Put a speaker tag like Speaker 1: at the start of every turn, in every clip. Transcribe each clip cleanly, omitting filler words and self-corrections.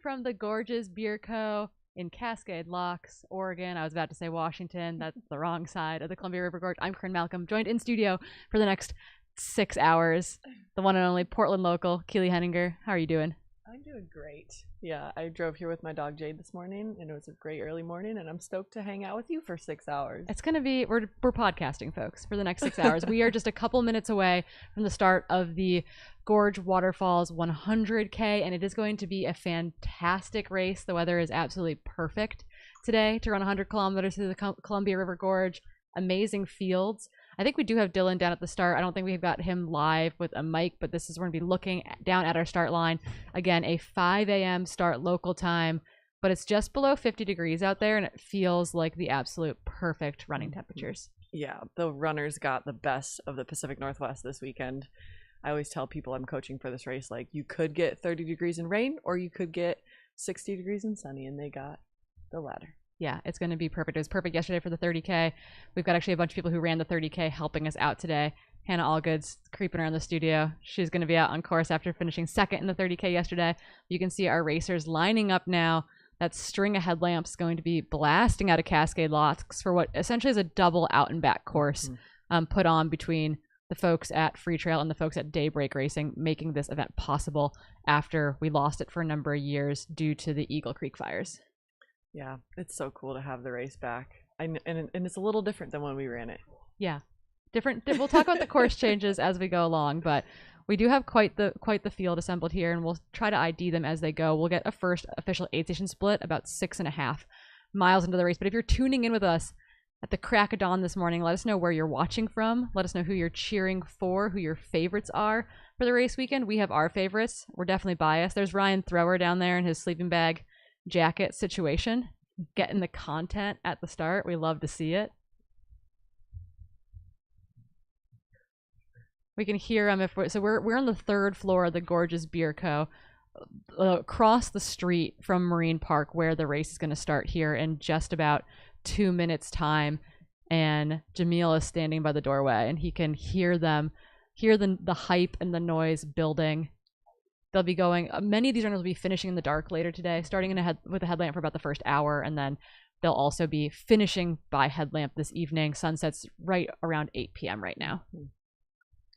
Speaker 1: From the Gorge's Beer Co. in Cascade Locks, Oregon. I was about to say Washington. That's the wrong side of the Columbia River Gorge. I'm Corinne Malcolm, joined in studio for the next 6 hours. The one and only Portland local, Keely Henninger. How are you doing?
Speaker 2: I'm doing great. Yeah, I drove here with my dog Jade this morning, and it was a great early morning, and I'm stoked to hang out with you for 6 hours.
Speaker 1: It's going to be, we're podcasting, folks, for the next 6 hours. We are just a couple minutes away from the start of the Gorge Waterfalls 100K, and it is going to be a fantastic race. The weather is absolutely perfect today to run 100 kilometers through the Columbia River Gorge. Amazing fields. I think we do have Dylan down at the start. I don't think we've got him live with a mic, but this is, we're going to be looking down at our start line. Again, a 5 a.m. start local time, but it's just below 50 degrees out there, and it feels like the absolute perfect running temperatures.
Speaker 2: Yeah, the runners got the best of the Pacific Northwest this weekend. I always tell people I'm coaching for this race, like, you could get 30 degrees in rain, or you could get 60 degrees in sunny, and they got the latter.
Speaker 1: Yeah, it's going to be perfect. It was perfect yesterday for the 30K. We've got actually a bunch of people who ran the 30K helping us out today. Hannah Allgood's creeping around the studio. She's going to be out on course after finishing second in the 30K yesterday. You can see our racers lining up now. That string of headlamps is going to be blasting out of Cascade Locks for what essentially is a double out and back course put on between the folks at Freetrail and the folks at Daybreak Racing, making this event possible after we lost it for a number of years due to the Eagle Creek fires.
Speaker 2: Yeah, it's so cool to have the race back. And it's a little different than when we ran it.
Speaker 1: Yeah, different. We'll talk about the course changes as we go along, but we do have quite the field assembled here, and we'll try to ID them as they go. We'll get a first official aid station split about 6.5 miles into the race. But if you're tuning in with us at the crack of dawn this morning, let us know where you're watching from. Let us know who you're cheering for, who your favorites are for the race weekend. We have our favorites. We're definitely biased. There's Ryan Thrower down there in his sleeping bag jacket situation, getting the content at the start. We love to see it. We can hear him if we're on the third floor of the Gorge's Beer Co. Across the street from Marine Park, where the race is going to start here in just about 2 minutes time. And Jamil is standing by the doorway, and he can hear the hype and the noise building. They'll be going, many of these runners will be finishing in the dark later today, starting with a headlamp for about the first hour, and then they'll also be finishing by headlamp this evening. Sunset's right around 8 p.m. right now.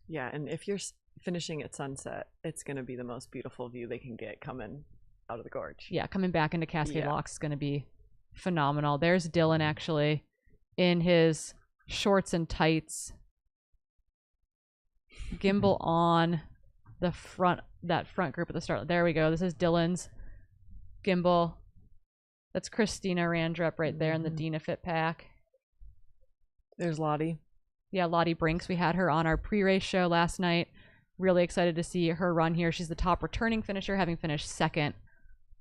Speaker 2: Yeah, and if you're finishing at sunset, it's going to be the most beautiful view they can get coming out of the gorge.
Speaker 1: Yeah, coming back into Cascade Locks is going to be phenomenal. There's Dylan actually in his shorts and tights, gimbal on the front, that front group at the start. There we go. This is Dylan's gimbal. That's Christina Randrup right there in the Dina Fit pack.
Speaker 2: There's Lottie.
Speaker 1: Yeah, Lottie Brinks. We had her on our pre-race show last night. Really excited to see her run here. She's the top returning finisher, having finished second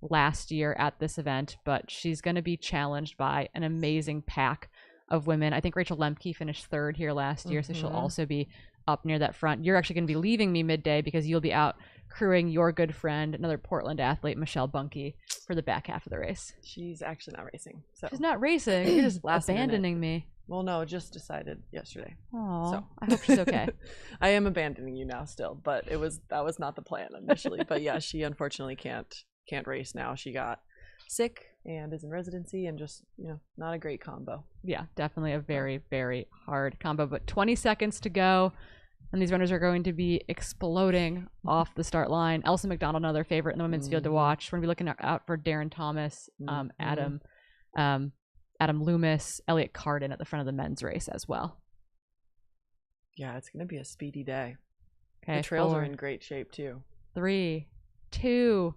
Speaker 1: last year at this event, but she's going to be challenged by an amazing pack of women. I think Rachel Lemke finished third here last year, so she'll also be up near that front. You're actually going to be leaving me midday because you'll be out crewing your good friend, another Portland athlete, Michelle Bunky, for the back half of the race.
Speaker 2: She's actually not racing. So
Speaker 1: she's not racing. You're just abandoning me.
Speaker 2: Well, no, just decided yesterday.
Speaker 1: Oh,
Speaker 2: so
Speaker 1: I hope she's okay.
Speaker 2: I am abandoning you now still, but that was not the plan initially. But yeah, she unfortunately can't race now. She got sick and is in residency, and just, not a great combo.
Speaker 1: Yeah, definitely a very, very hard combo. But 20 seconds to go, and these runners are going to be exploding off the start line. Elsa McDonald, another favorite in the women's field to watch. We're going to be looking out for Darren Thomas, Adam Loomis, Elliot Carden at the front of the men's race as well.
Speaker 2: Yeah, it's going to be a speedy day.
Speaker 1: Okay,
Speaker 2: the trails are in great shape too.
Speaker 1: 3, 2,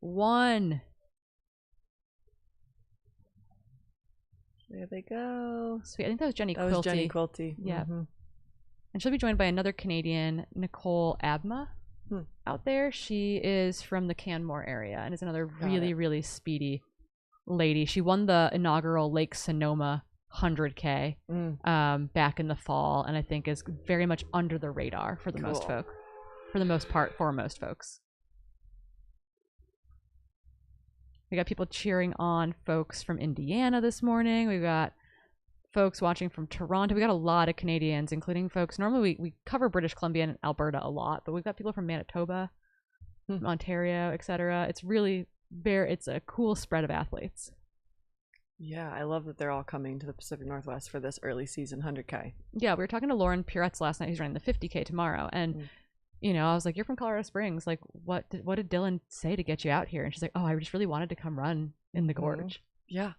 Speaker 1: 1.
Speaker 2: There they go.
Speaker 1: Sweet. I think that was Jenny Quilty.
Speaker 2: That was Jenny Quilty.
Speaker 1: Yeah. And she'll be joined by another Canadian, Nicole Abma, out there. She is from the Canmore area and is another really, really speedy lady. She won the inaugural Lake Sonoma 100K back in the fall, and I think is very much under the radar for the most folk, for the most part, for most folks. We got people cheering on folks from Indiana this morning. We've got folks watching from Toronto. We got a lot of Canadians, including folks. Normally we cover British Columbia and Alberta a lot, but we've got people from Manitoba, from Ontario, etc. It's really it's a cool spread of athletes.
Speaker 2: Yeah, I love that they're all coming to the Pacific Northwest for this early season 100K.
Speaker 1: Yeah, we were talking to Lauren Puretz last night, who's running the 50K tomorrow, and you know, I was like, "You're from Colorado Springs. Like, what did Dylan say to get you out here?" And she's like, "Oh, I just really wanted to come run in the gorge."
Speaker 2: Yeah,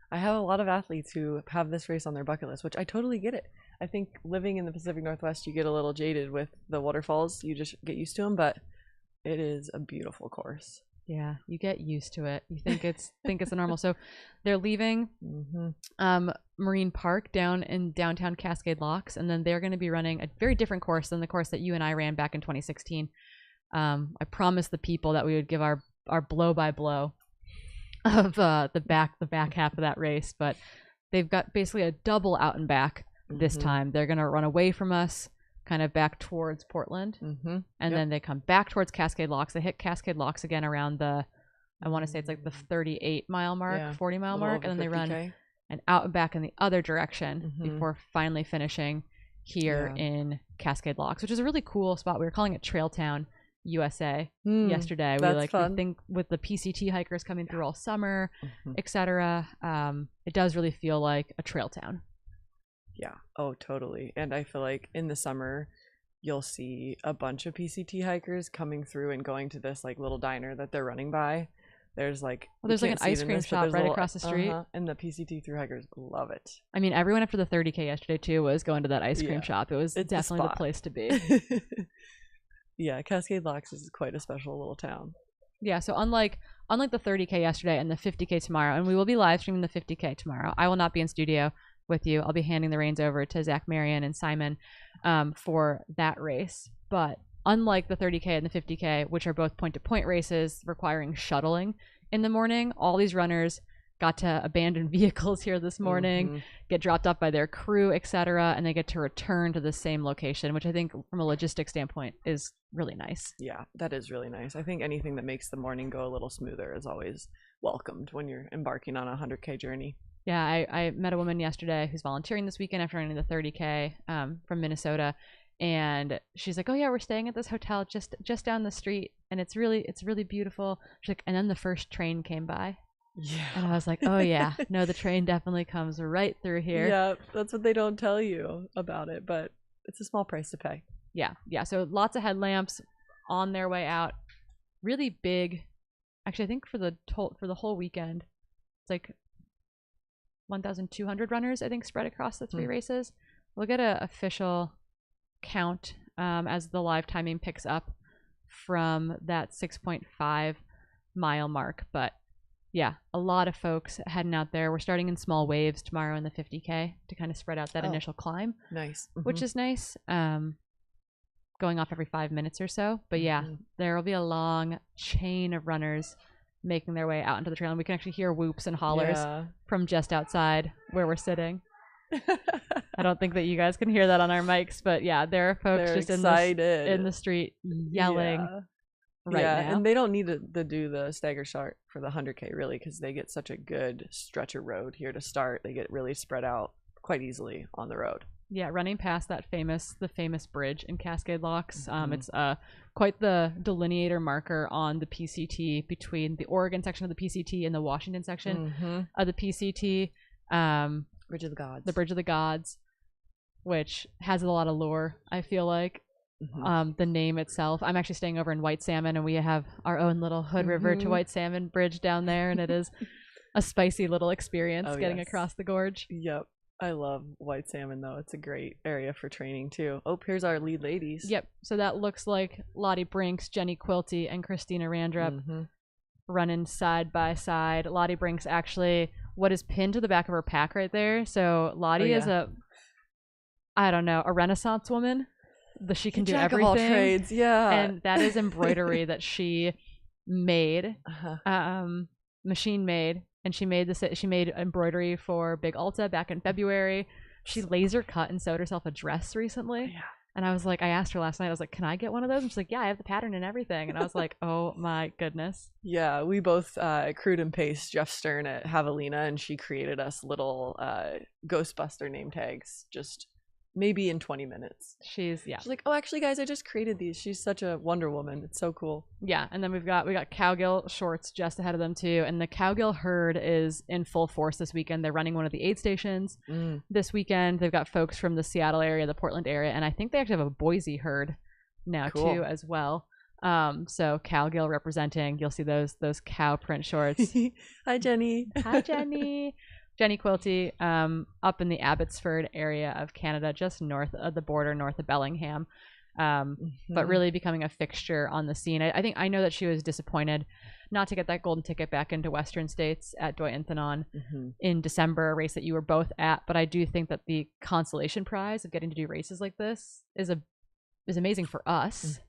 Speaker 2: I have a lot of athletes who have this race on their bucket list, which I totally get it. I think living in the Pacific Northwest, you get a little jaded with the waterfalls. You just get used to them, but it is a beautiful course.
Speaker 1: Yeah, you get used to it. You think it's a normal. So they're leaving Marine Park down in downtown Cascade Locks, and then they're going to be running a very different course than the course that you and I ran back in 2016. I promised the people that we would give our blow by blow of the back half of that race, but they've got basically a double out and back this time. They're going to run away from us, kind of back towards Portland, and then they come back towards Cascade Locks. They hit Cascade Locks again around I want to say it's like the 38-mile mark, 40-mile mark, and then they run an out and back in the other direction before finally finishing here in Cascade Locks, which is a really cool spot. We were calling it Trail Town USA yesterday. We think with the PCT hikers coming through all summer, etc. It does really feel like a trail town.
Speaker 2: Yeah. Oh, totally. And I feel like in the summer, you'll see a bunch of PCT hikers coming through and going to this like little diner that they're running by. There's like
Speaker 1: an ice cream shop right across the street,
Speaker 2: and the PCT through hikers love it.
Speaker 1: I mean, everyone after the 30K yesterday too was going to that ice cream shop. It's definitely the place to be.
Speaker 2: Yeah, Cascade Locks is quite a special little town.
Speaker 1: Yeah, so unlike the 30K yesterday and the 50K tomorrow, and we will be live streaming the 50K tomorrow. I will not be in studio with you. I'll be handing the reins over to Zach Marion and Simon for that race. But unlike the 30K and the 50K, which are both point-to-point races requiring shuttling in the morning, all these runners got to abandon vehicles here this morning, get dropped off by their crew, etc., and they get to return to the same location, which I think from a logistics standpoint is really nice.
Speaker 2: Yeah, that is really nice. I think anything that makes the morning go a little smoother is always welcomed when you're embarking on a 100K journey.
Speaker 1: Yeah, I met a woman yesterday who's volunteering this weekend after running the 30K from Minnesota, and she's like, "Oh yeah, we're staying at this hotel just down the street, and it's really beautiful." She's like, and then the first train came by.
Speaker 2: Yeah.
Speaker 1: And I was like, "Oh yeah, no, the train definitely comes right through here."
Speaker 2: Yeah, that's what they don't tell you about it, but it's a small price to pay.
Speaker 1: Yeah. So lots of headlamps on their way out. Really big. Actually, I think for the whole weekend, it's like 1,200 runners, I think, spread across the three races. We'll get an official count as the live timing picks up from that 6.5 mile mark. But yeah, a lot of folks heading out there. We're starting in small waves tomorrow in the 50K to kind of spread out that initial climb.
Speaker 2: Nice.
Speaker 1: Which is nice. Going off every 5 minutes or so. But yeah, there will be a long chain of runners making their way out into the trail, and we can actually hear whoops and hollers from just outside where we're sitting. I don't think that you guys can hear that on our mics, but yeah, there are folks just in the street yelling right now.
Speaker 2: And they don't need to do the stagger start for the 100K really, because they get such a good stretch of road here to start. They get really spread out quite easily on the road.
Speaker 1: Yeah, running past the famous bridge in Cascade Locks. It's quite the delineator marker on the PCT between the Oregon section of the PCT and the Washington section of the PCT.
Speaker 2: Bridge of the Gods.
Speaker 1: The Bridge of the Gods, which has a lot of lore, I feel like. The name itself. I'm actually staying over in White Salmon, and we have our own little Hood River to White Salmon bridge down there, and it is a spicy little experience getting across the gorge.
Speaker 2: Yep. I love White Salmon, though. It's a great area for training, too. Oh, here's our lead ladies.
Speaker 1: Yep. So that looks like Lottie Brinks, Jenny Quilty, and Christina Randrup running side by side. Lottie Brinks actually, what is pinned to the back of her pack right there. So Lottie is a Renaissance woman. She can do everything.
Speaker 2: Jack of all trades, yeah.
Speaker 1: And that is embroidery that she made, machine made, and she made embroidery for Big Alta back in February. She laser cut and sewed herself a dress recently.
Speaker 2: Yeah.
Speaker 1: And I was like, I asked her last night, I was like, can I get one of those? And she's like, yeah, I have the pattern and everything. And I was like, oh my goodness.
Speaker 2: Yeah, we both crewed and paced Jeff Stern at Javelina, and she created us little Ghostbuster name tags just maybe in 20 minutes.
Speaker 1: She's
Speaker 2: like, oh, actually, guys, I just created these. She's such a Wonder Woman. It's so cool.
Speaker 1: Yeah, and then we got Cowgill shorts just ahead of them too, and the Cowgill herd is in full force this weekend. They're running one of the aid stations this weekend. They've got folks from the Seattle area, the Portland area, and I think they actually have a Boise herd now too as well. So Cowgill representing. You'll see those cow print shorts.
Speaker 2: Hi, Jenny.
Speaker 1: Hi, Jenny. Jenny Quilty, up in the Abbotsford area of Canada, just north of the border, north of Bellingham, but really becoming a fixture on the scene. I know that she was disappointed not to get that golden ticket back into Western States at Doy Inthanon in December, a race that you were both at. But I do think that the consolation prize of getting to do races like this is amazing for us.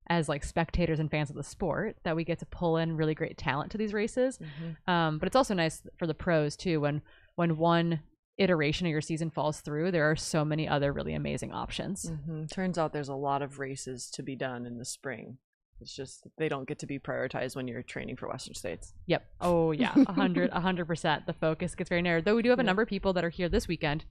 Speaker 1: As like spectators and fans of the sport, that we get to pull in really great talent to these races. But it's also nice for the pros too, when one iteration of your season falls through, there are so many other really amazing options.
Speaker 2: Turns out there's a lot of races to be done in the spring. It's just they don't get to be prioritized when you're training for Western States.
Speaker 1: Yep. Oh yeah, 100%. The focus gets very narrow. Though we do have a number of people that are here this weekend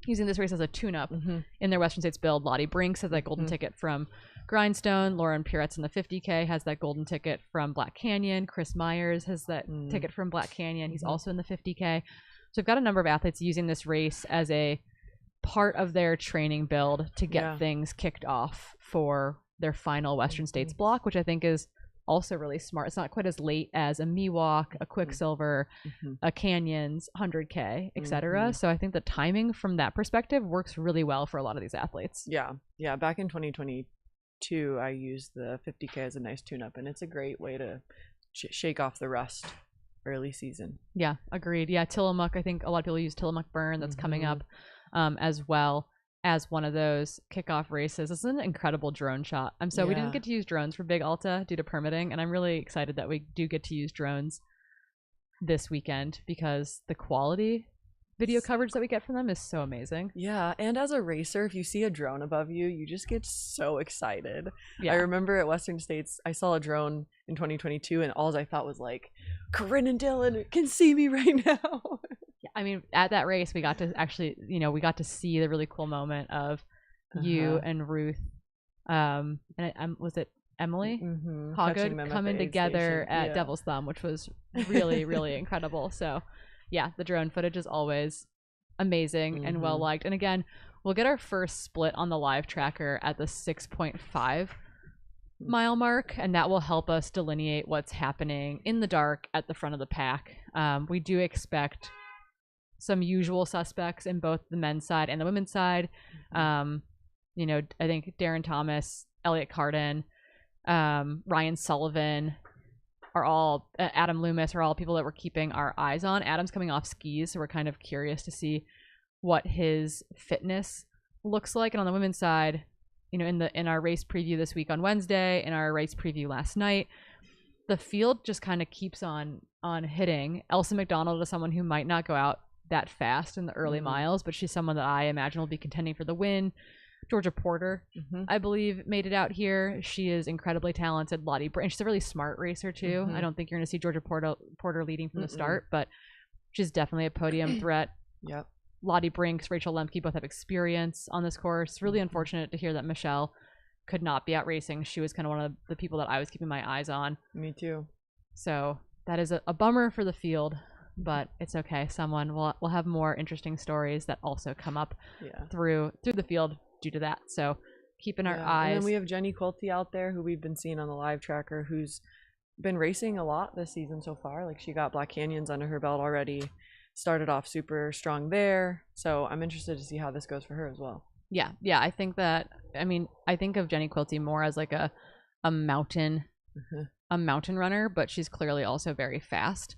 Speaker 1: using this race as a tune-up in their Western States build. Lottie Brinks has that golden ticket from Grindstone. Lauren Puretz in the 50K has that golden ticket from Black Canyon. Chris Myers has that ticket from Black Canyon. He's also in the 50K. So we've got a number of athletes using this race as a part of their training build to get things kicked off for their final Western States block, which I think is also really smart. It's not quite as late as a Miwok, a Quicksilver, a Canyons, 100K, etc. So I think the timing from that perspective works really well for a lot of these athletes. Yeah. Back in
Speaker 2: 2022, I used the 50K as a nice tune-up, and it's a great way to shake off the rust early season.
Speaker 1: Yeah, agreed. Yeah, Tillamook, I think a lot of people use Tillamook Burn. That's coming up as well as one of those kickoff races. It's an incredible drone shot. We didn't get to use drones for Big Alta due to permitting, and I'm really excited that we do get to use drones this weekend because the quality video coverage that we get from them is so amazing.
Speaker 2: Yeah, and as a racer, if you see a drone above you, you just get so excited. I remember at Western States, I saw a drone in 2022, and all I thought was like, Corinne and Dylan can see me right now.
Speaker 1: I mean, at that race, we got to actually, we got to see the really cool moment of you and Ruth, and was it Emily Hoggood coming together at Devil's Thumb, which was really, really incredible. So, yeah, the drone footage is always amazing and well liked. And again, we'll get our first split on the live tracker at the 6.5 mile mark, and that will help us delineate what's happening in the dark at the front of the pack. We do expect some usual suspects in both the men's side and the women's side. I think Darren Thomas, Elliot Carden, Ryan Sullivan are all, Adam Loomis are all people that we're keeping our eyes on. Adam's coming off skis, so we're kind of curious to see what his fitness looks like. And on the women's side, in our race preview this week on Wednesday, in our race preview last night, the field just kind of keeps on hitting. Elsa McDonald is someone who might not go out that fast in the early miles, but she's someone that I imagine will be contending for the win. Georgia Porter, I believe, made it out here. She is incredibly talented. Lottie Brinks, she's a really smart racer too. I don't think you're going to see Georgia Porter leading from the start, but she's definitely a podium threat.
Speaker 2: Yep.
Speaker 1: Lottie Brinks, Rachel Lemke both have experience on this course. Really unfortunate to hear that Michelle could not be out racing. She was kind of one of the people that I was keeping my eyes on.
Speaker 2: Me too.
Speaker 1: So that is a bummer for the field, but it's okay. Someone will have more interesting stories that also come up through the field due to that. So keeping our eyes.
Speaker 2: And then we have Jenny Quilty out there, who we've been seeing on the live tracker, who's been racing a lot this season so far. Like, she got Black Canyons under her belt already, started off super strong there. So I'm interested to see how this goes for her as well.
Speaker 1: Yeah. I think I think of Jenny Quilty more as like a mountain runner, but she's clearly also very fast.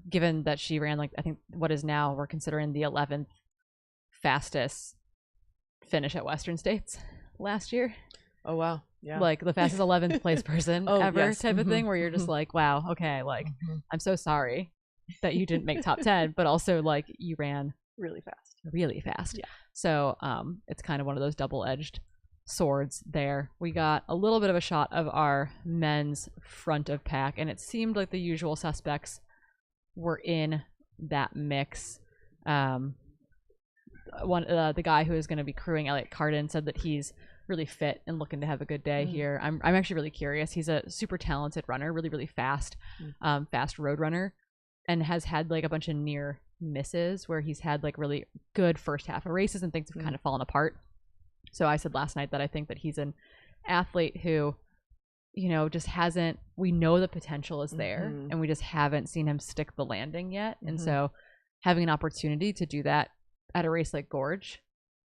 Speaker 1: Given that she ran, like, I think what is now, we're considering the 11th fastest finish at Western States last year.
Speaker 2: Oh wow. Yeah,
Speaker 1: like the fastest 11th place person ever type of thing, where you're just like, wow, okay, like I'm so sorry that you didn't make top 10, but also like you ran
Speaker 2: really fast.
Speaker 1: really fast.
Speaker 2: Yeah.
Speaker 1: So it's kind of one of those double-edged swords there. We got a little bit of a shot of our men's front of pack, and it seemed like the usual suspects were in that mix. The guy who is going to be crewing, Elliot Carden, said that he's really fit and looking to have a good day here. I'm actually really curious. He's a super talented runner, really, really fast, fast road runner, and has had like a bunch of near misses where he's had like really good first half of races and things have kind of fallen apart. So I said last night that I think that he's an athlete who, you know, just hasn't, we know the potential is there and we just haven't seen him stick the landing yet. And so having an opportunity to do that at a race like Gorge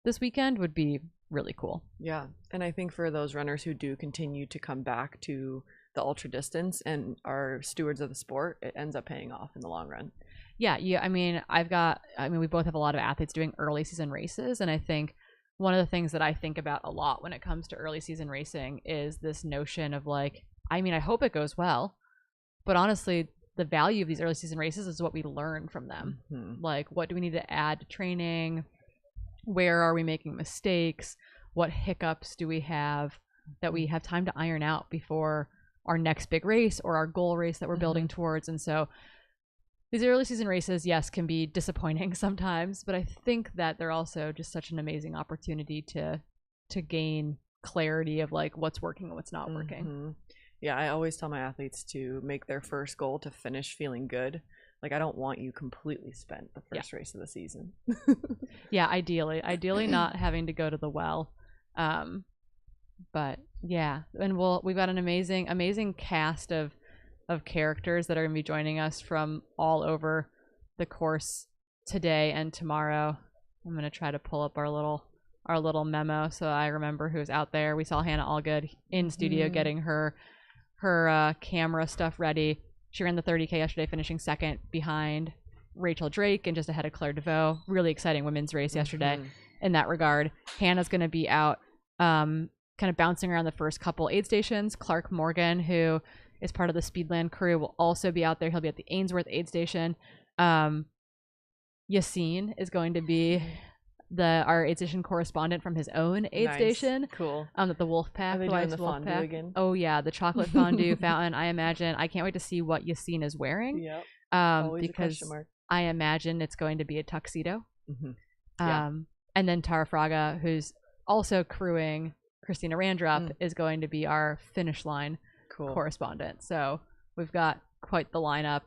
Speaker 1: this weekend would be really cool.
Speaker 2: Yeah. And I think for those runners who do continue to come back to the ultra distance and are stewards of the sport, it ends up paying off in the long run.
Speaker 1: Yeah. I mean, we both have a lot of athletes doing early season races. And I think one of the things that I think about a lot when it comes to early season racing is this notion of like, I mean, I hope it goes well, but honestly, the value of these early season races is what we learn from them. Like, what do we need to add to training? Where are we making mistakes? What hiccups do we have that we have time to iron out before our next big race or our goal race that we're building towards? And so these early season races, yes, can be disappointing sometimes, but I think that they're also just such an amazing opportunity to gain clarity of like what's working and what's not working.
Speaker 2: Yeah, I always tell my athletes to make their first goal to finish feeling good. Like, I don't want you completely spent the first race of the season.
Speaker 1: Yeah, ideally not having to go to the well. But yeah, and we've got an amazing cast of characters that are going to be joining us from all over the course today and tomorrow. I'm going to try to pull up our little memo so I remember who's out there. We saw Hannah Allgood in studio getting her camera stuff ready. She ran the 30K yesterday, finishing second behind Rachel Drake and just ahead of Claire DeVoe. Really exciting women's race yesterday in that regard. Hannah's going to be out kind of bouncing around the first couple aid stations. Clark Morgan, who is part of the Speedland crew, will also be out there. He'll be at the Ainsworth aid station. Yassine is going to be our aid station correspondent from his own aid station.
Speaker 2: Cool.
Speaker 1: At the Wolfpack.
Speaker 2: Are they doing the fondue
Speaker 1: Wolfpack
Speaker 2: again?
Speaker 1: Oh yeah, the chocolate fondue fountain. I can't wait to see what Yassine is wearing.
Speaker 2: Yep. Always
Speaker 1: because
Speaker 2: a question mark.
Speaker 1: I imagine it's going to be a tuxedo.
Speaker 2: Yeah.
Speaker 1: And then Tara Fraga, who's also crewing Christina Randrup, is going to be our finish line correspondent. So we've got quite the lineup.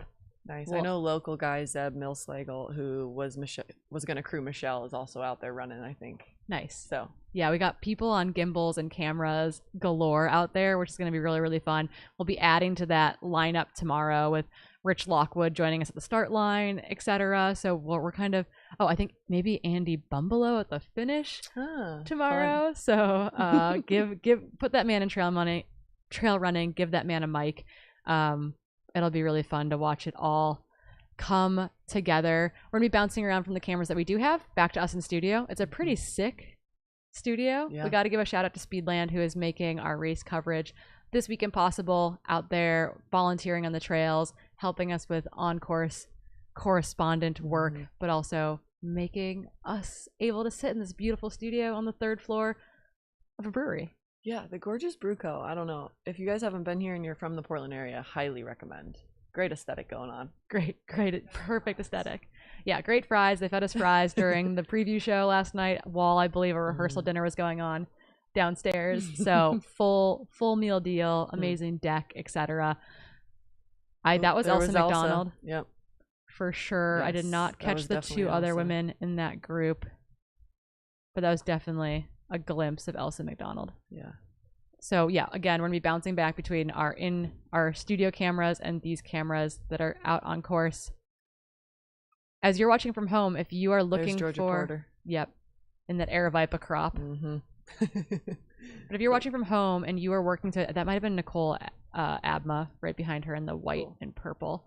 Speaker 2: Nice. I know local guy Zeb Millslagle, who was going to crew Michelle, is also out there running, I think.
Speaker 1: Nice.
Speaker 2: So
Speaker 1: yeah, we got people on gimbals and cameras galore out there, which is going to be really, really fun. We'll be adding to that lineup tomorrow with Rich Lockwood joining us at the start line, etc. So we're kind of, I think maybe Andy Bumbelow at the finish tomorrow. Fun. So put that man in trail running, give that man a mic. It'll be really fun to watch it all come together. We're gonna be bouncing around from the cameras that we do have back to us in studio. It's a pretty sick studio. Yeah. We got to give a shout out to Speedland, who is making our race coverage this weekend possible, out there volunteering on the trails, helping us with on-course correspondent work, but also making us able to sit in this beautiful studio on the third floor of a brewery.
Speaker 2: Yeah, the Gorgeous Brew Co. I don't know. If you guys haven't been here and you're from the Portland area, highly recommend. Great aesthetic going on. Great,
Speaker 1: perfect aesthetic. Yeah, great fries. They fed us fries during the preview show last night while I believe a rehearsal dinner was going on downstairs. So full meal deal, amazing deck, etc. That was Elsa McDonald.
Speaker 2: Yep.
Speaker 1: For sure. Yes, I did not catch the two other women in that group, but that was definitely a glimpse of Elsa McDonald.
Speaker 2: Yeah.
Speaker 1: So yeah, again, we're gonna be bouncing back between our studio cameras and these cameras that are out on course. As you're watching from home, if you are looking
Speaker 2: Georgia
Speaker 1: for
Speaker 2: Porter.
Speaker 1: Yep, in that Aravaipa crop. But if you're watching from home and you are working that might have been Nicole Abma right behind her in the white and purple.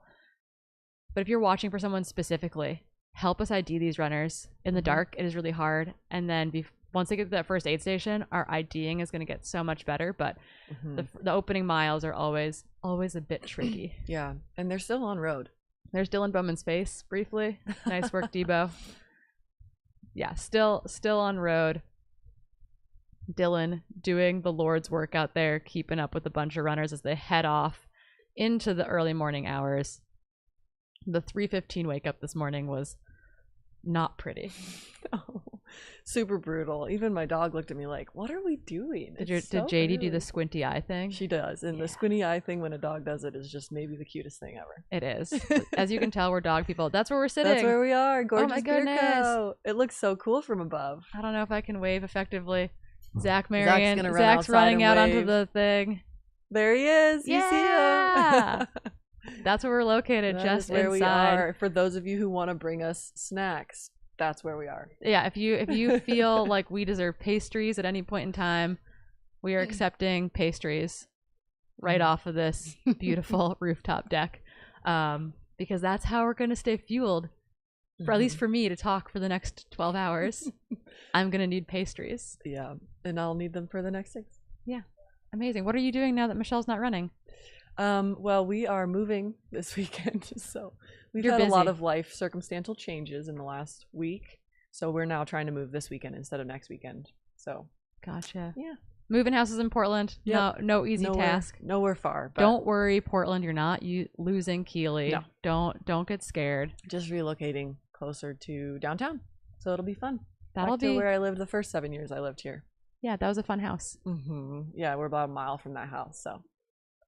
Speaker 1: But if you're watching for someone specifically, help us ID these runners in the dark. It is really hard, and then once they get to that first aid station, our IDing is going to get so much better, but the opening miles are always a bit tricky.
Speaker 2: Yeah, and they're still on road.
Speaker 1: There's Dylan Bowman's face briefly. Nice work, Debo. Yeah, still on road. Dylan doing the Lord's work out there, keeping up with a bunch of runners as they head off into the early morning hours. The 3:15 wake up this morning was not pretty.
Speaker 2: Oh, super brutal. Even my dog looked at me like, what are we doing?
Speaker 1: Did JD do the squinty eye thing?
Speaker 2: She does. And the squinty eye thing when a dog does it is just maybe the cutest thing ever.
Speaker 1: It is. As you can tell, we're dog people. That's where we're sitting.
Speaker 2: That's where we are. Gorgeous
Speaker 1: Oh my goodness.
Speaker 2: Beer. It looks so cool from above.
Speaker 1: I don't know if I can wave effectively. Zach's
Speaker 2: Zach's
Speaker 1: running out
Speaker 2: wave.
Speaker 1: onto the thing.
Speaker 2: There he is. You
Speaker 1: Yeah.
Speaker 2: see him.
Speaker 1: That's where we're located,
Speaker 2: That
Speaker 1: just
Speaker 2: is where
Speaker 1: inside.
Speaker 2: we are. For those of you who want to bring us snacks, that's where we are.
Speaker 1: Yeah, if you feel like we deserve pastries at any point in time, we are accepting pastries right off of this beautiful rooftop deck, because that's how we're going to stay fueled. For at least for me to talk for the next 12 hours, I'm going to need pastries.
Speaker 2: Yeah, and I'll need them for the next 6.
Speaker 1: Yeah, amazing. What are you doing now that Michelle's not running?
Speaker 2: Well, we are moving this weekend, so we've
Speaker 1: You're
Speaker 2: had
Speaker 1: busy.
Speaker 2: a lot of life circumstantial changes in the last week. So we're now trying to move this weekend instead of next weekend. So
Speaker 1: Gotcha.
Speaker 2: yeah,
Speaker 1: Moving houses in Portland.
Speaker 2: Yep.
Speaker 1: No easy task.
Speaker 2: Nowhere far. But
Speaker 1: Don't worry, Portland. You're not losing Keeley.
Speaker 2: No.
Speaker 1: Don't get scared.
Speaker 2: just relocating closer to downtown, so it'll be fun.
Speaker 1: That'll
Speaker 2: Back to
Speaker 1: be
Speaker 2: where I lived the first 7 years I lived here.
Speaker 1: Yeah, that was a fun house.
Speaker 2: Yeah, we're about a mile from that house, so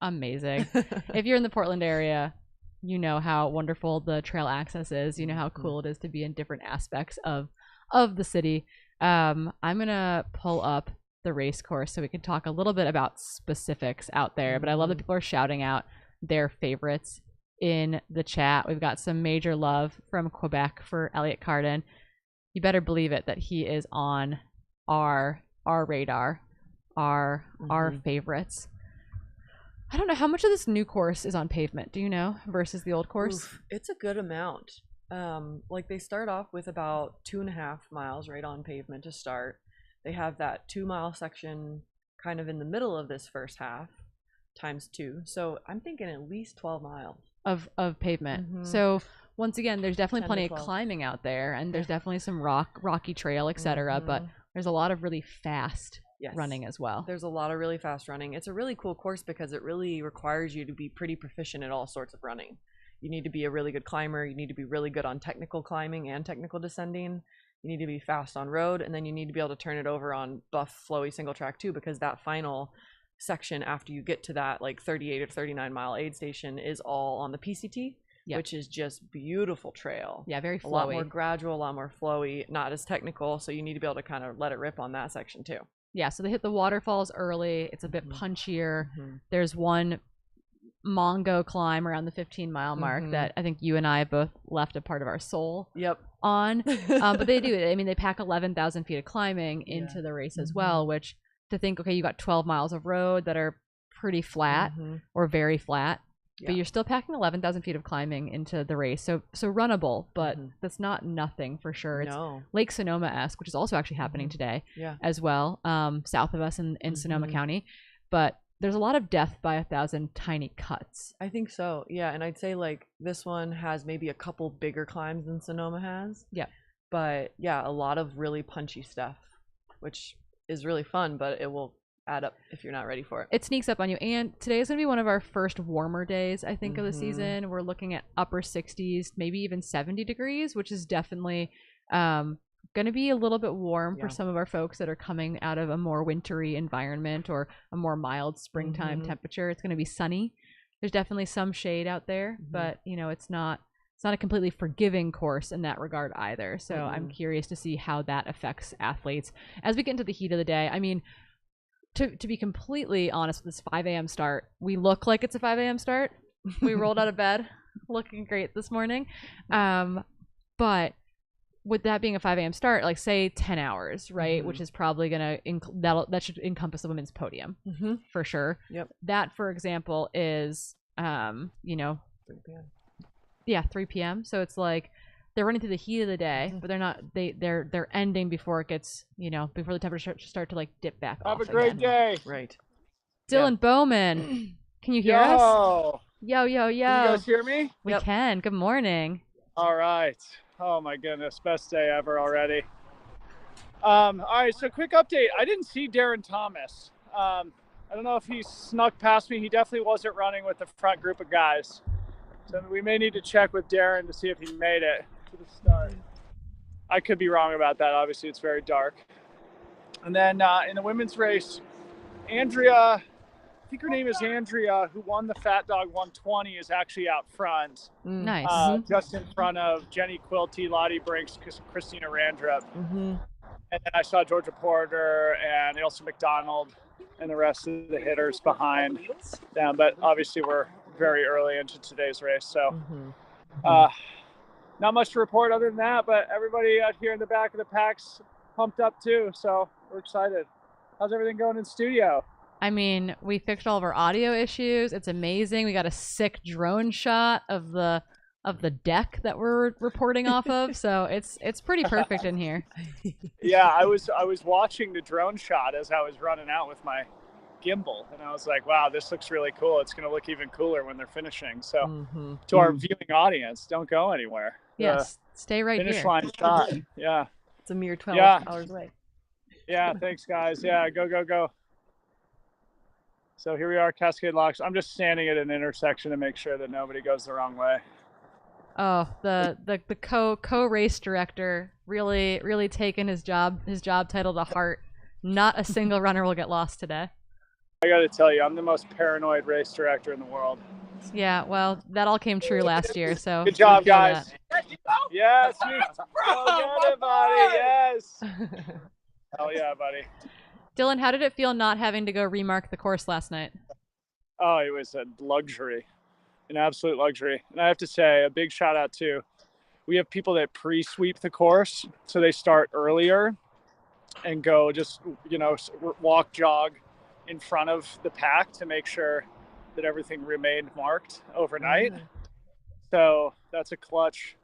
Speaker 1: Amazing. If you're in the Portland area, you know how wonderful the trail access is. You know how cool it is to be in different aspects of the city. I'm gonna pull up the race course so we can talk a little bit about specifics out there. But I love that people are shouting out their favorites in the chat. We've got some major love from Quebec for Elliot Carden. You better believe it that he is on our radar, our favorites. I don't know how much of this new course is on pavement. Do you know, versus the old course?
Speaker 2: Oof, it's a good amount. Like they start off with about 2.5 miles right on pavement to start. They have that 2-mile section kind of in the middle of this first half, times 2. So I'm thinking at least 12 miles
Speaker 1: of pavement. So once again, there's definitely
Speaker 2: 10 to
Speaker 1: plenty of
Speaker 2: 12.
Speaker 1: climbing out there, and there's definitely some rocky trail, etc. But there's a lot of really fast running as well.
Speaker 2: There's a lot of really fast running. It's a really cool course because it really requires you to be pretty proficient at all sorts of running. You need to be a really good climber. You need to be really good on technical climbing and technical descending. You need to be fast on road, and then you need to be able to turn it over on buff, flowy single track too, because that final section after you get to that like 38 or 39 mile aid station is all on the PCT, which is just beautiful trail.
Speaker 1: Yeah, very flowy.
Speaker 2: A lot more gradual, a lot more flowy, not as technical, so you need to be able to kind of let it rip on that section too.
Speaker 1: Yeah, so they hit the waterfalls early. It's a bit punchier. There's one Mongo climb around the 15-mile mark that I think you and I both left a part of our soul on. But they do it. I mean, they pack 11,000 feet of climbing into the race as well, which to think, okay, you got 12 miles of road that are pretty flat or very flat, but you're still packing 11,000 feet of climbing into the race. So runnable, but that's not nothing for sure. It's Lake Sonoma-esque, which is also actually happening today as well, south of us in Sonoma County. But there's a lot of death by 1,000 tiny cuts.
Speaker 2: I think so, yeah. And I'd say like this one has maybe a couple bigger climbs than Sonoma has. Yeah. But yeah, a lot of really punchy stuff, which is really fun, but it will add up if you're not ready for it.
Speaker 1: It sneaks up on you. And today is going to be one of our first warmer days, I think, of the season. We're looking at upper 60s, maybe even 70 degrees, which is definitely going to be a little bit warm for some of our folks that are coming out of a more wintry environment or a more mild springtime temperature. It's going to be sunny. There's definitely some shade out there, but you know, it's not a completely forgiving course in that regard either. So I'm curious to see how that affects athletes as we get into the heat of the day. I mean, to be completely honest with this 5 a.m. start, we look like it's a 5 a.m. start. We rolled out of bed looking great this morning. But with that being a 5 a.m. start, like say 10 hours, right? Which is probably going to, that should encompass the women's podium for sure. That, for example, is, you know,
Speaker 2: 3 p.m.
Speaker 1: Yeah, 3 p.m. So it's like they're running through the heat of the day, but they're not, they're ending before it gets, you know, before the temperature start to like dip back off.
Speaker 3: Have a great day.
Speaker 2: Right.
Speaker 1: Dylan Bowman, Can you hear us? Yo, yo, yo.
Speaker 3: Can you guys hear me?
Speaker 1: We can. Good morning.
Speaker 3: All right. Oh my goodness, best day ever already. All right, so quick update. I didn't see Darren Thomas. I don't know if he snuck past me. He definitely wasn't running with the front group of guys. So we may need to check with Darren to see if he made it to the start. I could be wrong about that. Obviously, it's very dark. And then in the women's race, Andrea, I think her name is Andrea, who won the Fat Dog 120, is actually out front.
Speaker 1: Nice.
Speaker 3: Just in front of Jenny Quilty, Lottie Brinks, Christina Randrup. And then I saw Georgia Porter and Ailsa McDonald and the rest of the hitters behind them. But obviously we're very early into today's race. So not much to report other than that, but everybody out here in the back of the pack's pumped up too. So we're excited. How's everything going in studio?
Speaker 1: I mean, we fixed all of our audio issues. It's amazing. We got a sick drone shot of the deck that we're reporting off of. So it's pretty perfect in here.
Speaker 3: Yeah, I was watching the drone shot as I was running out with my gimbal, and I was like, wow, this looks really cool. It's going to look even cooler when they're finishing. So to our viewing audience, don't go anywhere.
Speaker 1: Yes, stay right
Speaker 3: finish
Speaker 1: here.
Speaker 3: Line shot. Yeah.
Speaker 2: It's a mere 12 hours away.
Speaker 3: Yeah, thanks guys. Yeah, go. So here we are, Cascade Locks. I'm just standing at an intersection to make sure that nobody goes the wrong way.
Speaker 1: Oh, the co-race director really taking his job title to heart. Not a single runner will get lost today.
Speaker 3: I got to tell you, I'm the most paranoid race director in the world.
Speaker 1: Yeah, well, that all came true last year, so
Speaker 3: good job, guys. Yes, you get it, buddy. Yes. Hell yeah, buddy.
Speaker 1: Dylan, how did it feel not having to go remark the course last night?
Speaker 3: Oh, it was a luxury, an absolute luxury. And I have to say, a big shout out to, we have people that pre-sweep the course, so they start earlier and go just, walk, jog in front of the pack to make sure that everything remained marked overnight. So that's a clutch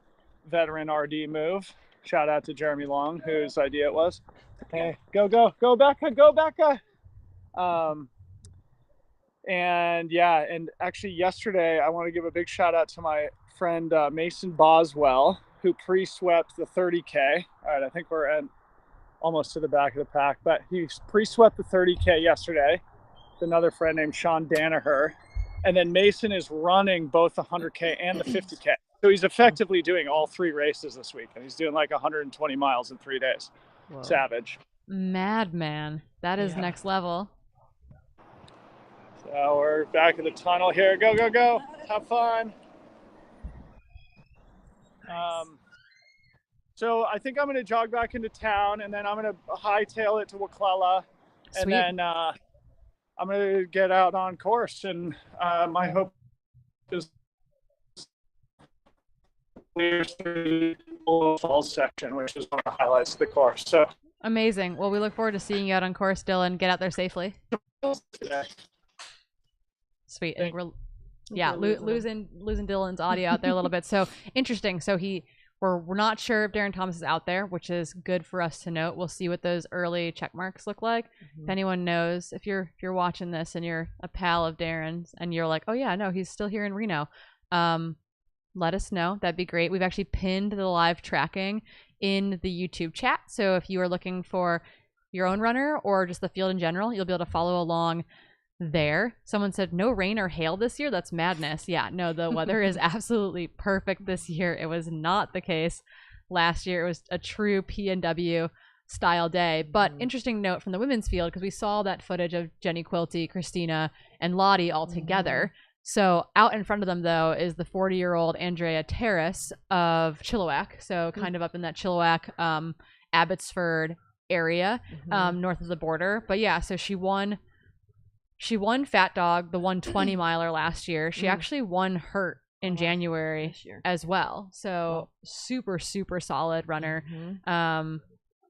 Speaker 3: veteran RD move. Shout out to Jeremy Long, whose idea it was. Hey, go Becca. And actually yesterday, I want to give a big shout out to my friend Mason Boswell, who pre-swept the 30K. All right, I think we're almost to the back of the pack, but he pre-swept the 30K yesterday with another friend named Sean Danaher. And then Mason is running both the 100K and the 50K. So he's effectively doing all three races this week, and he's doing like 120 miles in 3 days. Whoa. Savage.
Speaker 1: Madman. That is next level.
Speaker 3: So we're back in the tunnel here. Go. Have fun. So I think I'm going to jog back into town, and then I'm going to hightail it to Waklala. And then I'm going to get out on course. And my hope is the falls section, which is one of the highlights of the course. So
Speaker 1: amazing. Well, we look forward to seeing you out on course, Dylan. Get out there safely. Sweet. And losing Dylan's audio out there a little bit. So interesting. So we're not sure if Darren Thomas is out there, which is good for us to note. We'll see what those early check marks look like. If anyone knows, if you're watching this and you're a pal of Darren's and you're like, oh yeah, no, he's still here in Reno, let us know. That'd be great. We've actually pinned the live tracking in the YouTube chat. So if you are looking for your own runner or just the field in general, you'll be able to follow along there. Someone said no rain or hail this year. That's madness. Yeah, no, the weather is absolutely perfect this year. It was not the case last year. It was a true PNW style day. But interesting note from the women's field, because we saw that footage of Jenny Quilty, Christina, and Lottie all together. So out in front of them, though, is the 40-year-old Andrea Terrace of Chilliwack. So kind of up in that Chilliwack, Abbotsford area, north of the border. But yeah, so she won Fat Dog, the 120 miler last year. She actually won Hurt in January as well. So super, super solid runner.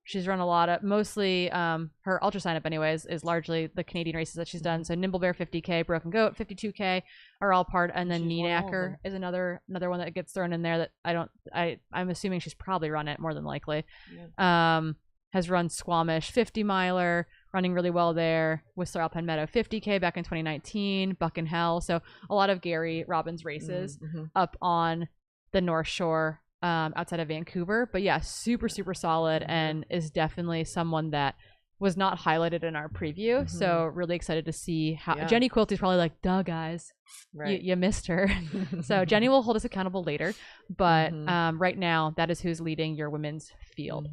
Speaker 1: She's run a lot of, mostly her ultra sign up anyways is largely the Canadian races that she's done. So Nimble Bear 50K, Broken Goat 52K are all part, and then Neenacker is another one that gets thrown in there that I'm assuming she's probably run it more than likely. Has run Squamish 50 miler, running really well there. Whistler Alpine Meadow 50K back in 2019, Buck and Hell. So a lot of Gary Robbins races up on the North Shore outside of Vancouver. But yeah, super, super solid and is definitely someone that was not highlighted in our preview. So really excited to see how Jenny Quilty's probably like, duh, guys, you missed her. So Jenny will hold us accountable later. But right now, that is who's leading your women's field.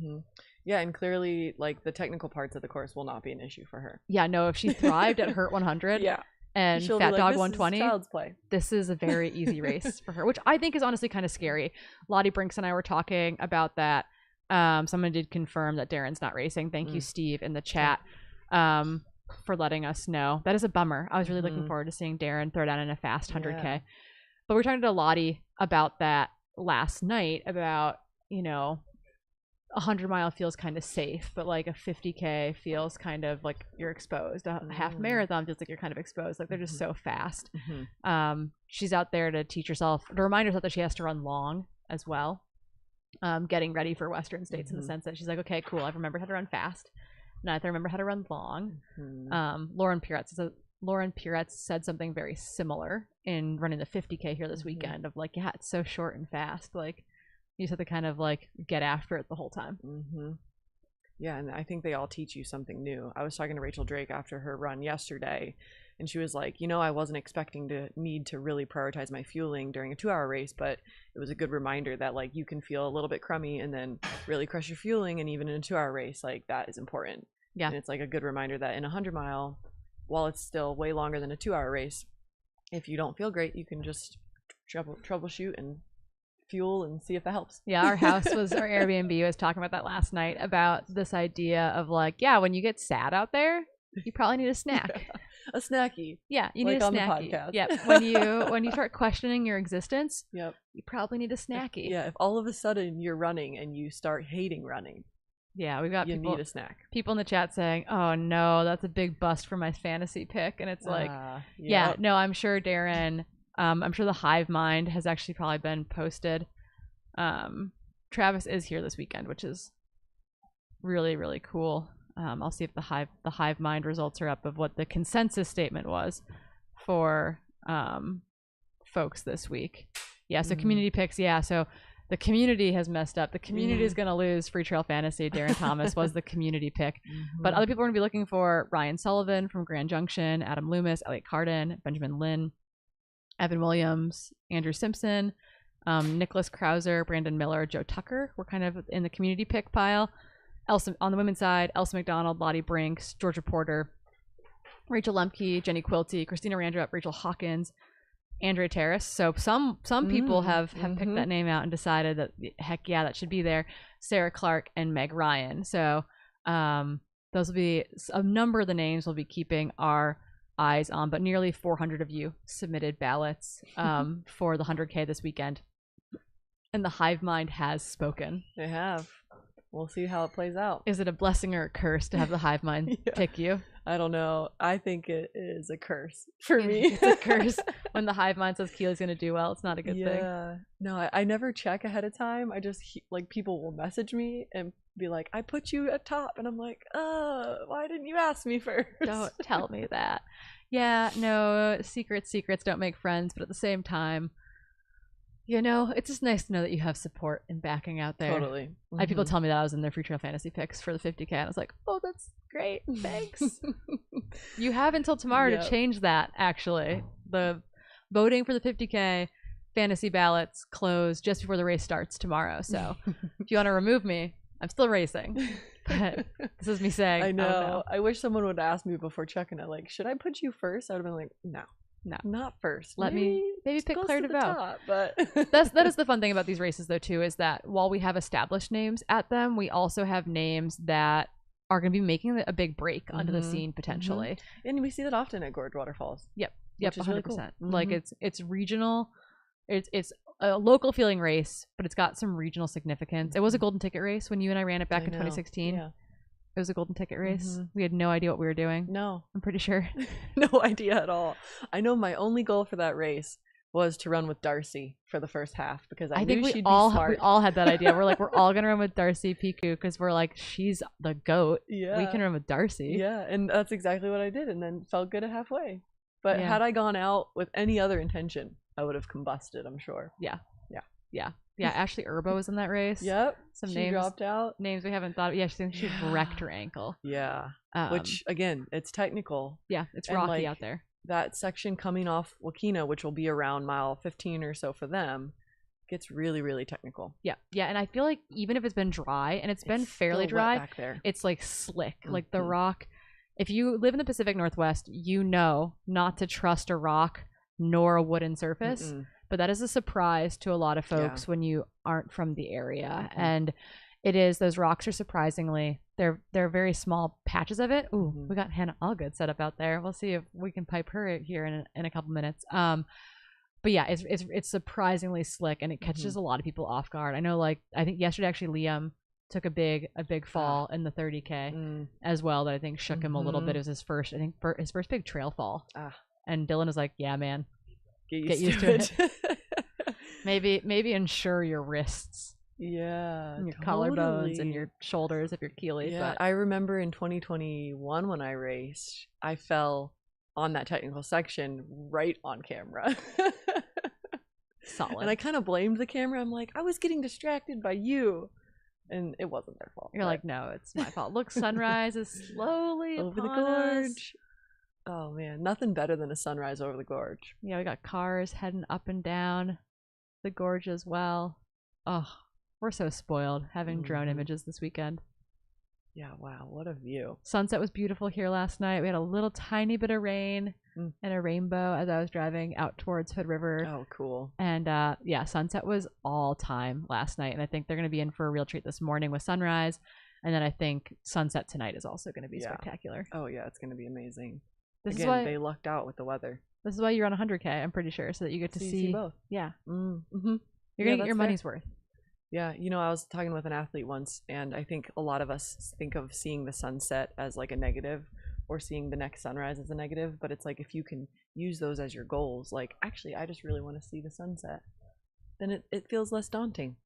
Speaker 2: Yeah, and clearly, like, the technical parts of the course will not be an issue for her.
Speaker 1: Yeah, no, if she thrived at Hurt 100 and
Speaker 2: She'll
Speaker 1: Fat
Speaker 2: be like,
Speaker 1: Dog
Speaker 2: this
Speaker 1: 120,
Speaker 2: is child's play.
Speaker 1: This is a very easy race for her, which I think is honestly kind of scary. Lottie Brinks and I were talking about that. Someone did confirm that Darren's not racing. Thank you, Steve, in the chat for letting us know. That is a bummer. I was really looking forward to seeing Darren throw down in a fast 100K. But we were talking to Lottie about that last night, about, you know, 100-mile feels kind of safe, but like a 50K feels kind of like you're exposed. A half marathon feels like you're kind of exposed. Like they're just so fast. She's out there to teach herself, to remind herself that she has to run long as well. Getting ready for Western States in the sense that she's like, okay, cool, I've remembered how to run fast. Now I have to remember how to run long. Lauren Piretz said something very similar in running the 50K here this weekend of like, yeah, it's so short and fast. Like, you just have to kind of like get after it the whole time. Yeah, and I think they all teach you something new. I was talking to Rachel Drake after her run yesterday, and she was like, you know, I wasn't expecting to need to really prioritize my fueling during a 2-hour race, but it was a good reminder that like you can feel a little bit crummy and then really crush your fueling, and even in a 2-hour race, like that is important. Yeah, and it's like a good reminder that in a 100-mile, while it's still way longer than a 2-hour race, if you don't feel great, you can just troubleshoot and fuel and see if that helps. Yeah, our Airbnb was talking about that last night, about this idea of like, yeah, when you get sad out there, you probably need a snack. A snacky. Yeah, you need like a snacky. Yep. When you start questioning your existence, you probably need a snacky. Yeah, if all of a sudden you're running and you start hating running. Yeah, we've got people need a snack. People in the chat saying, "Oh no, that's a big bust for my fantasy pick." And it's like, yeah, no, I'm sure Darren, I'm sure the Hive Mind has actually probably been posted. Travis is here this weekend, which is really, really cool. I'll see if the Hive Mind results are up of what the consensus statement was for folks this week. Yeah, so community picks. Yeah, so the community has messed up. The community is going to lose Freetrail Fantasy. Darren Thomas was the community pick. But other people are going to be looking for Ryan Sullivan from Grand Junction, Adam Loomis, Elliot Carden, Benjamin Lynn, Evan Williams, Andrew Simpson, Nicholas Krauser, Brandon Miller, Joe Tucker. We're kind of in the community pick pile. Elsa, on the women's side, Elsa McDonald, Lottie Brinks, Georgia Porter, Rachel Lemke, Jenny Quilty, Christina Randrup, Rachel Hawkins, Andrea Terrace. So some people have picked that name out and decided that heck yeah, that should be there. Sarah Clark and Meg Ryan. So those will be a number of the names we'll be keeping our eyes on, but nearly 400 of you submitted ballots for the 100K this weekend, and the Hive Mind has spoken. They have. We'll see how it plays out. Is it a blessing or a curse to have the Hive Mind pick you? I don't know. I think it is a curse for me. It's a curse when the Hive Mind says Keely's going to do well. It's not a good thing. Yeah. No, I never check ahead of time. I just, like, people will message me and be like, I put you at top. And I'm like, why didn't you ask me first? Don't tell me that. Yeah, no, secrets don't make friends. But at the same time, you know, it's just nice to know that you have support and backing out there. Totally. I had people tell me that I was in their Freetrail Fantasy picks for the 50K, and I was like, oh, that's great. Thanks. You have until tomorrow to change that, actually. The voting for the 50K fantasy ballots close just before the race starts tomorrow. So if you want to remove me, I'm still racing. But this is me saying, I know. Oh, no. I wish someone would ask me before checking it, like, should I put you first? I would have been like, no, not first. Let me maybe pick Claire DeVoe. But that is the fun thing about these races, though, too, is that while we have established names at them, we also have names that are going to be making a big break onto the scene potentially. And we see that often at Gorge Waterfalls. Yep, 100%. Really cool. Like it's regional. It's a local feeling race, but it's got some regional significance. It was a golden ticket race when you and I ran it back in 2016. Yeah. It was a golden ticket race. We had no idea what we were doing. No. I'm pretty sure. No idea at all. I know my only goal for that race
Speaker 2: was to run with Darcy for the first half because I
Speaker 1: I
Speaker 2: knew
Speaker 1: think we
Speaker 2: she'd
Speaker 1: all
Speaker 2: be smart.
Speaker 1: we all had that idea. We're like, we're all gonna run with Darcy Piku because we're like, she's the goat.
Speaker 2: Yeah.
Speaker 1: We can run with Darcy.
Speaker 2: Yeah, and that's exactly what I did, and then felt good at halfway. But
Speaker 1: Yeah.
Speaker 2: had I gone out with any other intention, I would have combusted, I'm sure.
Speaker 1: Yeah. Ashley Urbo was in that race.
Speaker 2: Yep.
Speaker 1: Some
Speaker 2: she
Speaker 1: names
Speaker 2: dropped out.
Speaker 1: Names we haven't thought of. Yeah, she wrecked her ankle.
Speaker 2: Yeah.
Speaker 1: Um,
Speaker 2: Which, again, it's technical.
Speaker 1: yeah, it's
Speaker 2: and,
Speaker 1: rocky
Speaker 2: like,
Speaker 1: out there.
Speaker 2: That section coming off Wakina, which will be around mile 15 or so for them, gets really, really technical.
Speaker 1: Yeah, and I feel like even if it's been dry, and it's been fairly
Speaker 2: still wet
Speaker 1: dry,
Speaker 2: back there.
Speaker 1: it's like slick. Like the
Speaker 2: Mhm.
Speaker 1: rock, if you live in the Pacific Northwest, you know not to trust a rock nor a wooden surface.
Speaker 2: Mm-mm.
Speaker 1: But that is a surprise to a lot of folks when you aren't from the area. And it is, those rocks are surprisingly, they're very small patches of it. Ooh, we got Hannah Allgood set up out there. We'll see if we can pipe her here in a couple minutes. But yeah, it's surprisingly slick, and it catches a lot of people off guard. I know, like, I think yesterday actually Liam took a big fall in the 30K as well that I think shook him a little bit. It was his first big trail fall. And Dylan was like, yeah, man, get used to it. maybe insure your wrists.
Speaker 2: Yeah,
Speaker 1: And your collarbones and your shoulders if you're Keely.
Speaker 2: Yeah,
Speaker 1: But
Speaker 2: I remember in 2021 when I raced, I fell on that technical section right on camera.
Speaker 1: solid.
Speaker 2: And I kind of blamed the camera. I'm like, I was getting distracted by you. And it wasn't their fault.
Speaker 1: You're like, no, it's my fault. Look, sunrise is slowly
Speaker 2: over the
Speaker 1: upon us.
Speaker 2: gorge. Oh man, nothing better than a sunrise over the gorge.
Speaker 1: Yeah, we got cars heading up and down the gorge as well. Oh, we're so spoiled having drone images this weekend.
Speaker 2: Yeah, wow, what a view.
Speaker 1: Sunset was beautiful here last night. We had a little tiny bit of rain and a rainbow as I was driving out towards Hood River.
Speaker 2: Oh, cool.
Speaker 1: And yeah, sunset was all time last night. And I think they're going to be in for a real treat this morning with sunrise. And then I think sunset tonight is also going to be spectacular.
Speaker 2: Oh, yeah, it's going to be amazing.
Speaker 1: This
Speaker 2: Again,
Speaker 1: is why
Speaker 2: they lucked out with the weather.
Speaker 1: This is why you're on 100K, I'm pretty sure, so that you get to
Speaker 2: So you
Speaker 1: see
Speaker 2: both.
Speaker 1: Yeah.
Speaker 2: Mm-hmm.
Speaker 1: You're going to get your money's worth.
Speaker 2: Yeah, you know, I was talking with an athlete once, and I think a lot of us think of seeing the sunset as like a negative or seeing the next sunrise as a negative, but it's like if you can use those as your goals, like, actually, I just really want to see the sunset, then it feels less daunting.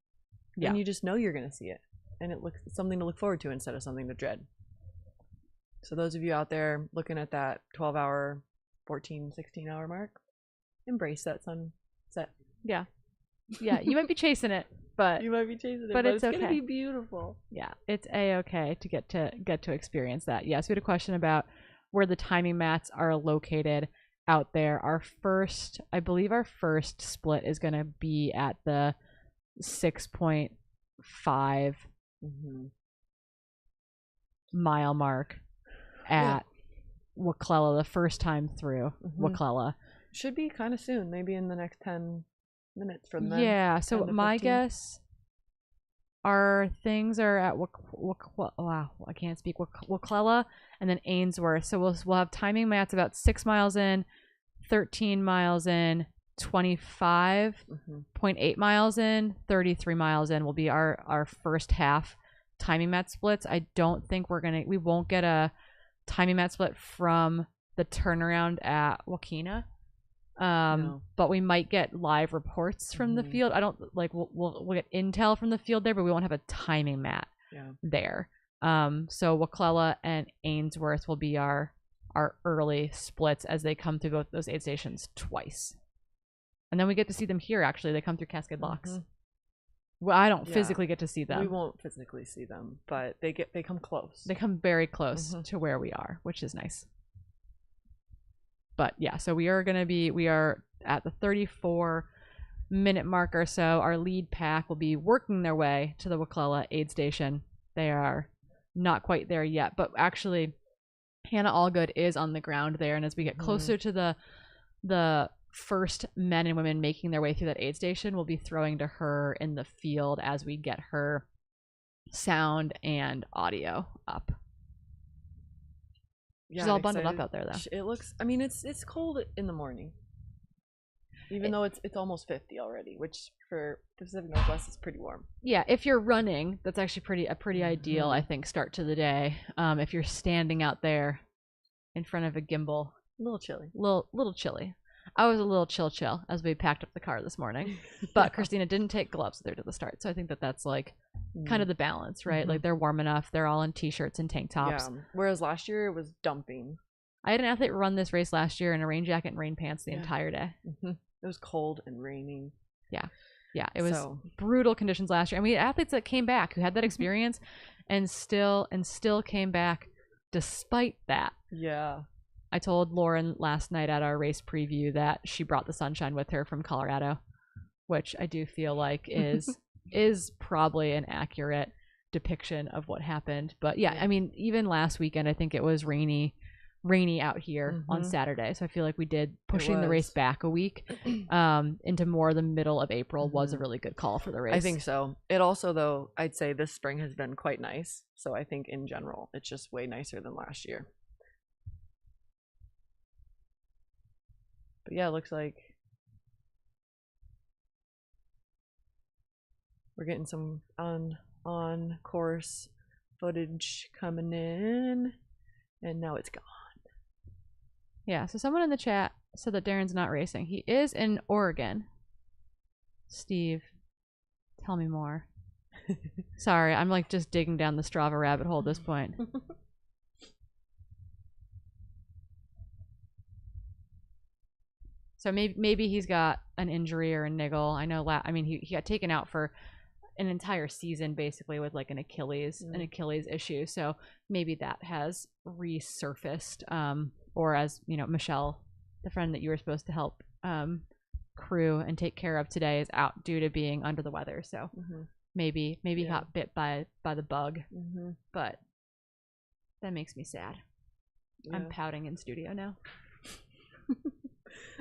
Speaker 2: Yeah. And you just know you're going to see it, and it's something to look forward to instead of something to dread. So those of you out there looking at that 12-hour, 14, 16-hour mark, embrace that sunset.
Speaker 1: Yeah. Yeah, you might be chasing it. But
Speaker 2: you might be chasing it,
Speaker 1: but it's okay.
Speaker 2: Gonna be beautiful.
Speaker 1: Yeah, it's a-okay to get to experience that. Yes, we had a question about where the timing mats are located out there. I believe our first split is going to be at the 6.5 mile mark at Waclella the first time through Waclella.
Speaker 2: Should be kind of soon, maybe in the next 10 minutes from then.
Speaker 1: Yeah, so my guess, our things are at wow, I can't speak, Waclella and then Ainsworth. So we'll have timing mats about 6 miles in, 13 miles in, 25.8 miles in, 33 miles in will be our first half timing mat splits. I don't think we won't get a timing mat split from the turnaround at Wakina. No. But we might get live reports from the field. I don't like we'll get intel from the field there, but we won't have a timing mat there. So Waclella and Ainsworth will be our early splits as they come through both those aid stations twice, and then we get to see them here. Actually, they come through Cascade Locks. Well, I don't physically get to see them.
Speaker 2: We won't physically see them, but they come close.
Speaker 1: They come very close to where we are, which is nice. But yeah, so we are at the 34-minute mark or so. Our lead pack will be working their way to the Waclella aid station. They are not quite there yet, but actually Hannah Allgood is on the ground there, and as we get closer to the first men and women making their way through that aid station, we'll be throwing to her in the field as we get her sound and audio up.
Speaker 2: Yeah,
Speaker 1: she's all bundled up out there though.
Speaker 2: It looks, I mean, it's cold in the morning, even though it's almost 50 already, which for the Pacific Northwest is pretty warm.
Speaker 1: Yeah, if you're running, that's actually pretty ideal, I think, start to the day. If you're standing out there in front of a gimbal,
Speaker 2: a little chilly.
Speaker 1: Little chilly. I was a little chill as we packed up the car this morning. But Christina didn't take gloves with her to the start. So I think that that's like kind of the balance, right? Like they're warm enough. They're all in t-shirts and tank tops.
Speaker 2: Yeah. Whereas last year it was dumping.
Speaker 1: I had an athlete run this race last year in a rain jacket and rain pants the entire day.
Speaker 2: It was cold and raining.
Speaker 1: Yeah, it was brutal conditions last year. And we had athletes that came back who had that experience and still came back despite that.
Speaker 2: Yeah.
Speaker 1: I told Lauren last night at our race preview that she brought the sunshine with her from Colorado, which I do feel like is probably an accurate depiction of what happened. But yeah, I mean, even last weekend, I think it was rainy out here on Saturday. So I feel like we did pushing the race back a week into more the middle of April was a really good call for the race.
Speaker 2: I think so. It also, though, I'd say this spring has been quite nice. So I think in general, it's just way nicer than last year. But yeah, it looks like we're getting some on course footage coming in, and now it's gone.
Speaker 1: Yeah, so someone in the chat said that Darren's not racing. He is in Oregon. Steve, tell me more. Sorry, I'm like just digging down the Strava rabbit hole at this point. So maybe he's got an injury or a niggle. I know. He got taken out for an entire season basically with like an Achilles issue. So maybe that has resurfaced. Or as you know, Michelle, the friend that you were supposed to help crew and take care of today, is out due to being under the weather. So maybe he got bit by the bug. But that makes me sad. Yeah. I'm pouting in studio now.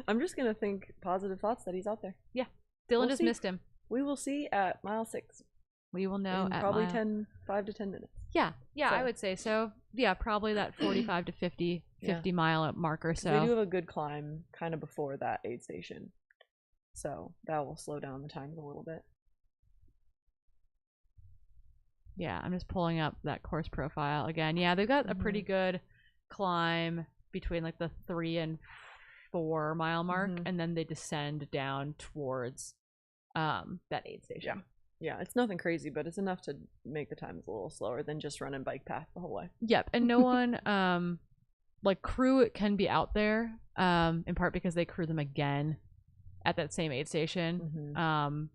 Speaker 2: I'm just gonna think positive thoughts that he's out there.
Speaker 1: Yeah, Dylan just missed him.
Speaker 2: We will see at mile 6.
Speaker 1: We will know
Speaker 2: in
Speaker 1: at
Speaker 2: probably 5 to 10 minutes.
Speaker 1: Yeah, so. I would say so. Yeah, probably that 45 to 50 mile mark or so.
Speaker 2: They do have a good climb kind of before that aid station, so that will slow down the times a little bit.
Speaker 1: Yeah, I'm just pulling up that course profile again. Yeah, they've got a pretty good climb between like the 3 and 4 mile mark, and then they descend down towards that aid station.
Speaker 2: Yeah, it's nothing crazy, but it's enough to make the times a little slower than just running bike path the whole way.
Speaker 1: Yep, and no one like crew can be out there in part because they crew them again at that same aid station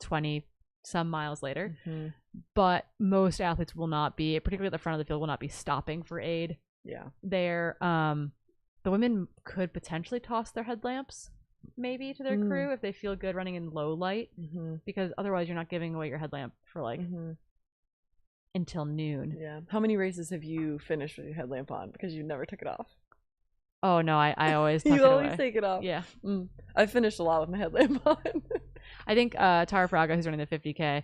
Speaker 1: 20 some miles later. But most athletes will not be, particularly at the front of the field, will not be stopping for aid.
Speaker 2: Yeah,
Speaker 1: they're the women could potentially toss their headlamps maybe to their crew if they feel good running in low light, because otherwise you're not giving away your headlamp for like until noon.
Speaker 2: Yeah. How many races have you finished with your headlamp on because you never took it off?
Speaker 1: Oh no, I always tuck
Speaker 2: you
Speaker 1: it
Speaker 2: always
Speaker 1: away.
Speaker 2: take it off.
Speaker 1: Yeah.
Speaker 2: I've finished a lot with my headlamp on.
Speaker 1: I think Tara Fraga, who's running the 50K,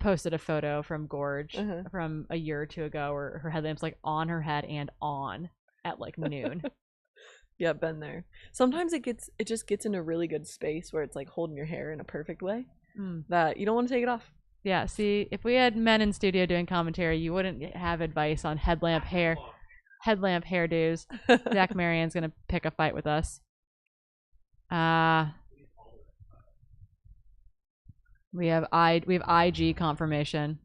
Speaker 1: posted a photo from Gorge from a year or two ago where her headlamp's like on her head and on at like noon.
Speaker 2: Yeah, been there. Sometimes it just gets in a really good space where it's like holding your hair in a perfect way that you don't want to take it off.
Speaker 1: Yeah, see, if we had men in studio doing commentary, you wouldn't have advice on headlamp hairdos. Zach Marian's gonna pick a fight with us. We have IG confirmation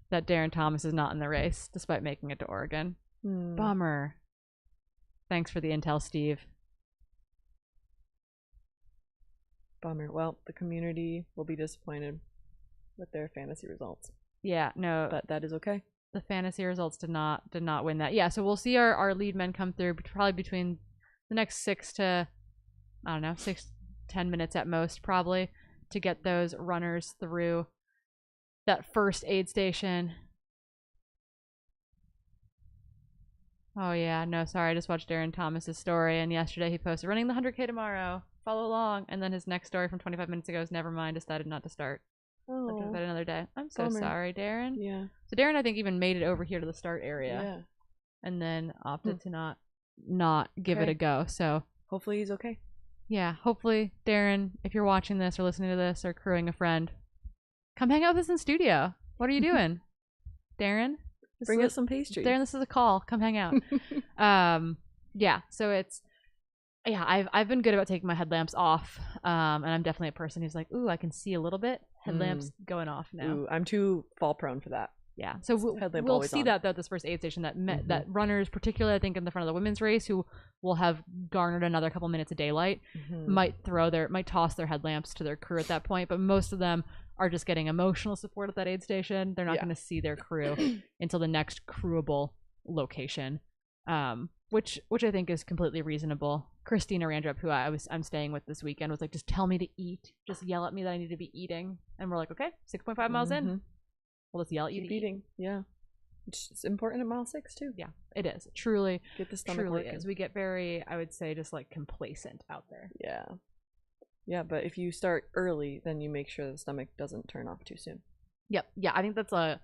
Speaker 1: that Darren Thomas is not in the race despite making it to Oregon. Bummer. Thanks for the intel, Steve.
Speaker 2: Bummer. Well, the community will be disappointed with their fantasy results.
Speaker 1: Yeah, no,
Speaker 2: but that is okay.
Speaker 1: The fantasy results did not win that. Yeah, so we'll see our lead men come through probably between the next 6 to 10 minutes at most, probably, to get those runners through that first aid station. Oh yeah, no, sorry, I just watched Darren Thomas's story, and yesterday he posted running the 100K tomorrow, follow along, and then his next story from 25 minutes ago is never mind, decided not to start. Oh, about another day. I'm so sorry, Darren.
Speaker 2: Yeah.
Speaker 1: So Darren, I think, even made it over here to the start area, and then opted to not give it a go. So
Speaker 2: hopefully he's okay.
Speaker 1: Yeah, hopefully, Darren, if you're watching this or listening to this or crewing a friend, come hang out with us in studio. What are you doing, Darren?
Speaker 2: Bring us some pastries.
Speaker 1: Darren, this is a call. Come hang out. Yeah, so it's I've been good about taking my headlamps off, and I'm definitely a person who's like, ooh, I can see a little bit. Headlamps going off now.
Speaker 2: Ooh, I'm too fall prone for that.
Speaker 1: Yeah, so we'll see that though this first aid station that that runners, particularly I think in the front of the women's race, who will have garnered another couple minutes of daylight, might toss their headlamps to their crew at that point. But most of them are just getting emotional support at that aid station. They're not going to see their crew until the next crewable location, which I think is completely reasonable. Christina Randrup, who I'm staying with this weekend, was like, just tell me to eat. Just yell at me that I need to be eating. And we're like, okay, 6.5 miles in. We'll just yell at you to
Speaker 2: eating. Yeah. It's important at mile 6 too.
Speaker 1: Yeah, it is. Truly,
Speaker 2: get the stomach working.
Speaker 1: Is. We get very, I would say, just like complacent out there.
Speaker 2: Yeah. Yeah, but if you start early, then you make sure the stomach doesn't turn off too soon.
Speaker 1: Yep. Yeah, I think that's a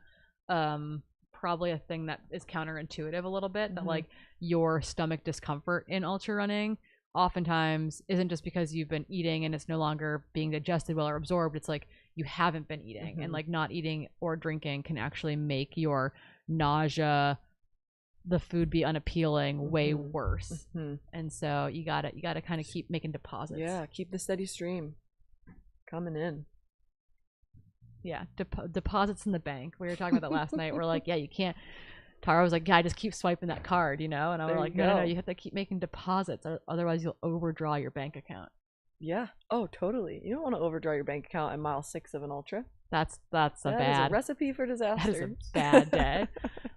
Speaker 1: probably a thing that is counterintuitive a little bit, that like your stomach discomfort in ultra running oftentimes isn't just because you've been eating and it's no longer being digested well or absorbed. It's like you haven't been eating, and like not eating or drinking can actually make your nausea, the food be unappealing, way worse. And so you gotta kind of keep making deposits.
Speaker 2: Yeah, keep the steady stream coming in.
Speaker 1: Yeah, deposits in the bank. We were talking about that last night. We're like, yeah, you can't. Tara was like, yeah, just keep swiping that card, you know? And I was like, no, you have to keep making deposits, otherwise you'll overdraw your bank account.
Speaker 2: Yeah. Oh, totally. You don't want to overdraw your bank account at mile 6 of an ultra.
Speaker 1: That's a
Speaker 2: recipe for disaster.
Speaker 1: That is a bad day.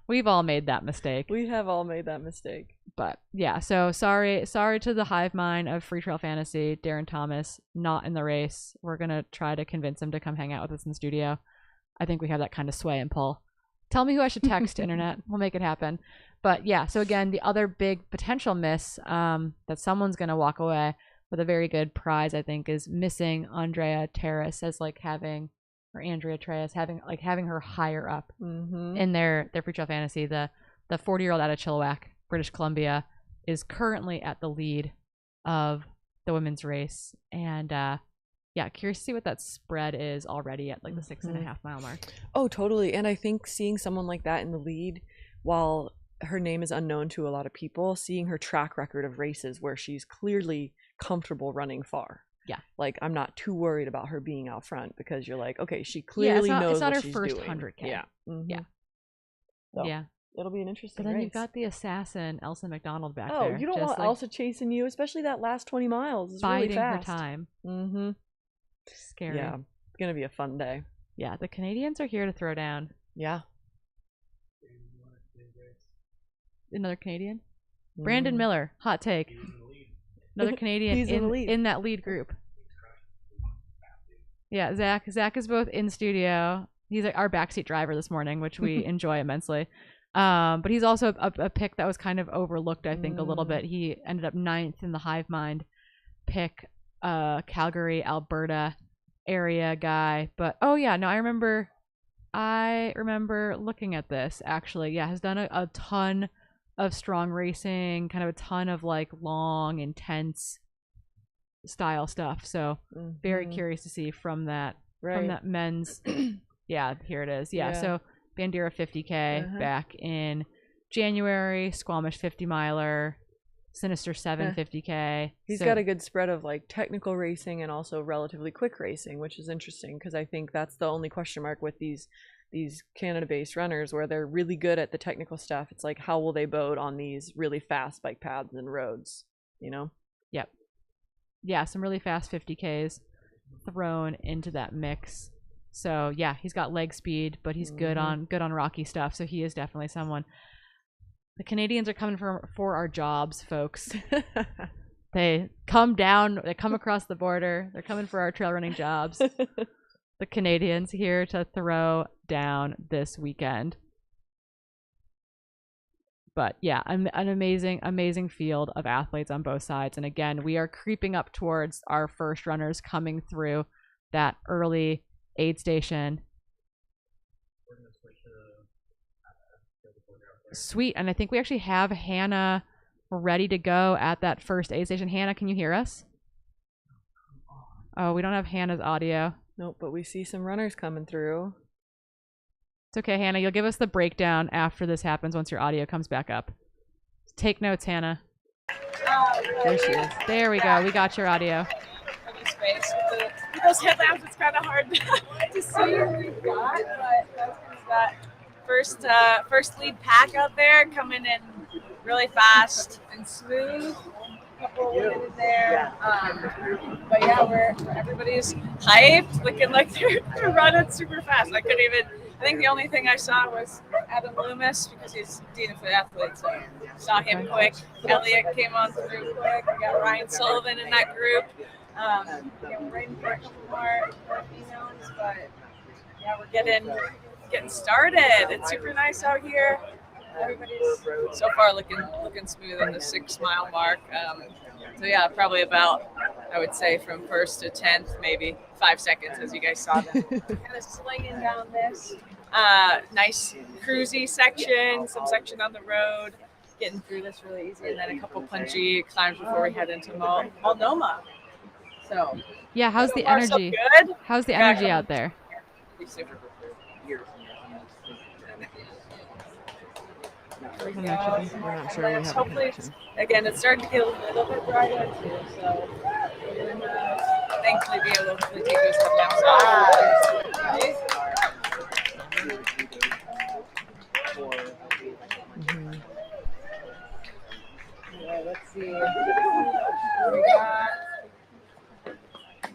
Speaker 1: We've all made that mistake.
Speaker 2: We have all made that mistake.
Speaker 1: But yeah, so sorry to the hive mind of Freetrail Fantasy. Darren Thomas not in the race. We're gonna try to convince him to come hang out with us in the studio. I think we have that kind of sway and pull. Tell me who I should text, internet. We'll make it happen. But yeah, so again, the other big potential miss that someone's gonna walk away with a very good prize, I think, is missing Andrea Terrace as like having, or Andrea Treyas having her higher up in their Freetrail Fantasy. The 40-year-old out of Chilliwack, British Columbia, is currently at the lead of the women's race, and yeah, curious to see what that spread is already at like the 6.5 mile mark.
Speaker 2: Oh, totally. And I think seeing someone like that in the lead, while her name is unknown to a lot of people, seeing her track record of races where she's clearly comfortable running far.
Speaker 1: Yeah.
Speaker 2: Like, I'm not too worried about her being out front, because you're like, okay, she clearly knows
Speaker 1: it's not
Speaker 2: what
Speaker 1: her
Speaker 2: she's
Speaker 1: first
Speaker 2: doing.
Speaker 1: 100K.
Speaker 2: Yeah.
Speaker 1: Yeah.
Speaker 2: So,
Speaker 1: yeah.
Speaker 2: It'll be an interesting
Speaker 1: But then
Speaker 2: race.
Speaker 1: you've got the assassin, Elsa McDonald, back
Speaker 2: there.
Speaker 1: there.
Speaker 2: Oh, you don't want like, Elsa chasing you, especially that last 20 miles. It's
Speaker 1: biding
Speaker 2: really fast.
Speaker 1: her time. Scary.
Speaker 2: Yeah. It's going to be a fun day.
Speaker 1: Yeah, the Canadians are here to throw down.
Speaker 2: Yeah.
Speaker 1: Another Canadian? Brandon Miller, hot take. Another Canadian in that lead group. Yeah, Zach is both in studio. He's like our backseat driver this morning, which we enjoy immensely. But he's also a pick that was kind of overlooked, I think, a little bit. He ended up 9th in the Hive Mind pick, Calgary, Alberta area guy. But oh yeah, no, I remember looking at this actually. Yeah, has done a ton of strong racing, kind of a ton of like long, intense style stuff. So very curious to see from that men's. Yeah, here it is. Yeah. So Bandera 50K back in January, Squamish 50 miler, Sinister 7 50K.
Speaker 2: He's got a good spread of like technical racing and also relatively quick racing, which is interesting, because I think that's the only question mark with these Canada-based runners, where they're really good at the technical stuff. It's like, how will they boat on these really fast bike paths and roads, you know?
Speaker 1: Yep. Yeah, some really fast 50Ks thrown into that mix. So yeah, he's got leg speed, but he's good on rocky stuff. So he is definitely someone. The Canadians are coming for our jobs, folks. They come down, they come across the border. They're coming for our trail running jobs. The Canadians here to throw down this weekend. But yeah, an amazing field of athletes on both sides. And again, we are creeping up towards our first runners coming through that early aid station. Sweet. And I think we actually have Hannah ready to go at that first aid station. Hannah, can you hear us? Oh, we don't have Hannah's audio.
Speaker 2: Nope, but we see some runners coming through.
Speaker 1: It's okay, Hannah. You'll give us the breakdown after this happens, once your audio comes back up. Take notes, Hannah. There she is. There we go. We got your audio.
Speaker 4: Space with those headlamps, it's kind of hard to see what we've got, but that first lead pack out there coming in really fast and smooth. A couple of women in there, but yeah, everybody's hyped, looking like they're running super fast. I think the only thing I saw was Adam Loomis because he's dean for the athletes. So saw him quick. Elliot came on through quick. We got Ryan Sullivan in that group. We're waiting for a couple more females, but yeah, we're getting started. It's super nice out here. Everybody's so far looking smooth on the 6 mile mark. So yeah, probably about, I would say, from 1st to 10th, maybe 5 seconds, as you guys saw them. Kind of slinging down this nice cruisy section, some section on the road, getting through this really easy, and then a couple punchy climbs before we head into Multnomah. So
Speaker 1: yeah, how's the energy?
Speaker 4: So good.
Speaker 1: How's the energy out there?
Speaker 2: We're not sure we have a connection.
Speaker 4: Again, it's starting to get a little bit brighter too, so we're gonna thankfully be able to take those headlamps off. Yeah, let's see. We got.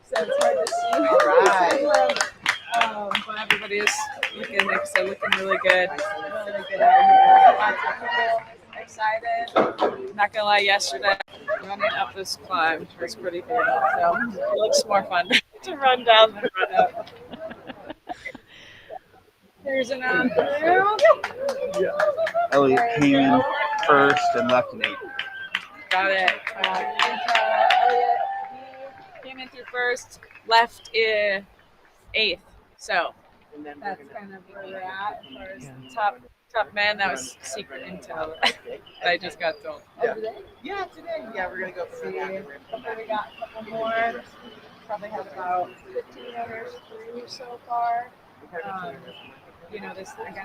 Speaker 4: So it's hard to see. But everybody is looking really good. Really good out here. Lots of people excited. Not gonna lie, yesterday running up this climb was pretty good. So it looks more fun to run down than run up. Here's an on through.
Speaker 5: Elliot came in first and left an 8.
Speaker 4: Got it. Elliot came in through first, left in 8th. So that's kind of where we're at as far as top man. That was secret intel that I just got told.
Speaker 5: Yeah.
Speaker 4: Yeah, today. Yeah, we're gonna go see. We got a couple more. Probably have about 15 others through so far. This specific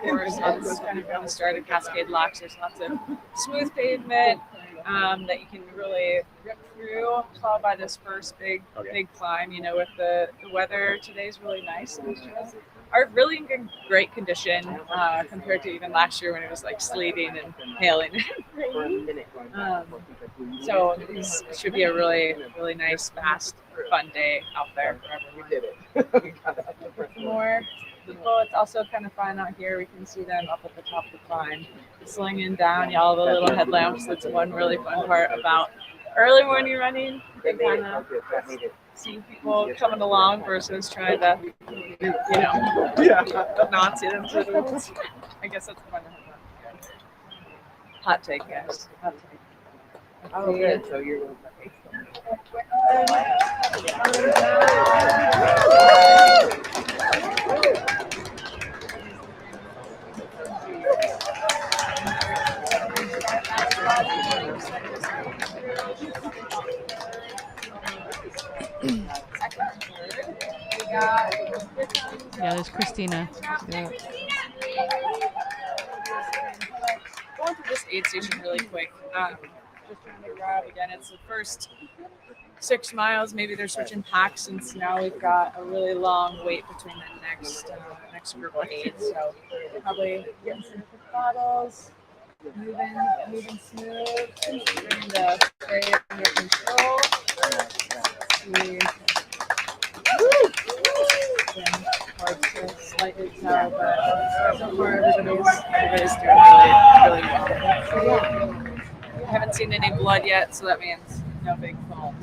Speaker 4: course is kind of going to start at Cascade Locks. There's lots of smooth pavement that you can really rip through, followed by this first big climb. With the weather today's really nice. And the trails are really in great condition compared to even last year when it was like sleeting and hailing and raining. So this should be a really, really nice, fast, fun day out there wherever we did it. More people, it's also kind of fun out here. We can see them up at the top of the climb, slinging down all the little headlamps. That's one really fun part about early morning running. You kind of see people coming along versus trying to, not see them. I guess that's the fun of it. Hot take, guys. Hot take.
Speaker 5: Oh, good. So you're
Speaker 1: Yeah, there's Christina.
Speaker 4: Yeah. Going through this aid station really quick. Just trying to grab again. It's the first 6 miles. Maybe they're switching packs since now we've got a really long wait between the next group of aids. So probably getting some quick bottles, moving smooth, trying to stay under control. Hard to slightly tell, but so far everybody's doing really well. So, yeah. I haven't seen any blood yet, so that means no big falls.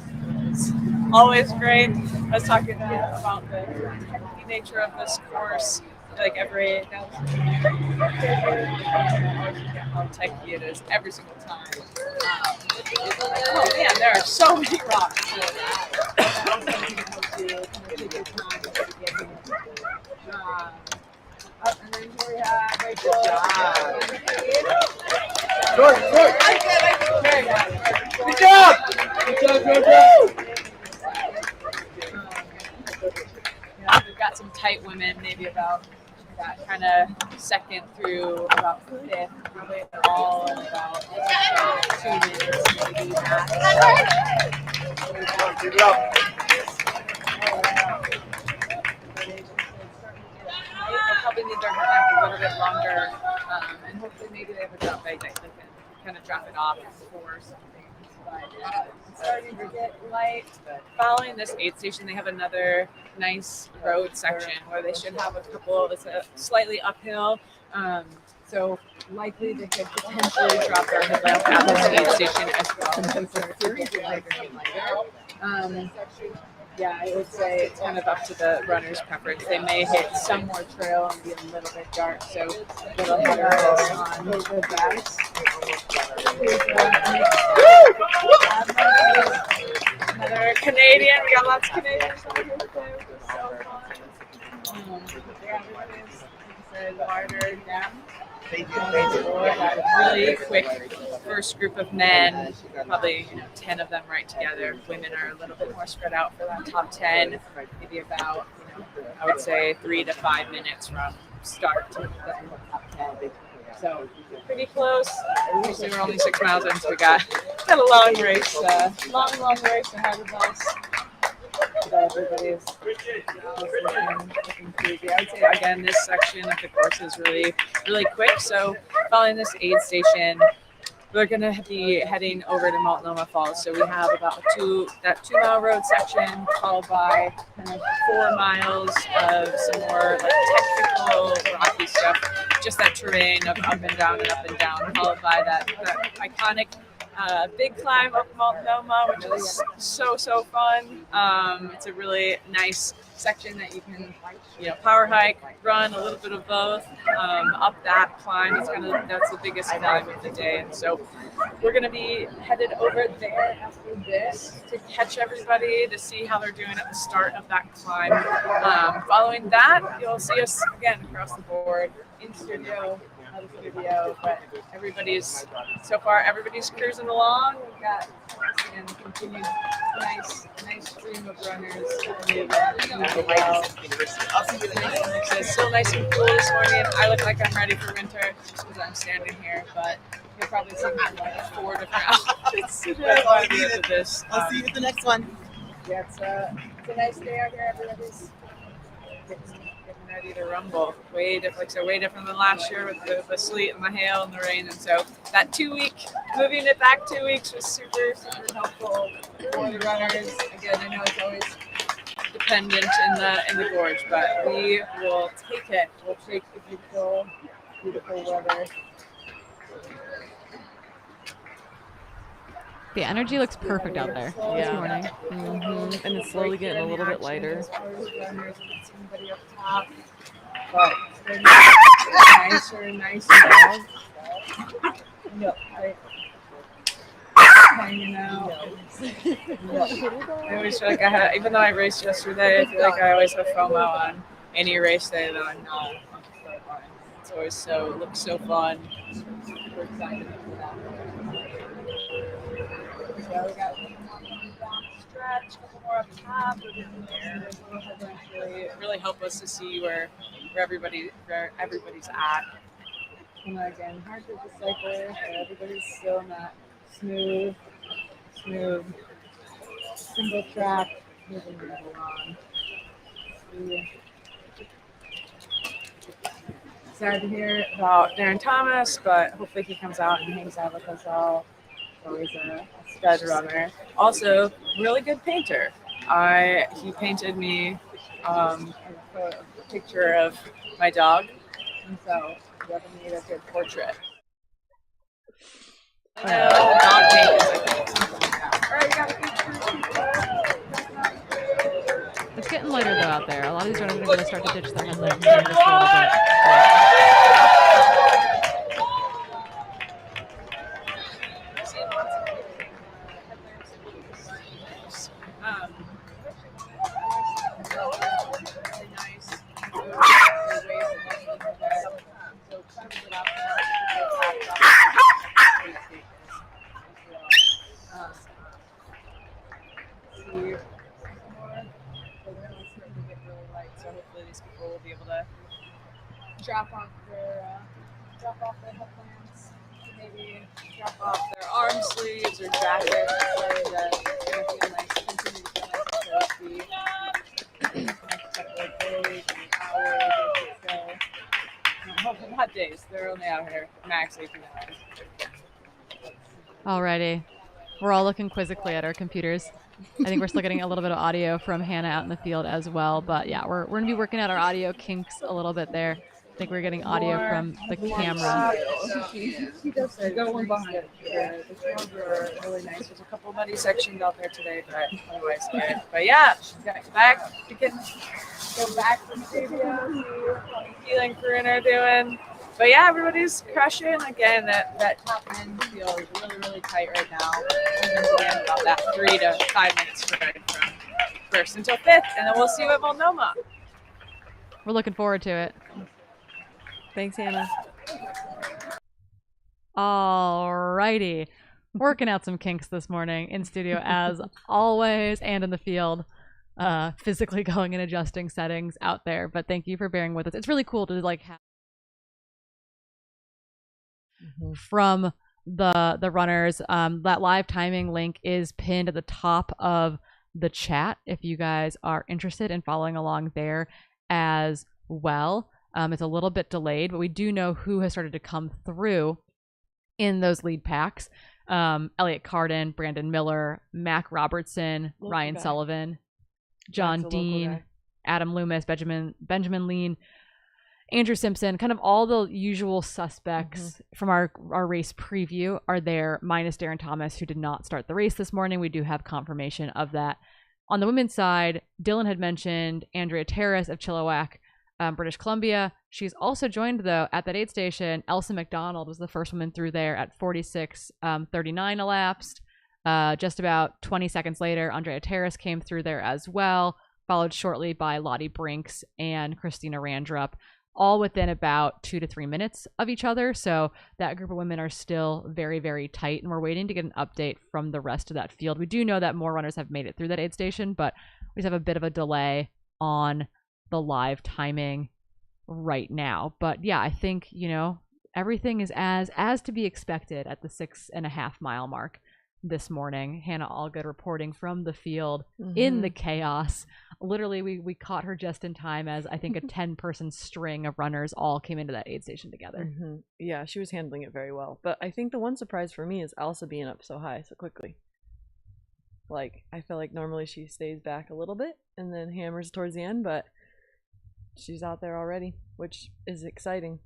Speaker 4: It's always great. I was talking about the technical nature of this course. Like how techy it is every single time. Oh man, there are so many rocks. And then here we have Rachel.
Speaker 5: Good job!
Speaker 4: We've got some tight women, maybe about that kind of second through about 5th, probably all in about 2 minutes maybe max. They'll probably need their headlamp a little bit longer, and hopefully maybe they have a drop bag that they can kind of drop it off before something. But it's starting to get light. Following this aid station, they have another nice road section where they should have a couple. It's a slightly uphill, so likely they could potentially drop their headlamp at this aid station as well. Yeah, I would say it's kind of up to the runner's preference. They may hit some more trail and be a little bit dark, so little header on the bags. Another Canadian. We got lots of Canadians on here today, which is so fun. Yeah, everybody's wider down. Really quick first group of men, probably 10 of them right together. Women are a little bit more spread out for that top 10, maybe about I would say 3 to 5 minutes from start to the top 10. So pretty close. Usually we're only 6 miles in, so we got a long race, long race ahead of us. Everybody's looking crazy. I would say again, this section of the course is really quick. So following this aid station, we're going to be heading over to Multnomah Falls. So we have about that 2 mile road section, followed by kind of 4 miles of some more like technical rocky stuff, just that terrain of up and down, followed by that iconic big climb up Multnomah, which is so fun. It's a really nice section that you can, power hike, run, a little bit of both. Up that climb, that's the biggest climb of the day, and so we're going to be headed over there after this to catch everybody to see how they're doing at the start of that climb. Following that, you'll see us again across the board in studio. But everybody's cruising along. We've got again continued nice stream of runners. It's still nice and cool this morning. I look like I'm ready for winter just because I'm standing here, but you'll probably see me in like 4 different outfits today.
Speaker 6: I'll see you at the next one.
Speaker 4: Yeah, it's a nice day out here. Everybody's getting ready to rumble. Way different than last year with the sleet and the hail and the rain. And so that moving it back 2 weeks was super helpful for the runners. Again, I know it's always dependent in the gorge, but we will take it. We'll take the beautiful weather.
Speaker 1: The energy looks perfect out there this morning.
Speaker 2: Mm-hmm. And it's slowly getting a little bit lighter.
Speaker 4: But nicer dog. No, hanging out. I always feel like even though I raced yesterday, I feel like I always have FOMO on any race day that I'm not. It's always looks so fun. We're excited for that. So we got one more down stretch, a couple more up top. We're getting there. Really help us to see where everybody's at. And again, hard to decipher. Everybody's still in that smooth, single track, moving along. Sad to hear about Darren Thomas, but hopefully he comes out and hangs out with us all. Always a stud runner. Also, really good painter. He painted me a picture of my dog, and so we have made a good portrait. Dog paint is something like that. All right,
Speaker 1: It's getting lighter though out there. A lot of these runners are going to start to ditch their headlamps here just a little bit.
Speaker 4: So hopefully these people will be able to drop off their headlamps, maybe drop off their arm sleeves or jackets. It's starting to feel nice, continue to feel nice and toasty. Hot days. They're only out here max 18 hours.
Speaker 1: Alrighty. We're all looking quizzically at our computers. I think we're still getting a little bit of audio from Hannah out in the field as well. But yeah, we're going to be working out our audio kinks a little bit there. I think we're getting audio from the camera.
Speaker 4: She does say, go one behind. The trails are really nice. There's a couple muddy sections out there today, but otherwise good. But yeah, she's got back. We can go back from studio, see what Keelan and Corinne are doing. But yeah, everybody's crushing. Again, that top end feels really, really tight right now. Again, about that 3 to 5 minutes spread from first until fifth, and then we'll see what Multnomah.
Speaker 1: We're looking forward to it.
Speaker 2: Thanks, Hannah.
Speaker 1: Alrighty. Working out some kinks this morning in studio as always, and in the field. Physically going and adjusting settings out there. But thank you for bearing with us. It's really cool to like have from the runners. That live timing link is pinned at the top of the chat if you guys are interested in following along there as well. It's a little bit delayed, but we do know who has started to come through in those lead packs. Elliot Carden, Brandon Miller, Mac Robertson,
Speaker 2: Local
Speaker 1: Ryan
Speaker 2: guy.
Speaker 1: Sullivan, John
Speaker 2: Mac's a local
Speaker 1: Dean,
Speaker 2: guy.
Speaker 1: Adam Loomis, Benjamin Lean, Andrew Simpson, kind of all the usual suspects from our race preview are there, minus Darren Thomas, who did not start the race this morning. We do have confirmation of that. On the women's side, Dylan had mentioned Andrea Terrace of Chilliwack, British Columbia. She's also joined, though, at that aid station. Elsa McDonald was the first woman through there at 46:39 elapsed. Just about 20 seconds later, Andrea Terrace came through there as well, followed shortly by Lottie Brinks and Christina Randrup, all within about 2 to 3 minutes of each other. So that group of women are still very, very tight, and we're waiting to get an update from the rest of that field. We do know that more runners have made it through that aid station, but we just have a bit of a delay on the live timing right now. But yeah, I think, everything is as to be expected at the 6.5 mile mark this morning. Hannah Allgood reporting from the field in the chaos. Literally, we caught her just in time as I think a 10-person string of runners all came into that aid station together.
Speaker 2: Yeah, she was handling it very well. But I think the one surprise for me is Elsa being up so high so quickly. Like, I feel like normally she stays back a little bit and then hammers towards the end, but she's out there already, which is exciting.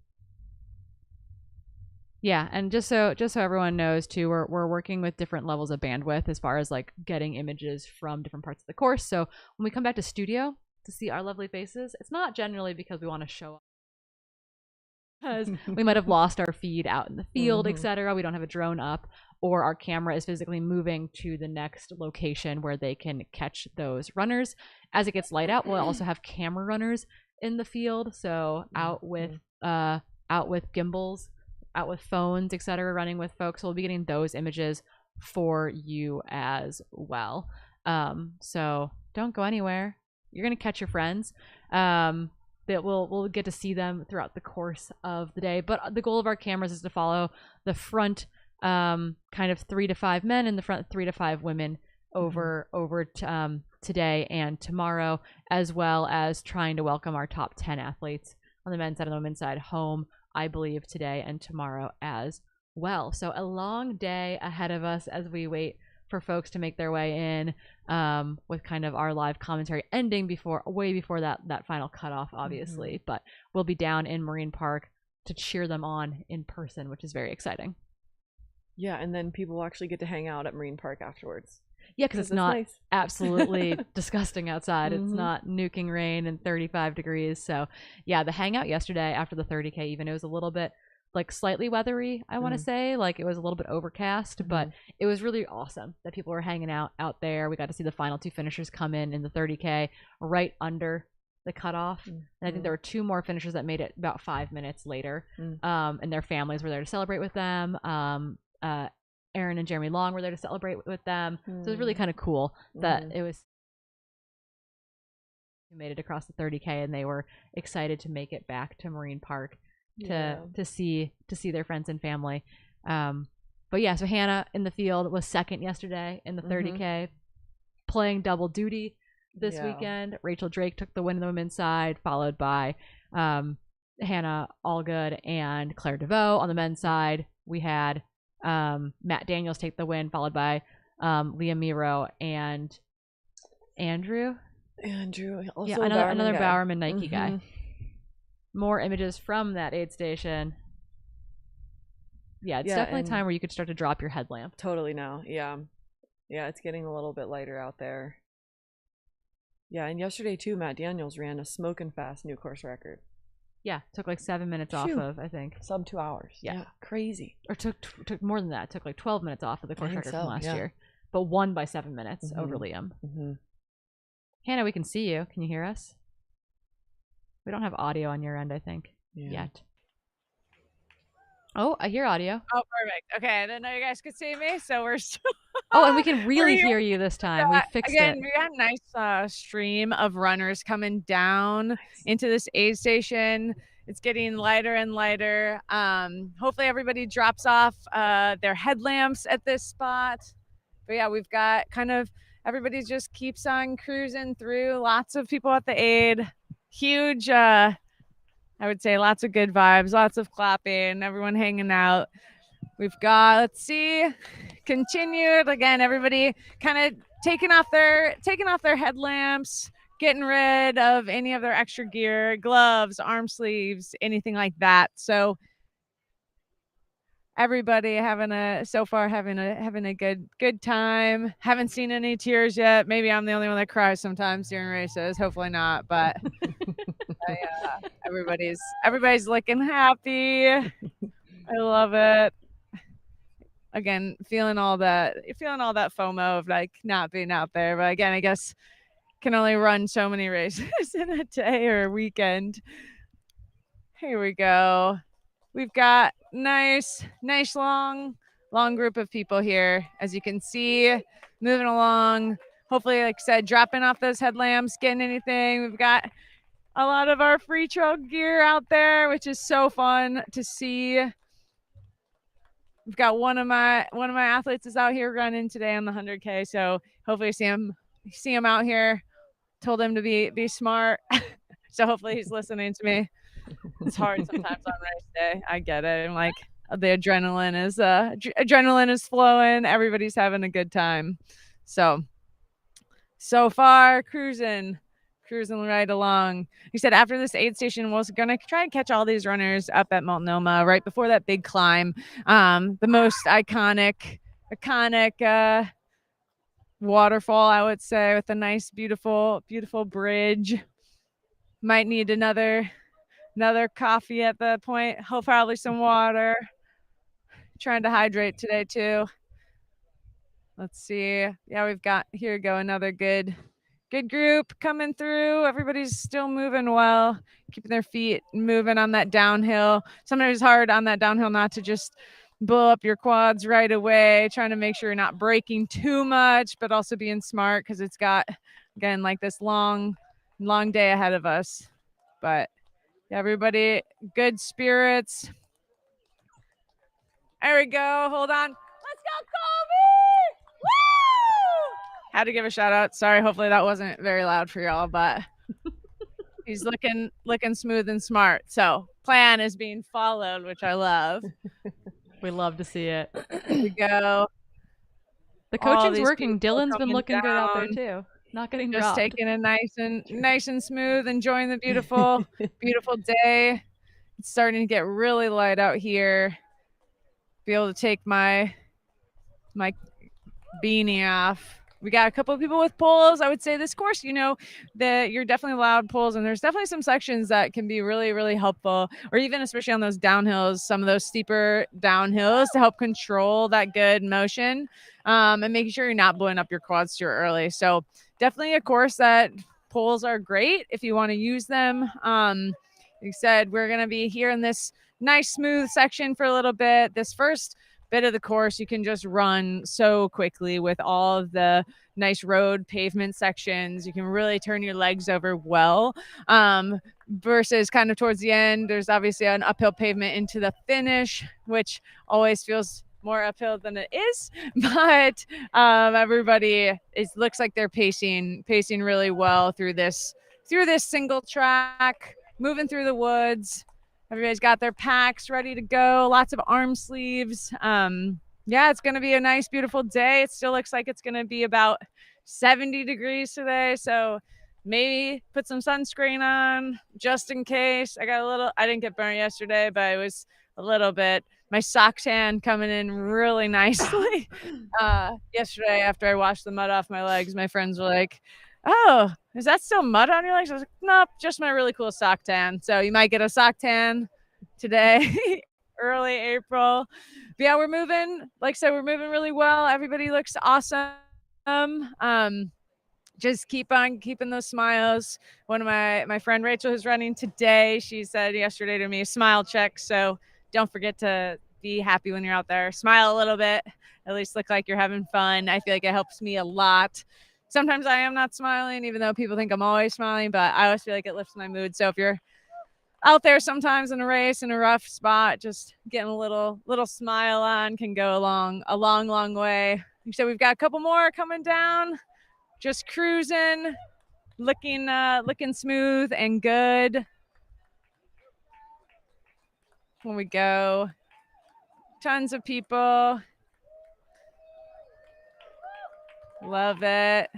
Speaker 1: Yeah, and just so everyone knows too, we're working with different levels of bandwidth as far as like getting images from different parts of the course. So when we come back to studio to see our lovely faces, it's not generally because we want to show up, because we might have lost our feed out in the field, etc. We don't have a drone up, or our camera is physically moving to the next location where they can catch those runners. As it gets light out, we'll also have camera runners in the field, so out with gimbals, out with phones, etc., running with folks. So we'll be getting those images for you as well. So don't go anywhere. You're gonna catch your friends. That we'll get to see them throughout the course of the day. But the goal of our cameras is to follow the front kind of 3 to 5 men and the front 3 to 5 women over today and tomorrow, as well as trying to welcome our top 10 athletes on the men's side and the women's side home, I believe, today and tomorrow as well. So a long day ahead of us as we wait for folks to make their way in, with kind of our live commentary ending way before that final cutoff, obviously. But we'll be down in Marine Park to cheer them on in person, which is very exciting.
Speaker 2: Yeah, and then people will actually get to hang out at Marine Park afterwards.
Speaker 1: Yeah, because it's not
Speaker 2: nice.
Speaker 1: absolutely disgusting outside. It's not nuking rain and 35 degrees. So yeah, the hangout yesterday after the 30K, even it was a little bit like slightly weathery, I want to say. Like it was a little bit overcast, but it was really awesome that people were hanging out there. We got to see the final 2 finishers come in the 30K right under the cutoff. And I think there were 2 more finishers that made it about 5 minutes later. And their families were there to celebrate with them. Aaron and Jeremy Long were there to celebrate with them. So it was really kind of cool that it was made it across the 30K, and they were excited to make it back to Marine Park to see their friends and family. But yeah, so Hannah in the field was second yesterday in the 30K, playing double duty this weekend. Rachel Drake took the win on the women's side, followed by Hannah Allgood and Claire DeVoe. On the men's side, we had Matt Daniels take the win, followed by Liam Miro and Andrew.
Speaker 2: Also
Speaker 1: yeah, another Bowerman Nike guy.
Speaker 2: Mm-hmm.
Speaker 1: More images from that aid station. Yeah, it's definitely time where you could start to drop your headlamp.
Speaker 2: Totally now. Yeah, it's getting a little bit lighter out there. Yeah, and yesterday too, Matt Daniels ran a smoking fast new course record.
Speaker 1: Yeah, took like 7 minutes off of, I think.
Speaker 2: Sub 2 hours. Yeah, crazy.
Speaker 1: Or took more than that. Took like 12 minutes off of the course record from last year. But won by 7 minutes over Liam.
Speaker 2: Mm-hmm.
Speaker 1: Hannah, we can see you. Can you hear us? We don't have audio on your end, I think, yet. Oh, I hear audio.
Speaker 4: Oh, perfect. Okay, I didn't know you guys could see me, so we're still...
Speaker 1: Oh, and we can really hear you this time. We fixed it.
Speaker 4: We got a nice stream of runners coming down into this aid station. It's getting lighter and lighter. Hopefully everybody drops off their headlamps at this spot. But yeah, we've got kind of everybody just keeps on cruising through. Lots of people at the aid. Huge, I would say lots of good vibes, lots of clapping, everyone hanging out. We've got, let's see, continued again, everybody kind of taking off their headlamps, getting rid of any of their extra gear, gloves, arm sleeves, anything like that. So everybody having a good time. Haven't seen any tears yet. Maybe I'm the only one that cries sometimes during races. Hopefully not, but everybody's looking happy. I love it. Again, feeling all that FOMO of like not being out there. But again, I guess can only run so many races in a day or a weekend. Here we go. We've got nice long group of people here, as you can see, moving along. Hopefully, like I said, dropping off those headlamps, getting anything. We've got a lot of our Freetrail gear out there, which is so fun to see. We've got one of my athletes is out here running today on the 100K, so hopefully see him out here. Told him to be smart, so hopefully he's listening to me. It's hard sometimes on race day. I get it. I'm like, the adrenaline is flowing. Everybody's having a good time. So far cruising right along. He said after this aid station, we're going to try and catch all these runners up at Multnomah right before that big climb. The most iconic waterfall, I would say, with a nice, beautiful bridge. Might need another coffee at that point. Probably some water. Trying to hydrate today too. Let's see. Yeah, we've got, here we go, another good group coming through. Everybody's still moving well, keeping their feet moving on that downhill. Sometimes it's hard on that downhill not to just blow up your quads right away, trying to make sure you're not braking too much, but also being smart because it's got, again, like this long day ahead of us. But everybody, good spirits. There we go. Hold on. Let's go, Colby! Woo! Had to give a shout out. Sorry, hopefully that wasn't very loud for y'all, but he's looking smooth and smart. So plan is being followed, which I love.
Speaker 1: We love to see it.
Speaker 4: Here we go.
Speaker 1: The coaching's working. Dylan's been looking good out there too. Not getting
Speaker 4: just
Speaker 1: dropped.
Speaker 4: Taking it nice and smooth, enjoying the beautiful day. It's starting to get really light out here. Be able to take my beanie off. We got a couple of people with poles. I would say this course, that you're definitely allowed poles, and there's definitely some sections that can be really, really helpful, or even especially on those downhills, some of those steeper downhills to help control that good motion, and making sure you're not blowing up your quads too early. So definitely a course that poles are great if you want to use them. Like I said, we're going to be here in this nice smooth section for a little bit. This first bit of the course you can just run so quickly with all of the nice road pavement sections. You can really turn your legs over well, versus kind of towards the end there's obviously an uphill pavement into the finish, which always feels
Speaker 7: more uphill than it is, but everybody looks like they're pacing really well through this single track, moving through the woods. Everybody's got their packs ready to go, lots of arm sleeves. Yeah, it's going to be a nice, beautiful day. It still looks like it's going to be about 70 degrees today, so maybe put some sunscreen on just in case. I didn't get burnt yesterday, but it was a little bit. My sock tan coming in really nicely. Yesterday after I washed the mud off my legs, my friends were like, "Oh, is that still mud on your legs?" I was like, "Nope, just my really cool sock tan." So you might get a sock tan today, early April. But yeah, we're moving. Like I said, we're moving really well. Everybody looks awesome. Just keep on keeping those smiles. One of my friend Rachel, who's running today, she said yesterday to me, smile check. So don't forget to be happy when you're out there. Smile a little bit, at least look like you're having fun. I feel like it helps me a lot. Sometimes I am not smiling, even though people think I'm always smiling, but I always feel like it lifts my mood. So if you're out there sometimes in a race in a rough spot, just getting a little smile on can go a long way. So we've got a couple more coming down. Just cruising, looking smooth and good. When we go, tons of people. Love it.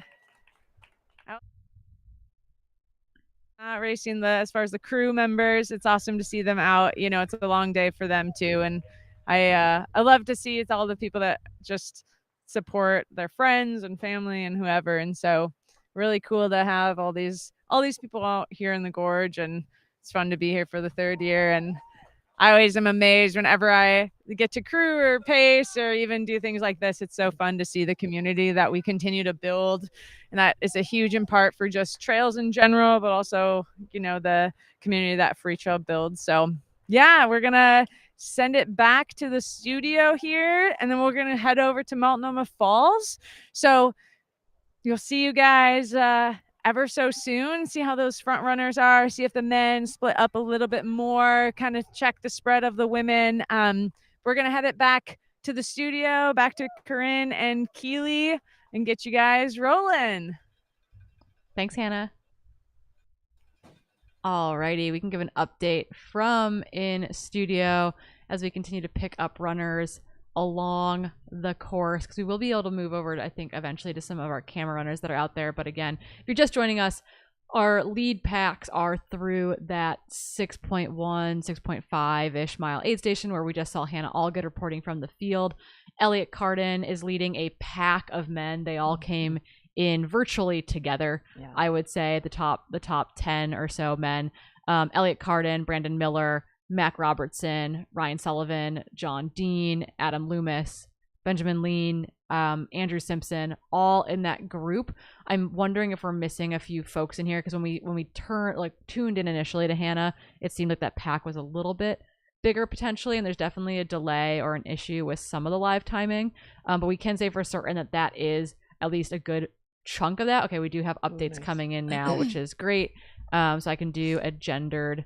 Speaker 7: Racing as far as the crew members, it's awesome to see them out. You know, it's a long day for them too, and I love to see it's all the people that just support their friends and family and whoever, and so really cool to have all these people out here in the gorge, and it's fun to be here for the third year. And I always am amazed whenever I get to crew or pace or even do things like this. It's so fun to see the community that we continue to build, and that is a huge in part for just trails in general, but also, you know, the community that Freetrail builds. So yeah, we're gonna send it back to the studio here, and then we're gonna head over to Multnomah Falls. So you'll see you guys ever so soon, see how those front runners are, see if the men split up a little bit more, kind of check the spread of the women. We're gonna head it back to the studio, back to Corinne and Keely, and get you guys rolling.
Speaker 1: Thanks, Hannah. Alrighty, we can give an update from in studio as we continue to pick up runners along the course, because we will be able to move over to, I think, eventually to some of our camera runners that are out there. But again, if you're just joining us, our lead packs are through that 6.1, 6.5-ish mile aid station where we just saw Hannah Allgood reporting from the field. Elliot Carden is leading a pack of men. They all came in virtually together. Yeah. I would say the top 10 or so men. Elliot Carden, Brandon Miller, Mac Robertson, Ryan Sullivan, John Dean, Adam Loomis, Benjamin Lean, Andrew Simpson, all in that group. I'm wondering if we're missing a few folks in here, because when we tuned in initially to Hannah, it seemed like that pack was a little bit bigger potentially, and there's definitely a delay or an issue with some of the live timing. But we can say for certain that is at least a good chunk of that. Okay, we do have updates coming in now, which is great. So I can do a gendered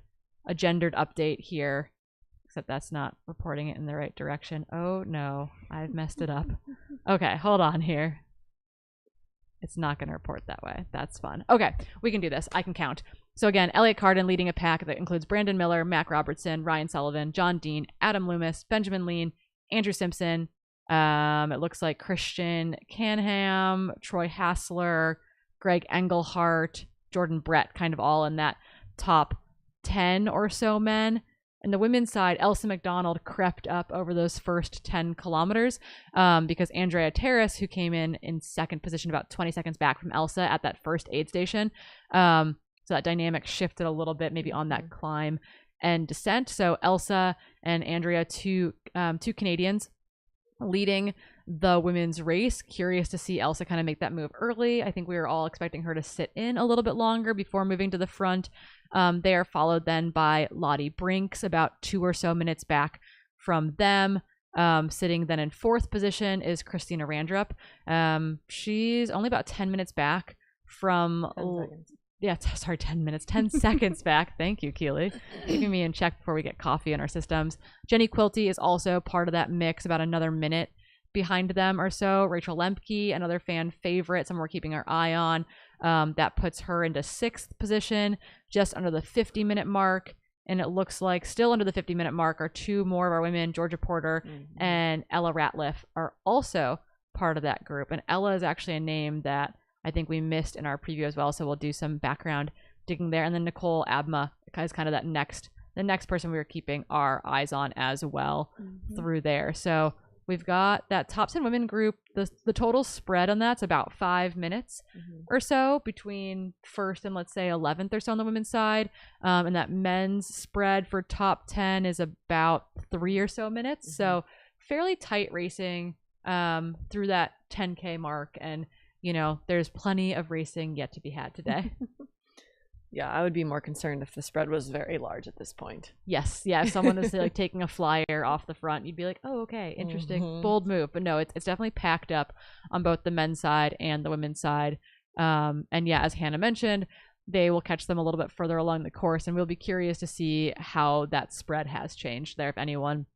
Speaker 1: update here, except that's not reporting it in the right direction. Oh no, I've messed it up. Okay, hold on here. It's not going to report that way. That's fun. Okay, we can do this. I can count. So again, Elliot Carden leading a pack that includes Brandon Miller, Mac Robertson, Ryan Sullivan, John Dean, Adam Loomis, Benjamin Lean, Andrew Simpson. It looks like Christian Canham, Troy Hassler, Greg Engelhart, Jordan Brett, kind of all in that top 10 or so men. And the women's side, Elsa McDonald crept up over those first 10 kilometers because Andrea Terrace, who came in second position about 20 seconds back from Elsa at that first aid station. So that dynamic shifted a little bit maybe on that climb and descent. So Elsa and Andrea, two Canadians leading the women's race. Curious to see Elsa kind of make that move early. I think we were all expecting her to sit in a little bit longer before moving to the front. They are followed then by Lottie Brinks, about 2 or so minutes back from them. Sitting then in fourth position is Christina Randrup. She's only about 10 minutes back from sorry, 10 minutes, 10 seconds back. Thank you, Keely, keeping me in check before we get coffee in our systems. Jenny Quilty is also part of that mix, about another minute behind them or so. Rachel Lemke, another fan favorite, someone we're keeping our eye on. That puts her into 6th position, just under the 50-minute mark. And it looks like still under the 50-minute mark are 2 more of our women. Georgia Porter and Ella Ratliff are also part of that group. And Ella is actually a name that I think we missed in our preview as well, so we'll do some background digging there. And then Nicole Abma is kind of the next person we were keeping our eyes on as well through there. So we've got that top 10 women group. The total spread on that's about 5 minutes or so between 1st and let's say 11th or so on the women's side. And that men's spread for top 10 is about 3 or so minutes. So fairly tight racing through that 10K mark. And there's plenty of racing yet to be had today.
Speaker 2: Yeah, I would be more concerned if the spread was very large at this point.
Speaker 1: Yes. Yeah. If someone is like taking a flyer off the front, you'd be like, oh, okay, interesting, bold move. But no, it's definitely packed up on both the men's side and the women's side. And yeah, as Hannah mentioned, they will catch them a little bit further along the course, and we'll be curious to see how that spread has changed there. If anyone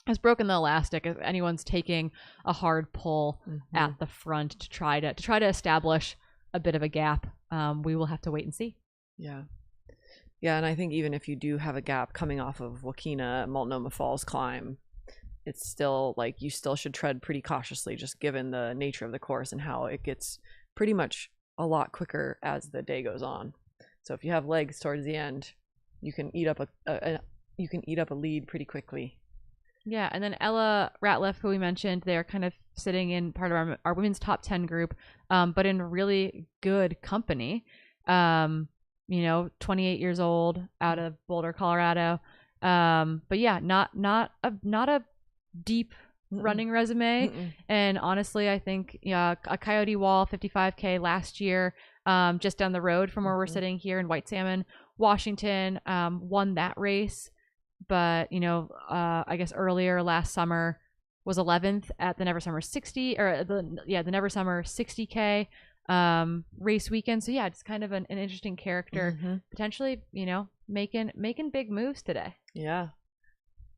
Speaker 1: has broken the elastic, if anyone's taking a hard pull at the front to try to establish a bit of a gap, we will have to wait and see.
Speaker 2: Yeah, and I think even if you do have a gap coming off of Wakena Multnomah Falls climb, it's still like you still should tread pretty cautiously, just given the nature of the course and how it gets pretty much a lot quicker as the day goes on. So if you have legs towards the end, you can eat up a lead pretty quickly.
Speaker 1: Yeah, and then Ella Ratliff, who we mentioned, they're kind of sitting in part of our women's top 10 group, but in really good company. 28 years old, out of Boulder, Colorado. But yeah, not a deep running resume. And honestly, I think a Coyote Wall 55K last year, just down the road from where we're sitting here in White Salmon, Washington, won that race. But I guess earlier last summer was 11th at the Never Summer 60 or the Never Summer 60K race weekend. So yeah, it's kind of an interesting character, potentially making big moves today.
Speaker 2: Yeah,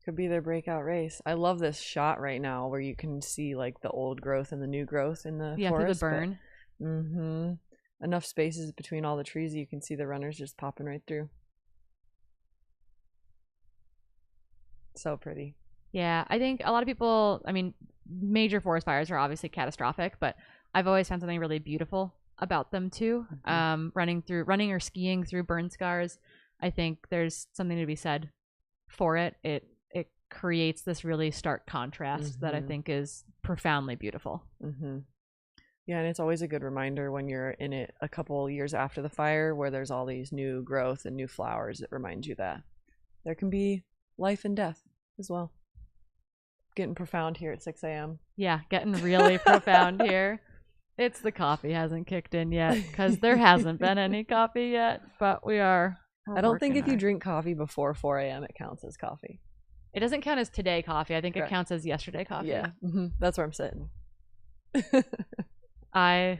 Speaker 2: could be their breakout race. I love this shot right now where you can see like the old growth and the new growth in the forest,
Speaker 1: through the burn.
Speaker 2: Enough spaces between all the trees you can see the runners just popping right through. So pretty.
Speaker 1: Yeah, I think a lot of people, major forest fires are obviously catastrophic, but I've always found something really beautiful about them too. Running or skiing through burn scars, I think there's something to be said for it. It creates this really stark contrast that I think is profoundly beautiful.
Speaker 2: Yeah, and it's always a good reminder when you're in it a couple years after the fire where there's all these new growth and new flowers. It reminds you that there can be life and death as well. Getting profound here at 6 a.m.
Speaker 1: Yeah, getting really profound here. It's the coffee hasn't kicked in yet because there hasn't been any coffee yet, but we're
Speaker 2: I don't think if you drink coffee before 4 a.m. it counts as coffee.
Speaker 1: It doesn't count as today coffee. I think
Speaker 2: Correct.
Speaker 1: It counts as yesterday coffee.
Speaker 2: Yeah, that's where I'm sitting.
Speaker 1: I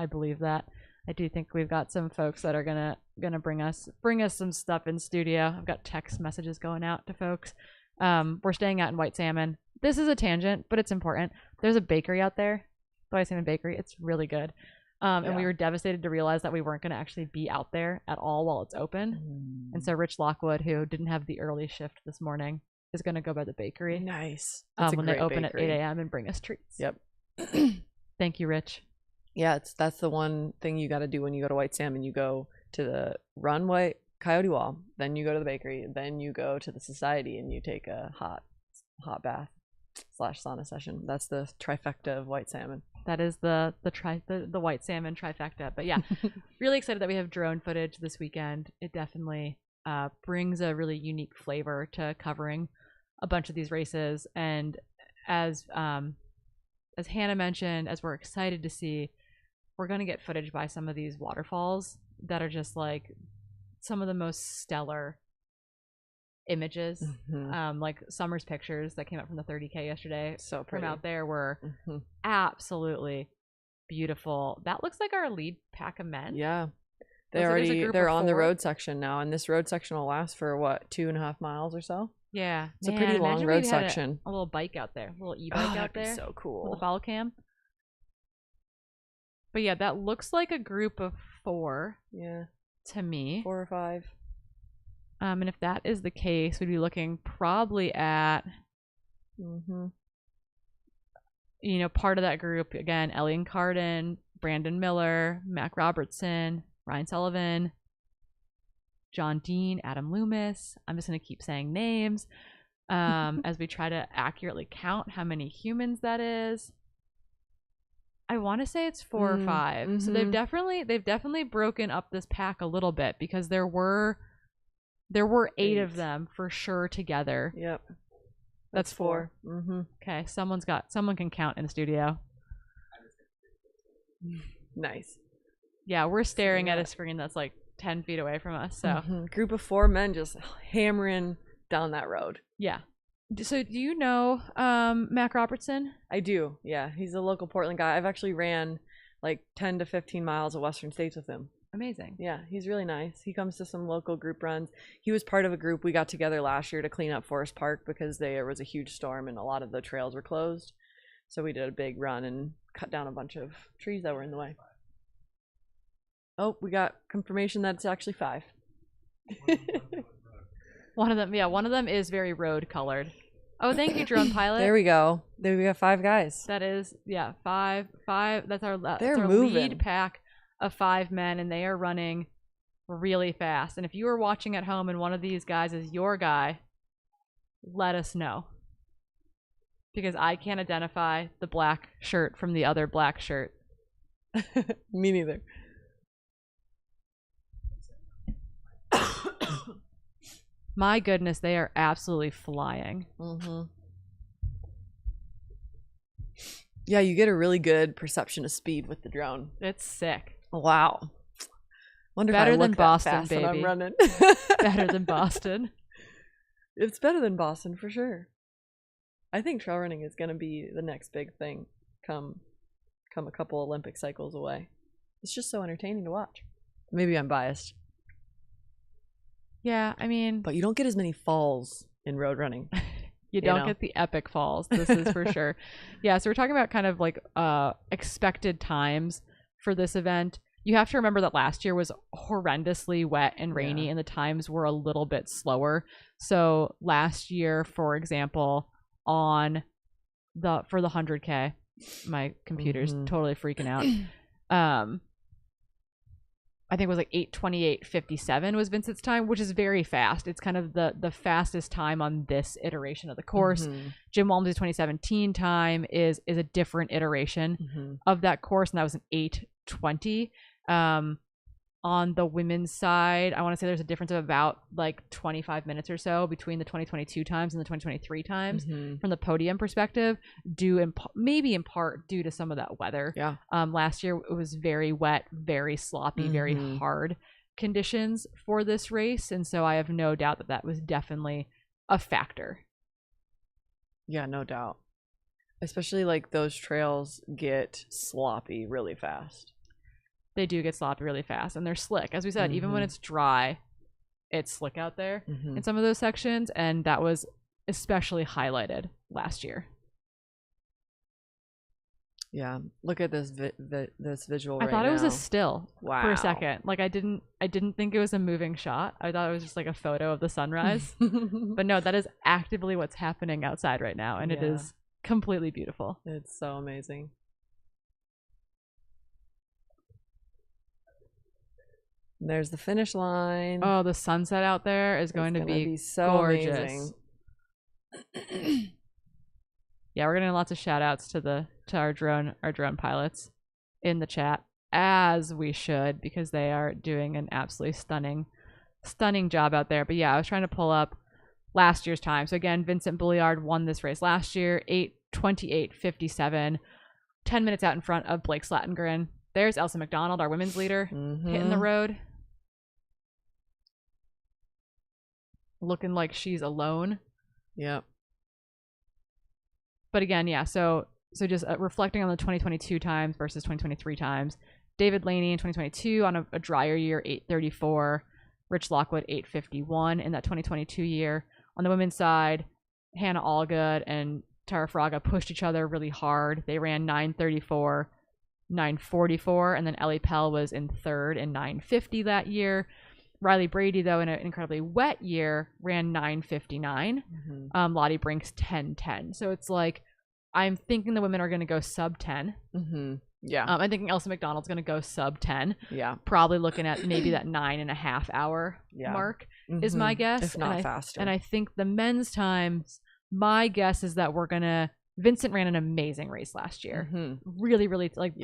Speaker 1: believe that. I do think we've got some folks that are gonna bring us some stuff in studio. I've got text messages going out to folks. We're staying out in White Salmon. This is a tangent, but it's important. There's a bakery out there, White Salmon Bakery. It's really good. And we were devastated to realize that we weren't going to actually be out there at all while it's open. And so Rich Lockwood, who didn't have the early shift this morning, is going to go by the bakery.
Speaker 2: Nice.
Speaker 1: When they open at 8 a.m. and bring us treats.
Speaker 2: Yep.
Speaker 1: Thank you, Rich.
Speaker 2: Yeah, that's the one thing you got to do when you go to White Salmon. You go to the runway, Coyote Wall, then you go to the bakery, then you go to the society and you take a hot bath / sauna session. That's the trifecta of White Salmon.
Speaker 1: That is the White Salmon trifecta. But yeah, really excited that we have drone footage this weekend. It definitely brings a really unique flavor to covering a bunch of these races. And as Hannah mentioned, as we're excited to see, we're going to get footage by some of these waterfalls that are just like some of the most stellar images. Like Summer's pictures that came out from the 30K yesterday from out there were absolutely beautiful. That looks like our lead pack of men.
Speaker 2: Yeah, They're on the road section now, and this road section will last for what, 2.5 miles or so.
Speaker 1: Yeah,
Speaker 2: It's a pretty long road section.
Speaker 1: A little bike out there, a little e-bike out there.
Speaker 2: So cool.
Speaker 1: With a follow cam. But yeah, that looks like a group of 4.
Speaker 2: Yeah.
Speaker 1: To me.
Speaker 2: 4 or 5.
Speaker 1: And if that is the case, we'd be looking probably at, part of that group again: Elliot Carden, Brandon Miller, Mac Robertson, Ryan Sullivan, John Dean, Adam Loomis. I'm just gonna keep saying names as we try to accurately count how many humans that is. I want to say it's 4 or 5. So they've definitely broken up this pack a little bit, because there were 8 of them for sure together.
Speaker 2: Yep.
Speaker 1: That's 4. Okay, someone can count in the studio.
Speaker 2: Nice.
Speaker 1: Yeah, we're staring at a screen that's like 10 feet away from us. So
Speaker 2: group of 4 men just hammering down that road.
Speaker 1: Yeah. So do you know Mac Robertson?
Speaker 2: I do. Yeah, he's a local Portland guy. I've actually ran like 10 to 15 miles of Western States with him.
Speaker 1: Amazing.
Speaker 2: Yeah, he's really nice. He comes to some local group runs. He was part of a group we got together last year to clean up Forest Park, because there was a huge storm and a lot of the trails were closed. So we did a big run and cut down a bunch of trees that were in the way. Oh, we got confirmation that it's actually 5.
Speaker 1: One of them is very road colored. Oh, thank you, drone pilot.
Speaker 2: There we go. There we got 5 guys.
Speaker 1: That is, 5. That's our
Speaker 2: moving.
Speaker 1: lead pack of 5 men, and they are running really fast. And if you are watching at home and one of these guys is your guy, let us know, because I can't identify the black shirt from the other black shirt.
Speaker 2: Me neither.
Speaker 1: My goodness, they are absolutely flying.
Speaker 2: Yeah, you get a really good perception of speed with the drone.
Speaker 1: It's sick.
Speaker 2: Wow. Wonder
Speaker 1: better
Speaker 2: if I
Speaker 1: than
Speaker 2: look
Speaker 1: Boston,
Speaker 2: that fast
Speaker 1: baby.
Speaker 2: when I'm running.
Speaker 1: Better than Boston.
Speaker 2: It's better than Boston for sure. I think trail running is going to be the next big thing come a couple Olympic cycles away. It's just so entertaining to watch. Maybe I'm biased.
Speaker 1: Yeah, I mean,
Speaker 2: but you don't get as many falls in road running.
Speaker 1: You don't get the epic falls. This is for sure. Yeah, so we're talking about kind of like expected times for this event. You have to remember that last year was horrendously wet and rainy, and the times were a little bit slower. So last year, for example, for the 100K, my computer's totally freaking out. I think it was like 8:28:57 was Vincent's time, which is very fast. It's kind of the fastest time on this iteration of the course. Jim Walmsley's 2017 time is a different iteration of that course, and that was an 8:20. On the women's side, I want to say there's a difference of about like 25 minutes or so between the 2022 times and the 2023 times from the podium perspective, maybe in part due to some of that weather.
Speaker 2: Yeah.
Speaker 1: Last year it was very wet, very sloppy, very hard conditions for this race, and so I have no doubt that was definitely a factor.
Speaker 2: Yeah, no doubt. Especially like those trails get sloppy really fast.
Speaker 1: They do get sloppy really fast, and they're slick. As we said, even when it's dry, it's slick out there in some of those sections, and that was especially highlighted last year.
Speaker 2: Yeah, look at this this visual right now.
Speaker 1: I thought it was a still for a
Speaker 2: Wow.
Speaker 1: second. Like I didn't think it was a moving shot. I thought it was just like a photo of the sunrise. But no, that is actively what's happening outside right now, and it is completely beautiful.
Speaker 2: It's so amazing. And there's the finish line.
Speaker 1: Oh, the sunset out there is going to be
Speaker 2: so
Speaker 1: gorgeous.
Speaker 2: amazing.
Speaker 1: Yeah, we're getting lots of shout outs to our drone pilots in the chat, as we should, because they are doing an absolutely stunning job out there. But yeah, I was trying to pull up last year's time. So again, Vincent Bulliard won this race last year, 8:28:57, 10 minutes out in front of Blake Slatengren. There's Elsa McDonald, our women's leader, hitting the road. Looking like she's alone.
Speaker 2: Yep.
Speaker 1: But again, yeah, so just reflecting on the 2022 times versus 2023 times, David Laney in 2022 on a drier year, 8:34. Rich Lockwood, 8:51 in that 2022 year. On the women's side, Hannah Allgood and Tara Fraga pushed each other really hard. They ran 9:34, 9:44, and then Ellie Pell was in third in 9:50 that year. Riley Brady, though, in an incredibly wet year, ran 9:59. Lottie Brinks 10:10. So it's like, I'm thinking the women are going to go sub 10.
Speaker 2: Yeah.
Speaker 1: I'm thinking Elsa McDonald's going to go sub 10.
Speaker 2: Yeah.
Speaker 1: Probably looking at maybe that 9.5 hour mark is my guess.
Speaker 2: If not faster.
Speaker 1: And I think the men's times, my guess is that Vincent ran an amazing race last year. Really, really, like,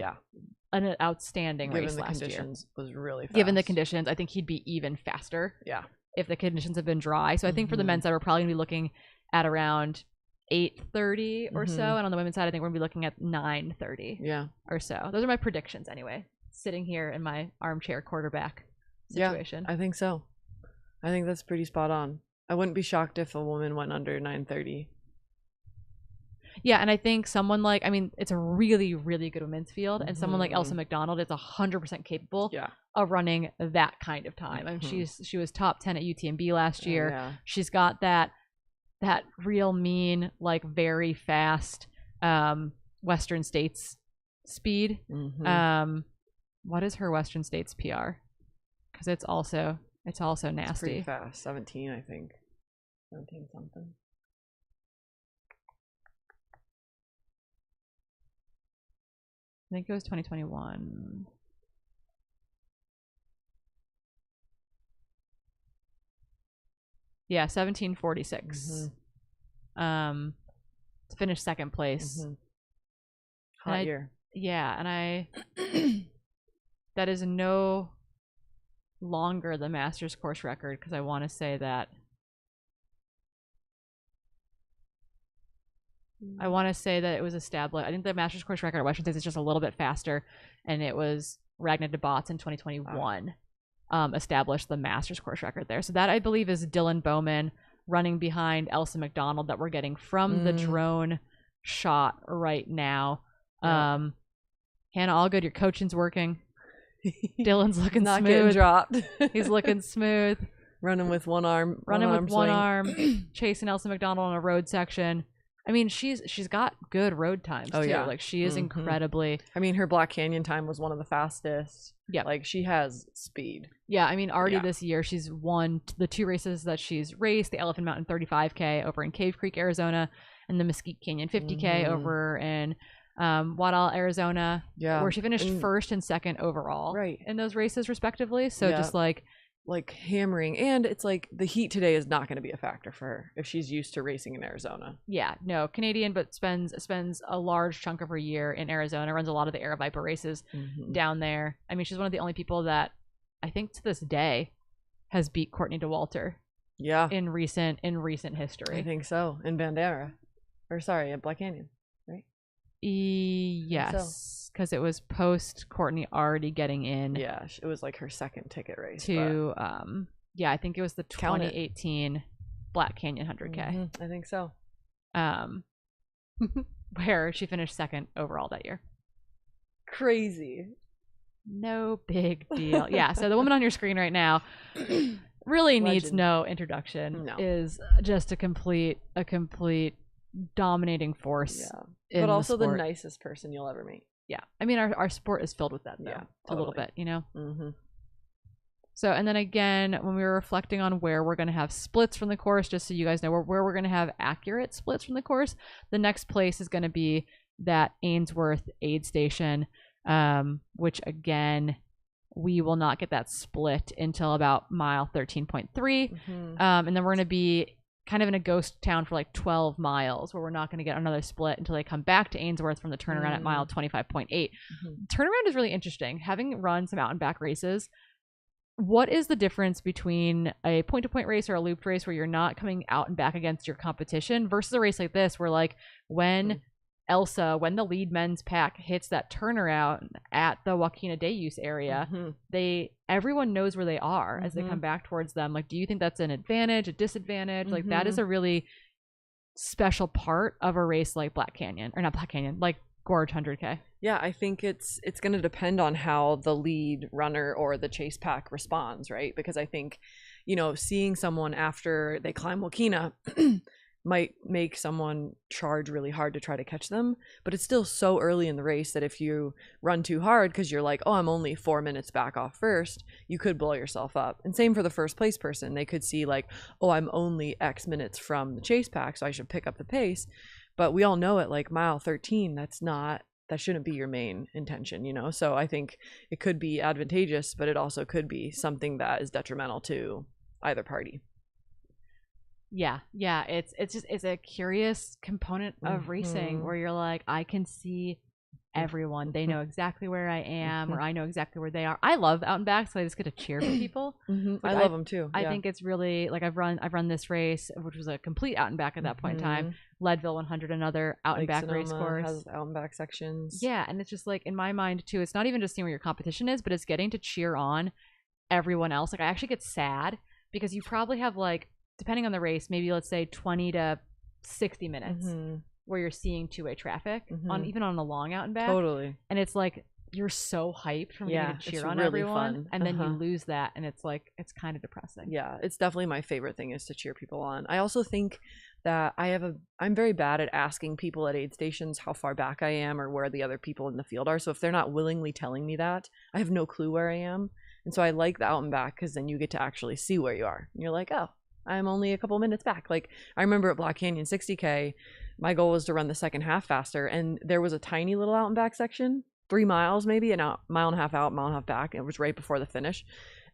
Speaker 1: an outstanding race last year.
Speaker 2: Given the conditions, was really fast.
Speaker 1: Given the conditions, I think he'd be even faster.
Speaker 2: Yeah.
Speaker 1: If the conditions have been dry. So I think for the men's side, we're probably going to be looking at around 8:30 or so, and on the women's side I think we're gonna be looking at 9:30 or so. Those are my predictions anyway, sitting here in my armchair quarterback situation.
Speaker 2: I think so. I think that's pretty spot on. I wouldn't be shocked if a woman went under 9:30.
Speaker 1: Yeah, and I think someone like, I mean, it's a really, really good women's field, and someone like Elsa McDonald is 100% capable of running that kind of time. I mean, she was top 10 at UTMB last year. She's got that real mean, like, very fast Western States speed. What is her Western States PR? Because it's also nasty.
Speaker 2: It's pretty fast. 17, I think. 17 something.
Speaker 1: I think it was 2021. Yeah, 17:46. To finish second place.
Speaker 2: Hot year.
Speaker 1: Yeah, and that is no longer the Masters course record, because I want to say that it was established. I think the Masters course record at Western States is just a little bit faster, and it was Ragnar DeBots in 2021 established the Masters course record there. So that, I believe, is Dylan Bowman running behind Elsa McDonald that we're getting from the drone shot right now. Hannah Allgood, your coaching's working. Dylan's looking
Speaker 2: not
Speaker 1: smooth.
Speaker 2: Getting dropped.
Speaker 1: He's looking smooth.
Speaker 2: Running with one arm.
Speaker 1: One arm. Chasing Elsa McDonald on a road section. I mean, she's got good road times too.
Speaker 2: Yeah.
Speaker 1: Like, she is incredibly.
Speaker 2: I mean, her Black Canyon time was one of the fastest.
Speaker 1: Yeah.
Speaker 2: Like, she has speed.
Speaker 1: Yeah, I mean, already this year she's won the 2 races that she's raced: the Elephant Mountain 35K over in Cave Creek, Arizona, and the Mesquite Canyon 50K over in Waddell, Arizona. Yeah, where she finished first and second overall in those races respectively. So just like
Speaker 2: hammering, and it's like the heat today is not going to be a factor for her if she's used to racing in Arizona. Yeah, no, Canadian, but spends a large chunk of her year in Arizona, runs a lot of the Air Viper races down there. I mean, she's one of the only people that I think to this day has beat Courtney DeWalter. Yeah, in recent history. I think so. In Bandera, or sorry, at Black Canyon, right? Yes, because it was post Courtney already getting in. Yeah, it was like her second ticket race to yeah, I think it was the 2018 Black Canyon 100K. I think so. Where she finished second overall that year. Crazy. No big deal. Yeah, so the woman on your screen right now really needs no introduction. No. Is just a complete dominating force. Yeah. But also the nicest person you'll ever meet. Yeah. I mean, our sport is filled with that, though. Yeah, totally. A little bit, you know? So, and then again, when we were reflecting on where we're going to have splits from the course, just so you guys know where we're going to have accurate splits from the course, the next place is going to be that Ainsworth aid station, which again, we will not get that split until about mile 13.3. And then we're going to be kind of in a ghost town for like 12 miles where we're not going to get another split until they come back to Ainsworth from the turnaround at mile 25.8. Turnaround is really interesting. Having run some out and back races, what is the difference between a point-to-point race or a looped race where you're not coming out and back against your competition versus a race like this where, like, when when the lead men's pack hits that turnaround at the Joaquina Deus area, everyone knows where they are as they come back towards them. Like, do you think that's an advantage, a disadvantage? Like, that is a really special part of a race like Black Canyon, or not Black Canyon, like
Speaker 1: Gorge 100K?
Speaker 2: Yeah, I think it's going to depend on how the lead runner or the chase pack responds, right? Because I think, you know, seeing someone after they climb Wakina might make someone charge really hard to try to catch them, but it's still so early in the race that if you run too hard because you're like, oh, I'm only 4 minutes back off first, you could blow yourself up. And same for the first place person. They could see like, oh, I'm only X minutes from the chase pack, so I should pick up the pace. But we all know at like mile 13, that shouldn't be your main intention, you know? So I think it could be advantageous, but it also could be something that is detrimental to either party.
Speaker 1: Yeah, it's a curious component of racing where you're like, I can see everyone. They know exactly where I am, or I know exactly where they are. I love out and back, so I just get to cheer for people.
Speaker 2: I love them too.
Speaker 1: I think it's really like I've run this race, which was a complete out and back at that point in time. Leadville 100, another out and back race course,
Speaker 2: has out and back sections.
Speaker 1: Yeah, and it's just like in my mind too. It's not even just seeing where your competition is, but it's getting to cheer on everyone else. Like I actually get sad because you probably have like, depending on the race, maybe let's say 20 to 60 minutes where you're seeing two-way traffic on even on a long out and back.
Speaker 2: Totally.
Speaker 1: And it's like you're so hyped from getting to cheer on
Speaker 2: really
Speaker 1: everyone,
Speaker 2: fun.
Speaker 1: and then you lose that, and it's like it's kind of depressing.
Speaker 2: Yeah, it's definitely my favorite thing is to cheer people on. I also think that I'm very bad at asking people at aid stations how far back I am or where the other people in the field are. So if they're not willingly telling me that, I have no clue where I am. And so I like the out and back because then you get to actually see where you are. And you're like, oh, I'm only a couple minutes back. Like I remember at Black Canyon 60K, my goal was to run the second half faster. And there was a tiny little out and back section, 3 miles maybe, and a mile and a half out, mile and a half back. It was right before the finish.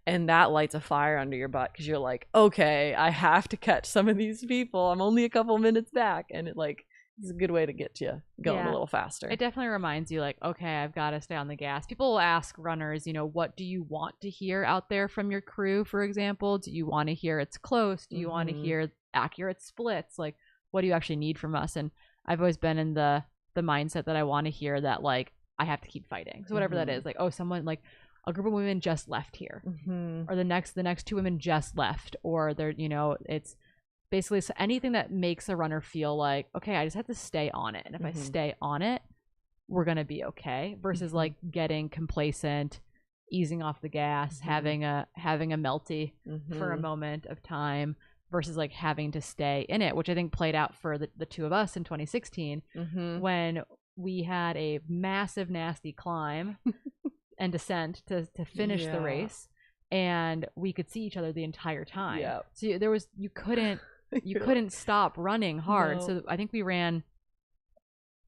Speaker 2: And that lights a fire under your butt because you're like, okay, I have to catch some of these people. I'm only a couple minutes back. And it like, it's a good way to get you going a little faster.
Speaker 1: It definitely reminds you like, okay, I've got to stay on the gas. People will ask runners, you know, what do you want to hear out there from your crew, for example? Do you want to hear it's close? Do you want to hear accurate splits? Like, what do you actually need from us? And I've always been in the mindset that I want to hear that like, I have to keep fighting. So whatever that is, like, oh, someone like, a group of women just left here, or the next 2 women just left, or they're, you know, it's basically anything that makes a runner feel like, okay, I just have to stay on it. And if I stay on it, we're going to be okay, versus like getting complacent, easing off the gas, having a melty for a moment of time, versus like having to stay in it, which I think played out for the two of us in 2016 when we had a massive, nasty climb and descent to finish the race, and we could see each other the entire time. So you couldn't stop running hard. So I think we ran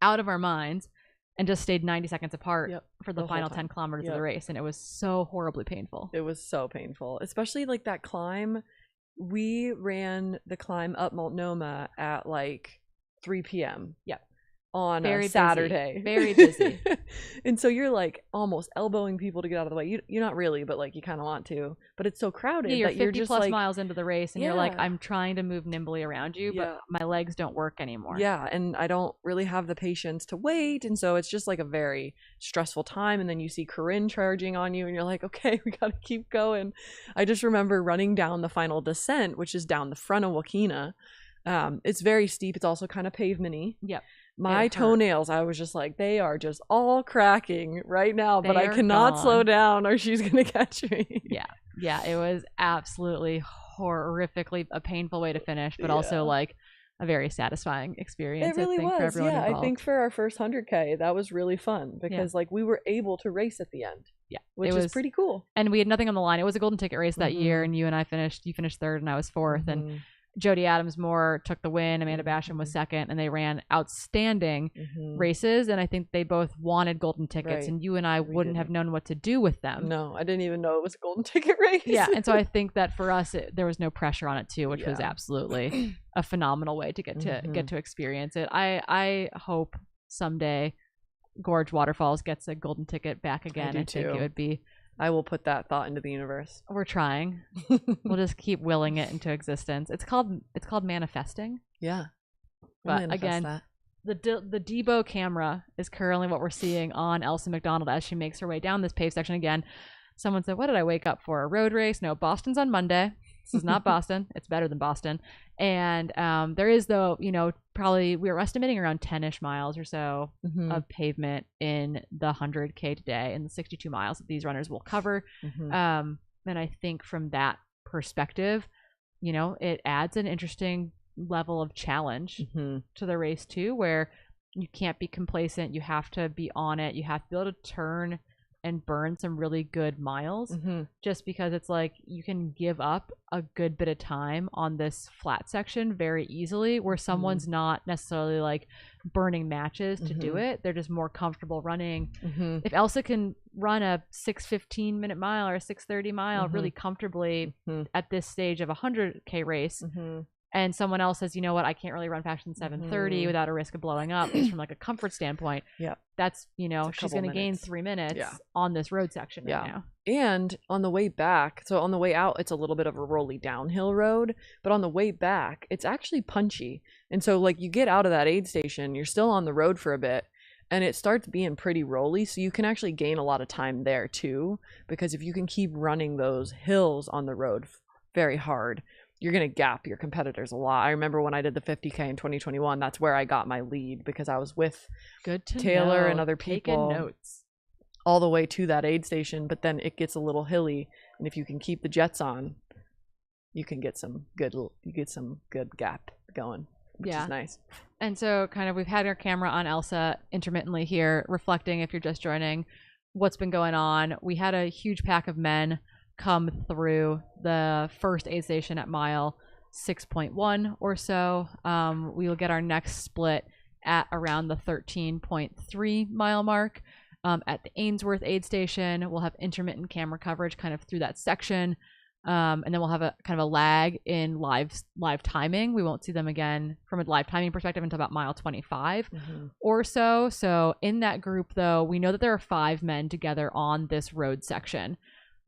Speaker 1: out of our minds and just stayed 90 seconds apart for the final 10 kilometers of the race, and it was so horribly painful.
Speaker 2: It was so painful, especially like that climb. We ran the climb up Multnomah at like 3 p.m. On a Saturday.
Speaker 1: Very busy.
Speaker 2: And so you're like almost elbowing people to get out of the way. You're not really, but like you kind of want to. But it's so crowded
Speaker 1: you're
Speaker 2: that
Speaker 1: 50
Speaker 2: you're just
Speaker 1: plus
Speaker 2: like,
Speaker 1: miles into the race, and you're like, I'm trying to move nimbly around you, but my legs don't work anymore.
Speaker 2: Yeah, and I don't really have the patience to wait, and so it's just like a very stressful time. And then you see Corinne charging on you, and you're like, okay, we gotta keep going. I just remember running down the final descent, which is down the front of Wakina. It's very steep. It's also kind of pavement-y. My toenails, I was just like, they are just all cracking right now, but I cannot slow down or she's going to catch me.
Speaker 1: Yeah, it was absolutely horrifically a painful way to finish, but also like a very satisfying experience.
Speaker 2: It really was.
Speaker 1: For everyone involved.
Speaker 2: I think for our first 100K, that was really fun because like we were able to race at the end. Which was pretty cool.
Speaker 1: And we had nothing on the line. It was a golden ticket race that year, and you finished third and I was fourth. And Jody Adams-Moore took the win. Amanda Basham was second, and they ran outstanding races. And I think they both wanted golden tickets, and you and I wouldn't have known what to do with them.
Speaker 2: No, I didn't even know it was a golden ticket race.
Speaker 1: And so I think that for us, there was no pressure on it too, which was absolutely a phenomenal way to get to experience it. I hope someday Gorge Waterfalls gets a golden ticket back again. I think it would be.
Speaker 2: I will put that thought into the universe.
Speaker 1: We're trying. We'll just keep willing it into existence. It's called manifesting.
Speaker 2: Yeah.
Speaker 1: But again, the Debo camera is currently what we're seeing on Elsa McDonald as she makes her way down this paved section again. Someone said, what did I wake up for? A road race? No, Boston's on Monday. This is not Boston. It's better than Boston. And there is, though, probably we were estimating around 10-ish miles or so of pavement in the 100K today and the 62 miles that these runners will cover. And I think from that perspective, it adds an interesting level of challenge to the race too, where you can't be complacent. You have to be on it. You have to be able to turn and burn some really good miles, just because it's like you can give up a good bit of time on this flat section very easily, where someone's not necessarily like burning matches to do it. They're just more comfortable running. If Elsa can run a 6:15 minute mile or a 6:30 mile really comfortably at this stage of a 100K race, and someone else says, you know what, I can't really run faster than 7:30 without a risk of blowing up, just from like a comfort standpoint. That's, she's going to gain 3 minutes on this road section right now.
Speaker 2: And on the way back, so on the way out, it's a little bit of a rolly downhill road, but on the way back, it's actually punchy. And so like you get out of that aid station, you're still on the road for a bit, and it starts being pretty rolly. So you can actually gain a lot of time there too, because if you can keep running those hills on the road very hard, you're going to gap your competitors a lot. I remember when I did the 50K in 2021, that's where I got my lead, because I was with Taylor and other people
Speaker 1: notes
Speaker 2: all the way to that aid station, but then it gets a little hilly, and if you can keep the jets on, you can get some good gap going, which is nice.
Speaker 1: And so kind of we've had our camera on Elsa intermittently here, reflecting, if you're just joining, what's been going on. We had a huge pack of men come through the first aid station at mile 6.1 or so. We will get our next split at around the 13.3 mile mark. At the Ainsworth aid station, we'll have intermittent camera coverage kind of through that section. And then we'll have a kind of a lag in live timing. We won't see them again from a live timing perspective until about mile 25 or so. So in that group, though, we know that there are 5 men together on this road section.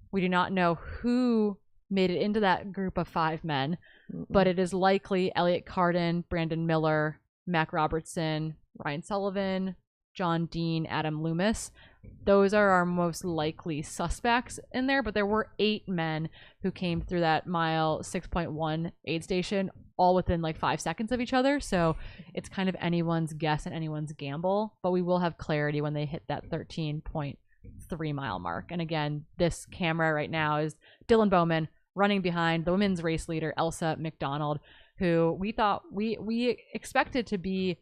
Speaker 1: We do not know who made it into that group of 5 men, but it is likely Elliot Carden, Brandon Miller, Mac Robertson, Ryan Sullivan, John Dean, Adam Loomis. Those are our most likely suspects in there, but there were 8 men who came through that mile 6.1 aid station, all within like 5 seconds of each other. So it's kind of anyone's guess and anyone's gamble, but we will have clarity when they hit that 13.3 mile mark. And again, this camera right now is Dylan Bowman running behind the women's race leader, Elsa McDonald, who we thought we expected to be,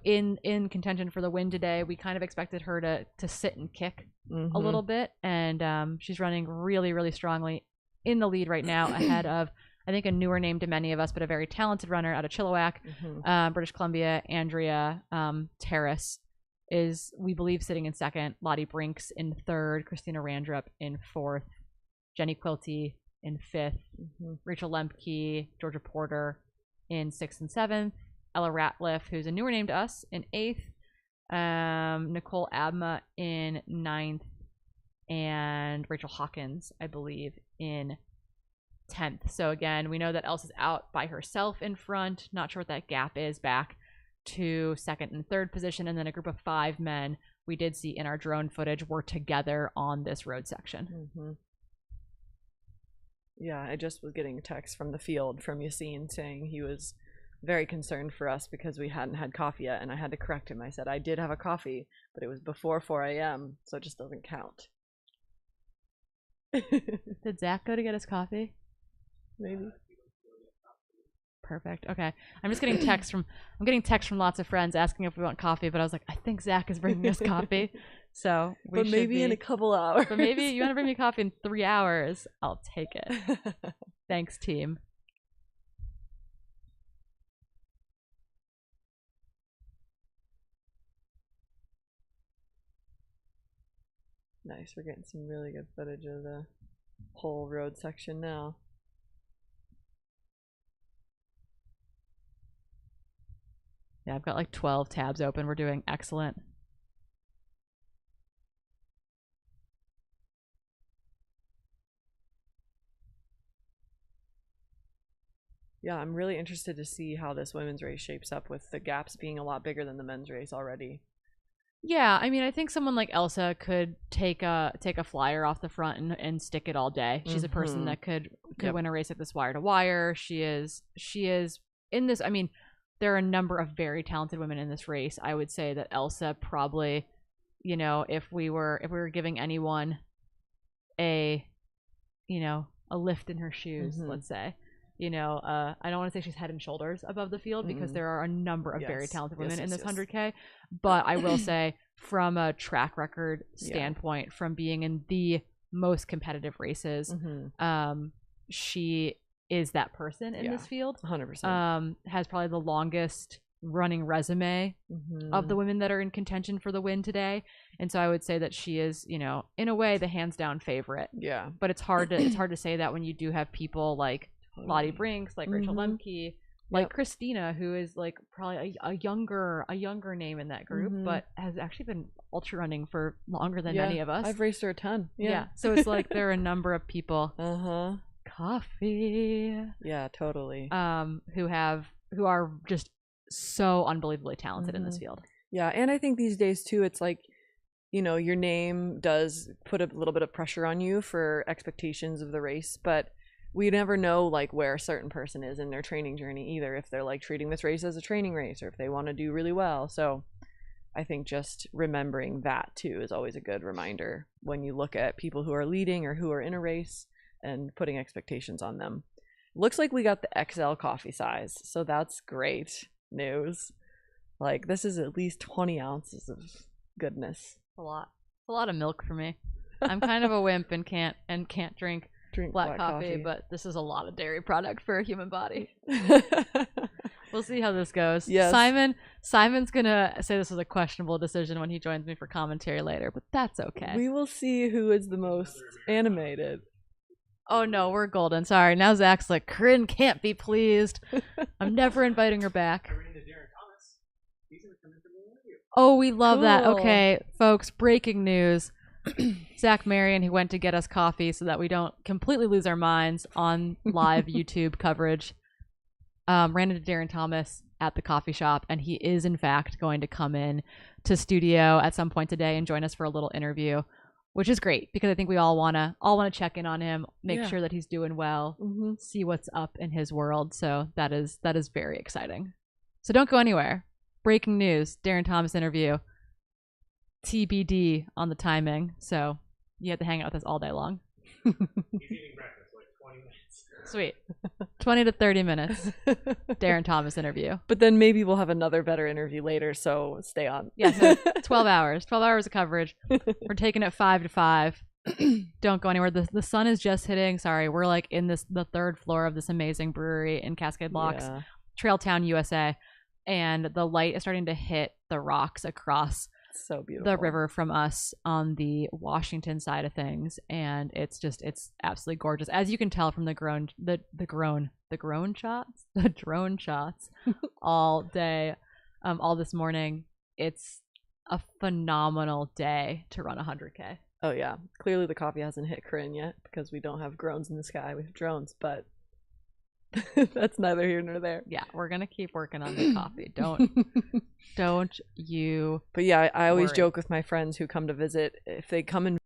Speaker 1: in contention for the win today. We kind of expected her to sit and kick a little bit, and she's running really, really strongly in the lead right now, ahead of, I think, a newer name to many of us, but a very talented runner out of Chilliwack, British Columbia, Andrea Terrace is, we believe, sitting in second, Lottie Brinks in third, Christina Randrup in fourth, Jenny Quilty in fifth, Rachel Lemke, Georgia Porter in sixth and seventh, Ella Ratliff, who's a newer name to us, in eighth, Nicole Abma in ninth, and Rachel Hawkins, I believe, in 10th. So again, we know that Elsa's out by herself in front. Not sure what that gap is back to second and third position. And then a group of 5 men we did see in our drone footage were together on this road section.
Speaker 2: Yeah, I just was getting a text from the field from Yassine saying he was very concerned for us because we hadn't had coffee yet, and I had to correct him. I said I did have a coffee, but it was before 4 a.m., so it just doesn't count.
Speaker 1: Did Zach go to get his coffee?
Speaker 2: Maybe.
Speaker 1: Perfect. Okay. I'm getting texts from lots of friends asking if we want coffee, but I was like, I think Zach is bringing us coffee. So
Speaker 2: but maybe in a couple hours.
Speaker 1: But maybe you want to bring me coffee in 3 hours. I'll take it. Thanks, team.
Speaker 2: Nice. We're getting some really good footage of the whole road section now.
Speaker 1: Yeah, I've got like 12 tabs open. We're doing excellent.
Speaker 2: Yeah, I'm really interested to see how this women's race shapes up with the gaps being a lot bigger than the men's race already.
Speaker 1: Yeah, I mean, I think someone like Elsa could take a flyer off the front and stick it all day. She's a person
Speaker 2: Mhm.
Speaker 1: that could
Speaker 2: Yep.
Speaker 1: win a race at this wire to wire. She is in this. I mean, there are a number of very talented women in this race. I would say that Elsa probably, you know, if we were giving anyone a, you know, a lift in her shoes,
Speaker 2: Mhm.
Speaker 1: let's say. You know, I don't want to say she's head and shoulders above the field because
Speaker 2: Mm.
Speaker 1: there are a number of very
Speaker 2: Yes.
Speaker 1: talented
Speaker 2: Yes,
Speaker 1: women in
Speaker 2: yes,
Speaker 1: this
Speaker 2: yes.
Speaker 1: 100K. But I will say, from a track record
Speaker 2: Yeah.
Speaker 1: standpoint, from being in the most competitive races,
Speaker 2: Mhm.
Speaker 1: she is that person in
Speaker 2: Yeah.
Speaker 1: this field.
Speaker 2: 100%.
Speaker 1: Has probably the longest running resume of the
Speaker 2: Mhm.
Speaker 1: women that are in contention for the win today. And so I would say that she is, you know, in a way, the hands down favorite.
Speaker 2: Yeah.
Speaker 1: But it's hard to say that when you do have people like Lottie Brinks, like Rachel
Speaker 2: Mhm.
Speaker 1: Lemke, like
Speaker 2: Yep.
Speaker 1: Christina, who is like probably a younger name in that group,
Speaker 2: Mhm.
Speaker 1: but has actually been ultra running for longer than
Speaker 2: Yeah.
Speaker 1: many of us.
Speaker 2: I've raced her a ton. Yeah.
Speaker 1: So it's like there are a number of people.
Speaker 2: Uh-huh.
Speaker 1: Coffee.
Speaker 2: Yeah, totally.
Speaker 1: Who are just so unbelievably talented in this
Speaker 2: Mhm.
Speaker 1: field.
Speaker 2: Yeah, and I think these days too, it's like, you know, your name does put a little bit of pressure on you for expectations of the race, but we never know like where a certain person is in their training journey either, if they're like treating this race as a training race or if they want to do really well. So I think just remembering that too is always a good reminder when you look at people who are leading or who are in a race and putting expectations on them. Looks like we got the XL coffee size, so that's great news. Like, this is at least 20 ounces of goodness.
Speaker 1: A lot. It's a lot of milk for me. I'm kind of a wimp and can't drink black coffee, but this is a lot of dairy product for a human body. We'll see how this goes.
Speaker 2: Yes.
Speaker 1: Simon's gonna say this was a questionable decision when he joins me for commentary later, but that's okay.
Speaker 2: We will see who is the most animated.
Speaker 1: Oh no, we're golden. Sorry. Now Zach's like, Corinne can't be pleased. I'm never inviting her back. Oh, we love that.
Speaker 2: Cool.
Speaker 1: Okay, folks, breaking news. Zach Marion, who went to get us coffee so that we don't completely lose our minds on live YouTube coverage, ran into Darren Thomas at the coffee shop, and he is, in fact, going to come in to studio at some point today and join us for a little interview, which is great because I think we all wanna check in on him, make
Speaker 2: Yeah.
Speaker 1: sure that he's doing well, see what's up in his world. So that is very exciting. So don't go anywhere. Breaking news: Darren Thomas interview. TBD on the timing. So you have to hang out with us all day long. Sweet. 20 to 30 minutes. Darren Thomas interview.
Speaker 2: But then maybe we'll have another better interview later, so stay on.
Speaker 1: Yeah, so 12 hours. 12 hours of coverage. We're taking it 5 to 5. Don't go anywhere. The sun is just hitting. Sorry, we're like in the third floor of this amazing brewery in Cascade Locks,
Speaker 2: Yeah.
Speaker 1: Trailtown, USA. And the light is starting to hit the rocks across
Speaker 2: So beautiful.
Speaker 1: the river from us on the Washington side of things, and it's absolutely gorgeous, as you can tell from the drone shots all day, all this morning. It's a phenomenal day to run 100K.
Speaker 2: Oh yeah, clearly the coffee hasn't hit Corinne yet because we don't have drones in the sky. We have drones, but that's neither here nor there.
Speaker 1: Yeah, we're gonna keep working on the coffee. Don't you?
Speaker 2: But yeah, I always
Speaker 1: worry.
Speaker 2: joke with my friends who come to visit, if they come and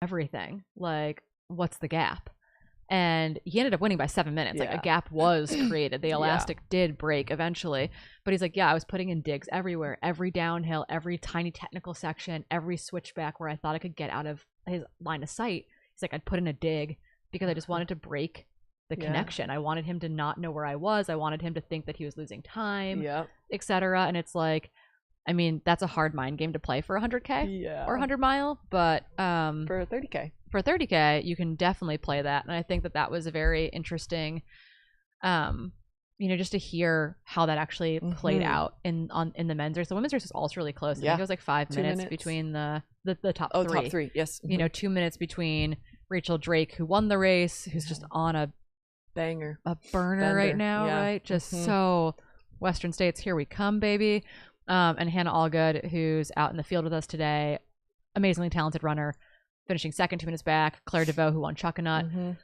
Speaker 1: everything. Like, what's the gap? And he ended up winning by 7 minutes. Like,
Speaker 2: Yeah.
Speaker 1: a gap was created. The
Speaker 2: Yeah.
Speaker 1: elastic did break eventually. But he's like, yeah, I was putting in digs everywhere, every downhill, every tiny technical section, every switchback where I thought I could get out of his line of sight. He's like, I'd put in a dig because I just wanted to break the
Speaker 2: Yeah.
Speaker 1: connection. I wanted him to not know where I was. I wanted him to think that he was losing time,
Speaker 2: Yep.
Speaker 1: etc. And it's like, I mean, that's a hard mind game to play for 100K
Speaker 2: Yeah.
Speaker 1: or 100 mile, but
Speaker 2: For 30K.
Speaker 1: for 30K, you can definitely play that. And I think that that was a very interesting, just to hear how that actually played out in the men's race. The women's race was also really close. I think it was like 5 minutes between the top three.
Speaker 2: Top three, yes.
Speaker 1: 2 minutes between Rachel Drake, who won the race, who's just on a
Speaker 2: banger,
Speaker 1: a burner right now,
Speaker 2: yeah.
Speaker 1: right? Just so Western States, here we come, baby. And Hannah Allgood, who's out in the field with us today, amazingly talented runner, finishing second, 2 minutes back. Claire DeVoe, who won Chuckanut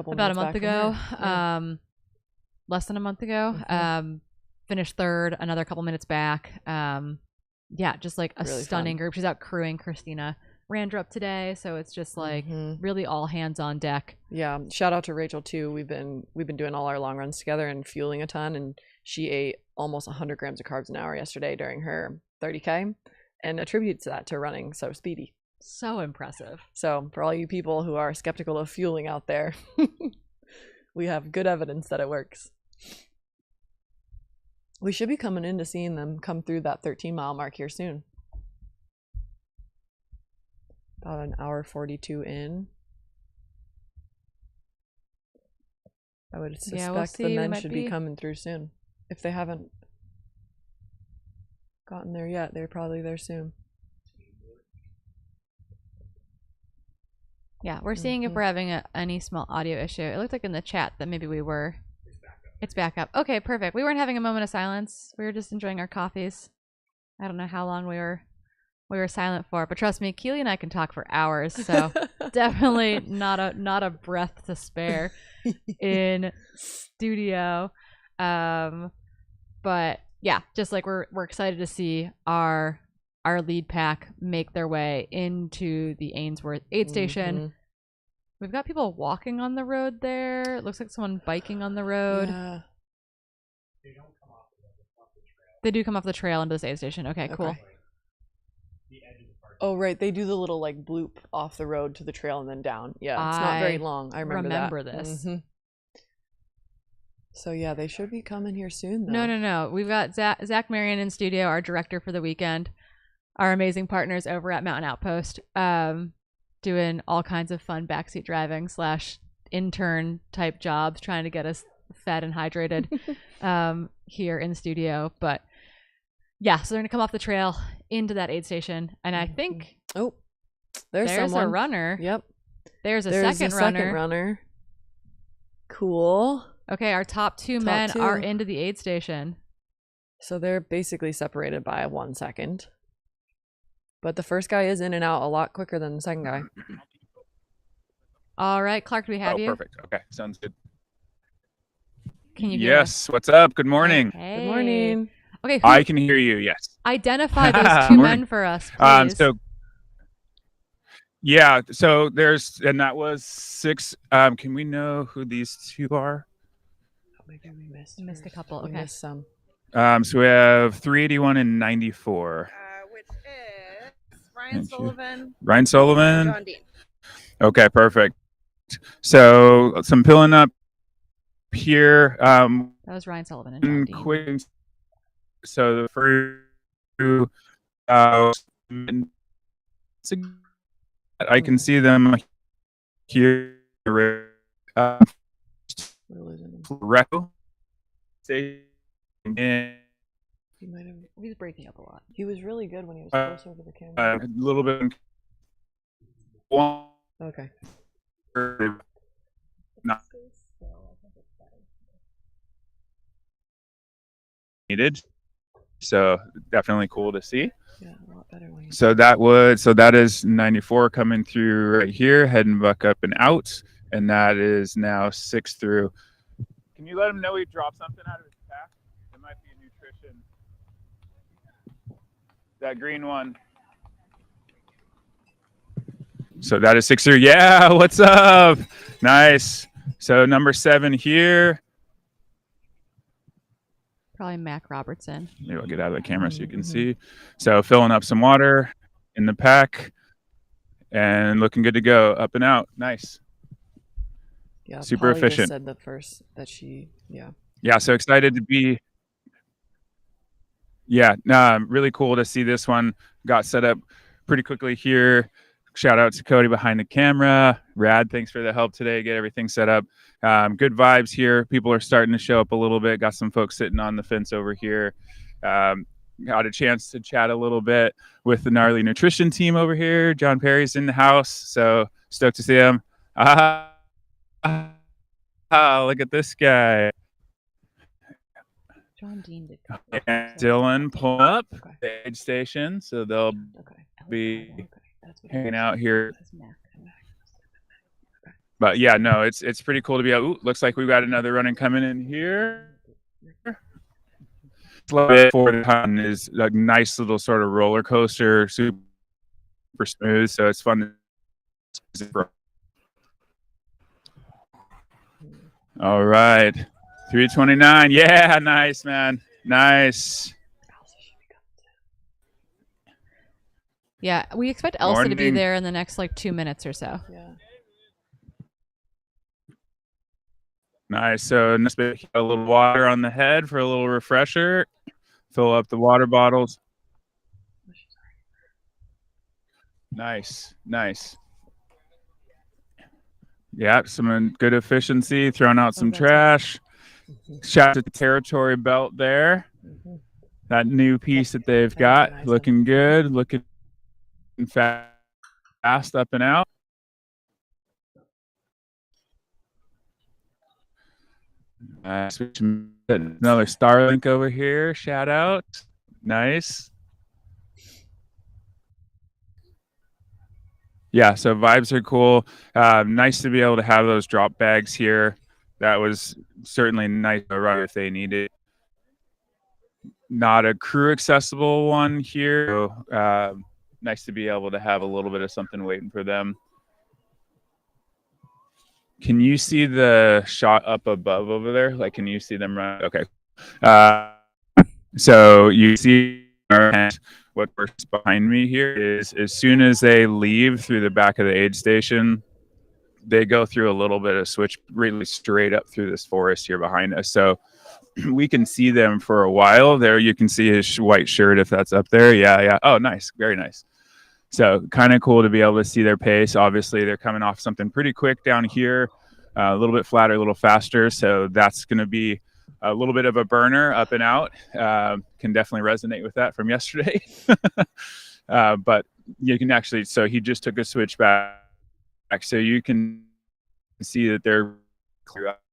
Speaker 1: about a month ago, less than a month ago, finished third, another couple minutes back. Just like a really stunning group. She's out crewing Christina Randrup today, so it's just like really all hands on deck.
Speaker 2: Yeah, shout out to Rachel too. We've been doing all our long runs together and fueling a ton, and she ate almost 100 grams of carbs an hour yesterday during her 30K, and attributes that to running so speedy.
Speaker 1: So impressive.
Speaker 2: So for all you people who are skeptical of fueling out there, we have good evidence that it works. We should be coming in to seeing them come through that 13-mile mark here soon. About an hour 42 in. I would suspect the men should be coming through soon. If they haven't gotten there yet, they're probably there soon.
Speaker 1: Yeah, we're seeing if we're having any small audio issue. It looked like in the chat that maybe we were. It's back up. Okay, perfect. We weren't having a moment of silence. We were just enjoying our coffees. I don't know how long we were silent for, but trust me, Keely and I can talk for hours, so definitely not a breath to spare in studio. But yeah, just like we're excited to see our lead pack make their way into the Ainsworth aid station. We've got people walking on the road there. It looks like someone biking on the road.
Speaker 2: Yeah.
Speaker 1: They do come off the trail into this aid station. Okay, cool.
Speaker 2: Oh, right. They do the little like bloop off the road to the trail and then down. Yeah, it's not very long. I remember that.
Speaker 1: This.
Speaker 2: So yeah, they should be coming here soon, though.
Speaker 1: No. We've got Zach Marion in studio, our director for the weekend. Our amazing partners over at Mountain Outpost, doing all kinds of fun backseat driving / intern type jobs, trying to get us fed and hydrated here in the studio. But yeah, so they're gonna come off the trail into that aid station, and I think there's
Speaker 2: someone.
Speaker 1: A runner.
Speaker 2: Yep.
Speaker 1: There's a second runner.
Speaker 2: Cool.
Speaker 1: Okay, our top two men are into the aid station.
Speaker 2: So they're basically separated by 1 second. But the first guy is in and out a lot quicker than the second guy.
Speaker 1: All right, Clark, do we have you?
Speaker 8: Perfect. Okay, sounds good.
Speaker 1: Can you hear
Speaker 8: Yes, what's up? Good morning.
Speaker 1: Hey.
Speaker 2: Good morning.
Speaker 1: Okay,
Speaker 8: I can hear you, yes.
Speaker 1: Identify those two men for us, please.
Speaker 8: So that was 6. Can we know who these two are?
Speaker 2: Maybe we
Speaker 1: missed a couple.
Speaker 2: We
Speaker 1: okay.
Speaker 2: missed some.
Speaker 8: So we have 381 and 94.
Speaker 4: Which is Ryan Sullivan.
Speaker 8: Ryan Sullivan.
Speaker 4: And John Dean.
Speaker 8: Okay, perfect. So some filling up here.
Speaker 1: That was Ryan Sullivan and John Dean.
Speaker 8: Quick. So the first two, I can see them here. Reco.
Speaker 1: He's breaking up a lot.
Speaker 2: He was really good when he was closer to the camera.
Speaker 8: A little bit.
Speaker 2: Okay.
Speaker 8: Not needed. So definitely cool to see.
Speaker 2: Yeah, a lot better when
Speaker 8: so that is 94 coming through right here, heading back up and out, and that is now 6 through. Can you let him know he dropped something out of his pack? It might be a nutrition. That green one. So that is 6 through. Yeah, what's up? Nice. So number 7 here.
Speaker 1: Probably Mac Robertson.
Speaker 8: Maybe I'll get out of the camera so you can see. So filling up some water in the pack and looking good to go. Up and out. Nice.
Speaker 2: Yeah,
Speaker 8: Super
Speaker 2: Polly
Speaker 8: efficient.
Speaker 2: Just said the first that she,
Speaker 8: Yeah, so excited to be. Yeah, really cool to see this one. Got set up pretty quickly here. Shout out to Cody behind the camera. Rad, thanks for the help today. Get everything set up. Good vibes here. People are starting to show up a little bit. Got some folks sitting on the fence over here. Got a chance to chat a little bit with the Gnarly Nutrition team over here. John Perry's in the house, so stoked to see him. Look at this guy.
Speaker 1: John Dean did.
Speaker 8: And Dylan pull up the aid station, so they'll be hanging out here. But yeah, no, it's pretty cool to be out. Ooh, looks like we've got another running coming in here. For the ton is a nice little sort of roller coaster, super smooth, so it's fun. All right, 3:29. Yeah, nice, man. Nice.
Speaker 1: Yeah, we expect Elsa to be
Speaker 8: Morning.
Speaker 1: there in the next like 2 minutes or so.
Speaker 2: yeah.
Speaker 8: Nice. So a little water on the head for a little refresher. Fill up the water bottles. Nice. Nice. Yeah, some good efficiency. Throwing out some trash. Shout out to the territory belt there. That new piece that they've got. Looking good. Looking fast up and out. Another Starlink over here. Shout out. Nice. Yeah, so vibes are cool. Nice to be able to have those drop bags here. That was certainly nice to run if they needed. Not a crew accessible one here. So, nice to be able to have a little bit of something waiting for them. Can you see the shot up above over there? Like, can you see them run? Okay. So you see what's behind me here is as soon as they leave through the back of the aid station, they go through a little bit of switch really straight up through this forest here behind us. So we can see them for a while. There you can see his white shirt if that's up there. Yeah. Oh, nice. Very nice. So kind of cool to be able to see their pace. Obviously, they're coming off something pretty quick down here, a little bit flatter, a little faster. So that's going to be a little bit of a burner up and out. Can definitely resonate with that from yesterday. But you can actually, so he just took a switch back. So you can see that they're clear up.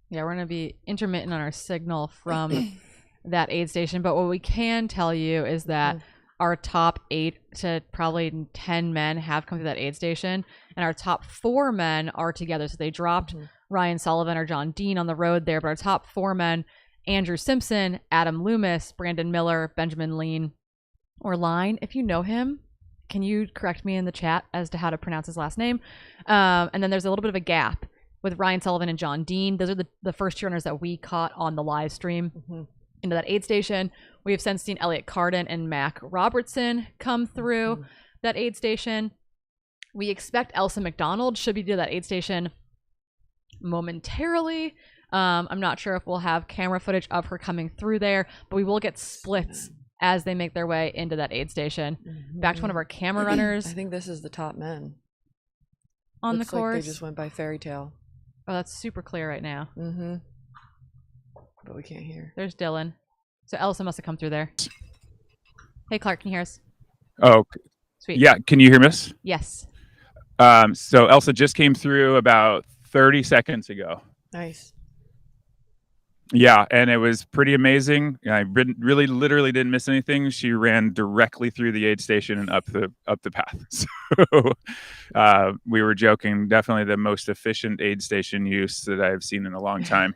Speaker 1: Yeah, we're going to be intermittent on our signal from that aid station. But what we can tell you is that our top 8 to probably 10 men have come to that aid station, and our top 4 men are together. So they dropped Ryan Sullivan or John Dean on the road there, but our top 4 men, Andrew Simpson, Adam Loomis, Brandon Miller, Benjamin Lean, or Line. If you know him, can you correct me in the chat as to how to pronounce his last name? And then there's a little bit of a gap with Ryan Sullivan and John Dean. Those are the first 2 runners that we caught on the live stream into that aid station. We have since seen Elliot Carden and Mac Robertson come through that aid station. We expect Elsa McDonald should be to that aid station momentarily. I'm not sure if we'll have camera footage of her coming through there, but we will get splits as they make their way into that aid station. Back to one of our camera runners.
Speaker 2: I think this is the top men
Speaker 1: on
Speaker 2: Looks
Speaker 1: the course.
Speaker 2: Like they just went by Fairy Tale.
Speaker 1: Oh, that's super clear right now.
Speaker 2: But we can't hear.
Speaker 1: There's Dylan. So Elsa must have come through there. Hey, Clark, can you hear us?
Speaker 8: Oh,
Speaker 1: sweet.
Speaker 8: Yeah. Can you hear us?
Speaker 1: Yes.
Speaker 8: So Elsa just came through about 30 seconds ago.
Speaker 2: Nice.
Speaker 8: Yeah, and it was pretty amazing. I really literally didn't miss anything. She ran directly through the aid station and up the path. So we were joking, definitely the most efficient aid station use that I've seen in a long time.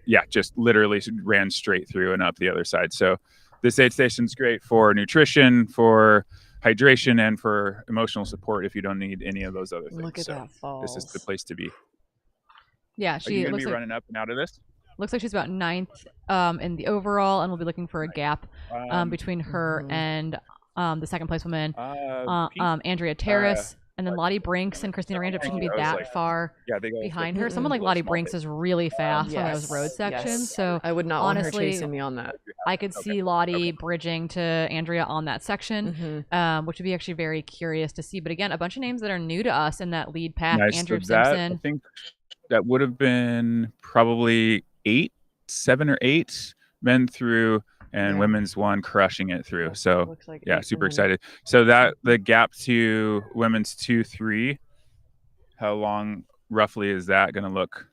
Speaker 8: Yeah, just literally ran straight through and up the other side. So this aid station's great for nutrition, for hydration, and for emotional support if you don't need any of those other things.
Speaker 2: Look at that falls.
Speaker 8: This is the place to be.
Speaker 1: Yeah,
Speaker 8: Are
Speaker 1: she
Speaker 8: you going to
Speaker 1: looks
Speaker 8: be
Speaker 1: like
Speaker 8: running up and out of this?
Speaker 1: looks like she's about 9th in the overall, and we'll be looking for a gap between her and the second place woman, Andrea Terrace. And then Lottie Brinks and Christina Randrup shouldn't be that far behind her. Someone like Lottie Brinks is really fast on those road sections. So
Speaker 2: I would not
Speaker 1: honestly,
Speaker 2: want her chasing me on that.
Speaker 1: I could see Lottie bridging to Andrea on that section, which would be actually very curious to see. But again, a bunch of names that are new to us in that lead pack.
Speaker 8: Nice.
Speaker 1: Andrew
Speaker 8: So
Speaker 1: Simpson.
Speaker 8: I think that would have been probably 7 or 8 men through, and women's one crushing it through. So
Speaker 2: like
Speaker 8: yeah, super excited. So that the gap to women's 2-3, how long roughly is that going to look?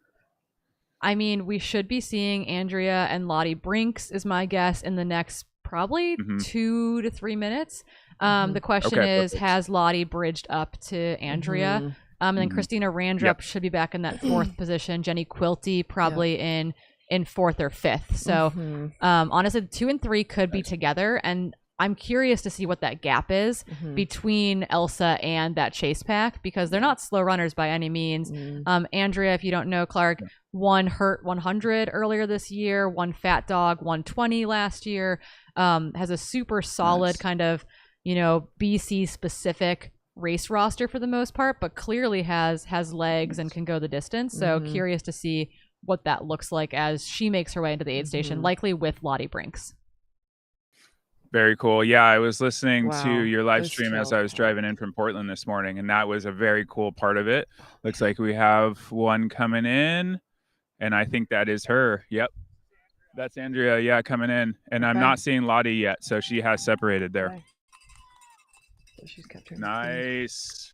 Speaker 1: I mean, we should be seeing Andrea and Lottie Brinks is my guess in the next probably 2 to 3 minutes. The question is, has Lottie bridged up to Andrea? And then Christina Randrup should be back in that 4th position. Jenny Quilty probably in 4th or 5th. So honestly, 2 and 3 could be together, and I'm curious to see what that gap is between Elsa and that chase pack, because they're not slow runners by any means. Andrea, if you don't know, Clark, won Hurt 100 earlier this year, won Fat Dog 120 last year, has a super solid kind of, BC specific race roster for the most part, but clearly has legs and can go the distance. So curious to see what that looks like as she makes her way into the aid station, likely with Lottie Brinks.
Speaker 8: Very cool. Yeah, I was listening to your live stream as I was driving in from Portland this morning, and that was a very cool part of it. Looks like we have one coming in, and I think that is her. Yep. That's Andrea, yeah, coming in. And I'm not seeing Lottie yet, so she has separated there.
Speaker 2: Okay. So she's capturing.
Speaker 8: Nice.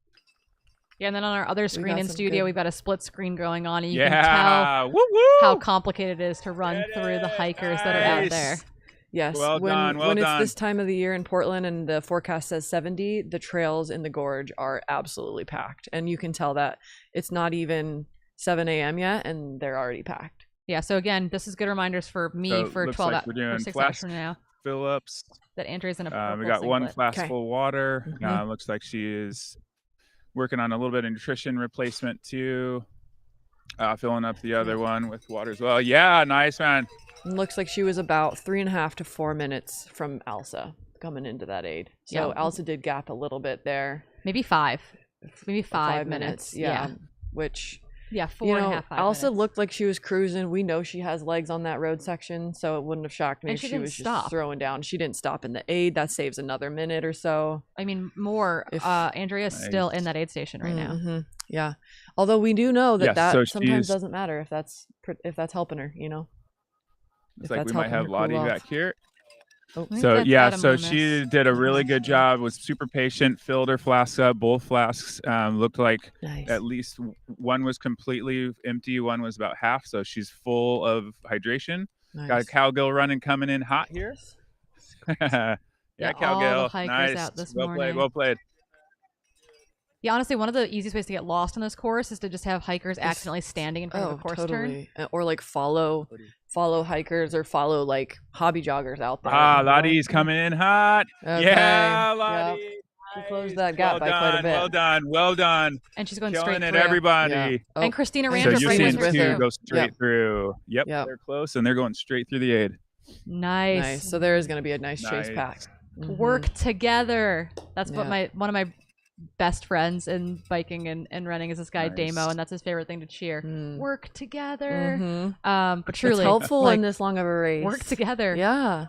Speaker 1: Yeah, and then on our other screen in studio, we've got a split screen going on, and you
Speaker 8: can
Speaker 1: tell how complicated it is to run through the hikers that are out there.
Speaker 2: Yes, when it's this time of the year in Portland and the forecast says 70, the trails in the gorge are absolutely packed. And you can tell that it's not even 7 a.m. yet, and they're already packed.
Speaker 1: Yeah, so again, this is good reminders for me for 12 hours, or 6 hours from now.
Speaker 8: Phillips.
Speaker 1: That Andrea's in a purple
Speaker 8: we got
Speaker 1: singlet.
Speaker 8: one flask full water. Looks like she is working on a little bit of nutrition replacement too. Filling up the other one with water as well. Yeah, nice, man.
Speaker 2: Looks like she was about 3.5 to 4 minutes from Elsa coming into that aid. So Elsa did gap a little bit there.
Speaker 1: Maybe 5 minutes.
Speaker 2: Yeah. Which,
Speaker 1: 4.5.
Speaker 2: Elsa looked like she was cruising. We know she has legs on that road section, so it wouldn't have shocked me if she was just throwing down. She didn't stop in the aid. That saves another minute or so.
Speaker 1: I mean, more. Andrea's still in that aid station right now.
Speaker 2: Yeah. Although we do know that
Speaker 8: so
Speaker 2: sometimes doesn't matter if that's helping her,
Speaker 8: It's like we might have Lottie back here.
Speaker 1: So
Speaker 8: she did a really good job, was super patient, filled her flasks up. Both flasks looked like at least one was completely empty, one was about half, so she's full of hydration. Got a cowgirl running coming in hot here. Cowgirl.
Speaker 1: All the hikers
Speaker 8: nice.
Speaker 1: Out this
Speaker 8: well
Speaker 1: morning.
Speaker 8: Played, well played.
Speaker 1: Yeah, honestly, one of the easiest ways to get lost on this course is to just have hikers accidentally standing in front of a course turn.
Speaker 2: Or like follow hikers or follow like hobby joggers out there.
Speaker 8: Lottie's coming in hot.
Speaker 2: Okay.
Speaker 8: Yeah, Lottie.
Speaker 2: Yep. She closed that gap by quite a bit.
Speaker 8: Well done.
Speaker 1: And she's going
Speaker 8: Killing
Speaker 1: straight
Speaker 8: it,
Speaker 1: through.
Speaker 8: everybody.
Speaker 2: Yeah.
Speaker 1: And Christina
Speaker 8: So
Speaker 1: Randrup
Speaker 8: you're
Speaker 1: right
Speaker 8: seeing
Speaker 1: with her
Speaker 8: two go straight through. Yep, they're close, and they're going straight through the aid.
Speaker 1: Nice.
Speaker 2: So there is going to be a nice chase pack.
Speaker 1: Work together. That's what one of my best friends in biking and running is this guy Damo, and that's his favorite thing to cheer. Work together. But truly,
Speaker 2: it's helpful in this long of a race.
Speaker 1: Work together.
Speaker 2: Yeah.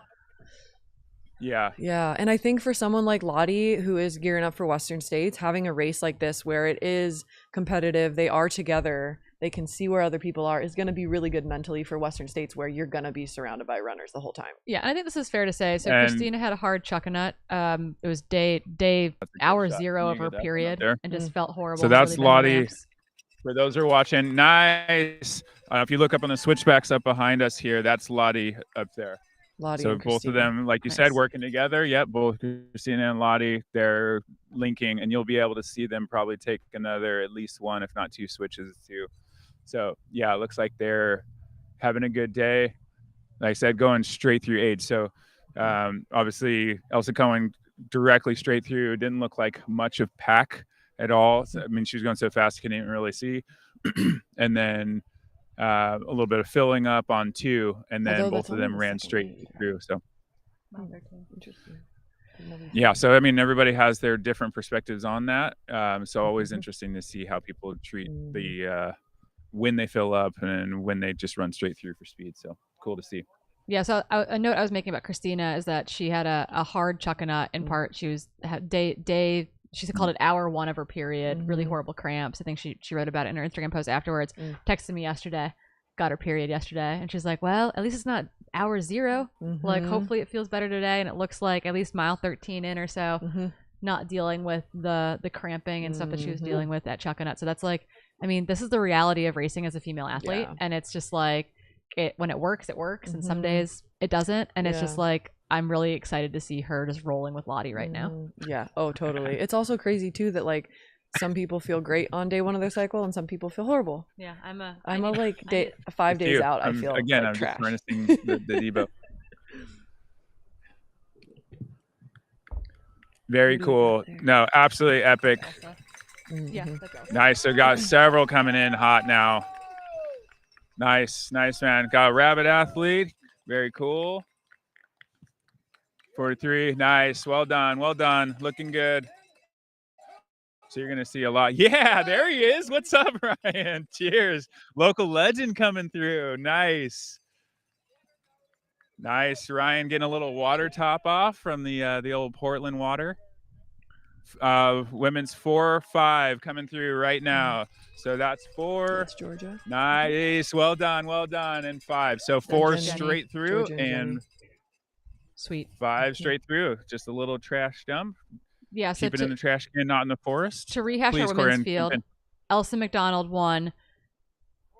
Speaker 2: And I think for someone like Lottie, who is gearing up for Western States, having a race like this where it is competitive, they are together, they can see where other people are, is going to be really good mentally for Western States, where you're going to be surrounded by runners the whole time.
Speaker 1: Yeah, and I think this is fair to say. So Christina had a hard chuckanut. It was hour 0 of her period, and just felt horrible.
Speaker 8: So that's
Speaker 1: really
Speaker 8: Lottie. For those who are watching, nice. If you look up on the switchbacks up behind us here, that's Lottie up there.
Speaker 2: Lottie
Speaker 8: so
Speaker 2: and
Speaker 8: both
Speaker 2: Christina.
Speaker 8: of them, like you said, working together. Yep, both Christina and Lottie, they're linking, and you'll be able to see them probably take another at least one, if not 2 switches too. So yeah, it looks like they're having a good day. Like I said, going straight through aid. So Obviously, Elsa going directly straight through. Didn't look like much of pack at all. So, I mean, she was going so fast, you couldn't even really see. And then a little bit of filling up on 2, and then both of them ran straight through. So,
Speaker 2: Interesting.
Speaker 8: yeah. So, I mean, everybody has their different perspectives on that. So always interesting to see how people treat the when they fill up and when they just run straight through for speed. So cool to see.
Speaker 1: Yeah, so a note I was making about Christina is that she had a hard chuckanut in part. She was she called it hour 1 of her period, really horrible cramps. I think she wrote about it in her Instagram post afterwards. Texted me yesterday, got her period yesterday, and she's like, well, at least it's not hour 0. Like, hopefully it feels better today, and it looks like at least mile 13 in or so, not dealing with the cramping and stuff that she was dealing with at chuckanut. So that's like, I mean, this is the reality of racing as a female athlete, and it's just like, when it works, and some days it doesn't, and it's just like, I'm really excited to see her just rolling with Lottie right now.
Speaker 2: Yeah. Oh, totally. It's also crazy too that like some people feel great on day 1 of their cycle and some people feel horrible.
Speaker 1: Yeah, I'm
Speaker 2: 5 days out. I feel
Speaker 8: again,
Speaker 2: like
Speaker 8: I'm
Speaker 2: trash.
Speaker 8: just harnessing the Debo. Very cool. No, absolutely epic.
Speaker 1: Yeah, that's awesome.
Speaker 8: Nice. So got several coming in hot now. Nice, man. Got a rabbit athlete. Very cool. 43. Nice. Well done. Looking good. So you're going to see a lot. Yeah, there he is. What's up, Ryan? Cheers. Local legend coming through. Nice. Ryan getting a little water top off from the old Portland water. Women's 4-5 coming through right now. So that's 4.
Speaker 2: That's Georgia.
Speaker 8: Nice. Well done. And 5. So 4 straight through and
Speaker 1: sweet.
Speaker 8: 5 straight through. Just a little trash dump.
Speaker 1: Yeah. So
Speaker 8: keep it in the trash can, not in the forest.
Speaker 1: To rehash our women's field, Elsa McDonald 1,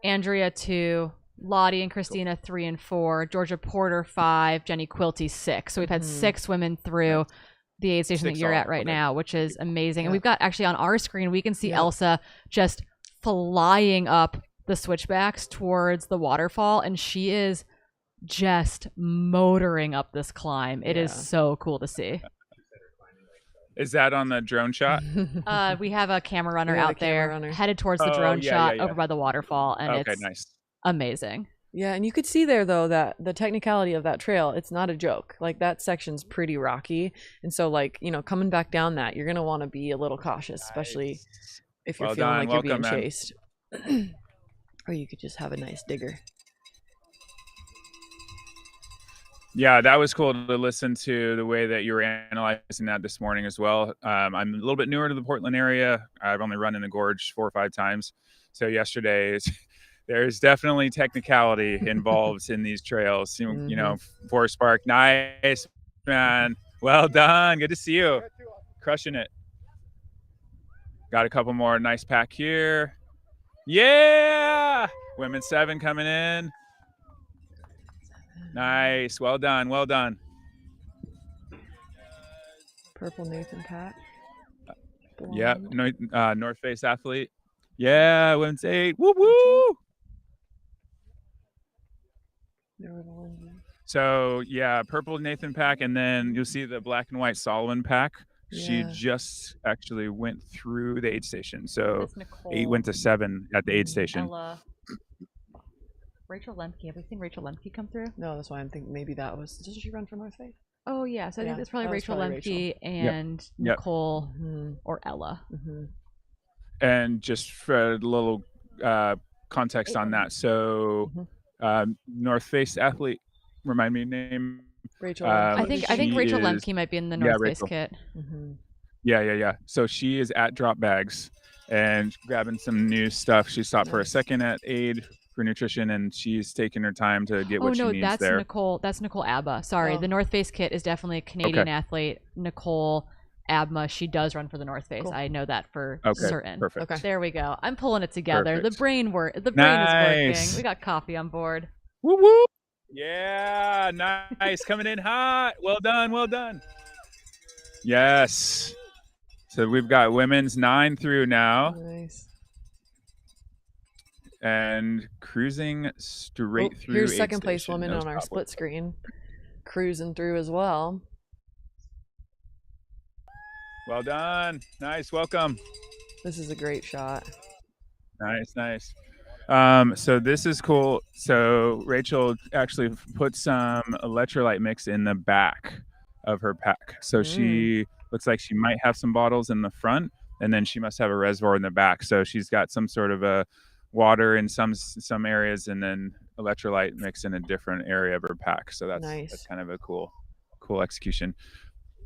Speaker 1: Andrea 2, Lottie and Christina 3 and 4, Georgia Porter 5, Jenny Quilty 6. So we've had 6 women through the aid station that you're at right now, which is amazing. And we've got actually on our screen, we can see Elsa just flying up the switchbacks towards the waterfall, and she is just motoring up this climb. It is so cool to see.
Speaker 8: Is that on the drone shot?
Speaker 1: We have a camera runner out there headed towards the drone shot over by the waterfall, and it's
Speaker 8: nice.
Speaker 1: Amazing.
Speaker 2: Yeah, and you could see there though that the technicality of that trail, it's not a joke. Like that section's pretty rocky, and so like, you know, coming back down that, you're gonna want to be a little cautious, especially if you're feeling like you're being chased. Or you could just have a nice digger.
Speaker 8: Yeah, that was cool to listen to the way that you were analyzing that this morning as well. I'm a little bit newer to the Portland area. I've only run in the gorge 4 or 5 times. So yesterday, there's definitely technicality involved in these trails. You know, Forest Park, nice, man. Well done. Good to see you. Crushing it. Got a couple more. Nice pack here. Yeah! Women's 7 coming in. Nice. Well done. Well done.
Speaker 2: Purple Nathan Pat.
Speaker 8: Yeah. North Face athlete. Yeah. Women's 8. Woo woo. So yeah, purple Nathan pack, and then you'll see the black and white Solomon pack. Yeah. She just actually went through the aid station. So 8 went to 7 at the aid station.
Speaker 1: Ella. Rachel Lemke. Have we seen Rachel Lemke come through?
Speaker 2: No, that's why I'm thinking maybe that was. Doesn't she run for North Face?
Speaker 1: Oh yeah, so I think that's probably Rachel Lemke and Nicole or Ella.
Speaker 8: And just for a little context on that, so North Face athlete, remind me name.
Speaker 2: Rachel.
Speaker 1: I think Rachel Lemke might be in the North Face kit.
Speaker 8: Yeah. So she is at Drop Bags and grabbing some new stuff. She stopped for a second at Aid for nutrition, and she's taking her time to get what she needs there.
Speaker 1: That's Nicole Abba. Sorry, the North Face kit is definitely a Canadian athlete. Nicole Abma, she does run for the North Face. Cool. I know that for certain.
Speaker 8: Perfect.
Speaker 1: Okay. There we go. I'm pulling it together. Perfect. The brain is working. We got coffee on board.
Speaker 8: Woo woo. Yeah, nice. Coming in hot. Well done. Yes. So we've got women's 9 through now.
Speaker 2: Nice.
Speaker 8: And cruising straight through.
Speaker 2: Here's second place woman on our split screen. cruising through as well.
Speaker 8: Well done. Nice. Welcome.
Speaker 2: This is a great shot.
Speaker 8: Nice. So this is cool. So Rachel actually put some electrolyte mix in the back of her pack. So she looks like she might have some bottles in the front, and then she must have a reservoir in the back. So she's got some sort of a water in some areas, and then electrolyte mix in a different area of her pack. So that's
Speaker 2: Nice.
Speaker 8: That's kind of a cool execution.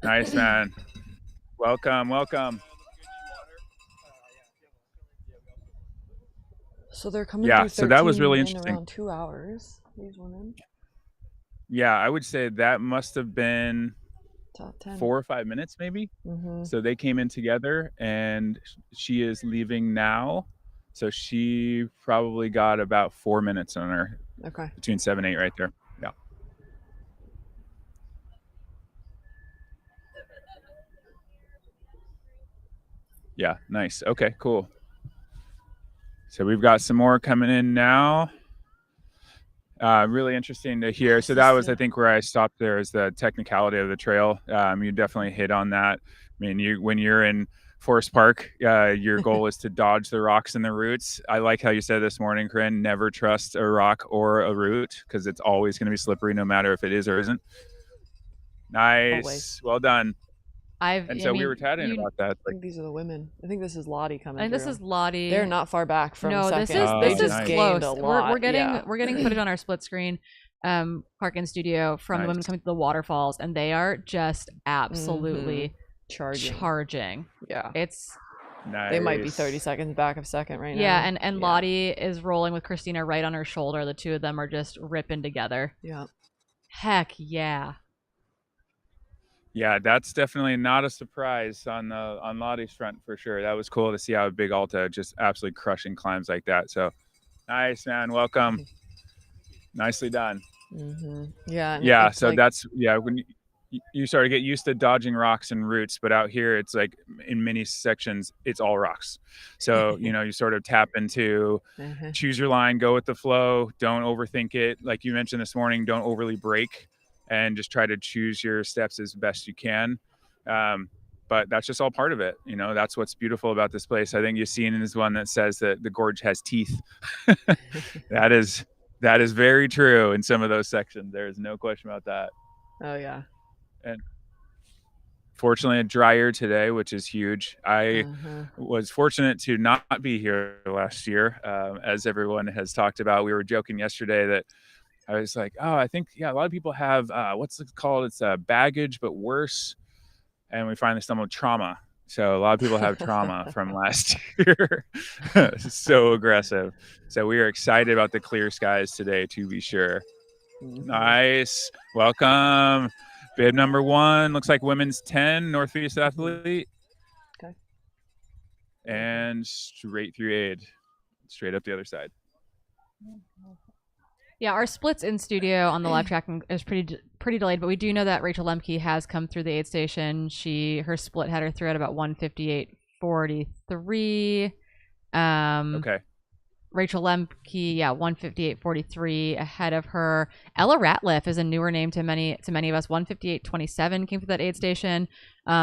Speaker 8: Nice, man. Welcome.
Speaker 2: So they're coming
Speaker 8: Yeah,
Speaker 2: through
Speaker 8: so that was
Speaker 2: 13
Speaker 8: really
Speaker 2: in
Speaker 8: interesting.
Speaker 2: around 2 hours. These women.
Speaker 8: Yeah, I would say that must have been
Speaker 2: Top 10.
Speaker 8: 4 or 5 minutes maybe.
Speaker 2: Mm-hmm.
Speaker 8: So they came in together, and she is leaving now. So she probably got about 4 minutes on her.
Speaker 2: Okay.
Speaker 8: Between 7 and 8 right there. Yeah. Yeah, nice. Okay, cool. So we've got some more coming in now. Really interesting to hear. So that was, I think, where I stopped there is the technicality of the trail. You definitely hit on that. I mean, when you're in Forest Park, your goal is to dodge the rocks and the roots. I like how you said this morning, Corinne, never trust a rock or a root because it's always going to be slippery no matter if it is or isn't. Nice.
Speaker 2: Always.
Speaker 8: Well done.
Speaker 2: So
Speaker 8: we were chatting about that.
Speaker 2: I think these are the women. I think this is Lottie coming.
Speaker 1: I think this
Speaker 2: through.
Speaker 1: is Lottie.
Speaker 2: They're not far back from.
Speaker 1: No,
Speaker 2: second.
Speaker 1: this is
Speaker 2: just
Speaker 1: close.
Speaker 2: gained a lot.
Speaker 1: We're getting footage on our split screen, Park in Studio from the women coming to the waterfalls, and they are just absolutely charging.
Speaker 2: Yeah,
Speaker 1: it's.
Speaker 8: Nice.
Speaker 2: They might be 30 seconds back of second right now.
Speaker 1: Yeah, and Lottie is rolling with Christina right on her shoulder. The two of them are just ripping together.
Speaker 2: Yeah.
Speaker 1: Heck yeah.
Speaker 8: Yeah, that's definitely not a surprise on Lottie's front for sure. That was cool to see how Big Alta just absolutely crushing climbs like that. So nice, man. Welcome. Nicely done.
Speaker 2: Mm-hmm. Yeah.
Speaker 8: Yeah. So when you sort of get used to dodging rocks and roots, but out here it's like in many sections it's all rocks. So you sort of tap into choose your line, go with the flow, don't overthink it. Like you mentioned this morning, don't overly brake. And just try to choose your steps as best you can. But that's just all part of it. That's what's beautiful about this place. I think Yassine is one that says that the gorge has teeth. That is very true in some of those sections. There's no question about that.
Speaker 2: Oh, yeah.
Speaker 8: And fortunately, drier today, which is huge. I was fortunate to not be here last year. As everyone has talked about, we were joking yesterday that I was like, I think, a lot of people have, what's it called? It's baggage, but worse. And we finally stumbled trauma. So a lot of people have trauma from last year. So aggressive. So we are excited about the clear skies today, to be sure. Nice. Welcome. Bib number 1. Looks like women's 10, Northeast athlete.
Speaker 2: Okay.
Speaker 8: And straight through aid. Straight up the other side.
Speaker 1: Yeah, our splits in studio on the live tracking is pretty delayed, but we do know that Rachel Lemke has come through the aid station. Her split had her through at about 1:58:43.
Speaker 8: Okay.
Speaker 1: Rachel Lemke, 1:58:43 ahead of her. Ella Ratliff is a newer name to many of us. 1:58:27 came through that aid station.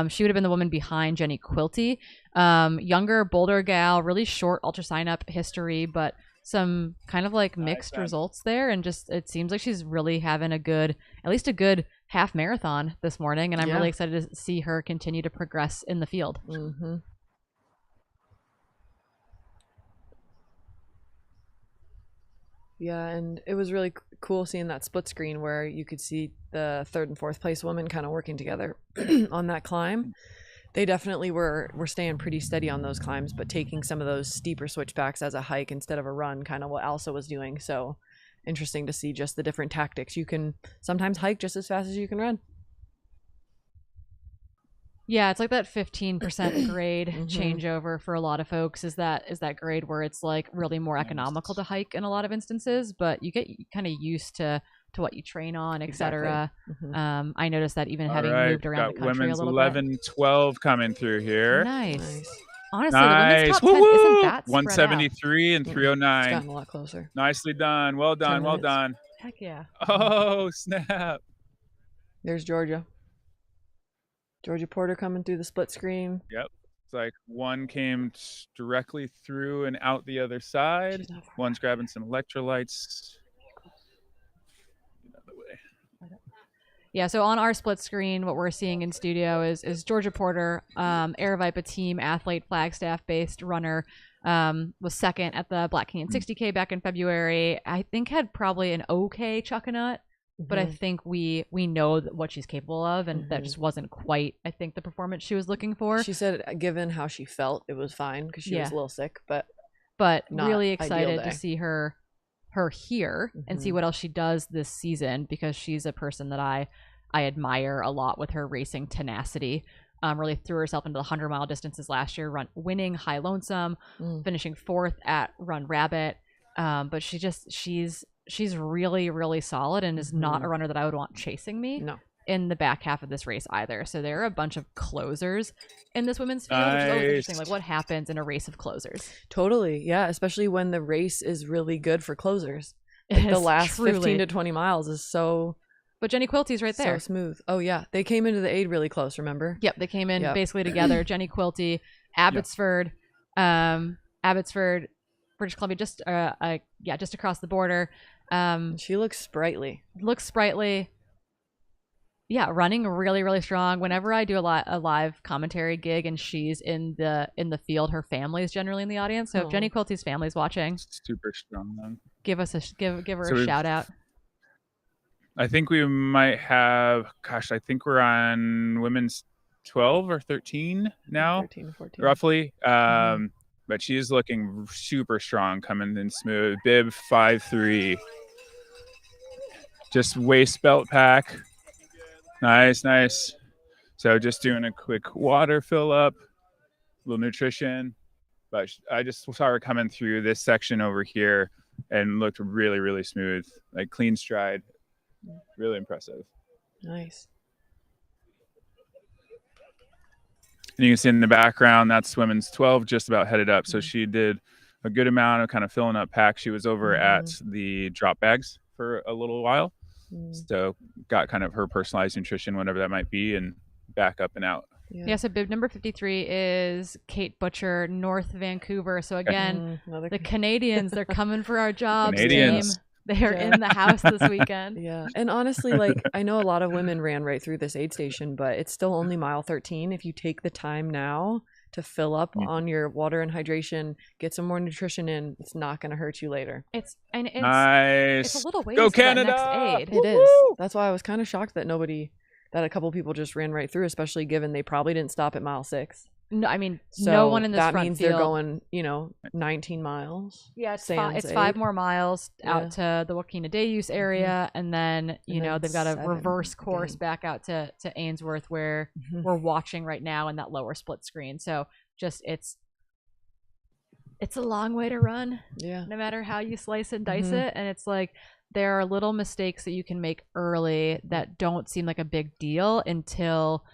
Speaker 1: She would have been the woman behind Jenny Quilty. Younger, bolder gal, really short ultra sign up history, but some kind of like mixed results there, and just it seems like she's really having at least a good half marathon this morning, and I'm really excited to see her continue to progress in the field.
Speaker 2: Mm-hmm. Yeah, and it was really cool seeing that split screen where you could see the 3rd and 4th place women kind of working together on that climb. They definitely were staying pretty steady on those climbs, but taking some of those steeper switchbacks as a hike instead of a run, kind of what Elsa was doing. So interesting to see just the different tactics. You can sometimes hike just as fast as you can run.
Speaker 1: Yeah, it's like that 15% grade changeover for a lot of folks is that grade where it's like really more economical to hike in a lot of instances, but you get kind of used to what you train on, etc.
Speaker 2: Exactly.
Speaker 1: I noticed that even having moved around the country a little
Speaker 8: women's 11-12 coming through here.
Speaker 1: Nice. Honestly,
Speaker 8: nice.
Speaker 1: The women's top 10 isn't that spread
Speaker 8: 173
Speaker 1: out.
Speaker 8: and 309.
Speaker 2: It's gotten a lot closer.
Speaker 8: Nicely done. Well done. Well done.
Speaker 1: Heck yeah.
Speaker 8: Oh, snap.
Speaker 2: There's Georgia. Georgia Porter coming through the split screen.
Speaker 8: Yep. It's like one came directly through and out the other side.
Speaker 2: She's not far
Speaker 8: One's grabbing some electrolytes. Get out of the way.
Speaker 1: Yeah, so on our split screen, what we're seeing in studio is Georgia Porter, Aravaipa team athlete, Flagstaff-based runner, was second at the Black Canyon 60K back in February. I think had probably an okay chuckanut, but I think we know what she's capable of, and that just wasn't quite, I think, the performance she was looking for.
Speaker 2: She said, given how she felt, it was fine because she was a little sick, but not
Speaker 1: really
Speaker 2: ideal
Speaker 1: excited
Speaker 2: day.
Speaker 1: to see her here and see what else she does this season, because she's a person that I admire a lot with her racing tenacity. Really threw herself into the 100-mile distances last year, winning High Lonesome, finishing 4th at Run Rabbit. But she's really, really solid and is not a runner that I would want chasing me in the back half of this race either. So there are a bunch of closers in this women's field, which is always interesting. Like, what happens in a race of closers?
Speaker 2: Totally, yeah, especially when the race is really good for closers. Like the last 15 to 20 miles is so...
Speaker 1: But Jenny Quilty's right there.
Speaker 2: So smooth. Oh, yeah. They came into the aid really close, remember?
Speaker 1: Yep, they came in basically together. Jenny Quilty, Abbotsford, British Columbia, just across the border.
Speaker 2: She looks sprightly.
Speaker 1: Yeah, running really, really strong. Whenever I do a live commentary gig and she's in the field, her family is generally in the audience. So if Jenny Quilty's family's watching,
Speaker 8: super strong then.
Speaker 1: Give her a shout out.
Speaker 8: I think we might have, I think we're on women's 12 or 13 now,
Speaker 2: 13 to 14.
Speaker 8: roughly. But she is looking super strong, coming in smooth. Bib 5'3". Just waist belt pack. Nice. So just doing a quick water fill up, a little nutrition. But I just saw her coming through this section over here and looked really, really smooth, like clean stride. Really impressive.
Speaker 2: Nice.
Speaker 8: And you can see in the background, that's women's 12, just about headed up. So she did a good amount of kind of filling up pack. She was over at the drop bags for a little while. So got kind of her personalized nutrition, whatever that might be, and back up and out.
Speaker 1: Yeah, so bib number 53 is Kate Butcher, North Vancouver. So again, the Canadians, they're coming for our jobs.
Speaker 8: Canadians.
Speaker 1: Team. They're in the house this weekend.
Speaker 2: Yeah. And honestly, like, I know a lot of women ran right through this aid station, but it's still only mile 13. If you take the time now to fill up on your water and hydration, get some more nutrition in, it's not going to hurt you later.
Speaker 1: It's
Speaker 8: nice.
Speaker 1: It's a little ways
Speaker 8: Go
Speaker 1: to that
Speaker 8: Canada!
Speaker 1: next aid.
Speaker 2: It is. That's why I was kind of shocked that a couple people just ran right through, especially given they probably didn't stop at mile 6.
Speaker 1: No, I mean,
Speaker 2: So
Speaker 1: no one in this
Speaker 2: that
Speaker 1: front
Speaker 2: means
Speaker 1: field.
Speaker 2: they're going, 19 miles.
Speaker 1: Yeah, it's
Speaker 2: Sans aid.
Speaker 1: 5 more miles out to the Wakena Day-Use area, and then
Speaker 2: then
Speaker 1: they've got a
Speaker 2: 7
Speaker 1: reverse course
Speaker 2: again.
Speaker 1: back out to Ainsworth, where we're watching right now in that lower split screen. So just it's a long way to run.
Speaker 2: Yeah.
Speaker 1: No matter how you slice and dice it, and it's like there are little mistakes that you can make early that don't seem like a big deal until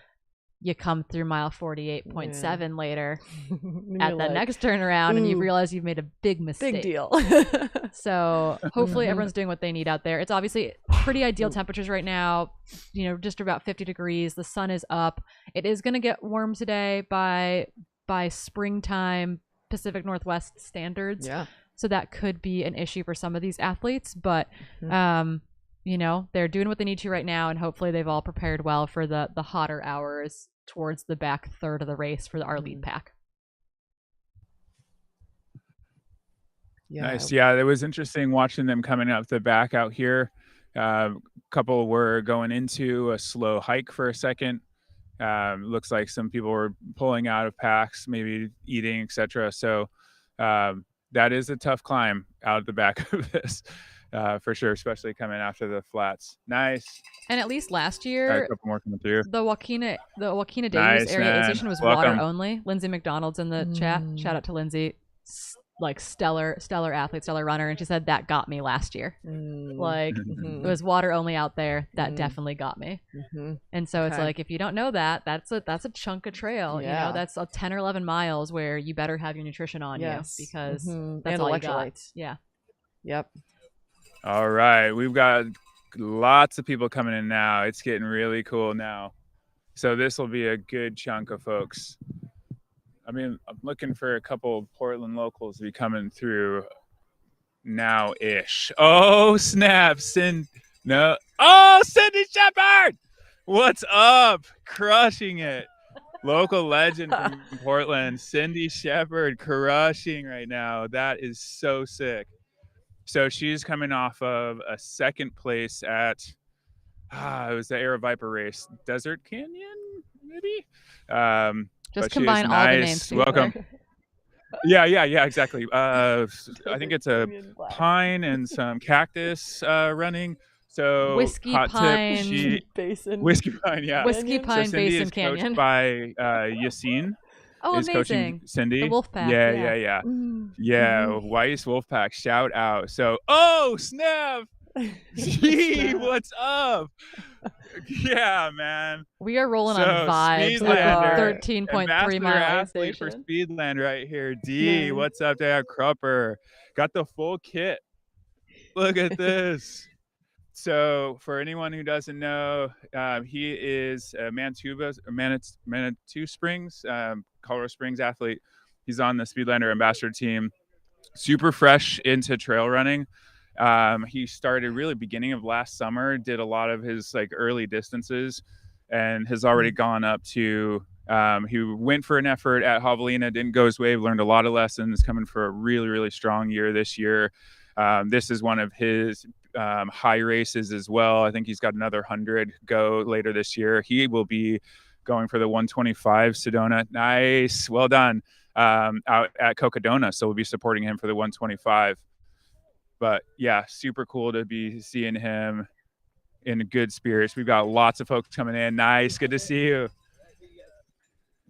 Speaker 1: you come through mile 48.7 later at the next turnaround, and you realize you've made a big mistake.
Speaker 2: Big deal.
Speaker 1: So hopefully everyone's doing what they need out there. It's obviously pretty ideal temperatures right now, just about 50 degrees. The sun is up. It is going to get warm today by springtime Pacific Northwest standards.
Speaker 2: Yeah.
Speaker 1: So that could be an issue for some of these athletes, but they're doing what they need to right now, and hopefully they've all prepared well for the hotter hours towards the back third of the race for our lead pack.
Speaker 2: Yeah.
Speaker 8: Nice. Yeah, it was interesting watching them coming up the back out here. Couple were going into a slow hike for a second. Looks like some people were pulling out of packs, maybe eating, etc. So that is a tough climb out the back of this. For sure, especially coming after the flats. Nice.
Speaker 1: And at least last
Speaker 8: Got
Speaker 1: year,
Speaker 8: a couple more coming through.
Speaker 1: the Wakena Days
Speaker 8: Nice,
Speaker 1: area
Speaker 8: man.
Speaker 1: station was
Speaker 8: Welcome.
Speaker 1: water only. Lindsay McDonald's in the chat. Shout out to Lindsay. Like stellar athlete, stellar runner, and she said that got me last year. Like it was water only out there. That definitely got me. And so it's like, if you don't know that, that's a chunk of trail.
Speaker 2: Yeah.
Speaker 1: That's 10 or 11 miles where you better have your nutrition on you, because that's
Speaker 2: and
Speaker 1: all you got.
Speaker 2: electrolytes.
Speaker 1: Yeah.
Speaker 2: Yep.
Speaker 8: All right, we've got lots of people coming in now. It's getting really cool now. So this will be a good chunk of folks. I mean, I'm looking for a couple of Portland locals to be coming through now-ish. Oh, snap. Oh, Cindy Shepard! What's up? Crushing it. Local legend from Portland, Cindy Shepard, crushing right now. That is so sick. So she's coming off of a second place at, it was the Air Viper race, Desert Canyon, maybe?
Speaker 1: Just combine all the names.
Speaker 8: Welcome. Yeah, exactly. I think it's a pine and some cactus running. So
Speaker 1: Whiskey
Speaker 8: hot
Speaker 1: Pine
Speaker 8: tip,
Speaker 2: Basin.
Speaker 8: Whiskey Pine, yeah.
Speaker 1: Whiskey Pine
Speaker 8: so Cindy
Speaker 1: Basin
Speaker 8: is
Speaker 1: Canyon.
Speaker 8: coached by Yassine.
Speaker 1: Oh,
Speaker 8: is coaching
Speaker 1: amazing.
Speaker 8: Cindy.
Speaker 1: The Wolfpack.
Speaker 8: Yeah. Weiss Wolfpack, shout out. So, snap. Gee, what's up? Yeah, man.
Speaker 1: We are rolling on vibes.
Speaker 8: Speedlander,
Speaker 1: 13.3 mile
Speaker 8: athlete for Speedland right here. D, what's up there? Crupper. Got the full kit. Look at this. So for anyone who doesn't know, he is a Manitou Springs, Colorado Springs athlete. He's on the Speedlander ambassador team. Super fresh into trail running. He started really beginning of last summer, did a lot of his like early distances, and has already gone up to, he went for an effort at Javelina, didn't go his way, learned a lot of lessons, coming for a really, really strong year this year. This is one of his high races as well. I think he's got another 100 go later this year. He will be going for the 125 Sedona. Nice. Well done. Out at Cocodona. So we'll be supporting him for the 125. But yeah, super cool to be seeing him in good spirits. We've got lots of folks coming in. Nice. Good to see you.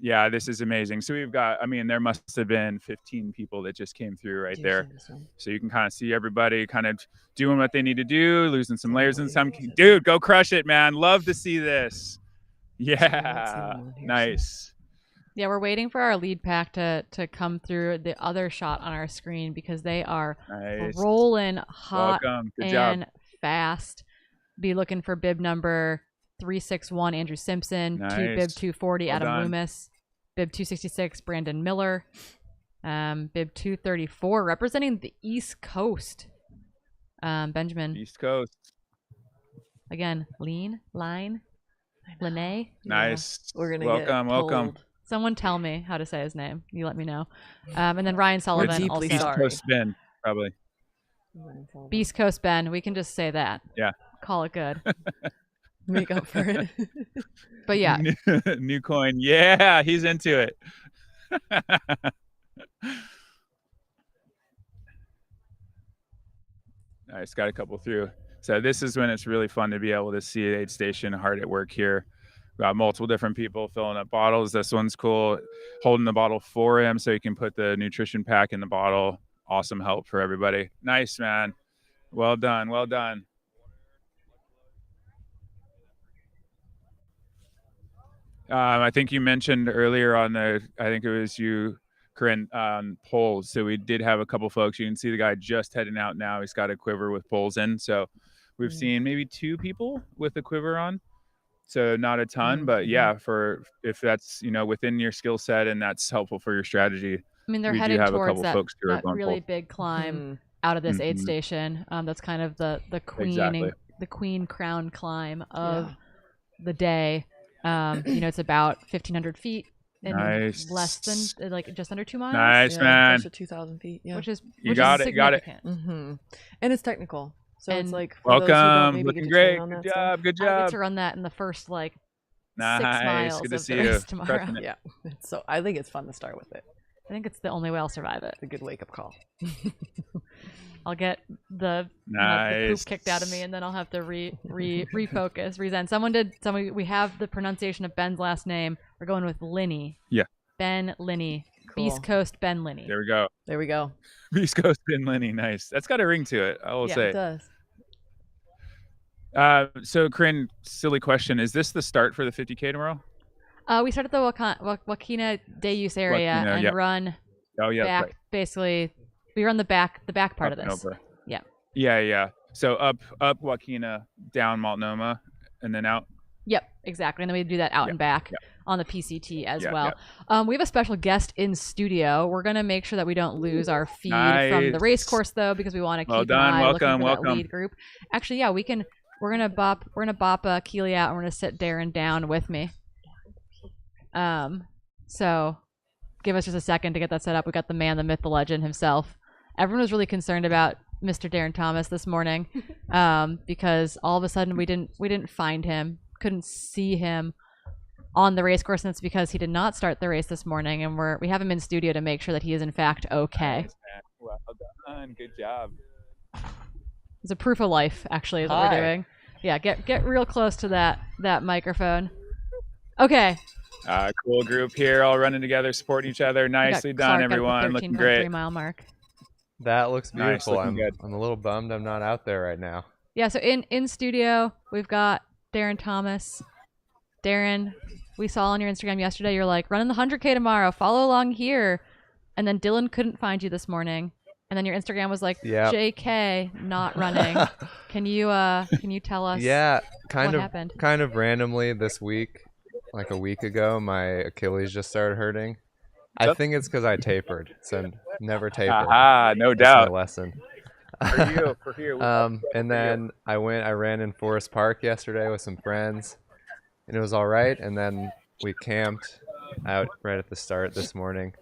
Speaker 8: Yeah, this is amazing. So we've got, there must have been 15 people that just came through right there. So you can kind of see everybody kind of doing what they need to do, losing some layers and some. Dude, go crush it, man. Love to see this. Yeah, nice.
Speaker 1: Yeah, we're waiting for our lead pack to come through the other shot on our screen because they are rolling hot and fast. Be looking for bib number 361, Andrew Simpson, bib 240, Adam Loomis, bib 266, Brandon Miller, bib 234, representing the East Coast, Benjamin.
Speaker 8: East Coast.
Speaker 1: Again, Lane.
Speaker 8: Nice.
Speaker 2: Yeah. We're gonna
Speaker 8: welcome.
Speaker 1: Someone tell me how to say his name. You let me know. And then Ryan Sullivan also.
Speaker 8: East Coast Ben, probably.
Speaker 1: Beast Coast Ben. We can just say that.
Speaker 8: Yeah.
Speaker 1: Call it good.
Speaker 2: Make up for it.
Speaker 1: But yeah.
Speaker 8: New coin. Yeah, he's into it. Nice. Got a couple through. So this is when it's really fun to be able to see aid station hard at work here. We've got multiple different people filling up bottles. This one's cool. Holding the bottle for him so he can put the nutrition pack in the bottle. Awesome help for everybody. Nice, man. Well done. Well done. I think you mentioned earlier on I think it was you, Corinne, poles. So we did have a couple folks. You can see the guy just heading out now. He's got a quiver with poles in. So we've seen maybe 2 people with a quiver on. So not a ton, but yeah, if that's, within your skill set and that's helpful for your strategy.
Speaker 1: They're heading towards that really big climb out of this aid station. That's kind of the queen crown climb of the day. It's about 1,500 feet in less than just under 2 miles.
Speaker 8: Nice, man.
Speaker 2: Close to 2,000 feet. Yeah.
Speaker 1: Which is
Speaker 8: got it.
Speaker 2: Mm-hmm. And it's technical. So it's like
Speaker 8: welcome. Looking great. Good job.
Speaker 1: I get to run that in the first 6 miles
Speaker 8: Good to
Speaker 1: of
Speaker 8: see
Speaker 1: the
Speaker 8: you.
Speaker 1: race tomorrow.
Speaker 2: Yeah. So I think it's fun to start with it.
Speaker 1: I think it's the only way I'll survive it.
Speaker 2: A good wake up call.
Speaker 1: I'll get the poop kicked out of me, and then I'll have to refocus, rezen. We have the pronunciation of Ben's last name. We're going with Linney.
Speaker 8: Yeah.
Speaker 1: Ben Linney.
Speaker 2: Cool.
Speaker 1: Beast Coast Ben Linney.
Speaker 8: There we go. Beast Coast Ben Linney. Nice. That's got a ring to it, I will say.
Speaker 2: It does.
Speaker 8: So, Corinne, silly question. Is this the start for the 50K tomorrow?
Speaker 1: We start at the Joaquina de Use area and run back. Basically, we run the back part of this.
Speaker 8: Yeah. So up Joaquina, down Multnomah, and then out.
Speaker 1: Yep, exactly. And then we do that out and back on the PCT as well. We have a special guest in studio. We're gonna make sure that we don't lose our feed from the race course though, because we want to keep an eye looking for that lead group. Actually, yeah, we can. We're gonna bop Keely out, and we're gonna sit Darren down with me. So give us just a second to get that set up. We got the man, the myth, the legend himself. Everyone was really concerned about Mr. Darren Thomas this morning, because all of a sudden we didn't find him, couldn't see him on the race course, and it's because he did not start the race this morning, and we have him in studio to make sure that he is in fact okay.
Speaker 8: Nice, well done, good job.
Speaker 1: It's a proof of life, actually, is what we're doing. Yeah, get real close to that microphone. Okay.
Speaker 8: Cool group here, all running together, supporting each other. Nicely done, everyone. Looking great.
Speaker 1: 13.3-mile mark.
Speaker 9: That looks beautiful.
Speaker 8: Nice,
Speaker 9: I'm a little bummed I'm not out there right now.
Speaker 1: Yeah, so in studio, we've got Darren Thomas. Darren, we saw on your Instagram yesterday, you're like, running the 100K tomorrow, follow along here. And then Dylan couldn't find you this morning. And then your Instagram was like, JK, not running. Can you tell us what happened?
Speaker 9: Kind of randomly this week, like a week ago, my Achilles just started hurting. I think it's because I tapered, so never taper.
Speaker 8: No doubt.
Speaker 9: My lesson.
Speaker 8: For you.
Speaker 9: And then I ran in Forest Park yesterday with some friends, and it was all right. And then we camped out right at the start this morning,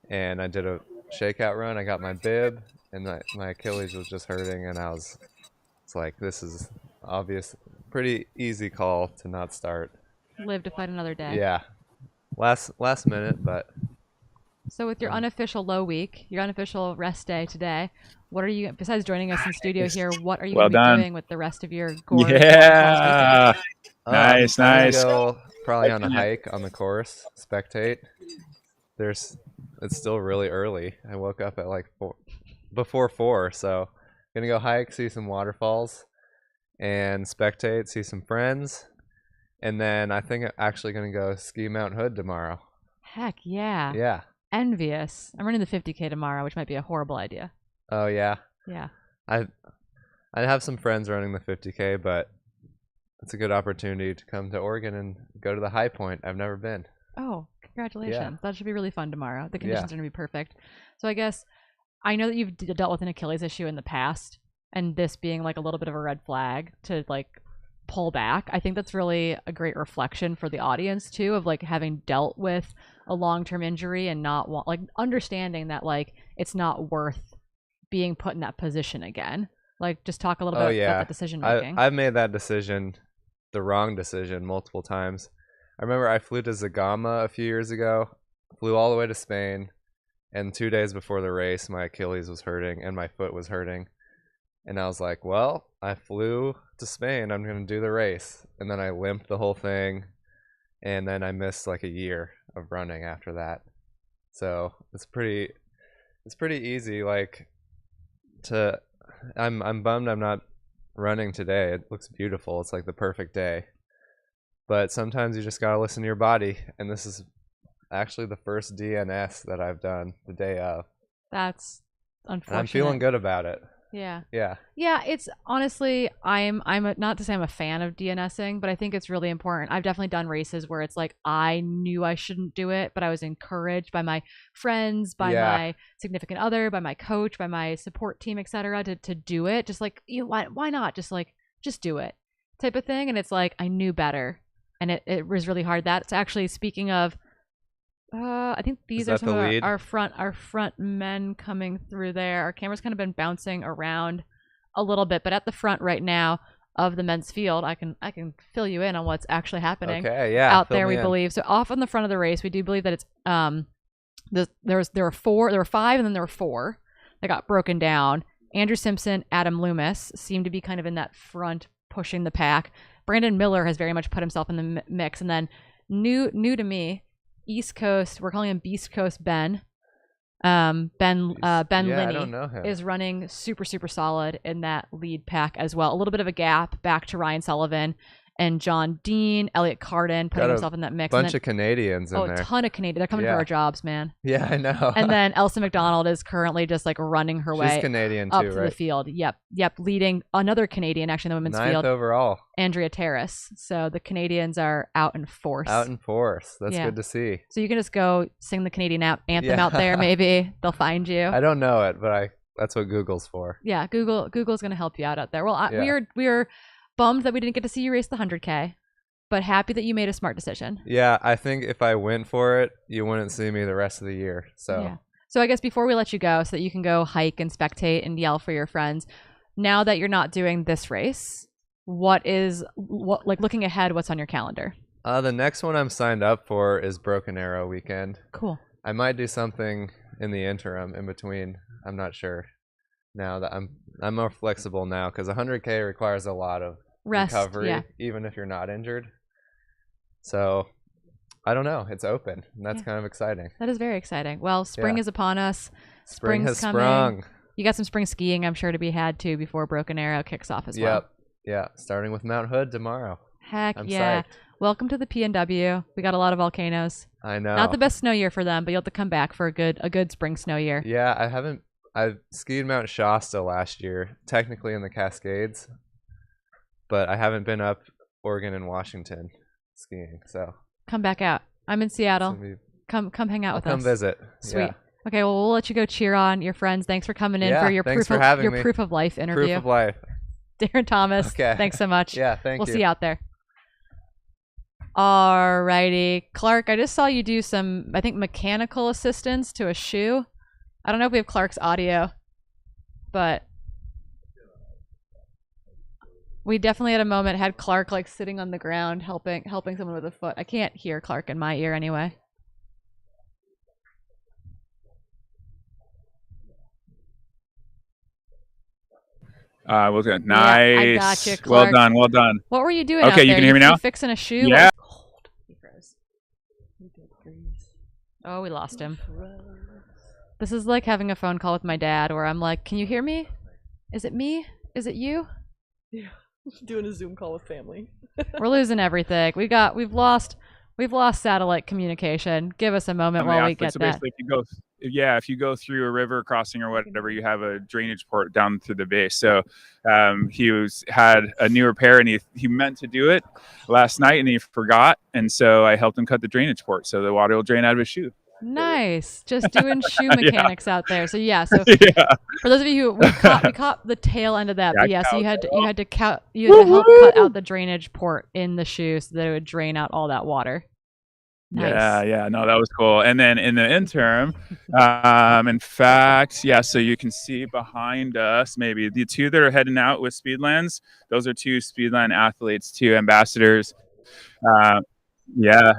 Speaker 9: and I did a shakeout run. I got my bib, and my Achilles was just hurting, and it's like, this is obvious, pretty easy call to not start.
Speaker 1: Live to fight another day.
Speaker 9: Yeah, last minute, but.
Speaker 1: So with your unofficial low week, your unofficial rest day today, what are you, besides joining us in studio here, what are you going to be doing with the rest of your Gorge?
Speaker 8: Yeah. Nice.
Speaker 9: Go probably on a hike on the course, spectate. It's still really early. I woke up at like before 4, so gonna go hike, see some waterfalls, and spectate, see some friends, and then I think I'm actually gonna go ski Mount Hood tomorrow.
Speaker 1: Heck yeah.
Speaker 9: Yeah.
Speaker 1: Envious. I'm running the 50K tomorrow, which might be a horrible idea.
Speaker 9: Oh yeah.
Speaker 1: Yeah.
Speaker 9: I have some friends running the 50K, but it's a good opportunity to come to Oregon and go to the high point. I've never been.
Speaker 1: Oh, congratulations. Yeah. That should be really fun tomorrow. The conditions are going to be perfect. So I guess I know that you've dealt with an Achilles issue in the past, and this being like a little bit of a red flag to like pull back. I think that's really a great reflection for the audience too, of like having dealt with a long-term injury and not like understanding that like it's not worth being put in that position again. Like, just talk a little bit about that decision making.
Speaker 9: I've made that decision, the wrong decision, multiple times. I remember I flew to Zagama a few years ago, flew all the way to Spain, and 2 days before the race, my Achilles was hurting and my foot was hurting. And I was like, well, I flew to Spain, I'm going to do the race. And then I limped the whole thing, and then I missed like a year of running after that. So it's pretty easy, like, I'm bummed I'm not running today. It looks beautiful. It's like the perfect day. But sometimes you just got to listen to your body. And this is actually the first DNS that I've done the day of.
Speaker 1: That's unfortunate.
Speaker 9: And I'm feeling good about it.
Speaker 1: Yeah.
Speaker 9: Yeah.
Speaker 1: Yeah, it's honestly, I'm not to say I'm a fan of DNSing, but I think it's really important. I've definitely done races where it's like I knew I shouldn't do it, but I was encouraged by my friends, by my significant other, by my coach, by my support team, etc., to do it. Just like, why not? Just do it, type of thing. And it's like I knew better, and it was really hard. That's actually, speaking of, I think these are some of our front men coming through there. Our camera's kind of been bouncing around a little bit, but at the front right now of the men's field, I can fill you in on what's actually happening out there. We believe so. Off on the front of the race, we do believe that it's there were 5, and then there were 4 that got broken down. Andrew Simpson, Adam Loomis seemed to be kind of in that front pushing the pack. Brandon Miller has very much put himself in the mix, and then new to me, East Coast, we're calling him Beast Coast Ben. Ben Linney
Speaker 9: I don't know him.
Speaker 1: is running super, super solid in that lead pack as well. A little bit of a gap back to Ryan Sullivan and John Dean, Elliot Carden putting
Speaker 9: Got a
Speaker 1: himself in that mix.
Speaker 9: Bunch of Canadians in
Speaker 1: a
Speaker 9: there.
Speaker 1: ton of Canadians. They're coming for
Speaker 9: Yeah.
Speaker 1: our jobs, man.
Speaker 9: Yeah, I know.
Speaker 1: And then Elsa McDonald is currently just like running her
Speaker 9: She's
Speaker 1: way
Speaker 9: Canadian
Speaker 1: up
Speaker 9: too,
Speaker 1: to the
Speaker 9: right?
Speaker 1: field. Yep, leading another Canadian actually in the women's
Speaker 9: 9th
Speaker 1: field,
Speaker 9: overall.
Speaker 1: Andrea Terrace. So the Canadians are out in force.
Speaker 9: Out in force. That's
Speaker 1: Yeah.
Speaker 9: good to see.
Speaker 1: So you can just go sing the Canadian anthem
Speaker 9: Yeah.
Speaker 1: out there. Maybe they'll find you.
Speaker 9: I don't know it, but that's what Google's for.
Speaker 1: Yeah, Google's gonna help you out there. Well,
Speaker 9: Yeah.
Speaker 1: we're bummed that we didn't get to see you race the 100K, but happy that you made a smart decision.
Speaker 9: Yeah, I think if I went for it, you wouldn't see me the rest of the year. So
Speaker 1: Yeah. So I guess before we let you go, so that you can go hike and spectate and yell for your friends, now that you're not doing this race, what like looking ahead, what's on your calendar?
Speaker 9: the next one I'm signed up for is Broken Arrow weekend.
Speaker 1: Cool.
Speaker 9: I might do something in the interim in between. I'm not sure. Now that I'm more flexible now because 100K requires a lot of
Speaker 1: Rest,
Speaker 9: recovery,
Speaker 1: yeah.
Speaker 9: even if you're not injured. So I don't know. It's open, and that's
Speaker 1: Yeah.
Speaker 9: kind of exciting.
Speaker 1: That is very exciting. Well, spring
Speaker 9: Yeah.
Speaker 1: is upon us.
Speaker 9: Spring
Speaker 1: Spring's
Speaker 9: has
Speaker 1: coming.
Speaker 9: sprung.
Speaker 1: You got some spring skiing, I'm sure, to be had too before Broken Arrow kicks off as well.
Speaker 9: Yep. Yeah. Starting with Mount Hood tomorrow.
Speaker 1: Heck
Speaker 9: I'm
Speaker 1: yeah.
Speaker 9: psyched.
Speaker 1: Welcome to the PNW. We got a lot of volcanoes.
Speaker 9: I know.
Speaker 1: Not the best snow year for them, but you'll have to come back for a good spring snow year.
Speaker 9: Yeah, I skied Mount Shasta last year, technically in the Cascades, but I haven't been up Oregon and Washington skiing. So
Speaker 1: Come back out. I'm in
Speaker 9: it's
Speaker 1: Seattle.
Speaker 9: gonna be-
Speaker 1: Come hang out
Speaker 9: I'll
Speaker 1: with
Speaker 9: come
Speaker 1: us.
Speaker 9: visit.
Speaker 1: Sweet.
Speaker 9: Yeah.
Speaker 1: Okay, well we'll let you go cheer on your friends. Thanks for coming in
Speaker 9: Yeah,
Speaker 1: for your
Speaker 9: thanks for
Speaker 1: proof
Speaker 9: having
Speaker 1: your
Speaker 9: me.
Speaker 1: proof of life interview.
Speaker 9: Proof of life.
Speaker 1: Darren Thomas.
Speaker 9: Okay.
Speaker 1: Thanks so much.
Speaker 9: Yeah, thank
Speaker 1: We'll
Speaker 9: you.
Speaker 1: see you out there. Alrighty. Clark, I just saw you do some, I think, mechanical assistance to a shoe. I don't know if we have Clark's audio, but we definitely at a moment had Clark like sitting on the ground helping someone with a foot. I can't hear Clark in my ear anyway.
Speaker 8: Well done.
Speaker 1: Yeah, I
Speaker 8: Nice.
Speaker 1: gotcha,
Speaker 8: Well
Speaker 1: Clark.
Speaker 8: done. Well done.
Speaker 1: What were you doing
Speaker 8: Okay,
Speaker 1: out there?
Speaker 8: you can hear me now?
Speaker 1: Fixing a shoe?
Speaker 8: Yeah.
Speaker 1: Oh, we lost him. This is like having a phone call with my dad where I'm like, can you hear me? Is it me? Is it you?
Speaker 2: Yeah. Doing a Zoom call with family.
Speaker 1: We're losing everything. We've lost satellite communication. Give us a moment
Speaker 8: On the
Speaker 1: while we
Speaker 8: athlete.
Speaker 1: get
Speaker 8: So
Speaker 1: that.
Speaker 8: basically, if you go through a river crossing or whatever, you have a drainage port down to the base. So he had a new repair and he meant to do it last night and he forgot. And so I helped him cut the drainage port so the water will drain out of his shoe.
Speaker 1: Nice. Just doing shoe mechanics out there. So yeah, so
Speaker 8: Yeah.
Speaker 1: for those of you who we caught the tail end of that,
Speaker 8: Yeah,
Speaker 1: but yeah, so you had to help
Speaker 8: Woo-hoo!
Speaker 1: cut out the drainage port in the shoe so that it would drain out all that water. Nice.
Speaker 8: Yeah, no, that was cool. And then in the interim, in fact, yeah, so you can see behind us, maybe the two that are heading out with Speedlands, those are two Speedland athletes, two ambassadors. Yeah.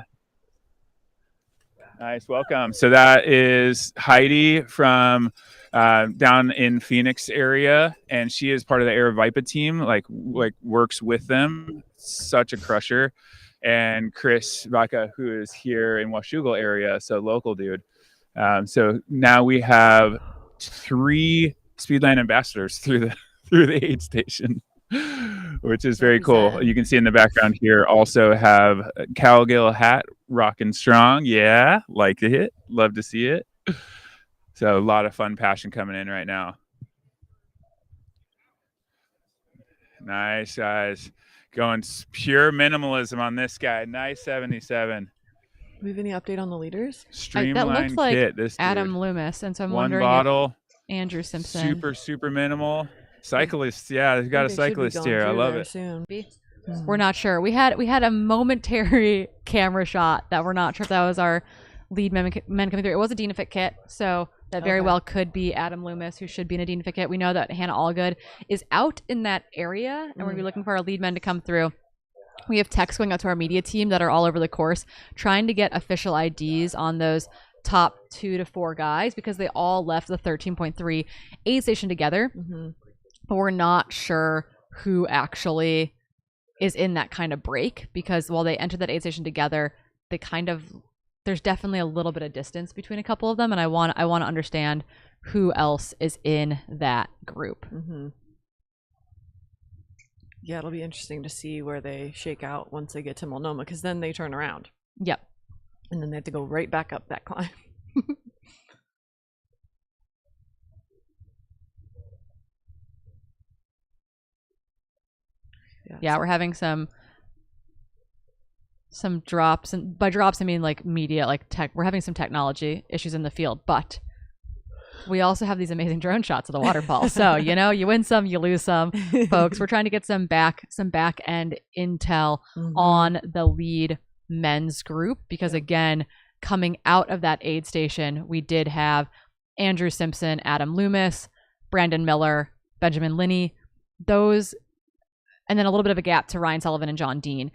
Speaker 8: Nice, welcome. So that is Heidi from down in Phoenix area, and she is part of the Aravaipa team, like works with them. Such a crusher. And Chris Vaca, who is here in Washougal area, so local dude. So now we have 3 Speedland ambassadors through the aid station, which is very cool. You can see in the background here also have Cowgill hat rocking strong. Yeah, like it. Love to see it. So a lot of fun passion coming in right now. Nice, guys. Going pure minimalism on this guy. Nice 77.
Speaker 2: Do we have any update on the leaders?
Speaker 8: Streamline
Speaker 1: that looks like
Speaker 8: kit. This
Speaker 1: Adam
Speaker 8: dude.
Speaker 1: Loomis, and so I'm
Speaker 8: One
Speaker 1: wondering
Speaker 8: bottle.
Speaker 1: if Andrew Simpson.
Speaker 8: Super minimal. Cyclist. Yeah, they've got a cyclist here. I love it.
Speaker 2: Soon.
Speaker 1: We're not sure. We had a momentary camera shot that we're not sure if that was our lead men coming through. It was a Dynafit kit, so that very well could be Adam Loomis, who should be in a Dynafit kit. We know that Hannah Allgood is out in that area, and we're going to be looking for our lead men to come through. We have texts going out to our media team that are all over the course, trying to get official IDs on those top 2 to 4 guys because they all left the 13.3 aid station together. But we're not sure who actually is in that kind of break because while they entered that aid station together, they there's definitely a little bit of distance between a couple of them, and I want to understand who else is in that group.
Speaker 2: Yeah, it'll be interesting to see where they shake out once they get to Multnomah, because then they turn around.
Speaker 1: Yep.
Speaker 2: And then they have to go right back up that climb.
Speaker 1: Yeah, we're having some drops, and by drops I mean like media, like tech. We're having some technology issues in the field, but we also have these amazing drone shots of the waterfall. So, you know, you win some, you lose some, folks. We're trying to get some back end intel on the lead men's group, because again, coming out of that aid station, we did have Andrew Simpson, Adam Loomis, Brandon Miller, Benjamin Linney, those, and then a little bit of a gap to Ryan Sullivan and John Dean.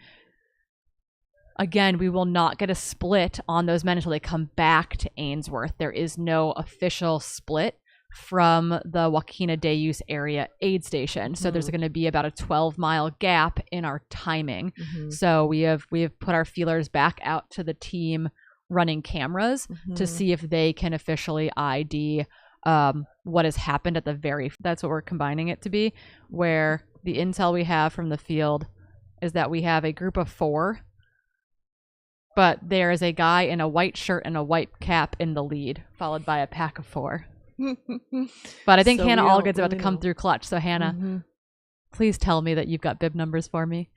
Speaker 1: Again, we will not get a split on those men until they come back to Ainsworth. There is no official split from the Joaquina Deus area aid station. So there's going to be about a 12-mile gap in our timing. So we have put our feelers back out to the team running cameras to see if they can officially ID what has happened at the that's what we're combining it to be, where the intel we have from the field is that we have a group of 4, but there is a guy in a white shirt and a white cap in the lead, followed by a pack of 4. But I think
Speaker 2: So
Speaker 1: Hannah
Speaker 2: we don't
Speaker 1: Allgood's about to
Speaker 2: really
Speaker 1: come
Speaker 2: know.
Speaker 1: through clutch. So Hannah, please tell me that you've got bib numbers for me.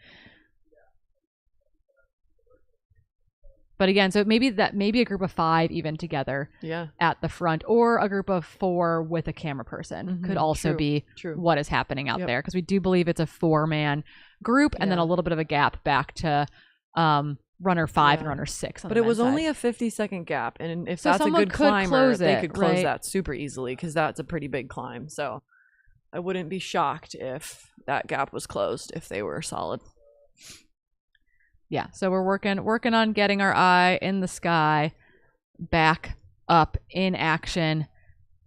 Speaker 1: But again, so maybe a group of 5 even together at the front, or a group of 4 with a camera person could also be what is happening out there, because we do believe it's a 4-man group, and then a little bit of a gap back to runner 5 and runner 6.
Speaker 2: But it was only a 50-second gap, and if
Speaker 1: So
Speaker 2: that's a
Speaker 1: someone
Speaker 2: good
Speaker 1: could
Speaker 2: climber,
Speaker 1: close
Speaker 2: they
Speaker 1: it,
Speaker 2: could close
Speaker 1: right?
Speaker 2: that super easily, because that's a pretty big climb. So I wouldn't be shocked if that gap was closed if they were solid.
Speaker 1: Yeah, so we're working on getting our eye in the sky, back up in action,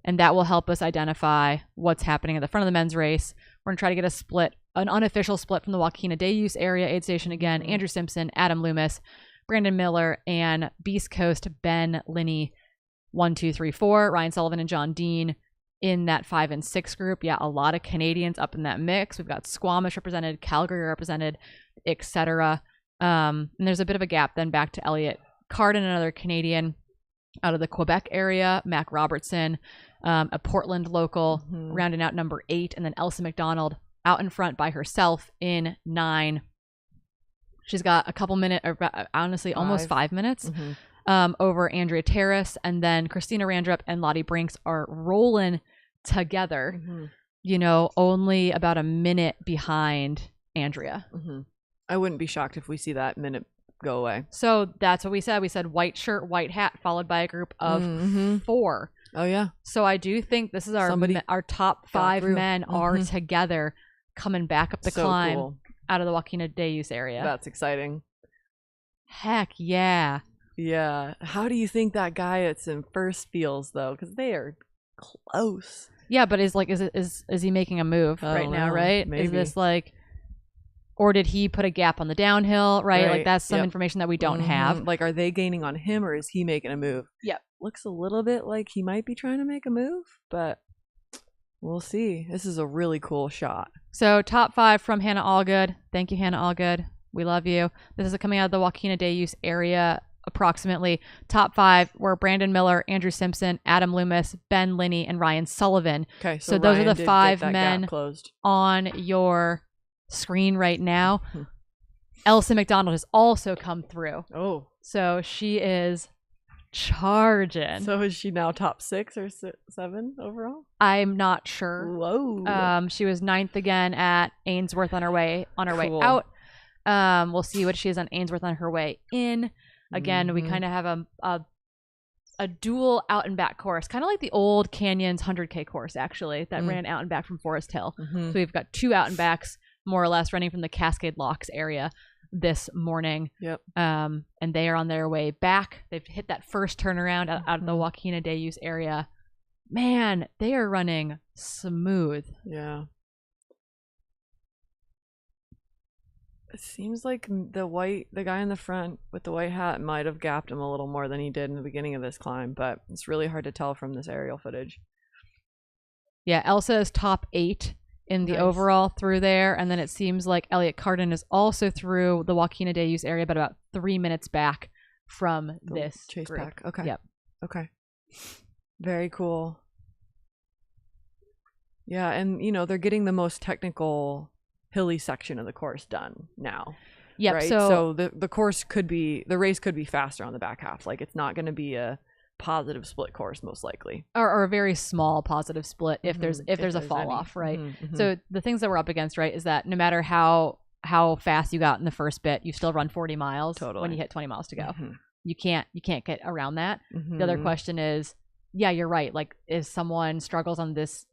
Speaker 1: and that will help us identify what's happening at the front of the men's race. We're gonna try to get a split, an unofficial split from the Joaquina Deus area aid station again. Andrew Simpson, Adam Loomis, Brandon Miller, and Beast Coast Ben Linney, 1, 2, 3, 4. Ryan Sullivan and John Dean in that 5 and 6 group. Yeah, a lot of Canadians up in that mix. We've got Squamish represented, Calgary represented, etc. And there's a bit of a gap then back to Elliot Carden, another Canadian out of the Quebec area, Mac Robertson, a Portland local, rounding out number 8, and then Elsa McDonald out in front by herself in 9. She's got a couple minutes, honestly, almost 5 minutes over Andrea Terrace, and then Christina Randrup and Lottie Brinks are rolling together, you know, only about a minute behind Andrea.
Speaker 2: I wouldn't be shocked if we see that minute go away.
Speaker 1: So that's what we said. We said white shirt, white hat, followed by a group of 4.
Speaker 2: Oh yeah.
Speaker 1: So I do think this is our top 5 men are together coming back up the climb out of the Joaquina Deus area.
Speaker 2: That's exciting.
Speaker 1: Heck yeah.
Speaker 2: Yeah. How do you think that guy that's in first feels though? Because they are close.
Speaker 1: Yeah, but is he making a move right now? Right?
Speaker 2: Maybe.
Speaker 1: Is this like, or did he put a gap on the downhill? Right? Like that's some information that we don't have.
Speaker 2: Like, are they gaining on him, or is he making a move?
Speaker 1: Yep.
Speaker 2: Looks a little bit like he might be trying to make a move, but we'll see. This is a really cool shot.
Speaker 1: So top 5 from Hannah Allgood. Thank you, Hannah Allgood. We love you. This is coming out of the Joaquina Deus area. Approximately top 5 were Brandon Miller, Andrew Simpson, Adam Loomis, Ben Linney, and Ryan Sullivan.
Speaker 2: Okay,
Speaker 1: so those
Speaker 2: Ryan
Speaker 1: are the
Speaker 2: did
Speaker 1: 5
Speaker 2: get that
Speaker 1: men
Speaker 2: gap closed
Speaker 1: on your screen right now. Elsa McDonald has also come through.
Speaker 2: Oh,
Speaker 1: so she is charging.
Speaker 2: So is she now top 6 or 7 overall?
Speaker 1: I'm not sure.
Speaker 2: Whoa.
Speaker 1: She was 9th again at Ainsworth on her way
Speaker 2: Cool.
Speaker 1: out. We'll see what she is on Ainsworth on her way in. Again, we kind of have a dual out and back course, kind of like the old Canyons 100K course, actually, that ran out and back from Forest Hill. So we've got 2 out and backs, more or less, running from the Cascade Locks area this morning.
Speaker 2: Yep.
Speaker 1: And they are on their way back. They've hit that first turnaround out of the Joaquina Deus area. Man, they are running smooth.
Speaker 2: Yeah. It seems like the guy in the front with the white hat might have gapped him a little more than he did in the beginning of this climb, but it's really hard to tell from this aerial footage.
Speaker 1: Yeah, Elsa is top 8 in the
Speaker 2: Nice.
Speaker 1: overall through there. And then it seems like Elliot Cardin is also through the Joaquina de Use area, but about 3 minutes back from
Speaker 2: The
Speaker 1: this
Speaker 2: chase
Speaker 1: group.
Speaker 2: pack. Okay.
Speaker 1: Yep.
Speaker 2: Okay. Very cool. Yeah, and you know, they're getting the most technical hilly section of the course done now.
Speaker 1: Yep.
Speaker 2: Right?
Speaker 1: So
Speaker 2: the race could be faster on the back half. Like it's not going to be a positive split course most likely.
Speaker 1: or a very small positive split if there's a fall
Speaker 2: any.
Speaker 1: off, right?
Speaker 2: Mhm.
Speaker 1: So the things that we're up against, right, is that no matter how fast you got in the first bit, you still run 40 miles when
Speaker 2: Totally.
Speaker 1: you hit 20 miles to go.
Speaker 2: Mhm.
Speaker 1: You can't get around that. The other
Speaker 2: Mhm.
Speaker 1: question is, yeah, you're right. Like, if someone struggles on this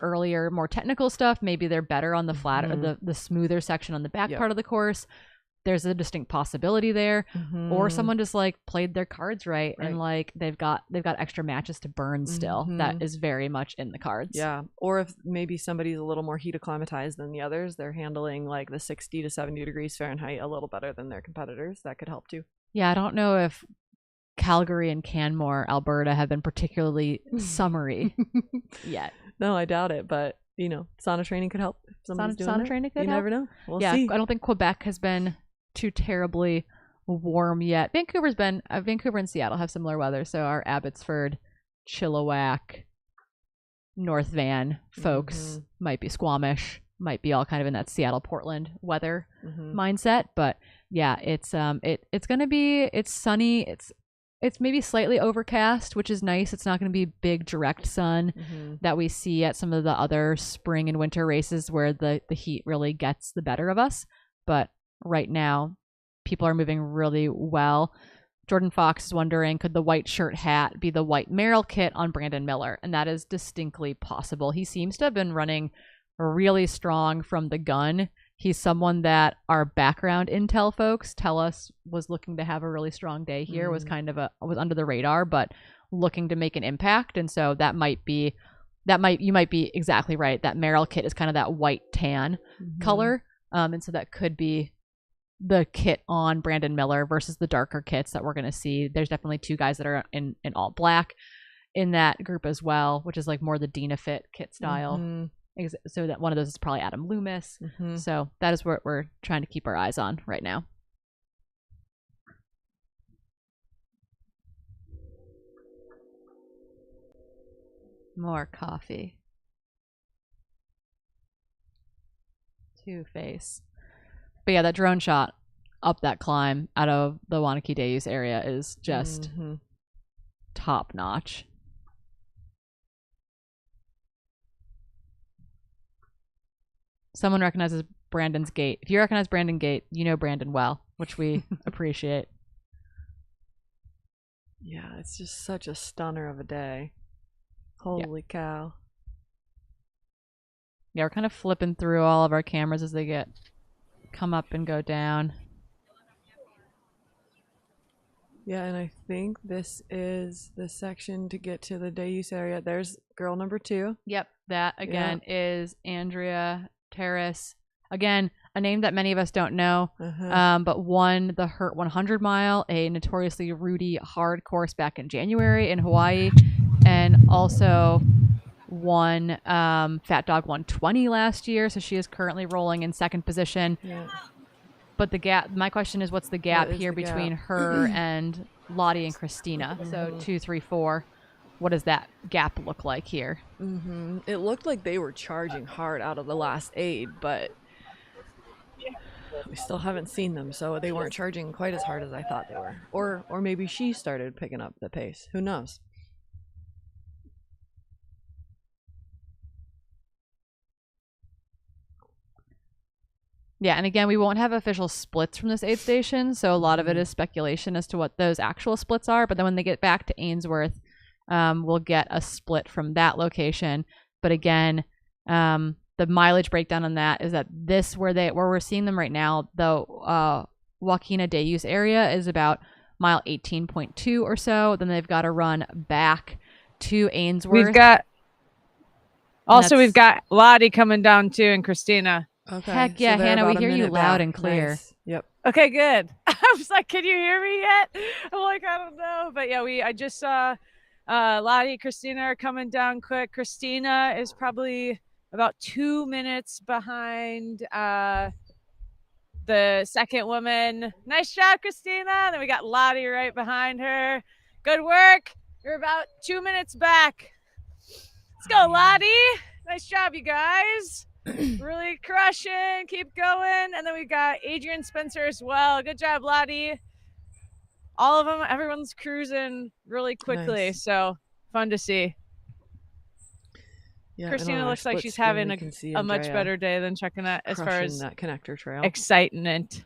Speaker 1: earlier, more technical stuff, maybe they're better on the flat or the smoother section on the back
Speaker 2: Yep.
Speaker 1: part of the course. There's a distinct possibility there. Or
Speaker 2: Mhm.
Speaker 1: someone just like played their cards right, and
Speaker 2: Right.
Speaker 1: like they've got extra matches to burn still. That
Speaker 2: Mhm.
Speaker 1: is very much in the cards.
Speaker 2: Yeah, or if maybe somebody's a little more heat acclimatized than the others, they're handling like the 60 to 70 degrees Fahrenheit a little better than their competitors. That could help too.
Speaker 1: Yeah, I don't know if Calgary and Canmore, Alberta, have been particularly summery yet.
Speaker 2: No, I doubt it, but you know, sauna training could help. If somebody's doing
Speaker 1: Sauna
Speaker 2: that.
Speaker 1: training could
Speaker 2: You
Speaker 1: help.
Speaker 2: never know. We'll
Speaker 1: Yeah,
Speaker 2: see.
Speaker 1: I don't think Quebec has been too terribly warm yet. Vancouver's been Vancouver and Seattle have similar weather, so our Abbotsford, Chilliwack, North Van folks might be Squamish, might be all kind of in that Seattle Portland weather mindset. But yeah, it's it's sunny. It's maybe slightly overcast, which is nice. It's not going to be big direct sun that we see at some of the other spring and winter races where the heat really gets the better of us. But right now, people are moving really well. Jordan Fox is wondering, could the white shirt hat be the white Merrill kit on Brandon Miller? And that is distinctly possible. He seems to have been running really strong from the gun. He's someone that our background intel folks tell us was looking to have a really strong day here, was kind of was under the radar, but looking to make an impact. And so you might be exactly right. That Merrill kit is kind of that white tan color. And so that could be the kit on Brandon Miller versus the darker kits that we're going to see. There's definitely two guys that are in all black in that group as well, which is like more the Dina Fit kit style. So that one of those is probably Adam Loomis. So that is what we're trying to keep our eyes on right now. More coffee. Two-Face. But yeah, that drone shot up that climb out of the Wanakee Days area is just top notch. Someone recognizes Brandon's gait. If you recognize Brandon Gate, you know Brandon well, which we appreciate.
Speaker 2: Yeah, it's just such a stunner of a day. Holy cow.
Speaker 1: Yeah, we're kind of flipping through all of our cameras as they come up and go down.
Speaker 2: Yeah, and I think this is the section to get to the day use area. There's girl number 2.
Speaker 1: Yep, that again is Andrea Terrace. Again, a name that many of us don't know, but won the Hurt 100 mile, a notoriously rooty hard course back in January in Hawaii, and also won Fat Dog 120 last year. So she is currently rolling in second position.
Speaker 2: Yeah.
Speaker 1: But the gap, my question is, what's the gap
Speaker 2: What is
Speaker 1: here
Speaker 2: the gap?
Speaker 1: between her and Lottie and Christina? So 2, 3, 4. What does that gap look like here?
Speaker 2: It looked like they were charging hard out of the last aid, but we still haven't seen them, so they weren't charging quite as hard as I thought they were. Or maybe she started picking up the pace. Who knows?
Speaker 1: Yeah, and again, we won't have official splits from this aid station, so a lot of it is speculation as to what those actual splits are. But then when they get back to Ainsworth, we'll get a split from that location. But again, the mileage breakdown on that is that where we're seeing them right now, the Joaquina de Use area is about mile 18.2 or so. Then they've got to run back to Ainsworth.
Speaker 7: We've got Lottie coming down too, and Christina.
Speaker 2: Okay.
Speaker 1: Heck yeah,
Speaker 2: they're
Speaker 1: Hannah, we
Speaker 2: about a
Speaker 1: hear you
Speaker 2: minute
Speaker 1: loud
Speaker 2: back.
Speaker 1: and clear.
Speaker 2: Nice. Yep.
Speaker 7: Okay, good. I was like, can you hear me yet? I'm like, I don't know. But yeah, I just saw Lottie, Christina are coming down quick. Christina is probably about 2 minutes behind the second woman. Nice job, Christina. Then we got Lottie right behind her. Good work. You're about 2 minutes back. Let's go, Lottie. Nice job, you guys. Really crushing. Keep going. And then we got Adrian Spencer as well. Good job, Lottie. All of them, everyone's cruising really quickly.
Speaker 2: Nice.
Speaker 7: So fun to see.
Speaker 2: Yeah,
Speaker 7: Christina looks like she's having a much better day than Chuckanut as far as
Speaker 2: that connector trail.
Speaker 7: excitement.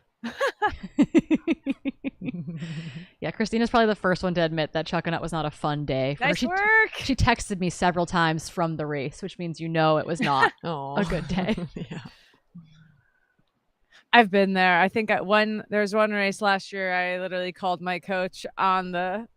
Speaker 1: Yeah, Christina's probably the first one to admit that Chuckanut was not a fun day.
Speaker 7: Nice work.
Speaker 1: She texted me several times from the race, which means it was not a good day.
Speaker 2: Yeah.
Speaker 7: I've been there. I think there was one race last year. I literally called my coach on the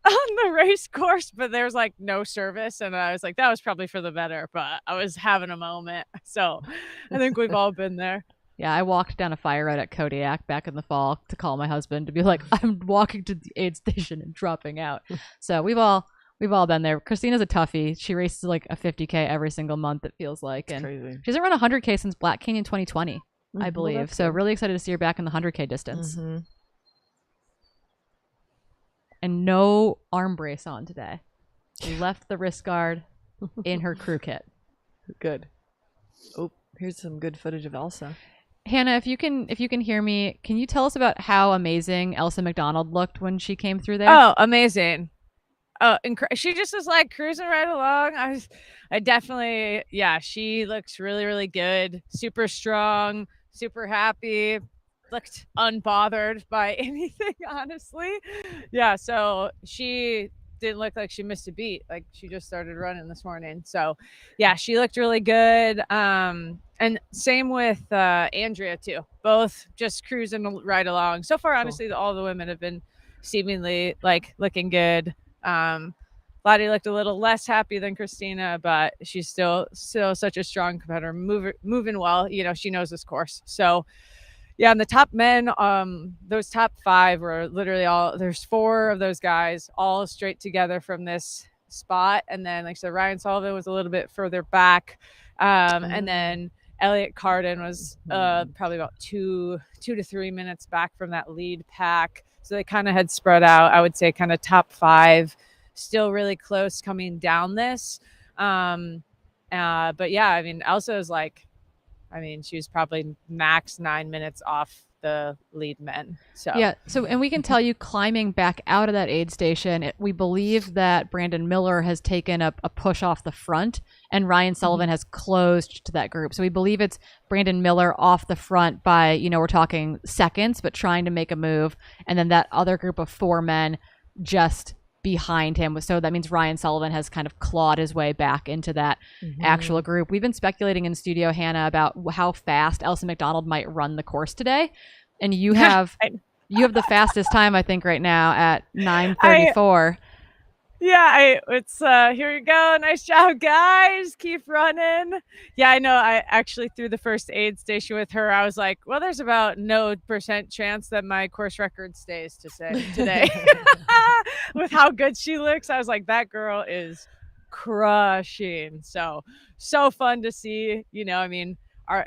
Speaker 7: race course, but there was like no service, and I was like, that was probably for the better. But I was having a moment, so I think we've all been there.
Speaker 1: Yeah, I walked down a fire road at Kodiak back in the fall to call my husband to be like, I'm walking to the aid station and dropping out. So we've all been there. Christina's a toughie. She races like a 50K every single month, it feels like, and
Speaker 2: Crazy.
Speaker 1: she hasn't run 100K since Black Canyon 2020. I believe.
Speaker 2: Well,
Speaker 1: so really excited to see her back in the 100K distance.
Speaker 2: Mm-hmm.
Speaker 1: And no arm brace on today. She left the wrist guard in her crew kit.
Speaker 2: Good. Oh, here's some good footage of Elsa.
Speaker 1: Hannah, if you can hear me, can you tell us about how amazing Elsa McDonald looked when she came through there?
Speaker 7: Oh, amazing. She just was like cruising right along. I definitely, yeah, she looks really, really good. Super strong, super happy. Looked unbothered by anything, honestly. Yeah, so she didn't look like she missed a beat. Like she just started running this morning. So yeah, she looked really good. And same with Andrea too. Both just cruising right along. So far, honestly, all the women have been seemingly like looking good. Lottie looked a little less happy than Christina, but she's still such a strong competitor, moving well. You know, she knows this course. So yeah, and the top men, those top five were literally there's 4 of those guys all straight together from this spot. And then like I said, Ryan Sullivan was a little bit further back. And then Elliot Carden was probably about 2 to 3 minutes back from that lead pack. So they kind of had spread out, I would say kind of top 5, still really close coming down this. But yeah, I mean, Elsa is she was probably max 9 minutes off the lead men. So
Speaker 1: yeah. So, and we can tell you climbing back out of that aid station, we believe that Brandon Miller has taken a push off the front and Ryan Sullivan has closed to that group. So we believe it's Brandon Miller off the front by, we're talking seconds, but trying to make a move. And then that other group of 4 men just behind him. So that means Ryan Sullivan has kind of clawed his way back into that actual group. We've been speculating in studio, Hannah, about how fast Elsa McDonald might run the course today. And you have the fastest time, I think, right now at 9:34.
Speaker 7: It's here you go. Nice job, guys. Keep running. Yeah, I know. I actually through the first aid station with her, I was like, well, there's about no % chance that my course record stays today. With how good she looks, I was like, that girl is crushing. So fun to see.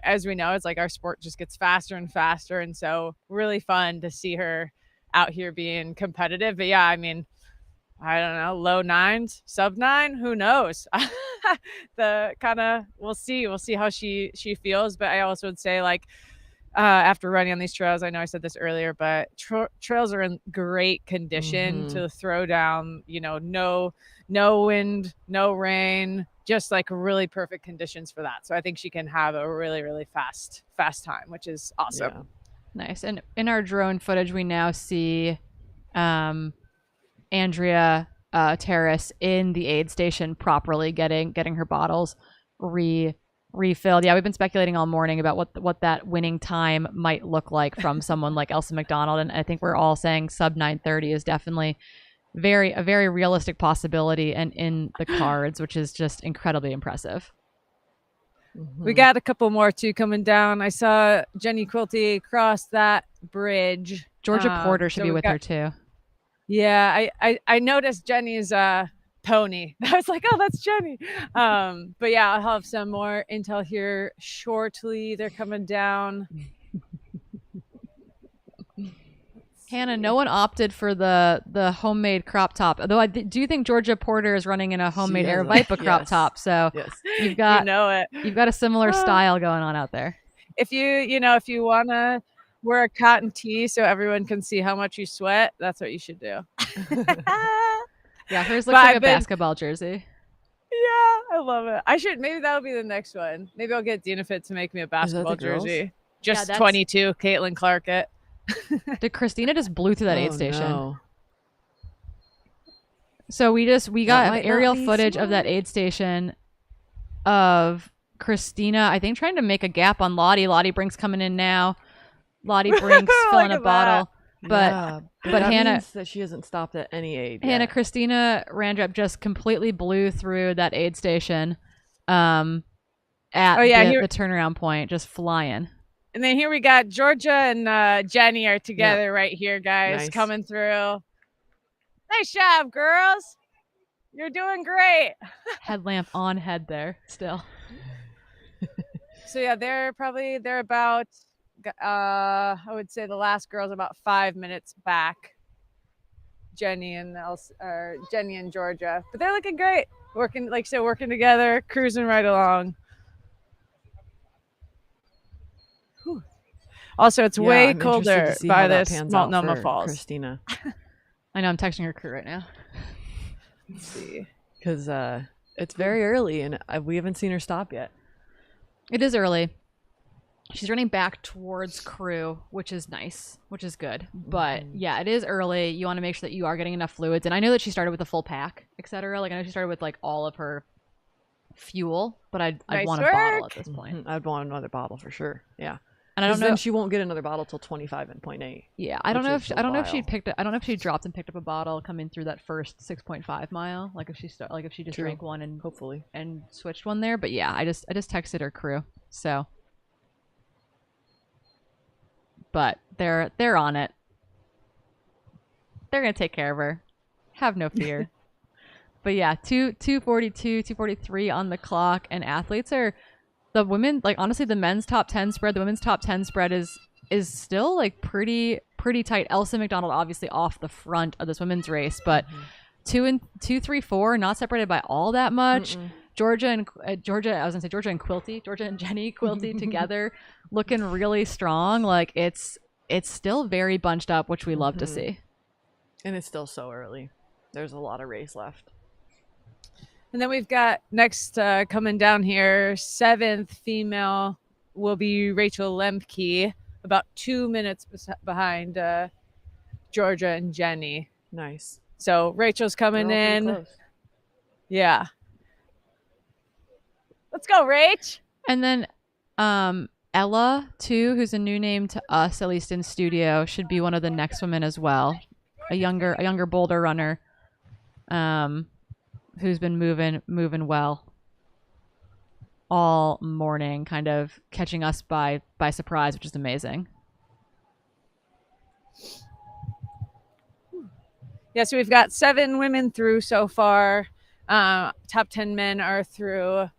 Speaker 7: As we know, it's like our sport just gets faster and faster, and so really fun to see her out here being competitive. But yeah, I mean, I don't know, low 9s, sub 9, who knows? We'll see how she feels. But I also would say, like, after running on these trails, I know I said this earlier, but trails are in great condition to throw down, no wind, no rain, just like really perfect conditions for that. So I think she can have a really, really fast time, which is awesome.
Speaker 1: Yeah. Nice. And in our drone footage, we now see Andrea Terrace in the aid station properly getting her bottles refilled. Yeah, we've been speculating all morning about what that winning time might look like from someone like Elsa McDonald, and I think we're all saying sub 9:30 is definitely a very realistic possibility and in the cards, which is just incredibly impressive.
Speaker 7: We got a couple more too coming down. I saw Jenny Quilty cross that bridge.
Speaker 1: Georgia Porter should be with her too.
Speaker 7: Yeah, I noticed Jenny's Pony. I was like, oh, that's Jenny. But yeah, I'll have some more intel here shortly. They're coming down.
Speaker 1: Hannah, no one opted for the homemade crop top. Although I do think Georgia Porter is running in a homemade Air Vipa crop top. So you've got
Speaker 7: you know it.
Speaker 1: You've got a similar style going on out there.
Speaker 7: If you wanna wear a cotton tee so everyone can see how much you sweat, that's what you should do.
Speaker 1: Yeah, hers looks like a basketball jersey.
Speaker 7: Yeah, I love it. Maybe that'll be the next one. Maybe I'll get Dina Fit to make me a basketball jersey. Just 22, Caitlin Clark it.
Speaker 1: Did Christina just blew through that aid station?
Speaker 2: No.
Speaker 1: So we got aerial footage of that aid station of Christina, I think, trying to make a gap on Lottie. Lottie Brink's coming in now. Lottie Brink's filling a bottle. But Hannah
Speaker 2: means that she hasn't stopped at any aid.
Speaker 1: Hannah, Christina Randrup just completely blew through that aid station at the turnaround point, just flying.
Speaker 7: And then here we got Georgia and Jenny are together right here, guys, coming through. Nice job, girls. You're doing great.
Speaker 1: Headlamp on head there still.
Speaker 7: So yeah, they're about I would say the last girl's about 5 minutes back. Jenny and Georgia, but they're looking great. Working together, cruising right along. Whew. Also, it's way colder by this Multnomah Falls.
Speaker 2: Christina,
Speaker 1: I know. I'm texting her crew right now.
Speaker 7: Let's see,
Speaker 2: because it's very early and we haven't seen her stop yet.
Speaker 1: It is early. She's running back towards crew, which is nice, which is good. But yeah, it is early. You want to make sure that you are getting enough fluids. And I know that she started with a full pack, etc. Like I know she started with like all of her fuel, but I'd want a bottle at this point.
Speaker 2: I'd want another bottle for sure. Yeah.
Speaker 1: And I don't know.
Speaker 2: Then she won't get another bottle till 25.8.
Speaker 1: Yeah, I don't know if she dropped and picked up a bottle coming through that first 6.5 mile. Like if she just drank one and
Speaker 2: hopefully
Speaker 1: and switched one there. But yeah, I just texted her crew. So. But they're on it. They're gonna take care of her. Have no fear. But yeah, 242, 243 on the clock, and athletes are the women, like honestly the men's top 10 spread, the women's top 10 spread is still like pretty tight. Elsa McDonald obviously off the front of this women's race, but 2, 3, 4 not separated by all that much. Georgia and Jenny Quilty together looking really strong. Like it's still very bunched up, which we love to see.
Speaker 2: And it's still so early. There's a lot of race left.
Speaker 7: And then we've got next coming down here, 7th female will be Rachel Lemke, about 2 minutes behind Georgia and Jenny.
Speaker 2: Nice.
Speaker 7: So Rachel's coming in.
Speaker 2: Close.
Speaker 7: Yeah. Let's go, Rach.
Speaker 1: And then Ella, too, who's a new name to us, at least in studio, should be one of the next women as well. A younger Boulder runner who's been moving well all morning, kind of catching us by surprise, which is amazing.
Speaker 7: Yeah, so we've got 7 women through so far. Top 10 men are through.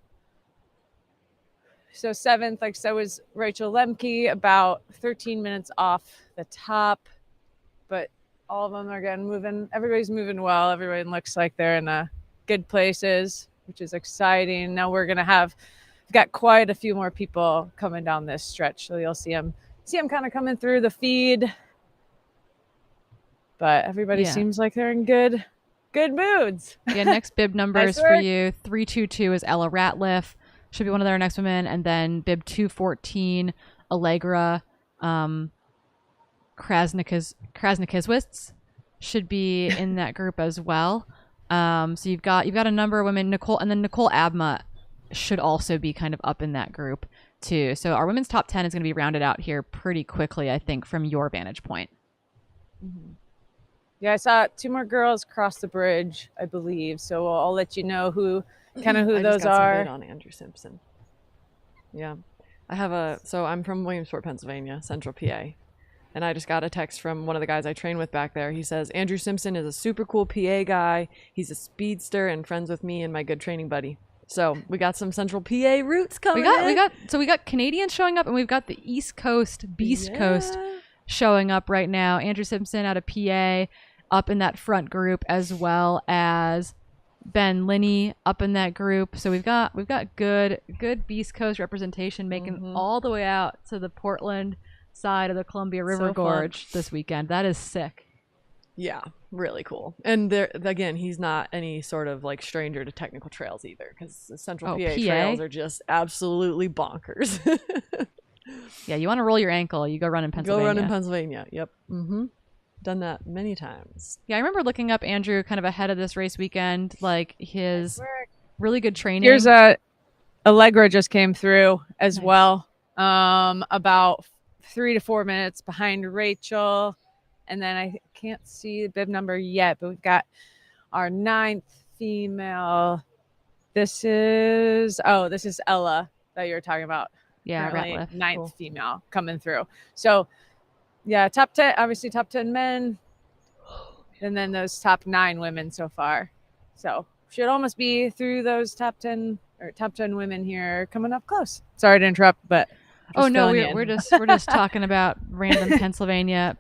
Speaker 7: So 7th, like so was Rachel Lemke, about 13 minutes off the top. But all of them are again moving. Everybody's moving well. Everybody looks like they're in good places, which is exciting. Now we've got quite a few more people coming down this stretch. So you'll see them kind of coming through the feed. But everybody seems like they're in good moods.
Speaker 1: Yeah, next bib numbers for you. 322 is Ella Ratliff. Should be one of their next women. And then bib 214, Allegra Krasnikizwitz should be in that group as well. So you've got a number of women. Nicole Abma should also be kind of up in that group too. So our women's top 10 is going to be rounded out here pretty quickly, I think, from your vantage point.
Speaker 7: Mm-hmm. Yeah, I saw 2 more girls cross the bridge, I believe. So I'll let you know who those
Speaker 2: I just got
Speaker 7: are.
Speaker 2: some bid on Andrew Simpson. Yeah, I'm from Williamsport, Pennsylvania, Central PA. And I just got a text from one of the guys I train with back there. He says, Andrew Simpson is a super cool PA guy. He's a speedster and friends with me and my good training buddy. So we got some central PA roots coming
Speaker 1: we got Canadians showing up, and we've got the East Coast, Beast Coast showing up right now. Andrew Simpson out of PA up in that front group, as well as Ben Linney up in that group. So we've got good Beast Coast representation making all the way out to the Portland side of the Columbia River Gorge this weekend. That is sick.
Speaker 2: Yeah, really cool. And there again, he's not any sort of like stranger to technical trails either, because the central PA trails are just absolutely bonkers.
Speaker 1: Yeah, you want to roll your ankle, you go run in Pennsylvania.
Speaker 2: Go run in Pennsylvania. Yep. Done that many times.
Speaker 1: Yeah, I remember looking up Andrew kind of ahead of this race weekend, like his really good training.
Speaker 7: Here's Allegra just came through as well. About 3 to 4 minutes behind Rachel. And then I can't see the bib number yet, but we've got our 9th female. This is Ella that you were talking about.
Speaker 1: Yeah,
Speaker 7: Ratliff. 9th female coming through. So yeah, top 10, obviously top 10 men. And then those top 9 women so far. So should almost be through those top 10 women here coming up close. Sorry to interrupt, but
Speaker 1: we're just talking about random Pennsylvania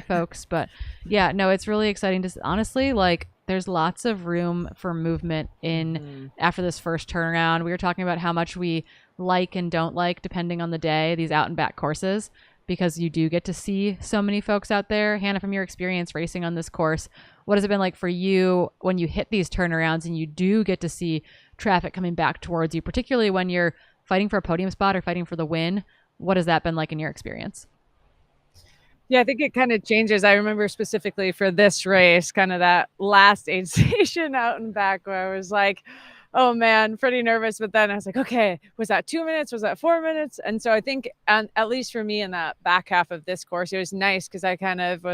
Speaker 1: folks, but yeah, no, it's really exciting to honestly, like, there's lots of room for movement in after this first turnaround. We were talking about how much we like and don't like, depending on the day, these out and back courses, because you do get to see so many folks out there. Hannah, from your experience racing on this course, what has it been like for you when you hit these turnarounds and you do get to see traffic coming back towards you, particularly when you're fighting for a podium spot or fighting for the win? What has that been like in your experience?
Speaker 7: Yeah, I think it kind of changes. I remember specifically for this race, kind of that last aid station out and back where I was like, oh man, pretty nervous. But then I was like, okay, was that 2 minutes? Was that 4 minutes? And so I think, at least for me in that back half of this course, it was nice because I kind of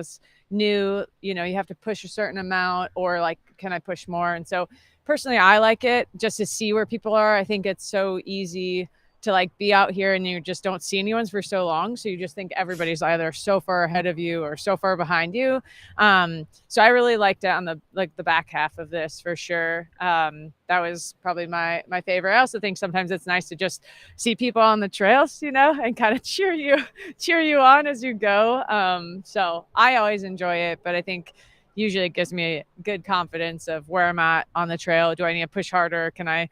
Speaker 7: knew, you have to push a certain amount, or like, can I push more? And so personally, I like it just to see where people are. I think it's so easy to like be out here and you just don't see anyone for so long. So you just think everybody's either so far ahead of you or so far behind you. So I really liked it on the back half of this for sure. That was probably my favorite. I also think sometimes it's nice to just see people on the trails, and kind of cheer you on as you go. So I always enjoy it, but I think usually it gives me good confidence of where I'm at on the trail. Do I need to push harder? Can I,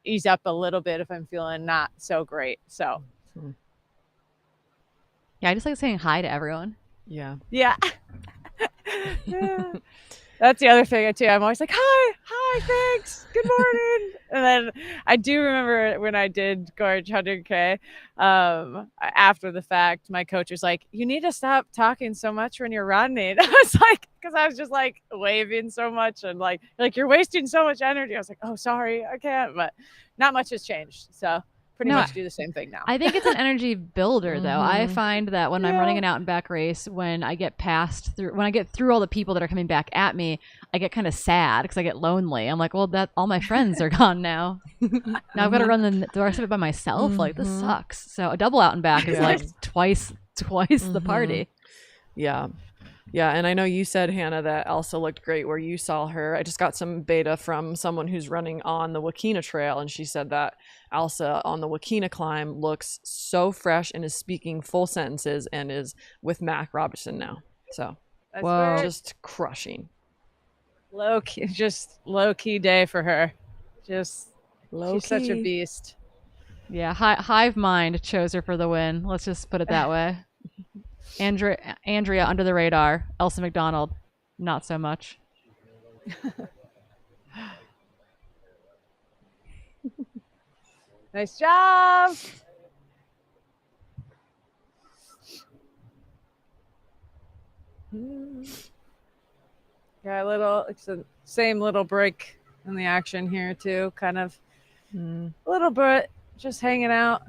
Speaker 7: ease up a little bit if I'm feeling not so great? So
Speaker 1: yeah, I just like saying hi to everyone.
Speaker 2: Yeah.
Speaker 7: Yeah. That's the other thing too. I'm always like, hi, thanks, good morning. And then I do remember when I did Gorge 100K, after the fact, my coach was like, you need to stop talking so much when you're running. I was like, because I was just like waving so much and like you're wasting so much energy. I was like, oh, sorry, I can't. But not much has changed. So pretty much do the same thing now.
Speaker 1: I think it's an energy builder though. I find that when I'm running an out and back race, when I get through all the people that are coming back at me, I get kind of sad because I get lonely. I'm like, well, all my friends are gone now. Now I've got to run the rest of it by myself. Like, this sucks. So a double out and back is like twice the party.
Speaker 2: Yeah. Yeah, and I know you said, Hannah, that Elsa looked great where you saw her. I just got some beta from someone who's running on the Wakena Trail, and she said that Elsa on the Wakena climb looks so fresh and is speaking full sentences and is with Mac Robertson now. So, just crushing.
Speaker 7: Low key day for her. She's such a beast.
Speaker 1: Yeah, Hive Mind chose her for the win. Let's just put it that way. Andrea under the radar. Elsa McDonald, not so much.
Speaker 7: Nice job. Yeah, it's the same little break in the action here too. Kind of a little bit just hanging out.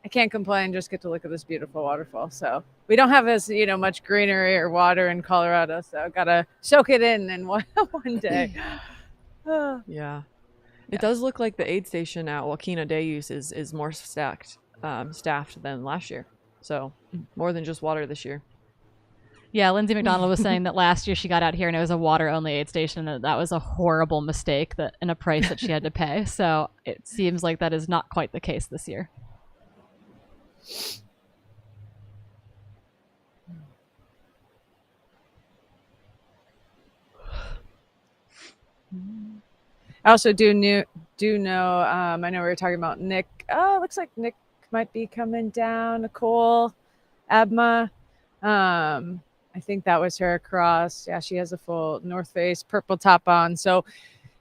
Speaker 7: I can't complain. Just get to look at this beautiful waterfall. So we don't have as much greenery or water in Colorado, so gotta soak it in one day.
Speaker 2: Yeah, it does look like the aid station at Wakena Day Use is more staffed than last year. So more than just water this year.
Speaker 1: Yeah, Lindsay McDonald was saying that last year she got out here and it was a water-only aid station, and that was a horrible mistake and a price that she had to pay. So it seems like that is not quite the case this year.
Speaker 7: I also do know. I know we were talking about Nick. Oh, looks like Nick might be coming down. Nicole, Abma. I think that was her across. Yeah, she has a full North Face purple top on. So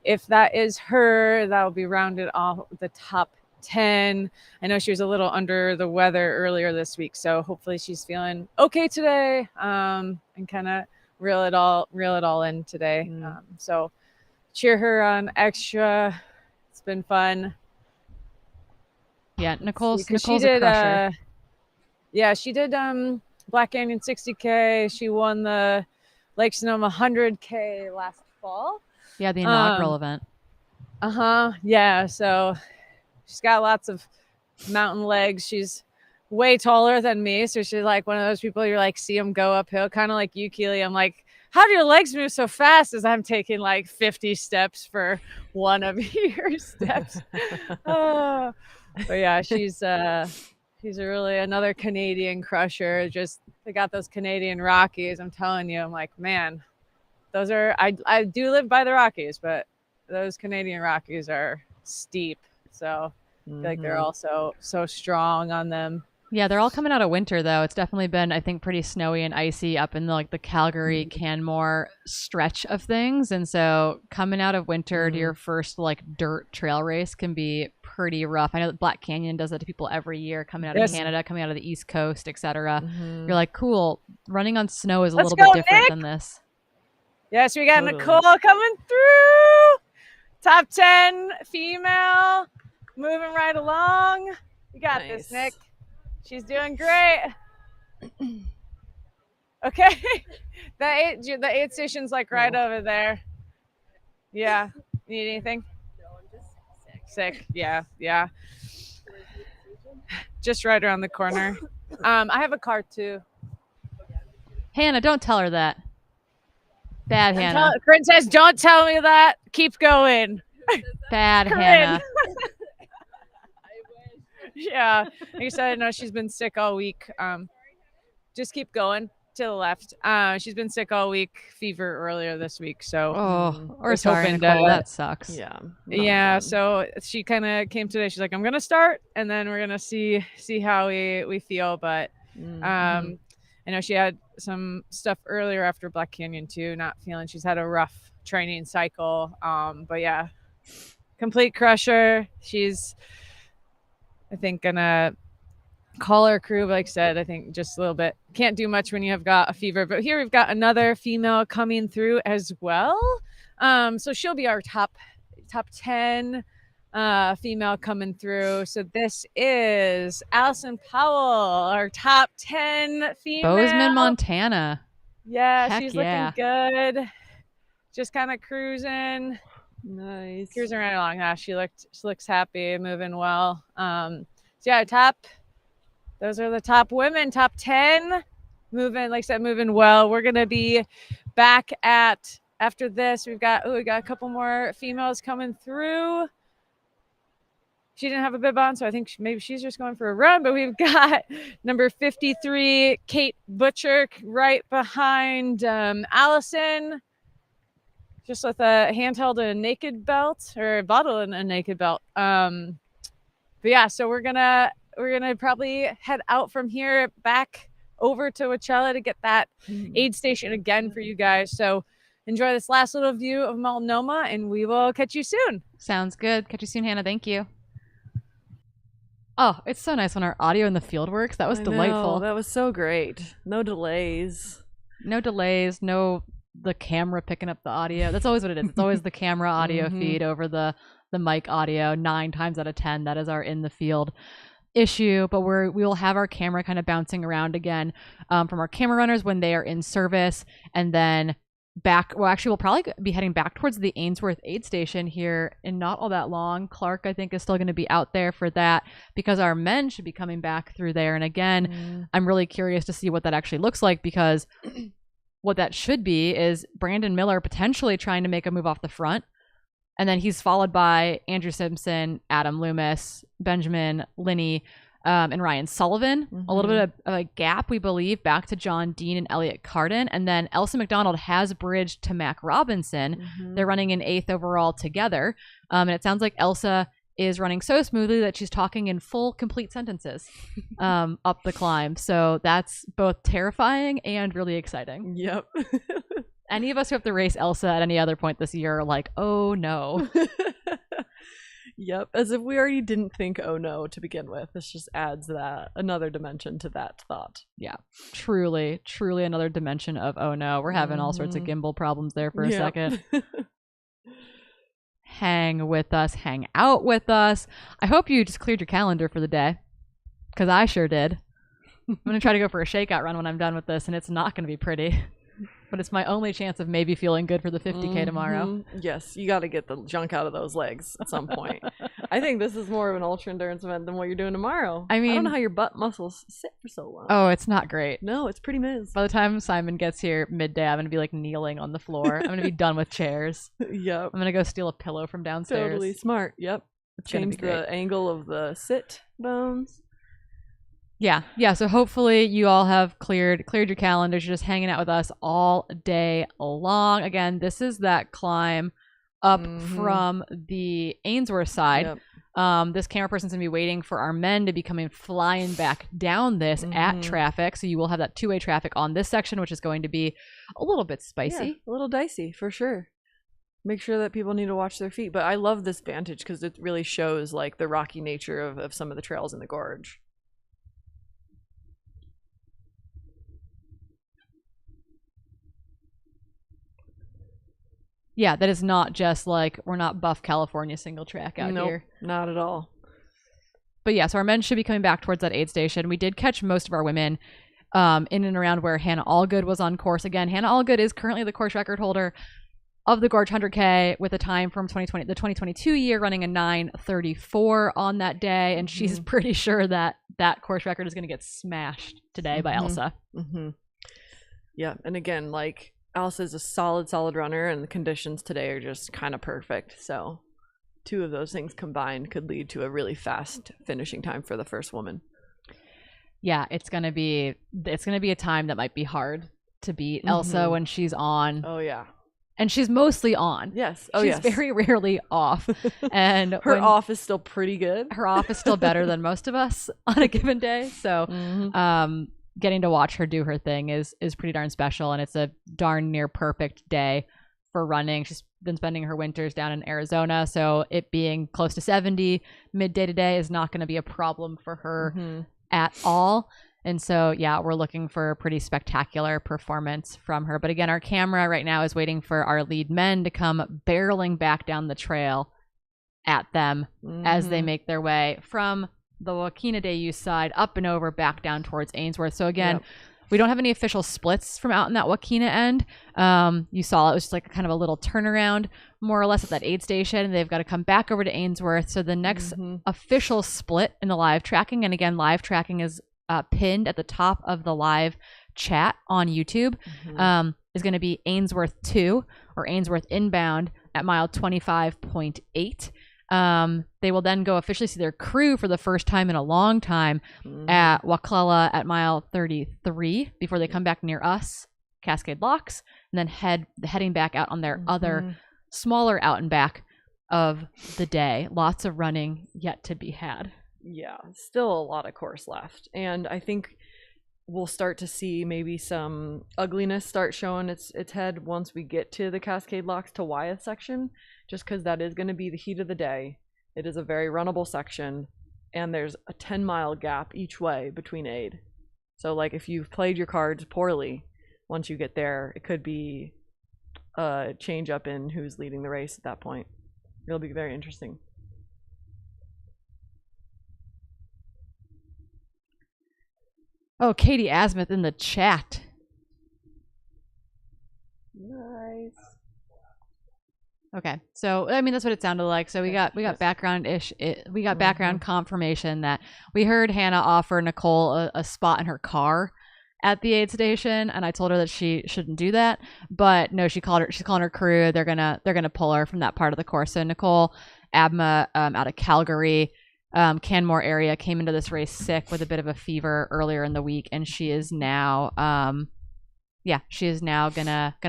Speaker 7: if that is her, that will be rounded off the top 10. I know she was a little under the weather earlier this week, so hopefully she's feeling okay today. And kind of reel it all in today. So cheer her on extra. It's been fun.
Speaker 1: Yeah, Nicole's
Speaker 7: she
Speaker 1: a
Speaker 7: did,
Speaker 1: crusher.
Speaker 7: She did Black Canyon 60K. She won the Lake Sonoma 100K last fall.
Speaker 1: Yeah, the inaugural event.
Speaker 7: Yeah, so she's got lots of mountain legs. She's way taller than me, so she's like one of those people you're like see them go uphill, kind of like you, Keely. I'm like, how do your legs move so fast? As I'm taking like 50 steps for one of your steps. But yeah, she's really another Canadian crusher. Just they got those Canadian Rockies. I'm telling you, I'm like, man, those are I do live by the Rockies, but those Canadian Rockies are steep. So I feel like they're also so strong on them.
Speaker 1: Yeah, they're all coming out of winter though. It's definitely been, I think, pretty snowy and icy up in the Calgary Canmore stretch of things, and so coming out of winter to your first dirt trail race can be pretty rough. I know that Black Canyon does that to people every year, coming out of Canada, coming out of the East Coast, etc. You're like, cool. Running on snow is a little bit different than this.
Speaker 7: Yes, we got Nicole coming through. Top 10 female, moving right along. You got this, Nick. She's doing great. Okay. The aid station's right over there. Yeah. Need anything?
Speaker 4: No, I'm just
Speaker 7: Sick. Yeah. Just right around the corner. I have a car too.
Speaker 1: Hannah, don't tell her that. Bad Hannah.
Speaker 7: Princess, don't tell me that. Keep going.
Speaker 1: Bad Hannah.
Speaker 7: Yeah, like I said, I know she's been sick all week. Just keep going to the left. She's been sick all week, fever earlier this week. So,
Speaker 1: sorry, Nicole, that sucks.
Speaker 7: Yeah. So she kind of came today. She's like, I'm gonna start, and then we're gonna see how we feel. But I know she had some stuff earlier after Black Canyon too. Not feeling. She's had a rough training cycle. But yeah, complete crusher. She's, I think, gonna call her crew. But like I said, I think just a little bit. Can't do much when you have got a fever. But here we've got another female coming through as well. So she'll be our top 10 female coming through. So this is Allison Powell, our top 10 female.
Speaker 1: Bozeman, Montana.
Speaker 7: Yeah,
Speaker 1: Heck
Speaker 7: she's
Speaker 1: yeah.
Speaker 7: looking good. Just kind of cruising.
Speaker 2: Nice.
Speaker 7: Cruising right along. She looks happy, moving well. So yeah, those are the top women, top 10. Moving, like I said, moving well. We're gonna be back after this. We got a couple more females coming through. She didn't have a bib on, so I think maybe she's just going for a run. But we've got number 53, Kate Butcher, right behind Allison. Just with a handheld and a naked belt, or a bottle and a naked belt. But yeah, so we're gonna probably head out from here back over to Coachella to get that aid station again for you guys. So enjoy this last little view of Multnomah, and we will catch you soon.
Speaker 1: Sounds good. Catch you soon, Hannah. Thank you. Oh, it's so nice when our audio in the field works. That was delightful.
Speaker 2: That was so great. No delays.
Speaker 1: No the camera picking up the audio. That's always what it is. It's always the camera audio feed over the mic audio. 9 times out of 10, that is our in the field issue. But we will have our camera kind of bouncing around again from our camera runners when they are in service, and then back. Well, actually, we'll probably be heading back towards the Ainsworth aid station here in not all that long. Clark, I think, is still going to be out there for that because our men should be coming back through there. And again, I'm really curious to see what that actually looks like, because what that should be is Brandon Miller potentially trying to make a move off the front. And then he's followed by Andrew Simpson, Adam Loomis, Benjamin Linney, and Ryan Sullivan. A little bit of a gap, we believe, back to John Dean and Elliot Carden. And then Elsa McDonald has bridged to Mac Robinson. They're running in 8th overall together. And it sounds like Elsa is running so smoothly that she's talking in full, complete sentences up the climb. So that's both terrifying and really exciting.
Speaker 2: Yep.
Speaker 1: Any of us who have to race Elsa at any other point this year are like, oh no.
Speaker 2: Yep, as if we already didn't think oh no to begin with. This just adds that another dimension to that thought.
Speaker 1: Yeah, truly another dimension of oh no. We're having all sorts of gimbal problems there for a second. Hang with us, hang out with us. I hope you just cleared your calendar for the day, because I sure did. I'm going to try to go for a shakeout run when I'm done with this, and it's not going to be pretty. But it's my only chance of maybe feeling good for the 50K tomorrow.
Speaker 2: Yes, you got to get the junk out of those legs at some point. I think this is more of an ultra endurance event than what you're doing tomorrow.
Speaker 1: I mean,
Speaker 2: I don't know how your butt muscles sit for so long.
Speaker 1: Oh, it's not great.
Speaker 2: No, it's pretty miz.
Speaker 1: By the time Simon gets here midday, I'm going to be like kneeling on the floor. I'm going to be done with chairs.
Speaker 2: Yep.
Speaker 1: I'm going to go steal a pillow from downstairs.
Speaker 2: Totally smart. Yep. Change the angle of the sit bones.
Speaker 1: Yeah. So hopefully you all have cleared your calendars. You're just hanging out with us all day long. Again, this is that climb up from the Ainsworth side. Yep. This camera person's gonna be waiting for our men to be coming flying back down this at traffic. So you will have that two-way traffic on this section, which is going to be a little bit spicy.
Speaker 2: Yeah, a little dicey for sure. Make sure that people need to watch their feet. But I love this vantage because it really shows like the rocky nature of some of the trails in the gorge.
Speaker 1: Yeah, that is not just like, we're not buff California single track out here.
Speaker 2: Not at all.
Speaker 1: But yeah, so our men should be coming back towards that aid station. We did catch most of our women in and around where Hannah Allgood was on course. Again, Hannah Allgood is currently the course record holder of the Gorge 100K with a time from the 2022 year, running a 9:34 on that day. And she's pretty sure that that course record is going to get smashed today by Elsa.
Speaker 2: Yeah, and again, like, Elsa is a solid runner, and the conditions today are just kind of perfect. So two of those things combined could lead to a really fast finishing time for the first woman.
Speaker 1: Yeah, it's gonna be a time that might be hard to beat Elsa when she's on.
Speaker 2: Oh yeah.
Speaker 1: And she's mostly on.
Speaker 2: Yes.
Speaker 1: She's very rarely off. And
Speaker 2: her off is still pretty good.
Speaker 1: Her off is still better than most of us on a given day. So getting to watch her do her thing is pretty darn special, and it's a darn near perfect day for running. She's been spending her winters down in Arizona, so it being close to 70 midday today is not going to be a problem for her at all. And so, yeah, we're looking for a pretty spectacular performance from her. But again, our camera right now is waiting for our lead men to come barreling back down the trail at them as they make their way from the Wakina Day Use side up and over back down towards Ainsworth. So again, we don't have any official splits from out in that Wakina end. You saw it was just like kind of a little turnaround more or less at that aid station, and they've got to come back over to Ainsworth. So the next official split in the live tracking, and again, live tracking is pinned at the top of the live chat on YouTube, is going to be Ainsworth 2 or Ainsworth inbound at mile 25.8. They will then go officially see their crew for the first time in a long time at Waklala at mile 33 before they come back near us, Cascade Locks, and then heading back out on their other smaller out and back of the day. Lots of running yet to be had.
Speaker 2: Yeah, still a lot of course left. And I think we'll start to see maybe some ugliness start showing its head once we get to the Cascade Locks to Wyeth section, just because that is going to be the heat of the day. It is a very runnable section, and there's a 10-mile gap each way between aid. So like if you've played your cards poorly, once you get there, it could be a change up in who's leading the race at that point. It'll be very interesting.
Speaker 1: Oh, Katie Asmuth in the chat.
Speaker 2: Nice.
Speaker 1: Okay, so I mean that's what it sounded like. So we got background confirmation that we heard Hannah offer Nicole a spot in her car at the aid station, and I told her that she shouldn't do that. But no, she's calling her crew. They're gonna pull her from that part of the course. So Nicole Abma out of Calgary, Canmore area, came into this race sick with a bit of a fever earlier in the week, and she is now gonna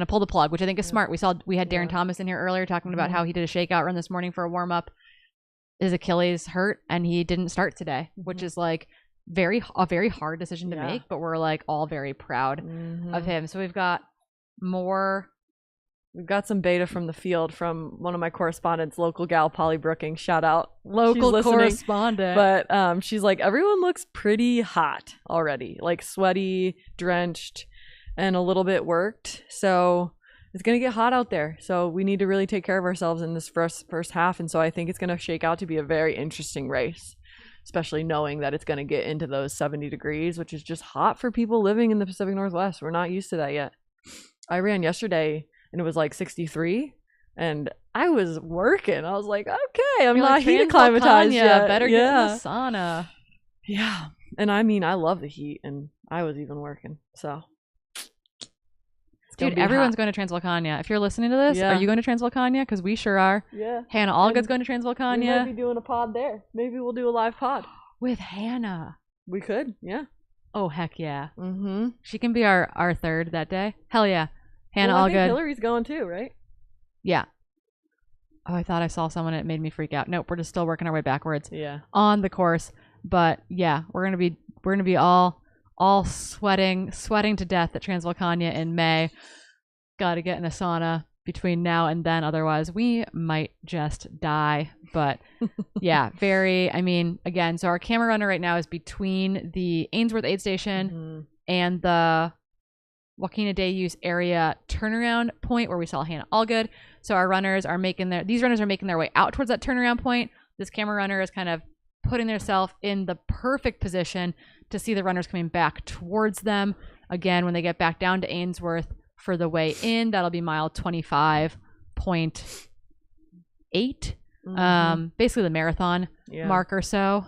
Speaker 1: pull the plug, which I think is smart. We had Darren Thomas in here earlier talking about how he did a shakeout run this morning for a warm up. His Achilles hurt and he didn't start today, which is like a very hard decision to make, but we're like all very proud of him. So we've got
Speaker 2: some beta from the field from one of my correspondents, local gal Polly Brooking. Shout out,
Speaker 1: local correspondent.
Speaker 2: But she's like, everyone looks pretty hot already, like sweaty, drenched, and a little bit worked. So it's gonna get hot out there. So we need to really take care of ourselves in this first half. And so I think it's gonna shake out to be a very interesting race, especially knowing that it's gonna get into those 70 degrees, which is just hot for people living in the Pacific Northwest. We're not used to that yet. I ran yesterday and it was like 63 and I was working. I was like, okay, I'm not heat acclimatized yet.
Speaker 1: Better get in the sauna.
Speaker 2: Yeah. And I mean, I love the heat and I was even working. So
Speaker 1: dude, everyone's going to Transvolcania. If you're listening to this, are you going to Transvolcania? Because we sure are.
Speaker 2: Yeah.
Speaker 1: Hannah Allgood's going to Transvolcania.
Speaker 2: We might be doing a pod there. Maybe we'll do a live pod.
Speaker 1: With Hannah.
Speaker 2: We could, yeah.
Speaker 1: Oh, heck yeah.
Speaker 2: Mm-hmm.
Speaker 1: She can be our third that day. Hell yeah. Hannah Allgood.
Speaker 2: I think Hillary's going too, right?
Speaker 1: Yeah. Oh, I thought I saw someone and it made me freak out. Nope, we're just still working our way backwards.
Speaker 2: Yeah.
Speaker 1: On the course. But yeah, we're gonna be all sweating to death at Transvolcania in May. Gotta get in a sauna between now and then, otherwise we might just die. But yeah, again, so our camera runner right now is between the Ainsworth aid station and the Joaquina de Use area turnaround point where we saw Hannah Allgood. So our runners are making their way out towards that turnaround point. This camera runner is kind of putting themselves in the perfect position to see the runners coming back towards them. Again, when they get back down to Ainsworth for the way in, that'll be mile 25.8. Basically the marathon mark or so.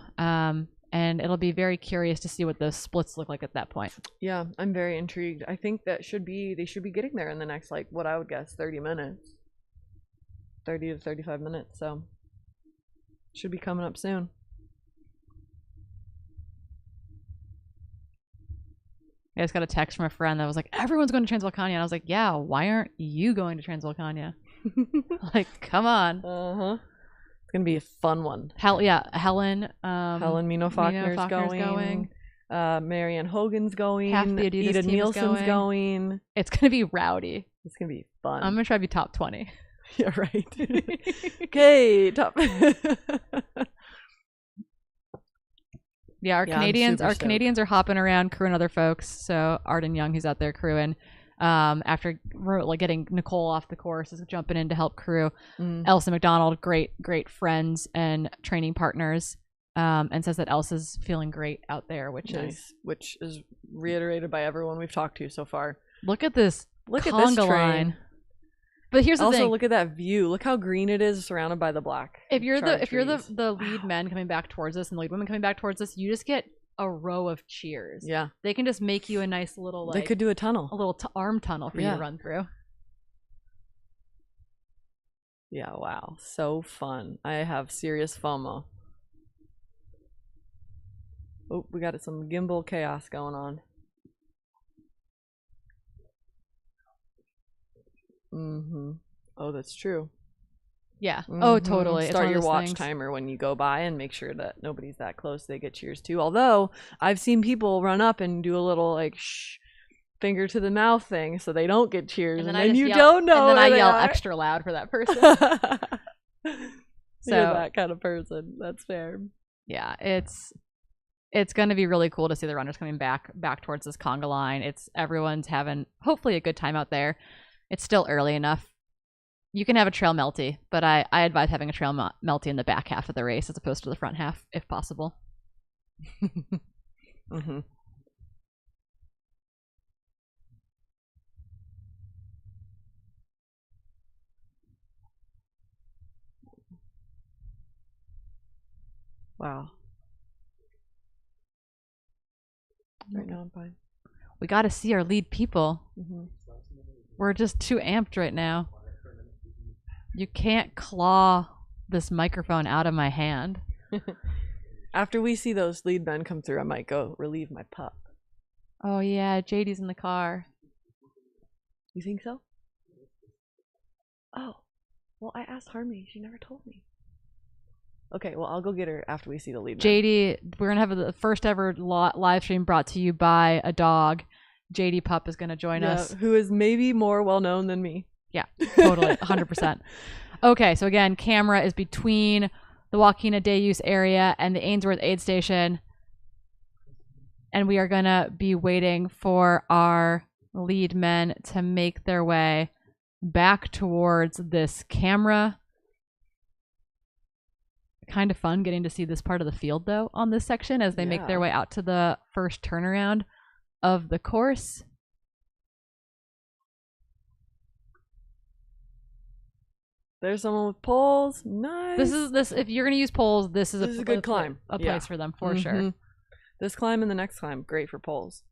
Speaker 1: And it'll be very curious to see what those splits look like at that point.
Speaker 2: Yeah, I'm very intrigued. I think they should be getting there in the next, like, what I would guess 30 minutes. 30 to 35 minutes, so should be coming up soon.
Speaker 1: I just got a text from a friend that was like, everyone's going to Transvolcania. And I was like, yeah, why aren't you going to Transvolcania? Like, come on.
Speaker 2: It's going to be a fun one.
Speaker 1: Helen
Speaker 2: Mino Faulkner's going. Marianne Hogan's going.
Speaker 1: Half the Adidas
Speaker 2: Ida
Speaker 1: team
Speaker 2: Nielsen's going.
Speaker 1: It's going to be rowdy.
Speaker 2: It's going to be fun.
Speaker 1: I'm going to try to be top 20.
Speaker 2: Yeah, right. Okay, top.
Speaker 1: Yeah, our Canadians are hopping around crewing other folks. So Arden Young, who's out there crewing, after like getting Nicole off the course, is jumping in to help crew. Elsa McDonald, great friends and training partners, and says that Elsa's feeling great out there, which
Speaker 2: is reiterated by everyone we've talked to so far.
Speaker 1: Look at this
Speaker 2: conga
Speaker 1: line. But here's the thing.
Speaker 2: Also, look at that view. Look how green it is, surrounded by the black.
Speaker 1: If you're the lead men coming back towards us and the lead women coming back towards us, you just get a row of cheers.
Speaker 2: Yeah,
Speaker 1: they can just make you a nice little. Like,
Speaker 2: they could do a tunnel,
Speaker 1: a little arm tunnel for you to run through.
Speaker 2: Yeah, wow, so fun. I have serious FOMO. Oh, we got some gimbal chaos going on. Oh, that's true.
Speaker 1: Yeah. Oh, totally.
Speaker 2: Start your watch timer when you go by and make sure that nobody's that close. They get cheers too. Although I've seen people run up and do a little like shh, finger to the mouth thing so they don't get cheers, and then you don't know.
Speaker 1: And then I yell extra loud for that person.
Speaker 2: So you're that kind of person. That's fair.
Speaker 1: Yeah, it's going to be really cool to see the runners coming back towards this conga line. Everyone's having hopefully a good time out there. It's still early enough. You can have a trail melty, but I advise having a trail melty in the back half of the race as opposed to the front half, if possible.
Speaker 2: Mm-hmm. Wow. Right now I'm fine.
Speaker 1: We got to see our lead people.
Speaker 2: Mm-hmm.
Speaker 1: We're just too amped right now. You can't claw this microphone out of my hand.
Speaker 2: After we see those lead men come through, I might go relieve my pup.
Speaker 1: Oh yeah, JD's in the car.
Speaker 2: You think so? Oh, well, I asked Harmony. She never told me. Okay, well, I'll go get her after we see the lead man.
Speaker 1: JD, we're gonna have the first ever live stream brought to you by a dog. JD Pup is gonna join us.
Speaker 2: Who is maybe more well known than me.
Speaker 1: Yeah, totally, 100%. Okay, so again, camera is between the Joaquina Day Use area and the Ainsworth Aid Station, and we are gonna be waiting for our lead men to make their way back towards this camera. Kind of fun getting to see this part of the field though on this section as they make their way out to the first turnaround of the course.
Speaker 2: There's someone with poles. Nice.
Speaker 1: This if you're gonna use poles, this is
Speaker 2: a good climb.
Speaker 1: A place for them for sure.
Speaker 2: This climb and the next climb, great for poles.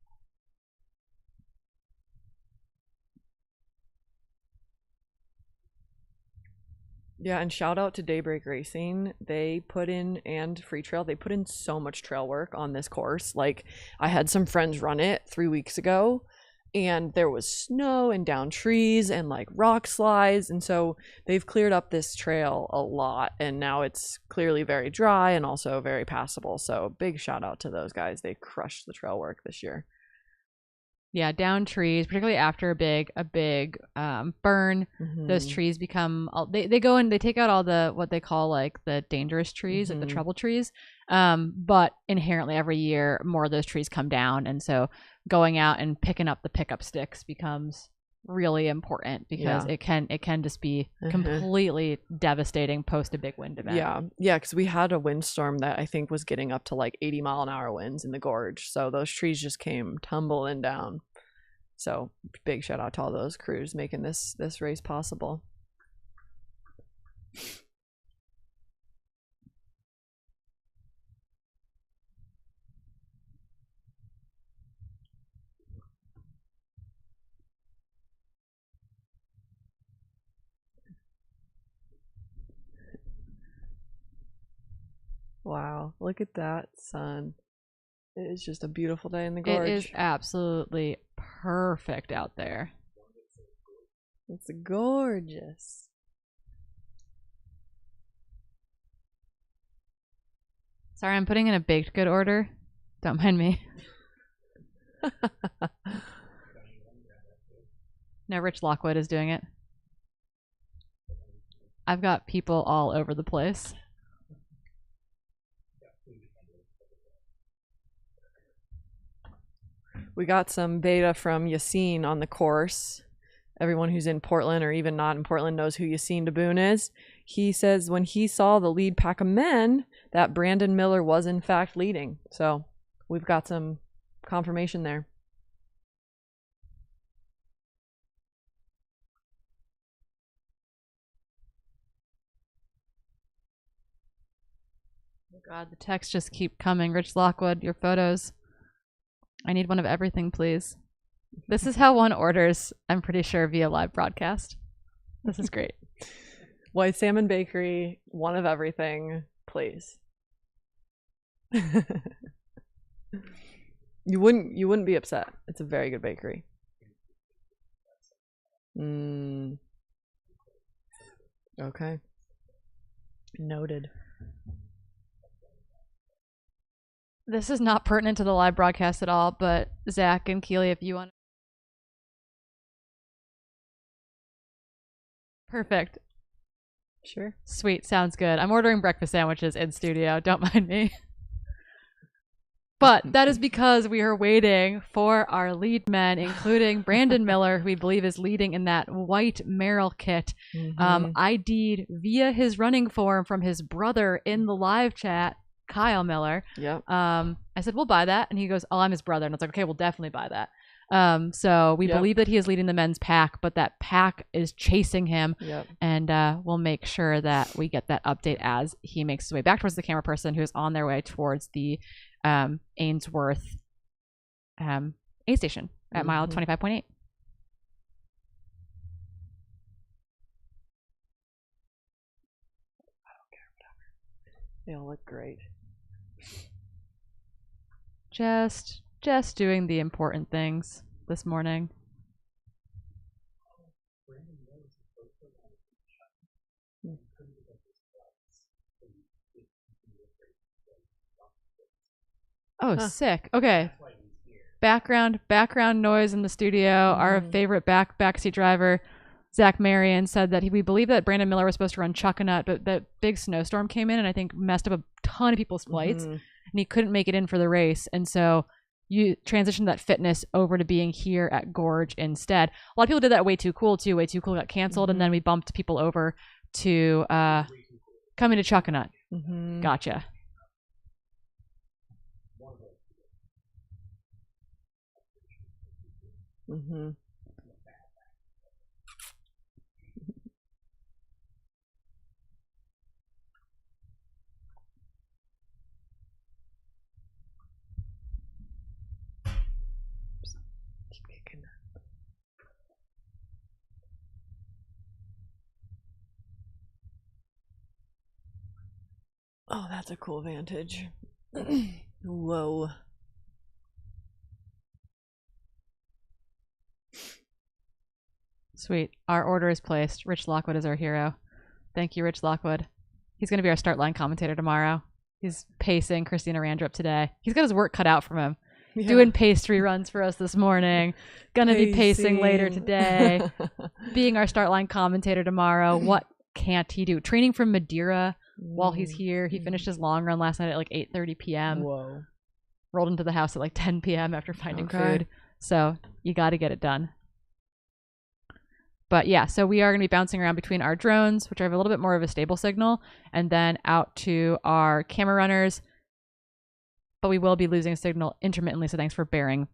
Speaker 2: Yeah, and shout out to Daybreak Racing. They put in, and Freetrail, they put in so much trail work on this course. Like, I had some friends run it 3 weeks ago, and there was snow and down trees and like rock slides. And so they've cleared up this trail a lot, and now it's clearly very dry and also very passable. So big shout out to those guys. They crushed the trail work this year.
Speaker 1: Yeah, down trees, particularly after a big burn, those trees become they go and they take out all the what they call like the dangerous trees, like the trouble trees. But inherently every year more of those trees come down, and so going out and picking up the pickup sticks becomes really important because it can just be completely devastating post a big wind event.
Speaker 2: Yeah, because we had a windstorm that I think was getting up to like 80-mile-an-hour winds in the gorge, so those trees just came tumbling down. So big shout out to all those crews making this race possible. Wow, look at that sun. It is just a beautiful day in the gorge.
Speaker 1: It is absolutely perfect out there.
Speaker 2: It's gorgeous.
Speaker 1: Sorry, I'm putting in a baked good order. Don't mind me. No, Rich Lockwood is doing it. I've got people all over the place.
Speaker 2: We got some beta from Yassine on the course. Everyone who's in Portland or even not in Portland knows who Yassine DeBoon is. He says when he saw the lead pack of men that Brandon Miller was in fact leading. So we've got some confirmation there.
Speaker 1: Oh God, the texts just keep coming. Rich Lockwood, your photos. I need one of everything, please. This is how one orders, I'm pretty sure, via live broadcast. This is great.
Speaker 2: White Salmon Bakery, one of everything, please. You wouldn't be upset. It's a very good bakery. Okay. Noted.
Speaker 1: This is not pertinent to the live broadcast at all, but Zach and Keely, if you want. Perfect.
Speaker 2: Sure.
Speaker 1: Sweet. Sounds good. I'm ordering breakfast sandwiches in studio. Don't mind me. But that is because we are waiting for our lead men, including Brandon Miller, who we believe is leading in that white Merrill kit, ID'd via his running form from his brother in the live chat, Kyle Miller.
Speaker 2: Yep.
Speaker 1: I said, we'll buy that. And he goes, oh, I'm his brother. And I was like, okay, we'll definitely buy that. So we
Speaker 2: Yep.
Speaker 1: believe that he is leading the men's pack, but that pack is chasing him.
Speaker 2: Yep.
Speaker 1: And we'll make sure that we get that update as he makes his way back towards the camera person who is on their way towards the Ainsworth aid station at mile 25.8.
Speaker 2: They all look great.
Speaker 1: Just doing the important things this morning. Oh, sick. Okay. Background noise in the studio. Our favorite backseat driver, Zach Marion, said that we believe that Brandon Miller was supposed to run Chuckanut, but that big snowstorm came in and I think messed up a ton of people's flights, and he couldn't make it in for the race. And so you transitioned that fitness over to being here at Gorge instead. A lot of people did that Way Too Cool too. Way Too Cool got canceled, and then we bumped people over to coming to Chuckanut. Gotcha.
Speaker 2: Oh, that's a cool vantage. Whoa.
Speaker 1: Sweet. Our order is placed. Rich Lockwood is our hero. Thank you, Rich Lockwood. He's going to be our start line commentator tomorrow. He's pacing Christina Randrup today. He's got his work cut out from him.
Speaker 2: Yeah.
Speaker 1: Doing pastry runs for us this morning. Gonna be pacing later today. Being our start line commentator tomorrow. What can't he do? Training from Madeira while he's here. He finished his long run last night at like 8:30 p.m.
Speaker 2: Whoa.
Speaker 1: Rolled into the house at like 10 p.m. after finding food. So you got to get it done. But yeah, so we are going to be bouncing around between our drones, which have a little bit more of a stable signal, and then out to our camera runners. But we will be losing signal intermittently, so thanks for bearing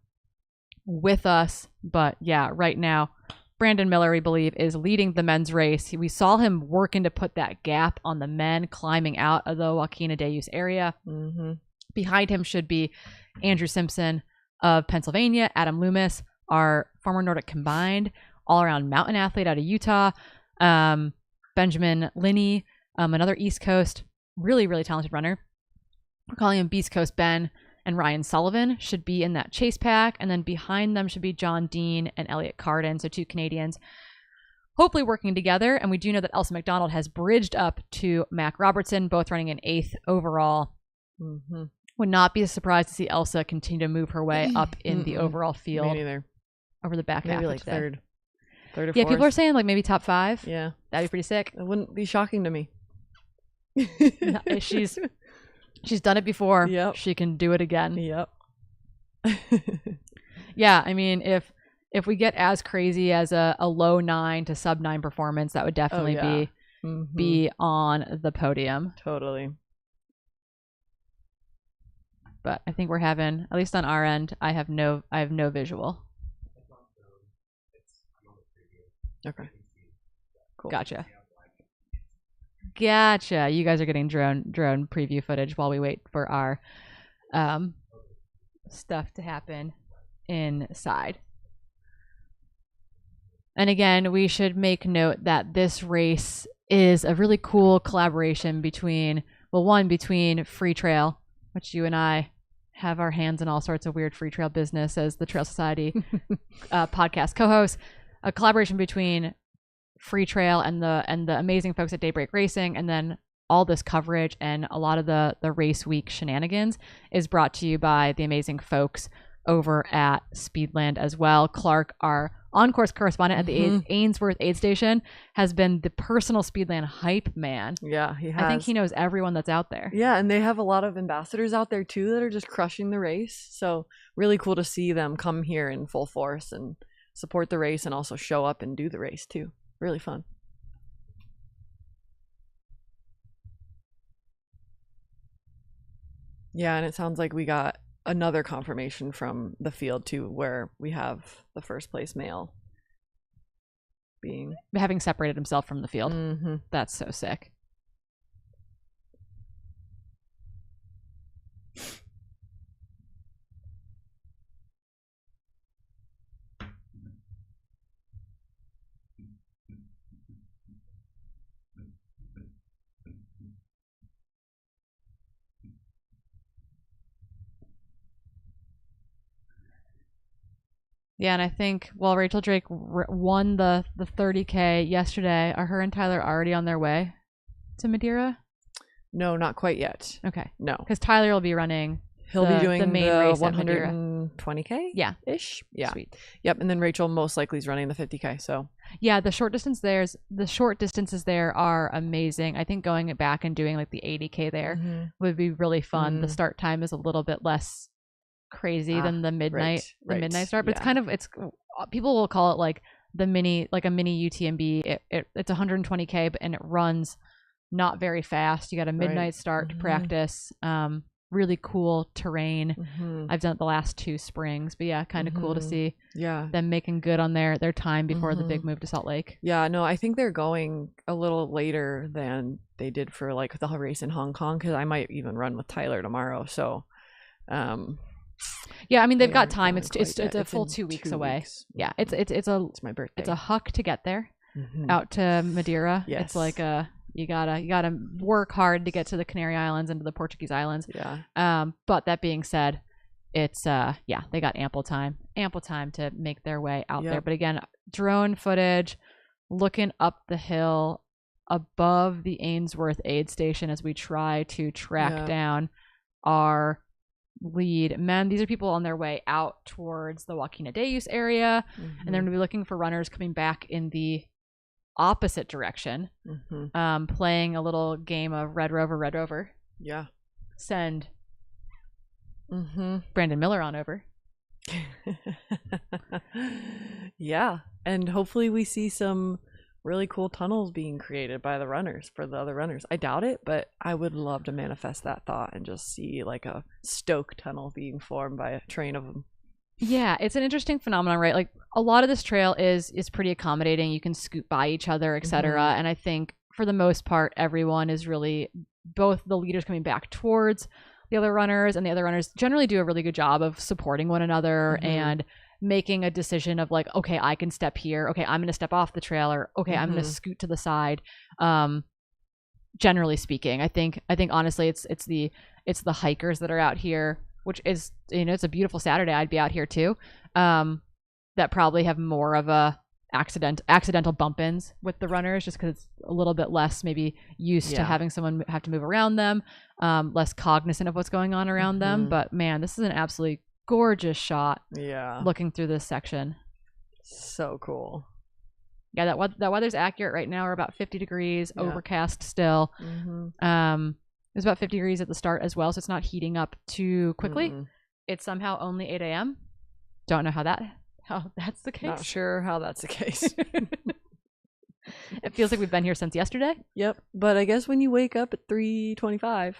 Speaker 1: with us. But yeah, right now, Brandon Miller, we believe, is leading the men's race. We saw him working to put that gap on the men climbing out of the Joaquina Deus area. Behind him should be Andrew Simpson of Pennsylvania, Adam Loomis, our former Nordic combined, all-around mountain athlete out of Utah, Benjamin Linney, another East Coast, really, really talented runner. We're calling him Beast Coast Ben, and Ryan Sullivan should be in that chase pack. And then behind them should be John Dean and Elliot Carden, so two Canadians, hopefully working together. And we do know that Elsa McDonald has bridged up to Mac Robertson, both running in 8th overall. Would not be surprised to see Elsa continue to move her way up in the overall field.
Speaker 2: Me neither.
Speaker 1: Over the back half
Speaker 2: Maybe
Speaker 1: of
Speaker 2: like
Speaker 1: today.
Speaker 2: third or
Speaker 1: Yeah,
Speaker 2: fourth.
Speaker 1: people are saying like maybe top 5.
Speaker 2: Yeah.
Speaker 1: That'd be pretty sick.
Speaker 2: It wouldn't be shocking to me.
Speaker 1: She's done it before.
Speaker 2: Yep.
Speaker 1: She can do it again.
Speaker 2: Yep.
Speaker 1: Yeah, I mean, if we get as crazy as a low 9 to sub 9 performance, that would definitely be on the podium.
Speaker 2: Totally.
Speaker 1: But I think we're having, at least on our end, I have no visual.
Speaker 2: Okay. Cool.
Speaker 1: Gotcha. You guys are getting drone preview footage while we wait for our stuff to happen inside. And again, we should make note that this race is a really cool collaboration between Freetrail, which you and I have our hands in all sorts of weird Freetrail business as the Trail Society podcast co-host, a collaboration between Freetrail and the amazing folks at Daybreak Racing, and then all this coverage and a lot of the race week shenanigans is brought to you by the amazing folks over at Speedland as well. Clark, our on-course correspondent at the Ainsworth aid station, has been the personal Speedland hype man.
Speaker 2: Yeah, he has.
Speaker 1: I think he knows everyone that's out there.
Speaker 2: Yeah, and they have a lot of ambassadors out there too that are just crushing the race. So really cool to see them come here in full force and support the race and also show up and do the race too. Really fun. Yeah, and it sounds like we got another confirmation from the field too, where we have the first place male being
Speaker 1: having separated himself from the field.
Speaker 2: Mm-hmm.
Speaker 1: That's so sick. Yeah, and I think while Rachel Drake won the 30K yesterday, are her and Tyler already on their way to Madeira?
Speaker 2: No, not quite yet.
Speaker 1: Okay.
Speaker 2: No.
Speaker 1: Because Tyler will be running.
Speaker 2: He'll be doing
Speaker 1: the main
Speaker 2: the
Speaker 1: race at Madeira.
Speaker 2: 120K?
Speaker 1: Yeah.
Speaker 2: Ish. Yeah.
Speaker 1: Sweet.
Speaker 2: Yep. And then Rachel most likely is running the 50K. So
Speaker 1: yeah, the short distances there are amazing. I think going back and doing like the 80K there would be really fun. The start time is a little bit less crazy than the midnight midnight start, but it's people will call it like a mini UTMB. It's 120K, and it runs not very fast. You got a midnight start to practice. Really cool terrain. I've done it the last 2 springs, but yeah, kind of cool to see them making good on their time before the big move to Salt Lake.
Speaker 2: Yeah, no, I think they're going a little later than they did for like the race in Hong Kong, because I might even run with Tyler tomorrow. So
Speaker 1: yeah, I mean they've got time. It's a full 2 weeks away. Yeah, it's
Speaker 2: my birthday.
Speaker 1: It's a huck to get there out to Madeira.
Speaker 2: Yes.
Speaker 1: It's like you gotta work hard to get to the Canary Islands and to the Portuguese islands.
Speaker 2: Yeah.
Speaker 1: But that being said, it's they got ample time to make their way out there. But again, drone footage, looking up the hill above the Ainsworth aid station as we try to track down our lead men. These are people on their way out towards the Joaquina Deus area, and they're going to be looking for runners coming back in the opposite direction, playing a little game of Red Rover.
Speaker 2: Yeah.
Speaker 1: Send Brandon Miller on over.
Speaker 2: Yeah, and hopefully we see some really cool tunnels being created by the runners for the other runners. I doubt it, but I would love to manifest that thought and just see like a Stoke tunnel being formed by a train of them.
Speaker 1: Yeah, it's an interesting phenomenon, right? Like a lot of this trail is pretty accommodating. You can scoot by each other, etc. And I think for the most part, everyone is really, both the leaders coming back towards the other runners and the other runners generally do a really good job of supporting one another and making a decision of like, okay, I can step here. Okay, I'm going to step off the trail, or okay, I'm going to scoot to the side. Generally speaking, I think honestly, it's the hikers that are out here, which is, it's a beautiful Saturday. I'd be out here too. That probably have more of a accidental bump-ins with the runners, just because it's a little bit less maybe used to having someone have to move around them, less cognizant of what's going on around them. But man, this is an absolutely gorgeous shot.
Speaker 2: Yeah,
Speaker 1: looking through this section,
Speaker 2: so cool.
Speaker 1: Yeah, that weather's accurate right now. We're about 50 degrees, overcast still. It was about 50 degrees at the start as well, so it's not heating up too quickly. It's somehow only 8 a.m. Don't know how that's the case.
Speaker 2: Not sure how that's the case.
Speaker 1: It feels like we've been here since yesterday.
Speaker 2: Yep, but I guess when you wake up at 3:25,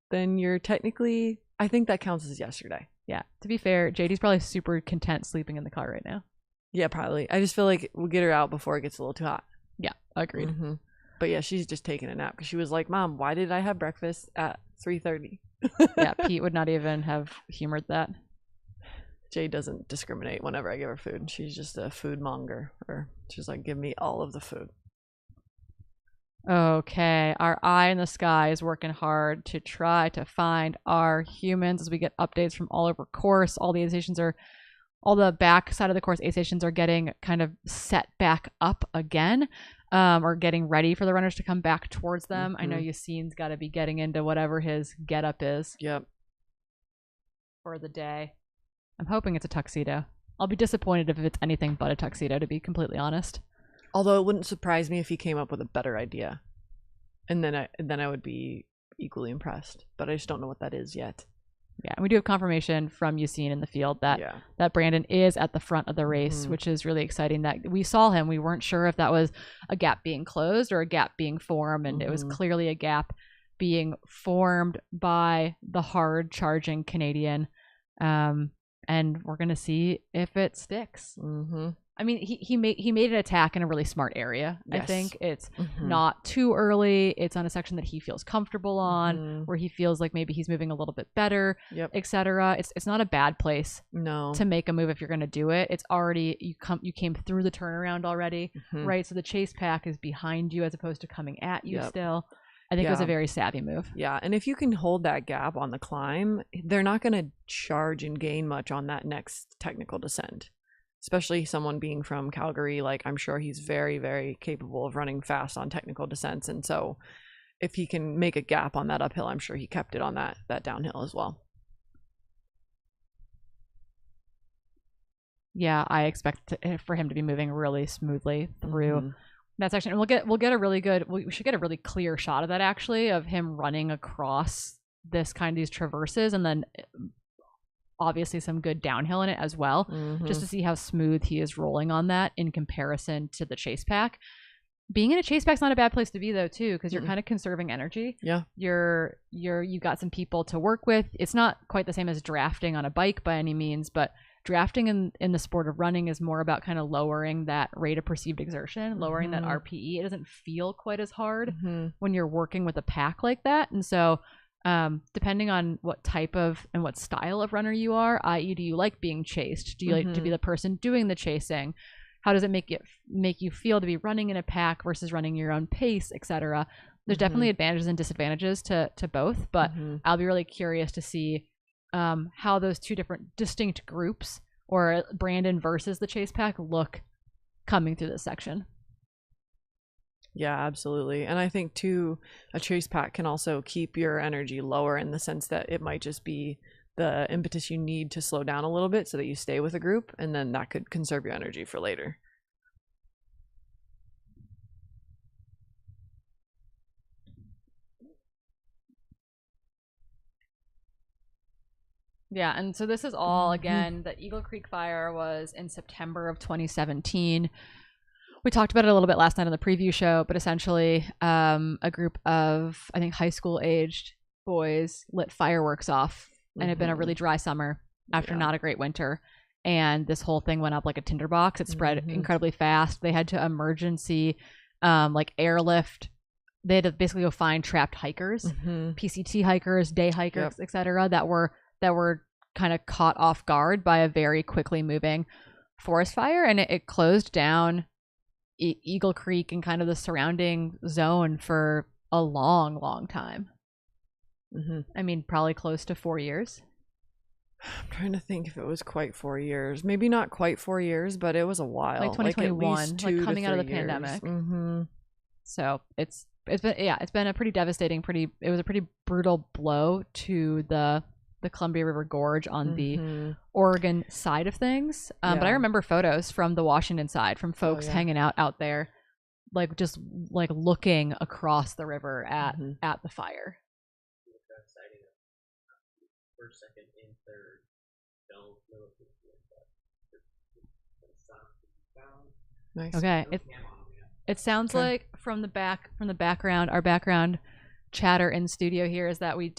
Speaker 2: then you're technically, I think that counts as yesterday.
Speaker 1: Yeah, to be fair, JD's probably super content sleeping in the car right now.
Speaker 2: Yeah, probably. I just feel like we'll get her out before it gets a little too hot.
Speaker 1: Yeah, agreed.
Speaker 2: But yeah, she's just taking a nap because she was like, "Mom, why did I have breakfast at 3:30?"
Speaker 1: Yeah, Pete would not even have humored that.
Speaker 2: Jade doesn't discriminate whenever I give her food. She's just a food monger. Or she's like, "Give me all of the food."
Speaker 1: Okay, our eye in the sky is working hard to try to find our humans as we get updates from all over course. All the back side of the course aid stations are getting kind of set back up again, or getting ready for the runners to come back towards them. I know Yassine's got to be getting into whatever his getup is.
Speaker 2: Yep.
Speaker 1: For the day. I'm hoping it's a tuxedo. I'll be disappointed if it's anything but a tuxedo, to be completely honest.
Speaker 2: Although it wouldn't surprise me if he came up with a better idea, and then I would be equally impressed. But I just don't know what that is yet.
Speaker 1: Yeah, and we do have confirmation from Yassine in the field that Brandon is at the front of the race, which is really exciting. That we saw him. We weren't sure if that was a gap being closed or a gap being formed, and it was clearly a gap being formed by the hard charging Canadian. And we're gonna see if it sticks. I mean, he made an attack in a really smart area.
Speaker 2: Yes.
Speaker 1: I think it's not too early. It's on a section that he feels comfortable on, where he feels like maybe he's moving a little bit better, etc. It's not a bad place to make a move if you're going to do it. It's already you came through the turnaround already, right? So the chase pack is behind you as opposed to coming at you still. I think it was a very savvy move.
Speaker 2: Yeah, and if you can hold that gap on the climb, they're not going to charge and gain much on that next technical descent. Especially someone being from Calgary, like I'm sure he's very, very capable of running fast on technical descents. And so if he can make a gap on that uphill, I'm sure he kept it on that downhill as well.
Speaker 1: Yeah, I expect for him to be moving really smoothly through that section. And we'll get a really good, we should get a really clear shot of that actually, of him running across these traverses, and then obviously some good downhill in it as well, just to see how smooth he is rolling on that in comparison to the chase pack. Being in a chase pack's not a bad place to be though too, because you're kind of conserving energy.
Speaker 2: Yeah,
Speaker 1: you've got some people to work with. It's not quite the same as drafting on a bike by any means, but drafting in the sport of running is more about kind of lowering that rate of perceived exertion, lowering that RPE. It doesn't feel quite as hard when you're working with a pack like that. And so depending on what type of and what style of runner you are, i.e. do you like being chased? Do you like to be the person doing the chasing? How does it make you feel to be running in a pack versus running your own pace, etc.? There's definitely advantages and disadvantages to both, but I'll be really curious to see how those two different distinct groups, or Brandon versus the chase pack, look coming through this section.
Speaker 2: Yeah, absolutely. And I think too, a chase pack can also keep your energy lower in the sense that it might just be the impetus you need to slow down a little bit so that you stay with a group, and then that could conserve your energy for later.
Speaker 1: Yeah, and so this is all, again, the Eagle Creek fire was in September of 2017. We talked about it a little bit last night on the preview show, but essentially a group of, I think, high school aged boys lit fireworks off, and it had been a really dry summer after not a great winter. And this whole thing went up like a tinderbox. It spread incredibly fast. They had to emergency airlift. They had to basically go find trapped hikers, PCT hikers, day hikers, etc., that were kind of caught off guard by a very quickly moving forest fire. And it closed down Eagle Creek and kind of the surrounding zone for a long, long time. I mean, probably close to 4 years.
Speaker 2: I'm trying to think if it was quite 4 years. Maybe not quite 4 years, but it was a while.
Speaker 1: Like 2021,
Speaker 2: like
Speaker 1: coming out of the pandemic. So it's been a pretty devastating, it was a pretty brutal blow to the Columbia River Gorge on the Oregon side of things. But I remember photos from the Washington side, from folks hanging out there, just looking across the river at the fire.
Speaker 10: First, second, and third. Don't know if it's
Speaker 2: nice.
Speaker 1: Okay. It sounds like from the background, our background chatter in studio here is that we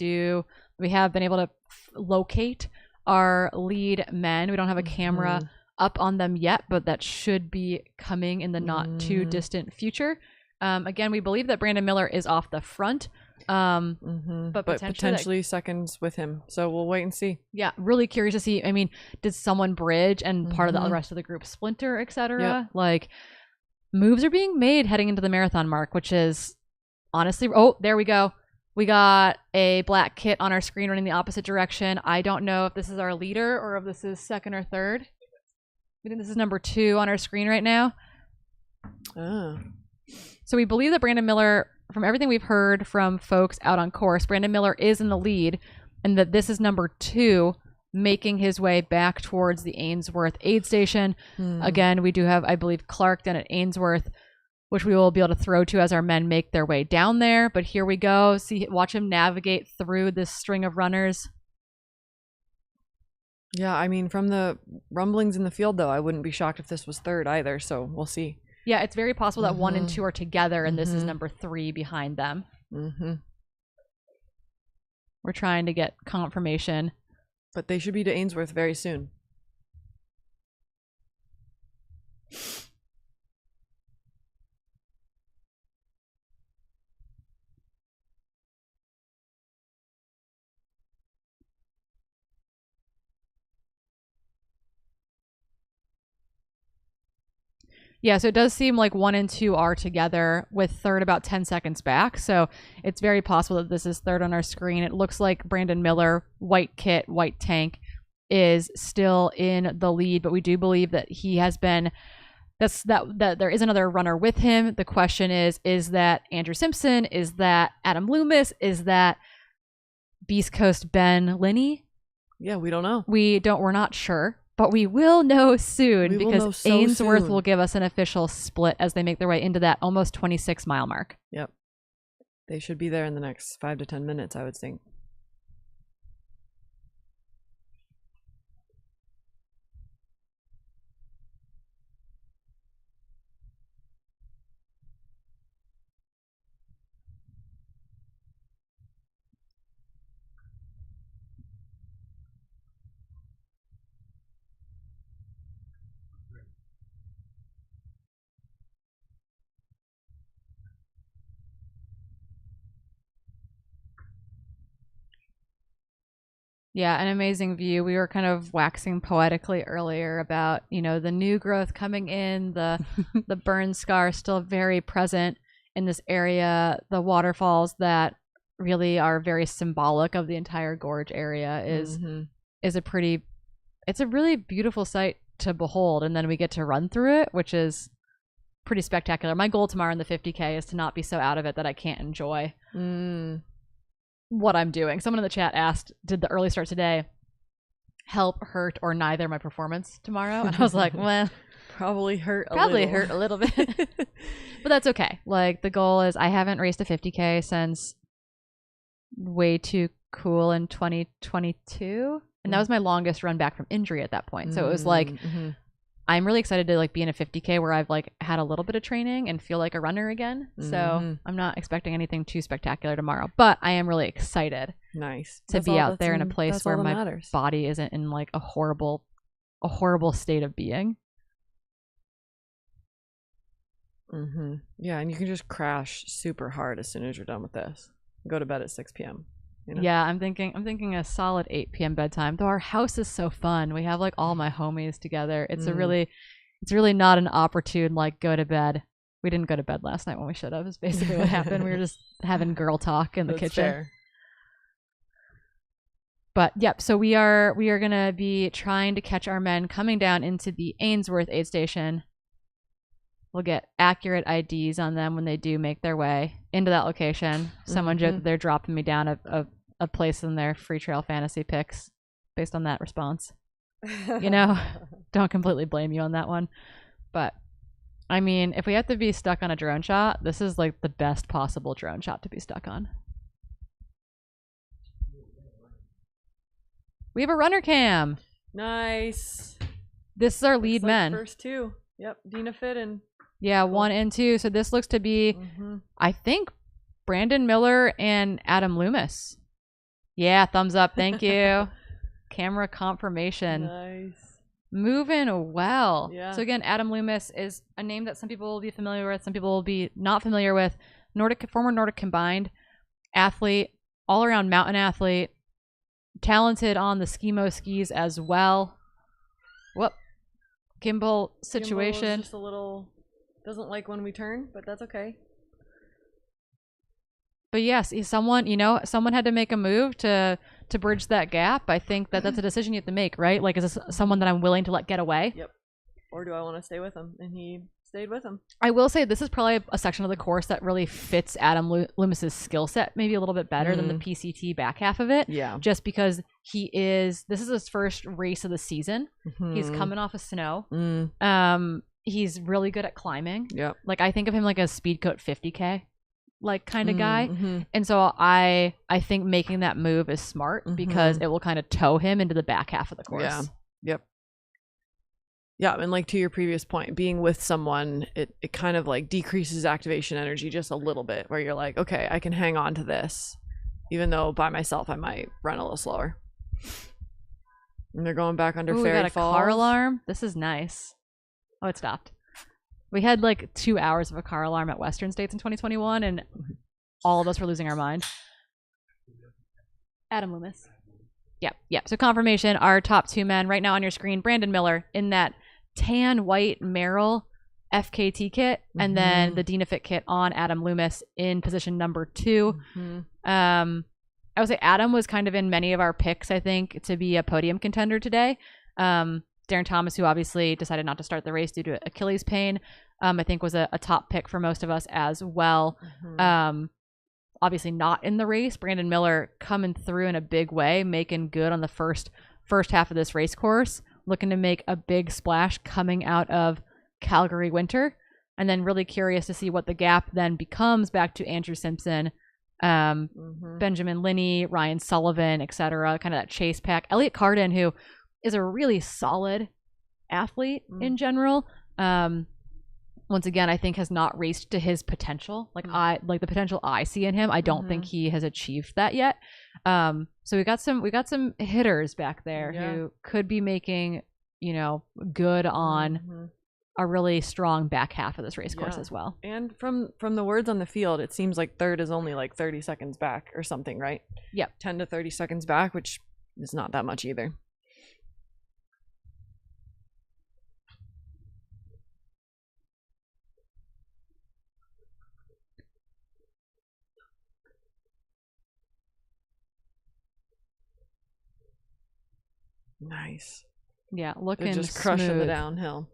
Speaker 1: have been able to locate our lead men. We don't have a camera up on them yet, but that should be coming in the not too distant future. Again, we believe that Brandon Miller is off the front, but
Speaker 2: potentially seconds with him. So we'll wait and see. Yeah,
Speaker 1: really curious to see. I mean, did someone bridge and part of the rest of the group splinter, etc.? Moves are being made heading into the marathon mark, which is honestly, there we go. We got a black kit on our screen running the opposite direction. I don't know if this is our leader or if this is second or third. We think this is number 2 on our screen right now. So we believe that Brandon Miller, from everything we've heard from folks out on course, Brandon Miller is in the lead, and that this is number 2 making his way back towards the Ainsworth aid station. Again, we do have, I believe, Clark down at Ainsworth, which we will be able to throw to as our men make their way down there. But here we go. Watch him navigate through this string of runners.
Speaker 2: Yeah, I mean, from the rumblings in the field, though, I wouldn't be shocked if this was third either. So we'll see.
Speaker 1: Yeah, it's very possible that 1 and 2 are together, and this is number 3 behind them. We're trying to get confirmation
Speaker 2: But they should be to Ainsworth very soon.
Speaker 1: Yeah, so it does seem like 1 and 2 are together, with third about 10 seconds back. So it's very possible that this is third on our screen. It looks like Brandon Miller, white kit, white tank, is still in the lead, but we do believe that he has been that there is another runner with him. The question is that Andrew Simpson? Is that Adam Loomis? Is that Beast Coast Ben Linney?
Speaker 2: Yeah, we don't know.
Speaker 1: We're not sure. But we will know soon, because Ainsworth will give us an official split as they make their way into that almost 26-mile mark.
Speaker 2: Yep. They should be there in the next 5 to 10 minutes, I would think.
Speaker 1: Yeah, an amazing view. We were kind of waxing poetically earlier about, the new growth coming in, the burn scar still very present in this area. The waterfalls that really are very symbolic of the entire gorge area is it's a really beautiful sight to behold. And then we get to run through it, which is pretty spectacular. My goal tomorrow in the 50K is to not be so out of it that I can't enjoy what I'm doing. Someone in the chat asked, did the early start today help, hurt, or neither my performance tomorrow? And I was like, well,
Speaker 2: probably hurt a
Speaker 1: little bit. But that's okay. Like, the goal is, I haven't raced a 50K since Way Too Cool in 2022. And that was my longest run back from injury at that point. So it was like, I'm really excited to be in a 50K where I've had a little bit of training and feel like a runner again. So I'm not expecting anything too spectacular tomorrow, but I am really excited.
Speaker 2: Nice.
Speaker 1: To be out there in a place where my body isn't in a horrible state of being.
Speaker 2: Yeah, and you can just crash super hard as soon as you're done with this. Go to bed at 6 p.m.
Speaker 1: Yeah, I'm thinking a solid 8 p.m. bedtime. Though our house is so fun. We have all my homies together. It's it's really not an opportune go to bed. We didn't go to bed last night when we should have. Is basically what happened. We were just having girl talk in the kitchen.
Speaker 2: Fair.
Speaker 1: But yep, so we are gonna be trying to catch our men coming down into the Ainsworth aid station. We'll get accurate IDs on them when they do make their way into that location. Someone joked that they're dropping me down a place in their Freetrail fantasy picks based on that response. Don't completely blame you on that one. But, I mean, if we have to be stuck on a drone shot, this is the best possible drone shot to be stuck on. We have a runner cam.
Speaker 2: Nice.
Speaker 1: This is our lead men.
Speaker 2: First two. Yep, Dina Fit and...
Speaker 1: Yeah, 1 and 2. So this looks to be, I think, Brandon Miller and Adam Loomis. Yeah, thumbs up. Thank you. Camera confirmation.
Speaker 2: Nice.
Speaker 1: Moving well.
Speaker 2: Yeah.
Speaker 1: So again, Adam Loomis is a name that some people will be familiar with, some people will be not familiar with. Former Nordic combined athlete, all-around mountain athlete, talented on the Skimo skis as well. Whoop. Gimbal situation.
Speaker 2: Gimbal is just a little... Doesn't like when we turn, but that's okay.
Speaker 1: But yes, someone had to make a move to bridge that gap. I think that's a decision you have to make, right? Is this someone that I'm willing to let get away?
Speaker 2: Yep. Or do I want to stay with him? And he stayed with him.
Speaker 1: I will say this is probably a section of the course that really fits Adam Loomis's skill set maybe a little bit better than the PCT back half of it.
Speaker 2: Yeah.
Speaker 1: Just because this is his first race of the season. He's coming off of snow. He's really good at climbing.
Speaker 2: Yep.
Speaker 1: I think of him like a speed coat 50K kind of guy. And so I think making that move is smart because it will kind of tow him into the back half of the course.
Speaker 2: Yeah. Yep. Yeah, and to your previous point, being with someone, it kind of decreases activation energy just a little bit, where you're like, okay, I can hang on to this, even though by myself I might run a little slower. And they're going back under
Speaker 1: Ooh, we
Speaker 2: Fairy
Speaker 1: got a
Speaker 2: Falls.
Speaker 1: car alarm. This is nice. Oh, it stopped. We had like 2 hours of a car alarm at Western States in 2021, and all of us were losing our mind. Adam Loomis. Yep. So confirmation, our top 2 men right now on your screen, Brandon Miller in that tan white Merrill FKT kit, and then the Dynafit kit on Adam Loomis in position number 2. I would say Adam was kind of in many of our picks, I think, to be a podium contender today. Darren Thomas, who obviously decided not to start the race due to Achilles pain, I think was a top pick for most of us as well. Obviously not in the race. Brandon Miller coming through in a big way, making good on the first half of this race course, looking to make a big splash coming out of Calgary winter, and then really curious to see what the gap then becomes back to Andrew Simpson, Benjamin Linney, Ryan Sullivan, etc. Kind of that chase pack. Elliot Carden, who is a really solid athlete in general. Once again, I think has not raced to his potential. Like the potential I see in him, I don't think he has achieved that yet. So we got some hitters back there who could be making, good on a really strong back half of this race course as well.
Speaker 2: And from the words on the field, it seems like third is only like 30 seconds back or something, right?
Speaker 1: Yep.
Speaker 2: 10 to 30 seconds back, which is not that much either. Nice.
Speaker 1: Yeah, looking
Speaker 2: They're just crushing the
Speaker 1: smooth.
Speaker 2: downhill.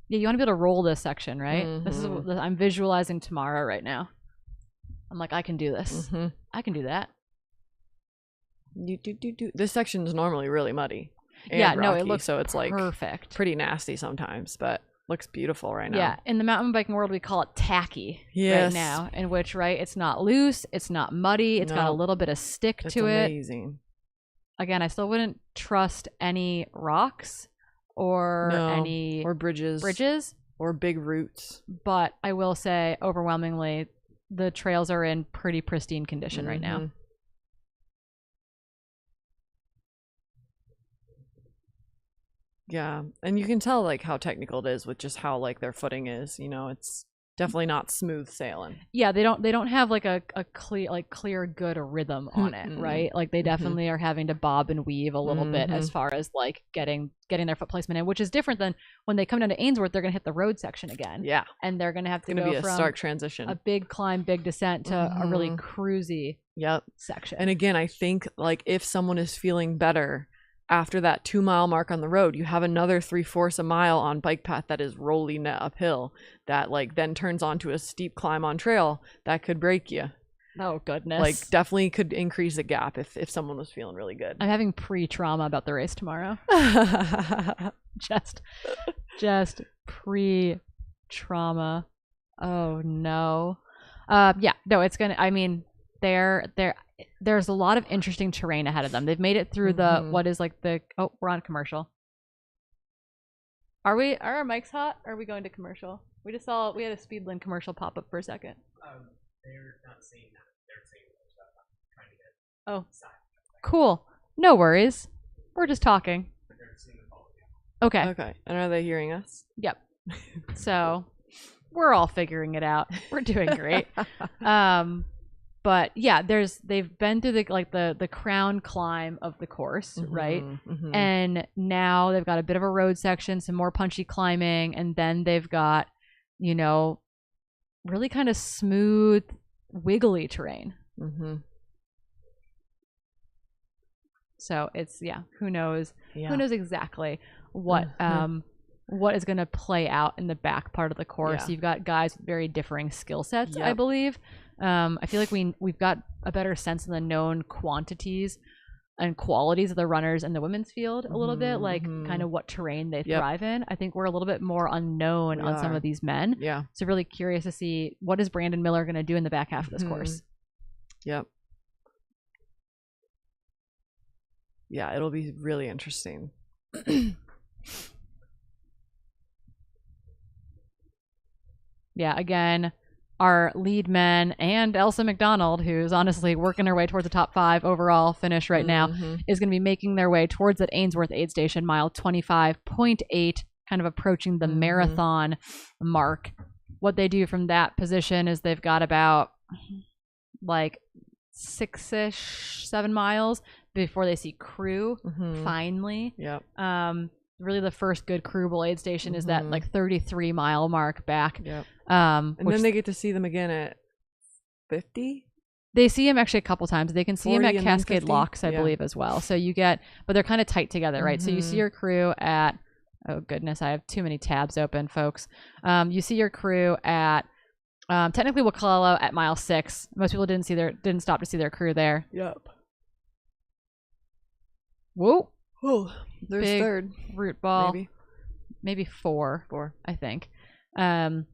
Speaker 1: Yeah, you want to be able to roll this section, right? This is I'm visualizing tomorrow right now. I'm like, I can do this. I can do that.
Speaker 2: This section is normally really muddy. And
Speaker 1: Yeah, no,
Speaker 2: rocky,
Speaker 1: it looks
Speaker 2: so it's like
Speaker 1: perfect.
Speaker 2: pretty nasty sometimes, but looks beautiful right now.
Speaker 1: Yeah, in the mountain biking world, we call it tacky right now, in which, right, it's not loose, it's not muddy, it's got a little bit of stick to it.
Speaker 2: Amazing.
Speaker 1: Again, I still wouldn't trust any rocks or any
Speaker 2: or bridges or big roots.
Speaker 1: But I will say, overwhelmingly, the trails are in pretty pristine condition right now.
Speaker 2: Yeah, and you can tell like how technical it is with just how like their footing is. It's definitely not smooth sailing.
Speaker 1: Yeah, they don't have like a clear good rhythm on it, right? Like they definitely are having to bob and weave a little bit as far as like getting their foot placement in, which is different than when they come down to Ainsworth. They're gonna hit the road section again.
Speaker 2: Yeah,
Speaker 1: and they're gonna have to
Speaker 2: it's gonna
Speaker 1: go
Speaker 2: be
Speaker 1: from
Speaker 2: a stark transition,
Speaker 1: a big climb, big descent to a really cruisy section.
Speaker 2: And again, I think like if someone is feeling better after that 2 mile mark on the road, you have another 3/4 a mile on bike path that is rolling uphill that like then turns onto a steep climb on trail that could break you.
Speaker 1: Oh goodness.
Speaker 2: Like definitely could increase the gap if someone was feeling really good.
Speaker 1: I'm having pre-trauma about the race tomorrow. just pre-trauma. Oh no. No, it's gonna, I mean, there's a lot of interesting terrain ahead of them. They've made it through we're on commercial. Are our mics hot? Or are we going to commercial? We had a Speedland commercial pop up for a second.
Speaker 10: They're not saying that. They're saying stuff. I'm trying to get.
Speaker 1: Oh, cool. No worries. We're just talking. Okay.
Speaker 2: Okay. And are they hearing us?
Speaker 1: Yep. So we're all figuring it out. We're doing great. But yeah, they've been through the crown climb of the course, right? And now they've got a bit of a road section, some more punchy climbing, and then they've got, really kind of smooth, wiggly terrain. So it's who knows? Who knows exactly what is going to play out in the back part of the course? You've got guys with very differing skill sets, I believe. I feel like we've got a better sense of the known quantities and qualities of the runners in the women's field a little bit, like kind of what terrain they thrive in. I think we're a little bit more unknown on some of these men. Yeah. So really curious to see what is Brandon Miller going to do in the back half of this course.
Speaker 2: Yep. Yeah, it'll be really interesting.
Speaker 1: Yeah, again, our lead men and Elsa McDonald, who's honestly working her way towards the top 5 overall finish right now, is going to be making their way towards that Ainsworth aid station, mile 25.8, kind of approaching the marathon mark. What they do from that position is they've got about like 7 miles before they see crew finally.
Speaker 2: Yep.
Speaker 1: Really the first good crewable aid station is that like 33-mile mark back.
Speaker 2: Yep.
Speaker 1: And
Speaker 2: then they get to see them again at 50.
Speaker 1: They see him actually a couple times. They can see him
Speaker 2: 40
Speaker 1: at
Speaker 2: and then
Speaker 1: Cascade
Speaker 2: 50?
Speaker 1: Locks, I believe, as well. So you get, but they're kind of tight together, right? So you see your crew at, oh goodness, I have too many tabs open, folks. You see your crew at, technically Wakulla at mile 6. Most people didn't stop to see their crew there.
Speaker 2: Yep.
Speaker 1: Whoa.
Speaker 2: Oh, there's
Speaker 1: Big
Speaker 2: third.
Speaker 1: root ball.
Speaker 2: Maybe
Speaker 1: 4, I think, on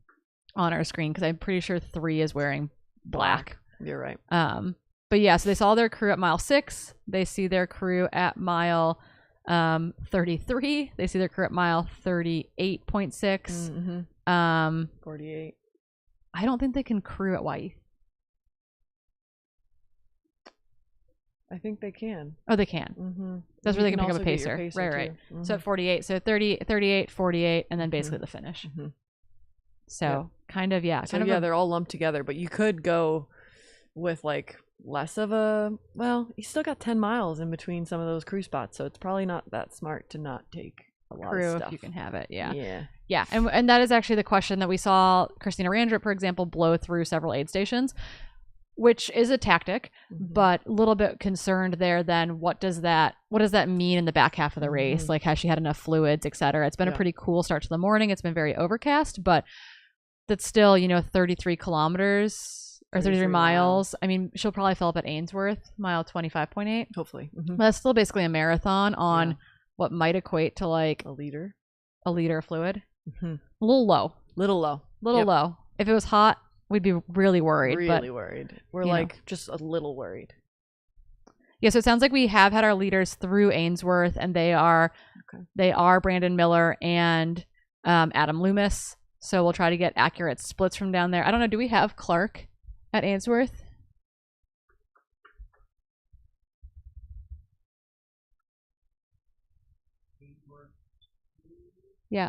Speaker 1: our screen, because I'm pretty sure 3 is wearing black.
Speaker 2: You're right.
Speaker 1: But yeah, so they saw their crew at mile 6. They see their crew at mile 33. They see their crew at mile 38.6.
Speaker 2: 48.
Speaker 1: I don't think they can crew at Wyeth.
Speaker 2: I think they can.
Speaker 1: Oh, they can. That's where they can pick up a pacer. Right. So at 48. So 30, 38, 48, and then basically the finish. So kind of,
Speaker 2: they're all lumped together, but you could go with like less of a, well, you still got 10 miles in between some of those crew spots, so it's probably not that smart to not take a lot
Speaker 1: crew
Speaker 2: of stuff.
Speaker 1: if you can have it. Yeah.
Speaker 2: Yeah.
Speaker 1: And that is actually the question that we saw Christina Randrup, for example, blow through several aid stations, which is a tactic, but a little bit concerned there. Then what does that mean in the back half of the race? Like, has she had enough fluids, et cetera? It's been a pretty cool start to the morning. It's been very overcast, but that's still, 33 kilometers or 33 miles. I mean, she'll probably fill up at Ainsworth, mile 25.8.
Speaker 2: Hopefully.
Speaker 1: But that's still basically a marathon on what might equate to like
Speaker 2: a liter
Speaker 1: of fluid. A little low.
Speaker 2: Little
Speaker 1: low. If it was hot, we'd be really worried.
Speaker 2: We're like just a little worried.
Speaker 1: Yeah, so it sounds like we have had our leaders through Ainsworth, and they are Brandon Miller and Adam Loomis. So we'll try to get accurate splits from down there. I don't know, do we have Clark at Ainsworth? Yeah.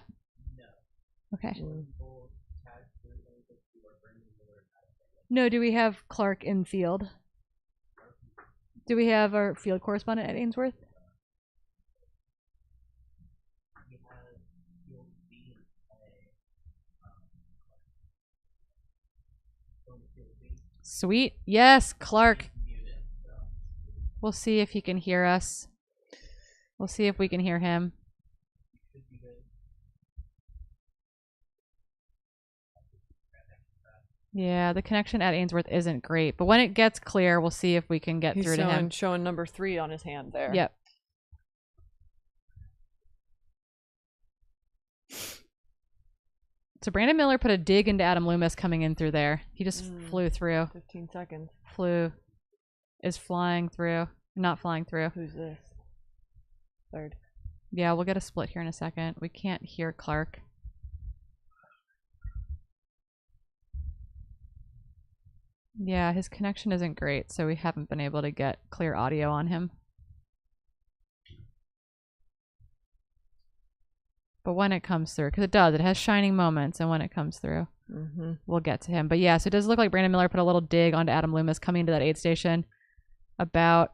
Speaker 1: Okay. No, do we have Clark in field? Do we have our field correspondent at Ainsworth? Sweet. Yes, Clark. We'll see if he can hear us. We'll see if we can hear him. Yeah, the connection at Ainsworth isn't great, but when it gets clear, we'll see if we can get through to him.
Speaker 2: He's showing number 3 on his hand there.
Speaker 1: Yep. So Brandon Miller put a dig into Adam Loomis coming in through there. He just flew through.
Speaker 2: 15 seconds.
Speaker 1: Is flying through. Not flying through.
Speaker 2: Who's this? Third.
Speaker 1: Yeah, we'll get a split here in a second. We can't hear Clark. Yeah, his connection isn't great, so we haven't been able to get clear audio on him. But when it comes through, because it has shining moments, and when it comes through, we'll get to him. But yeah, so it does look like Brandon Miller put a little dig onto Adam Loomis coming into that aid station. About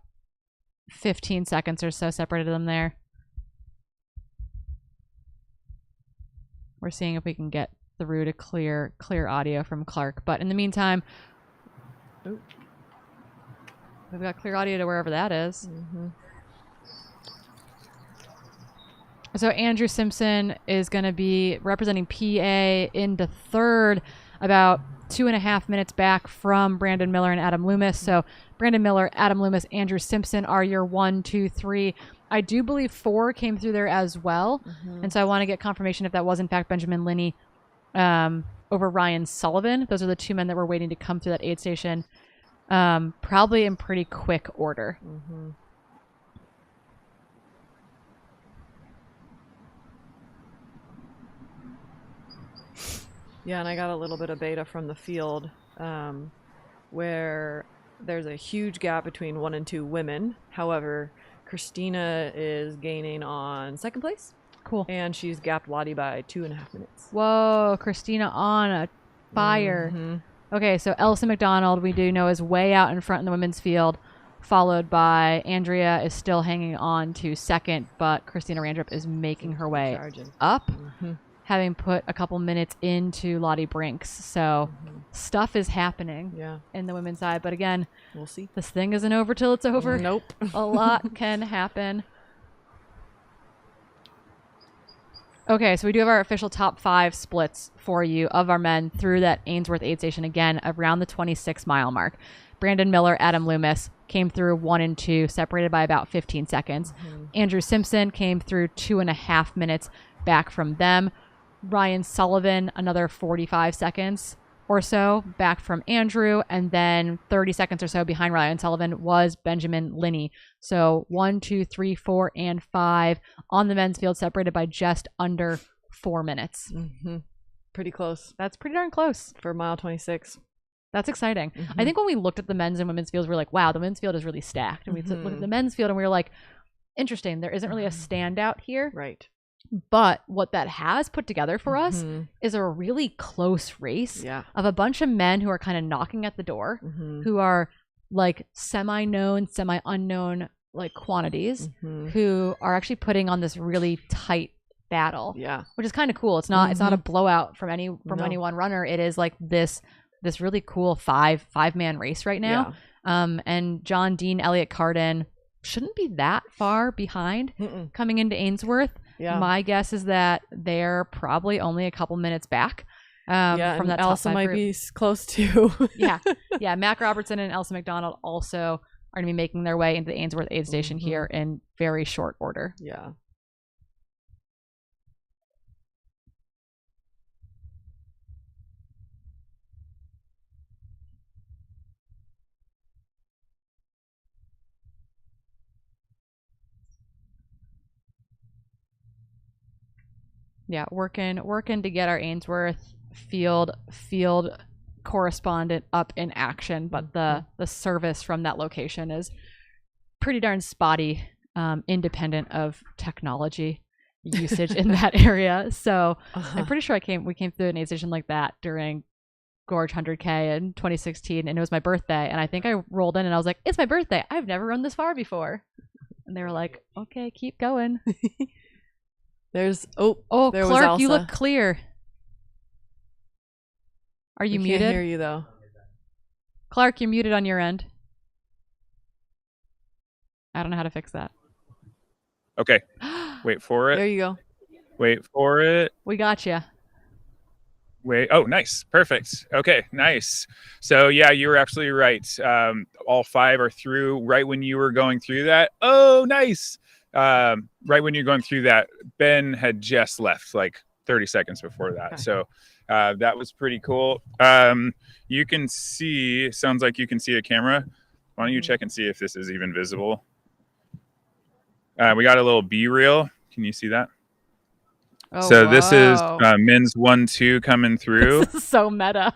Speaker 1: 15 seconds or so separated them there. We're seeing if we can get through to clear audio from Clark. But in the meantime, we've got clear audio to wherever that is. So Andrew Simpson is going to be representing PA into third, about 2.5 minutes back from Brandon Miller and Adam Loomis. So Brandon Miller, Adam Loomis, Andrew Simpson are your 1, 2, 3. I do believe 4 came through there as well. And so I want to get confirmation if that was in fact Benjamin Linney over Ryan Sullivan. Those are the 2 men that were waiting to come through that aid station, probably in pretty quick order.
Speaker 2: Yeah, and I got a little bit of beta from the field where there's a huge gap between 1 and 2 women. However, Christina is gaining on 2nd place.
Speaker 1: Cool.
Speaker 2: And she's gapped Lottie by 2.5 minutes.
Speaker 1: Whoa, Christina on a fire.
Speaker 2: Mm-hmm.
Speaker 1: Okay, so Elsa McDonald, we do know, is way out in front in the women's field, followed by Andrea is still hanging on to 2nd, but Christina Randrup is making her way up, having put a couple minutes into Lottie Brinks. So stuff is happening in the women's side. But again,
Speaker 2: we'll see.
Speaker 1: This thing isn't over till it's over.
Speaker 2: Nope.
Speaker 1: A lot can happen. Okay, so we do have our official top 5 splits for you of our men through that Ainsworth aid station, again, around the 26-mile mark. Brandon Miller, Adam Loomis came through 1 and 2, separated by about 15 seconds. Andrew Simpson came through 2.5 minutes back from them. Ryan Sullivan, another 45 seconds or so back from Andrew, and then 30 seconds or so behind Ryan Sullivan was Benjamin Linney. So 1, 2, 3, 4, and 5 on the men's field, separated by just under 4 minutes.
Speaker 2: Pretty close.
Speaker 1: That's pretty darn close
Speaker 2: for mile 26.
Speaker 1: That's exciting. I think when we looked at the men's and women's fields, we were like, wow, the men's field is really stacked. And we looked at the men's field and we were like, interesting, there isn't really a standout here.
Speaker 2: Right.
Speaker 1: But what that has put together for us is a really close race of a bunch of men who are kind of knocking at the door, who are like semi-known, semi-unknown like quantities, who are actually putting on this really tight battle.
Speaker 2: Yeah.
Speaker 1: Which is kind of cool. It's not a blowout from any one runner. It is like this really cool five-man race right now. And John Dean, Elliott Carden shouldn't be that far behind coming into Ainsworth. My guess is that they're probably only a couple minutes back from that top
Speaker 2: Elsa
Speaker 1: 5
Speaker 2: might
Speaker 1: group.
Speaker 2: be close too.
Speaker 1: yeah. Mac Robertson and Elsa McDonald also are going to be making their way into the Ainsworth aid station here in very short order.
Speaker 2: Yeah.
Speaker 1: Yeah, working to get our Ainsworth field correspondent up in action, but the service from that location is pretty darn spotty, independent of technology usage in that area. So I'm pretty sure we came through an aid station like that during Gorge 100K in 2016, and it was my birthday, and I think I rolled in and I was like, it's my birthday, I've never run this far before. And they were like, okay, keep going.
Speaker 2: There's
Speaker 1: there
Speaker 2: was
Speaker 1: Clark,
Speaker 2: Elsa.
Speaker 1: you look clear. Are you muted?
Speaker 2: Can't hear you though.
Speaker 1: Clark, you're muted on your end. I don't know how to fix that.
Speaker 8: Okay. Wait for it.
Speaker 2: There you go.
Speaker 8: Wait for it.
Speaker 1: We got you.
Speaker 8: Wait. Oh, nice. Perfect. Okay, nice. So yeah, you were absolutely right. All 5 are through right when you were going through that. Oh, nice. Right when you're going through that, Ben had just left like 30 seconds before that. So that was pretty cool. You can see, sounds like you can see a camera. Why don't you check and see if this is even visible? We got a little B-reel. Can you see that?
Speaker 1: Oh,
Speaker 8: so this is men's 1-2 coming through.
Speaker 1: This is so meta.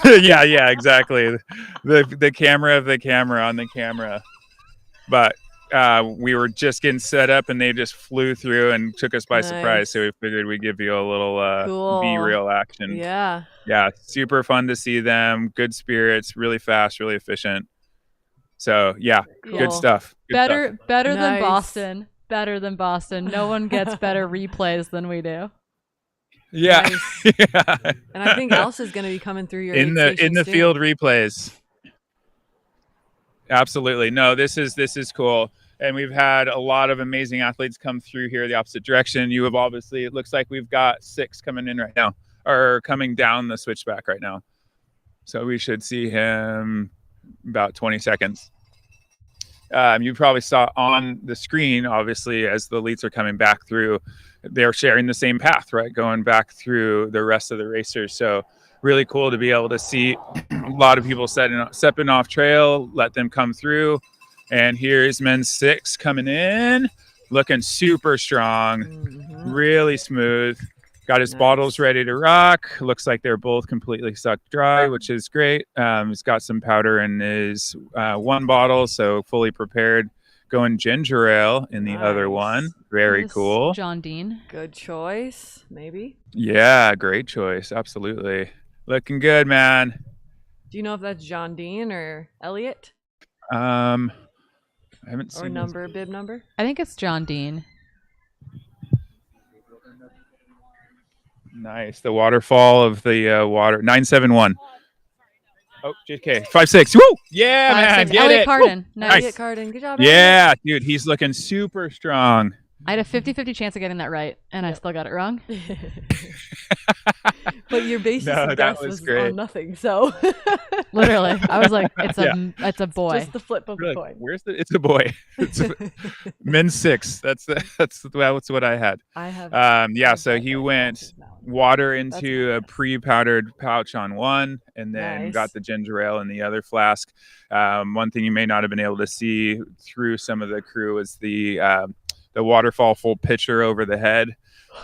Speaker 8: yeah, exactly. The camera of the camera on the camera. But we were just getting set up and they just flew through and took us by surprise. So we figured we'd give you a little
Speaker 2: cool.
Speaker 8: B-reel action.
Speaker 2: Yeah,
Speaker 8: super fun to see them. Good spirits, really fast, really efficient. So yeah,
Speaker 1: cool.
Speaker 8: Good stuff.
Speaker 1: Better than
Speaker 2: Nice.
Speaker 1: Boston. Better than Boston. No one gets better replays than we do.
Speaker 8: Yeah.
Speaker 2: Nice.
Speaker 8: Yeah.
Speaker 2: And I think Elsa's going to be coming through your
Speaker 8: in
Speaker 2: aid
Speaker 8: the
Speaker 2: stations
Speaker 8: field replays. Absolutely. No, this is cool. And we've had a lot of amazing athletes come through here the opposite direction. You have obviously, it looks like we've got 6 coming in right now, or coming down the switchback right now. So we should see him about 20 seconds. You probably saw on the screen, obviously, as the elites are coming back through, they're sharing the same path, right? Going back through the rest of the racers. So really cool to be able to see a lot of people stepping off trail, let them come through. And here's men's 6 coming in, looking super strong, really smooth. Got his bottles ready to rock. Looks like they're both completely sucked dry, which is great. He's got some powder in his one bottle, so fully prepared. Going ginger ale in the other one. Very cool.
Speaker 1: John Dean.
Speaker 2: Good choice, maybe.
Speaker 8: Yeah, great choice. Absolutely. Looking good, man.
Speaker 2: Do you know if that's John Dean or Elliot?
Speaker 8: I haven't seen
Speaker 2: or number, bib number.
Speaker 1: I think it's John Dean.
Speaker 8: Nice. The waterfall of the water 971. Oh, JK 56. Woo! Yeah, man. Get
Speaker 1: Elliot
Speaker 8: it.
Speaker 1: Carden.
Speaker 8: Woo!
Speaker 1: Nice.
Speaker 2: Elliot Carden. Good job.
Speaker 8: Yeah, dude, he's looking super strong.
Speaker 1: I had a 50-50 chance of getting that right, and I still got it wrong.
Speaker 2: But your basis of guess was
Speaker 8: great.
Speaker 2: on nothing, so
Speaker 1: Literally, I was like, it's a boy.
Speaker 2: Just the flip of the coin.
Speaker 8: Where's the? It's a boy. It's men's 6. That's what I had.
Speaker 2: I have.
Speaker 8: So he went water into a pre-powdered pouch on one, and then got the ginger ale in the other flask. One thing you may not have been able to see through some of the crew was the waterfall full pitcher over the head.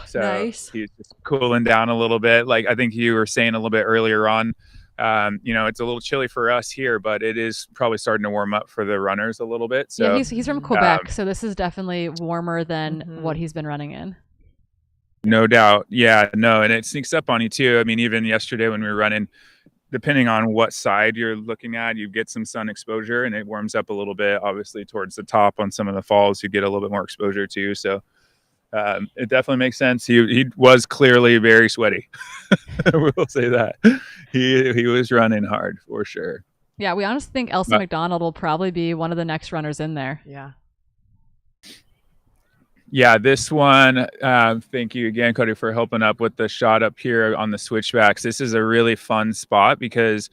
Speaker 8: So he's just cooling down a little bit. Like I think you were saying a little bit earlier on, it's a little chilly for us here, but it is probably starting to warm up for the runners a little bit. So
Speaker 1: yeah, he's from Quebec, so this is definitely warmer than what he's been running in.
Speaker 8: No doubt. Yeah, no, and it sneaks up on you too. I mean, even yesterday when we were running, depending on what side you're looking at, you get some sun exposure and it warms up a little bit. Obviously towards the top on some of the falls, you get a little bit more exposure too. So it definitely makes sense. He was clearly very sweaty. We'll say that. He was running hard for sure.
Speaker 1: Yeah, we honestly think Elsa McDonald will probably be one of the next runners in there.
Speaker 8: Yeah, this one, thank you again, Cody, for helping up with the shot up here on the switchbacks. This is a really fun spot because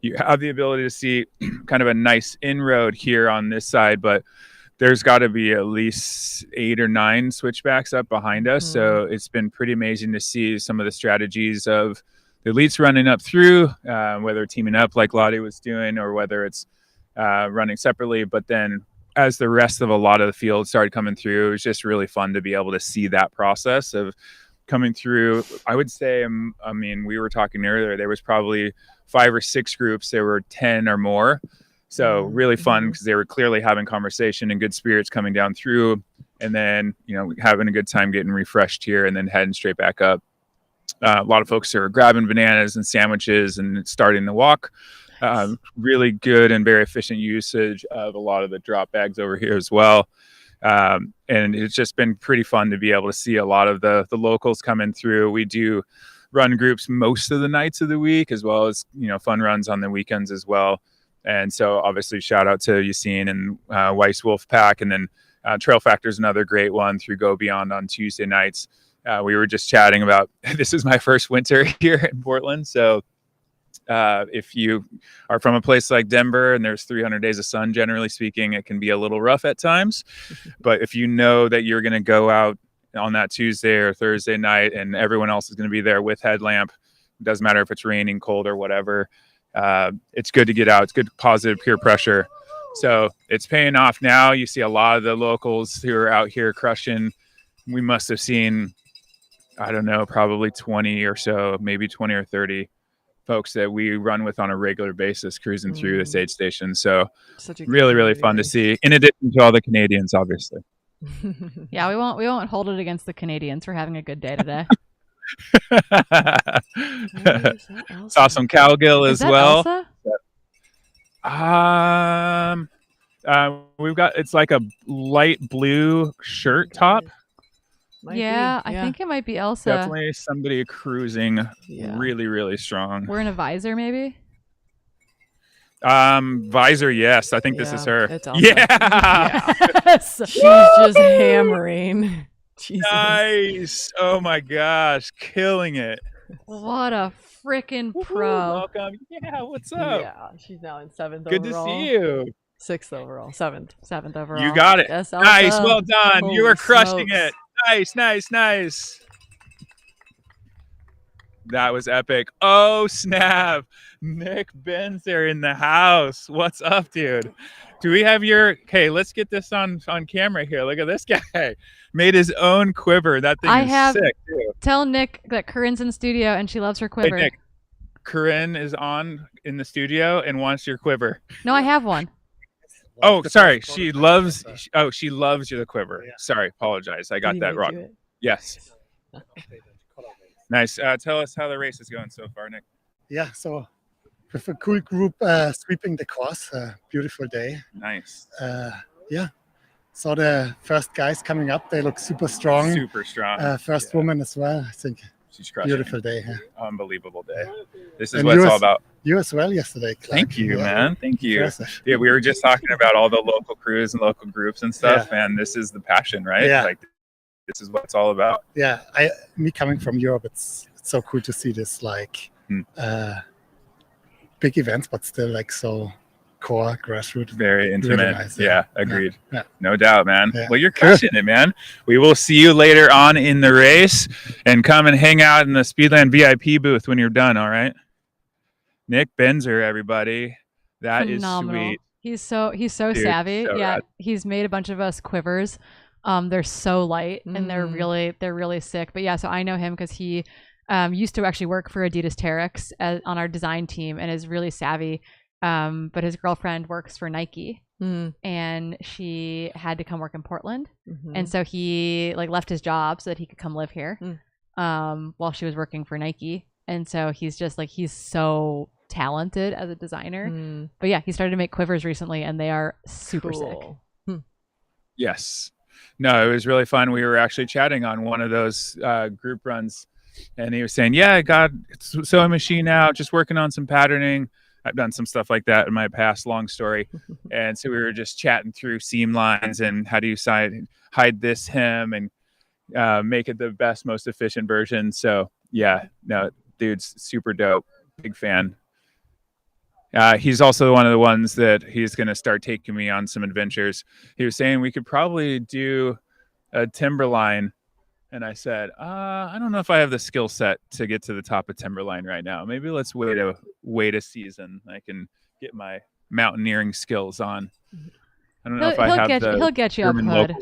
Speaker 8: you have the ability to see kind of a nice inroad here on this side, but there's got to be at least 8 or 9 switchbacks up behind us. So it's been pretty amazing to see some of the strategies of the elites running up through, whether teaming up like Lottie was doing or whether it's running separately. But then as the rest of a lot of the field started coming through, it was just really fun to be able to see that process of coming through. I would say, I mean, we were talking earlier, there was probably 5 or 6 groups. There were 10 or more. So really fun because they were clearly having conversation and good spirits coming down through, and then, having a good time getting refreshed here and then heading straight back up. A lot of folks are grabbing bananas and sandwiches and starting to walk. Really good and very efficient usage of a lot of the drop bags over here as well. And it's just been pretty fun to be able to see a lot of the locals coming through. We do run groups most of the nights of the week, as well as, fun runs on the weekends as well. And so obviously shout out to Yassine and Weiss Wolf Pack. And then Trail Factor is another great one through Go Beyond on Tuesday nights. We were just chatting about, this is my first winter here in Portland. So if you are from a place like Denver and there's 300 days of sun, generally speaking, it can be a little rough at times. But if you know that you're going to go out on that Tuesday or Thursday night and everyone else is going to be there with headlamp, it doesn't matter if it's raining, cold, or whatever. It's good to get out. It's good positive peer pressure. So it's paying off now. You see a lot of the locals who are out here crushing. We must have seen, I don't know, probably 20 or so, maybe 20 or 30 folks that we run with on a regular basis cruising through this aid station. So really, really fun to see, in addition to all the Canadians, obviously.
Speaker 1: Yeah, we won't hold it against the Canadians for having a good day today.
Speaker 8: Saw some cowgill as well.
Speaker 1: Elsa?
Speaker 8: We've got, it's like a light blue shirt top.
Speaker 1: I think it might be Elsa.
Speaker 8: Definitely somebody cruising really, really strong.
Speaker 1: Wearing a visor, maybe.
Speaker 8: Visor, yes. I think this is her.
Speaker 2: It's Elsa.
Speaker 1: Yes.
Speaker 2: She's just hammering. Jesus.
Speaker 8: Nice. Oh my gosh, killing it.
Speaker 1: What a freaking pro.
Speaker 8: Welcome. Yeah, what's up?
Speaker 2: Yeah, she's now in 7th
Speaker 8: Good
Speaker 2: overall.
Speaker 8: to see you.
Speaker 2: 6th overall. 7th
Speaker 1: overall.
Speaker 8: You got it.
Speaker 2: Yes,
Speaker 8: nice.
Speaker 2: Elsa.
Speaker 8: Well done.
Speaker 2: Holy
Speaker 8: You are crushing
Speaker 2: smokes.
Speaker 8: it. Nice. That was epic. Oh, snap. Nick Benzer in the house. What's up, dude? Do we have your... Okay, let's get this on camera here. Look at this guy. Made his own quiver. That thing is sick, too.
Speaker 1: Tell Nick that Corinne's in studio and she loves her quiver.
Speaker 8: Hey, Nick, Corinne is in the studio and wants your quiver.
Speaker 1: No, I have one.
Speaker 8: Oh, sorry. She loves the quiver. Sorry, apologize. I got that wrong. Yes. Nice. Tell us how the race is going so far, Nick.
Speaker 11: Yeah, so with a cool group sweeping the course, beautiful day.
Speaker 8: Nice.
Speaker 11: Yeah, saw the first guys coming up. They look super strong.
Speaker 8: Super strong.
Speaker 11: First woman as well. I think
Speaker 8: she's crushing.
Speaker 11: Beautiful day. Yeah.
Speaker 8: Unbelievable day. This is what it's all about.
Speaker 11: You as well yesterday, Clark.
Speaker 8: Thank you, man. Thank you.
Speaker 11: Impressive.
Speaker 8: Yeah, we were just talking about all the local crews and local groups and stuff, and this is the passion, right?
Speaker 11: Yeah.
Speaker 8: Like, this is what it's all about.
Speaker 11: Yeah, me coming from Europe, it's so cool to see this like big events, but still like so core grassroots.
Speaker 8: Very intimate.
Speaker 11: Really nice,
Speaker 8: yeah, agreed.
Speaker 11: Yeah.
Speaker 8: No doubt, man.
Speaker 11: Yeah.
Speaker 8: Well, you're crushing it, man. We will see you later on in the race, and come and hang out in the Speedland VIP booth when you're done. All right. Nick Benzer, everybody. That
Speaker 1: Phenomenal.
Speaker 8: is sweet.
Speaker 1: He's so Dude, savvy.
Speaker 8: So
Speaker 1: yeah,
Speaker 8: rad.
Speaker 1: He's made a bunch of us quivers. They're so light and they're really sick. But yeah, so I know him because he used to actually work for Adidas Terex on our design team and is really savvy. But his girlfriend works for Nike and she had to come work in Portland. And so he like left his job so that he could come live here while she was working for Nike. And so he's just like, he's so talented as a designer. But yeah, he started to make quivers recently and they are super sick.
Speaker 8: Yes. No, it was really fun. We were actually chatting on one of those group runs, and he was saying, yeah, I got a sewing machine out, just working on some patterning. I've done some stuff like that in my past, long story. And so we were just chatting through seam lines and how do you hide this hem and make it the best, most efficient version. So yeah, no, dude's super dope. Big fan. He's also one of the ones that he's going to start taking me on some adventures. He was saying we could probably do a timberline. And I said, I don't know if I have the skill set to get to the top of timberline right now. Maybe let's wait a season. I can get my mountaineering skills on. I don't know if I have
Speaker 1: he'll get you up hood.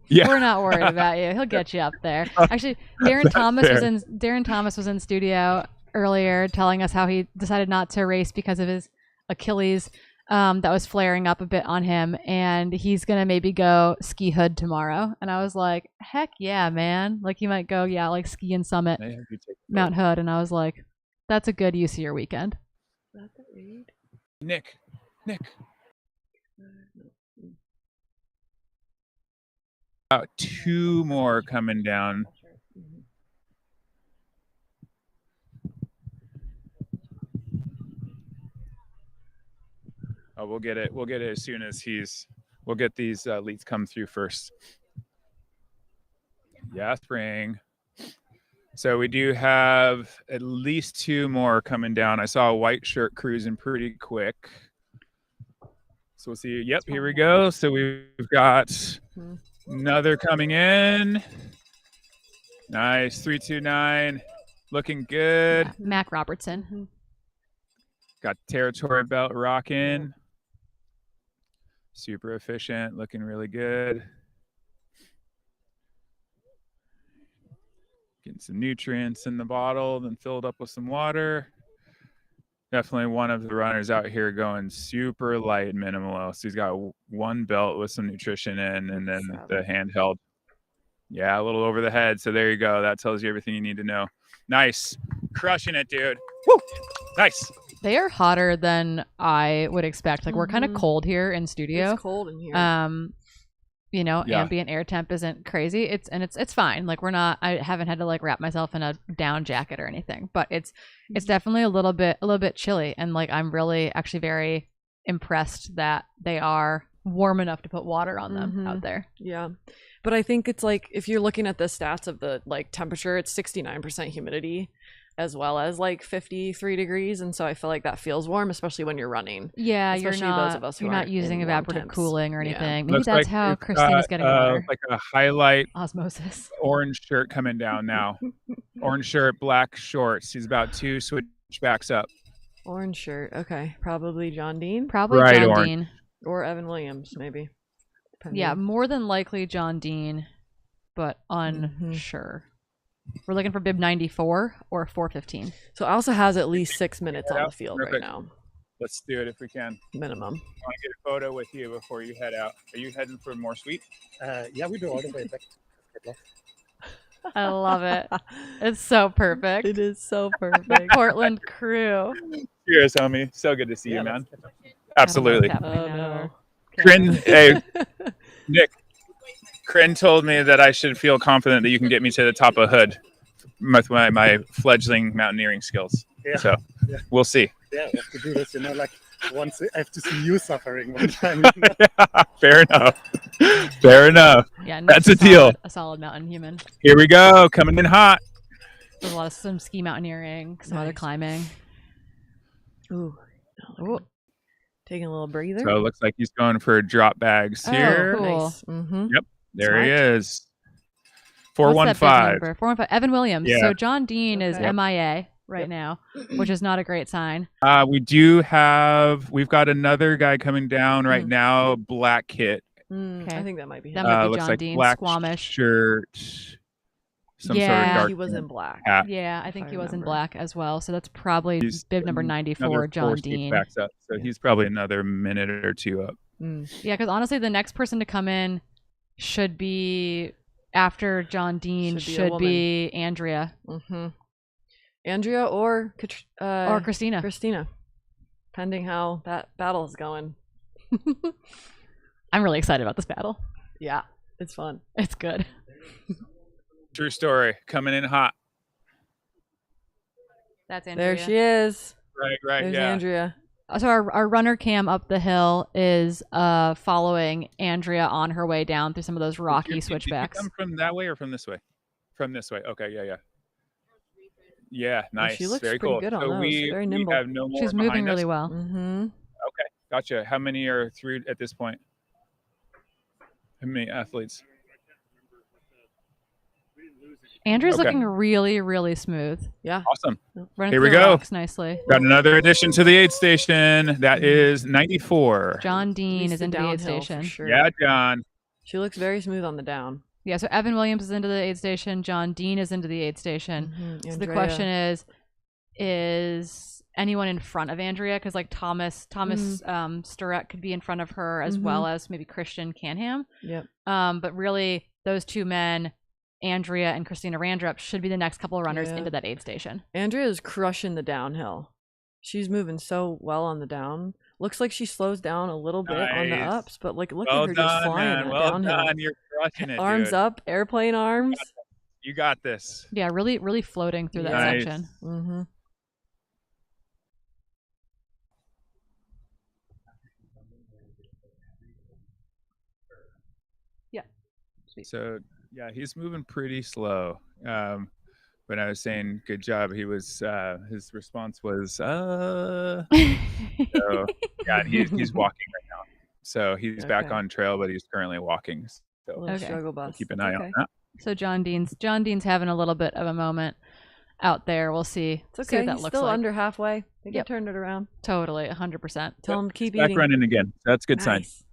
Speaker 8: Yeah.
Speaker 1: We're not worried about you. He'll get you up there. Actually, Darren Thomas was in studio earlier telling us how he decided not to race because of his Achilles that was flaring up a bit on him, and he's gonna maybe go ski hood tomorrow. And I was like, heck yeah, man. Like he might go like ski and summit Mount Hood. And I was like, that's a good use of your weekend.
Speaker 8: Nick about 2 more coming down. Oh, we'll get it as soon as we'll get these leads come through first. Yeah, spring. So we do have at least 2 more coming down. I saw a white shirt cruising pretty quick. So we'll see. Yep, here we go. So we've got another coming in. Nice, 329. Looking good.
Speaker 1: Yeah, Mac Robertson.
Speaker 8: Got territory belt rocking. Super efficient, looking really good. Getting some nutrients in the bottle, then filled up with some water. Definitely one of the runners out here going super light and minimal. So he's got 1 belt with some nutrition in, and then the handheld. Yeah, a little over the head. So there you go. That tells you everything you need to know. Nice. Crushing it, dude. Woo! Nice.
Speaker 1: They are hotter than I would expect. Like we're kind of cold here in studio.
Speaker 2: It's cold in here.
Speaker 1: Ambient air temp isn't crazy. It's fine. Like I haven't had to like wrap myself in a down jacket or anything, but it's definitely a little bit chilly. And like I'm really actually very impressed that they are warm enough to put water on them out there.
Speaker 2: Yeah. But I think it's like if you're looking at the stats of the like temperature, it's 69% humidity. as well as like 53 degrees, and so I feel like that feels warm, especially when you're running.
Speaker 1: Yeah,
Speaker 2: Especially
Speaker 1: you're not.
Speaker 2: those of us who
Speaker 1: You're not
Speaker 2: aren't
Speaker 1: using
Speaker 2: in warm
Speaker 1: evaporative
Speaker 2: temps.
Speaker 1: cooling or
Speaker 2: Yeah.
Speaker 1: anything. Maybe
Speaker 8: Looks
Speaker 1: that's
Speaker 8: like
Speaker 1: how
Speaker 8: we've
Speaker 1: Christina's
Speaker 8: got,
Speaker 1: getting water.
Speaker 8: like a highlight
Speaker 1: Osmosis.
Speaker 8: orange shirt coming down now. Orange shirt, black shorts. He's about 2 switchbacks up.
Speaker 2: Orange shirt. Okay, probably John Dean
Speaker 1: Probably
Speaker 8: Bright
Speaker 1: John
Speaker 8: orange.
Speaker 1: Dean.
Speaker 2: or Evan Williams, maybe.
Speaker 1: Yeah,
Speaker 2: Depending.
Speaker 1: more than likely John Dean, but unsure. We're looking for bib 94 or 415.
Speaker 2: So Alsa has at least 6 minutes on the field right
Speaker 8: Perfect.
Speaker 2: now,
Speaker 8: Let's do it if we can.
Speaker 2: minimum.
Speaker 8: I want to get a photo with you before you head out. Are you heading for more sweet?
Speaker 11: Yeah, we do all the way back to Cascade Locks.
Speaker 1: I love it. It's so perfect.
Speaker 2: It is so perfect.
Speaker 1: Portland crew.
Speaker 8: Cheers, homie. So good to see you, man.
Speaker 11: Let's catch up.
Speaker 8: Absolutely.
Speaker 1: I don't know what's
Speaker 2: Oh,
Speaker 1: happening
Speaker 2: no.
Speaker 1: now.
Speaker 8: Crin, hey, Nick. Crin told me that I should feel confident that you can get me to the top of Hood with my fledgling mountaineering skills.
Speaker 11: Yeah.
Speaker 8: So
Speaker 11: Yeah.
Speaker 8: we'll see.
Speaker 11: Yeah, we have to do this, like once I have to see you suffering one time.
Speaker 8: Fair enough. Fair enough.
Speaker 1: Yeah,
Speaker 8: That's
Speaker 1: Nick's
Speaker 8: a deal.
Speaker 1: A solid mountain human.
Speaker 8: Here we go. Coming in hot.
Speaker 1: There's a lot of some ski mountaineering, some other
Speaker 2: Nice.
Speaker 1: climbing.
Speaker 2: Ooh.
Speaker 1: Ooh.
Speaker 2: Taking a little breather.
Speaker 8: So it looks like he's going for drop bags here.
Speaker 1: Oh, cool.
Speaker 2: Nice. Mm-hmm.
Speaker 8: Yep. There he
Speaker 2: Smart.
Speaker 8: is.
Speaker 1: What's that bib
Speaker 8: 415.
Speaker 1: number? 415. Evan Williams.
Speaker 8: Yeah.
Speaker 1: So John Dean is
Speaker 2: Okay.
Speaker 1: MIA right now, which is not a great sign.
Speaker 8: We've got another guy coming down right now, black kit.
Speaker 1: Okay.
Speaker 2: I think that might be
Speaker 1: That
Speaker 2: him.
Speaker 1: might be
Speaker 8: Looks
Speaker 1: John
Speaker 8: like
Speaker 1: Dean,
Speaker 8: black
Speaker 1: Squamish.
Speaker 8: shirt. Some sort
Speaker 1: Yeah.
Speaker 8: of dark
Speaker 2: He was in black.
Speaker 8: hat.
Speaker 1: Yeah, I think
Speaker 2: I
Speaker 1: he was in
Speaker 2: remember.
Speaker 1: black as well. So that's probably
Speaker 8: He's
Speaker 1: bib number
Speaker 8: another
Speaker 1: 94, John
Speaker 8: 4
Speaker 1: Dean.
Speaker 8: switchbacks up. So he's probably another minute or two up.
Speaker 1: Yeah, because honestly, the next person to come in should be after John Dean
Speaker 2: Should be a
Speaker 1: should
Speaker 2: woman.
Speaker 1: be Andrea
Speaker 2: Mm-hmm. Andrea or
Speaker 1: or Christina.
Speaker 2: Christina, depending how that battle is going.
Speaker 1: I'm really excited about this battle.
Speaker 2: Yeah, it's fun.
Speaker 1: It's good.
Speaker 8: True story. Coming in hot.
Speaker 1: That's Andrea.
Speaker 2: There she is.
Speaker 8: Right.
Speaker 2: There's
Speaker 8: yeah.
Speaker 2: Andrea.
Speaker 1: So our runner cam up the hill is following Andrea on her way down through some of those rocky
Speaker 8: Did you
Speaker 1: switchbacks.
Speaker 8: come from that way or from this way? From this way. Okay. Yeah. Yeah. Nice.
Speaker 2: she looks
Speaker 8: Very
Speaker 2: pretty
Speaker 8: cool.
Speaker 2: good on
Speaker 8: so
Speaker 2: those.
Speaker 8: we
Speaker 2: Very nimble.
Speaker 8: have no more
Speaker 1: She's moving
Speaker 8: behind
Speaker 1: really
Speaker 8: us.
Speaker 1: well.
Speaker 2: Mm-hmm.
Speaker 8: Okay. Gotcha. How many are through at this point? How many athletes?
Speaker 1: Andrea's
Speaker 8: Okay.
Speaker 1: looking really, really smooth.
Speaker 2: Yeah.
Speaker 8: Awesome.
Speaker 1: Running
Speaker 8: Here
Speaker 1: through
Speaker 8: we
Speaker 1: the
Speaker 8: go.
Speaker 1: rocks nicely.
Speaker 8: Got another addition to the aid station. That is 94.
Speaker 1: John Dean
Speaker 2: Least
Speaker 1: is
Speaker 2: the
Speaker 1: into the aid
Speaker 2: downhill for
Speaker 1: station.
Speaker 2: Sure.
Speaker 8: Yeah, John.
Speaker 2: She looks very smooth on the down.
Speaker 1: Yeah, so Evan Williams is into the aid station. John Dean is into the aid station.
Speaker 2: Mhm.
Speaker 1: So the
Speaker 2: Andrea.
Speaker 1: question is anyone in front of Andrea? Because like Thomas Sturek could be in front of her as well as maybe Christian Canham.
Speaker 2: Yep.
Speaker 1: But really, those two men, Andrea and Christina Randrup, should be the next couple of runners
Speaker 2: Yeah.
Speaker 1: into that aid station.
Speaker 2: Andrea is crushing the downhill. She's moving so well on the down. Looks like she slows down a little bit on the
Speaker 8: Nice.
Speaker 2: ups, but like look
Speaker 8: Well
Speaker 2: at her just
Speaker 8: done,
Speaker 2: flying
Speaker 8: man.
Speaker 2: that
Speaker 8: Well
Speaker 2: downhill.
Speaker 8: done. You're crushing it,
Speaker 2: Arms
Speaker 8: dude.
Speaker 2: up, airplane arms.
Speaker 8: You got this.
Speaker 1: Yeah, really, really floating through that
Speaker 8: Nice.
Speaker 1: section.
Speaker 2: Mm-hmm.
Speaker 8: So yeah, he's moving pretty slow. But I was saying, good job. He was his response was so yeah, and he's walking right now. So he's back
Speaker 2: Okay.
Speaker 8: on trail, but he's currently walking. So
Speaker 2: Little
Speaker 1: Okay.
Speaker 2: struggle bus.
Speaker 8: keep an eye
Speaker 2: Okay.
Speaker 8: on that.
Speaker 1: So John Dean's having a little bit of a moment out there. We'll see.
Speaker 2: It's
Speaker 1: See
Speaker 2: okay.
Speaker 1: what that
Speaker 2: He's
Speaker 1: looks
Speaker 2: still
Speaker 1: like.
Speaker 2: under halfway. They can
Speaker 1: Yep.
Speaker 2: turn it around.
Speaker 1: Totally, 100%.
Speaker 2: Tell him to keep
Speaker 8: Back
Speaker 2: eating.
Speaker 8: running again. That's a good sign.
Speaker 2: Nice.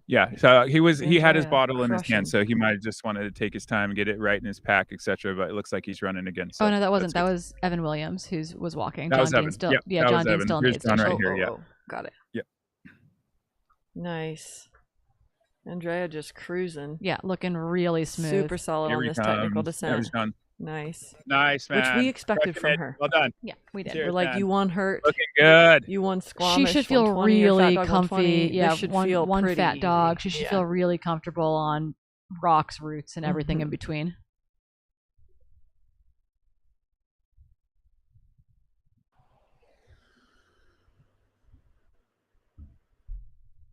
Speaker 8: Yeah. So he had his
Speaker 2: Andrea,
Speaker 8: bottle in his
Speaker 2: crushing.
Speaker 8: hand, so he might have just wanted to take his time and get it right in his pack, etc. But it looks like he's running again. So
Speaker 1: Oh no, that wasn't.
Speaker 8: that's
Speaker 1: That
Speaker 8: good.
Speaker 1: was Evan Williams who was walking.
Speaker 8: That
Speaker 1: John
Speaker 8: was
Speaker 1: Dean's
Speaker 8: Evan.
Speaker 1: still.
Speaker 8: Yep,
Speaker 1: Yeah,
Speaker 8: that
Speaker 1: John
Speaker 8: was
Speaker 1: Dean's
Speaker 8: Evan.
Speaker 1: still in the
Speaker 8: Here's
Speaker 1: aid
Speaker 8: John
Speaker 1: station.
Speaker 8: right here. Yeah.
Speaker 2: Got it.
Speaker 8: Yep.
Speaker 2: Nice. Andrea just cruising.
Speaker 1: Yeah, looking really smooth.
Speaker 2: Super solid
Speaker 8: Here
Speaker 2: on
Speaker 8: he
Speaker 2: this technical
Speaker 8: comes. There he's
Speaker 2: descent.
Speaker 8: gone.
Speaker 2: Nice.
Speaker 8: Nice, man.
Speaker 2: Which we expected
Speaker 8: Crushing
Speaker 2: from
Speaker 8: it.
Speaker 2: her.
Speaker 8: Well done.
Speaker 1: Yeah, we did.
Speaker 8: Cheers,
Speaker 2: We're like,
Speaker 8: man.
Speaker 2: you won hurt.
Speaker 8: Looking good.
Speaker 2: You won
Speaker 1: She
Speaker 2: Squamish.
Speaker 1: should feel
Speaker 2: 120, or Fat
Speaker 1: really
Speaker 2: Dog
Speaker 1: comfy.
Speaker 2: 120.
Speaker 1: Yeah,
Speaker 2: This should feel
Speaker 1: one
Speaker 2: pretty
Speaker 1: fat dog.
Speaker 2: easy.
Speaker 1: She should
Speaker 2: Yeah.
Speaker 1: feel really comfortable on rocks, roots, and everything in
Speaker 2: Mhm.
Speaker 1: between.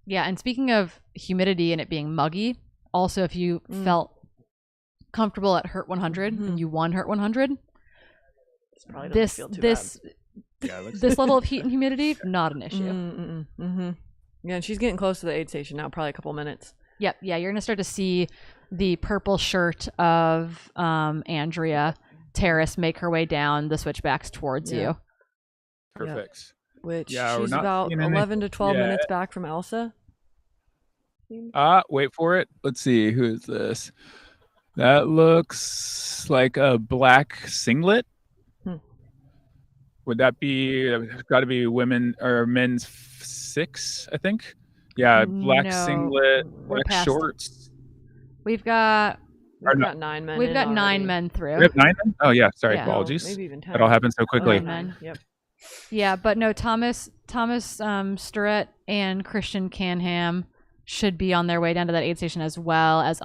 Speaker 1: Yeah, and speaking of humidity and it being muggy, also if you felt comfortable at Hurt 100 and you won Hurt 100,
Speaker 2: Probably doesn't
Speaker 1: This
Speaker 2: feel too
Speaker 1: this
Speaker 8: Yeah, it looks
Speaker 1: this level of heat and humidity, not an issue.
Speaker 2: Yeah, and she's getting close to the aid station now, probably a couple minutes.
Speaker 1: Yep, yeah, you're gonna start to see the purple shirt of Andrea Terrace make her way down the switchbacks towards you.
Speaker 8: perfect.
Speaker 2: Which
Speaker 8: Yeah, we're
Speaker 2: she's
Speaker 8: not
Speaker 2: about
Speaker 8: seeing any-
Speaker 2: 11 to 12
Speaker 8: Yeah.
Speaker 2: minutes back from Elsa.
Speaker 8: Wait for it. Let's see. Who is this? That looks like a black singlet. Would that be? It's got to be women or men's 6, I think. Yeah, black
Speaker 1: No,
Speaker 8: singlet,
Speaker 1: we're
Speaker 8: black
Speaker 1: past-
Speaker 8: shorts.
Speaker 1: We've got
Speaker 2: We've got 9 men.
Speaker 1: we've
Speaker 2: in
Speaker 1: got 9
Speaker 2: already.
Speaker 1: men through.
Speaker 8: We have 9 men? Oh yeah, sorry,
Speaker 1: Yeah.
Speaker 8: apologies.
Speaker 2: Maybe even 10.
Speaker 8: That all happened so quickly.
Speaker 1: 9.
Speaker 2: Yep.
Speaker 1: Yeah, but no, Thomas Sturrett and Christian Canham should be on their way down to that aid station as well as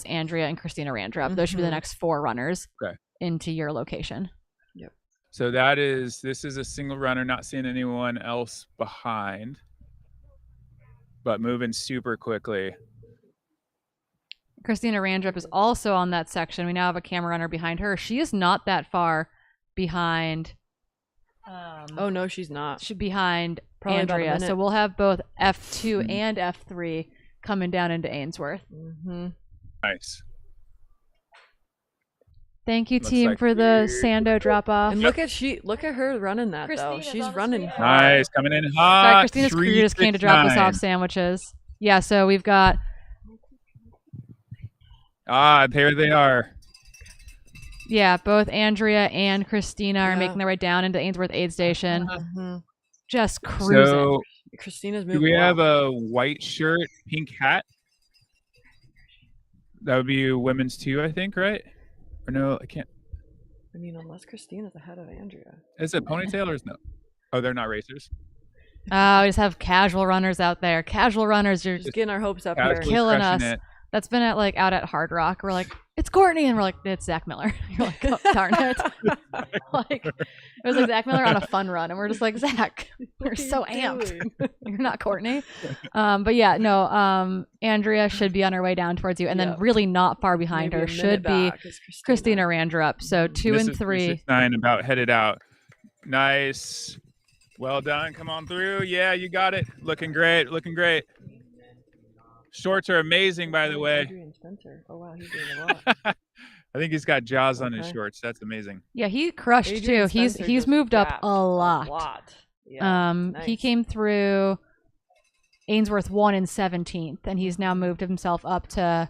Speaker 1: Andrea and Christina Randrup. Those should be the next 4 runners into your location.
Speaker 2: Yep.
Speaker 8: So this is a single runner, not seeing anyone else behind, but moving super quickly.
Speaker 1: Christina Randrup is also on that section. We now have a camera runner behind her. She is not that far behind.
Speaker 2: Oh no, she's not.
Speaker 1: She's behind
Speaker 2: Probably about a
Speaker 1: Andrea. So
Speaker 2: minute.
Speaker 1: we'll have both F2 and F3 coming down into Ainsworth.
Speaker 8: Nice.
Speaker 1: Thank you,
Speaker 8: Looks
Speaker 1: team,
Speaker 8: like
Speaker 1: for the Sando drop off.
Speaker 2: And look at her running that though. She's running hard.
Speaker 8: Nice, coming in hot.
Speaker 1: Sorry, Christina's crew just came to drop us
Speaker 8: 369.
Speaker 1: off sandwiches. Yeah, so we've got
Speaker 8: There they are.
Speaker 1: both Andrea and Christina are
Speaker 2: Yeah.
Speaker 1: making their way down into Ainsworth Aid Station. Just cruising.
Speaker 8: So,
Speaker 2: Christina's
Speaker 8: do
Speaker 2: moving.
Speaker 8: we
Speaker 2: well.
Speaker 8: have a white shirt, pink hat? That would be women's 2, I think, right? Or no, I can't.
Speaker 2: I mean, unless Christina's ahead of Andrea.
Speaker 8: Is it ponytail or is no? Oh, they're not racers.
Speaker 1: We just have casual runners out there. Casual runners, you're
Speaker 2: Just getting our hopes up
Speaker 8: Casually
Speaker 2: here.
Speaker 1: killing us.
Speaker 8: crushing it.
Speaker 1: That's been out at Hard Rock. We're like, it's Courtney, and we're like, it's Zach Miller. You're like, oh, darn it. Like, it was like Zach Miller on a fun run, and we're just like, Zach, we're so amped. You're not Courtney. But yeah, no. Andrea should be on her way down towards you, and then really not far behind
Speaker 2: Maybe
Speaker 1: her
Speaker 2: a
Speaker 1: should
Speaker 2: minute
Speaker 1: be
Speaker 2: back is
Speaker 1: Christina Randrup. So 2
Speaker 8: This
Speaker 1: and
Speaker 8: is
Speaker 1: 3.
Speaker 8: 369 about headed out. Nice. Well done. Come on through. Yeah, you got it. Looking great. Looking great. Shorts are amazing, by the way.
Speaker 2: Adrian Spencer. Oh wow, he's doing a lot.
Speaker 8: I think he's got jaws on his
Speaker 2: Okay.
Speaker 8: shorts. That's amazing.
Speaker 1: Yeah, he crushed
Speaker 2: Adrian
Speaker 1: too. He's
Speaker 2: Spencer
Speaker 1: he's
Speaker 2: just
Speaker 1: moved up
Speaker 2: gapped
Speaker 1: a lot.
Speaker 2: Yeah.
Speaker 1: He
Speaker 2: nice.
Speaker 1: came through Ainsworth 1 and 17th, and he's now moved himself up to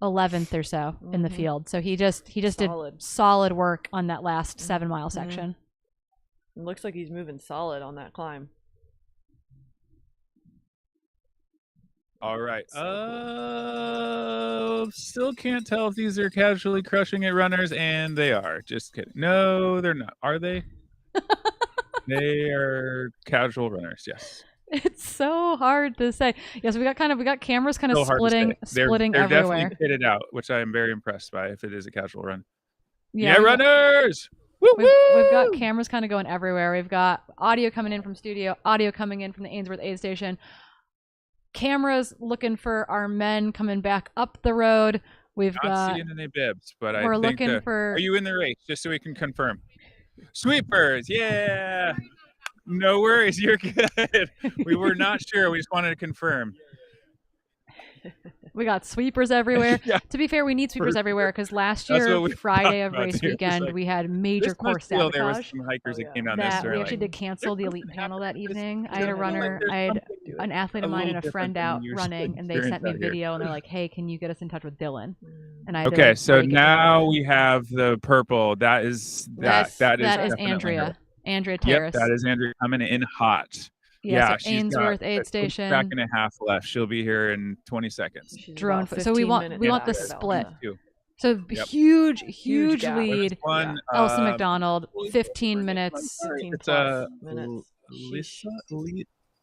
Speaker 1: 11th or so in the field. So he just
Speaker 2: Solid.
Speaker 1: did solid work on that last 7-mile section.
Speaker 2: It looks like he's moving solid on that climb.
Speaker 8: All right. Still can't tell if these are casually crushing it runners, and they are. Just kidding. No, they're not. Are they? They are casual runners. Yes.
Speaker 1: It's so hard to say. Yes, we got cameras kind of
Speaker 8: Still hard to say.
Speaker 1: splitting
Speaker 8: they're
Speaker 1: everywhere.
Speaker 8: definitely pitted out, which I am very impressed by. If it is a casual run.
Speaker 1: Yeah,
Speaker 8: Yeah,
Speaker 1: we've got-
Speaker 8: runners. Woo
Speaker 1: We've got cameras kind of going everywhere. We've got audio coming in from studio, audio coming in from the Ainsworth aid station, cameras looking for our men coming back up the road. We've
Speaker 8: Not
Speaker 1: got
Speaker 8: seeing any bibs, but I
Speaker 1: we're
Speaker 8: think
Speaker 1: looking for.
Speaker 8: Are you in the race? Just so we can confirm. Sweepers, yeah. No worries, you're good. We were not sure. We just wanted to confirm.
Speaker 1: We got sweepers everywhere.
Speaker 8: Yeah.
Speaker 1: To be fair, we need sweepers everywhere because last
Speaker 8: That's
Speaker 1: year,
Speaker 8: what we
Speaker 1: Friday
Speaker 8: talked
Speaker 1: of
Speaker 8: about,
Speaker 1: race
Speaker 8: too. It's
Speaker 1: weekend,
Speaker 8: like,
Speaker 1: we had major
Speaker 8: This
Speaker 1: course
Speaker 8: must feel there was
Speaker 1: sabotage.
Speaker 8: some hikers that came down this.
Speaker 1: That
Speaker 8: They're
Speaker 1: we
Speaker 8: like,
Speaker 1: actually did cancel the elite panel that evening. I had a
Speaker 8: something like
Speaker 1: runner,
Speaker 8: there's
Speaker 1: I had
Speaker 8: something
Speaker 1: an athlete of
Speaker 8: a
Speaker 1: mine
Speaker 8: little
Speaker 1: and a friend
Speaker 8: different
Speaker 1: out
Speaker 8: than your
Speaker 1: running, and they sent
Speaker 8: experience
Speaker 1: me
Speaker 8: out here.
Speaker 1: video, and they're like, "Hey, can you get us in touch with Dylan?" And I had to,
Speaker 8: Okay,
Speaker 1: like,
Speaker 8: so
Speaker 1: break it down.
Speaker 8: now we have the purple. That is
Speaker 1: that is
Speaker 8: definitely
Speaker 1: Andrea.
Speaker 8: her.
Speaker 1: Andrea
Speaker 8: Yep,
Speaker 1: Terrace.
Speaker 8: that is Andrea coming in hot.
Speaker 1: Yeah, so
Speaker 8: she's
Speaker 1: Ainsworth
Speaker 8: got
Speaker 1: aid
Speaker 8: a
Speaker 1: station.
Speaker 8: Track and a half left. She'll be here in 20 seconds.
Speaker 1: Drone. So we want the split.
Speaker 8: Two.
Speaker 1: So
Speaker 8: Yep.
Speaker 1: huge
Speaker 2: gap.
Speaker 1: lead.
Speaker 8: First one,
Speaker 1: Elsa McDonald, 15 minutes.
Speaker 2: 15
Speaker 8: It's
Speaker 2: plus minutes.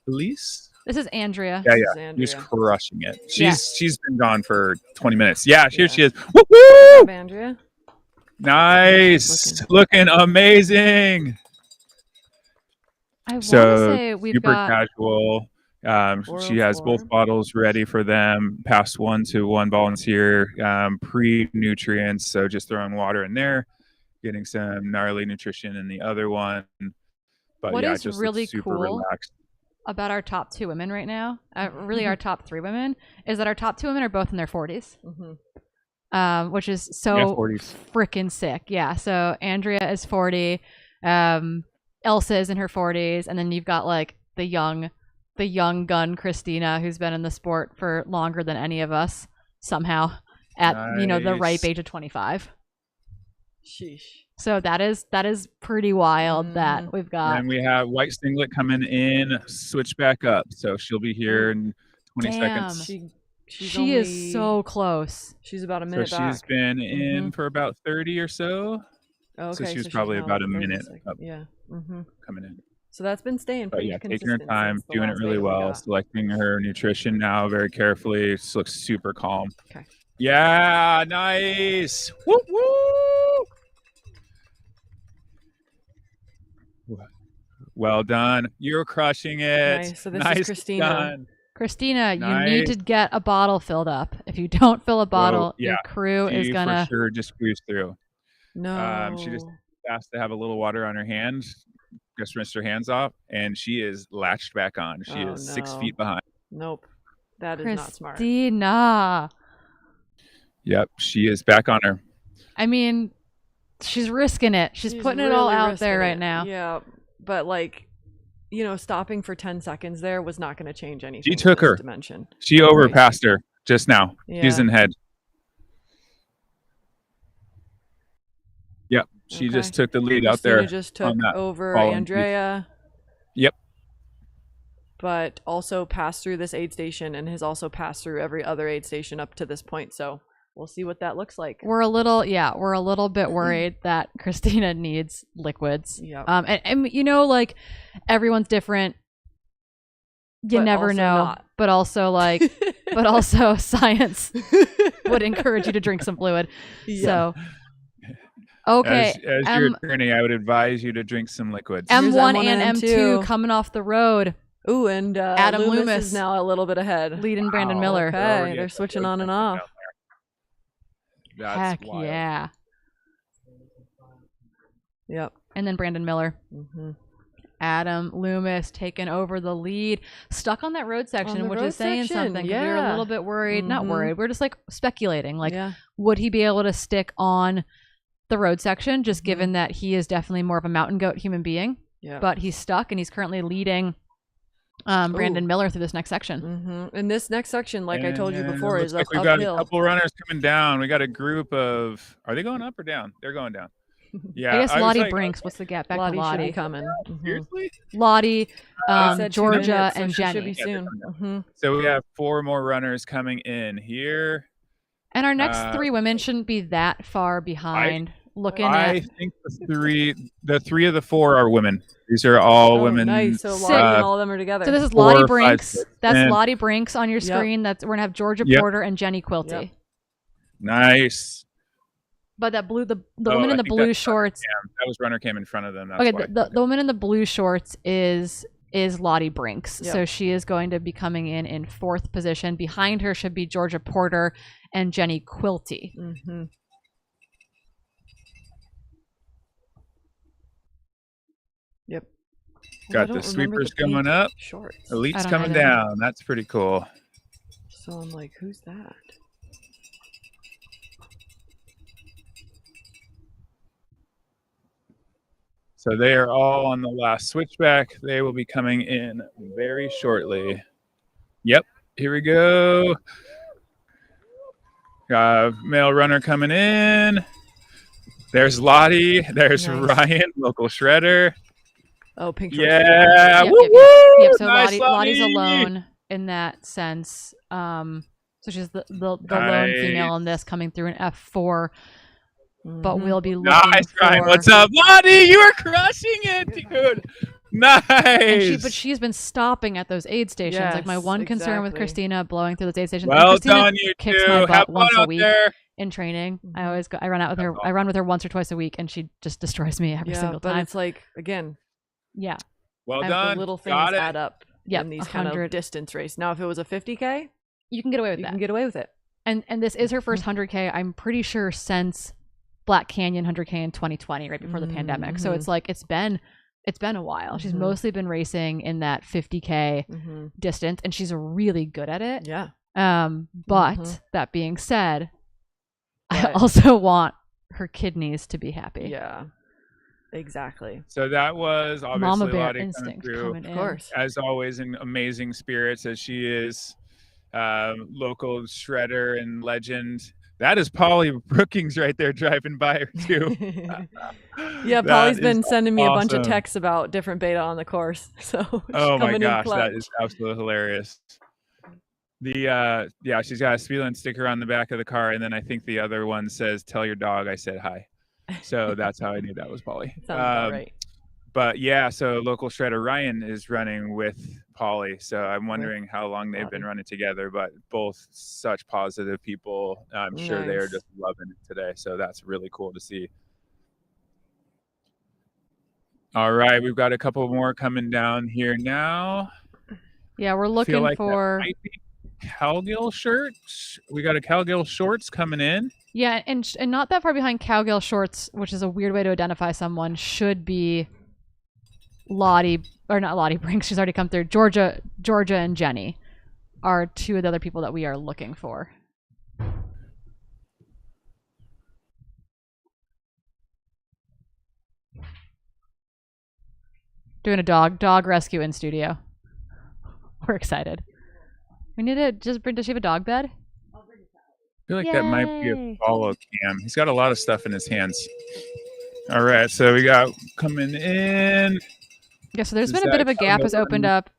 Speaker 8: Elise?
Speaker 1: This is Andrea.
Speaker 8: Yeah,
Speaker 2: This is
Speaker 8: yeah. She's
Speaker 2: Andrea.
Speaker 8: crushing it.
Speaker 1: Yeah.
Speaker 8: She's been gone for 20 minutes. Yeah, here
Speaker 2: Yeah.
Speaker 8: she is. Woo woo!
Speaker 2: Up, Andrea.
Speaker 8: Nice. Looking amazing.
Speaker 1: I want to
Speaker 8: So
Speaker 1: say we've
Speaker 8: super
Speaker 1: got.
Speaker 8: casual. She has both bottles ready for them. Pass 1 to 1 volunteer. Pre-nutrients, so just throwing water in there. getting some gnarly nutrition in the other one. But
Speaker 1: What
Speaker 8: yeah,
Speaker 1: is
Speaker 8: just looks
Speaker 1: really
Speaker 8: super
Speaker 1: cool
Speaker 8: relaxed.
Speaker 1: about our top 2 women right now, really our top 3 women, is that our top 2 women are both in their 40s. Which is so
Speaker 8: 40s.
Speaker 1: freaking sick. Yeah. So Andrea is 40, Elsa is in her 40s, and then you've got like the young gun Christina, who's been in the sport for longer than any of us somehow at the ripe age of 25.
Speaker 2: Sheesh.
Speaker 1: So that is pretty wild that we've got.
Speaker 8: And we have White Singlet coming in, switch back up. So she'll be here in 20 seconds.
Speaker 1: She is so close.
Speaker 2: She's about a minute
Speaker 8: So
Speaker 2: back.
Speaker 8: she's been in for about 30 or so.
Speaker 2: Okay,
Speaker 8: so she was
Speaker 2: she's
Speaker 8: probably
Speaker 2: now
Speaker 8: about a
Speaker 2: 30
Speaker 8: minute
Speaker 2: seconds.
Speaker 8: up
Speaker 2: Yeah.
Speaker 8: coming in.
Speaker 2: So that's been staying
Speaker 8: But
Speaker 2: pretty
Speaker 8: yeah,
Speaker 2: consistent.
Speaker 8: taking her time,
Speaker 2: since the
Speaker 8: doing it
Speaker 2: last
Speaker 8: really
Speaker 2: data we
Speaker 8: well,
Speaker 2: got.
Speaker 8: selecting her nutrition now very carefully. Just looks super calm.
Speaker 2: Okay.
Speaker 8: Yeah, nice. Woo woo. Well done. You're crushing it.
Speaker 2: Nice. So this
Speaker 8: nice
Speaker 2: is Christina.
Speaker 8: done.
Speaker 1: Christina,
Speaker 8: Nice.
Speaker 1: you need to get a bottle filled up. If you don't fill a bottle,
Speaker 8: Well,
Speaker 1: your
Speaker 8: yeah,
Speaker 1: crew is
Speaker 8: she
Speaker 1: gonna.
Speaker 8: for sure just squeeze through.
Speaker 2: No.
Speaker 8: She just has to have a little water on her hands. Just rinse her hands off, and she is latched back on. She
Speaker 2: Oh,
Speaker 8: is 6
Speaker 2: no.
Speaker 8: feet behind.
Speaker 2: Nope. That is not smart.
Speaker 1: Christina.
Speaker 8: Yep, she is back on her.
Speaker 1: I mean, she's risking it. She's putting it all
Speaker 2: really
Speaker 1: out there
Speaker 2: risking
Speaker 1: right
Speaker 2: it.
Speaker 1: now.
Speaker 2: Yeah, but like, stopping for 10 seconds there was not going to change anything.
Speaker 8: She
Speaker 2: in
Speaker 8: took
Speaker 2: this
Speaker 8: her.
Speaker 2: dimension.
Speaker 8: She overpassed her just now. She's
Speaker 2: Yeah.
Speaker 8: in head. Yep, she
Speaker 2: Okay.
Speaker 8: just took the lead out
Speaker 2: Christina
Speaker 8: there.
Speaker 2: just took
Speaker 8: on that
Speaker 2: over
Speaker 8: fallen piece.
Speaker 2: Andrea.
Speaker 8: Yep.
Speaker 2: But also passed through this aid station and has also passed through every other aid station up to this point. So we'll see what that looks like.
Speaker 1: We're a little bit worried that Christina needs liquids.
Speaker 2: Yep.
Speaker 1: And like everyone's different. You
Speaker 2: But
Speaker 1: never
Speaker 2: also
Speaker 1: know.
Speaker 2: not.
Speaker 1: But also but also science would encourage you to drink some fluid.
Speaker 2: Yeah.
Speaker 1: So okay.
Speaker 8: As your attorney, I would advise you to drink some liquids.
Speaker 1: M1 and M2 coming off the road.
Speaker 2: Ooh, and
Speaker 1: Adam
Speaker 2: Loomis is now a little bit ahead.
Speaker 1: Leading Brandon Miller.
Speaker 2: Okay, they're switching on and off.
Speaker 8: That's
Speaker 1: Heck
Speaker 8: wild.
Speaker 1: yeah.
Speaker 2: Yep.
Speaker 1: And then Brandon Miller.
Speaker 2: Mm-hmm.
Speaker 1: Adam Loomis taking over the lead, stuck on that road section,
Speaker 2: the
Speaker 1: which
Speaker 2: road
Speaker 1: is saying
Speaker 2: section,
Speaker 1: something. 'Cause we were a
Speaker 2: yeah.
Speaker 1: little bit worried. Not
Speaker 2: Mhm.
Speaker 1: worried. We're just like speculating. Like,
Speaker 2: Yeah.
Speaker 1: would he be able to stick on the road section? Just given that he is definitely more of a mountain goat human being.
Speaker 2: Yeah.
Speaker 1: But he's stuck, and he's currently leading Brandon Miller through this next section.
Speaker 2: Mm-hmm. And this next section, like I told you
Speaker 8: And
Speaker 2: before,
Speaker 8: it
Speaker 2: is
Speaker 8: looks like
Speaker 2: uphill.
Speaker 8: we've got a couple runners coming down. We got a group of. Are they going up or down? They're going down. Yeah,
Speaker 1: I guess
Speaker 8: was
Speaker 1: Lottie
Speaker 8: like,
Speaker 1: Brinks. What's the gap? Back
Speaker 2: Lottie
Speaker 1: to
Speaker 2: should
Speaker 1: Lottie.
Speaker 2: be coming. Mhm.
Speaker 8: Seriously?
Speaker 1: Lottie,
Speaker 2: They said 2
Speaker 1: Georgia,
Speaker 2: minutes, so
Speaker 1: and
Speaker 2: she should
Speaker 1: Jenny.
Speaker 2: be soon. Mhm.
Speaker 8: So we have 4 more runners coming in here.
Speaker 1: And our next 3 women shouldn't be that far behind.
Speaker 8: I think the three of the 4 are women. These are all women.
Speaker 2: Nice. So Lottie and all of them are together.
Speaker 1: So this is
Speaker 8: 4,
Speaker 1: Lottie
Speaker 8: 5,
Speaker 1: Brinks.
Speaker 8: 6.
Speaker 1: That's
Speaker 8: And-
Speaker 1: Lottie Brinks on your
Speaker 2: Yep.
Speaker 1: screen. We're gonna have Georgia
Speaker 8: Yep.
Speaker 1: Porter and Jenny Quilty.
Speaker 2: Yep.
Speaker 8: Nice.
Speaker 1: But that blue, the
Speaker 8: Oh,
Speaker 1: woman in
Speaker 8: I
Speaker 1: the
Speaker 8: think
Speaker 1: blue
Speaker 8: that's
Speaker 1: shorts.
Speaker 8: That was runner came in front of them. That's
Speaker 1: Okay,
Speaker 8: why.
Speaker 1: the woman in the blue shorts is Lottie Brinks.
Speaker 2: Yep.
Speaker 1: So she is going to be coming in 4th position. Behind her should be Georgia Porter and Jenny Quilty.
Speaker 2: Mm-hmm. Yep.
Speaker 8: Got the sweepers coming up.
Speaker 2: Shorts.
Speaker 8: Elite's
Speaker 1: I don't
Speaker 8: coming
Speaker 1: either.
Speaker 8: down. That's pretty cool.
Speaker 2: So I'm like, who's that?
Speaker 8: So they are all on the last switchback. They will be coming in very shortly. Yep, here we go. Male runner coming in. There's Lottie. There's
Speaker 2: Nice.
Speaker 8: Ryan, local shredder.
Speaker 2: Oh, pink shorts.
Speaker 8: Yeah.
Speaker 1: Yep,
Speaker 8: Woo
Speaker 1: yep,
Speaker 8: woo!
Speaker 1: yep. So
Speaker 8: Nice,
Speaker 1: Lottie's
Speaker 8: Lottie!
Speaker 1: alone in that sense. So she's the lone female in this coming through an F4. But we'll be looking
Speaker 8: Nice, Ryan.
Speaker 1: for...
Speaker 8: What's up, Lottie? You are crushing it, dude. Nice.
Speaker 1: But she's been stopping at those aid stations. Like my
Speaker 2: Yes,
Speaker 1: one concern with
Speaker 2: exactly.
Speaker 1: Christina blowing through those aid stations.
Speaker 8: Well
Speaker 1: Christina
Speaker 8: done, you
Speaker 1: kicks
Speaker 8: two.
Speaker 1: my
Speaker 8: Have
Speaker 1: butt
Speaker 8: fun
Speaker 1: once a
Speaker 8: out
Speaker 1: week
Speaker 8: there.
Speaker 1: in training. I run out with her. I run with her once or twice a week, and she just destroys me every single
Speaker 2: but
Speaker 1: time.
Speaker 2: it's like, again,
Speaker 1: Yeah.
Speaker 8: Well
Speaker 2: the
Speaker 8: done.
Speaker 2: little things
Speaker 8: Got it.
Speaker 2: add up
Speaker 1: Yep,
Speaker 2: in these kind
Speaker 1: 100.
Speaker 2: of distance race. Now, if it was a 50K,
Speaker 1: You can get away with
Speaker 2: you
Speaker 1: that.
Speaker 2: can get away with it.
Speaker 1: And this is her first 100K. I'm pretty sure since Black Canyon 100K in 2020, right before the pandemic. So it's like it's been a while. She's mostly been racing in that 50K distance, and she's really good at it.
Speaker 2: Yeah.
Speaker 1: But that being said, I also want her kidneys to be happy.
Speaker 2: Yeah. Exactly.
Speaker 8: So that was obviously
Speaker 1: Mama bear
Speaker 8: Lottie
Speaker 1: instinct
Speaker 8: coming
Speaker 1: in.
Speaker 2: Of course.
Speaker 8: As always, in amazing spirits as she is. Local shredder and legend. That is Polly Brookings right there driving by her too.
Speaker 2: Yeah, Polly's
Speaker 8: That
Speaker 2: been
Speaker 8: is
Speaker 2: sending me a bunch of
Speaker 8: awesome.
Speaker 2: texts about different beta on the course. So
Speaker 8: Oh my
Speaker 2: coming
Speaker 8: gosh,
Speaker 2: in
Speaker 8: that
Speaker 2: clutch.
Speaker 8: is absolutely hilarious. The yeah, she's got a Speedland sticker on the back of the car, and then I think the other one says "Tell your dog I said hi." So that's how I knew that was Polly.
Speaker 2: Sounds about right.
Speaker 8: But yeah, so local shredder Ryan is running with Polly. So I'm wondering how long they've been running together, but both such positive people. I'm sure they are
Speaker 2: Nice.
Speaker 8: just loving it today. So that's really cool to see. All right, we've got a couple more coming down here now.
Speaker 1: Yeah, we're
Speaker 8: I feel
Speaker 1: looking
Speaker 8: like that
Speaker 1: for
Speaker 8: might be Cowgill shirts. We got a Cowgill shorts coming in.
Speaker 1: yeah, and not that far behind Cowgill shorts, which is a weird way to identify someone, should be Lottie, or not Lottie Brinks, she's already come through. Georgia and Jenny are two of the other people that we are looking for. Doing a dog rescue in studio. We're excited. We need to just bring, does she have a dog bed?
Speaker 8: I feel like that might be a follow cam. He's got a lot of stuff in his hands. All right, so we got coming in.
Speaker 1: Yeah, so there's been a bit of a gap has opened up.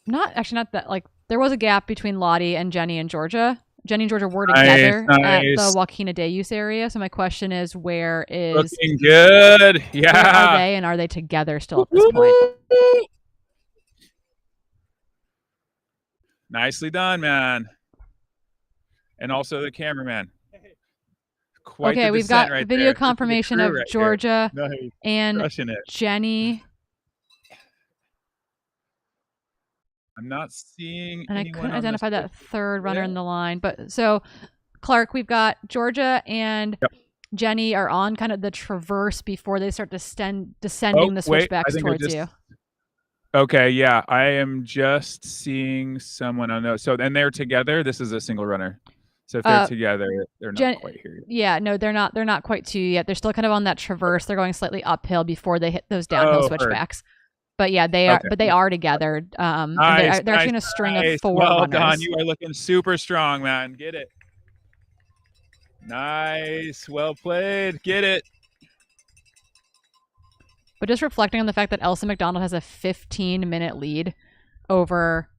Speaker 1: Not that, like, there was a gap between Lottie and Jenny and Georgia. Jenny and Georgia were together at the Joaquina de Use area. So my question is, where is
Speaker 8: looking good? Yeah.
Speaker 1: Where are they, and are they together still at this point?
Speaker 8: Nicely done, man. And also the cameraman. Quite
Speaker 1: okay, we've got
Speaker 8: right
Speaker 1: video
Speaker 8: there.
Speaker 1: confirmation of
Speaker 8: Right
Speaker 1: Georgia
Speaker 8: nice.
Speaker 1: and
Speaker 8: Jenny. I'm not seeing
Speaker 1: and I
Speaker 8: anyone
Speaker 1: couldn't
Speaker 8: on
Speaker 1: identify
Speaker 8: this
Speaker 1: that third runner in the line. But so, Clark, we've got Georgia and Jenny are on kind of the traverse before they start descending the switchbacks towards you.
Speaker 8: Okay, yeah, I am just seeing someone on those. So, and they're together. This is a single runner. So if they're together, they're not quite here yet.
Speaker 1: Yeah, no, they're not. They're not quite to you yet. They're still kind of on that traverse. They're going slightly uphill before they hit those downhill switchbacks. But yeah, they are. Okay. But they are together.
Speaker 8: Nice,
Speaker 1: they're actually in a string of 4
Speaker 8: well
Speaker 1: runners.
Speaker 8: done. You are looking super strong, man. Get it. Nice. Well played. Get it.
Speaker 1: But just reflecting on the fact that Elsa McDonald has a 15-minute lead over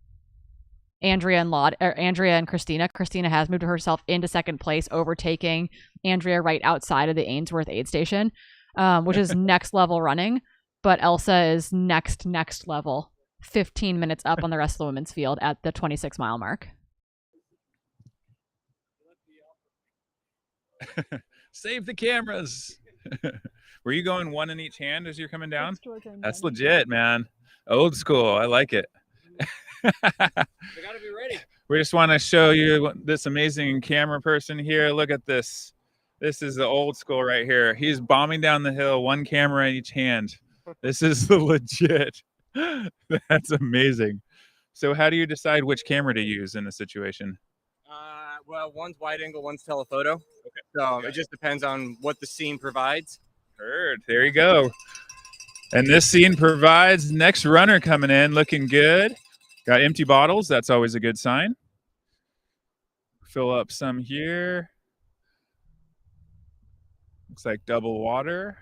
Speaker 1: Andrea and Christina. Christina has moved herself into second place, overtaking Andrea right outside of the Ainsworth aid station, which is next level running. But Elsa is next level, 15 minutes up on the rest of the women's field at the 26-mile mark.
Speaker 8: Save the cameras. Were you going one in each hand as you're coming down? That's legit, man. Old school. I like it.
Speaker 10: We gotta be ready.
Speaker 8: We just want to show you this amazing camera person here. Look at this. This is the old school right here. He's bombing down the hill, one camera in each hand. This is the legit. That's amazing. So how do you decide which camera to use in a situation?
Speaker 10: Well, one's wide angle, one's telephoto. Okay. So it just depends on what the scene provides.
Speaker 8: Heard. There you go. And this scene provides next runner coming in, looking good. Got empty bottles. That's always a good sign. Fill up some here. Looks like double water.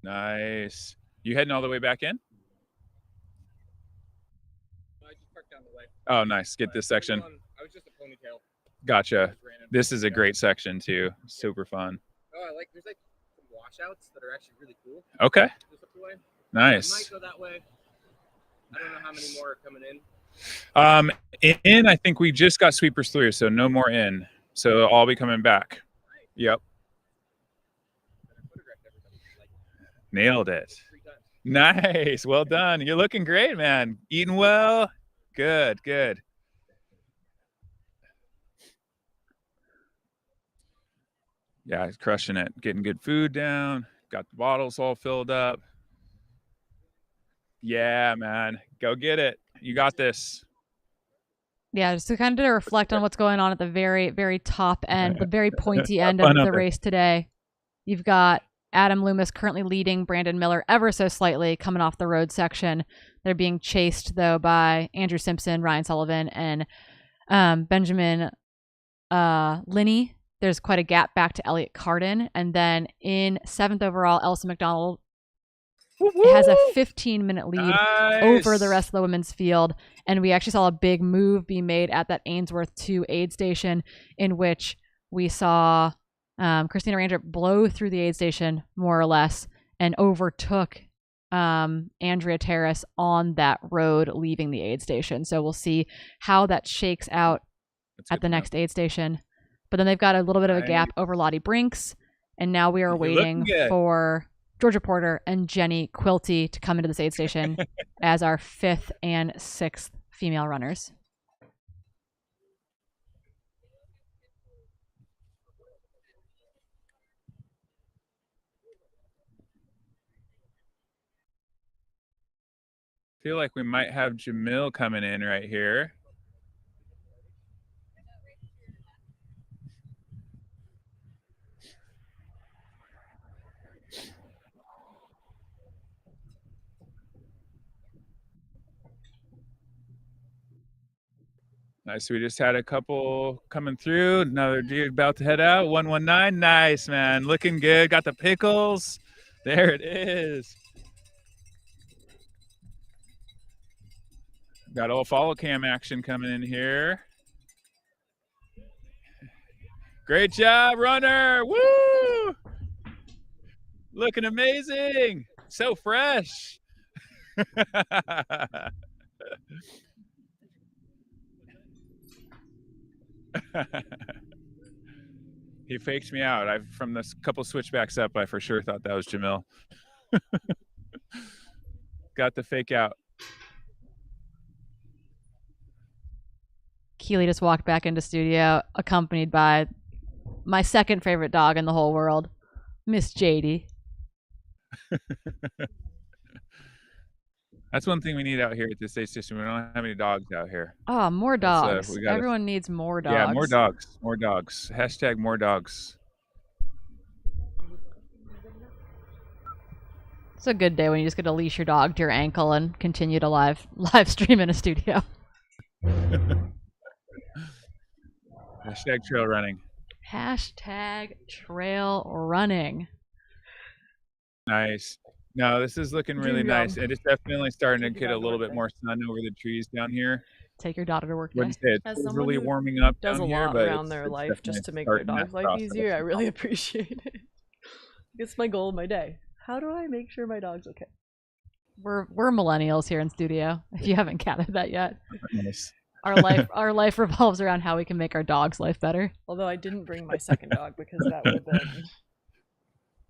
Speaker 8: Nice. You heading all the way back in?
Speaker 10: I just parked down the way.
Speaker 8: Oh, nice. Get this section.
Speaker 10: I was just a ponytail.
Speaker 8: Gotcha. This is a great section too. Super fun.
Speaker 10: Oh, there's like some washouts that are actually really cool.
Speaker 8: Okay.
Speaker 10: Just up the way.
Speaker 8: Nice.
Speaker 10: I might go that way. I don't know how many more are coming in.
Speaker 8: In, I think we just got sweepers through, so no more in. So I'll be coming back. Yep. Nailed it. Nice. Well done. You're looking great, man. Eating well. Good. Yeah, he's crushing it. Getting good food down. Got the bottles all filled up. Yeah, man. Go get it. You got this.
Speaker 1: Yeah, just to kind of reflect on what's going on at the very, very top end, the very pointy end of the race today. You've got Adam Loomis currently leading Brandon Miller ever so slightly coming off the road section. They're being chased, though, by Andrew Simpson, Ryan Sullivan, and Benjamin Linney. There's quite a gap back to Elliot Carden. And then in 7th overall, Elsa McDonald has a 15-minute lead over the rest of the women's field. And we actually saw a big move be made at that Ainsworth 2 aid station, in which we saw Christina Ranger blow through the aid station, more or less, and overtook Andrea Terrace on that road leaving the aid station. So we'll see how that shakes out at the next aid station. But then they've got a little bit of a gap over Lottie Brinks. And now we are waiting for Georgia Porter and Jenny Quilty to come into this aid station as our 5th and 6th female runners.
Speaker 8: Feel like we might have Jamil coming in right here. Nice. We just had a couple coming through. Another dude about to head out. 119. Nice, man. Looking good. Got the pickles. There it is. Got all follow cam action coming in here. Great job, runner. Woo! Looking amazing. So fresh. He faked me out. From this couple switchbacks up, I for sure thought that was Jamil. Got the fake out.
Speaker 1: Keely just walked back into studio, accompanied by my second favorite dog in the whole world, Miss JD.
Speaker 8: That's one thing we need out here at this aid station. We don't have any dogs out here.
Speaker 1: Oh, more dogs. Everyone needs more dogs.
Speaker 8: Yeah, more dogs. More dogs. Hashtag more dogs.
Speaker 1: It's a good day when you just get to leash your dog to your ankle and continue to live stream in a studio.
Speaker 8: Hashtag trail running.
Speaker 1: Hashtag trail running.
Speaker 8: Nice. No, this is looking really nice. It is definitely starting to get a little bit more sun over the trees down here.
Speaker 1: Take your daughter to work
Speaker 8: today. It's really warming up
Speaker 2: does
Speaker 8: down
Speaker 2: a
Speaker 8: here,
Speaker 2: lot
Speaker 8: but
Speaker 2: around their life just to make their dog's life easier. I really appreciate it. It's my goal of my day. How do I make sure my dog's okay?
Speaker 1: We're millennials here in studio, if you haven't gathered that yet.
Speaker 8: Nice.
Speaker 1: Our life revolves around how we can make our dog's life better.
Speaker 2: Although I didn't bring my second dog because that would have been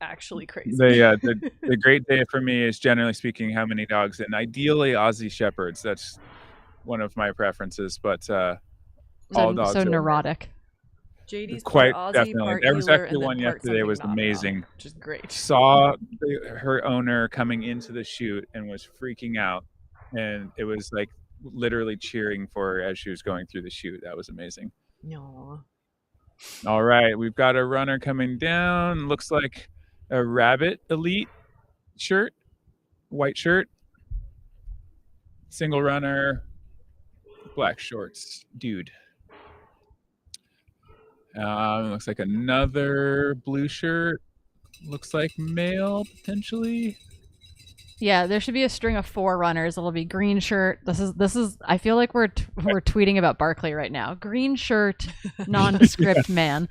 Speaker 2: actually crazy.
Speaker 8: The great day for me is, generally speaking, how many dogs, and ideally Aussie Shepherds. That's one of my preferences, but all dogs
Speaker 1: so neurotic.
Speaker 2: JD's
Speaker 8: quite
Speaker 2: Aussie,
Speaker 8: definitely. There was actually one yesterday was amazing.
Speaker 2: Which is great.
Speaker 8: Saw her owner coming into the chute and was freaking out, and it was like literally cheering for her as she was going through the chute. That was amazing.
Speaker 2: No.
Speaker 8: All right, we've got a runner coming down. Looks like a Rabbit Elite shirt, white shirt, single runner, black shorts, dude. Looks like another blue shirt. Looks like male potentially.
Speaker 1: Yeah, there should be a string of 4 runners. It'll be green shirt. This is. I feel like we're tweeting about Barkley right now. Green shirt, nondescript man,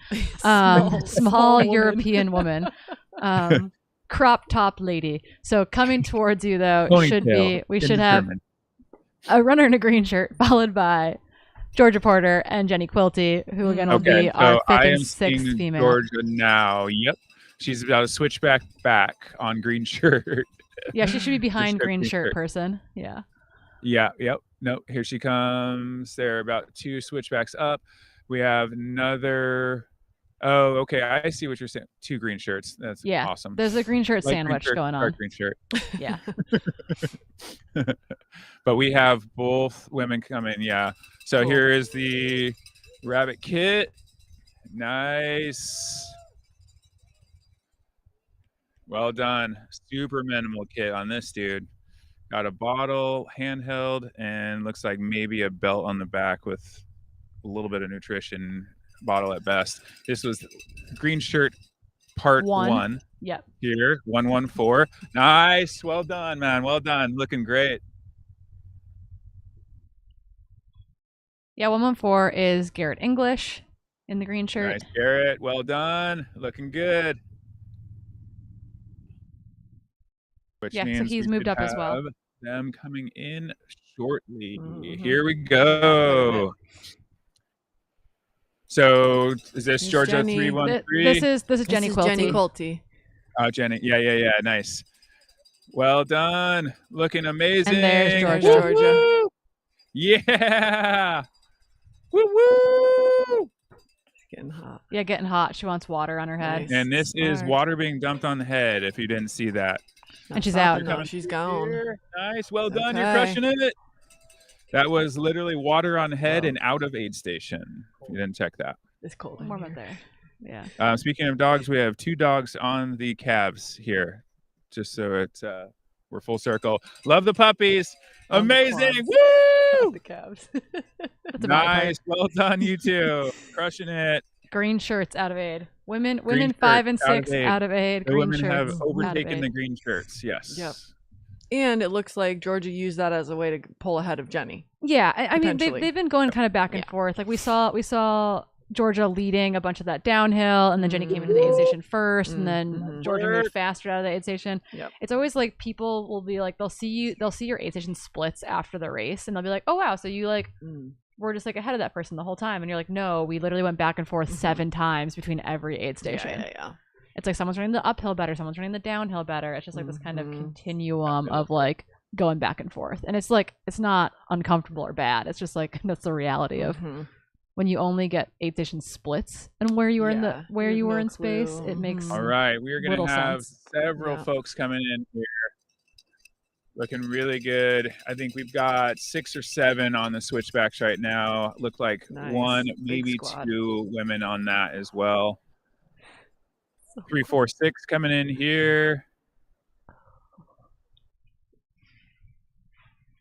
Speaker 1: small European woman, crop top lady. So coming towards you though should have a runner in a green shirt followed by Georgia Porter and Jenny Quilty, who again will be our 5th and 6th female.
Speaker 8: Georgia now. Yep, she's about to switch back on green shirt.
Speaker 1: Yeah, she should be behind
Speaker 8: Just a
Speaker 1: green shirt person. Yeah.
Speaker 8: Yeah, yep. No, here she comes. They're about 2 switchbacks up. We have another. Oh, okay. I see what you're saying. 2 green shirts. That's
Speaker 1: Yeah.
Speaker 8: awesome.
Speaker 1: There's a green shirt
Speaker 8: Light green
Speaker 1: sandwich
Speaker 8: shirt,
Speaker 1: going on.
Speaker 8: dark green shirt.
Speaker 1: Yeah.
Speaker 8: But we have both women coming. Yeah. So
Speaker 2: Cool.
Speaker 8: here is the rabbit kit. Nice. Well done. Super minimal kit on this dude. Got a bottle, handheld, and looks like maybe a belt on the back with a little bit of nutrition bottle at best. This was green shirt part 1.
Speaker 1: Yep.
Speaker 8: Here, 114. Nice. Well done, man. Well done. Looking great.
Speaker 1: Yeah, 114 is Garrett English in the green shirt.
Speaker 8: Nice, Garrett. Well done. Looking good. Which
Speaker 1: Yeah, so
Speaker 8: means
Speaker 1: he's
Speaker 8: we
Speaker 1: moved
Speaker 8: should
Speaker 1: up as well.
Speaker 8: have them coming in shortly.
Speaker 2: Mhm.
Speaker 8: Here we go. So is this
Speaker 2: Here's
Speaker 8: Georgia
Speaker 2: Jenny.
Speaker 8: 313?
Speaker 1: This is Jenny Quilty.
Speaker 2: Jenny Quilty.
Speaker 8: Oh, Jenny. Yeah. Nice. Well done. Looking amazing.
Speaker 1: And there's Georgia.
Speaker 2: There's Georgia.
Speaker 8: Woo-woo! Yeah. Woo-woo!
Speaker 2: It's getting hot.
Speaker 1: Yeah, getting hot. She wants water on her head.
Speaker 2: Nice.
Speaker 8: And this is
Speaker 2: Smart.
Speaker 8: water being dumped on the head, if you didn't see that.
Speaker 1: And she's
Speaker 2: Not
Speaker 1: out.
Speaker 2: stopping, No, she's gone.
Speaker 8: Here. Nice. Well done. You're
Speaker 2: Okay.
Speaker 8: crushing it. That was literally water on head and out of aid station. You didn't check that.
Speaker 2: It's cold. in
Speaker 1: Warm up
Speaker 2: here.
Speaker 1: there. Yeah.
Speaker 8: Speaking of dogs, we have 2 dogs on the calves here, just so it we're full circle. Love the puppies.
Speaker 2: Love the
Speaker 8: Amazing.
Speaker 2: claws.
Speaker 8: Woo!
Speaker 2: The calves.
Speaker 1: That's about right.
Speaker 8: Nice. Well done, you two. Crushing it.
Speaker 1: Green shirts out of aid. Women
Speaker 8: Green
Speaker 1: 5 and
Speaker 8: shirts out of
Speaker 1: 6
Speaker 8: aid.
Speaker 1: out of aid.
Speaker 8: The
Speaker 1: Green
Speaker 8: women
Speaker 1: shirts
Speaker 8: have
Speaker 1: out of
Speaker 8: overtaken
Speaker 1: aid.
Speaker 8: the green shirts. Yes.
Speaker 2: Yep. And it looks like Georgia used that as a way to pull ahead of Jenny.
Speaker 1: Yeah, I mean
Speaker 2: Potentially.
Speaker 1: they've been going kind of back and forth. Like we saw Georgia leading a bunch of that downhill, and then Jenny came into the aid station first, and then Georgia moved faster out of the aid station.
Speaker 2: Yep.
Speaker 1: It's always like people will be like they'll see your aid station splits after the race, and they'll be like, oh wow, so you like were just like ahead of that person the whole time, and you're like, no, we literally went back and forth 7 times between every aid station.
Speaker 2: Yeah.
Speaker 1: It's like someone's running the uphill better, someone's running the downhill better. It's just like this kind of continuum of like going back and forth, and it's like it's not uncomfortable or bad. It's just like that's the reality of when you only get aid station splits and where you were in the where you were in space. It makes
Speaker 8: All right, we are going
Speaker 1: little
Speaker 8: to have
Speaker 1: sense.
Speaker 8: several folks coming in here. Looking really good. I think we've got 6 or 7 on the switchbacks right now. Look like
Speaker 2: Nice.
Speaker 8: 1,
Speaker 2: Big
Speaker 8: maybe
Speaker 2: squad.
Speaker 8: 2 women on that as well. 3, 4, 6 coming in here.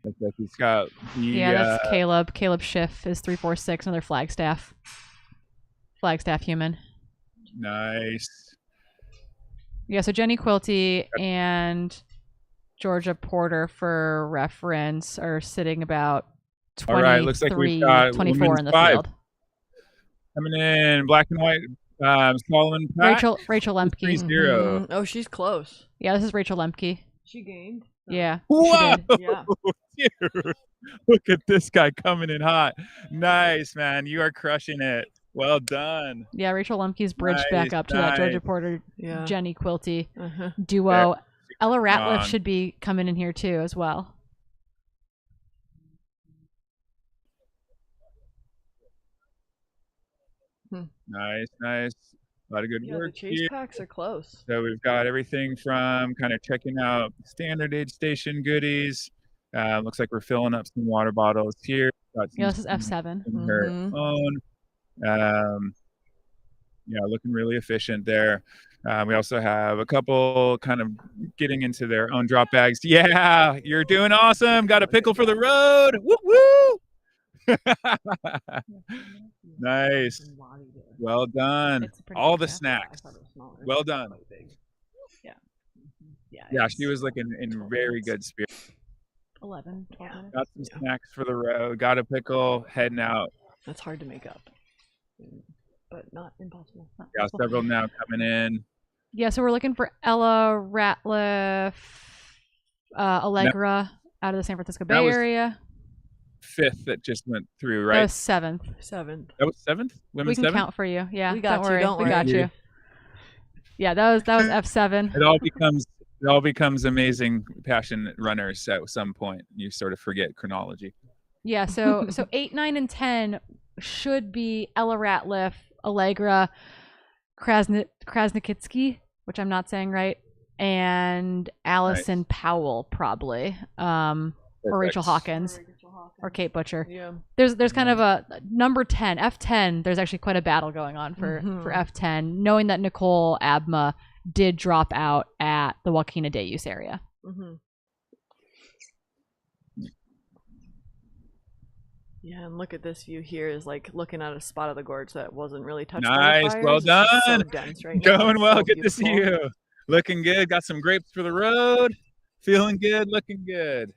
Speaker 8: Looks like he's got the,
Speaker 1: yeah, that's Caleb. Caleb Schiff is 346, another Flagstaff human.
Speaker 8: Nice.
Speaker 1: Yeah, so Jenny Quilty and Georgia Porter, for reference, are sitting about 23,
Speaker 8: All right, looks like we've got
Speaker 1: 24 in the
Speaker 8: 5.
Speaker 1: field.
Speaker 8: Coming in black and white. Solomon Pratt.
Speaker 1: Rachel Lemke.
Speaker 8: 3-0.
Speaker 2: Oh, she's close.
Speaker 1: Yeah, this is Rachel Lemke.
Speaker 2: She gained.
Speaker 1: Yeah.
Speaker 8: Whoa!
Speaker 2: Yeah.
Speaker 8: Dude, look at this guy coming in hot. Nice, man. You are crushing it. Well done.
Speaker 1: Yeah, Rachel Lemke's bridged back up to that Georgia Porter, Jenny Quilty duo.
Speaker 8: Yeah.
Speaker 1: Ella Ratliff
Speaker 8: on.
Speaker 1: should be coming in here too as well.
Speaker 8: Nice. A lot of good
Speaker 2: Yeah,
Speaker 8: work
Speaker 2: the chase
Speaker 8: here.
Speaker 2: packs are close.
Speaker 8: So we've got everything from kind of checking out standard aid station goodies. Looks like we're filling up some water bottles here. Got some
Speaker 1: Yeah, this is F7.
Speaker 8: in her phone. Looking really efficient there. We also have a couple kind of getting into their own drop bags. Yeah, you're doing awesome. Got a pickle for the road. Woo woo! Nice. Well done. All the snacks. Well done. Yeah, she was looking in very good spirit.
Speaker 1: 11, 12 minutes.
Speaker 8: Got some snacks for the road. Got a pickle. Heading out.
Speaker 2: That's hard to make up, but not impossible.
Speaker 8: Got several now coming in.
Speaker 1: Yeah, so we're looking for Ella Ratliff, Allegra out of the San Francisco Bay Area.
Speaker 8: 5th that just went through, right?
Speaker 1: That was 7th.
Speaker 8: That was 7th?
Speaker 1: We
Speaker 8: Women's
Speaker 1: can
Speaker 8: 7th?
Speaker 1: count for you. Yeah,
Speaker 2: We got
Speaker 1: don't
Speaker 2: you,
Speaker 1: worry.
Speaker 2: don't
Speaker 1: We
Speaker 2: worry.
Speaker 1: got you. Yeah, that was F7.
Speaker 8: It all becomes It all becomes amazing, passionate runners at some point. You sort of forget chronology.
Speaker 1: Yeah, so 8, 9, and 10 should be Ella Ratliff, Allegra, Krasnikitsky, which I'm not saying right, and Allison Powell probably, or Rachel Hawkins, or Kate Butcher.
Speaker 2: Yeah.
Speaker 1: There's kind of a number 10, F10. There's actually quite a battle going on for F10, knowing that Nicole Abma did drop out at the Joaquina de Use area.
Speaker 2: Yeah, and look at this view here is like looking at a spot of the gorge that wasn't really touched
Speaker 8: Nice,
Speaker 2: by the fires.
Speaker 8: well
Speaker 2: It's just
Speaker 8: done.
Speaker 2: so dense right now.
Speaker 8: Going
Speaker 2: It's
Speaker 8: well,
Speaker 2: so
Speaker 8: good to see
Speaker 2: beautiful.
Speaker 8: you. Looking good, got some grapes for the road. Feeling good, looking good.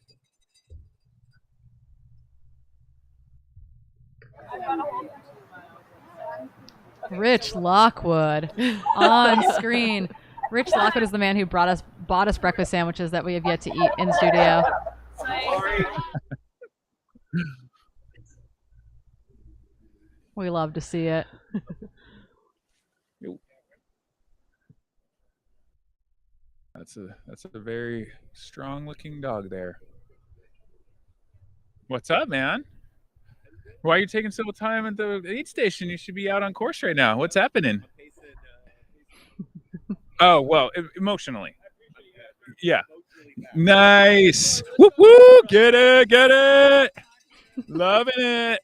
Speaker 1: Rich Lockwood on screen. Rich Lockwood is the man who bought us breakfast sandwiches that we have yet to eat in the studio. We love to see it.
Speaker 8: That's a very strong looking dog there. What's up, man? Why are you taking so much time at the aid station? You should be out on course right now. What's happening? Oh, well, emotionally. Yeah. Nice. Woo woo. Get it. Loving it.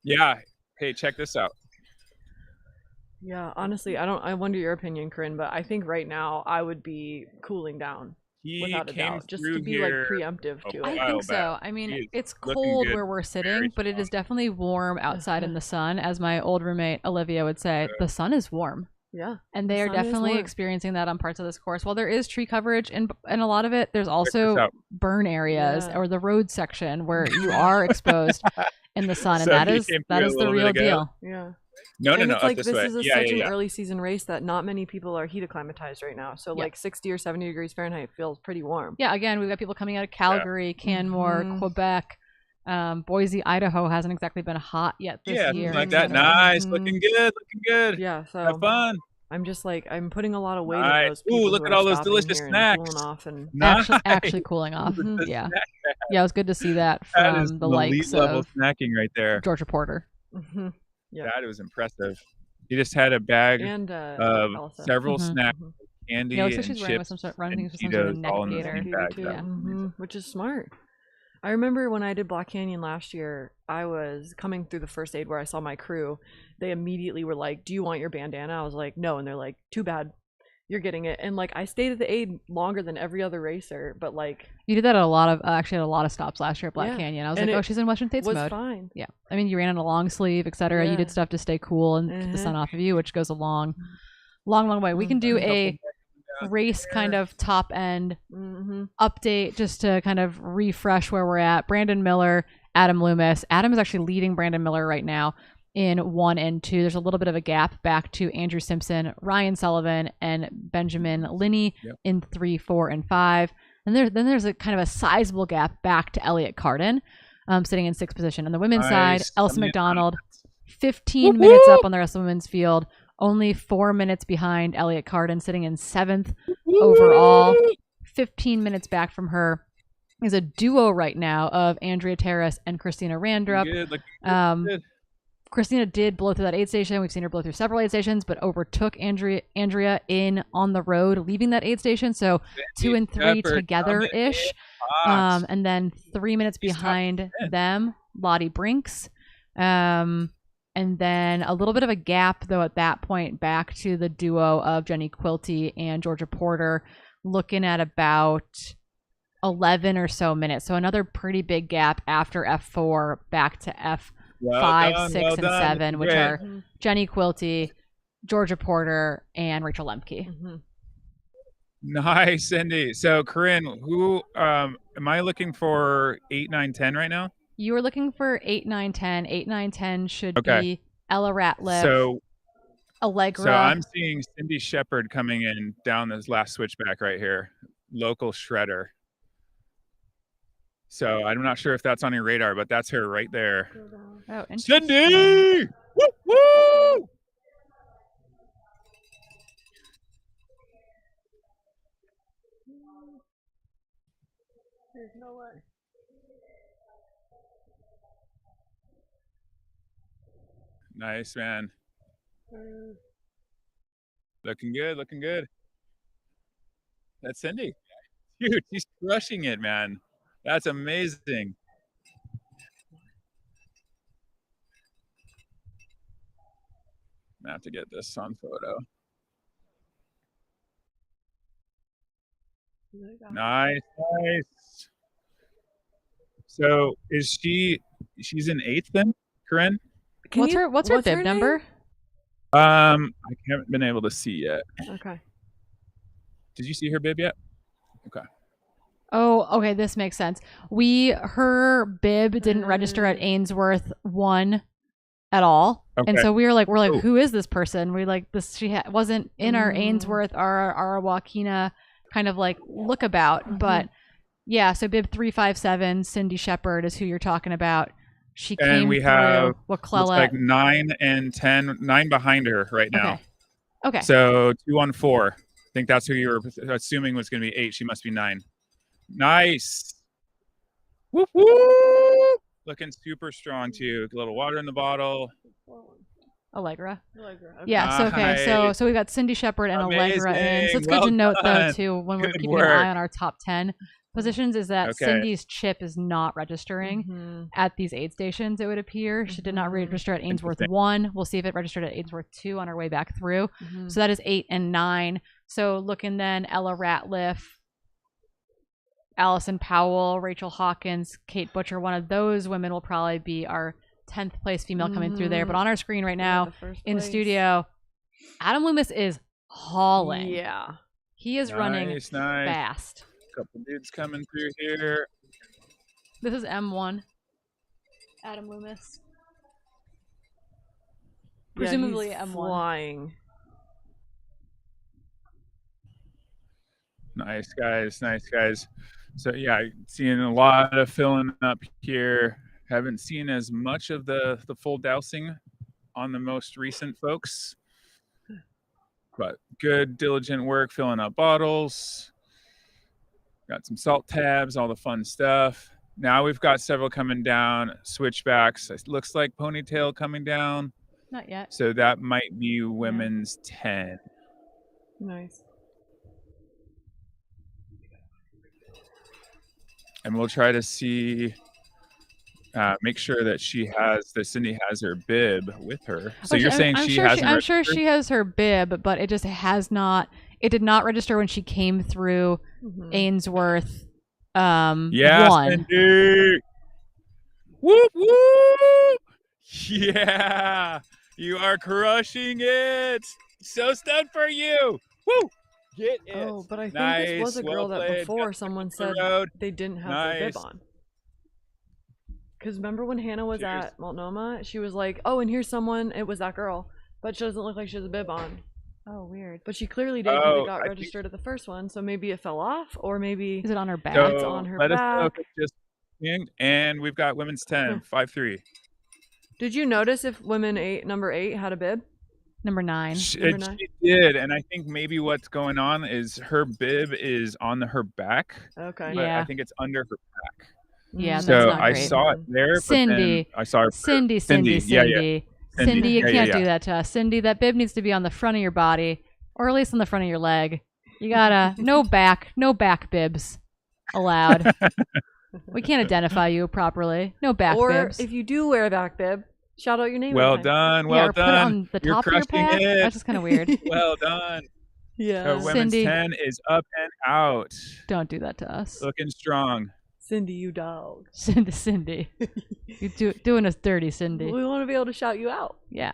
Speaker 8: Yeah. Hey, check this out.
Speaker 2: Yeah, honestly, I wonder your opinion, Corinne, but I think right now I would be cooling down without a doubt, just to be like preemptive to it.
Speaker 1: I think so. I mean, it's cold where we're sitting, but it is definitely warm outside in the sun. As my old roommate Olivia would say, the sun is warm.
Speaker 2: Yeah.
Speaker 1: And they are definitely experiencing that on parts of this course. While there is tree coverage and a lot of it, there's also burn areas or the road section where you are exposed in the sun, and that is the real deal.
Speaker 2: Yeah.
Speaker 8: No.
Speaker 2: It's like
Speaker 8: this
Speaker 2: is such an
Speaker 8: yeah.
Speaker 2: early season race that not many people are heat acclimatized right now. So like 60 or 70 degrees Fahrenheit feels pretty warm.
Speaker 1: Yeah, again, we've got people coming out of Calgary, Canmore, Quebec. Boise, Idaho hasn't exactly been hot yet this year.
Speaker 8: Yeah, like that. Nice. Looking good.
Speaker 2: Yeah, so
Speaker 8: have fun.
Speaker 2: I'm just like, I'm putting a lot of weight in those people.
Speaker 8: Ooh, look at all those delicious snacks.
Speaker 2: Cooling off and
Speaker 1: actually cooling off. Yeah. Yeah, it was good to see that from the likes of
Speaker 8: snacking right there.
Speaker 1: Georgia Porter.
Speaker 2: Yeah.
Speaker 8: That was impressive. He just had a bag
Speaker 2: and,
Speaker 8: of several snacks, candy,
Speaker 1: looks
Speaker 8: and
Speaker 1: like she's
Speaker 8: chips,
Speaker 1: running with some sort of neck
Speaker 8: all in the
Speaker 1: gaiter.
Speaker 8: same bag.
Speaker 2: Which is smart. I remember when I did Black Canyon last year, I was coming through the first aid where I saw my crew. They immediately were like, "Do you want your bandana?" I was like, "No," and they're like, "Too bad, you're getting it." And like, I stayed at the aid longer than every other racer, but like,
Speaker 1: you did that at a lot of stops last year at Black Canyon. I was like, "Oh, she's in Western States mode."
Speaker 2: Fine.
Speaker 1: Yeah, I mean, you ran in a long sleeve, etc. You did stuff to stay cool and keep the sun off of you, which goes a long way. We can do a race kind of top end update just to kind of refresh where we're at. Brandon Miller, Adam Loomis. Adam is actually leading Brandon Miller right now in 1 and 2. There's a little bit of a gap back to Andrew Simpson, Ryan Sullivan, and Benjamin Linney in 3, 4, and 5. And then there's a kind of a sizable gap back to Elliot Carden, sitting in 6th position. On the women's side, Elsa McDonald, 15 minutes up on the rest of the women's field. Only 4 minutes behind Elliot Carden, sitting in 7th overall. 15 minutes back from her is a duo right now of Andrea Terrace and Christina Randrup. Christina did blow through that aid station. We've seen her blow through several aid stations, but overtook Andrea in on the road, leaving that aid station. So 2 and 3 together-ish. And then 3 minutes behind them, Lottie Brinks. And then a little bit of a gap, though, at that point, back to the duo of Jenny Quilty and Georgia Porter, looking at about 11 or so minutes. So another pretty big gap after F4 back to F5, 6, and 7, which are Jenny Quilty, Georgia Porter, and Rachel Lemke.
Speaker 8: Nice, Cindy. So, Corinne, who am I looking for 8, 9, 10 right now?
Speaker 1: You were looking for 8, 9, 10. 8, 9, 10 should be Ella Ratliff, Allegra.
Speaker 8: So I'm seeing Cindy Shepard coming in down this last switchback right here. Local shredder. So I'm not sure if that's on your radar, but that's her right there.
Speaker 1: Oh,
Speaker 8: Cindy! Woo, woo!
Speaker 2: There's no way.
Speaker 8: Nice, man. Looking good, looking good. That's Cindy. Dude, she's crushing it, man. That's amazing. I have to get this on photo. Nice, nice. So she's in 8th then, Corinne?
Speaker 1: What's her bib number?
Speaker 8: I haven't been able to see yet.
Speaker 2: Okay.
Speaker 8: Did you see her bib yet? Okay.
Speaker 1: Oh, okay, this makes sense. Her bib didn't register at Ainsworth 1 at all.
Speaker 8: Okay.
Speaker 1: And so we're like,
Speaker 8: Ooh.
Speaker 1: who is this person? We like this, wasn't in our Ainsworth or our Wakina kind of like lookabout, but yeah, so bib 357, Cindy Shepard is who you're talking about. She came
Speaker 8: And we have looks
Speaker 1: Waklela.
Speaker 8: like 9 and 10, 9 behind her right now.
Speaker 1: Okay.
Speaker 8: So 214. I think that's who you were assuming was going to be 8. She must be 9. Nice. Whoop whoop. Looking super strong too. A little water in the bottle.
Speaker 1: Allegra.
Speaker 2: Okay.
Speaker 1: Yeah, so okay, so we got Cindy Shepard and Allegra in. So it's good to note though too when we're keeping an eye on our top 10 positions is that Cindy's chip is not registering at these aid stations, it would appear. She did not register at Ainsworth 1. We'll see if it registered at Ainsworth 2 on our way back through. So that is 8 and 9. So looking then, Ella Ratliff, Allison Powell, Rachel Hawkins, Kate Butcher, one of those women will probably be our 10th place female coming through there. But on our screen right now in the studio, Adam Loomis is hauling.
Speaker 2: Yeah.
Speaker 1: He is running fast.
Speaker 8: Couple dudes coming through here.
Speaker 1: This is M1. Adam Loomis. Presumably
Speaker 2: he's
Speaker 1: M1.
Speaker 2: Flying.
Speaker 8: Nice guys, nice guys. So yeah, seeing a lot of filling up here. Haven't seen as much of the full dousing on the most recent folks, but good diligent work filling up bottles. Got some salt tabs, all the fun stuff. Now we've got several coming down, switchbacks. It looks like Ponytail coming down.
Speaker 1: Not yet.
Speaker 8: So that might be women's 10.
Speaker 2: Nice.
Speaker 8: And we'll try to see, make sure that Cindy has her bib with her. So you're saying
Speaker 1: I'm sure she has her bib, but it just it did not register when she came through Ainsworth 1.
Speaker 8: Cindy. Whoop, whoop. Yeah, you are crushing it. So stoked for you. Woo. Get it.
Speaker 2: Oh, but I think
Speaker 8: nice.
Speaker 2: this was a girl
Speaker 8: well
Speaker 2: that
Speaker 8: played.
Speaker 2: before someone said they didn't have their bib on. Because remember when Hannah was at Multnomah, she was like, "Oh, and here's someone." It was that girl, but she doesn't look like she has a bib on.
Speaker 1: Oh, weird.
Speaker 2: But she clearly did because it got registered at the first one. So maybe it fell off, or maybe
Speaker 1: is it on her back?
Speaker 2: It's on her
Speaker 8: let
Speaker 2: back.
Speaker 8: us know if it's just and we've got women's 10, 5-3.
Speaker 2: Did you notice if number 8 had a bib?
Speaker 1: Number 9.
Speaker 8: She did, and I think maybe what's going on is her bib is on her back.
Speaker 2: Okay.
Speaker 8: But
Speaker 1: Yeah.
Speaker 8: I think it's under her back.
Speaker 1: Yeah,
Speaker 8: so
Speaker 1: that's not
Speaker 8: I
Speaker 1: great.
Speaker 8: saw it there.
Speaker 1: Cindy.
Speaker 8: But then I saw her.
Speaker 1: Cindy.
Speaker 8: Yeah, yeah.
Speaker 1: Cindy, you
Speaker 8: Yeah,
Speaker 1: can't
Speaker 8: yeah.
Speaker 1: do that to us. Cindy, that bib needs to be on the front of your body, or at least on the front of your leg. You gotta no back bibs allowed. We can't identify you properly. No back bibs.
Speaker 2: Or if you do wear a back bib, shout out your name.
Speaker 8: Well done, well
Speaker 1: or
Speaker 8: done.
Speaker 1: put it on the
Speaker 8: You're
Speaker 1: top of your
Speaker 8: crushing
Speaker 1: pad.
Speaker 8: it.
Speaker 1: That's just kind of weird.
Speaker 8: Well done.
Speaker 2: Yeah.
Speaker 8: So women's
Speaker 1: Cindy.
Speaker 8: 10 is up and out.
Speaker 1: Don't do that to us.
Speaker 8: Looking strong.
Speaker 2: Cindy, you dog.
Speaker 1: Cindy. You doing us dirty, Cindy.
Speaker 2: We want to be able to shout you out.
Speaker 1: Yeah.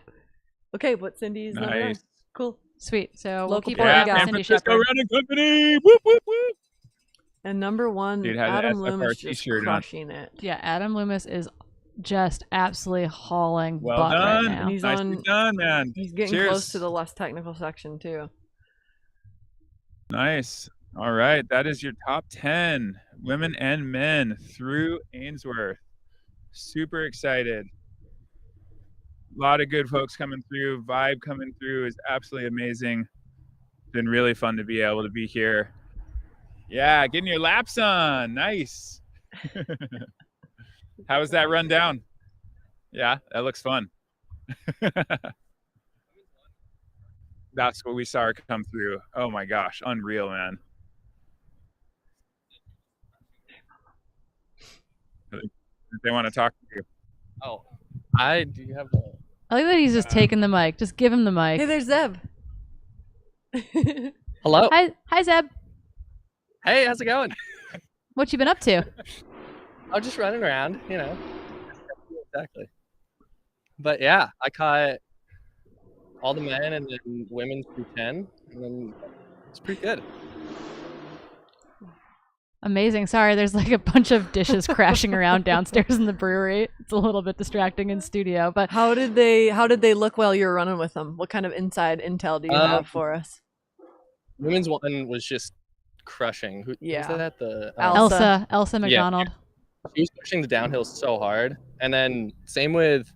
Speaker 2: Okay, but Cindy's number 9.
Speaker 8: Nice.
Speaker 2: Cool.
Speaker 1: Sweet. So we'll
Speaker 2: Local
Speaker 1: keep
Speaker 2: boy,
Speaker 1: an eye
Speaker 2: yeah,
Speaker 1: on
Speaker 8: San
Speaker 1: Cindy
Speaker 8: Francisco
Speaker 1: Shepard.
Speaker 8: Running Company. Whoop, whoop, whoop.
Speaker 2: And number 1,
Speaker 8: Dude had an
Speaker 2: Adam
Speaker 8: SFR
Speaker 2: Loomis just
Speaker 8: t-shirt on.
Speaker 2: crushing it.
Speaker 1: Yeah, Adam Loomis is just absolutely hauling
Speaker 8: Well
Speaker 1: butt
Speaker 8: done.
Speaker 1: right now.
Speaker 2: And he's
Speaker 8: Nicely done, man.
Speaker 2: He's getting
Speaker 8: Cheers.
Speaker 2: close to the less technical section too.
Speaker 8: Nice. All right. That is your top 10 women and men through Ainsworth. Super excited. A lot of good folks coming through. Vibe coming through is absolutely amazing. Been really fun to be able to be here. Yeah, getting your laps on. Nice. How was that run down? Yeah, that looks fun. That's what we saw her come through. Oh my gosh, unreal, man. They want to talk to you.
Speaker 12: Oh, do you have
Speaker 1: I like that he's just taking the mic. Just give him the mic.
Speaker 2: Hey, there's Zeb.
Speaker 12: Hello.
Speaker 1: Hi, Zeb.
Speaker 12: Hey, how's it going?
Speaker 1: What you been up to?
Speaker 12: I'm just running around, you know. Exactly. But yeah, I caught all the men and then women through 10, and then it's pretty good.
Speaker 1: Amazing. Sorry, there's like a bunch of dishes crashing around downstairs in the brewery. It's a little bit distracting in studio, but
Speaker 2: How did they look while you were running with them? What kind of inside intel do you have for us?
Speaker 12: Women's one was just crushing. Who
Speaker 2: Yeah.
Speaker 12: was that? The
Speaker 1: Elsa McDonald.
Speaker 12: She was pushing the downhill so hard, and then same with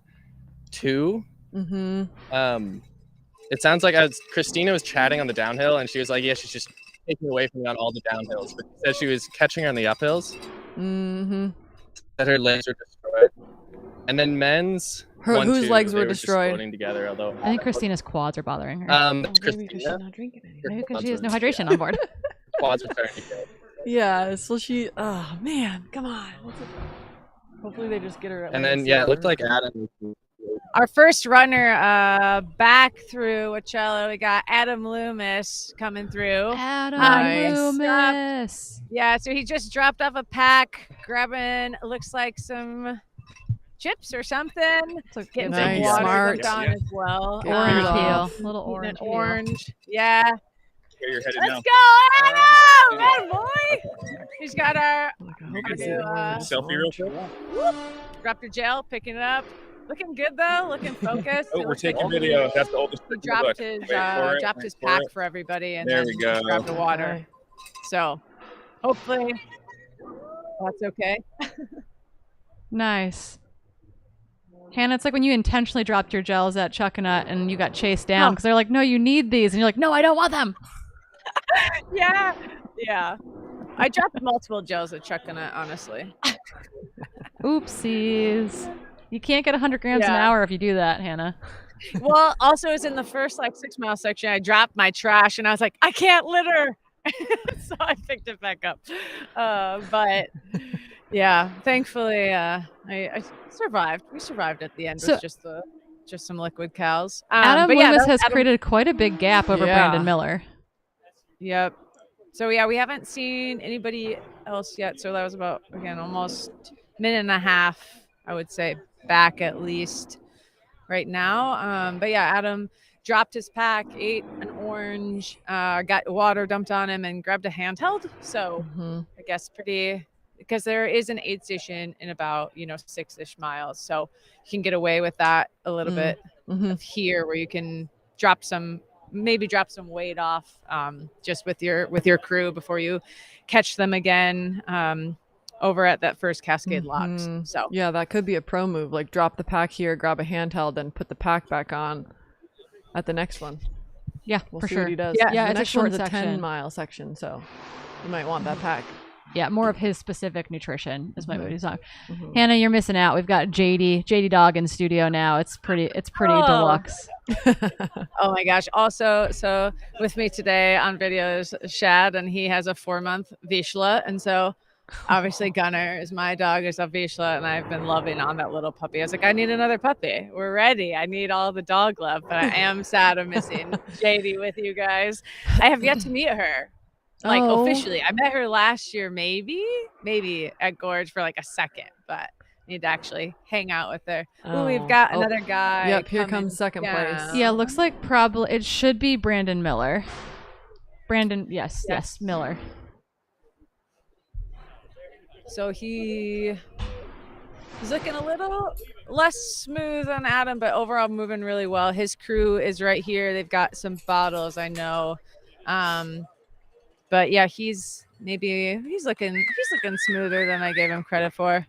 Speaker 12: 2.
Speaker 2: Mm-hmm.
Speaker 12: It sounds like Christina was chatting on the downhill, and she was like, "Yeah, she's just taking away from me on all the downhills." But she said she was catching her on the uphills.
Speaker 2: Mm-hmm.
Speaker 12: That her legs were destroyed, and then men's.
Speaker 2: Whose legs
Speaker 12: they
Speaker 2: were
Speaker 12: just
Speaker 2: destroyed?
Speaker 12: floating together, although
Speaker 1: I think Christina's quads are bothering her.
Speaker 12: that's
Speaker 2: Maybe because she's
Speaker 12: Christina.
Speaker 2: not drinking anything.
Speaker 1: Maybe because she has no hydration on board.
Speaker 12: Quads are starting to go.
Speaker 2: Yeah, so she. Oh man, come on. Hopefully they just get her.
Speaker 12: And then it looked like Adam.
Speaker 7: Our first runner back through Coachella, we got Adam Loomis coming through.
Speaker 1: Adam Loomis.
Speaker 7: Yeah, so he just dropped off a pack, grabbing looks like some chips or something. Getting some water
Speaker 2: Smart.
Speaker 7: on as well.
Speaker 1: Orange peel. Little
Speaker 7: orange.
Speaker 1: orange.
Speaker 7: Orange. Yeah.
Speaker 8: Where you're headed
Speaker 7: Let's
Speaker 8: now.
Speaker 7: go, Adam! Good boy. He's got our
Speaker 8: Selfie real quick.
Speaker 7: dropped your gel, picking it up. Looking good though. Looking focused.
Speaker 8: Oh, we're taking video. That's the oldest.
Speaker 7: He dropped his pack for everybody, and
Speaker 8: There
Speaker 7: then
Speaker 8: we go.
Speaker 7: just grabbed the water. So hopefully that's okay.
Speaker 1: Nice. Hannah, it's like when you intentionally dropped your gels at Chuckanut and you got chased down because they're like, "No, you need these," and you're like, "No, I don't want them."
Speaker 7: Yeah. I dropped multiple gels at Chuckanut, honestly.
Speaker 1: Oopsies. You can't get 100 grams an hour if you do that, Hannah.
Speaker 7: Well, also, it's in the first 6 mile section. I dropped my trash and I was like, I can't litter. So I picked it back up. But yeah, thankfully, I survived. We survived at the end.
Speaker 1: So-
Speaker 7: With just some liquid cows.
Speaker 1: Adam
Speaker 7: but yeah,
Speaker 1: Loomis
Speaker 7: that-
Speaker 1: has
Speaker 7: Adam-
Speaker 1: created quite a big gap over Brandon Miller.
Speaker 7: Yep. So yeah, we haven't seen anybody else yet. So that was about, again, almost minute and a half, I would say, back at least right now. But yeah, Adam dropped his pack, ate an orange, got water dumped on him, and grabbed a handheld. So I guess because there is an aid station in about 6-ish miles, so you can get away with that a little bit of here, where you can maybe drop some weight off just with your crew before you catch them again over at that first Cascade Locks. So
Speaker 2: yeah, that could be a pro move. Like drop the pack here, grab a handheld, then put the pack back on at the next one.
Speaker 1: Yeah,
Speaker 2: We'll
Speaker 1: for
Speaker 2: see
Speaker 1: sure.
Speaker 2: what he does.
Speaker 1: Yeah,
Speaker 2: the
Speaker 1: it's a
Speaker 2: next
Speaker 1: short
Speaker 2: one's
Speaker 1: section.
Speaker 2: a 10-mile section, so you might want that pack.
Speaker 1: Yeah, more of his specific nutrition is what he's on. Hannah, you're missing out. We've got JD Dog in studio now. It's pretty deluxe.
Speaker 7: Oh my gosh. Also, so with me today on video is Shad, and he has a 4-month Vizsla. And so obviously Gunnar is my dog, is a Vizsla, and I've been loving on that little puppy. I was like, I need another puppy. We're ready. I need all the dog love, but I am sad I'm missing JD with you guys. I have yet to meet her. Officially. I met her last year, maybe at Gorge for a second, but need to actually hang out with her. Ooh, we've got another guy.
Speaker 2: Yep, here
Speaker 7: coming
Speaker 2: comes second place.
Speaker 1: Yeah, looks like probably it should be Brandon Miller. Yes, Miller.
Speaker 7: So he's looking a little less smooth on Adam, but overall moving really well. His crew is right here. They've got some bottles, I know. But yeah, he's looking smoother than I gave him credit for.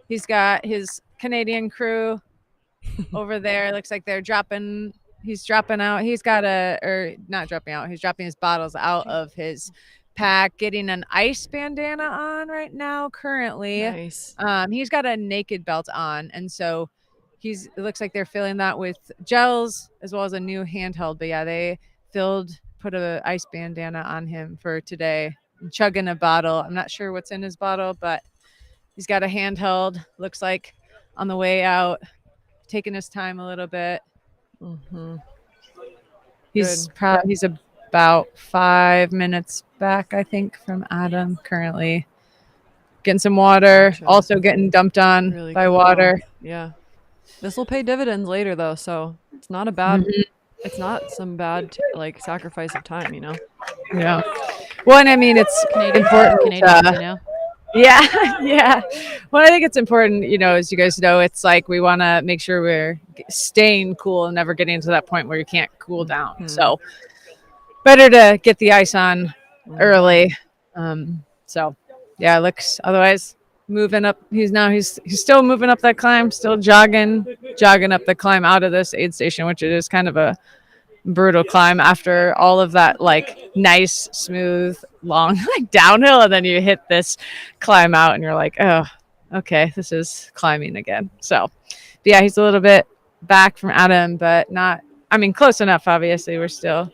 Speaker 7: He's got his Canadian crew over there. Looks like he's dropping out. He's got not dropping out. He's dropping his bottles out of his pack, getting an ice bandana on right now currently.
Speaker 2: Nice.
Speaker 7: He's got a naked belt on, and so it looks like they're filling that with gels as well as a new handheld. But yeah, they put a ice bandana on him for today. I'm chugging a bottle. I'm not sure what's in his bottle, but he's got a handheld. Looks like on the way out, taking his time a little bit.
Speaker 2: Mm-hmm.
Speaker 7: He's about 5 minutes back, I think, from Adam currently. Getting some water,
Speaker 2: Gotcha.
Speaker 7: also getting dumped on
Speaker 2: Really
Speaker 7: by
Speaker 2: cool.
Speaker 7: water.
Speaker 2: Yeah. This will pay dividends later, though, so it's not a bad, it's not some bad, sacrifice of time, you know?
Speaker 7: Yeah. Well, and I mean, it's important.
Speaker 1: Canadians, you know?
Speaker 7: Yeah, yeah. Well, I think it's important, as you guys know, it's like we want to make sure we're staying cool and never getting to that point where you can't cool down.
Speaker 2: Mm-hmm.
Speaker 7: So better to get the ice on early. So yeah, looks otherwise moving up. He's still moving up that climb, still jogging up the climb out of this aid station, which it is kind of a brutal climb after all of that nice, smooth, long downhill, and then you hit this climb out and you're like, oh, okay, this is climbing again. So yeah, he's a little bit back from Adam, but close enough. Obviously, we're still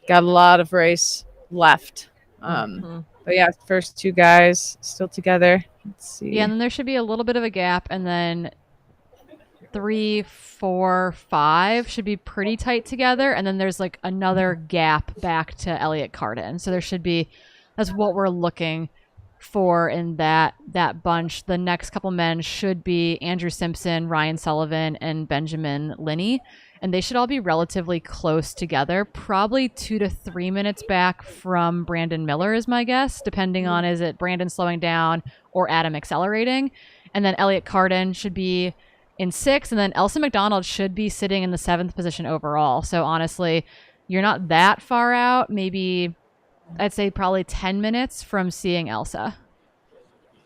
Speaker 7: got a lot of race left. But yeah, first two guys still together. Let's see.
Speaker 1: Yeah, and then there should be a little bit of a gap, and then 3, 4, 5 should be pretty tight together, and then there's another gap back to Elliott Carden. So there should be, that's what we're looking for in that bunch. The next couple men should be Andrew Simpson, Ryan Sullivan, and Benjamin Linney, and they should all be relatively close together, probably 2 to 3 minutes back from Brandon Miller is my guess, depending on is it Brandon slowing down or Adam accelerating. And then Elliott Carden should be in 6th, and then Elsa McDonald should be sitting in the 7th position overall. So honestly, you're not that far out. Maybe I'd say probably 10 minutes from seeing Elsa.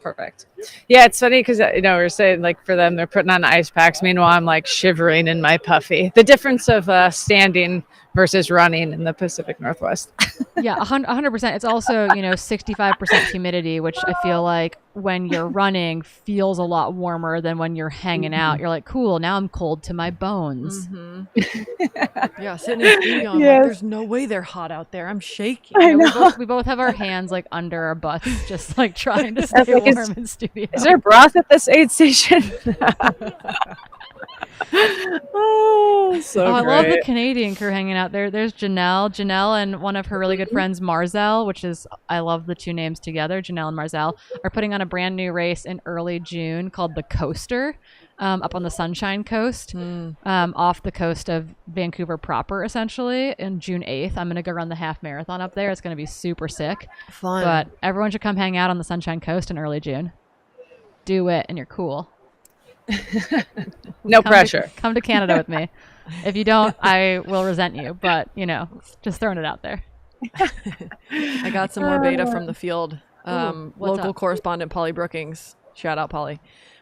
Speaker 7: Perfect. Yeah, it's funny because we're saying for them they're putting on ice packs. Meanwhile, I'm shivering in my puffy. The difference of standing versus running in the Pacific Northwest.
Speaker 1: Yeah, 100%. It's also 65% humidity, which I feel like when you're running feels a lot warmer than when you're hanging out. You're like, cool, now I'm cold to my bones.
Speaker 2: Mm-hmm. Yeah, sitting in studio, I'm
Speaker 7: Yes.
Speaker 2: there's no way they're hot out there. I'm shaking.
Speaker 7: I know.
Speaker 1: We both have our hands under our butts, just trying to stay warm in studio.
Speaker 7: Is there broth at this aid station? Oh, so
Speaker 1: I love the
Speaker 7: great.
Speaker 1: Canadian crew hanging out there. There's Janelle and one of her really good friends, Marzell, which is, I love the two names together. Janelle and Marzell are putting on a brand new race in early June called the Coaster, up on the Sunshine Coast, off the coast of Vancouver proper, essentially, in June 8th. I'm going to go run the half marathon up there. It's going to be super sick.
Speaker 2: Fun.
Speaker 1: But everyone should come hang out on the Sunshine Coast in early June. Do it, and you're cool.
Speaker 7: No pressure.
Speaker 1: Come to Canada with me. If you don't, I will resent you. But, just throwing it out there.
Speaker 2: I got some more beta from the field.
Speaker 1: What's
Speaker 2: Local
Speaker 1: up?
Speaker 2: correspondent Polly Brookings. Shout out, Polly.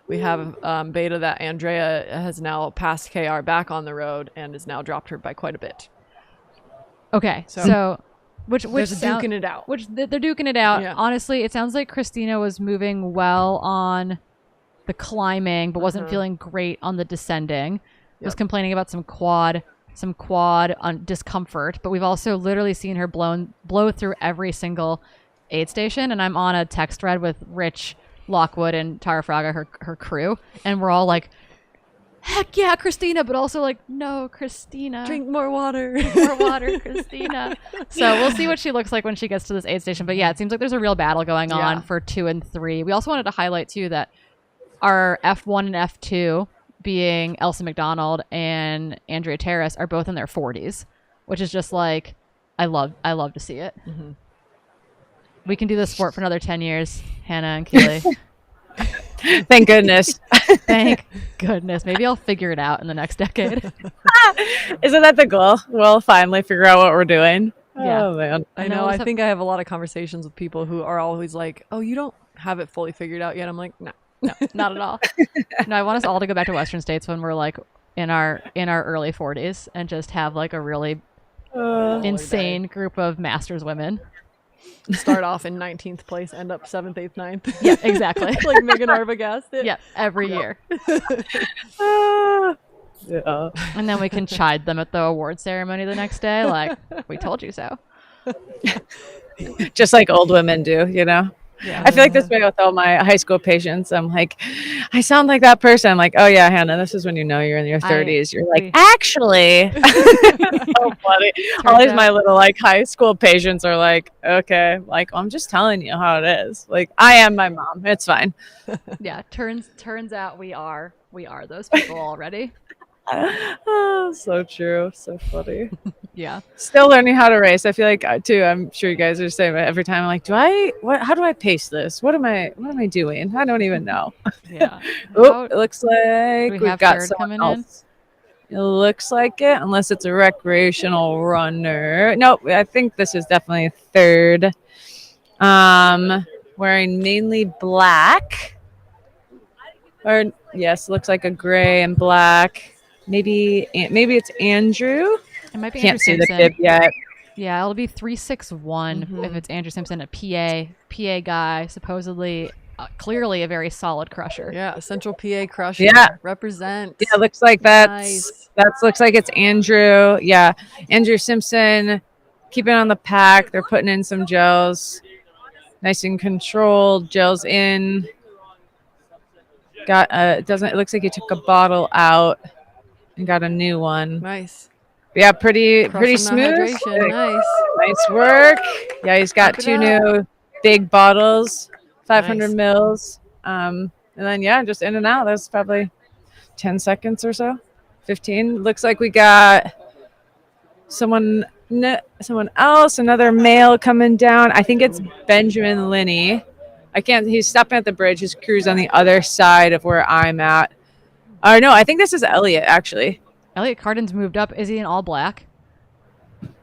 Speaker 2: We have beta that Andrea has now passed KR back on the road and has now dropped her by quite a bit.
Speaker 1: Okay, so which
Speaker 2: There's duking it out.
Speaker 1: Which they're duking it out.
Speaker 2: Yeah.
Speaker 1: Honestly, it sounds like Christina was moving well on the climbing, but wasn't feeling great on the descending. Was complaining about some quad discomfort. But we've also literally seen her blow through every single aid station. And I'm on a text thread with Rich Lockwood and Tara Fraga, her crew, and we're all like, heck yeah, Christina, but also like, no, Christina,
Speaker 2: Drink more water.
Speaker 1: more water, Christina. So we'll see what she looks like when she gets to this aid station. But yeah, it seems like there's a real battle going on for 2 and 3. We also wanted to highlight too that our F1 and F2, being Elsa McDonald and Andrea Terrace, are both in their 40s, which is just like, I love to see it.
Speaker 2: Mm-hmm.
Speaker 1: We can do this sport for another 10 years, Hannah and Keely.
Speaker 7: Thank goodness.
Speaker 1: Thank goodness. Maybe I'll figure it out in the next decade.
Speaker 7: Isn't that the goal? We'll finally figure out what we're doing.
Speaker 1: Yeah.
Speaker 7: Oh, man.
Speaker 2: I know. I think I have a lot of conversations with people who are always like, oh, you don't have it fully figured out yet. I'm like, no,
Speaker 1: not at all. No, I want us all to go back to Western States when we're like in our early 40s and just have like a really insane group of masters women.
Speaker 2: Start off in 19th place, end up 7th, 8th, 9th.
Speaker 1: Yeah, exactly.
Speaker 2: Like Megan Arbogast did.
Speaker 1: Yeah, every year.
Speaker 7: Yeah.
Speaker 1: And then we can chide them at the award ceremony the next day, like, we told you so.
Speaker 7: Just like old women do, you know?
Speaker 1: Yeah.
Speaker 7: I feel like this way with all my high school patients. I'm like, I sound like that person. I'm like, oh yeah, Hannah, this is when you know you're in your 30s. You're like, actually. So funny. All these my little like high school patients are like, okay, like I'm just telling you how it is. Like I am my mom. It's fine.
Speaker 1: Yeah, turns out we are those people already.
Speaker 7: Oh, so true. So funny.
Speaker 1: Yeah.
Speaker 7: Still learning how to race. I feel like too. I'm sure you guys are saying it every time. I'm like, how do I pace this? What am I doing? I don't even know.
Speaker 1: Yeah.
Speaker 7: Oh, it looks like
Speaker 1: we
Speaker 7: we've
Speaker 1: have
Speaker 7: got
Speaker 1: third
Speaker 7: someone
Speaker 1: coming
Speaker 7: else. It looks like it, unless it's a recreational runner. Nope, I think this is definitely third. Wearing mainly black. Or yes, looks like a gray and black. Maybe it's Andrew.
Speaker 1: It might be
Speaker 7: Can't
Speaker 1: Andrew
Speaker 7: see
Speaker 1: Simpson.
Speaker 7: the bib yet.
Speaker 1: Yeah, it'll be 361 if it's Andrew Simpson, a PA guy, supposedly, clearly a very solid crusher.
Speaker 2: Yeah, Central PA crusher.
Speaker 7: Yeah.
Speaker 2: Represent.
Speaker 7: Yeah, looks like
Speaker 2: Nice.
Speaker 7: looks like it's Andrew. Yeah, Andrew Simpson, keeping on the pack. They're putting in some gels, nice and controlled. Gels in. It looks like he took a bottle out and got a new one.
Speaker 2: Nice.
Speaker 7: Yeah, pretty
Speaker 2: Crushing the
Speaker 7: smooth.
Speaker 2: hydration. Nice.
Speaker 7: Nice work. Yeah, he's got
Speaker 2: Keep it
Speaker 7: two
Speaker 2: up.
Speaker 7: new big bottles, 500
Speaker 2: Nice.
Speaker 7: mils. And then just in and out. That's probably 10 seconds or so. 15. Looks like we got someone else, another male coming down. I think it's Benjamin Linney. He's stopping at the bridge. His crew's on the other side of where I'm at. No, I think this is Elliot, actually.
Speaker 1: Elliot Cardin's moved up. Is he in all black?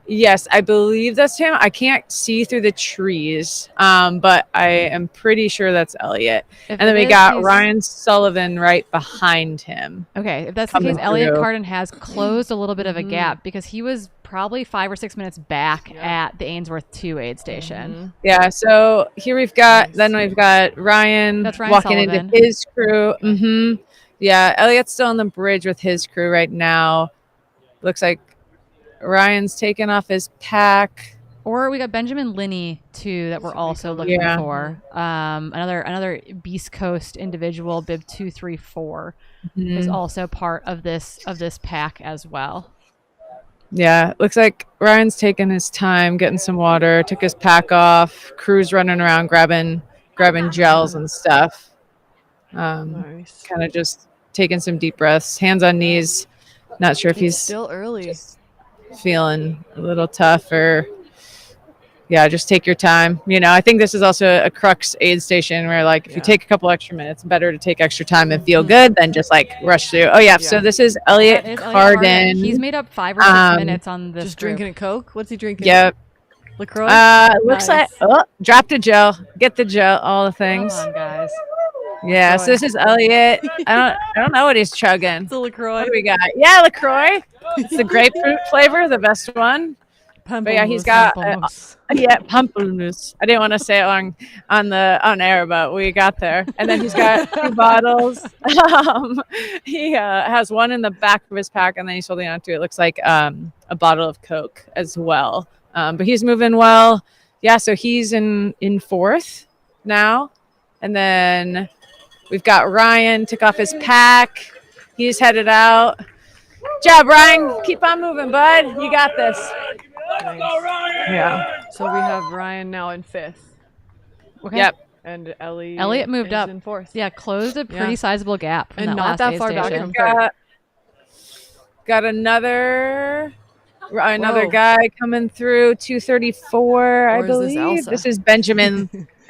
Speaker 7: Yes, I believe that's him. I can't see through the trees, but I am pretty sure that's Elliot.
Speaker 1: If
Speaker 7: And then
Speaker 1: it
Speaker 7: we
Speaker 1: is,
Speaker 7: got
Speaker 1: he's-
Speaker 7: Ryan Sullivan right behind him.
Speaker 1: Okay, if that's the
Speaker 7: Coming
Speaker 1: case, Elliot
Speaker 7: through.
Speaker 1: Cardin has closed a little bit of a gap because he was probably 5 or 6 minutes back at the Ainsworth 2 aid station.
Speaker 7: Yeah, so here we've got Ryan,
Speaker 1: That's Ryan
Speaker 7: walking
Speaker 1: Sullivan.
Speaker 7: into his crew. Yeah, Elliot's still on the bridge with his crew right now. Looks like Ryan's taking off his pack.
Speaker 1: Or we got Benjamin Linney too that we're also looking for. Another Beast Coast individual, bib 234, is also part of this pack as well.
Speaker 7: Yeah, looks like Ryan's taking his time, getting some water, took his pack off. Crew's running around grabbing gels and stuff.
Speaker 2: Nice.
Speaker 7: Kind of just taking some deep breaths, hands on knees. Not sure if he's
Speaker 2: Still early.
Speaker 7: feeling a little tough or just take your time. I think this is also a crux aid station where if you take a couple extra minutes, better to take extra time and feel good than just rush through. So this is Elliot
Speaker 1: That is Elliot
Speaker 7: Cardin.
Speaker 1: He's made up 5 or 6 minutes on this
Speaker 2: Just
Speaker 1: group.
Speaker 2: drinking a Coke? What's he drinking?
Speaker 7: Yep.
Speaker 2: LaCroix?
Speaker 7: Looks
Speaker 2: Nice.
Speaker 7: like dropped a gel, get the gel, all the things.
Speaker 1: Come on, guys.
Speaker 7: Yeah, so this is Elliot. I don't know what he's chugging.
Speaker 2: It's a LaCroix.
Speaker 7: What do we got? Yeah, LaCroix. It's the grapefruit flavor, the best one. But yeah, he's got pamplemousse. I didn't want to say it on air, but we got there. And then he's got 2 bottles. He has one in the back of his pack, and then he's holding on to it. Looks like a bottle of Coke as well. But he's moving well. Yeah, so he's in 4th now, and then we've got Ryan took off his pack. He's headed out. Job, Ryan. Keep on moving, bud. You got this.
Speaker 2: Nice.
Speaker 7: Yeah.
Speaker 2: So we have Ryan now in 5th.
Speaker 1: Okay.
Speaker 7: Yep.
Speaker 2: And
Speaker 1: Elliot moved
Speaker 2: is
Speaker 1: up
Speaker 2: in 4th.
Speaker 1: Yeah, closed a pretty sizable gap from
Speaker 2: And
Speaker 1: that
Speaker 2: not
Speaker 1: last
Speaker 2: that
Speaker 1: aid
Speaker 2: far back
Speaker 1: station.
Speaker 2: from
Speaker 7: Got another
Speaker 2: Whoa.
Speaker 7: guy coming through 234, I
Speaker 2: Or is this
Speaker 7: believe.
Speaker 2: Elsa?
Speaker 7: This is Benjamin.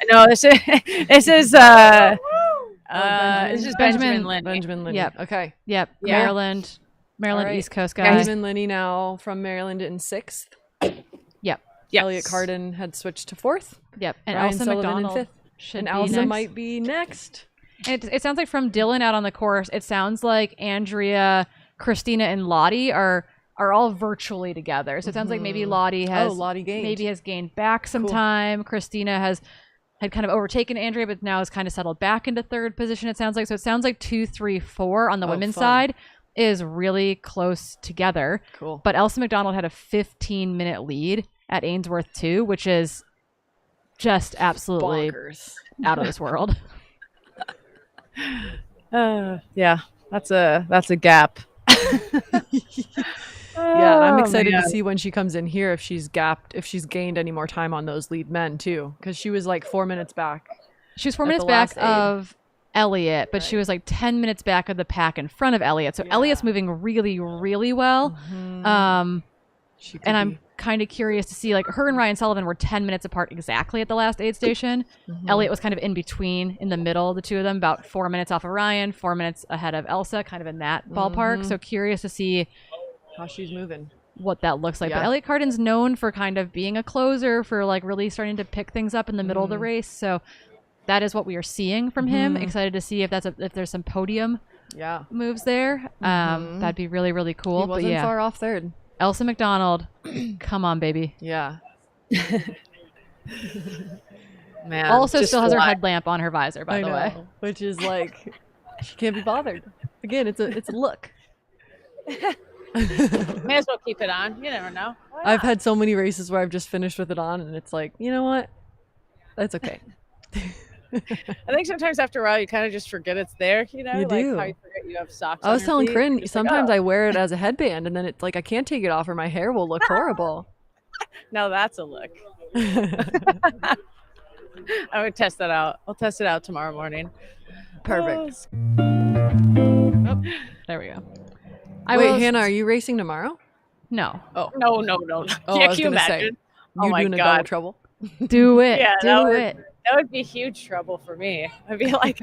Speaker 7: No, this is Benjamin Linney.
Speaker 2: Benjamin Linney.
Speaker 1: Yep.
Speaker 2: Okay.
Speaker 1: Yep.
Speaker 7: Yeah.
Speaker 1: Maryland
Speaker 2: All right.
Speaker 1: East Coast guy.
Speaker 2: Benjamin Linney now from Maryland in 6th.
Speaker 1: Yep.
Speaker 2: Elliot Cardin had switched to 4th.
Speaker 1: Yep. And
Speaker 2: Ryan
Speaker 1: Elsa
Speaker 2: Sullivan
Speaker 1: McDonald
Speaker 2: in 5th.
Speaker 1: should
Speaker 2: And
Speaker 1: be
Speaker 2: Elsa
Speaker 1: next.
Speaker 2: might be next.
Speaker 1: And it sounds like from Dylan out on the course, it sounds like Andrea, Christina, and Lottie are are all virtually together. So it sounds like maybe Lottie has gained back some time. Christina had kind of overtaken Andrea, but now has kind of settled back into third position, it sounds like. So it sounds like 2, 3, 4 on the women's side is really close together.
Speaker 2: Cool.
Speaker 1: But Elsa McDonald had a 15-minute lead at Ainsworth 2, which is just absolutely out of this world.
Speaker 7: Yeah, that's a gap.
Speaker 2: Yeah, and I'm excited to see when she comes in here if she's gained any more time on those lead men too, because she was like 4 minutes back.
Speaker 1: She was 4 minutes back of Elliot, but she was like 10 minutes back of the pack in front of Elliot. So Elliot's moving really, really well. And I'm kind of curious to see, like, her and Ryan Sullivan were 10 minutes apart exactly at the last aid station. Elliot was kind of in between, in the middle, the two of them, about 4 minutes off of Ryan, 4 minutes ahead of Elsa, kind of in that ballpark. So curious to see
Speaker 2: how she's moving,
Speaker 1: what that looks like. But Elliot Cardin's known for kind of being a closer, for like really starting to pick things up in the middle of the race. So that is what we are seeing from him. Excited to see if there's some podium moves there. That'd be really, really cool.
Speaker 2: He wasn't far off third.
Speaker 1: Elsa McDonald, come on, baby.
Speaker 2: Yeah.
Speaker 7: Man,
Speaker 1: also still has her headlamp on her visor, by the way.
Speaker 2: Which is like, she can't be bothered. Again, it's a look.
Speaker 7: May as well keep it on. You never know.
Speaker 2: I've had so many races where I've just finished with it on, and it's like, you know what? That's okay.
Speaker 7: I think sometimes after a while you kind of just forget it's there, you know?
Speaker 2: You
Speaker 7: like
Speaker 2: do.
Speaker 7: how you forget you have socks
Speaker 2: I was
Speaker 7: on
Speaker 2: telling
Speaker 7: your feet.
Speaker 2: Corinne,
Speaker 7: It's
Speaker 2: sometimes
Speaker 7: like,
Speaker 2: I wear it as a headband, and then it's like I can't take it off or my hair will look horrible.
Speaker 7: Now that's a look. I would test that out. I'll test it out tomorrow morning.
Speaker 2: Perfect.
Speaker 1: Oh, there we go.
Speaker 2: Wait, Hannah, are you racing tomorrow?
Speaker 1: No.
Speaker 2: Oh.
Speaker 7: No.
Speaker 2: Oh,
Speaker 7: Yeah,
Speaker 2: I was
Speaker 7: can you
Speaker 2: gonna say,
Speaker 7: imagine?
Speaker 2: you
Speaker 7: Oh my
Speaker 2: doing a
Speaker 7: God.
Speaker 2: double trouble?
Speaker 1: Do it.
Speaker 7: Yeah,
Speaker 1: do it.
Speaker 7: That would be huge trouble for me. I'd be like,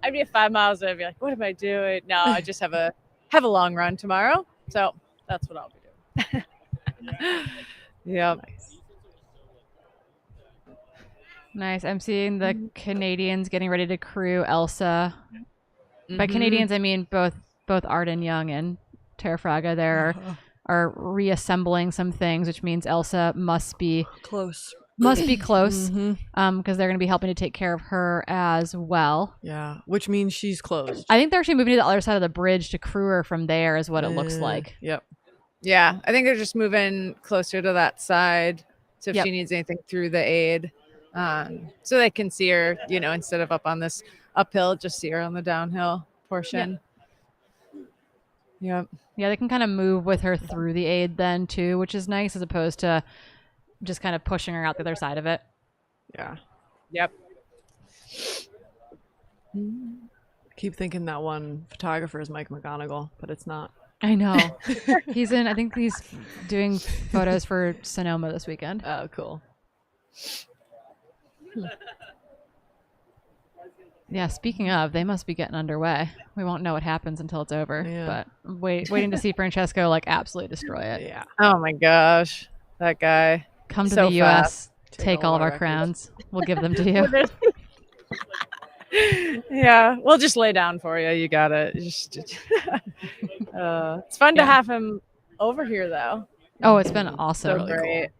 Speaker 7: I'd be at 5 miles and I'd be like, what am I doing? No, I just have a long run tomorrow. So that's what I'll be doing. Yep.
Speaker 1: Nice. I'm seeing the Canadians getting ready to crew Elsa. By Canadians, I mean both Arden Young and Tara Fraga there are reassembling some things, which means Elsa must be close. Because they're going to be helping to take care of her as well.
Speaker 2: Yeah, which means she's closed.
Speaker 1: I think they're actually moving to the other side of the bridge to crew her from there, is what it looks like.
Speaker 2: Yep.
Speaker 7: Yeah, I think they're just moving closer to that side. So if she needs anything through the aid, so they can see her, you know, instead of up on this uphill, just see her on the downhill portion. Yep.
Speaker 1: Yeah, they can kind of move with her through the aid then too, which is nice, as opposed to just kind of pushing her out the other side of it.
Speaker 2: Yeah.
Speaker 7: Yep.
Speaker 2: Keep thinking that one photographer is Mike McGonigal, but it's not.
Speaker 1: I know. I think he's doing photos for Sonoma this weekend.
Speaker 2: Oh, cool.
Speaker 1: Yeah, speaking of, they must be getting underway. We won't know what happens until it's over. But waiting to see Francesco like absolutely destroy it.
Speaker 2: Yeah.
Speaker 7: Oh my gosh, that guy.
Speaker 1: Come to
Speaker 7: So
Speaker 1: the U.S.,
Speaker 7: fast.
Speaker 1: take all of our crowns. We'll give them to you.
Speaker 7: Yeah, we'll just lay down for you. You got it. It's fun to have him over here, though.
Speaker 1: Oh, it's been awesome.
Speaker 7: So
Speaker 1: Really
Speaker 7: great.
Speaker 1: cool.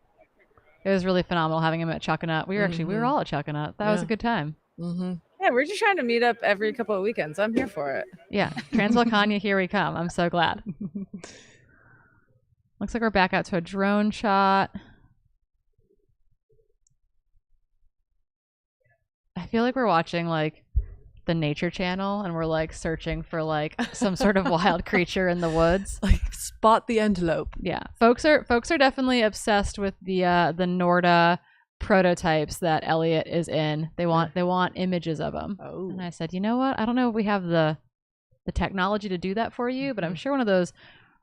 Speaker 1: It was really phenomenal having him at Chuckanut. We were all at Chuckanut. That was a good time.
Speaker 7: Yeah, we're just trying to meet up every couple of weekends. I'm here for it.
Speaker 1: Yeah, Transvolcania, here we come. I'm so glad. Looks like we're back out to a drone shot. I feel like we're watching like the Nature Channel, and we're like searching for like some sort of wild creature in the woods.
Speaker 2: Like spot the antelope.
Speaker 1: Yeah, folks are definitely obsessed with the Norda prototypes that Elliot is in. They want images of them.
Speaker 2: Oh.
Speaker 1: And I said, you know what? I don't know if we have the technology to do that for you, but I'm sure one of those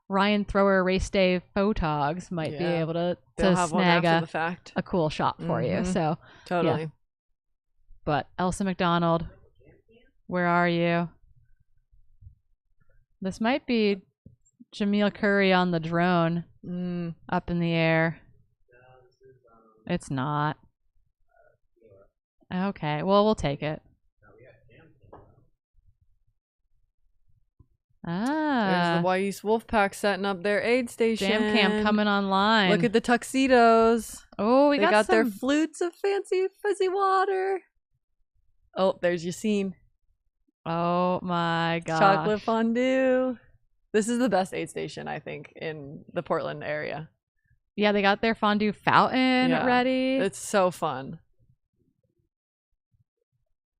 Speaker 1: Ryan Thrower race day photogs might be able to
Speaker 2: have one
Speaker 1: snag
Speaker 2: after the fact.
Speaker 1: a cool shot for you. So
Speaker 2: Totally.
Speaker 1: yeah. But Elsa McDonald, where are you? This might be Jameel Curry on the drone up in the air. It's not. Okay, well, we'll take it. Ah.
Speaker 2: There's the Wyuse Wolfpack setting up their aid station.
Speaker 1: Jam camp coming online.
Speaker 2: Look at the tuxedos.
Speaker 1: Oh,
Speaker 2: they got their flutes of fancy fuzzy water. Oh, there's Yassine.
Speaker 1: Oh my gosh.
Speaker 2: Chocolate fondue. This is the best aid station, I think, in the Portland area.
Speaker 1: Yeah, they got their fondue fountain ready.
Speaker 2: It's so fun.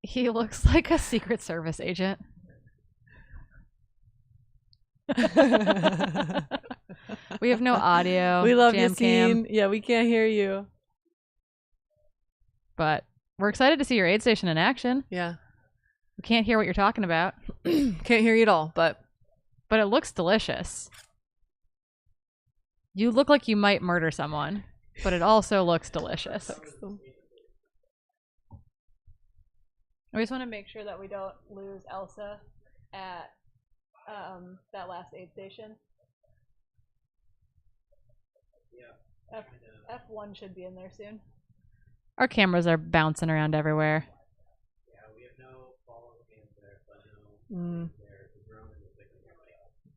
Speaker 1: He looks like a Secret Service agent. We have no audio.
Speaker 2: We love
Speaker 1: Jam
Speaker 2: Yassine.
Speaker 1: cam,
Speaker 2: Yeah, we can't hear you.
Speaker 1: but we're excited to see your aid station in action.
Speaker 2: Yeah.
Speaker 1: We can't hear what you're talking about.
Speaker 2: Can't hear you at all, but
Speaker 1: it looks delicious. You look like you might murder someone, but it also looks delicious. I just want to make sure that we don't lose Elsa at that last aid station. Yeah. F1 should be in there soon. Our cameras are bouncing around everywhere.
Speaker 13: Yeah, we have no follow cams there, but no.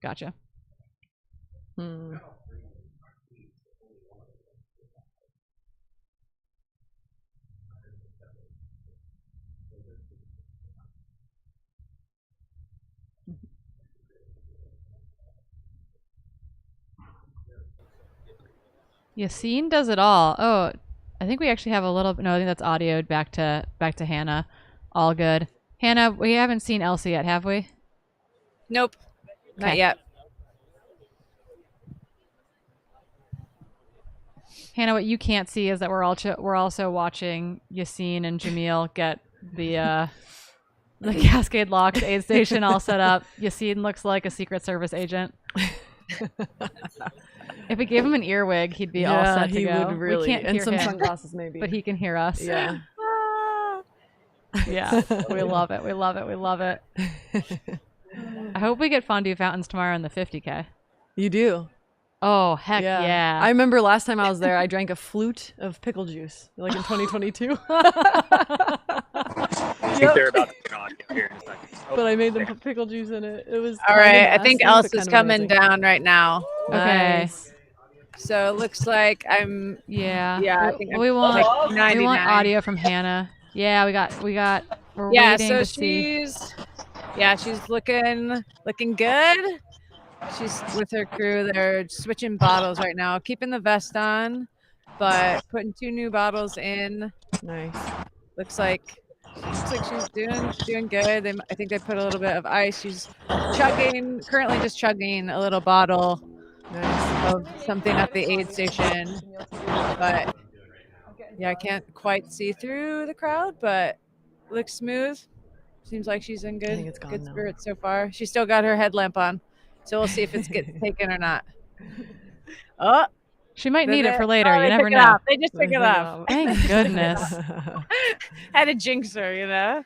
Speaker 1: Gotcha. Yassine does it all. Oh, I think we actually have a little. No, I think that's audioed back to Hannah. All good. Hannah, we haven't seen Elsie yet, have we?
Speaker 7: Nope, not
Speaker 1: Okay.
Speaker 7: yet.
Speaker 1: Hannah, what you can't see is that we're also watching Yassine and Jamil get the Cascade Locks aid station all set up. Yassine looks like a Secret Service agent. If we gave him an earwig, he'd be all set to
Speaker 2: he
Speaker 1: go.
Speaker 2: would really.
Speaker 1: We can't
Speaker 2: And
Speaker 1: hear
Speaker 2: some
Speaker 1: him,
Speaker 2: sunglasses, maybe.
Speaker 1: but he can hear us.
Speaker 2: Yeah.
Speaker 1: Yeah, we love it. We love it. We love it. I hope we get fondue fountains tomorrow in the 50K.
Speaker 2: You do?
Speaker 1: Oh, heck yeah.
Speaker 2: I remember last time I was there, I drank a flute of pickle juice, like in 2022.
Speaker 13: I think they're about to get on here in a second.
Speaker 2: But I made them put pickle juice in it. It was
Speaker 7: All
Speaker 2: kind of
Speaker 7: right, I think
Speaker 2: nasty, but
Speaker 7: Elsa's
Speaker 2: kind of
Speaker 7: coming
Speaker 2: amazing.
Speaker 7: down right now.
Speaker 1: Okay.
Speaker 2: Nice.
Speaker 7: So it looks like I'm.
Speaker 1: Yeah.
Speaker 7: Yeah, I think I'm
Speaker 1: we want
Speaker 7: like
Speaker 1: we
Speaker 7: 99.
Speaker 1: want audio from Hannah. Yeah, we got. We're
Speaker 7: Yeah,
Speaker 1: waiting
Speaker 7: so
Speaker 1: to see.
Speaker 7: she's looking good. She's with her crew. They're switching bottles right now, keeping the vest on, but putting 2 new bottles in.
Speaker 2: Nice.
Speaker 7: Looks like she's doing good. I think they put a little bit of ice. She's currently just chugging a little bottle of something at the aid station. But yeah, I can't quite see through the crowd, but looks smooth. Seems like she's in good spirits so far. She's still got her headlamp on, so we'll see if it gets taken or not. Oh,
Speaker 1: She might need it for later.
Speaker 7: Oh,
Speaker 1: You
Speaker 7: they
Speaker 1: never
Speaker 7: took it
Speaker 1: know.
Speaker 7: off. They just took it off.
Speaker 1: Thank goodness.
Speaker 7: Had to jinx her, you know.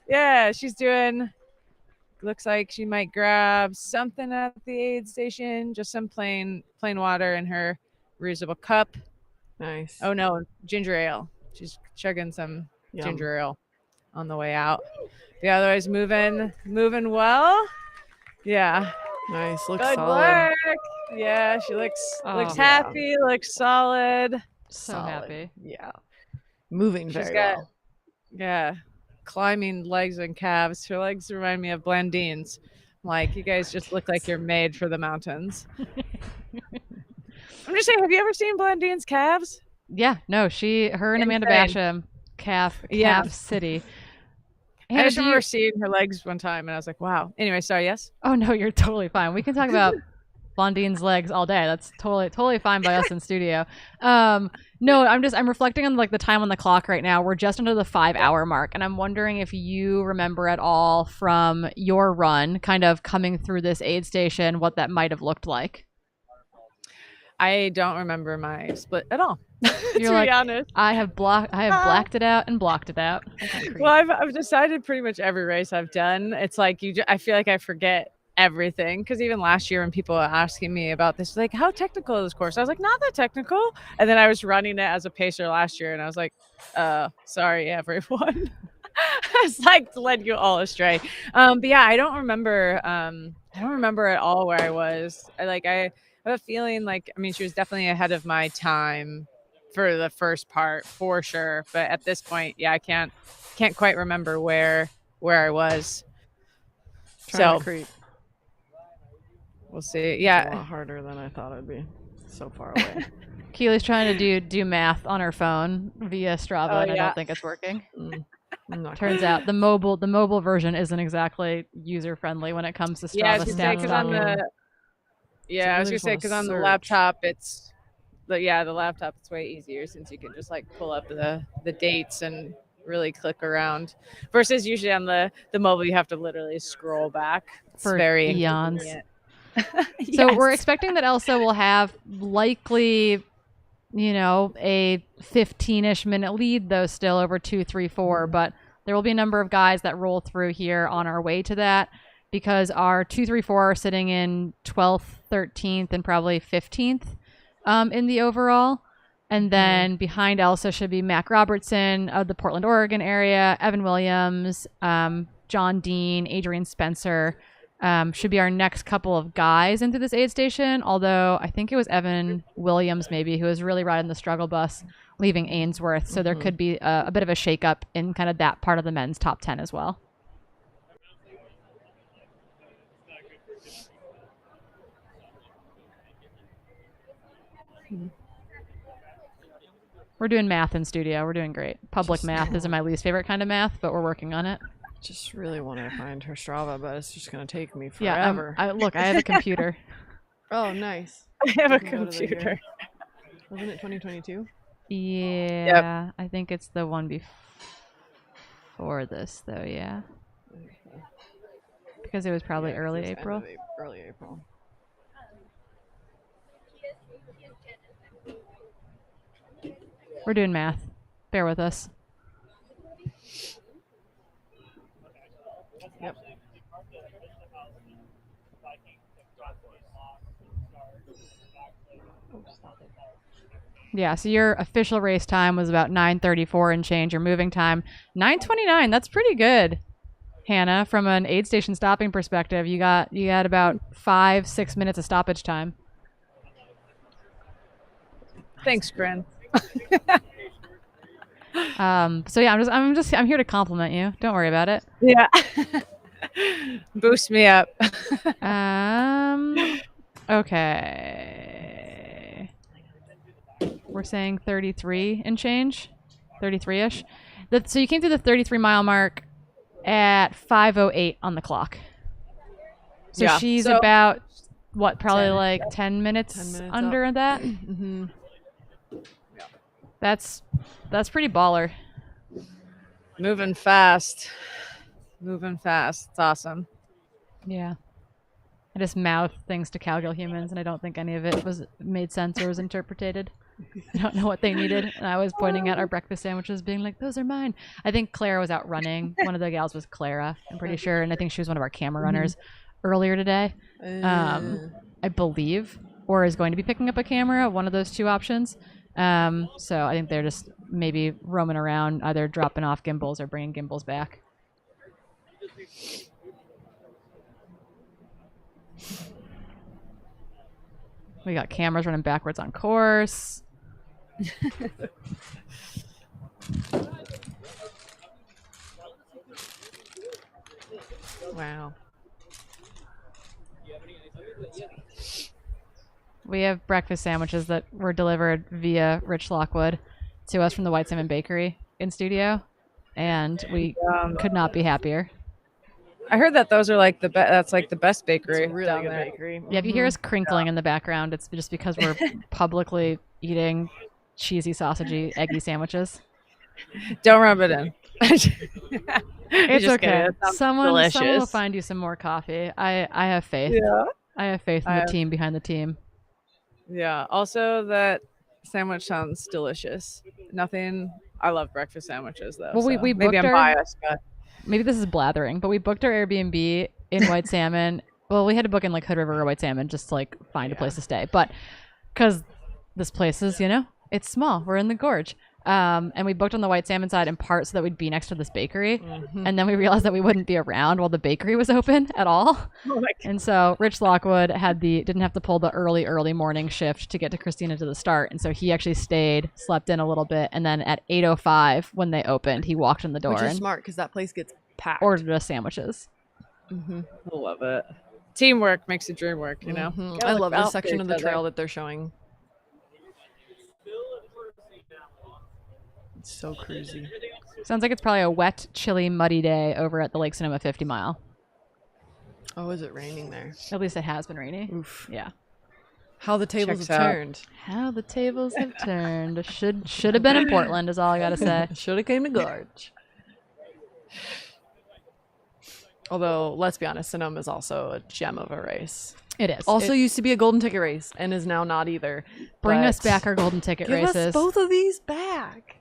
Speaker 7: Yeah, she's doing. Looks like she might grab something at the aid station. Just some plain water in her reusable cup.
Speaker 2: Nice.
Speaker 7: Oh no, ginger ale. She's chugging some
Speaker 2: Yum.
Speaker 7: ginger ale on the way out. Yeah, otherwise moving well. Yeah.
Speaker 2: Nice. Looks
Speaker 7: Good
Speaker 2: solid.
Speaker 7: work. Yeah, she looks
Speaker 2: Oh,
Speaker 7: happy, looks solid.
Speaker 1: So happy.
Speaker 2: Yeah. Moving
Speaker 7: She's
Speaker 2: very
Speaker 7: got,
Speaker 2: well.
Speaker 7: yeah, climbing legs and calves. Her legs remind me of Blandine's. Like, you guys just look like you're made for the mountains. I'm just saying, have you ever seen Blandine's calves?
Speaker 1: Yeah, no, her and Amanda
Speaker 7: Insane.
Speaker 1: Basham, Calf
Speaker 7: Yeah.
Speaker 1: City.
Speaker 7: I
Speaker 1: Hannah,
Speaker 7: just
Speaker 1: do
Speaker 7: remember
Speaker 1: you-
Speaker 7: seeing her legs one time, and I was like, wow. Anyway, sorry, yes?
Speaker 1: Oh no, you're totally fine. We can talk about Blondine's legs all day. That's totally fine by us in studio. No, I'm reflecting on like the time on the clock right now. We're just under the 5-hour mark, and I'm wondering if you remember at all from your run, kind of coming through this aid station, what that might have looked like.
Speaker 7: I don't remember my split at all.
Speaker 1: You're
Speaker 7: to
Speaker 1: like,
Speaker 7: be honest.
Speaker 1: I have blacked it out and blocked it out.
Speaker 7: Well, I've decided pretty much every race I've done. It's like I feel like I forget everything, because even last year when people were asking me about this, like, how technical is this course? I was like, not that technical. And then I was running it as a pacer last year, and I was like, sorry everyone. It's like led you all astray. But yeah, I don't remember I don't remember at all where I was. I have a feeling I mean, she was definitely ahead of my time for the first part for sure. But at this point, yeah, I can't quite remember where I was.
Speaker 2: Trying to creep.
Speaker 7: We'll see.
Speaker 2: It's
Speaker 7: Yeah.
Speaker 2: a lot harder than I thought it'd be. So far away.
Speaker 1: Keely's trying to do math on her phone via Strava, and I don't think it's working. Turns out the mobile version isn't exactly user friendly when it comes to Strava.
Speaker 7: Yeah, I was gonna say because on the laptop the laptop it's way easier since you can just pull up the dates and really click around versus usually on the mobile you have to literally scroll back. It's
Speaker 1: for
Speaker 7: very
Speaker 1: eons.
Speaker 7: inconvenient.
Speaker 1: So we're expecting that Elsa will have likely, a 15-ish minute lead though still over 2, 3, 4, but there will be a number of guys that roll through here on our way to that because our 2, 3, 4 are sitting in 12th, 13th, and probably 15th in the overall. And then behind Elsa should be Mac Robertson of the Portland, Oregon area, Evan Williams, John Dean, Adrian Spencer. Should be our next couple of guys into this aid station, although I think it was Evan Williams maybe who was really riding the struggle bus leaving Ainsworth, so there could be a bit of a shakeup in kind of that part of the men's top 10 as well. We're doing math in studio. We're doing great. Public math isn't my least favorite kind of math, but we're working on it.
Speaker 2: Just really want to find her Strava, but it's just going to take me forever.
Speaker 1: Yeah, look, I have a computer.
Speaker 2: Oh, nice.
Speaker 7: I have a computer.
Speaker 2: Wasn't it 2022?
Speaker 1: Yeah, I think it's the one before this, though, yeah. Because it was probably early April.
Speaker 2: Early April.
Speaker 1: We're doing math. Bear with us.
Speaker 2: Yep.
Speaker 1: Yeah, so your official race time was about 9:34 and change. Your moving time, 9:29. That's pretty good, Hannah. From an aid station stopping perspective, you got about 5-6 minutes of stoppage time.
Speaker 7: Thanks, Gren.
Speaker 1: So yeah, I'm here to compliment you. Don't worry about it.
Speaker 7: Yeah. Boost me up.
Speaker 1: Okay. We're saying 33 and change, 33-ish. So you came through the 33-mile mark at 5:08 on the clock. So
Speaker 7: Yeah.
Speaker 1: she's
Speaker 7: So-
Speaker 1: about what, probably 10 minutes under
Speaker 2: up.
Speaker 1: that.
Speaker 2: Mm-hmm.
Speaker 1: That's pretty baller.
Speaker 7: Moving fast. It's awesome.
Speaker 1: Yeah. I just mouthed things to cowgirl humans, and I don't think any of it made sense or was interpreted. I don't know what they needed, and I was pointing at our breakfast sandwiches, being like, "Those are mine." I think Clara was out running. One of the gals was Clara, I'm pretty sure, and I think she was one of our camera runners earlier today. I believe, or is going to be picking up a camera. One of those two options. So I think they're just maybe roaming around, either dropping off gimbals or bringing gimbals back. We got cameras running backwards on course.
Speaker 2: Wow.
Speaker 1: We have breakfast sandwiches that were delivered via Rich Lockwood to us from the White Salmon Bakery in studio, and we could not be happier.
Speaker 7: I heard that those are that's the best bakery.
Speaker 2: It's a really
Speaker 7: down
Speaker 2: good
Speaker 7: there.
Speaker 2: bakery.
Speaker 1: Yeah, if you hear us crinkling in the background, it's just because we're publicly eating cheesy, sausagey, eggy sandwiches.
Speaker 7: Don't rub it in.
Speaker 1: It's
Speaker 7: Just
Speaker 1: okay.
Speaker 7: kidding. It sounds
Speaker 1: Someone will
Speaker 7: delicious.
Speaker 1: find you some more coffee. I have faith.
Speaker 7: Yeah.
Speaker 1: I have faith in the team behind the team.
Speaker 7: Yeah. Also, that sandwich sounds delicious. I love breakfast sandwiches though.
Speaker 1: Well, we
Speaker 7: so
Speaker 1: booked
Speaker 7: maybe I'm biased, but
Speaker 1: maybe this is blathering, but we booked our Airbnb in White Salmon. Well, we had to book in Hood River or White Salmon just to find a place to stay. But because this place is, it's small. We're in the gorge. And we booked on the white salmon side in part so that we'd be next to this bakery. And then we realized that we wouldn't be around while the bakery was open at all. And so Rich Lockwood didn't have to pull the early morning shift to get to Christina to the start. And so he actually stayed, slept in a little bit. And then at 8:05 when they opened, he walked in the door.
Speaker 2: Which is
Speaker 1: and
Speaker 2: smart because that place gets packed.
Speaker 1: ordered us sandwiches.
Speaker 7: I love it. Teamwork makes the dream work, you know?
Speaker 2: I love this section of the trail that they're showing. It's so crazy.
Speaker 1: Sounds like it's probably a wet, chilly, muddy day over at the Lake Sonoma 50 mile.
Speaker 2: Oh, is it raining there?
Speaker 1: At least it has been raining.
Speaker 2: Oof.
Speaker 1: Yeah.
Speaker 2: How the tables
Speaker 7: Checks
Speaker 2: have
Speaker 7: out.
Speaker 2: turned.
Speaker 1: How the tables have turned. Should have been in Portland is all I gotta say.
Speaker 2: Should have came to Gorge. Although, let's be honest, Sonoma is also a gem of a race.
Speaker 1: It is.
Speaker 2: Also used to be a golden ticket race and is now not either.
Speaker 1: Bring
Speaker 2: But
Speaker 1: us back our golden ticket
Speaker 2: give
Speaker 1: races.
Speaker 2: us both of these back.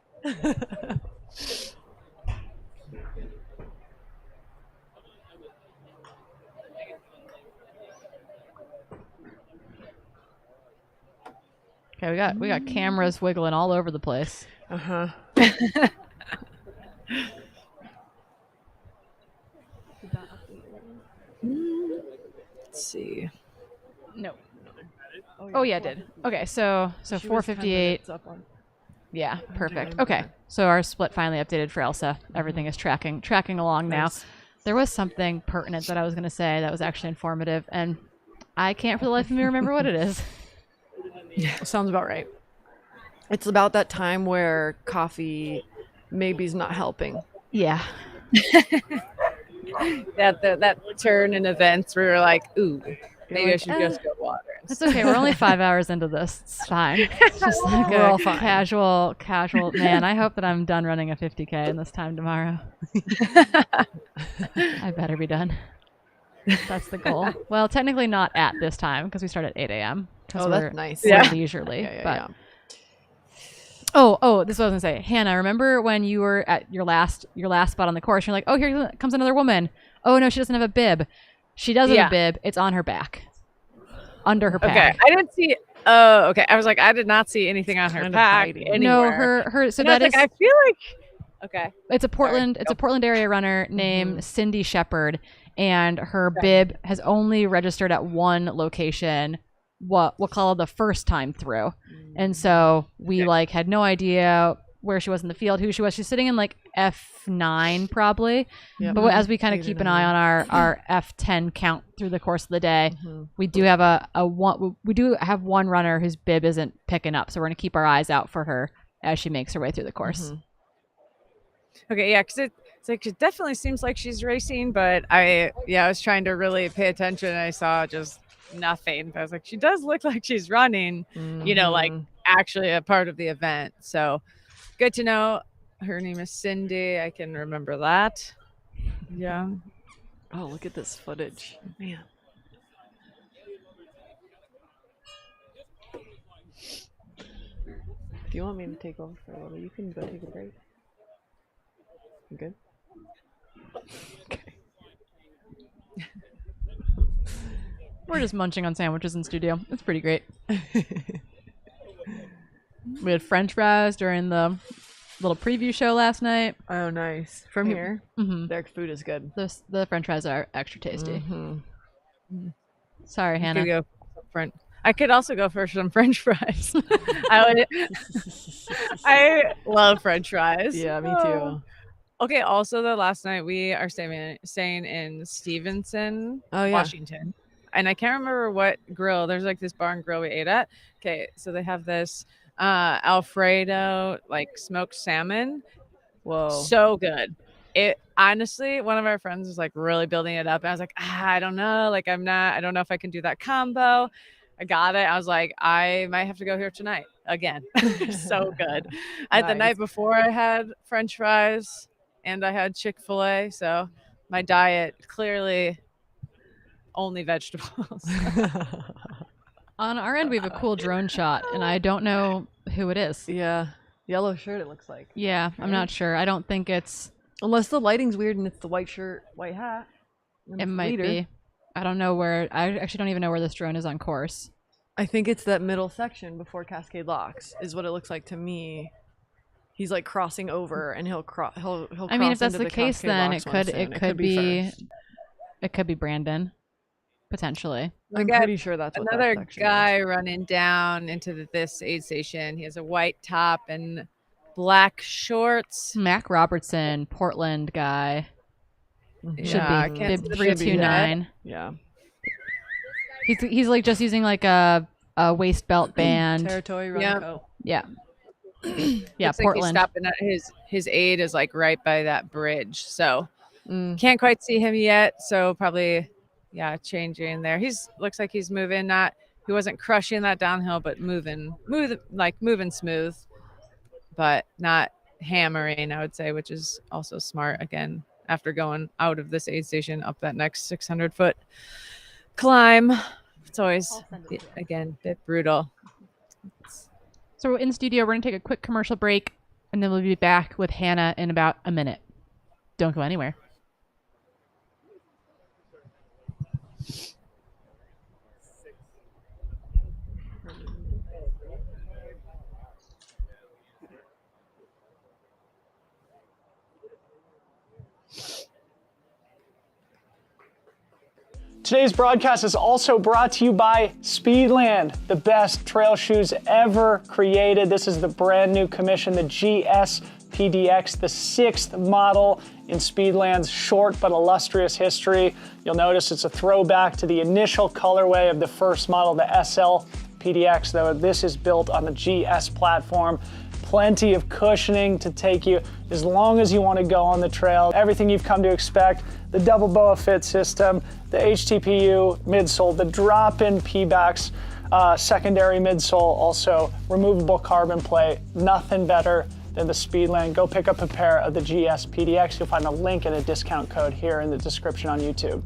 Speaker 1: Okay, we got cameras wiggling all over the place.
Speaker 2: Uh-huh.
Speaker 7: Let's see.
Speaker 1: No. Oh yeah, it did. Okay, so
Speaker 2: She was 10
Speaker 1: 4:58.
Speaker 2: minutes up on-
Speaker 1: Yeah, perfect. Okay, so our split finally updated for Elsa. Everything is tracking along now.
Speaker 2: Nice.
Speaker 1: There was something pertinent that I was going to say that was actually informative, and I can't for the life of me remember what it is.
Speaker 2: Sounds about right. It's about that time where coffee maybe's not helping.
Speaker 1: Yeah.
Speaker 7: That turn in events where you're like, ooh, maybe I
Speaker 1: like,
Speaker 7: should just go water.
Speaker 1: It's okay. We're only 5 hours into this. It's fine. It's just like
Speaker 2: We're all fine.
Speaker 1: casual. Man, I hope that I'm done running a 50K in this time tomorrow. I better be done. That's the goal. Well, technically not at this time because we start at 8 a.m.
Speaker 2: Oh, that's nice.
Speaker 1: We're
Speaker 2: Yeah.
Speaker 1: leisurely.
Speaker 2: Yeah,
Speaker 1: but Oh, this is what I was gonna say. Hannah, remember when you were at your last spot on the course? You're like, oh, here comes another woman. Oh no, she doesn't have a bib. She does have a bib. It's on her back, under her pack.
Speaker 7: Okay, I didn't see. Oh, okay. I was like, I did not see anything on her
Speaker 2: Kind of
Speaker 7: pack
Speaker 2: hiding.
Speaker 7: anywhere.
Speaker 1: No, her. So
Speaker 7: And I
Speaker 1: that
Speaker 7: was
Speaker 1: is.
Speaker 7: like, I feel like. Okay.
Speaker 1: It's a Portland. It's a Portland area runner named Cindy Shepard, and her bib has only registered at one location. What we'll call the first time through, and so we had no idea where she was in the field, who she was. She's sitting in like F9 probably, but as we kind of keep an eye on our F10 count through the course of the day, we do have we do have one runner whose bib isn't picking up, so we're gonna keep our eyes out for her as she makes her way through the course.
Speaker 7: Okay, yeah, because it's like it definitely seems like she's racing, but I was trying to really pay attention, and I saw just nothing. But I was like, she does look like she's running, you know, like actually a part of the event. So good to know. Her name is Cindy. I can remember that. Yeah.
Speaker 2: Oh, look at this footage, man. Do you want me to take over for a little? You can go take a break. You good? Okay.
Speaker 1: We're just munching on sandwiches in studio. It's pretty great. We had French fries during the little preview show last night.
Speaker 2: Oh, nice. From here, their food is good.
Speaker 1: The French fries are extra tasty. Sorry,
Speaker 7: I
Speaker 1: Hannah.
Speaker 7: could go I could also go for some French fries. I love French fries.
Speaker 2: Yeah, me too.
Speaker 7: Okay. Also, though, last night we are staying in Stevenson, Washington, and I can't remember what grill. There's like this bar and grill we ate at. Okay, so they have this Alfredo like smoked salmon.
Speaker 2: Whoa,
Speaker 7: so good. It honestly, one of our friends was like really building it up, and I was like, I don't know, like I don't know if I can do that combo. I got it. I was like, I might have to go here tonight again. So good. The night before I had French fries and I had Chick-fil-A, so my diet clearly only vegetables.
Speaker 1: On our end, we have a cool drone shot, and I don't know who it is.
Speaker 2: Yeah, yellow shirt. It looks like.
Speaker 1: Yeah, I'm not sure. I don't think it's.
Speaker 2: Unless the lighting's weird and it's the white shirt, white hat.
Speaker 1: It might be. I don't know where. I actually don't even know where this drone is on course.
Speaker 2: I think it's that middle section before Cascade Locks is what it looks like to me. he's like crossing over, and he'll cross
Speaker 1: I mean, if
Speaker 2: cross
Speaker 1: that's
Speaker 2: into
Speaker 1: the case,
Speaker 2: Cascade
Speaker 1: then
Speaker 2: Locks
Speaker 1: it
Speaker 2: one
Speaker 1: could
Speaker 2: soon.
Speaker 1: be
Speaker 2: first.
Speaker 1: it could be Brandon, potentially.
Speaker 2: I'm
Speaker 7: got
Speaker 2: pretty sure that's what that
Speaker 7: another
Speaker 2: section
Speaker 7: guy running down into this aid station. He has a white top and black shorts.
Speaker 1: Mac Robertson, Portland guy.
Speaker 2: Mhm.
Speaker 1: Should
Speaker 7: Yeah, I
Speaker 1: be
Speaker 7: can't
Speaker 1: bib
Speaker 7: see the
Speaker 1: 329.
Speaker 2: Yeah.
Speaker 1: He's like just using like a waist belt band.
Speaker 2: Territory run
Speaker 7: Yeah.
Speaker 2: coat.
Speaker 1: Yeah. Yeah,
Speaker 7: Looks like he's
Speaker 1: Portland.
Speaker 7: stopping at his aid is like right by that bridge. So
Speaker 2: Mm.
Speaker 7: can't quite see him yet. So probably changing there. Looks like he's moving. He wasn't crushing that downhill, but moving smooth, but not hammering, I would say, which is also smart again after going out of this aid station up that next 600-foot climb. It's always again a bit brutal.
Speaker 1: So in studio, we're gonna take a quick commercial break, and then we'll be back with Hannah in about a minute. Don't go anywhere.
Speaker 3: Today's broadcast is also brought to you by Speedland, the best trail shoes ever created. This is the brand new commission, the GS PDX, the 6th model in Speedland's short but illustrious history. You'll notice it's a throwback to the initial colorway of the first model, the SL PDX, though this is built on the GS platform. Plenty of cushioning to take you as long as you want to go on the trail. Everything you've come to expect, the double BOA fit system, the HTPU midsole, the drop-in P-backs, secondary midsole, also removable carbon plate. Nothing better than the Speedland. Go pick up a pair of the GS PDX. You'll find a link and a discount code here in the description on YouTube.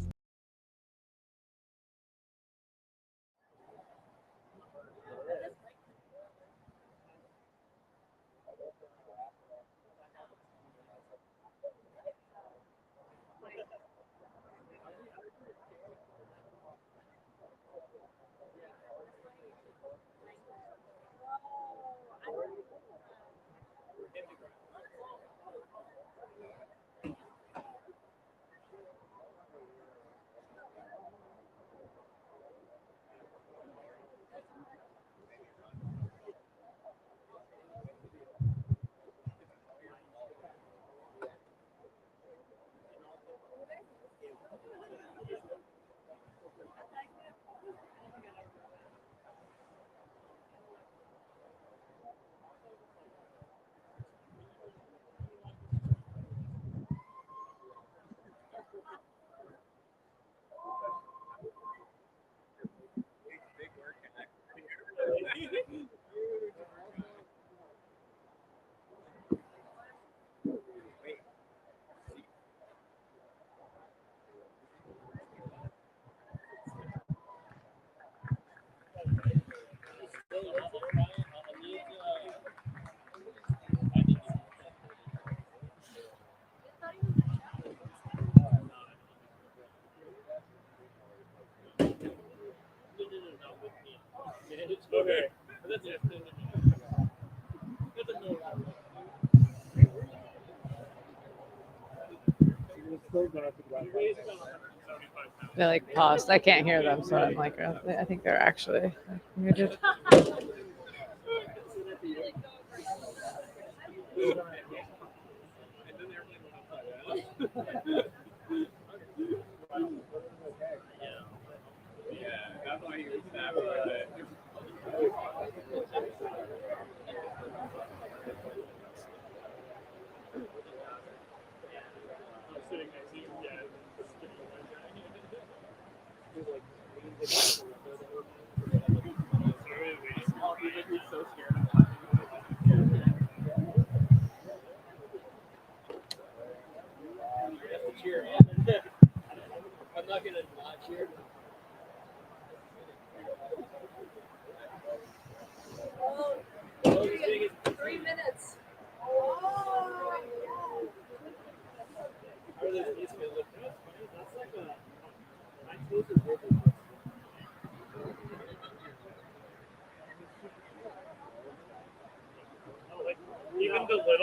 Speaker 7: They're like paused. I can't hear them, so I'm like, I think they're actually muted.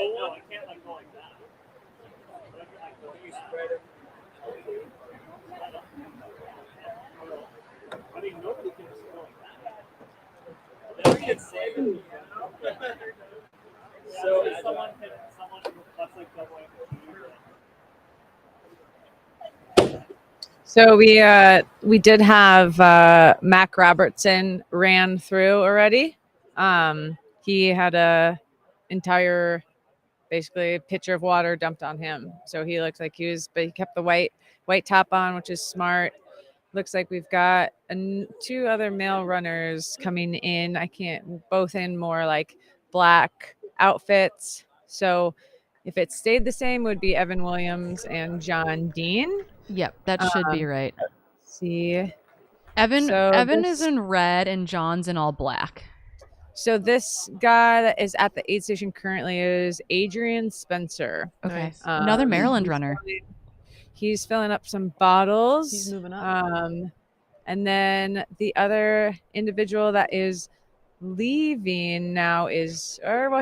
Speaker 3: No, I can't like go like that. You spread it. I mean, nobody can just go like that. They can save it. So someone that's like double
Speaker 7: So we did have Mac Robertson ran through already. He had a entire basically pitcher of water dumped on him. So he looks like but he kept the white top on, which is smart. Looks like we've got two other male runners coming in. Both in more like black outfits. So if it stayed the same, it would be Evan Williams and John Dean.
Speaker 1: Yep, that should be right.
Speaker 7: See,
Speaker 1: Evan is in red and John's in all black.
Speaker 7: So this guy that is at the aid station currently is Adrian Spencer.
Speaker 1: Okay, nice. Another Maryland runner.
Speaker 7: He's filling up some bottles.
Speaker 2: He's moving up.
Speaker 7: And then the other individual that is leaving now he's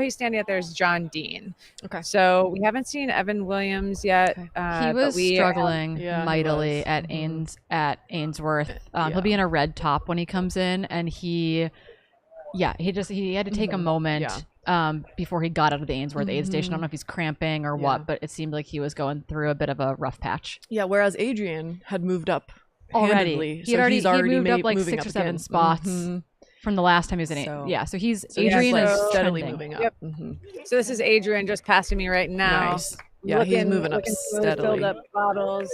Speaker 7: standing out there is John Dean.
Speaker 2: Okay.
Speaker 7: So we haven't seen Evan Williams yet. Okay.
Speaker 1: He was struggling mightily at Ainsworth. He'll be in a red top when he comes in, and he had to take a moment before he got out of the Ainsworth aid station. I don't know if he's cramping or what, but it seemed like he was going through a bit of a rough patch.
Speaker 2: Yeah, whereas Adrian had moved up
Speaker 1: already. He'd already moved up like 6 or 7 spots from the last time he was in it. So Adrian is
Speaker 2: steadily
Speaker 1: trending.
Speaker 2: moving up.
Speaker 7: Yep. So this is Adrian just passing me right now.
Speaker 2: Nice. Yeah, he's moving up steadily.
Speaker 7: Filled up bottles,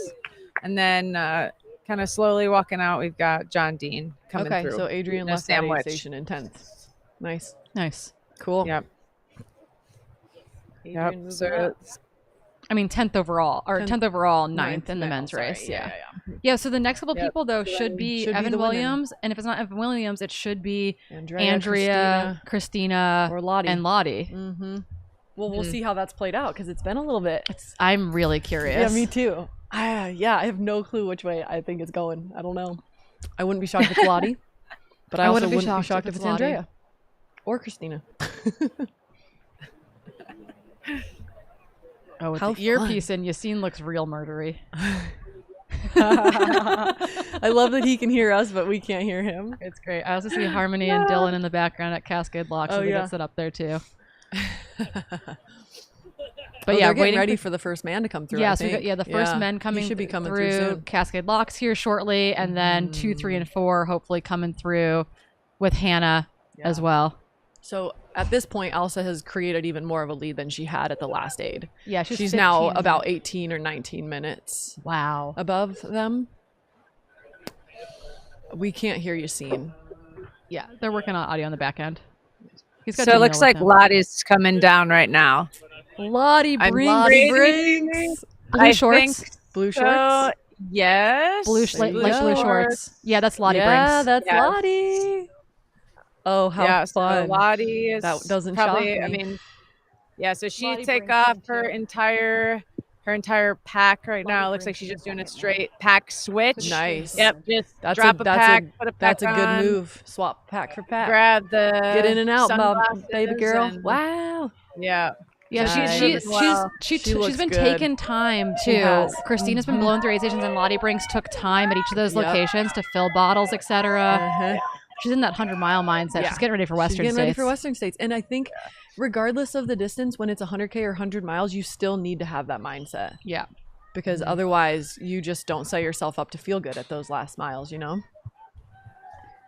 Speaker 7: and then kind of slowly walking out. We've got John Dean coming through.
Speaker 2: Okay, so Adrian left that aid station in 10th. Nice. Cool.
Speaker 7: Yep.
Speaker 2: Adrian
Speaker 7: So
Speaker 1: I mean, 10th overall, or 10th overall, 9th in the men's race. Yeah. So the next couple people, though, should be Evan Williams. And if it's not Evan Williams, it should be Andrea, Christina,
Speaker 2: or Lottie.
Speaker 1: And Lottie.
Speaker 2: Mm-hmm. Well, we'll see how that's played out because it's been a little bit.
Speaker 1: I'm really curious.
Speaker 2: Yeah, me too. I have no clue which way I think it's going. I don't know. I wouldn't be shocked if it's Lottie, but I also wouldn't be shocked if it's Andrea or Christina.
Speaker 1: Oh, with the earpiece in, Yassine looks real murdery.
Speaker 2: I love that he can hear us, but we can't hear him.
Speaker 1: It's great. I also see Harmony and Dylan in the background at Cascade Locks. So they get set up there too.
Speaker 2: But they're getting ready for the first man to come through.
Speaker 1: Yeah,
Speaker 2: I
Speaker 1: so
Speaker 2: think.
Speaker 1: the first men coming,
Speaker 2: he should be coming through soon.
Speaker 1: Cascade Locks here shortly, and then 2, 3, and 4 hopefully coming through with Hannah as well.
Speaker 2: So at this point, Elsa has created even more of a lead than she had at the last aid.
Speaker 1: Yeah,
Speaker 2: she's now about 18 or 19 minutes.
Speaker 1: Wow.
Speaker 2: Above them. We can't hear Yassine.
Speaker 1: Yeah, they're working on audio on the back end.
Speaker 7: So it looks like Lottie's coming down right now.
Speaker 1: Lottie brings blue shorts.
Speaker 2: Blue shorts.
Speaker 7: Yes.
Speaker 1: Light blue shorts. Yeah, that's Lottie brings.
Speaker 2: Yeah, that's Lottie. Oh, how fun.
Speaker 7: So Lottie is
Speaker 2: that doesn't
Speaker 7: probably,
Speaker 2: shock me.
Speaker 7: I mean, yeah, so she take off her entire pack right now. It looks like she's just doing a straight pack switch.
Speaker 2: Nice.
Speaker 7: Yep, just drop a pack, put a pack
Speaker 2: That's a good move. Swap pack for pack.
Speaker 7: Grab the
Speaker 2: Get in and out,
Speaker 7: sunglasses
Speaker 2: baby girl.
Speaker 7: and-
Speaker 2: Wow.
Speaker 7: Yeah.
Speaker 1: Yeah, she's been
Speaker 2: good.
Speaker 1: taking time
Speaker 2: She
Speaker 1: too.
Speaker 2: has.
Speaker 1: Christina's been blowing through aid stations, and Lottie Brinks took time at each of those locations to fill bottles, etc. She's in that 100-mile mindset.
Speaker 2: Yeah.
Speaker 1: She's getting ready for Western
Speaker 2: She's getting
Speaker 1: States.
Speaker 2: ready for Western States. And I think regardless of the distance, when it's 100K or 100 miles, you still need to have that mindset.
Speaker 1: Yeah.
Speaker 2: Because otherwise you just don't set yourself up to feel good at those last miles, you know?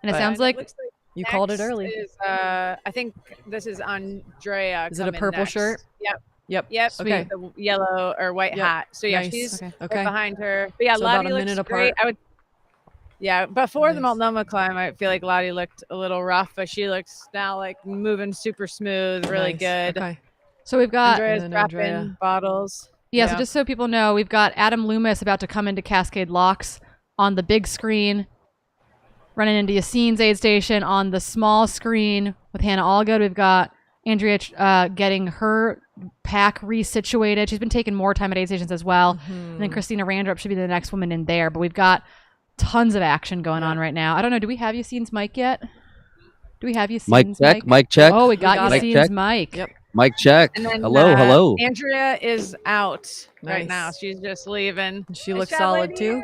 Speaker 1: And it sounds like
Speaker 2: you called it early.
Speaker 7: Is, I think this is Andrea.
Speaker 2: Is it a purple shirt?
Speaker 7: Yep.
Speaker 2: Okay.
Speaker 7: The yellow or white hat. So yeah,
Speaker 2: Nice.
Speaker 7: she's
Speaker 2: Okay.
Speaker 7: right behind her. But yeah,
Speaker 2: So
Speaker 7: Lottie
Speaker 2: about a
Speaker 7: looks
Speaker 2: minute
Speaker 7: great.
Speaker 2: apart.
Speaker 7: Yeah, before the Multnomah climb, I feel like Lottie looked a little rough, but she looks now like moving super smooth, really
Speaker 2: Nice.
Speaker 7: good.
Speaker 2: Okay.
Speaker 1: So we've got
Speaker 7: Andrea's dropping bottles.
Speaker 1: Yeah, so just so people know, we've got Adam Loomis about to come into Cascade Locks on the big screen, running into Yassine's aid station on the small screen with Hannah Allgood. We've got Andrea getting her pack resituated. She's been taking more time at aid stations as well. And then Christina Randrup should be the next woman in there. But we've got tons of action going on right now. I don't know. Do we have Yassine's mic yet? Do we have Yassine's mic?
Speaker 14: Mic check.
Speaker 1: Oh, we got
Speaker 14: Mic
Speaker 1: Yassine's
Speaker 14: check.
Speaker 1: mic.
Speaker 2: Yep.
Speaker 14: Mic check.
Speaker 7: And then
Speaker 14: Hello.
Speaker 7: Andrea is out right
Speaker 2: Nice.
Speaker 7: now. She's just leaving.
Speaker 2: She
Speaker 7: Nice
Speaker 2: looks
Speaker 7: job,
Speaker 2: solid
Speaker 7: lady.
Speaker 2: too.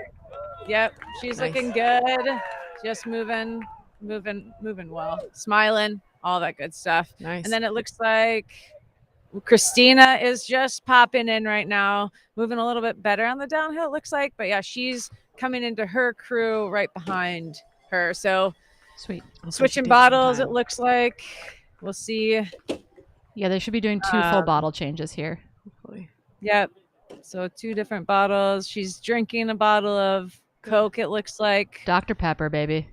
Speaker 7: Yep, she's
Speaker 2: Nice.
Speaker 7: looking good. Just moving well, smiling, all that good stuff.
Speaker 2: Nice.
Speaker 7: And then it looks like Christina is just popping in right now, moving a little bit better on the downhill, it looks like. But yeah, she's coming into her crew right behind her. So
Speaker 1: Sweet.
Speaker 7: switching bottles, it looks like. We'll see.
Speaker 1: Yeah, they should be doing 2 full bottle changes here.
Speaker 2: Hopefully.
Speaker 7: Yep. So 2 different bottles. She's drinking a bottle of Coke, it looks like.
Speaker 1: Dr. Pepper, baby.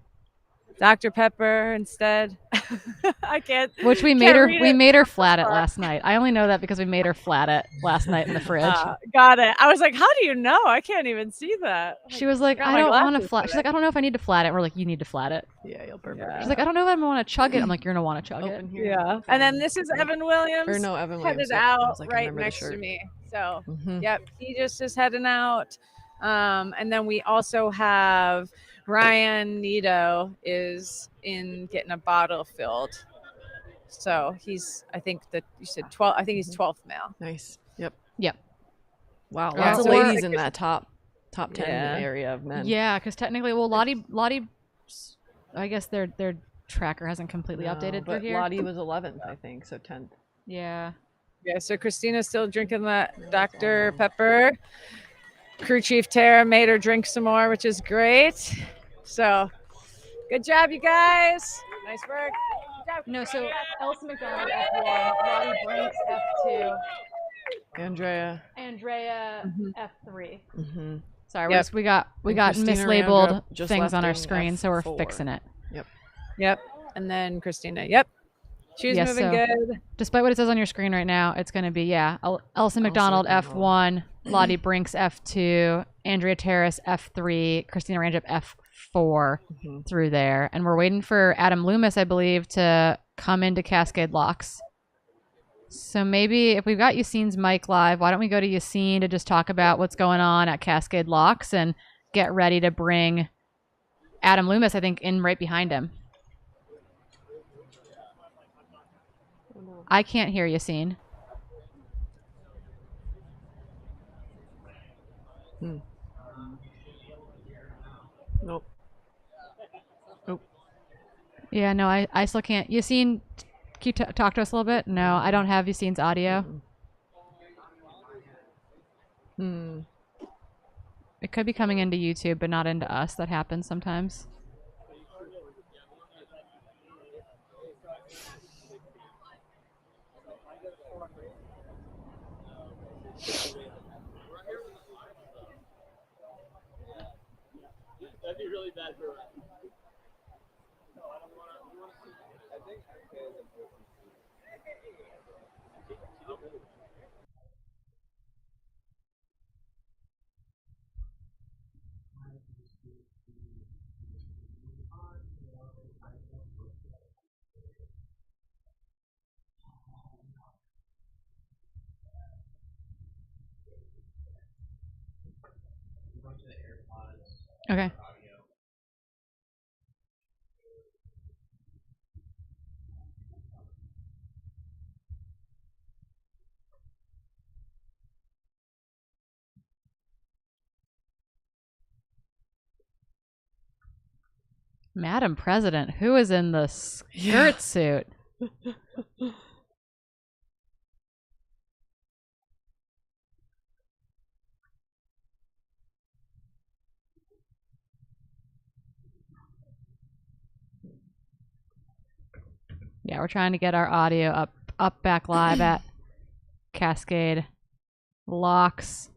Speaker 7: Dr. Pepper instead. I can't.
Speaker 1: Which we
Speaker 7: can't
Speaker 1: made her
Speaker 7: read
Speaker 1: we
Speaker 7: it.
Speaker 1: made her flat it last night. I only know that because we made her flat it last night in the fridge.
Speaker 7: Got it. I was like, how do you know? I can't even see that.
Speaker 1: She was like,
Speaker 7: got
Speaker 1: I
Speaker 7: my
Speaker 1: don't want to
Speaker 7: glasses
Speaker 1: flat.
Speaker 7: for
Speaker 1: She's
Speaker 7: it.
Speaker 1: like, I don't know if I need to flat it. We're like, you need to flat it.
Speaker 2: Yeah, you'll perfect.
Speaker 1: She's like, I don't know if I'm want to chug it. I'm like, you're gonna want to chug
Speaker 2: Open
Speaker 1: it.
Speaker 2: here.
Speaker 7: Yeah. And then this is Evan Williams.
Speaker 2: Or no, Evan Williams.
Speaker 7: Headed
Speaker 2: Yep. I
Speaker 7: out
Speaker 2: was like, I
Speaker 7: right
Speaker 2: remember the
Speaker 7: next to
Speaker 2: shirt.
Speaker 7: me. So,
Speaker 2: Mhm.
Speaker 7: yep, he just is heading out. And then we also have Ryan Nito is in getting a bottle filled. So he's, I think that you said 12. I think he's 12th male.
Speaker 2: Nice. Yep.
Speaker 1: Yep.
Speaker 2: Wow.
Speaker 1: Yeah,
Speaker 2: Lots of
Speaker 1: so we're-
Speaker 2: ladies in that top 10
Speaker 7: Yeah.
Speaker 2: area of men.
Speaker 1: Yeah, because technically, well, Lottie, I guess their tracker hasn't completely updated through
Speaker 2: but
Speaker 1: here.
Speaker 2: Lottie was 11th, I think, so 10th.
Speaker 1: Yeah.
Speaker 7: Yeah. So Christina's still drinking that Dr. Pepper. Crew Chief Tara made her drink some more, which is great. So good job, you guys. Nice work. Good job.
Speaker 1: No, so Elsa McDonald F1, Lottie Brinks F2,
Speaker 2: Andrea.
Speaker 1: F3.
Speaker 2: Mm-hmm.
Speaker 1: Sorry,
Speaker 7: Yep.
Speaker 1: we got
Speaker 2: And
Speaker 1: mislabeled
Speaker 2: Christina Randrup just
Speaker 1: things on our
Speaker 2: left in
Speaker 1: screen, so we're
Speaker 2: F4.
Speaker 1: fixing it.
Speaker 2: Yep.
Speaker 7: Yep. And then Christina. Yep. She's
Speaker 1: Yes,
Speaker 7: moving
Speaker 1: so
Speaker 7: good.
Speaker 1: Despite what it says on your screen right now, it's going to be, Elsa McDonald F1, Lottie Brinks F2, Andrea Terrace F3, Christina Randrup F4 through there. And we're waiting for Adam Loomis, I believe, to come into Cascade Locks. So maybe if we've got Yassine's mic live, why don't we go to Yassine to just talk about what's going on at Cascade Locks and get ready to bring Adam Loomis, I think, in right behind him. I can't hear Yassine.
Speaker 2: Nope. Nope.
Speaker 1: Yeah, no, I still can't. Yassine, can you talk to us a little bit? No, I don't have Yassine's audio. It could be coming into YouTube, but not into us. That happens sometimes.
Speaker 15: That'd be really bad for
Speaker 1: Okay. Madam President, who is in the skirt suit? Yeah, we're trying to get our audio up back live at Cascade Locks.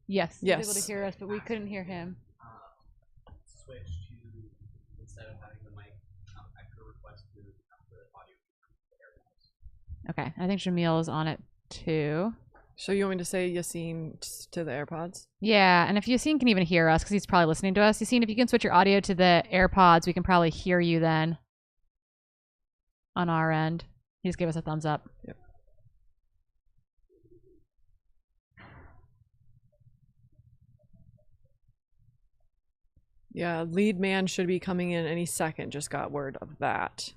Speaker 1: Yes, he was able to hear us, but we couldn't hear him.
Speaker 13: Switch to, instead of having the mic, I could request to have the audio.
Speaker 1: Okay, I think Jamil is on it too.
Speaker 2: So you want me to say Yassine to the AirPods?
Speaker 1: Yeah, and if Yassine can even hear us, because he's probably listening to us. Yassine, if you can switch your audio to the AirPods, we can probably hear you then on our end. He just gave us a thumbs up.
Speaker 2: Yep. Yeah, lead man should be coming in any second. Just got word of that.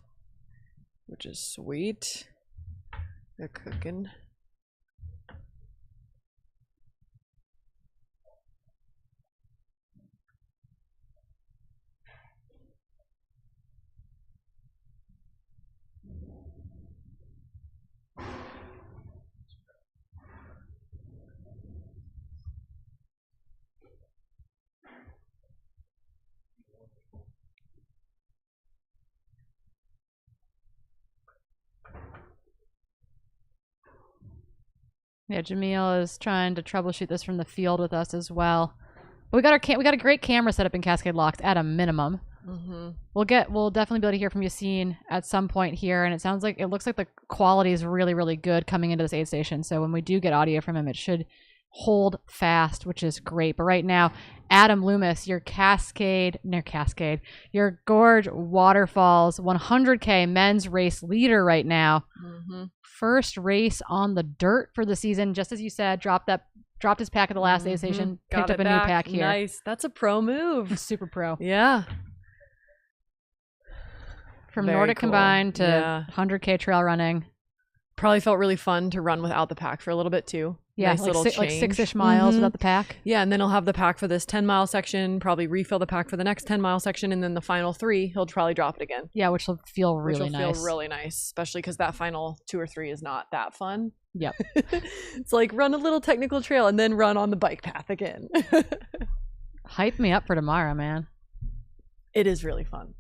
Speaker 2: which is sweet. They're cooking.
Speaker 1: Yeah, Jamil is trying to troubleshoot this from the field with us as well. But we got a great camera set up in Cascade Locks at a minimum.
Speaker 2: Mm-hmm.
Speaker 1: We'll definitely be able to hear from Yassine at some point here, and it looks like the quality is really, really good coming into this aid station. So when we do get audio from him, it should hold fast, which is great. But right now, Adam Loomis, your Gorge Waterfalls 100K men's race leader right now.
Speaker 2: Mm-hmm.
Speaker 1: First race on the dirt for the season, just as you said, dropped his pack at the last aid station, picked up a new pack here.
Speaker 2: Nice. That's a pro move.
Speaker 1: Super pro.
Speaker 2: Yeah.
Speaker 1: From
Speaker 2: Very
Speaker 1: Nordic
Speaker 2: cool.
Speaker 1: combined to
Speaker 2: Yeah.
Speaker 1: 100K trail running.
Speaker 2: Probably felt really fun to run without the pack for a little bit too.
Speaker 1: Yeah,
Speaker 2: Nice
Speaker 1: like
Speaker 2: little
Speaker 1: like
Speaker 2: change.
Speaker 1: 6-ish miles
Speaker 2: Mhm.
Speaker 1: without the pack.
Speaker 2: Yeah, and then he'll have the pack for this 10-mile section, probably refill the pack for the next 10-mile section, and then the final 3, he'll probably drop it again.
Speaker 1: Yeah, which will feel
Speaker 2: Which
Speaker 1: really
Speaker 2: will
Speaker 1: nice.
Speaker 2: feel really nice, especially because that final 2 or 3 is not that fun.
Speaker 1: Yep.
Speaker 2: It's like run a little technical trail and then run on the bike path again.
Speaker 1: Hype me up for tomorrow, man.
Speaker 2: It is really fun.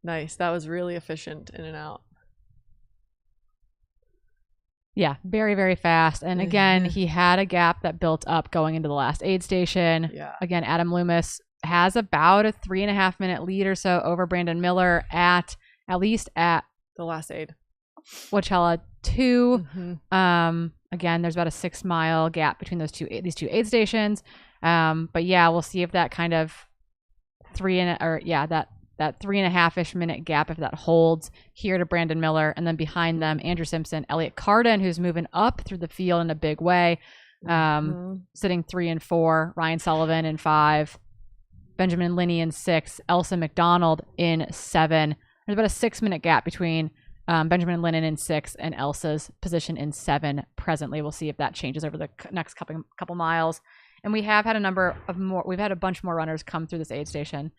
Speaker 2: Nice. That was really efficient in and out.
Speaker 1: Yeah, very, very fast. And again, he had a gap that built up going into the last aid station.
Speaker 2: Yeah.
Speaker 1: Again, Adam Loomis has about a 3.5 minute lead or so over Brandon Miller at least at
Speaker 2: the last aid.
Speaker 1: Coachella 2.
Speaker 2: Mm-hmm.
Speaker 1: Again, there's about a 6 mile gap between these two aid stations. But yeah, we'll see if that kind of that 3.5-ish minute gap, if that holds here to Brandon Miller, and then behind them, Andrew Simpson, Elliot Carden, who's moving up through the field in a big way, sitting 3 and 4, Ryan Sullivan in 5, Benjamin Linney in 6, Elsa McDonald in 7. There's about a 6 minute gap between Benjamin Linnen in 6 and Elsa's position in 7 presently. We'll see if that changes over the next couple miles. And we have had we've had a bunch more runners come through this aid station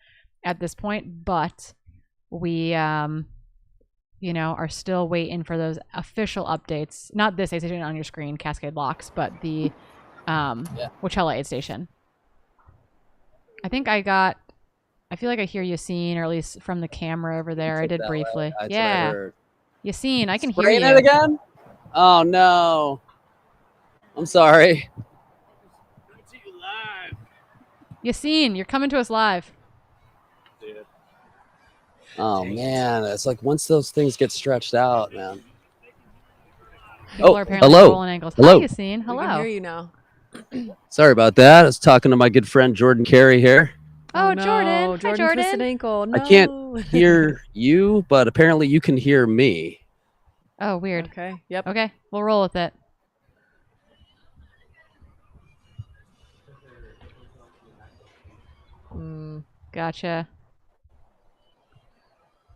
Speaker 1: at this point, but we are still waiting for those official updates. Not this aid station on your screen, Cascade Locks, but the Coachella aid station. I feel like I hear Yassine, or at least from the camera over there. I did briefly. Yassine, I can hear you.
Speaker 14: Spraying it again? Oh no. I'm sorry.
Speaker 1: Yassine, you're coming to us live.
Speaker 14: Oh man, it's like once those things get stretched out, man.
Speaker 1: People are apparently rolling ankles.
Speaker 14: Hello.
Speaker 1: Hi, Yassine. Hello.
Speaker 2: We can hear you now.
Speaker 14: Sorry about that. I was talking to my good friend Jordan Carey here.
Speaker 1: Oh,
Speaker 2: no.
Speaker 1: Jordan. Hi,
Speaker 2: Jordan
Speaker 1: Jordan.
Speaker 2: twisted ankle. No.
Speaker 14: I can't hear you, but apparently you can hear me.
Speaker 1: Oh, weird.
Speaker 2: Okay. Yep.
Speaker 1: Okay, we'll roll with it. Gotcha.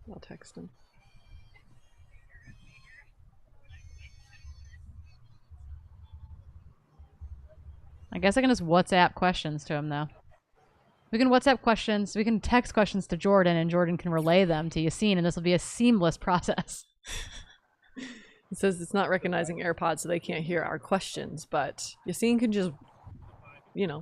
Speaker 2: I'll text him.
Speaker 1: I guess I can just WhatsApp questions to him, though. We can WhatsApp questions. We can text questions to Jordan, and Jordan can relay them to Yassine, and this will be a seamless process.
Speaker 2: It says it's not recognizing AirPods, so they can't hear our questions, but Yassine can just,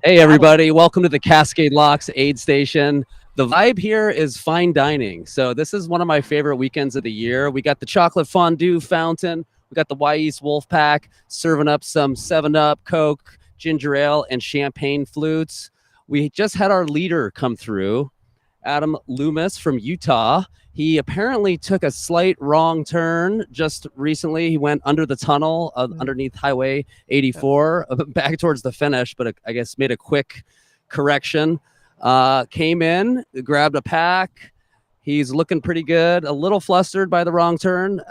Speaker 14: Hey, everybody. Welcome to the Cascade Locks aid station. The vibe here is fine dining. So this is one of my favorite weekends of the year. We got the chocolate fondue fountain. We got the Y East Wolfpack serving up some 7-Up, Coke, ginger ale, and champagne flutes. We just had our leader come through, Adam Loomis from Utah. He apparently took a slight wrong turn just recently. He went under the tunnel underneath Highway 84 back towards the finish, but I guess made a quick correction. Came in, grabbed a pack. He's looking pretty good. A little flustered by the wrong turn,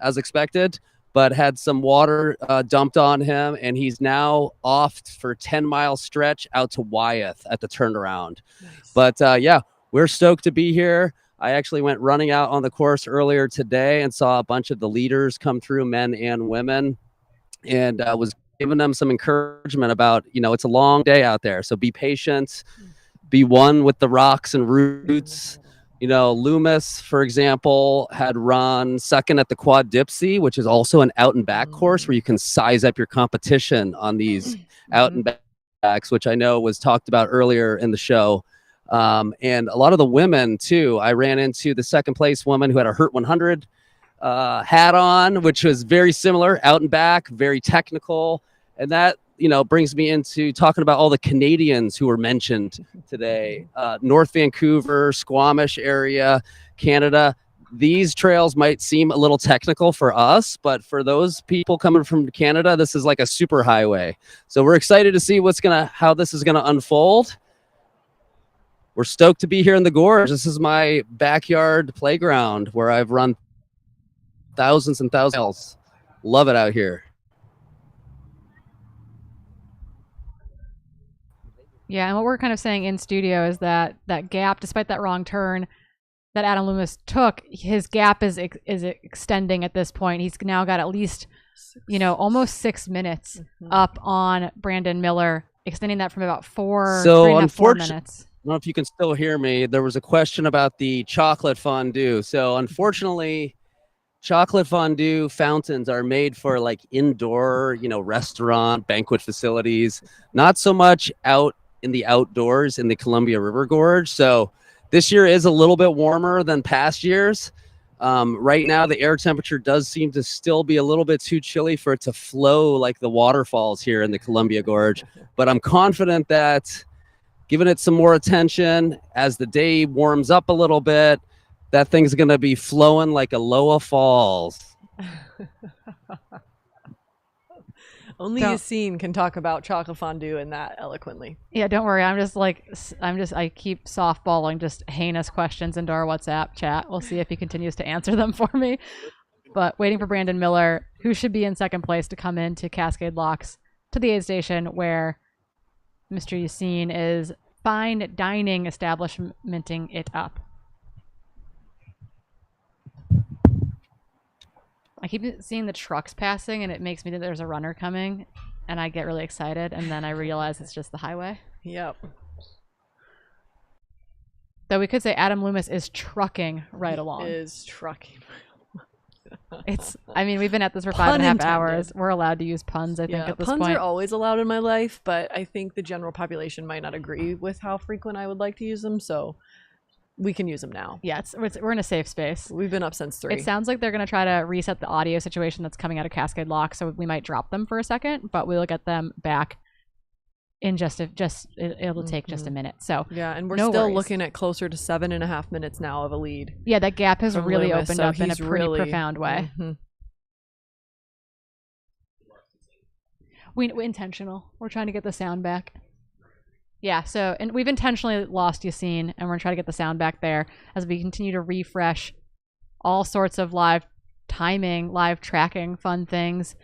Speaker 14: as expected, but had some water dumped on him, and he's now off for a 10-mile stretch out to Wyeth at the turnaround. Nice. But yeah, we're stoked to be here. I actually went running out on the course earlier today and saw a bunch of the leaders come through, men and women, and was giving them some encouragement about, it's a long day out there. So be patient, be one with the rocks and roots. Loomis, for example, had run second at the Quad Dipsy, which is also an out and back course where you can size up your competition on these out and backs, which I know was talked about earlier in the show. And a lot of the women too. I ran into the second place woman who had a Hurt 100 hat on, which was very similar, out and back, very technical. And that, brings me into talking about all the Canadians who were mentioned today. North Vancouver, Squamish area, Canada. These trails might seem a little technical for us, but for those people coming from Canada, this is like a super highway. So we're excited to see how this is gonna unfold. We're stoked to be here in the Gorge. This is my backyard playground where I've run thousands and thousands of miles. Love it out here.
Speaker 1: Yeah, and what we're kind of saying in studio is that gap, despite that wrong turn that Adam Loomis took, his gap is extending at this point. He's now got at least, almost 6 minutes up on Brandon Miller, extending that from about 4 minutes.
Speaker 14: I don't know if you can still hear me. There was a question about the chocolate fondue. So unfortunately, chocolate fondue fountains are made for like indoor, restaurant, banquet facilities, not so much out in the outdoors in the Columbia River Gorge. So this year is a little bit warmer than past years. Right now, the air temperature does seem to still be a little bit too chilly for it to flow like the waterfalls here in the Columbia Gorge. But I'm confident that giving it some more attention as the day warms up a little bit, that thing's going to be flowing like Aloha Falls.
Speaker 2: Only Yassine can talk about chocolate fondue and that eloquently.
Speaker 1: Yeah, don't worry. I keep softballing just heinous questions into our WhatsApp chat. We'll see if he continues to answer them for me. But waiting for Brandon Miller, who should be in second place, to come into Cascade Locks to the aid station where Mr. Yassine is fine dining establishmenting it up. I keep seeing the trucks passing, and it makes me think there's a runner coming, and I get really excited, and then I realize it's just the highway.
Speaker 2: Yep.
Speaker 1: Though we could say Adam Loomis is trucking right along.
Speaker 2: Is trucking.
Speaker 1: We've been at this for 5.5 hours. We're allowed to use puns, I think, at this point.
Speaker 2: Puns are always allowed in my life, but I think the general population might not agree with how frequent I would like to use them, so we can use them now.
Speaker 1: Yeah, we're in a safe space.
Speaker 2: We've been up since 3.
Speaker 1: It sounds like they're going to try to reset the audio situation that's coming out of Cascade Locks, so we might drop them for a second, but we'll get them back in it'll take just a minute. So
Speaker 2: yeah, and we're still looking at closer to 7.5 minutes now of a lead.
Speaker 1: Yeah, that gap has really opened up in a pretty profound way. We're intentional. We're trying to get the sound back. Yeah, and we've intentionally lost Yassine, and we're going to try to get the sound back there as we continue to refresh all sorts of live timing, live tracking, fun things.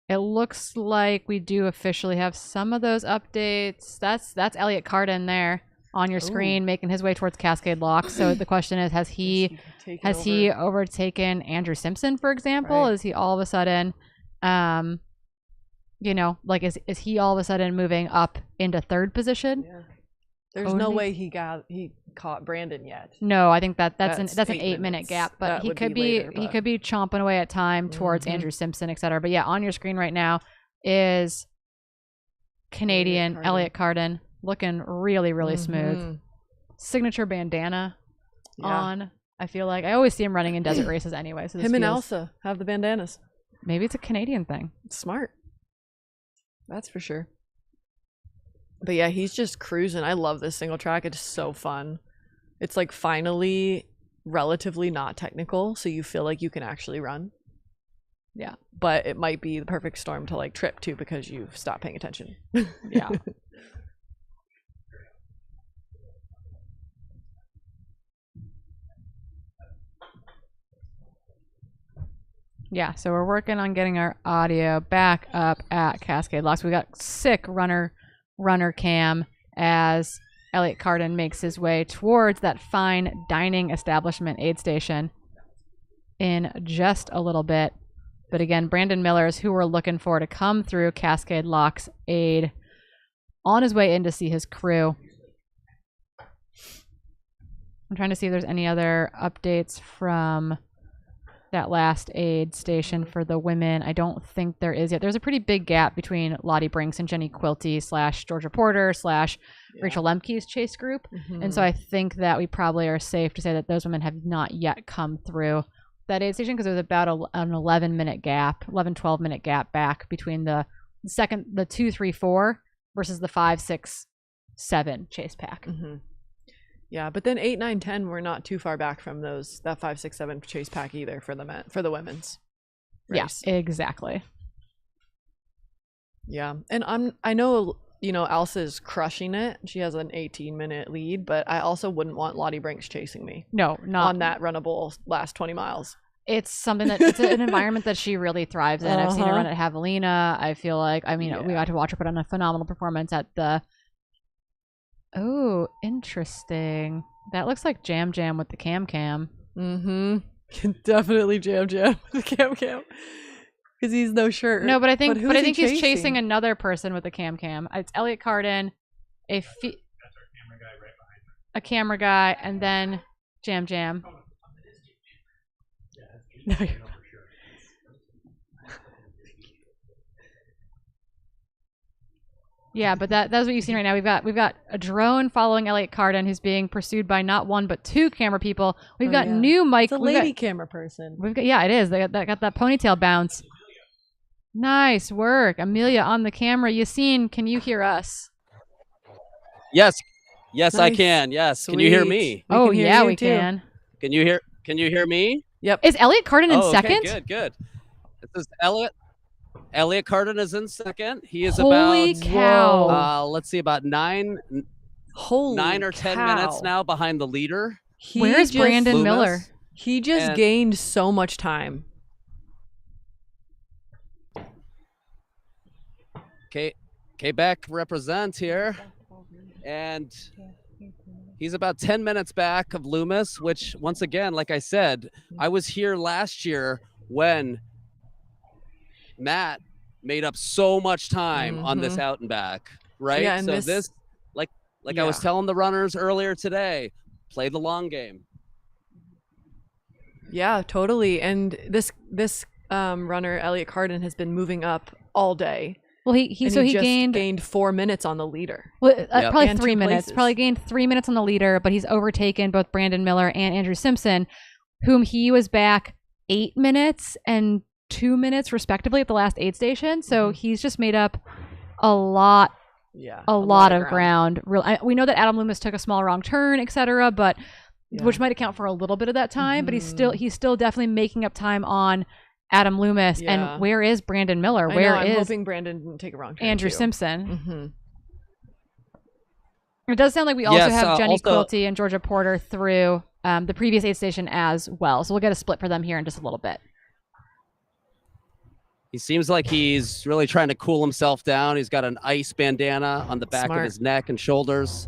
Speaker 1: It looks like we do officially have some of those updates. That's Elliot Carden there on your screen, making his way towards Cascade Locks. So the question is, has he overtaken Andrew Simpson, for example? Right. Is he all of a sudden is he all of a sudden moving up into third position?
Speaker 2: Yeah. There's no way he caught Brandon yet.
Speaker 1: No, I think that's an 8-minute gap, but he could be chomping away at time towards Andrew Simpson, etc. But yeah, on your screen right now is Canadian Elliot Carden looking really, really smooth. Signature bandana on. I feel like I always see him running in desert races anyway. So
Speaker 2: him and Elsa have the bandanas.
Speaker 1: Maybe it's a Canadian thing.
Speaker 2: It's smart. That's for sure. But yeah, he's just cruising. I love this single track. It's so fun. It's like finally relatively not technical, so you feel like you can actually run. Yeah. But it might be the perfect storm to like trip too because you've stopped paying attention.
Speaker 1: Yeah. Yeah, so we're working on getting our audio back up at Cascade Locks. We got sick runner cam as Elliot Carden makes his way towards that fine dining establishment aid station in just a little bit. But again, Brandon Miller is who we're looking for to come through Cascade Locks aid on his way in to see his crew. I'm trying to see if there's any other updates from that last aid station for the women. I don't think there is yet. There's a pretty big gap between Lottie Brinks and Jenny Quilty / Georgia Porter / Rachel Lemke's chase group. And so I think that we probably are safe to say that those women have not yet come through that aid station, because it was about an 12 minute gap back between the 2, 3, 4 versus the 5, 6, 7 chase pack.
Speaker 2: Yeah, but then 8, 9, 10 were not too far back from that 5, 6, 7 chase pack either for the women's race.
Speaker 1: Yeah, exactly.
Speaker 2: Yeah, and I know, you know, Elsa's crushing it. She has an 18-minute lead, but I also wouldn't want Lottie Brinks chasing me.
Speaker 1: No, not
Speaker 2: on that runnable last 20 miles.
Speaker 1: It's something that it's an environment that she really thrives in. I've seen her run at Javelina. I feel like, we got to watch her put on a phenomenal performance at the. Oh, interesting. That looks like Jam Jam with the Cam.
Speaker 2: Definitely Jam Jam with the Cam. Because he's no shirt.
Speaker 1: No, but I think he's chasing another person with a Cam. It's Elliot Carden, a camera guy, and then Jam Jam. No, yeah, but that's what you've seen right now. We've got a drone following Elliot Carden, who's being pursued by not one but 2 camera people. We've got new Mike.
Speaker 2: It's a lady camera person.
Speaker 1: Yeah, it is. They got that ponytail bounce. Nice work, Amelia on the camera. Yassine, can you hear us?
Speaker 14: Yes,
Speaker 1: Nice.
Speaker 14: I can. Yes,
Speaker 1: Sweet.
Speaker 14: can you hear me?
Speaker 1: We can.
Speaker 14: Can you hear me?
Speaker 2: Yep.
Speaker 1: Is Elliot Carden in second?
Speaker 14: Okay, good. This is Elliot Carden is in second. He is
Speaker 1: Holy
Speaker 14: about
Speaker 1: cow.
Speaker 14: Let's see, about 9 or 10 minutes now behind the leader.
Speaker 1: Where's Brandon Miller?
Speaker 2: He just gained so much time.
Speaker 14: Quebec represents here, and he's about 10 minutes back of Loomis, which, once again, like I said, I was here last year when Matt made up so much time on this out and back, right?
Speaker 2: Yeah, and
Speaker 14: so
Speaker 2: this
Speaker 14: like I was telling the runners earlier today, play the long game.
Speaker 2: Yeah, totally. And this runner, Elliot Carden, has been moving up all day.
Speaker 1: Well, he
Speaker 2: gained 4 minutes on the leader.
Speaker 1: Well, probably
Speaker 2: And
Speaker 1: 3
Speaker 2: 2
Speaker 1: minutes.
Speaker 2: places.
Speaker 1: Probably gained 3 minutes on the leader, but he's overtaken both Brandon Miller and Andrew Simpson, whom he was back 8 minutes and 2 minutes respectively at the last aid station. So he's just made up a lot of ground. We know that Adam Loomis took a small wrong turn, etc., but which might account for a little bit of that time. But he's still definitely making up time on Adam Loomis.
Speaker 2: Yeah.
Speaker 1: And where is Brandon Miller?
Speaker 2: I'm hoping Brandon didn't take a wrong turn.
Speaker 1: Andrew
Speaker 2: too.
Speaker 1: Simpson? It does sound like we also have Jenny Quilty and Georgia Porter through the previous aid station as well. So we'll get a split for them here in just a little bit.
Speaker 14: He seems like he's really trying to cool himself down. He's got an ice bandana on the back of his neck and shoulders.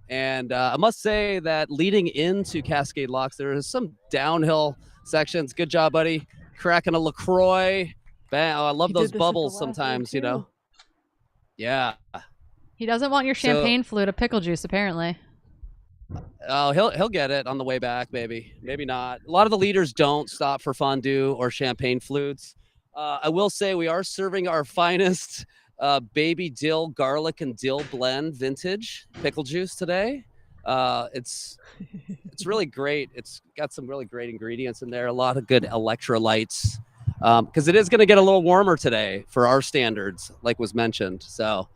Speaker 14: And I must say that leading into Cascade Locks, there is some downhill sections. Good job, buddy. Cracking a LaCroix. Bam. Oh, I love those bubbles sometimes, you know. Yeah.
Speaker 1: He doesn't want your champagne fluid, a pickle juice, apparently.
Speaker 14: Oh, he'll get it on the way back, maybe not. A lot of the leaders don't stop for fondue or champagne flutes. I will say we are serving our finest baby dill, garlic, and dill blend vintage pickle juice today. It's really great. It's got some really great ingredients in there. A lot of good electrolytes. Because it is going to get a little warmer today for our standards, like was mentioned. So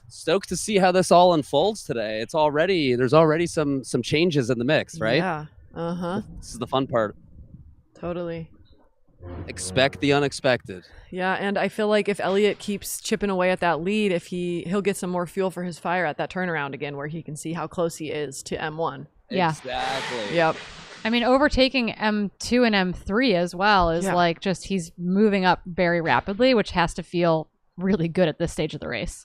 Speaker 14: stoked to see how this all unfolds today. There's already some changes in the mix, right?
Speaker 2: Yeah.
Speaker 14: This is the fun part.
Speaker 2: Totally.
Speaker 14: Expect the unexpected.
Speaker 2: Yeah, and I feel like if Elliot keeps chipping away at that lead, he'll get some more fuel for his fire at that turnaround again, where he can see how close he is to M1.
Speaker 1: Yeah.
Speaker 14: Exactly.
Speaker 2: Yep.
Speaker 1: I mean, overtaking M2 and M3 as well is like just he's moving up very rapidly, which has to feel really good at this stage of the race.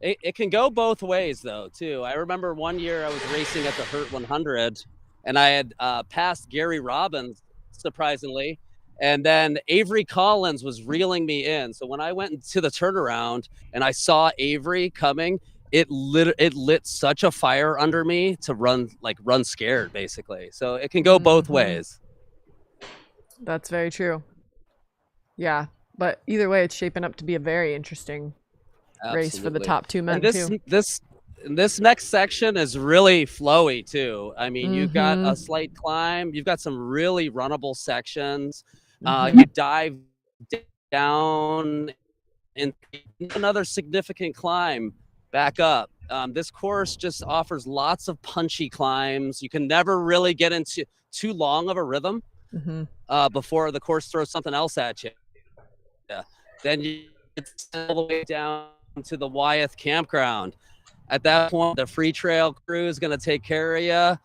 Speaker 14: It can go both ways, though, too. I remember one year I was racing at the Hurt 100, and I had passed Gary Robbins, surprisingly, and then Avery Collins was reeling me in. So when I went into the turnaround and I saw Avery coming, it lit such a fire under me to run scared, basically. So it can go both ways.
Speaker 2: That's very true. Yeah, but either way, it's shaping up to be a very interesting race for the top two men,
Speaker 14: too. This next section is really flowy, too. I mean, you've got a slight climb. You've got some really runnable sections. You dive down and another significant climb back up. This course just offers lots of punchy climbs. You can never really get into too long of a rhythm before the course throws something else at you. Yeah. Then you get all the way down to the Wyeth campground. At that point, the Freetrail crew is going to take care of you,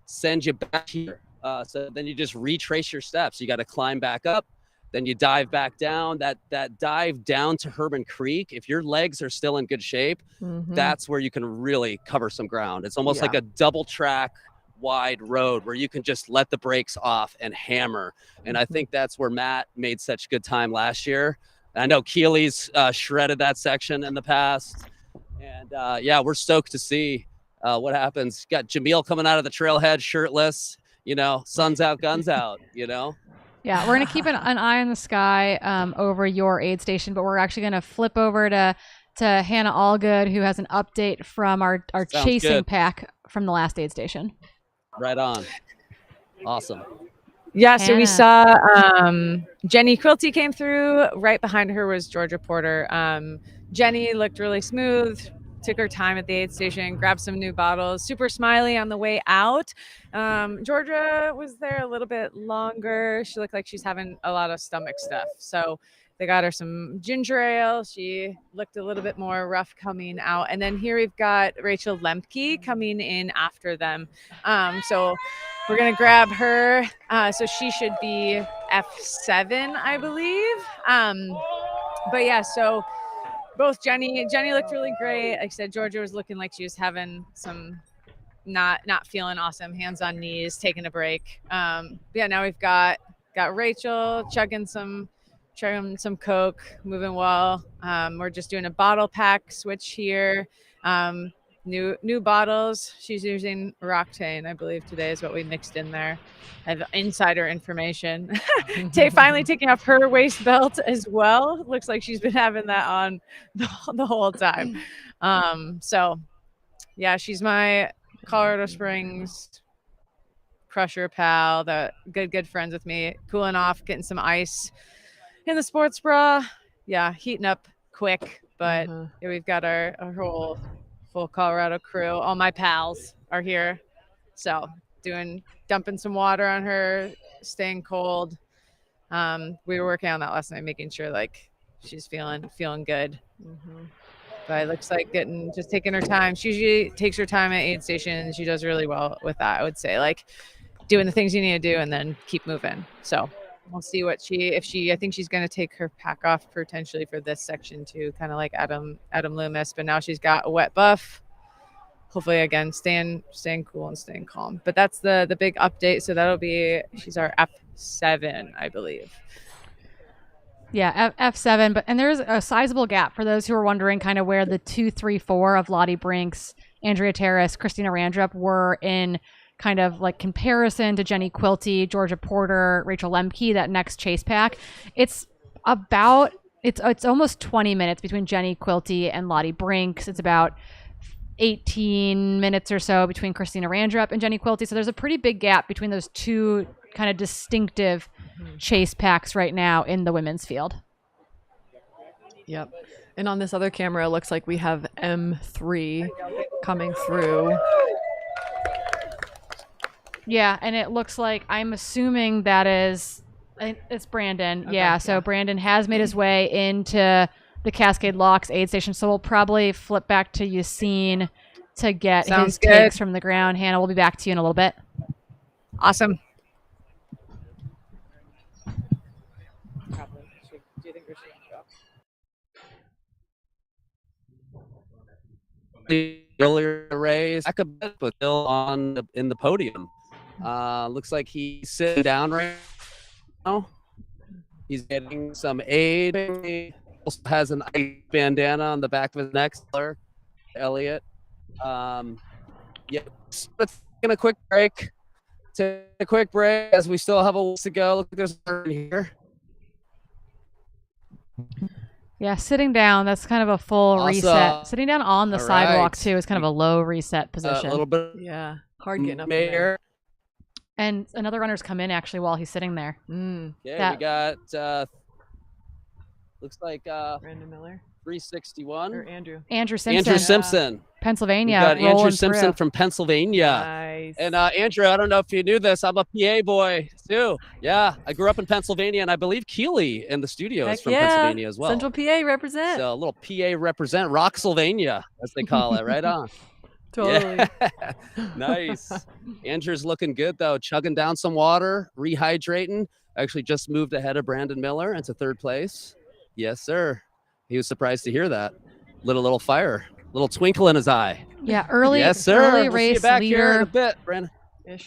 Speaker 14: send you back here. So then you just retrace your steps. You got to climb back up, then you dive back down. That dive down to Herman Creek, if your legs are still in good shape, that's where you can really cover some ground. It's almost like a double track wide road where you can just let the brakes off and hammer. And I think that's where Matt made such good time last year. I know Keely's shredded that section in the past. And yeah, we're stoked to see what happens. Got Jamil coming out of the trailhead shirtless, you know, sun's out, guns out, you know?
Speaker 1: Yeah, we're going to keep an eye on the sky over your aid station, but we're actually going to flip over to Hannah Allgood, who has an update from our chasing pack from the last aid station.
Speaker 14: Right on. Awesome.
Speaker 7: Yeah, so we saw Jenny Quilty came through. Right behind her was Georgia Porter. Jenny looked really smooth, took her time at the aid station, grabbed some new bottles, super smiley on the way out. Georgia was there a little bit longer. She looked like she's having a lot of stomach stuff. So they got her some ginger ale. She looked a little bit more rough coming out. And then here we've got Rachel Lemke coming in after them. So we're going to grab her. So she should be F7, I believe. But yeah, so both Jenny looked really great. Like I said, Georgia was looking like she was having some not feeling awesome, hands on knees, taking a break. Yeah, now we've got Rachel chugging some Coke, moving well. We're just doing a bottle pack switch here. New bottles. She's using Roctane, I believe today is what we mixed in there. I have insider information. Finally taking off her waist belt as well. Looks like she's been having that on the whole time. So yeah, she's my Colorado Springs crusher pal, that good friends with me, cooling off, getting some ice in the sports bra. Yeah, heating up quick, but yeah, we've got our whole full Colorado crew. All my pals are here. So dumping some water on her, staying cold. We were working on that last night, making sure like she's feeling good. But it looks like just taking her time. She usually takes her time at aid station, and she does really well with that. I would say, like, doing the things you need to do and then keep moving. So we'll see what I think she's going to take her pack off potentially for this section too, kind of like Adam Loomis. But now she's got a wet buff. Hopefully, again, staying cool and staying calm. But that's the big update. So she's our F7, I believe.
Speaker 1: Yeah, F7, and there's a sizable gap for those who are wondering kind of where the 2, 3, 4 of Lottie Brinks, Andrea Terrace, Christina Randrup were in kind of like comparison to Jenny Quilty, Georgia Porter, Rachel Lemke, that next chase pack. It's almost 20 minutes between Jenny Quilty and Lottie Brinks. It's about 18 minutes or so between Christina Randrup and Jenny Quilty. So there's a pretty big gap between those two kind of distinctive chase packs right now in the women's field.
Speaker 2: Yep. And on this other camera, it looks like we have M3 coming through.
Speaker 1: Yeah, and it looks like, I'm assuming it's Brandon. Okay, yeah, so Brandon has made his way into the Cascade Locks aid station, so we'll probably flip back to Yassine to get his takes from the ground. Hannah, we'll be back to you in a little bit.
Speaker 7: Awesome.
Speaker 14: Earlier race, back a bit, but still in the podium. Looks like he's sitting down right now. He's getting some aid. He also has an ice bandana on the back of his neck. Elliot. Yeah, let's take a quick break. Take a quick break as we still have a ways to go. Look at this here.
Speaker 1: Yeah, sitting down, that's kind of a full reset. Sitting down on the sidewalk, too, is kind of a low reset position.
Speaker 14: A little bit.
Speaker 2: Yeah, hard getting up there.
Speaker 1: And another runner's come in, actually, while he's sitting there.
Speaker 14: Yeah, we got, looks like
Speaker 2: Brandon Miller.
Speaker 14: 361.
Speaker 2: Or Andrew.
Speaker 1: Andrew Simpson.
Speaker 14: Andrew Simpson.
Speaker 1: Pennsylvania.
Speaker 14: We got Andrew Simpson
Speaker 1: through.
Speaker 14: from Pennsylvania.
Speaker 2: Nice.
Speaker 14: And Andrew, I don't know if you knew this. I'm a PA boy too. Yeah, I grew up in Pennsylvania, and I believe Keeley in the studio is from Pennsylvania as well.
Speaker 2: Central PA represent.
Speaker 14: So a little PA represent, Rocksylvania, as they call it. Right on.
Speaker 2: Totally.
Speaker 14: Yeah. Nice. Andrew's looking good though, chugging down some water, rehydrating. Actually just moved ahead of Brandon Miller into third place. Yes, sir. He was surprised to hear that. Little fire, little twinkle in his eye.
Speaker 1: Yeah, early.
Speaker 14: Yes, sir.
Speaker 1: Early
Speaker 14: We'll see you
Speaker 1: race
Speaker 14: back
Speaker 1: leader.
Speaker 14: here in a bit, Brandon.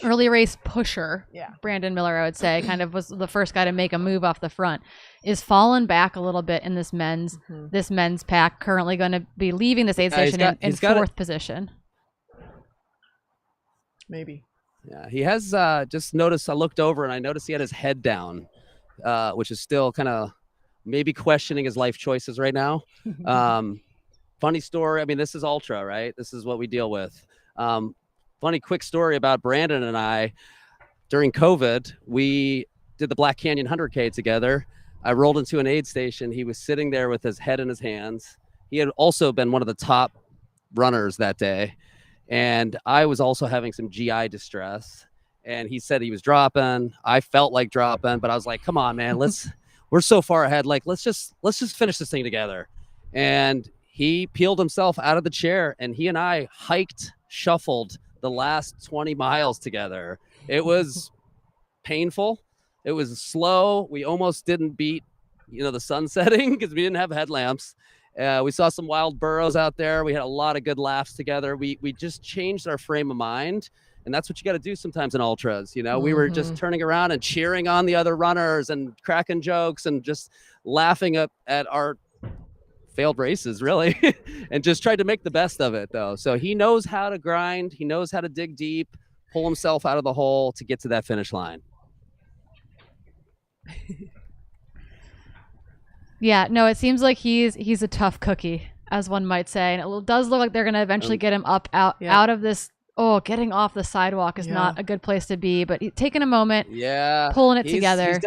Speaker 1: Early race pusher.
Speaker 2: Yeah.
Speaker 1: Brandon Miller, I would say, kind of was the first guy to make a move off the front. Is fallen back a little bit in this men's pack. Currently going to be leaving this aid station in fourth position.
Speaker 2: Maybe.
Speaker 14: Yeah, he has just noticed. I looked over and I noticed he had his head down, which is still kind of maybe questioning his life choices right now. Funny story. I mean, this is ultra, right? This is what we deal with. Funny quick story about Brandon and I. During COVID, we did the Black Canyon 100K together. I rolled into an aid station. He was sitting there with his head in his hands. He had also been one of the top runners that day. And I was also having some GI distress. And he said he was dropping. I felt like dropping, but I was like, come on, man, we're so far ahead. Like, let's just finish this thing together. And he peeled himself out of the chair, and he and I shuffled the last 20 miles together. It was painful. It was slow. We almost didn't beat, the sun setting because we didn't have headlamps. We saw some wild burros out there. We had a lot of good laughs together. We just changed our frame of mind. And that's what you got to do sometimes in ultras. We were just turning around and cheering on the other runners and cracking jokes and just laughing at our failed races, really, and just tried to make the best of it, though. So he knows how to grind. He knows how to dig deep, pull himself out of the hole to get to that finish line.
Speaker 1: Yeah, no, it seems like he's a tough cookie, as one might say. And it does look like they're going to eventually get him out of this. Oh, getting off the sidewalk is not a good place to be, but taking a moment, pulling it together.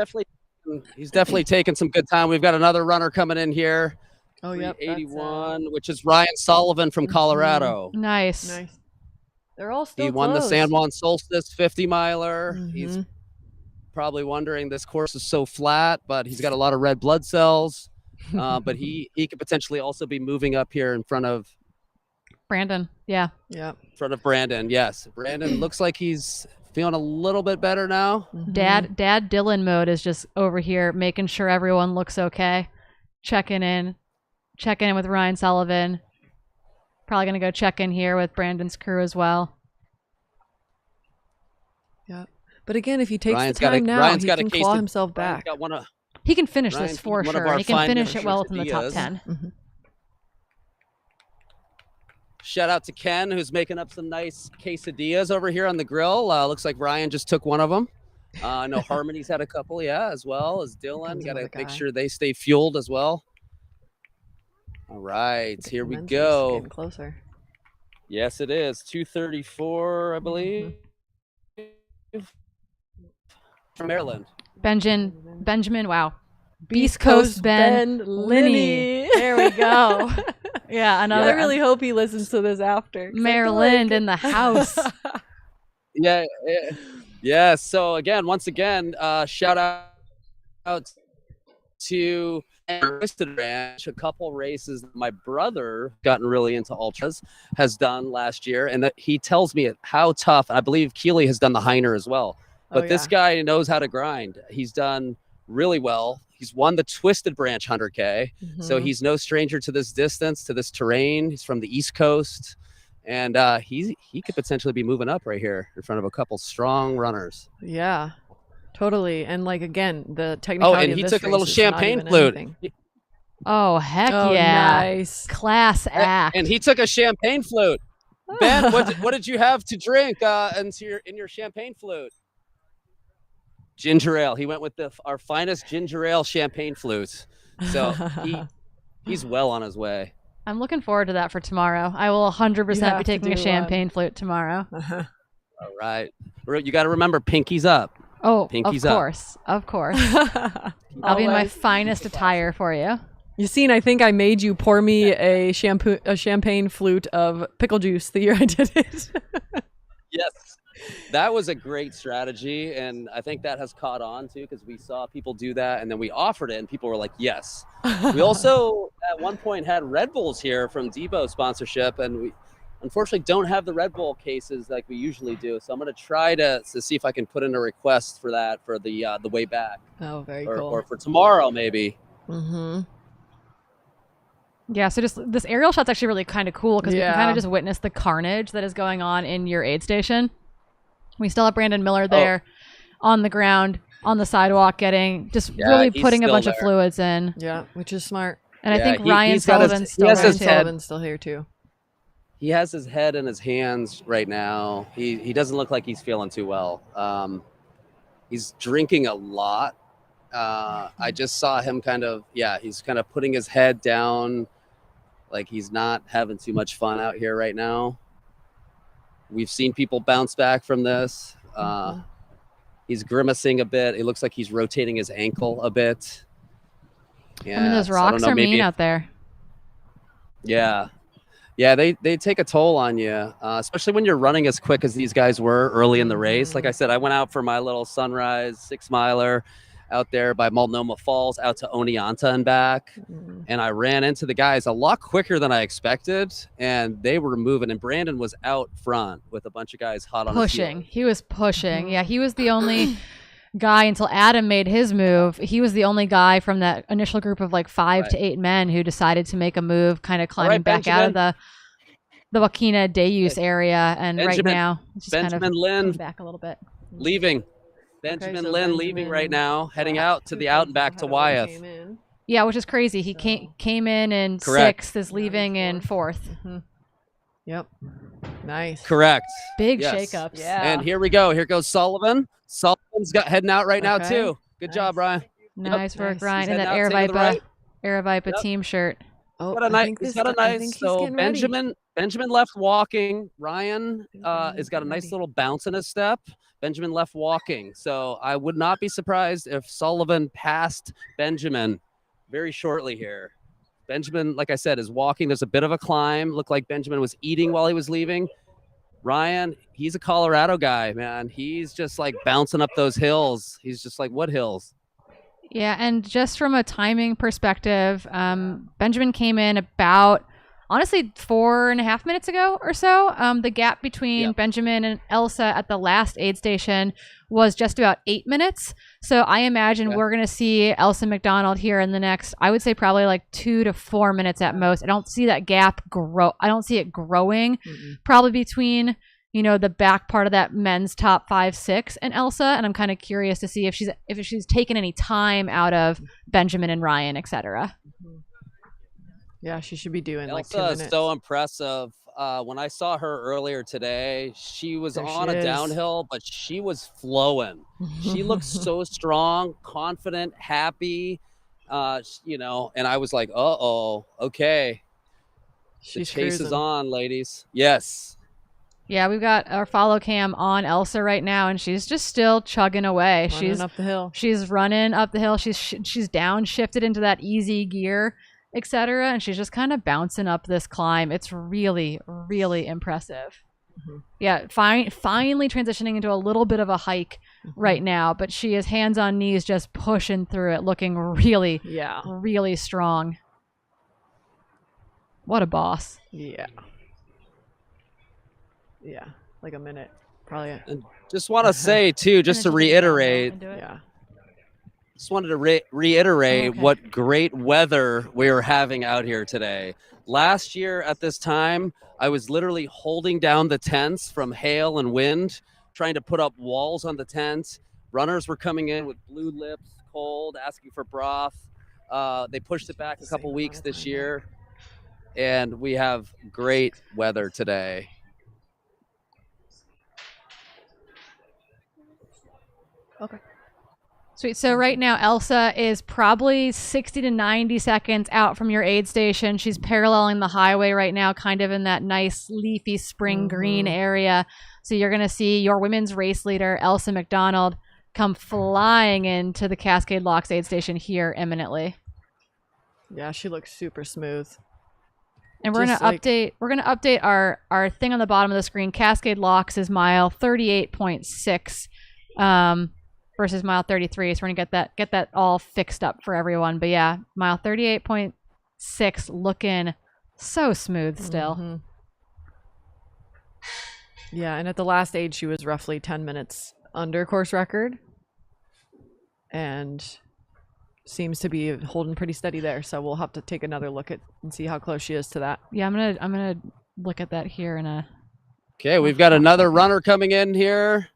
Speaker 14: He's definitely taking some good time. We've got another runner coming in here.
Speaker 2: Oh, yep.
Speaker 14: 81, which is Ryan Sullivan from Colorado.
Speaker 1: Nice.
Speaker 2: They're all still
Speaker 14: He won the
Speaker 2: close.
Speaker 14: San Juan Solstice 50 miler. He's probably wondering this course is so flat, but he's got a lot of red blood cells. But he could potentially also be moving up here in front of
Speaker 1: Brandon. Yeah.
Speaker 2: Yeah.
Speaker 14: In front of Brandon. Yes. Brandon looks like he's feeling a little bit better now.
Speaker 1: Dad Dylan mode is just over here making sure everyone looks okay. Checking in with Ryan Sullivan. Probably going to go check in here with Brandon's crew as well.
Speaker 2: Yeah. But again, if he takes
Speaker 14: Ryan's
Speaker 2: the time now, he
Speaker 14: got
Speaker 2: can claw himself back.
Speaker 1: He can finish
Speaker 14: Ryan's
Speaker 1: this for
Speaker 14: one of
Speaker 1: sure.
Speaker 14: our
Speaker 1: And he can
Speaker 14: fine
Speaker 1: finish it well within the top
Speaker 14: quesadillas.
Speaker 1: 10.
Speaker 14: Shout out to Ken, who's making up some nice quesadillas over here on the grill. Looks like Ryan just took one of them. I know Harmony's had a couple, as well as Dylan. Got to make sure they stay fueled as well. All right, here we go.
Speaker 2: Getting closer.
Speaker 14: Yes, it is. 234, I believe. From Maryland.
Speaker 1: Benjamin, wow. Beast Coast Ben Linney. There we go. Yeah, another.
Speaker 2: I really hope he listens to this after.
Speaker 1: Maryland in the house.
Speaker 14: Yeah. So again, once again, shout out to Twisted Ranch, a couple races that my brother gotten really into ultras has done last year, and that he tells me how tough. I believe Keeley has done the Heiner as well. But this guy knows how to grind. He's done really well. He's won the Twisted Branch 100K. So
Speaker 2: Mhm.
Speaker 14: he's no stranger to this distance, to this terrain. He's from the East Coast. And he could potentially be moving up right here in front of a couple strong runners.
Speaker 2: Yeah, totally. And like again, the
Speaker 14: Oh,
Speaker 2: technicality
Speaker 14: and
Speaker 2: of
Speaker 14: he
Speaker 2: this
Speaker 14: took a little
Speaker 2: race is not
Speaker 14: champagne
Speaker 2: even
Speaker 14: flute.
Speaker 2: anything.
Speaker 1: Oh, heck
Speaker 2: Oh,
Speaker 1: yeah.
Speaker 2: nice.
Speaker 1: Class act.
Speaker 14: And he took a champagne flute. Ben, what did you have to drink in your champagne flute? Ginger ale. He went with our finest ginger ale champagne flute. So he's well on his way.
Speaker 1: I'm looking forward to that for tomorrow. I will 100% be
Speaker 2: have to
Speaker 1: taking a
Speaker 2: do
Speaker 1: champagne flute tomorrow.
Speaker 14: All right. You got to remember, pinkies up.
Speaker 1: Oh,
Speaker 14: Pinkies
Speaker 1: of
Speaker 14: up.
Speaker 1: course. Of course. I'll be in my
Speaker 2: Always.
Speaker 1: finest attire for you.
Speaker 2: Yassine, I think I made you pour me a champagne flute of pickle juice the year I did it.
Speaker 14: Yes. That was a great strategy. And I think that has caught on too, because we saw people do that. And then we offered it and people were like, yes. We also at one point had Red Bulls here from Debo sponsorship. And we unfortunately don't have the Red Bull cases like we usually do. So I'm going to try to see if I can put in a request for that for the way back.
Speaker 2: Oh, very
Speaker 14: or,
Speaker 2: cool.
Speaker 14: Or for tomorrow, maybe.
Speaker 2: Mm-hmm.
Speaker 1: Yeah, so just this aerial shot's actually really kind of cool because we can kind
Speaker 2: Yeah.
Speaker 1: of just witness the carnage that is going on in your aid station. We still have Brandon Miller there on the ground, on the sidewalk, really
Speaker 14: he's
Speaker 1: putting a
Speaker 14: still
Speaker 1: bunch of
Speaker 14: there.
Speaker 1: fluids in.
Speaker 2: Yeah, which is smart.
Speaker 1: And I
Speaker 14: Yeah,
Speaker 1: think Ryan
Speaker 14: he's got his-
Speaker 1: Sullivan's
Speaker 14: he
Speaker 1: still
Speaker 14: has
Speaker 1: there
Speaker 14: his
Speaker 1: too.
Speaker 14: head-
Speaker 2: Sullivan's still here too.
Speaker 14: He has his head in his hands right now. He doesn't look like he's feeling too well. He's drinking a lot. I just saw him he's kind of putting his head down, like he's not having too much fun out here right now. We've seen people bounce back from this. He's grimacing a bit. It looks like he's rotating his ankle a bit.
Speaker 1: I mean, those
Speaker 14: so I don't
Speaker 1: rocks
Speaker 14: know,
Speaker 1: are
Speaker 14: maybe
Speaker 1: mean
Speaker 14: if-
Speaker 1: out there.
Speaker 14: Yeah. Yeah, they take a toll on you, especially when you're running as quick as these guys were early in the race. Like I said, I went out for my little sunrise 6-miler out there by Multnomah Falls out to Oneonta and back. And I ran into the guys a lot quicker than I expected, and they were moving. And Brandon was out front with a bunch of guys hot on his
Speaker 1: Pushing.
Speaker 14: heels.
Speaker 1: He was pushing. Yeah, he was the only guy until Adam made his move. He was the only guy from that initial group of like 5 to 8 men who decided to make a move, kind of climbing back out of the Wakena Deus area. And right
Speaker 14: Benjamin-
Speaker 1: now, it's just kind of
Speaker 14: Benjamin Lynn
Speaker 1: moved back a little bit.
Speaker 14: leaving. Benjamin
Speaker 2: so
Speaker 14: Lynn leaving right now, heading out to the out and back to Wyeth.
Speaker 1: Yeah, which is crazy. He came in
Speaker 14: Correct.
Speaker 1: 6th, is leaving in 4th.
Speaker 2: Yep. Nice.
Speaker 14: Correct.
Speaker 1: Big
Speaker 14: Yes.
Speaker 1: shakeups.
Speaker 2: Yeah.
Speaker 14: And here we go. Here goes Sullivan. Sullivan's heading out right now
Speaker 2: Okay.
Speaker 14: too. Good job, Ryan.
Speaker 1: Nice work,
Speaker 2: Nice.
Speaker 1: Ryan.
Speaker 14: He's
Speaker 1: And that
Speaker 14: heading out, taking the right.
Speaker 1: Aravaipa team shirt.
Speaker 2: Oh,
Speaker 14: Got a
Speaker 2: I
Speaker 14: nice,
Speaker 2: think
Speaker 14: he's
Speaker 2: this
Speaker 14: got a
Speaker 2: guy- I
Speaker 14: nice.
Speaker 2: think he's
Speaker 14: So
Speaker 2: getting ready.
Speaker 14: Benjamin left walking. Ryan has got a nice little bounce in his step. Benjamin left walking. So I would not be surprised if Sullivan passed Benjamin very shortly here. Benjamin, like I said, is walking. There's a bit of a climb. Looked like Benjamin was eating while he was leaving. Ryan, he's a Colorado guy, man. He's just like bouncing up those hills. He's just like, what hills?
Speaker 1: Yeah, and just from a timing perspective, Benjamin came in about, honestly, 4.5 minutes ago or so. The gap between Benjamin and Elsa at the last aid station was just about 8 minutes. So I imagine we're going to see Elsa McDonald here in the next, I would say probably like 2 to 4 minutes at most. I don't see that gap grow. I don't see it growing probably between, the back part of that men's top 5, 6 and Elsa. And I'm kind of curious to see if she's taken any time out of Benjamin and Ryan, etc.
Speaker 2: Yeah, she should be doing like 2
Speaker 14: Elsa is
Speaker 2: minutes.
Speaker 14: so impressive. When I saw her earlier today, she was
Speaker 2: There
Speaker 14: on
Speaker 2: she
Speaker 14: a
Speaker 2: is.
Speaker 14: downhill, but she was flowing. She looked so strong, confident, happy, and I was like, uh-oh, okay. The
Speaker 2: She's
Speaker 14: chase is
Speaker 2: cruising.
Speaker 14: on, ladies. Yes.
Speaker 1: Yeah, we've got our follow cam on Elsa right now, and she's just still chugging away.
Speaker 2: Running up the hill.
Speaker 1: She's running up the hill. She's downshifted into that easy gear, etc., and she's just kind of bouncing up this climb. It's really, really impressive. Yeah, finally transitioning into a little bit of a hike right now, but she is hands on knees, just pushing through it, looking really, really strong. What a boss!
Speaker 2: Yeah. Yeah, like a minute. Probably.
Speaker 14: And just want to say too, just to reiterate,
Speaker 2: Yeah.
Speaker 14: just wanted to reiterate
Speaker 2: Okay.
Speaker 14: what great weather we were having out here today. Last year at this time, I was literally holding down the tents from hail and wind, trying to put up walls on the tent. Runners were coming in with blue lips, cold, asking for broth. They pushed it back a couple weeks this year, and we have great weather today.
Speaker 2: Okay.
Speaker 1: Sweet. So right now, Elsa is probably 60 to 90 seconds out from your aid station. She's paralleling the highway right now, kind of in that nice leafy spring green area. So you're going to see your women's race leader, Elsa McDonald, come flying into the Cascade Locks aid station here imminently.
Speaker 2: Yeah, she looks super smooth.
Speaker 1: And we're going to update. We're going to update our thing on the bottom of the screen. Cascade Locks is mile 38.6. Versus mile 33, so we're gonna get that all fixed up for everyone. But yeah, mile 38.6 looking so smooth still.
Speaker 2: Yeah, and at the last aid, she was roughly 10 minutes under course record, and seems to be holding pretty steady there. So we'll have to take another look at and see how close she is to that.
Speaker 1: Yeah, I'm gonna look at that here in a.
Speaker 14: Okay, we've got another runner coming in here.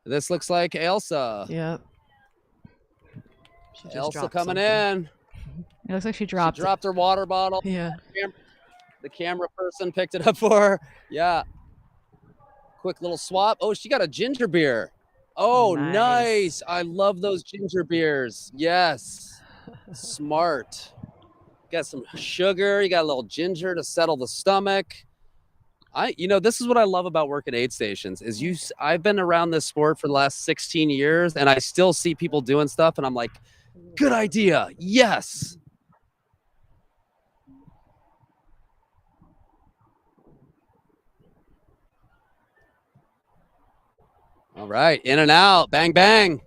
Speaker 14: This looks like Elsa.
Speaker 2: Yeah.
Speaker 14: Elsa coming in.
Speaker 1: It looks like she dropped
Speaker 14: her water bottle.
Speaker 2: Yeah.
Speaker 14: The camera person picked it up for her. Yeah. Quick little swap. Oh, she got a ginger beer. Oh, nice. I love those ginger beers. Yes. Smart. Got some sugar. You got a little ginger to settle the stomach. This is what I love about working aid stations is I've been around this sport for the last 16 years and I still see people doing stuff and I'm like, good idea. Yes. All right. In and out. Bang, bang.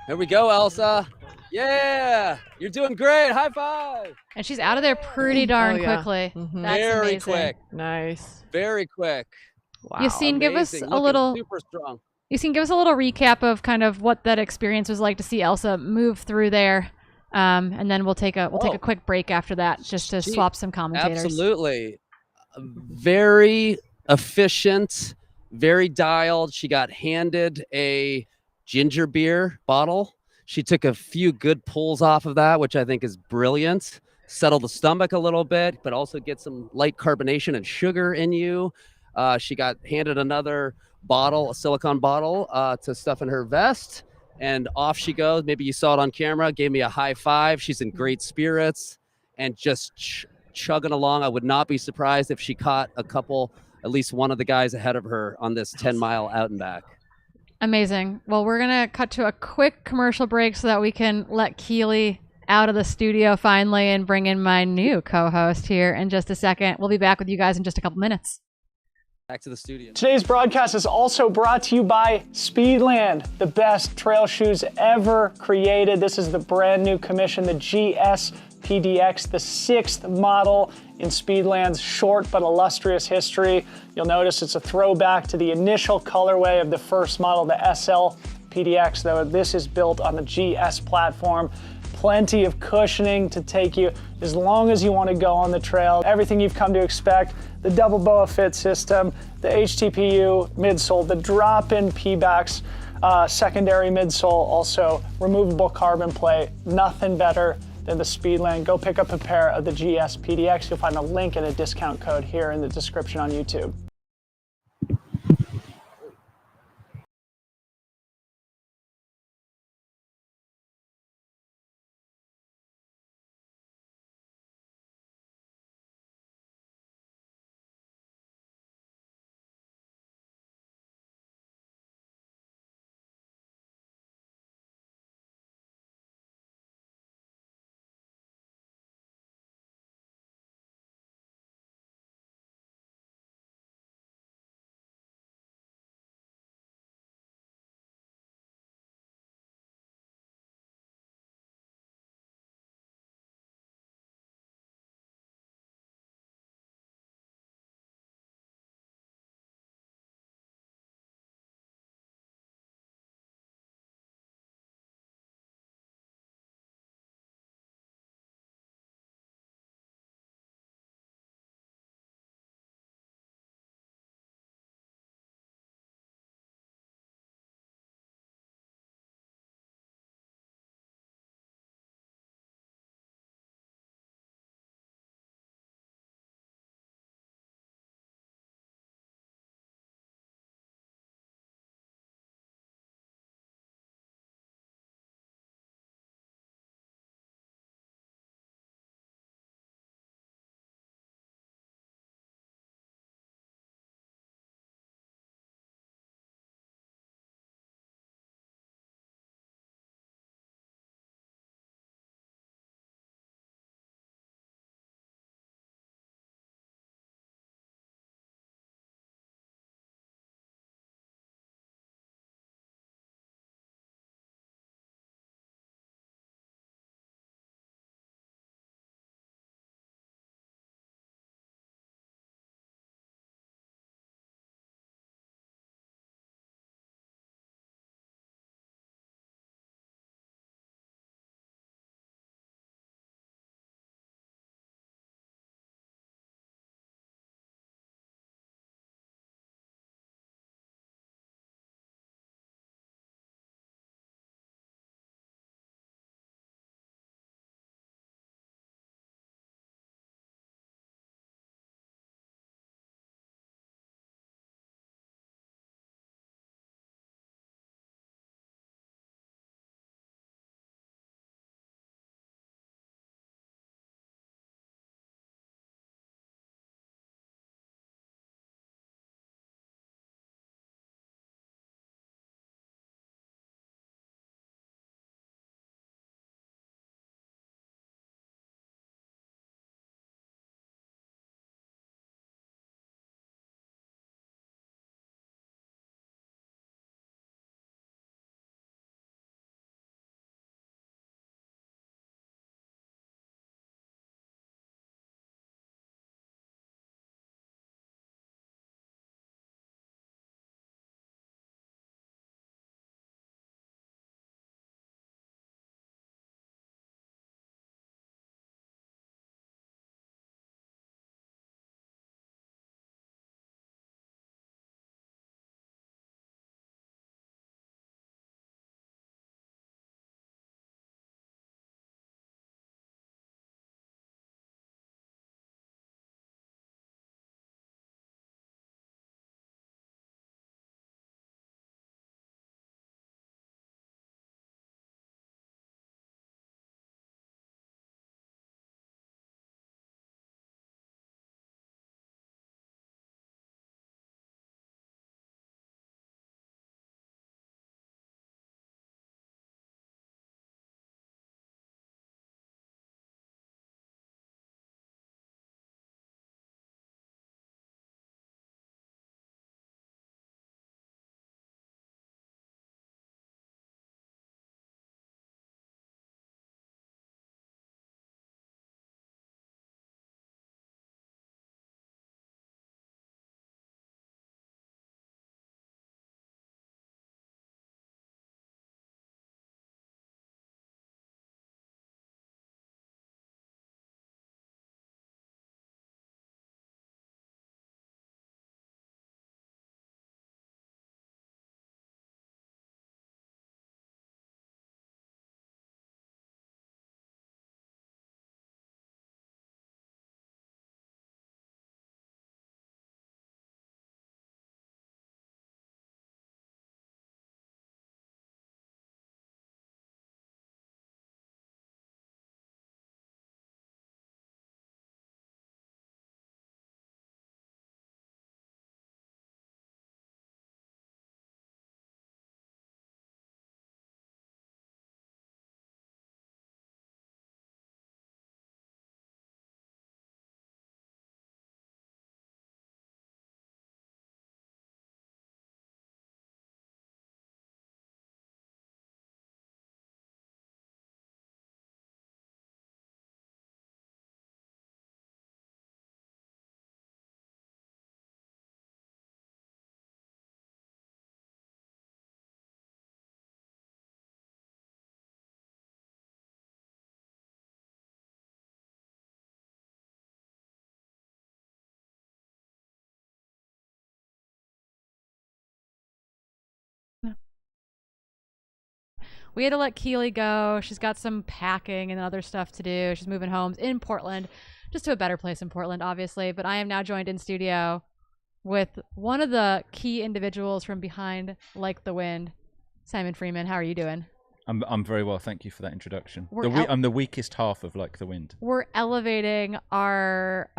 Speaker 14: Here we go, Elsa. Yeah. You're doing great. High five.
Speaker 1: And she's out of there pretty darn quickly. That's
Speaker 14: Very
Speaker 1: amazing.
Speaker 14: quick.
Speaker 2: Nice.
Speaker 14: Very quick.
Speaker 2: Wow.
Speaker 1: Yassine, give us
Speaker 14: Amazing.
Speaker 1: a
Speaker 14: Looking
Speaker 1: little.
Speaker 14: super strong.
Speaker 1: Yassine, give us a little recap of kind of what that experience was like to see Elsa move through there, and then we'll take a quick break after that just to swap some commentators.
Speaker 14: Absolutely. Very efficient, very dialed. She got handed a ginger beer bottle. She took a few good pulls off of that, which I think is brilliant. Settle the stomach a little bit, but also get some light carbonation and sugar in you. She got handed another bottle, a silicone bottle, to stuff in her vest, and off she goes. Maybe you saw it on camera. Gave me a high five. She's in great spirits and just chugging along. I would not be surprised if she caught at least one of the guys ahead of her on this 10-mile out and back.
Speaker 1: Amazing. Well, we're going to cut to a quick commercial break so that we can let Keely out of the studio finally and bring in my new co-host here in just a second. We'll be back with you guys in just a couple minutes.
Speaker 14: Back to the studio.
Speaker 3: Today's broadcast is also brought to you by Speedland, the best trail shoes ever created. This is the brand new commission, the GS PDX, the 6th model in Speedland's short but illustrious history. You'll notice it's a throwback to the initial colorway of the first model, the SL PDX, though this is built on the GS platform. Plenty of cushioning to take you as long as you want to go on the trail. Everything you've come to expect, the double BOA fit system, the HTPU midsole, the drop-in P-backs, secondary midsole, also removable carbon plate. Nothing better than the Speedland. Go pick up a pair of the GS PDX. You'll find a link and a discount code here in the description on YouTube.
Speaker 1: we had to let Keely go. She's got some packing and other stuff to do. She's moving homes in Portland, just to a better place in Portland, obviously. But I am now joined in studio with one of the key individuals from behind Like the Wind, Simon Freeman. How are you doing?
Speaker 15: I'm very well, thank you for that introduction.
Speaker 1: I'm
Speaker 15: the weakest half of Like the Wind.
Speaker 1: We're elevating our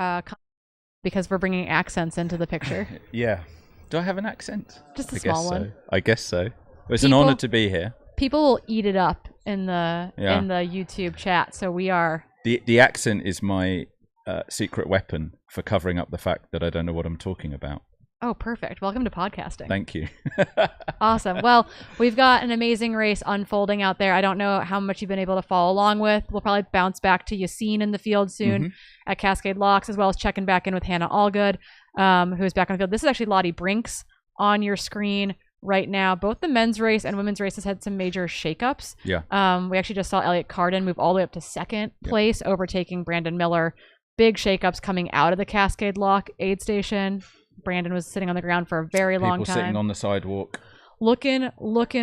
Speaker 1: because we're bringing accents into the picture.
Speaker 15: Yeah. Do I have an accent?
Speaker 1: Just a small one.
Speaker 15: I guess so. It's an honor to be here.
Speaker 1: People will eat it up in the YouTube chat, so we are.
Speaker 15: The accent is my secret weapon for covering up the fact that I don't know what I'm talking about.
Speaker 1: Oh, perfect. Welcome to podcasting.
Speaker 15: Thank you.
Speaker 1: Awesome. Well, we've got an amazing race unfolding out there. I don't know how much you've been able to follow along with. We'll probably bounce back to Yassine in the field soon at Cascade Locks, as well as checking back in with Hannah Allgood, who is back on the field. This is actually Lottie Brinks on your screen right now. Both the men's race and women's race has had some major shakeups.
Speaker 15: Yeah.
Speaker 1: We actually just saw Elliot Carden move all the way up to second place, overtaking Brandon Miller. Big shakeups coming out of the Cascade Lock aid station. Brandon was sitting on the ground for a very long time.
Speaker 15: People sitting on the sidewalk.
Speaker 1: Looking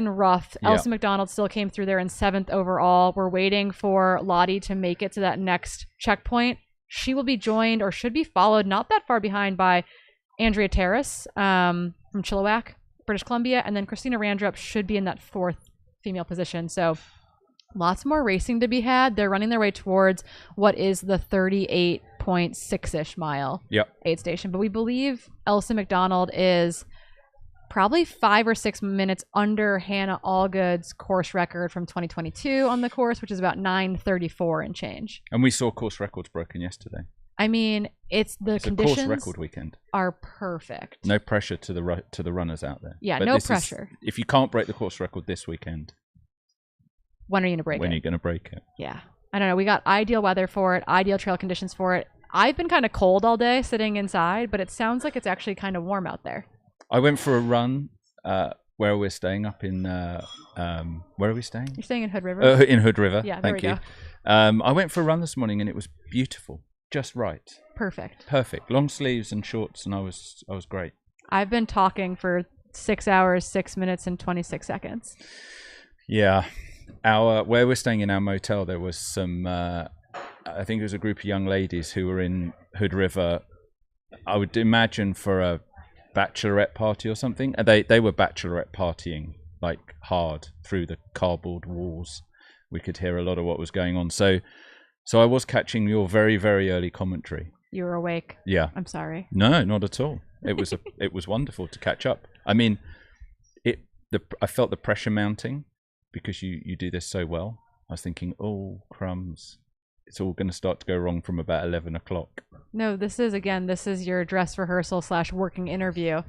Speaker 1: rough.
Speaker 15: Yeah.
Speaker 1: Elsa McDonald still came through there in 7th overall. We're waiting for Lottie to make it to that next checkpoint. She will be joined, or should be followed, not that far behind, by Andrea Terrace from Chilliwack, British Columbia, and then Christina Randrup should be in that 4th female position. So lots more racing to be had. They're running their way towards what is the 38.6-ish mile aid station. But we believe Elsa McDonald is probably 5 or 6 minutes under Hannah Allgood's course record from 2022 on the course, which is about 9:34 and change.
Speaker 15: And we saw course records broken yesterday.
Speaker 1: I mean, it's conditions
Speaker 15: a course record weekend.
Speaker 1: Are perfect.
Speaker 15: No pressure to the runners out there.
Speaker 1: Yeah, but no pressure.
Speaker 15: If you can't break the course record this weekend,
Speaker 1: when are you going to break it?
Speaker 15: When are you going to break it?
Speaker 1: Yeah. I don't know. We got ideal weather for it, ideal trail conditions for it. I've been kind of cold all day sitting inside, but it sounds like it's actually kind of warm out there.
Speaker 15: I went for a run where we're staying up in, where are we staying?
Speaker 1: You're staying in Hood River?
Speaker 15: In Hood River,
Speaker 1: yeah,
Speaker 15: thank you.
Speaker 1: Go.
Speaker 15: I went for a run this morning and it was beautiful, just right.
Speaker 1: Perfect.
Speaker 15: Long sleeves and shorts, and I was great.
Speaker 1: I've been talking for 6 hours, 6 minutes, and 26 seconds.
Speaker 15: Yeah. Where we're staying in our motel, there was some, I think it was a group of young ladies who were in Hood River, I would imagine for a bachelorette party or something. They were bachelorette partying like hard through the cardboard walls. We could hear a lot of what was going on. So I was catching your very, very early commentary.
Speaker 1: You were awake.
Speaker 15: Yeah.
Speaker 1: I'm sorry.
Speaker 15: No, not at all. It was wonderful to catch up. I mean, I felt the pressure mounting because you do this so well. I was thinking, oh crumbs, it's all going to start to go wrong from about 11 o'clock.
Speaker 1: No, this is your dress rehearsal / working interview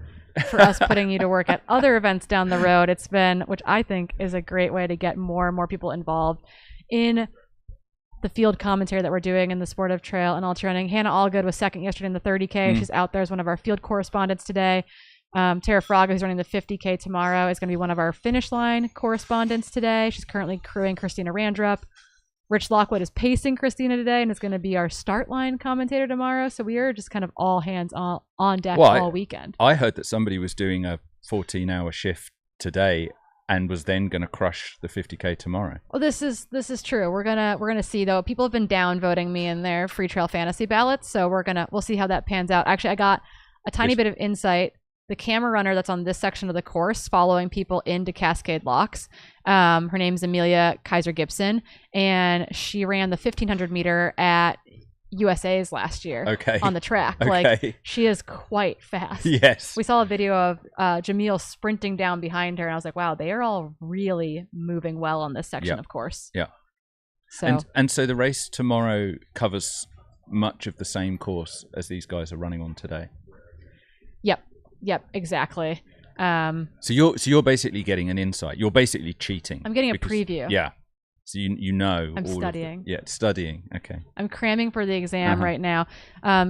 Speaker 1: for us putting you to work at other events down the road. It's been, which I think is a great way to get more and more people involved in the field commentary that we're doing in the sport of trail and ultra running. Hannah Allgood was second yesterday in the 30K. She's out there as one of our field correspondents today. Tara Fraga, who's running the 50K tomorrow, is going to be one of our finish line correspondents today. She's currently crewing Christina Randrup. Rich Lockwood is pacing Christina today and is going to be our start line commentator tomorrow. So we are just kind of all hands on deck all weekend.
Speaker 15: I heard that somebody was doing a 14-hour shift today and was then going to crush the 50K tomorrow.
Speaker 1: Well, this is true. We're gonna see though. People have been downvoting me in their free trail fantasy ballots, so we'll see how that pans out. Actually, I got a tiny bit of insight. The camera runner that's on this section of the course following people into Cascade Locks. Her name's Amelia Kaiser Gibson, and she ran the 1500 meter at USA's last year on the track. Like, she is quite fast.
Speaker 15: Yes.
Speaker 1: We saw a video of Jamil sprinting down behind her, and I was like, wow, they are all really moving well on this section of course.
Speaker 15: Yeah.
Speaker 1: So
Speaker 15: and so the race tomorrow covers much of the same course as these guys are running on today.
Speaker 1: Yep, exactly.
Speaker 15: So you're basically getting an insight. You're basically cheating.
Speaker 1: I'm getting a preview.
Speaker 15: Yeah. So you know.
Speaker 1: I'm studying.
Speaker 15: Studying. Okay.
Speaker 1: I'm cramming for the exam right now.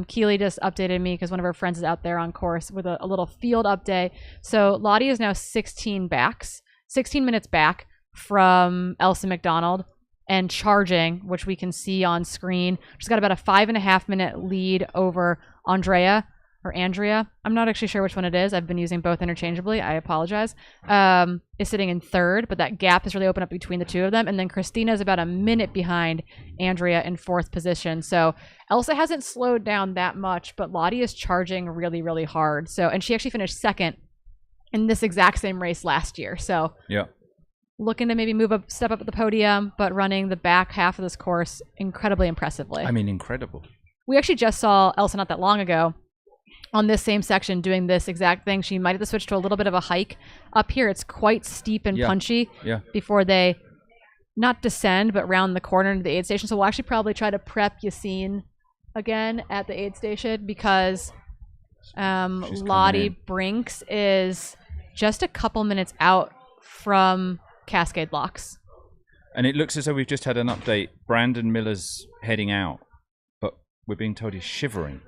Speaker 1: Keely just updated me because one of her friends is out there on course with a little field update. So Lottie is now 16 minutes back from Elsa McDonald and charging, which we can see on screen. She's got about a 5.5 minute lead over Andrea. or Andrea, I'm not actually sure which one it is. I've been using both interchangeably. I apologize. Is sitting in third, but that gap has really opened up between the two of them. And then Christina is about a minute behind Andrea in fourth position. So Elsa hasn't slowed down that much, but Lottie is charging really, really hard. So, and she actually finished second in this exact same race last year. So
Speaker 15: yeah,
Speaker 1: looking to maybe step up at the podium, but running the back half of this course incredibly impressively.
Speaker 15: I mean, incredible.
Speaker 1: We actually just saw Elsa not that long ago on this same section doing this exact thing. She might have to switch to a little bit of a hike. Up here, it's quite steep and punchy before they not descend, but round the corner into the aid station. So we'll actually probably try to prep Yassine again at the aid station because Lottie Brinks is just a couple minutes out from Cascade Locks.
Speaker 15: And it looks as though we've just had an update. Brandon Miller's heading out, but we're being told he's shivering.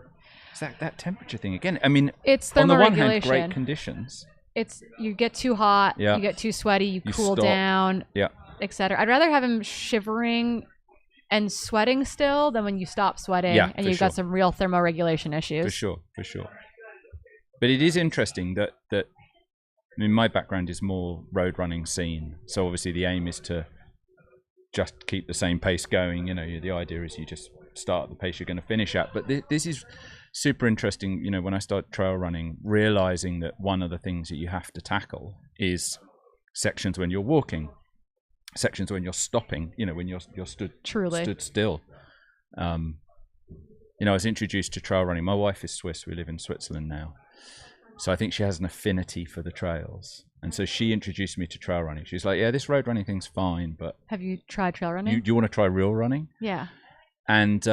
Speaker 15: Is that temperature thing again? I mean,
Speaker 1: it's
Speaker 15: on the one hand,
Speaker 1: thermoregulation.
Speaker 15: great conditions.
Speaker 1: It's you get too hot,
Speaker 15: Yeah.
Speaker 1: you get too sweaty, you cool
Speaker 15: stop.
Speaker 1: down,
Speaker 15: Yeah.
Speaker 1: etc. I'd rather have him shivering and sweating still than when you stop sweating
Speaker 15: Yeah,
Speaker 1: and
Speaker 15: for
Speaker 1: you've got
Speaker 15: sure.
Speaker 1: some real thermoregulation issues.
Speaker 15: For sure. But it is interesting that I mean, my background is more road running scene, so obviously the aim is to just keep the same pace going. You know, the idea is you just start at the pace you're going to finish at. But this is super interesting. You know, when I started trail running, realizing that one of the things that you have to tackle is sections when you're walking, sections when you're stopping. You know, when you're stood still. You know, I was introduced to trail running. My wife is Swiss. We live in Switzerland now. So I think she has an affinity for the trails. And so she introduced me to trail running. She's like, yeah, this road running thing's fine, but...
Speaker 1: Have you tried trail running?
Speaker 15: Do you want to try real running?
Speaker 1: Yeah.
Speaker 15: And...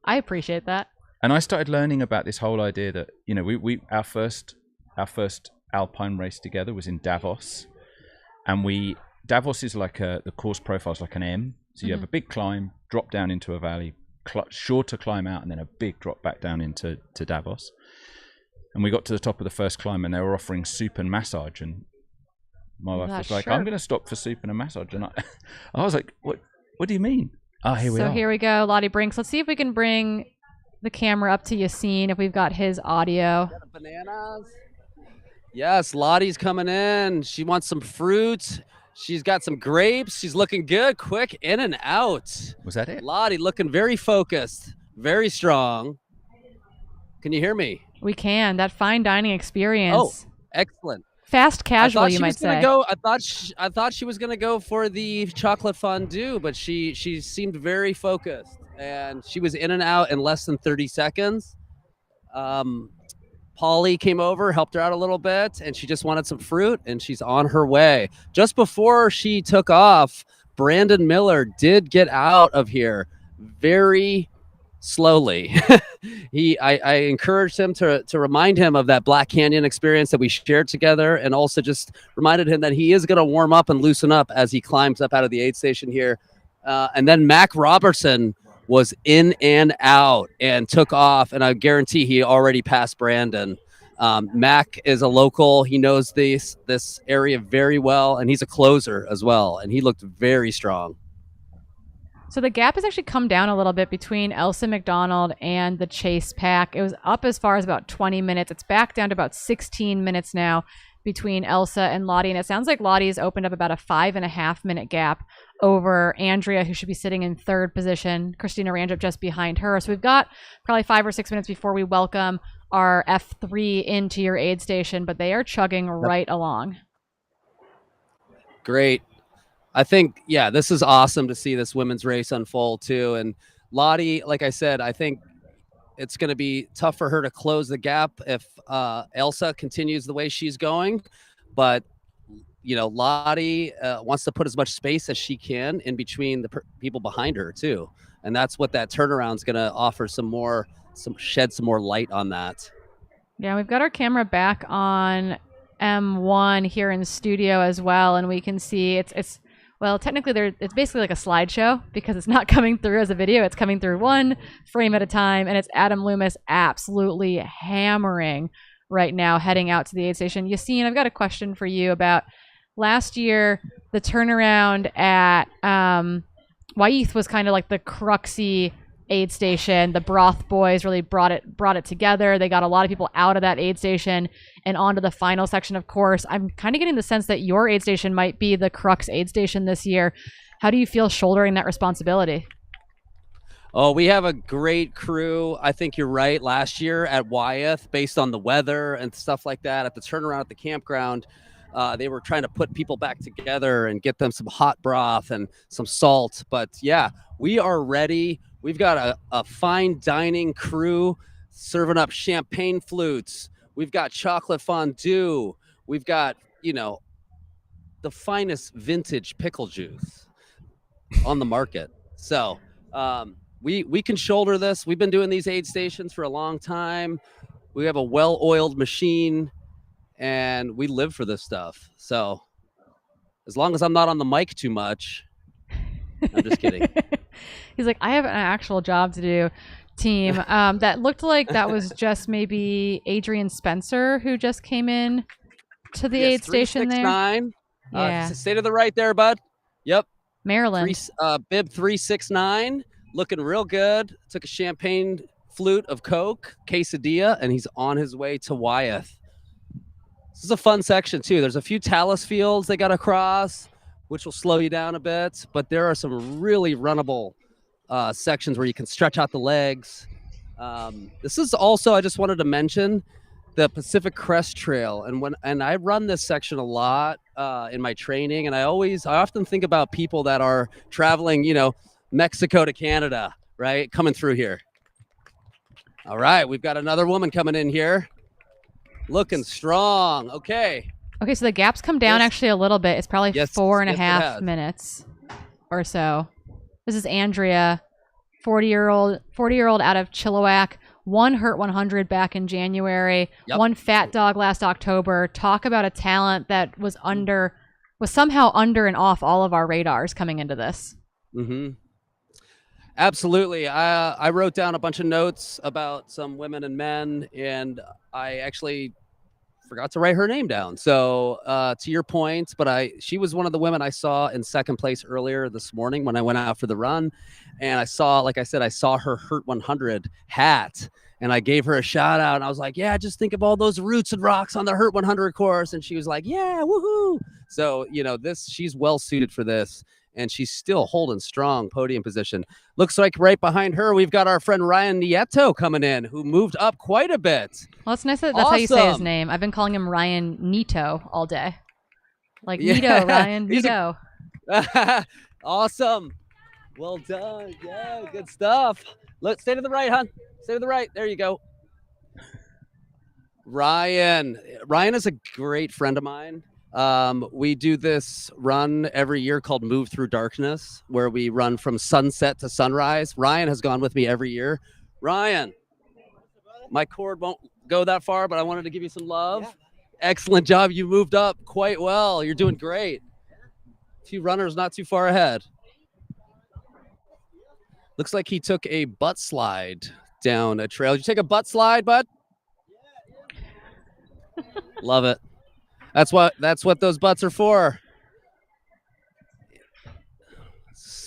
Speaker 1: I appreciate that.
Speaker 15: And I started learning about this whole idea that, you know, our first alpine race together was in Davos. And Davos is like the course profile is like an M. So you have a big climb, drop down into a valley, shorter climb out, and then a big drop back down into Davos. And we got to the top of the first climb and they were offering soup and massage. And my wife was like, I'm going to stop for soup and a massage. And I was like, what do you mean? Oh, here we are.
Speaker 1: So here we go, Lottie Brinks. Let's see if we can bring the camera up to Yassine if we've got his audio.
Speaker 14: Bananas. Yes, Lottie's coming in. She wants some fruit. She's got some grapes. She's looking good. Quick in and out.
Speaker 15: Was that it?
Speaker 14: Lottie looking very focused, very strong. Can you hear me?
Speaker 1: We can. That fine dining experience.
Speaker 14: Oh, excellent.
Speaker 1: Fast casual, you might say.
Speaker 14: I thought she was gonna go for the chocolate fondue, but she seemed very focused, and she was in and out in less than 30 seconds. Polly came over, helped her out a little bit, and she just wanted some fruit, and she's on her way. Just before she took off, Brandon Miller did get out of here very slowly. I encouraged him to remind him of that Black Canyon experience that we shared together, and also just reminded him that he is going to warm up and loosen up as he climbs up out of the aid station here. And then Mac Robertson was in and out and took off, and I guarantee he already passed Brandon. Mac is a local. He knows this area very well, and he's a closer as well, and he looked very strong.
Speaker 1: So the gap has actually come down a little bit between Elsa McDonald and the Chase pack. It was up as far as about 20 minutes. It's back down to about 16 minutes now between Elsa and Lottie. And it sounds like Lottie's opened up about a 5.5 minute gap over Andrea, who should be sitting in third position. Christina Randrup just behind her. So we've got probably 5 or 6 minutes before we welcome our F3 into your aid station, but they are chugging right along.
Speaker 14: Great. I think, yeah, this is awesome to see this women's race unfold too. And Lottie, like I said, I think it's going to be tough for her to close the gap if Elsa continues the way she's going. But, you know, Lottie wants to put as much space as she can in between the people behind her too. And that's what that turnaround is going to offer shed some more light on that.
Speaker 1: Yeah, we've got our camera back on M1 here in the studio as well. And we can see well, technically, it's basically like a slideshow because it's not coming through as a video. It's coming through one frame at a time, and it's Adam Loomis absolutely hammering right now, heading out to the aid station. Yassine, I've got a question for you about last year. The turnaround at Wyeth was kind of like the cruxy aid station. The Broth boys really brought it together. They got a lot of people out of that aid station and onto the final section. Of course, I'm kind of getting the sense that your aid station might be the crux aid station this year. How do you feel shouldering that responsibility?
Speaker 14: Oh, we have a great crew. I think you're right. Last year at Wyeth, based on the weather and stuff like that, at the turnaround at the campground, they were trying to put people back together and get them some hot broth and some salt. But yeah, we are ready. We've got a fine dining crew serving up champagne flutes. We've got chocolate fondue. We've got, the finest vintage pickle juice on the market. So we can shoulder this. We've been doing these aid stations for a long time. We have a well-oiled machine, and we live for this stuff. So as long as I'm not on the mic too much, I'm just kidding.
Speaker 1: He's like, I have an actual job to do. Team. That looked like that was just maybe Adrian Spencer who just came in to the aid station there.
Speaker 14: 369.
Speaker 1: Yeah.
Speaker 14: Stay to the right there, bud. Yep.
Speaker 1: Maryland.
Speaker 14: Bib 369. Looking real good. Took a champagne flute of Coke, quesadilla, and he's on his way to Wyeth. This is a fun section too. There's a few talus fields they got to cross, which will slow you down a bit, but there are some really runnable sections where you can stretch out the legs. This is also, I just wanted to mention, the Pacific Crest Trail, and I run this section a lot in my training, and I often think about people that are traveling, Mexico to Canada, right? Coming through here. All right, we've got another woman coming in here. Looking strong. Okay,
Speaker 1: so the gaps come down actually a little bit. It's probably 4.5 minutes or so. This is Andrea, 40-year-old out of Chilliwack. One Hurt 100 back in January. Yep. One Fat Dog last October. Talk about a talent that was somehow under and off all of our radars coming into this.
Speaker 14: Mm-hmm. Absolutely. I wrote down a bunch of notes about some women and men, and I actually forgot to write her name down. So to your point, but she was one of the women I saw in second place earlier this morning when I went out for the run. And I saw her Hurt 100 hat, and I gave her a shout out, and I was like, yeah, just think of all those roots and rocks on the Hurt 100 course. And she was like, yeah, woohoo. So, she's well suited for this, and she's still holding strong podium position. Looks like right behind her, we've got our friend Ryan Nieto coming in, who moved up quite a bit.
Speaker 1: Well, it's nice that that's how you say his name. I've been calling him Ryan Nieto all day. Like, Nieto, Ryan, Nieto.
Speaker 14: Awesome. Well done. Yeah, good stuff. Look, stay to the right, hon. Stay to the right. There you go. Ryan is a great friend of mine. We do this run every year called Move Through Darkness, where we run from sunset to sunrise. Ryan has gone with me every year. Ryan, my cord won't go that far, but I wanted to give you some love. Yeah. Excellent job. You moved up quite well. You're doing great. A few runners not too far ahead. Looks like he took a butt slide down a trail. Did you take a butt slide, bud? Love it. That's what those butts are for.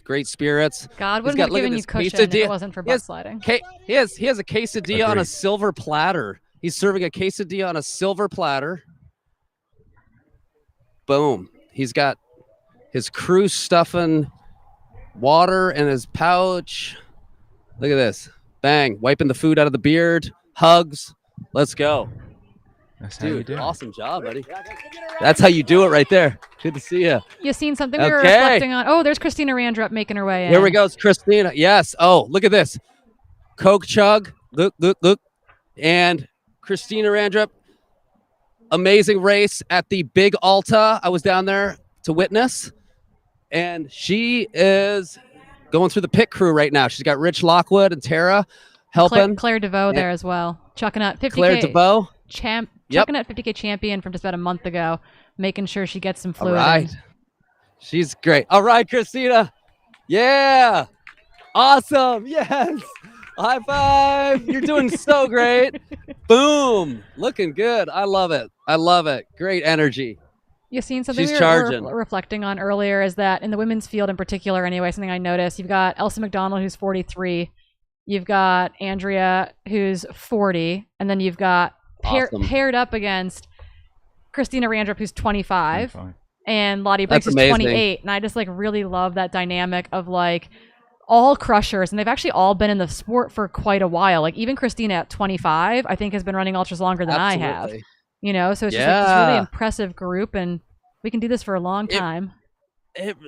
Speaker 14: Great spirits.
Speaker 1: God wouldn't have given you cushion if it wasn't for butt sliding.
Speaker 14: He has a quesadilla on a silver platter. He's serving a quesadilla on a silver platter. Boom. He's got his crew stuffing water in his pouch. Look at this. Bang. Wiping the food out of the beard. Hugs. Let's go.
Speaker 15: That's how you do it.
Speaker 14: Awesome job, buddy. That's how you do it right there. Good to see you.
Speaker 1: You seen something we were reflecting on? Oh, there's Christina Randrup making her way in.
Speaker 14: Here we go. It's Christina. Yes. Oh, look at this. Coke chug. Look. And Christina Randrup. Amazing race at the Big Alta. I was down there to witness. And she is going through the pit crew right now. She's got Rich Lockwood and Tara helping.
Speaker 1: Claire DeVoe there as well. Chucking out 50K.
Speaker 14: Claire DeVoe.
Speaker 1: Chucking out 50K champion from just about a month ago. Making sure she gets some fluid.
Speaker 14: All right. She's great. All right, Christina. Yeah. Awesome. Yes. High five. You're doing so great. Boom. Looking good. I love it. Great energy.
Speaker 1: You've seen something
Speaker 14: She's
Speaker 1: we
Speaker 14: charging.
Speaker 1: were reflecting on earlier is that in the women's field in particular, anyway, something I noticed, you've got Elsa McDonald, who's 43, You've got Andrea, who's 40, and then you've got
Speaker 14: Awesome.
Speaker 1: paired up against Christina Randrup, who's 25.
Speaker 15: 25.
Speaker 1: And Lottie Briggs
Speaker 14: That's
Speaker 1: is
Speaker 14: amazing.
Speaker 1: 28. And I just like really love that dynamic of like all crushers, and they've actually all been in the sport for quite a while. Like even Christina at 25, I think has been running ultras longer than I have.
Speaker 14: Absolutely.
Speaker 1: You know, so it's just like this really
Speaker 14: Yeah.
Speaker 1: impressive group, and we can do this for a long time.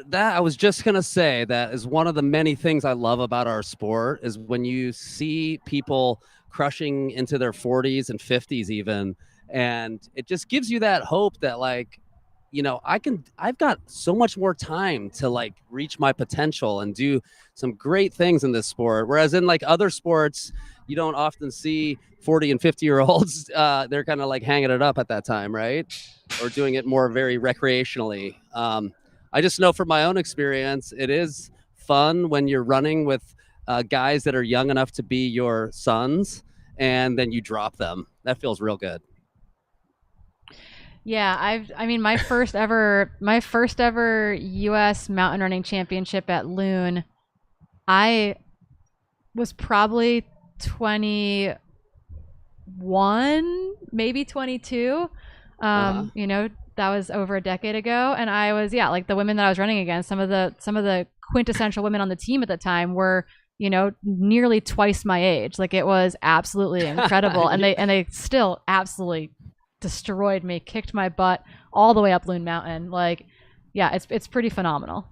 Speaker 14: That I was just gonna say, that is one of the many things I love about our sport, is when you see people crushing into their 40s and 50s even, and it just gives you that hope that like, you know, I've got so much more time to like reach my potential and do some great things in this sport. Whereas in like other sports, you don't often see 40 and 50-year-olds. They're kind of like hanging it up at that time, right? Or doing it more very recreationally. I just know from my own experience, it is fun when you're running with guys that are young enough to be your sons, and then you drop them. That feels real good.
Speaker 1: Yeah, I mean, my first ever U.S. mountain running championship at Loon, I was probably 21, maybe 22. You know, that was over a decade ago, and I was like the women that I was running against. Some of the quintessential women on the team at the time were, you know, nearly twice my age. Like it was absolutely incredible, and they still absolutely destroyed me, kicked my butt all the way up Loon Mountain. Like, yeah, it's pretty phenomenal.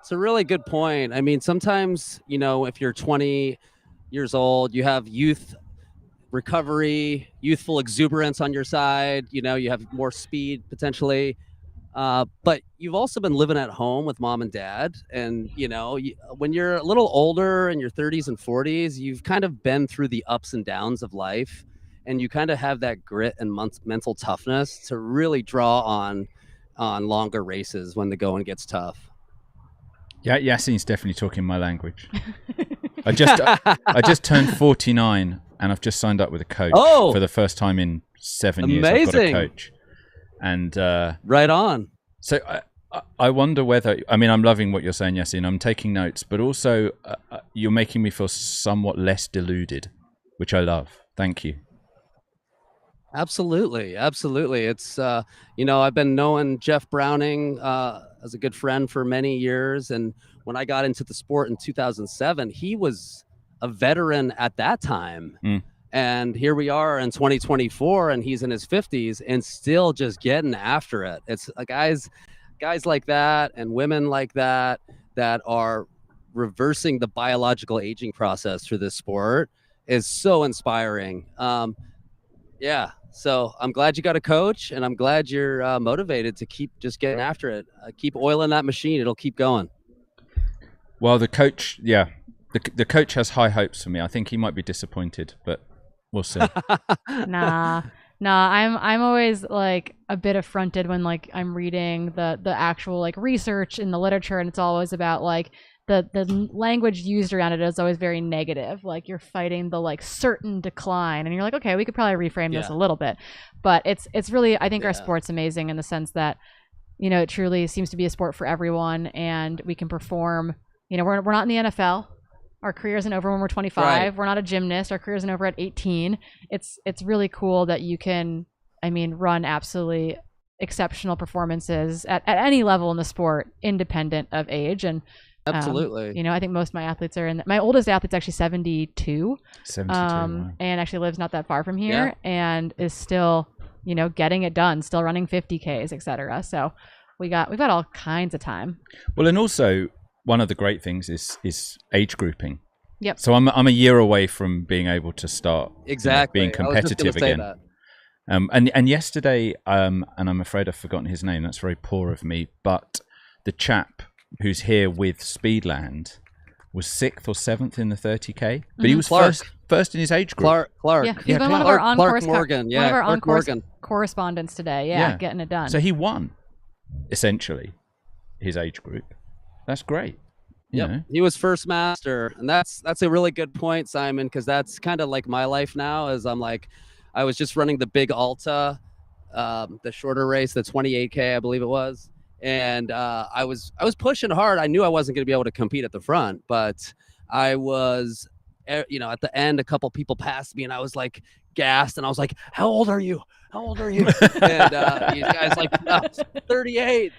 Speaker 14: It's a really good point. I mean, sometimes, you know, if you're 20 years old, you have youth recovery, youthful exuberance on your side, you know, you have more speed potentially. But you've also been living at home with mom and dad. And, you know, when you're a little older in your 30s and 40s, you've kind of been through the ups and downs of life. And you kind of have that grit and mental toughness to really draw on longer races when the going gets tough.
Speaker 15: Yeah, Yassine's definitely talking my language. I just turned 49, and I've just signed up with a coach for the first time in 7 years. I've got a coach, and
Speaker 14: right on.
Speaker 15: So I wonder whether, I mean, I'm loving what you're saying, Yassine. I'm taking notes, but also you're making me feel somewhat less deluded, which I love. Thank you.
Speaker 14: Absolutely. It's, you know, I've been knowing Jeff Browning as a good friend for many years. And when I got into the sport in 2007, he was a veteran at that time. And here we are in 2024, and he's in his 50s and still just getting after it. It's guys like that and women like that are reversing the biological aging process through this sport is so inspiring. Yeah. So I'm glad you got a coach, and I'm glad you're motivated to keep just getting after it. Keep oiling that machine. It'll keep going.
Speaker 15: Well, the coach, the coach has high hopes for me. I think he might be disappointed, but we'll see.
Speaker 1: Nah, I'm always like a bit affronted when like I'm reading the actual like research in the literature, and it's always about like the language used around it is always very negative. Like you're fighting the like certain decline, and you're like, okay, we could probably reframe this a little bit. But it's really, I think our sport's amazing in the sense that, you know, it truly seems to be a sport for everyone, and we can perform. You know, we're not in the NFL. Our career isn't over when we're 25. Right. We're not a gymnast. Our career isn't over at 18. It's really cool that you can, I mean, run absolutely exceptional performances at any level in the sport, independent of age. And
Speaker 14: absolutely,
Speaker 1: you know, I think most of my athletes are in. My oldest athlete's actually 72.
Speaker 15: 72, wow.
Speaker 1: And actually lives not that far from here, and is still, you know, getting it done, still running 50Ks, etc. So we've got all kinds of time.
Speaker 15: Well, and also one of the great things is age grouping.
Speaker 1: Yep.
Speaker 15: So I'm a year away from being able to start being competitive again. And yesterday, and I'm afraid I've forgotten his name. That's very poor of me. But the chap who's here with Speedland was 6th or 7th in the 30K, but he was first in his age group.
Speaker 14: Clark.
Speaker 1: Yeah, he's been one of our on-course
Speaker 14: Morgan.
Speaker 1: one of our on-course correspondents today. Yeah, getting it done.
Speaker 15: So he won, essentially, his age group. That's great.
Speaker 14: Yeah, he was first master, and that's a really good point, Simon, because that's kind of like my life now. As I'm like, I was just running the big Alta, the shorter race, the 28K, I believe it was. And I was pushing hard. I knew I wasn't going to be able to compete at the front, but I was at the end, a couple people passed me, and I was like gassed, and I was like, "How old are you? How old are you?" And you guys like, 38.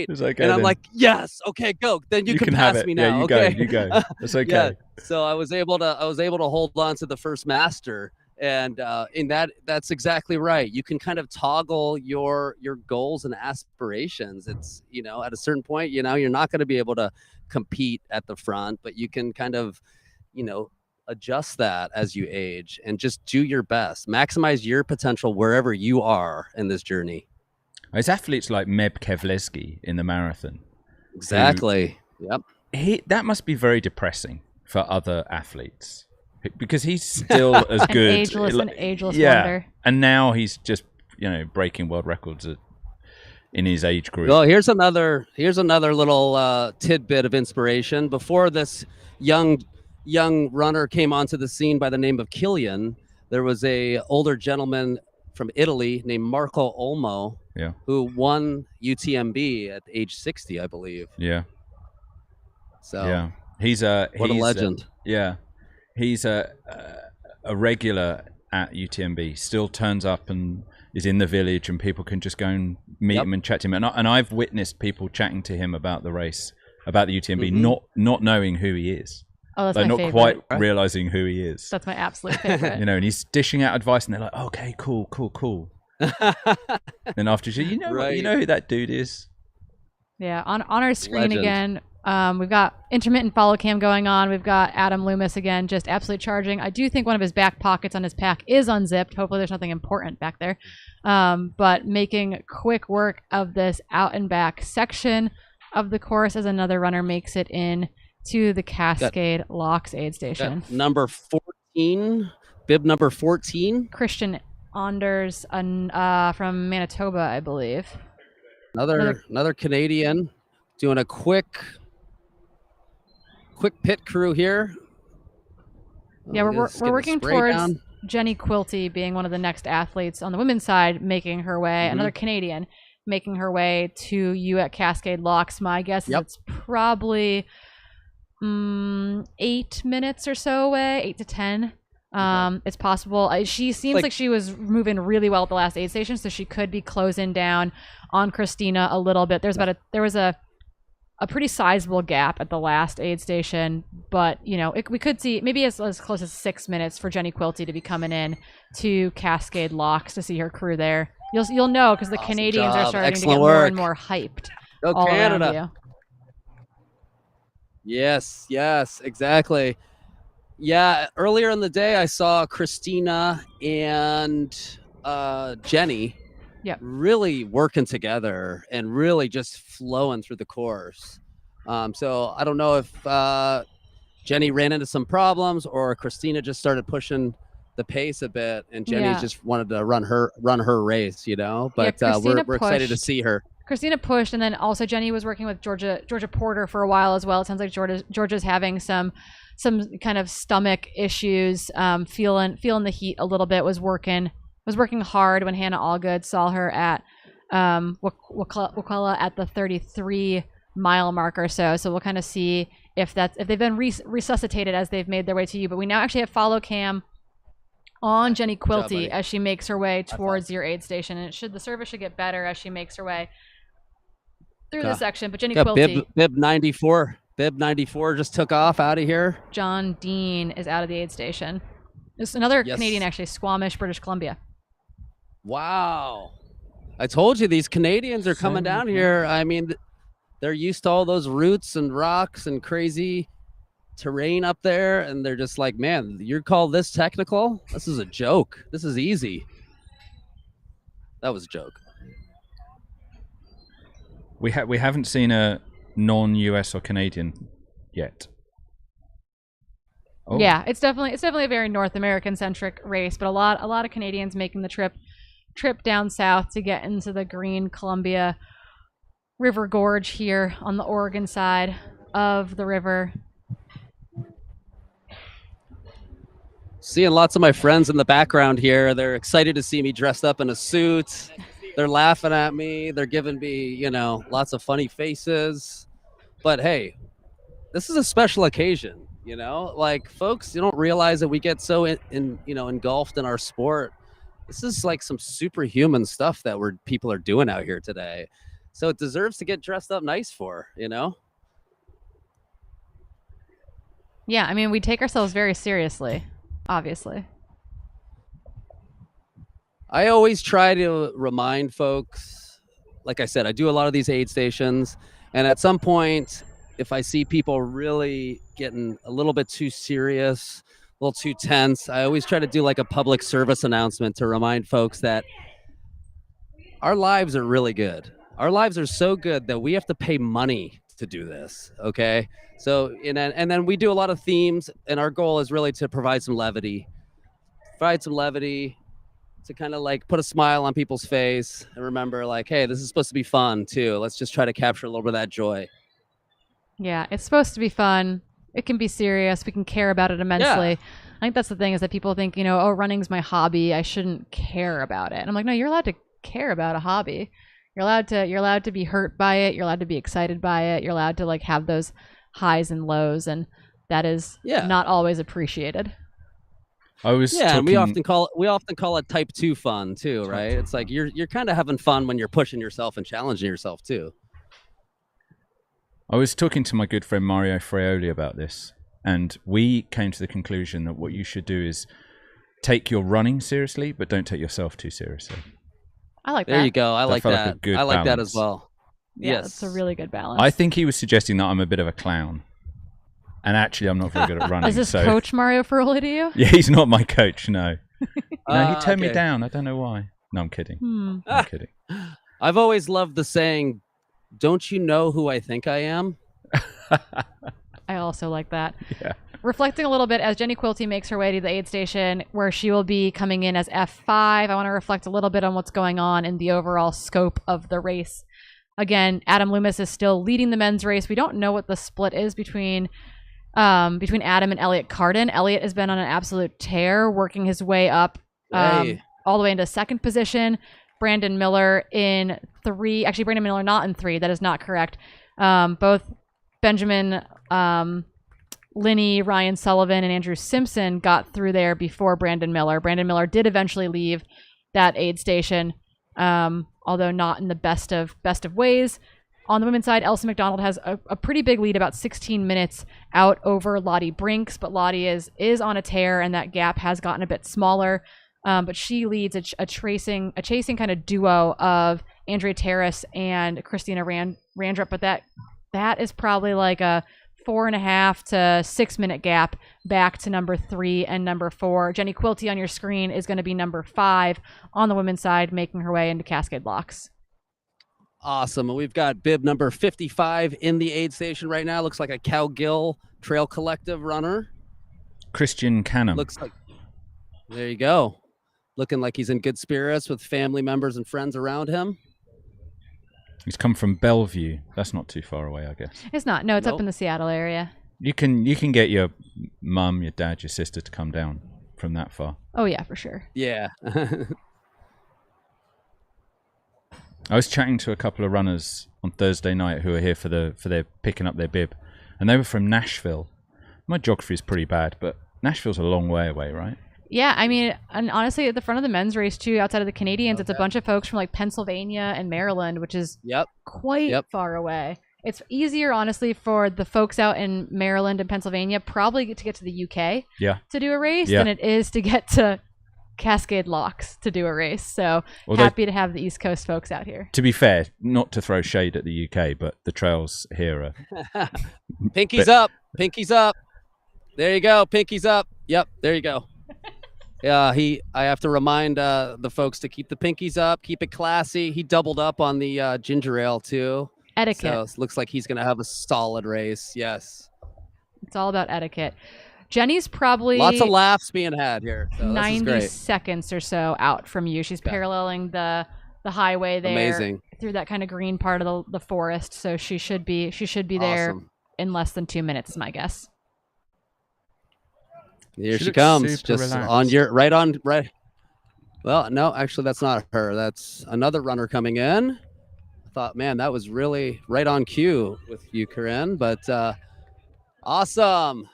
Speaker 15: It's like,
Speaker 14: and I'm like, "Yes, okay, go. Then you can
Speaker 15: have
Speaker 14: pass
Speaker 15: it.
Speaker 14: me now."
Speaker 15: You
Speaker 14: okay,
Speaker 15: go. You go. That's okay.
Speaker 14: Yeah. So I was able to hold on to the first master, and that's exactly right. You can kind of toggle your goals and aspirations. It's at a certain point, you're not going to be able to compete at the front, but you can kind of adjust that as you age and just do your best, maximize your potential wherever you are in this journey.
Speaker 15: It's athletes like Meb Keflezighi in the marathon.
Speaker 14: Exactly. Yep.
Speaker 15: That must be very depressing for other athletes because he's still as good.
Speaker 1: An ageless wonder.
Speaker 15: And now he's just breaking world records in his age group.
Speaker 14: Well, here's another little tidbit of inspiration. Before this young runner came onto the scene by the name of Killian, there was a older gentleman from Italy named Marco Olmo, who won UTMB at age 60, I believe.
Speaker 15: Yeah.
Speaker 14: So
Speaker 15: he's a
Speaker 14: legend.
Speaker 15: He's a regular at UTMB. Still turns up and is in the village, and people can just go and meet him and chat to him. And I've witnessed people chatting to him about the race, about the UTMB, not knowing who he is.
Speaker 1: Oh, that's
Speaker 15: like
Speaker 1: my
Speaker 15: not
Speaker 1: favorite.
Speaker 15: quite realizing who he is.
Speaker 1: That's my absolute favorite.
Speaker 15: And he's dishing out advice, and they're like, "Okay, cool." Then after you know who that dude is.
Speaker 1: Yeah, on our screen
Speaker 14: Legend.
Speaker 1: again, we've got intermittent follow cam going on. We've got Adam Loomis again, just absolutely charging. I do think one of his back pockets on his pack is unzipped. Hopefully there's nothing important back there. But making quick work of this out and back section of the course as another runner makes it in to the Cascade Locks aid station.
Speaker 14: Number 14, bib number 14.
Speaker 1: Christian Anders from Manitoba, I believe.
Speaker 14: Another Canadian doing a quick pit crew here.
Speaker 1: Yeah, we're working towards Jenny Quilty being one of the next athletes on the women's side, making her way, another Canadian making her way to you at Cascade Locks. My guess is it's probably 8 minutes or so away, 8 to 10. It's possible. She seems like she was moving really well at the last aid station, so she could be closing down on Christina a little bit. There was a pretty sizable gap at the last aid station, but we could see maybe as close as 6 minutes for Jenny Quilty to be coming in to Cascade Locks to see her crew there. You'll know because the Canadians are starting to get more and more hyped.
Speaker 14: Go
Speaker 1: all
Speaker 14: Canada!
Speaker 1: around you.
Speaker 14: Yes, exactly. Yeah, earlier in the day, I saw Christina and Jenny really working together and really just flowing through the course. So I don't know if Jenny ran into some problems or Christina just started pushing the pace a bit, and Jenny just wanted to run her race, But we're excited to see her.
Speaker 1: Christina pushed, and then also Jenny was working with Georgia Porter for a while as well. It sounds like Georgia's having some kind of stomach issues, feeling the heat a little bit. Was working hard when Hannah Allgood saw her at Wakulla at the 33-mile mark or so. So we'll kind of see if they've been resuscitated as they've made their way to you. But we now actually have follow cam on Jenny Quilty as she makes her way towards your aid station, and the service should get better as she makes her way through the section. But Jenny Quilty,
Speaker 14: bib 94 just took off out of here.
Speaker 1: John Dean is out of the aid station. There's another Canadian, actually, Squamish, British Columbia.
Speaker 14: Wow, I told you these Canadians are coming down here. I mean, they're used to all those roots and rocks and crazy terrain up there, and they're just like, man, you call this technical? This is a joke. This is easy. That was a joke.
Speaker 15: We haven't seen a non-US or Canadian yet. Oh.
Speaker 1: Yeah, it's definitely a very North American centric race, but a lot of Canadians making the trip down south to get into the green Columbia River Gorge here on the Oregon side of the river.
Speaker 14: Seeing lots of my friends in the background here. They're excited to see me dressed up in a suit. They're laughing at me. They're giving me, lots of funny faces. But hey, this is a special occasion. You know, like folks, you don't realize that we get so engulfed in our sport. This is like some superhuman stuff that people are doing out here today. So it deserves to get dressed up nice for, you know?
Speaker 1: Yeah, I mean, we take ourselves very seriously, obviously.
Speaker 14: I always try to remind folks, like I said, I do a lot of these aid stations, and at some point, if I see people really getting a little bit too serious, a little too tense, I always try to do like a public service announcement to remind folks that our lives are really good. Our lives are so good that we have to pay money to do this, okay? So, and then we do a lot of themes, and our goal is really to provide some levity. To kind of like put a smile on people's face and remember like, hey, this is supposed to be fun too. Let's just try to capture a little bit of that joy.
Speaker 1: Yeah, it's supposed to be fun. It can be serious. We can care about it immensely.
Speaker 14: Yeah.
Speaker 1: I think that's the thing, is that people think, oh, running's my hobby, I shouldn't care about it. And I'm like, no, you're allowed to care about a hobby. You're allowed to be hurt by it. You're allowed to be excited by it. You're allowed to like have those highs and lows, and that is not always appreciated.
Speaker 14: And we often call it type 2 fun too, right? It's like you're kind of having fun when you're pushing yourself and challenging yourself too.
Speaker 15: I was talking to my good friend Mario Fraioli about this, and we came to the conclusion that what you should do is take your running seriously, but don't take yourself too seriously.
Speaker 1: I like that.
Speaker 14: There you go. I like that.
Speaker 15: Like
Speaker 14: I like that
Speaker 15: balance.
Speaker 14: as well.
Speaker 1: Yeah,
Speaker 14: Yes.
Speaker 1: that's a really good balance.
Speaker 15: I think he was suggesting that I'm a bit of a clown. And actually, I'm not very good at running.
Speaker 1: Is this Coach Mario Ferroli to you?
Speaker 15: Yeah, he's not my coach, no. No, he turned me
Speaker 14: Okay.
Speaker 15: down. I don't know why. No, I'm kidding. I'm kidding.
Speaker 14: I've always loved the saying, "Don't you know who I think I am?"
Speaker 1: I also like that.
Speaker 15: Yeah.
Speaker 1: Reflecting a little bit as Jenny Quilty makes her way to the aid station, where she will be coming in as F5, I want to reflect a little bit on what's going on in the overall scope of the race. Again, Adam Loomis is still leading the men's race. We don't know what the split is between Adam and Elliot Carden. Elliot has been on an absolute tear, working his way up all the way into second position. Brandon Miller in 3. Actually, Brandon Miller not in 3. That is not correct. Both Benjamin Linney, Ryan Sullivan, and Andrew Simpson got through there before Brandon Miller. Brandon Miller did eventually leave that aid station, although not in the best of ways. On the women's side, Elsa McDonald has a pretty big lead, about 16 minutes out over Lottie Brinks, but Lottie is on a tear, and that gap has gotten a bit smaller. But she leads a chasing kind of duo of Andrea Terrace and Christina Randrup, but that is probably like a 4.5 to 6 minute gap back to number 3 and number 4. Jenny Quilty on your screen is going to be number 5 on the women's side, making her way into Cascade Locks.
Speaker 14: Awesome. And we've got bib number 55 in the aid station right now. Looks like a Cowgill Trail Collective runner.
Speaker 15: Christian Canham.
Speaker 14: Looks like. There you go. Looking like he's in good spirits with family members and friends around him.
Speaker 15: He's come from Bellevue. That's not too far away, I guess.
Speaker 1: It's not. No, it's
Speaker 14: Nope.
Speaker 1: up in the Seattle area.
Speaker 15: You can get your mum, your dad, your sister to come down from that far.
Speaker 1: Oh, yeah, for sure.
Speaker 14: Yeah.
Speaker 15: I was chatting to a couple of runners on Thursday night who are here for their picking up their bib, and they were from Nashville. My geography is pretty bad, but Nashville's a long way away, right?
Speaker 1: Yeah, I mean, and honestly, at the front of the men's race too, outside of the Canadians, it's a bunch of folks from like Pennsylvania and Maryland, which is quite far away. It's easier, honestly, for the folks out in Maryland and Pennsylvania probably to get to the UK to do a race than it is to get to Cascade Locks to do a race. So happy to have the East Coast folks out here.
Speaker 15: To be fair, not to throw shade at the UK, but the trails here are...
Speaker 14: Pinkies up. Pinkies up. There you go. Pinkies up. Yep, there you go. I have to remind the folks to keep the pinkies up, keep it classy. He doubled up on the ginger ale too.
Speaker 1: Etiquette.
Speaker 14: So it looks like he's going to have a solid race. Yes.
Speaker 1: It's all about etiquette. Jenny's probably
Speaker 14: lots of laughs being had here. So
Speaker 1: 90 seconds or so out from you. She's paralleling the highway there through that kind of green part of the forest. So she should be there in less than 2 minutes, is my guess.
Speaker 14: Here she comes, just relaxed. On your right. Well, no, actually, that's not her. That's another runner coming in. I thought, man, that was really right on cue with you, Corinne. But awesome.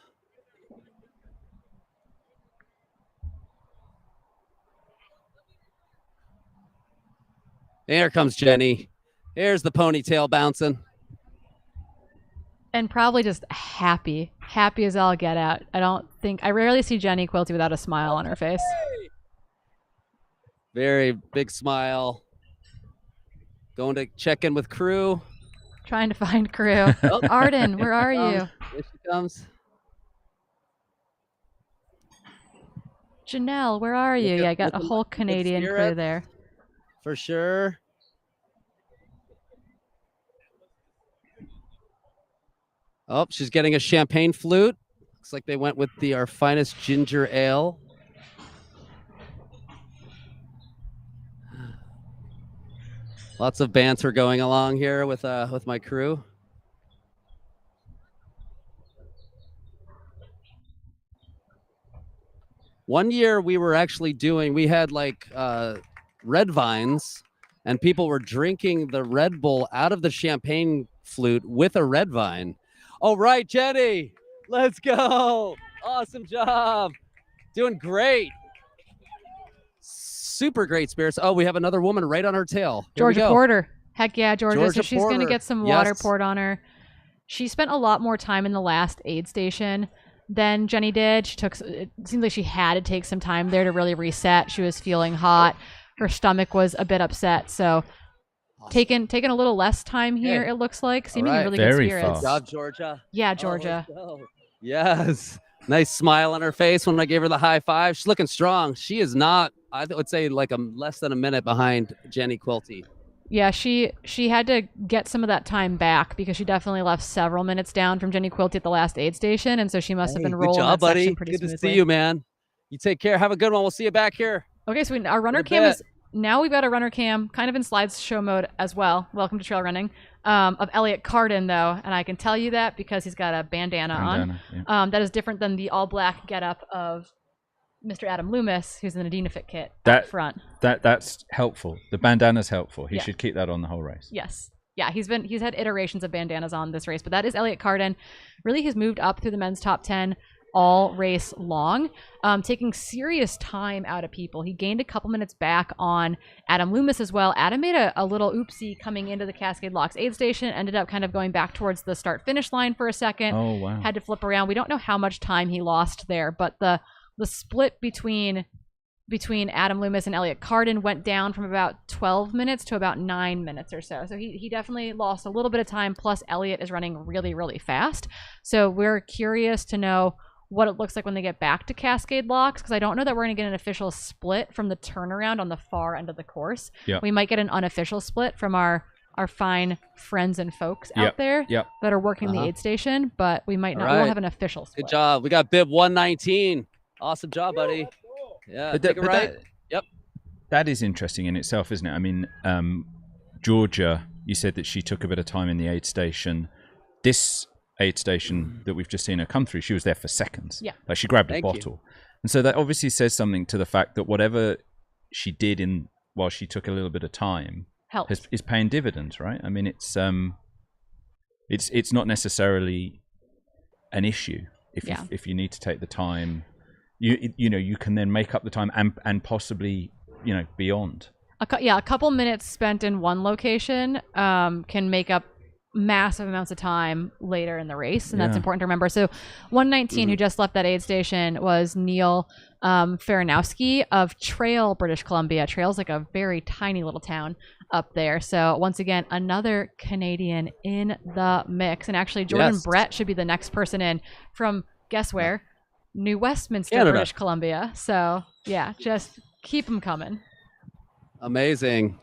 Speaker 14: Here comes Jenny. Here's the ponytail bouncing.
Speaker 1: And probably just happy as all get out. I rarely see Jenny Quilty without a smile on her face.
Speaker 14: Very big smile. Going to check in with crew.
Speaker 1: Trying to find crew. Arden, where are you?
Speaker 14: Here she comes.
Speaker 1: Janelle, where are you? Yeah, I got a whole Canadian crew there.
Speaker 14: For sure. Oh, she's getting a champagne flute. Looks like they went with our finest ginger ale. Lots of banter going along here with my crew. One year we had like red vines, and people were drinking the Red Bull out of the champagne flute with a red vine. All right, Jenny, let's go. Awesome job. Doing great. Super great spirits. Oh, we have another woman right on her tail. Here
Speaker 1: Georgia Porter. Heck yeah, Georgia. So she's going to get some water
Speaker 14: Yes.
Speaker 1: poured on her. She spent a lot more time in the last aid station than Jenny did. It seems like she had to take some time there to really reset. She was feeling hot. Her stomach was a bit upset. So taking a little less time here, it looks like. Seeming in really good spirits.
Speaker 14: Good job, Georgia.
Speaker 1: Yeah, Georgia.
Speaker 14: Yes. Nice smile on her face when I gave her the high five. She's looking strong. She is not, I would say, like less than a minute behind Jenny Quilty.
Speaker 1: Yeah, she had to get some of that time back because she definitely left several minutes down from Jenny Quilty at the last aid station, and so she must have been rolling
Speaker 14: Good job,
Speaker 1: that
Speaker 14: buddy.
Speaker 1: section pretty
Speaker 14: Good
Speaker 1: smoothly.
Speaker 14: to see you, man. You take care. Have a good one. We'll see you back here.
Speaker 1: Okay, so our runner cam is now we've got a runner cam kind of in slideshow mode as well. Welcome to trail running of Elliot Carden though, and I can tell you that because he's got a bandana on.
Speaker 15: Yeah.
Speaker 1: That is different than the all black getup of Mr. Adam Loomis, who's in the Adinafit kit
Speaker 15: That
Speaker 1: up front.
Speaker 15: That's helpful. The bandana's helpful. He
Speaker 1: Yeah.
Speaker 15: should keep that on the whole race.
Speaker 1: Yes. Yeah, he's had iterations of bandanas on this race, but that is Elliot Carden. Really, he's moved up through the men's top 10 all race long, taking serious time out of people. He gained a couple minutes back on Adam Loomis as well. Adam made a little oopsie coming into the Cascade Locks aid station, ended up kind of going back towards the start-finish line for a second.
Speaker 15: Oh, wow.
Speaker 1: Had to flip around. We don't know how much time he lost there, but the split between Adam Loomis and Elliot Carden went down from about 12 minutes to about 9 minutes or so. So he definitely lost a little bit of time, plus Elliot is running really, really fast. So we're curious to know what it looks like when they get back to Cascade Locks, because I don't know that we're going to get an official split from the turnaround on the far end of the course.
Speaker 15: Yep.
Speaker 1: We might get an unofficial split from our fine friends and folks out
Speaker 15: Yep.
Speaker 1: there
Speaker 15: Yep.
Speaker 1: that are working the aid station, but we might not. We
Speaker 14: All
Speaker 1: won't
Speaker 14: right.
Speaker 1: have an official split.
Speaker 14: Good job. We got bib 119. Awesome job, buddy. Yeah,
Speaker 15: But
Speaker 14: take it right.
Speaker 15: Yep. That is interesting in itself, isn't it? I mean, Georgia, you said that she took a bit of time in the aid station. This aid station that we've just seen her come through, she was there for seconds.
Speaker 1: Yeah.
Speaker 15: Like she grabbed a
Speaker 14: Thank you.
Speaker 15: bottle. And so that obviously says something to the fact that whatever she did while she took a little bit of time is paying dividends, right? I mean, it's not necessarily an issue if you need to take the time. You can then make up the time and possibly beyond.
Speaker 1: A couple minutes spent in one location can make up massive amounts of time later in the race, and that's
Speaker 15: Yeah.
Speaker 1: important to remember. So 119 who just left that aid station was Neil Faranowski of Trail, British Columbia. Trail's like a very tiny little town up there. So once again, another Canadian in the mix. And actually Jordan
Speaker 14: Yes.
Speaker 1: Brett should be the next person in from, guess where? New Westminster,
Speaker 14: Canada.
Speaker 1: British Columbia. So yeah, just keep them coming.
Speaker 14: Amazing.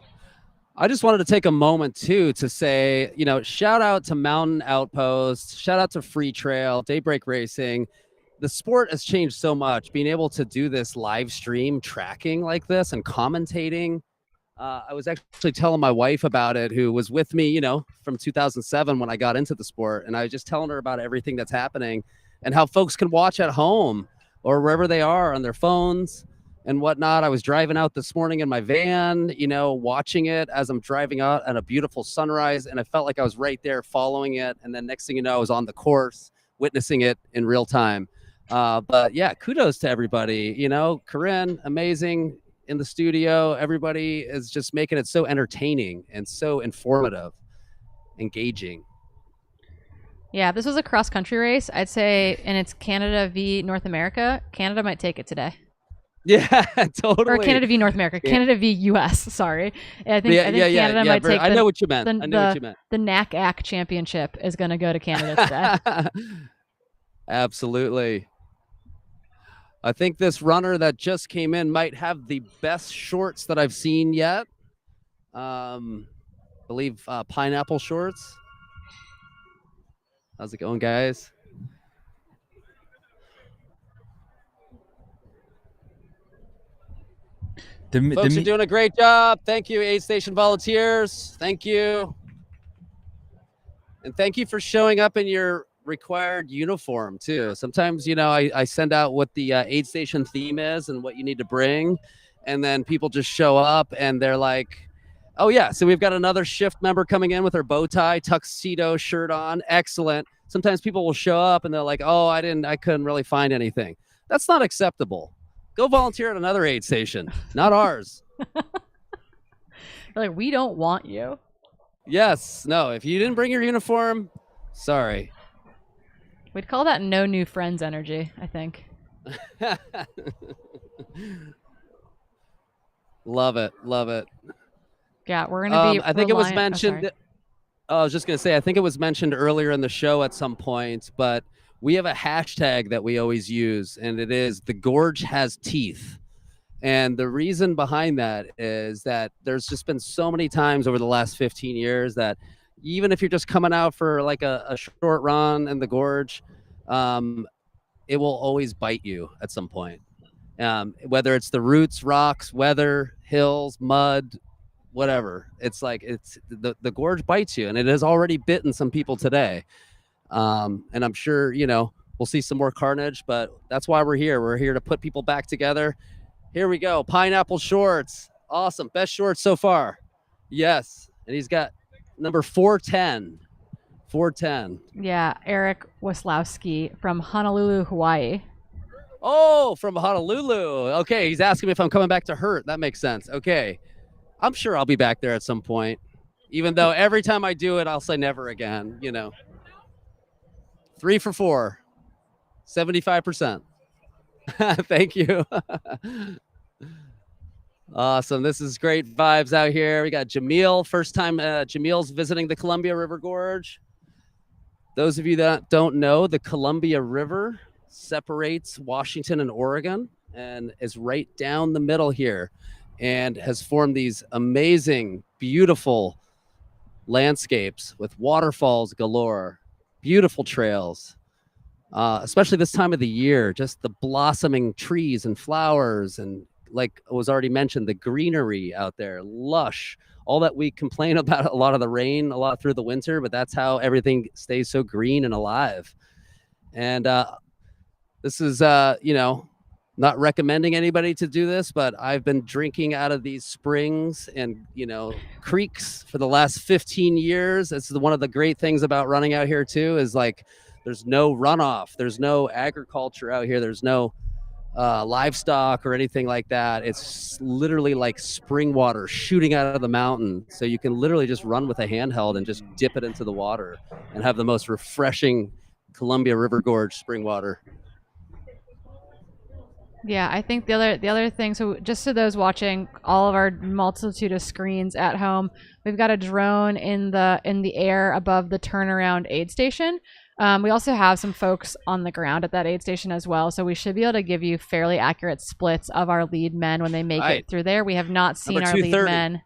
Speaker 14: I just wanted to take a moment too to say, shout out to Mountain Outpost, shout out to Freetrail, Daybreak Racing. The sport has changed so much. Being able to do this live stream tracking like this and commentating. I was actually telling my wife about it, who was with me, from 2007 when I got into the sport. And I was just telling her about everything that's happening and how folks can watch at home or wherever they are on their phones and whatnot. I was driving out this morning in my van, watching it as I'm driving out at a beautiful sunrise. And I felt like I was right there following it. And then next thing you know, I was on the course, witnessing it in real time. But yeah, kudos to everybody. Corinne, amazing. in the studio. Everybody is just making it so entertaining and so informative, engaging.
Speaker 1: Yeah, if this was a cross country race, I'd say, and it's Canada v North America, Canada might take it today.
Speaker 14: Yeah, totally.
Speaker 1: Or Canada v North America, Canada v US. Sorry, I think Canada might take.
Speaker 14: I know what you meant. I know what you meant.
Speaker 1: The NACAC championship is going to go to Canada today.
Speaker 14: Absolutely. I think this runner that just came in might have the best shorts that I've seen yet. I believe pineapple shorts. How's it going, guys? Folks are doing a great job. Thank you, aid station volunteers. Thank you. And thank you for showing up in your required uniform, too. Sometimes, I send out what the aid station theme is and what you need to bring. And then people just show up and they're like, oh, yeah, so we've got another shift member coming in with her bow tie, tuxedo shirt on. Excellent. Sometimes people will show up and they're like, oh, I couldn't really find anything. That's not acceptable. Go volunteer at another aid station, not ours.
Speaker 1: Like, we don't want you.
Speaker 14: Yes. No, if you didn't bring your uniform, sorry.
Speaker 1: We'd call that no new friends energy, I think.
Speaker 14: Love it. Love it.
Speaker 1: Yeah, we're going to be
Speaker 14: I think it was mentioned. I was just going to say, I think it was mentioned earlier in the show at some point, but we have a hashtag that we always use, and it is the Gorge has teeth. And the reason behind that is that there's just been so many times over the last 15 years that even if you're just coming out for like a short run in the Gorge, it will always bite you at some point. Whether it's the roots, rocks, weather, hills, mud, whatever. It's like the Gorge bites you, and it has already bitten some people today. And I'm sure, we'll see some more carnage, but that's why we're here. We're here to put people back together. Here we go. Pineapple shorts. Awesome. Best shorts so far. Yes. And he's got number 410. 410.
Speaker 1: Yeah. Eric Waslowski from Honolulu, Hawaii.
Speaker 14: Oh, from Honolulu. Okay. He's asking me if I'm coming back to Hurt. That makes sense. Okay. I'm sure I'll be back there at some point, even though every time I do it, I'll say never again, 3 for 4, 75%. Thank you. Awesome. This is great vibes out here. We got Jamil. First time Jamil's visiting the Columbia River Gorge. Those of you that don't know, the Columbia River separates Washington and Oregon and is right down the middle here and has formed these amazing, beautiful landscapes with waterfalls galore, beautiful trails. Especially this time of the year, just the blossoming trees and flowers, and like was already mentioned, the greenery out there, lush, all that we complain about, a lot of the rain, a lot through the winter, but that's how everything stays so green and alive. And this is, not recommending anybody to do this, but I've been drinking out of these springs and, creeks for the last 15 years. This is one of the great things about running out here too, is like, there's no runoff. There's no agriculture out here. There's no livestock or anything like that. It's literally like spring water shooting out of the mountain. So you can literally just run with a handheld and just dip it into the water and have the most refreshing Columbia River Gorge spring water.
Speaker 1: Yeah, I think the other thing, so just to those watching all of our multitude of screens at home, we've got a drone in the air above the turnaround aid station. We also have some folks on the ground at that aid station as well, so we should be able to give you fairly accurate splits of our lead men when they make it through there. We have not seen our lead men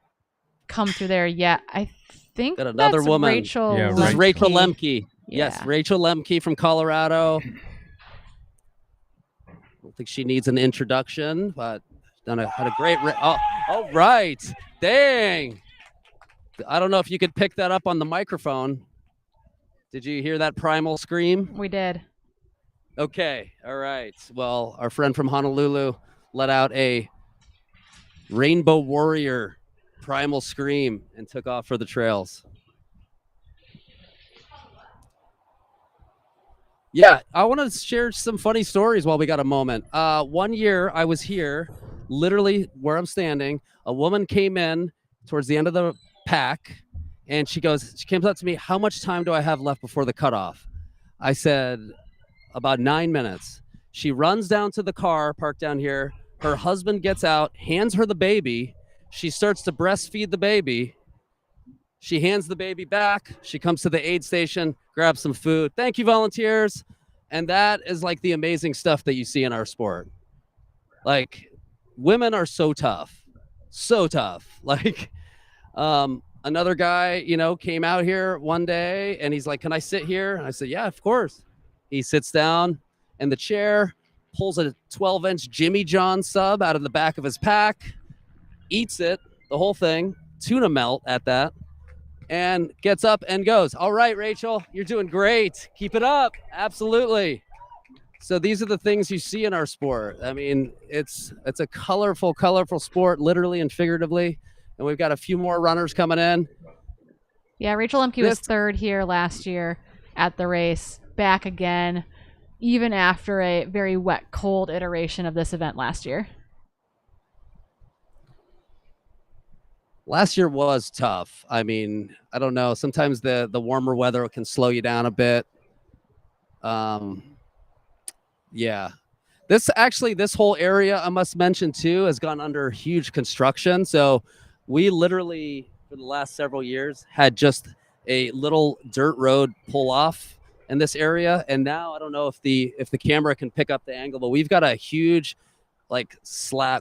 Speaker 1: come through there yet. I think
Speaker 14: got another
Speaker 1: that's
Speaker 14: woman.
Speaker 1: Rachel.
Speaker 14: Yeah, this is Rachel Lemke.
Speaker 1: Yeah.
Speaker 14: Yes, Rachel Lemke from Colorado. I don't think she needs an introduction, but had a great. All right, dang! I don't know if you could pick that up on the microphone. Did you hear that primal scream?
Speaker 1: We did.
Speaker 14: Okay. All right. Well, our friend from Honolulu let out a Rainbow Warrior primal scream and took off for the trails. Yeah, I want to share some funny stories while we got a moment. One year I was here literally where I'm standing, a woman came in towards the end of the pack, and she came up to me, how much time do I have left before the cutoff? I said, about 9 minutes. She runs down to the car parked down here. Her husband gets out, hands her the baby. She starts to breastfeed the baby. She hands the baby back. She comes to the aid station, grabs some food. Thank you, volunteers. And that is like the amazing stuff that you see in our sport. Like, women are so tough, so tough. Like, another guy, you know, came out here one day and he's like, can I sit here? And I said, yeah, of course. He sits down in the chair, pulls a 12-inch Jimmy John sub out of the back of his pack, eats it, the whole thing, tuna melt at that, and gets up and goes, all right, Rachel, you're doing great. Keep it up. Absolutely. So these are the things you see in our sport. I mean, it's a colorful sport, literally and figuratively. And we've got a few more runners coming in.
Speaker 1: Yeah, Rachel Lemke was third here last year at the race, back again, even after a very wet, cold iteration of this event last year.
Speaker 14: Last year was tough. I mean, I don't know. Sometimes the warmer weather can slow you down a bit. Yeah. This whole area, I must mention too, has gone under huge construction. So we literally, for the last several years, had just a little dirt road pull off in this area. And now I don't know if the camera can pick up the angle, but we've got a huge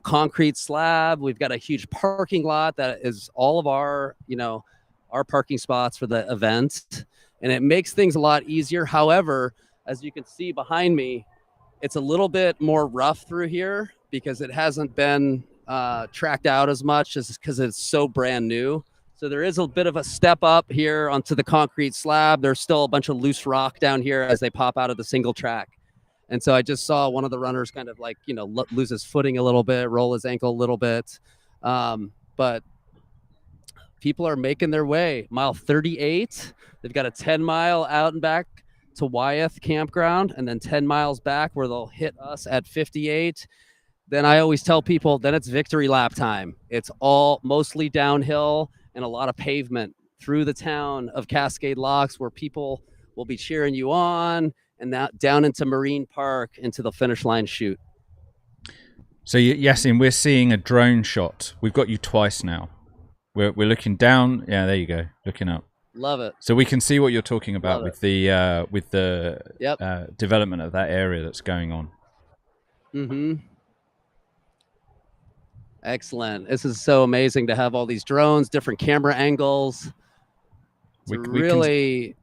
Speaker 14: concrete slab. We've got a huge parking lot that is all of our parking spots for the event. And it makes things a lot easier. However, as you can see behind me, it's a little bit more rough through here because it hasn't been tracked out as much just because it's so brand new. So there is a bit of a step up here onto the concrete slab. There's still a bunch of loose rock down here as they pop out of the single track. And so I just saw one of the runners kind of lose his footing a little bit, roll his ankle a little bit. But people are making their way. Mile 38, they've got a 10-mile out and back to Wyeth campground, and then 10 miles back where they'll hit us at 58. Then I always tell people, then it's victory lap time. It's all mostly downhill and a lot of pavement through the town of Cascade Locks where people will be cheering you on, and that down into Marine Park into the finish line chute.
Speaker 15: So Yasin, we're seeing a drone shot. We've got you twice now. We're looking down. Yeah, there you go. Looking up.
Speaker 14: Love it.
Speaker 15: So we can see what you're talking about with the
Speaker 14: Yep.
Speaker 15: development of that area that's going on.
Speaker 14: Mm-hmm. Excellent. This is so amazing to have all these drones, different camera angles. To really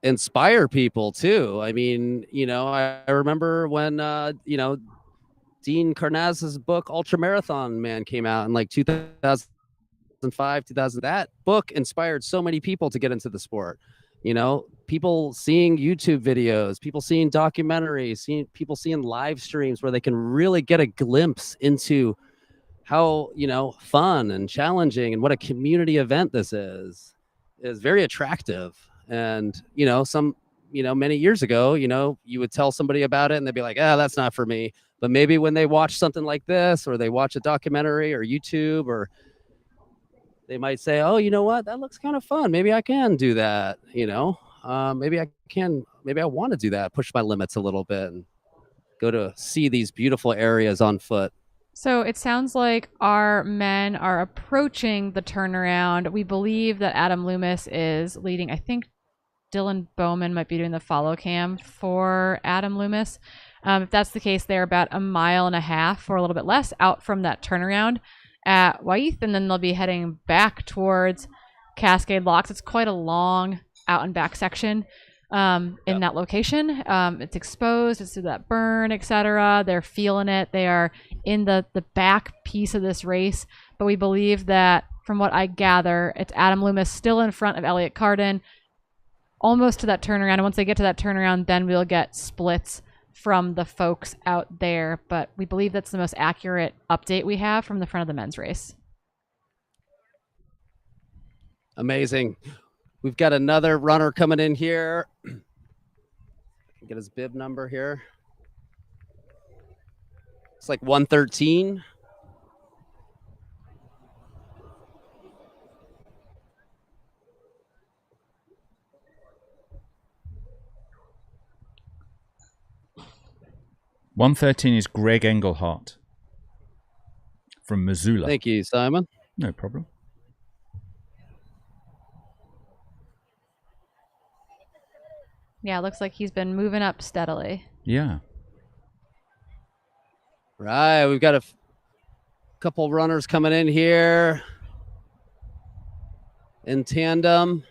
Speaker 14: inspire people too. I mean, I remember when Dean Karnaz's book Ultramarathon Man came out in like 2005, 2000. That book inspired so many people to get into the sport. People seeing YouTube videos, people seeing documentaries, people seeing live streams where they can really get a glimpse into how, fun and challenging and what a community event this is very attractive. And, many years ago, you would tell somebody about it and they'd be like, that's not for me. But maybe when they watch something like this, or they watch a documentary or YouTube, or they might say, oh, you know what? That looks kind of fun. Maybe I can do that. Maybe I want to do that, push my limits a little bit and go to see these beautiful areas on foot.
Speaker 1: So it sounds like our men are approaching the turnaround. We believe that Adam Loomis is leading. I think Dylan Bowman might be doing the follow cam for Adam Loomis. If that's the case, they're about 1.5 miles or a little bit less out from that turnaround at Wyeth, and then they'll be heading back towards Cascade Locks. It's quite a long out and back section in that location. It's exposed, it's through that burn, etc. They're feeling it. They are in the back piece of this race, but we believe that, from what I gather, it's Adam Loomis still in front of Elliot Carden, almost to that turnaround. And once they get to that turnaround, then we'll get splits from the folks out there. But we believe that's the most accurate update we have from the front of the men's race.
Speaker 14: Amazing. We've got another runner coming in here. Get his bib number here. Looks like 113.
Speaker 15: $113 is Greg Engelhart from Missoula.
Speaker 14: Thank you, Simon.
Speaker 15: No problem.
Speaker 1: Yeah, looks like he's been moving up steadily.
Speaker 15: Yeah.
Speaker 14: Right, we've got a couple runners coming in here in tandem.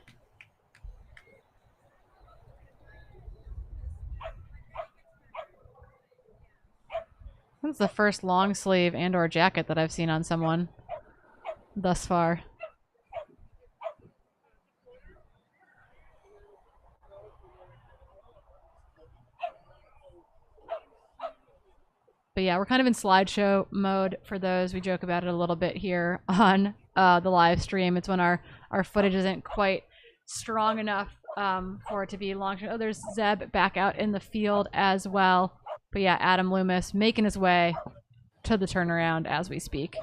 Speaker 1: This is the first long sleeve and or jacket that I've seen on someone thus far. But yeah, we're kind of in slideshow mode for those. We joke about it a little bit here on the live stream. It's when our footage isn't quite strong enough for it to be long. Oh, there's Zeb back out in the field as well. But yeah, Adam Loomis making his way to the turnaround as we speak.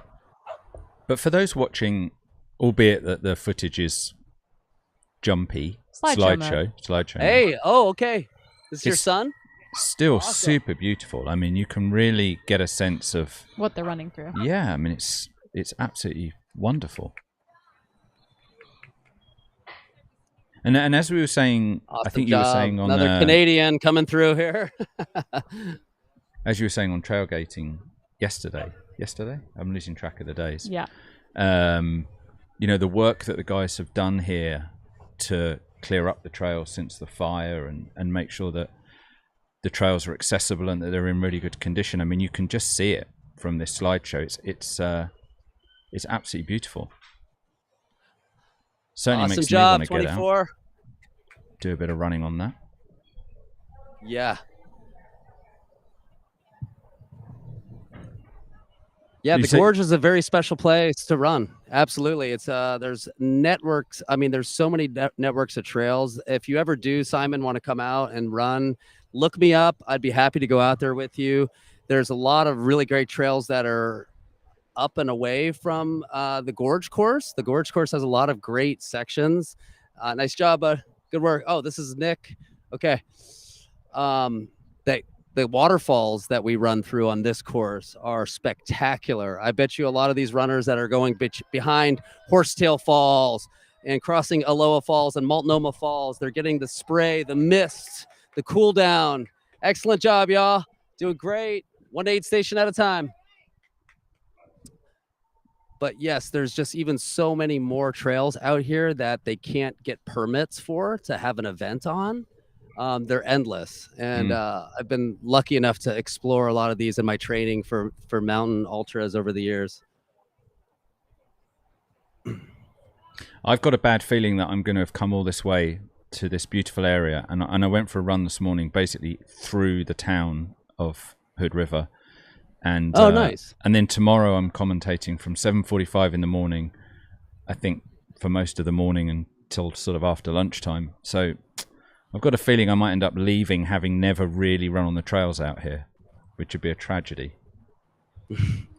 Speaker 15: But for those watching, albeit that the footage is jumpy, slideshow.
Speaker 14: Hey, oh, okay. This is your
Speaker 15: It's
Speaker 14: son?
Speaker 15: Still
Speaker 14: Awesome.
Speaker 15: super beautiful. I mean, you can really get a sense of
Speaker 1: what they're running through.
Speaker 15: Yeah, I mean, it's absolutely wonderful. And as we were saying, I
Speaker 14: Awesome
Speaker 15: think you were
Speaker 14: job.
Speaker 15: saying on
Speaker 14: another Canadian coming through here.
Speaker 15: as you were saying on trailgating yesterday, I'm losing track of the days.
Speaker 1: Yeah.
Speaker 15: You know, the work that the guys have done here to clear up the trail since the fire and make sure that the trails are accessible and that they're in really good condition. I mean, you can just see it from this slideshow. It's absolutely beautiful. Certainly
Speaker 14: Awesome
Speaker 15: makes
Speaker 14: job,
Speaker 15: me want to get
Speaker 14: 24.
Speaker 15: out, do a bit of running on that.
Speaker 14: Yeah. Yeah, the Gorge is a very special place to run. Absolutely. It's there's networks. I mean, there's so many networks of trails. If you ever do, Simon, want to come out and run, look me up. I'd be happy to go out there with you. There's a lot of really great trails that are up and away from the Gorge course. The Gorge course has a lot of great sections. Nice job, bud. Good work. Oh, this is Nick. Okay. The waterfalls that we run through on this course are spectacular. I bet you a lot of these runners that are going behind Horsetail Falls and crossing Aloha Falls and Multnomah Falls, they're getting the spray, the mist, the cool down. Excellent job, y'all. Doing great. 1 aid station at a time. But yes, there's just even so many more trails out here that they can't get permits for to have an event on. They're endless. And I've been lucky enough to explore a lot of these in my training for mountain ultras over the years.
Speaker 15: I've got a bad feeling that I'm going to have come all this way to this beautiful area. And I went for a run this morning, basically through the town of Hood River. And,
Speaker 14: nice.
Speaker 15: And then tomorrow I'm commentating from 7:45 in the morning, I think, for most of the morning until sort of after lunchtime. So I've got a feeling I might end up leaving having never really run on the trails out here, which would be a tragedy.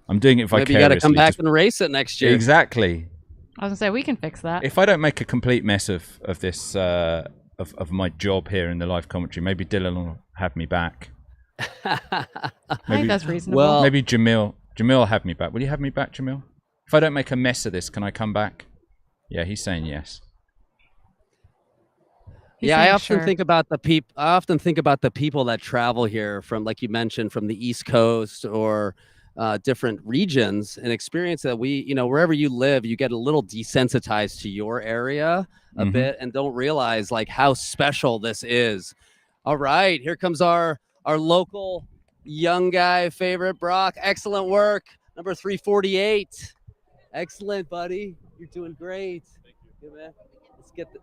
Speaker 15: I'm doing it vicariously.
Speaker 14: Maybe you got to come back and race it next year.
Speaker 15: Exactly.
Speaker 1: I was gonna say we can fix that.
Speaker 15: If I don't make a complete mess of this of my job here in the live commentary, maybe Dylan will have me back.
Speaker 1: I think that's reasonable.
Speaker 14: Well,
Speaker 15: maybe Jamil will have me back. Will you have me back, Jamil? If I don't make a mess of this, can I come back? Yeah, he's saying yes.
Speaker 14: Yeah, I often think about the people. I often think about the people that travel here from, like you mentioned, from the East Coast or different regions, and experience that wherever you live, you get a little desensitized to your area a bit, and don't realize like how special this is. All right, here comes our local young guy favorite, Brock. Excellent work, number 348. Excellent, buddy. You're doing great. Thank you. Good, man. Let's get the.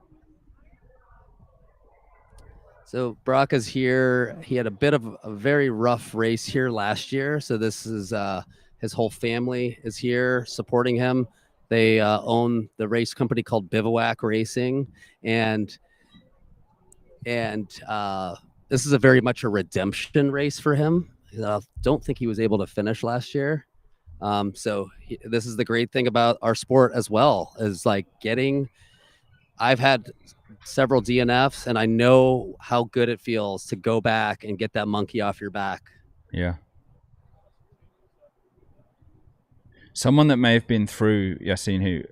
Speaker 14: So Brock is here. He had a bit of a very rough race here last year. So this is his whole family is here supporting him. They own the race company called Bivouac Racing, and this is a very much a redemption race for him. Don't think he was able to finish last year. This is the great thing about our sport as well, is like I've had several DNFs, and I know how good it feels to go back and get that monkey off your back.
Speaker 15: Yeah. Someone that may have been through, Yassine,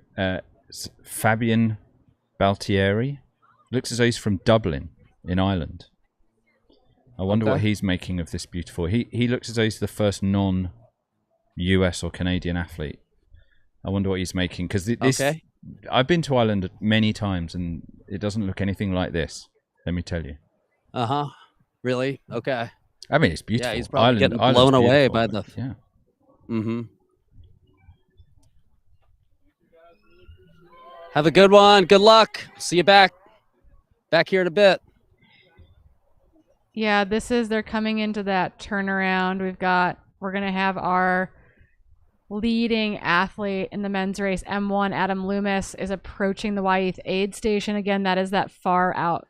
Speaker 15: Fabian Baltieri, looks as though he's from Dublin in Ireland. I wonder what he's making of this beautiful. He looks as though he's the first non-US or Canadian athlete. I wonder what he's making, because I've been to Ireland many times and it doesn't look anything like this. Let me tell you.
Speaker 14: Really? Okay.
Speaker 15: I mean, it's beautiful.
Speaker 14: Yeah, he's probably getting blown away by the.
Speaker 15: Yeah.
Speaker 14: Mm-hmm. Have a good one. Good luck. See you back here in a bit.
Speaker 1: Yeah, they're coming into that turnaround. We're going to have our leading athlete in the men's race, M1, Adam Loomis, is approaching the Wyeth aid station. Again, that is that far out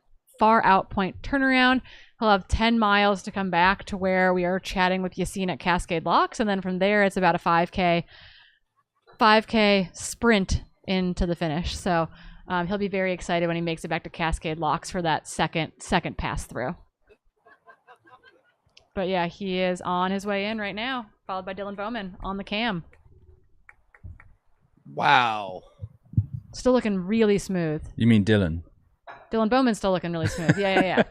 Speaker 1: point turnaround. He'll have 10 miles to come back to where we are chatting with Yassine at Cascade Locks. And then from there, it's about a 5K sprint into the finish. So he'll be very excited when he makes it back to Cascade Locks for that second pass through. But yeah, he is on his way in right now, followed by Dylan Bowman on the cam.
Speaker 14: Wow.
Speaker 1: Still looking really smooth.
Speaker 15: You mean Dylan?
Speaker 1: Dylan Bowman's still looking really smooth. Yeah.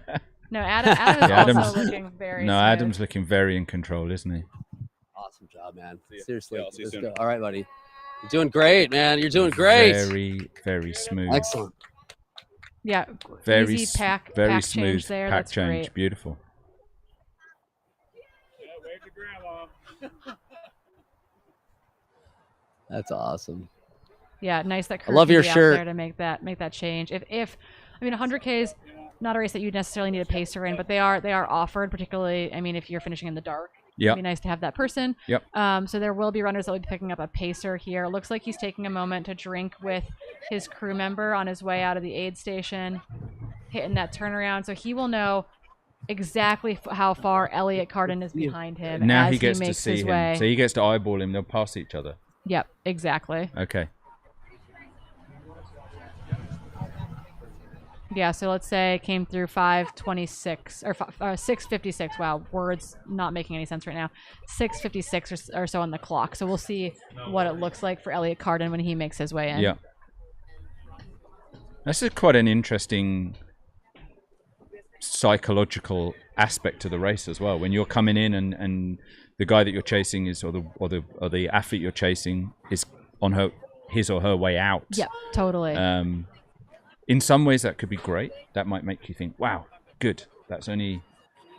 Speaker 1: No, Adam is also looking very smooth.
Speaker 15: Adam's looking very in control, isn't he?
Speaker 14: Awesome job, man. Seriously. Yeah, let's go. All right, buddy. You're doing great, man. You're doing great.
Speaker 15: Very, very smooth.
Speaker 14: Excellent.
Speaker 1: Yeah.
Speaker 15: Very
Speaker 1: easy pack
Speaker 15: very
Speaker 1: change
Speaker 15: smooth
Speaker 1: there.
Speaker 15: pack
Speaker 1: That's
Speaker 15: change.
Speaker 1: great.
Speaker 15: Beautiful.
Speaker 14: That's awesome.
Speaker 1: Yeah, nice that
Speaker 14: I love
Speaker 1: Kirk
Speaker 14: your
Speaker 1: can be
Speaker 14: shirt.
Speaker 1: out there to make that change. I mean, 100K is not a race that you necessarily need a pacer in, but they are offered, particularly, I mean, if you're finishing in the dark.
Speaker 15: Yep.
Speaker 1: It'd be nice to have that person.
Speaker 15: Yep.
Speaker 1: So there will be runners that will be picking up a pacer here. It looks like he's taking a moment to drink with his crew member on his way out of the aid station, hitting that turnaround. So he will know exactly how far Elliot Carden is behind him.
Speaker 15: Now
Speaker 1: as
Speaker 15: he gets to
Speaker 1: makes
Speaker 15: see
Speaker 1: his
Speaker 15: him.
Speaker 1: way.
Speaker 15: So he gets to eyeball him. They'll pass each other.
Speaker 1: Yep, exactly.
Speaker 15: Okay.
Speaker 1: Yeah, so let's say it came through 5:26 or 6:56. Wow, words not making any sense right now. 6:56 or so on the clock. So we'll see what it looks like for Elliot Carden when he makes his way in.
Speaker 15: Yeah. This is quite an interesting psychological aspect to the race as well. When you're coming in and the guy that you're chasing is or the athlete you're chasing is on his or her way out.
Speaker 1: Yep, totally.
Speaker 15: In some ways that could be great. That might make you think, wow, good. That's only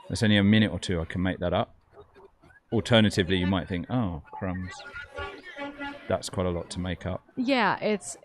Speaker 15: a minute or two. I can make that up. Alternatively, you might think, oh, crumbs. That's quite a lot to make up.
Speaker 1: Yeah, it's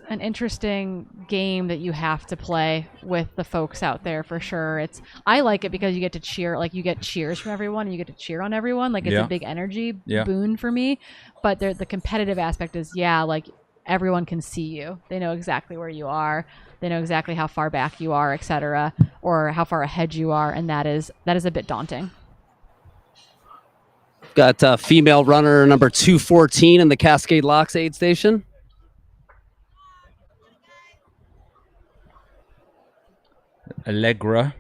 Speaker 1: an interesting game that you have to play with the folks out there for sure. I like it because you get to cheer, like you get cheers from everyone and you get to cheer on everyone. Like it's a big energy boon for me. But the competitive aspect is, like everyone can see you. They know exactly where you are. They know exactly how far back you are, etc., or how far ahead you are, and that is a bit daunting.
Speaker 14: Got female runner number 214 in the Cascade Locks aid station.
Speaker 15: Allegra.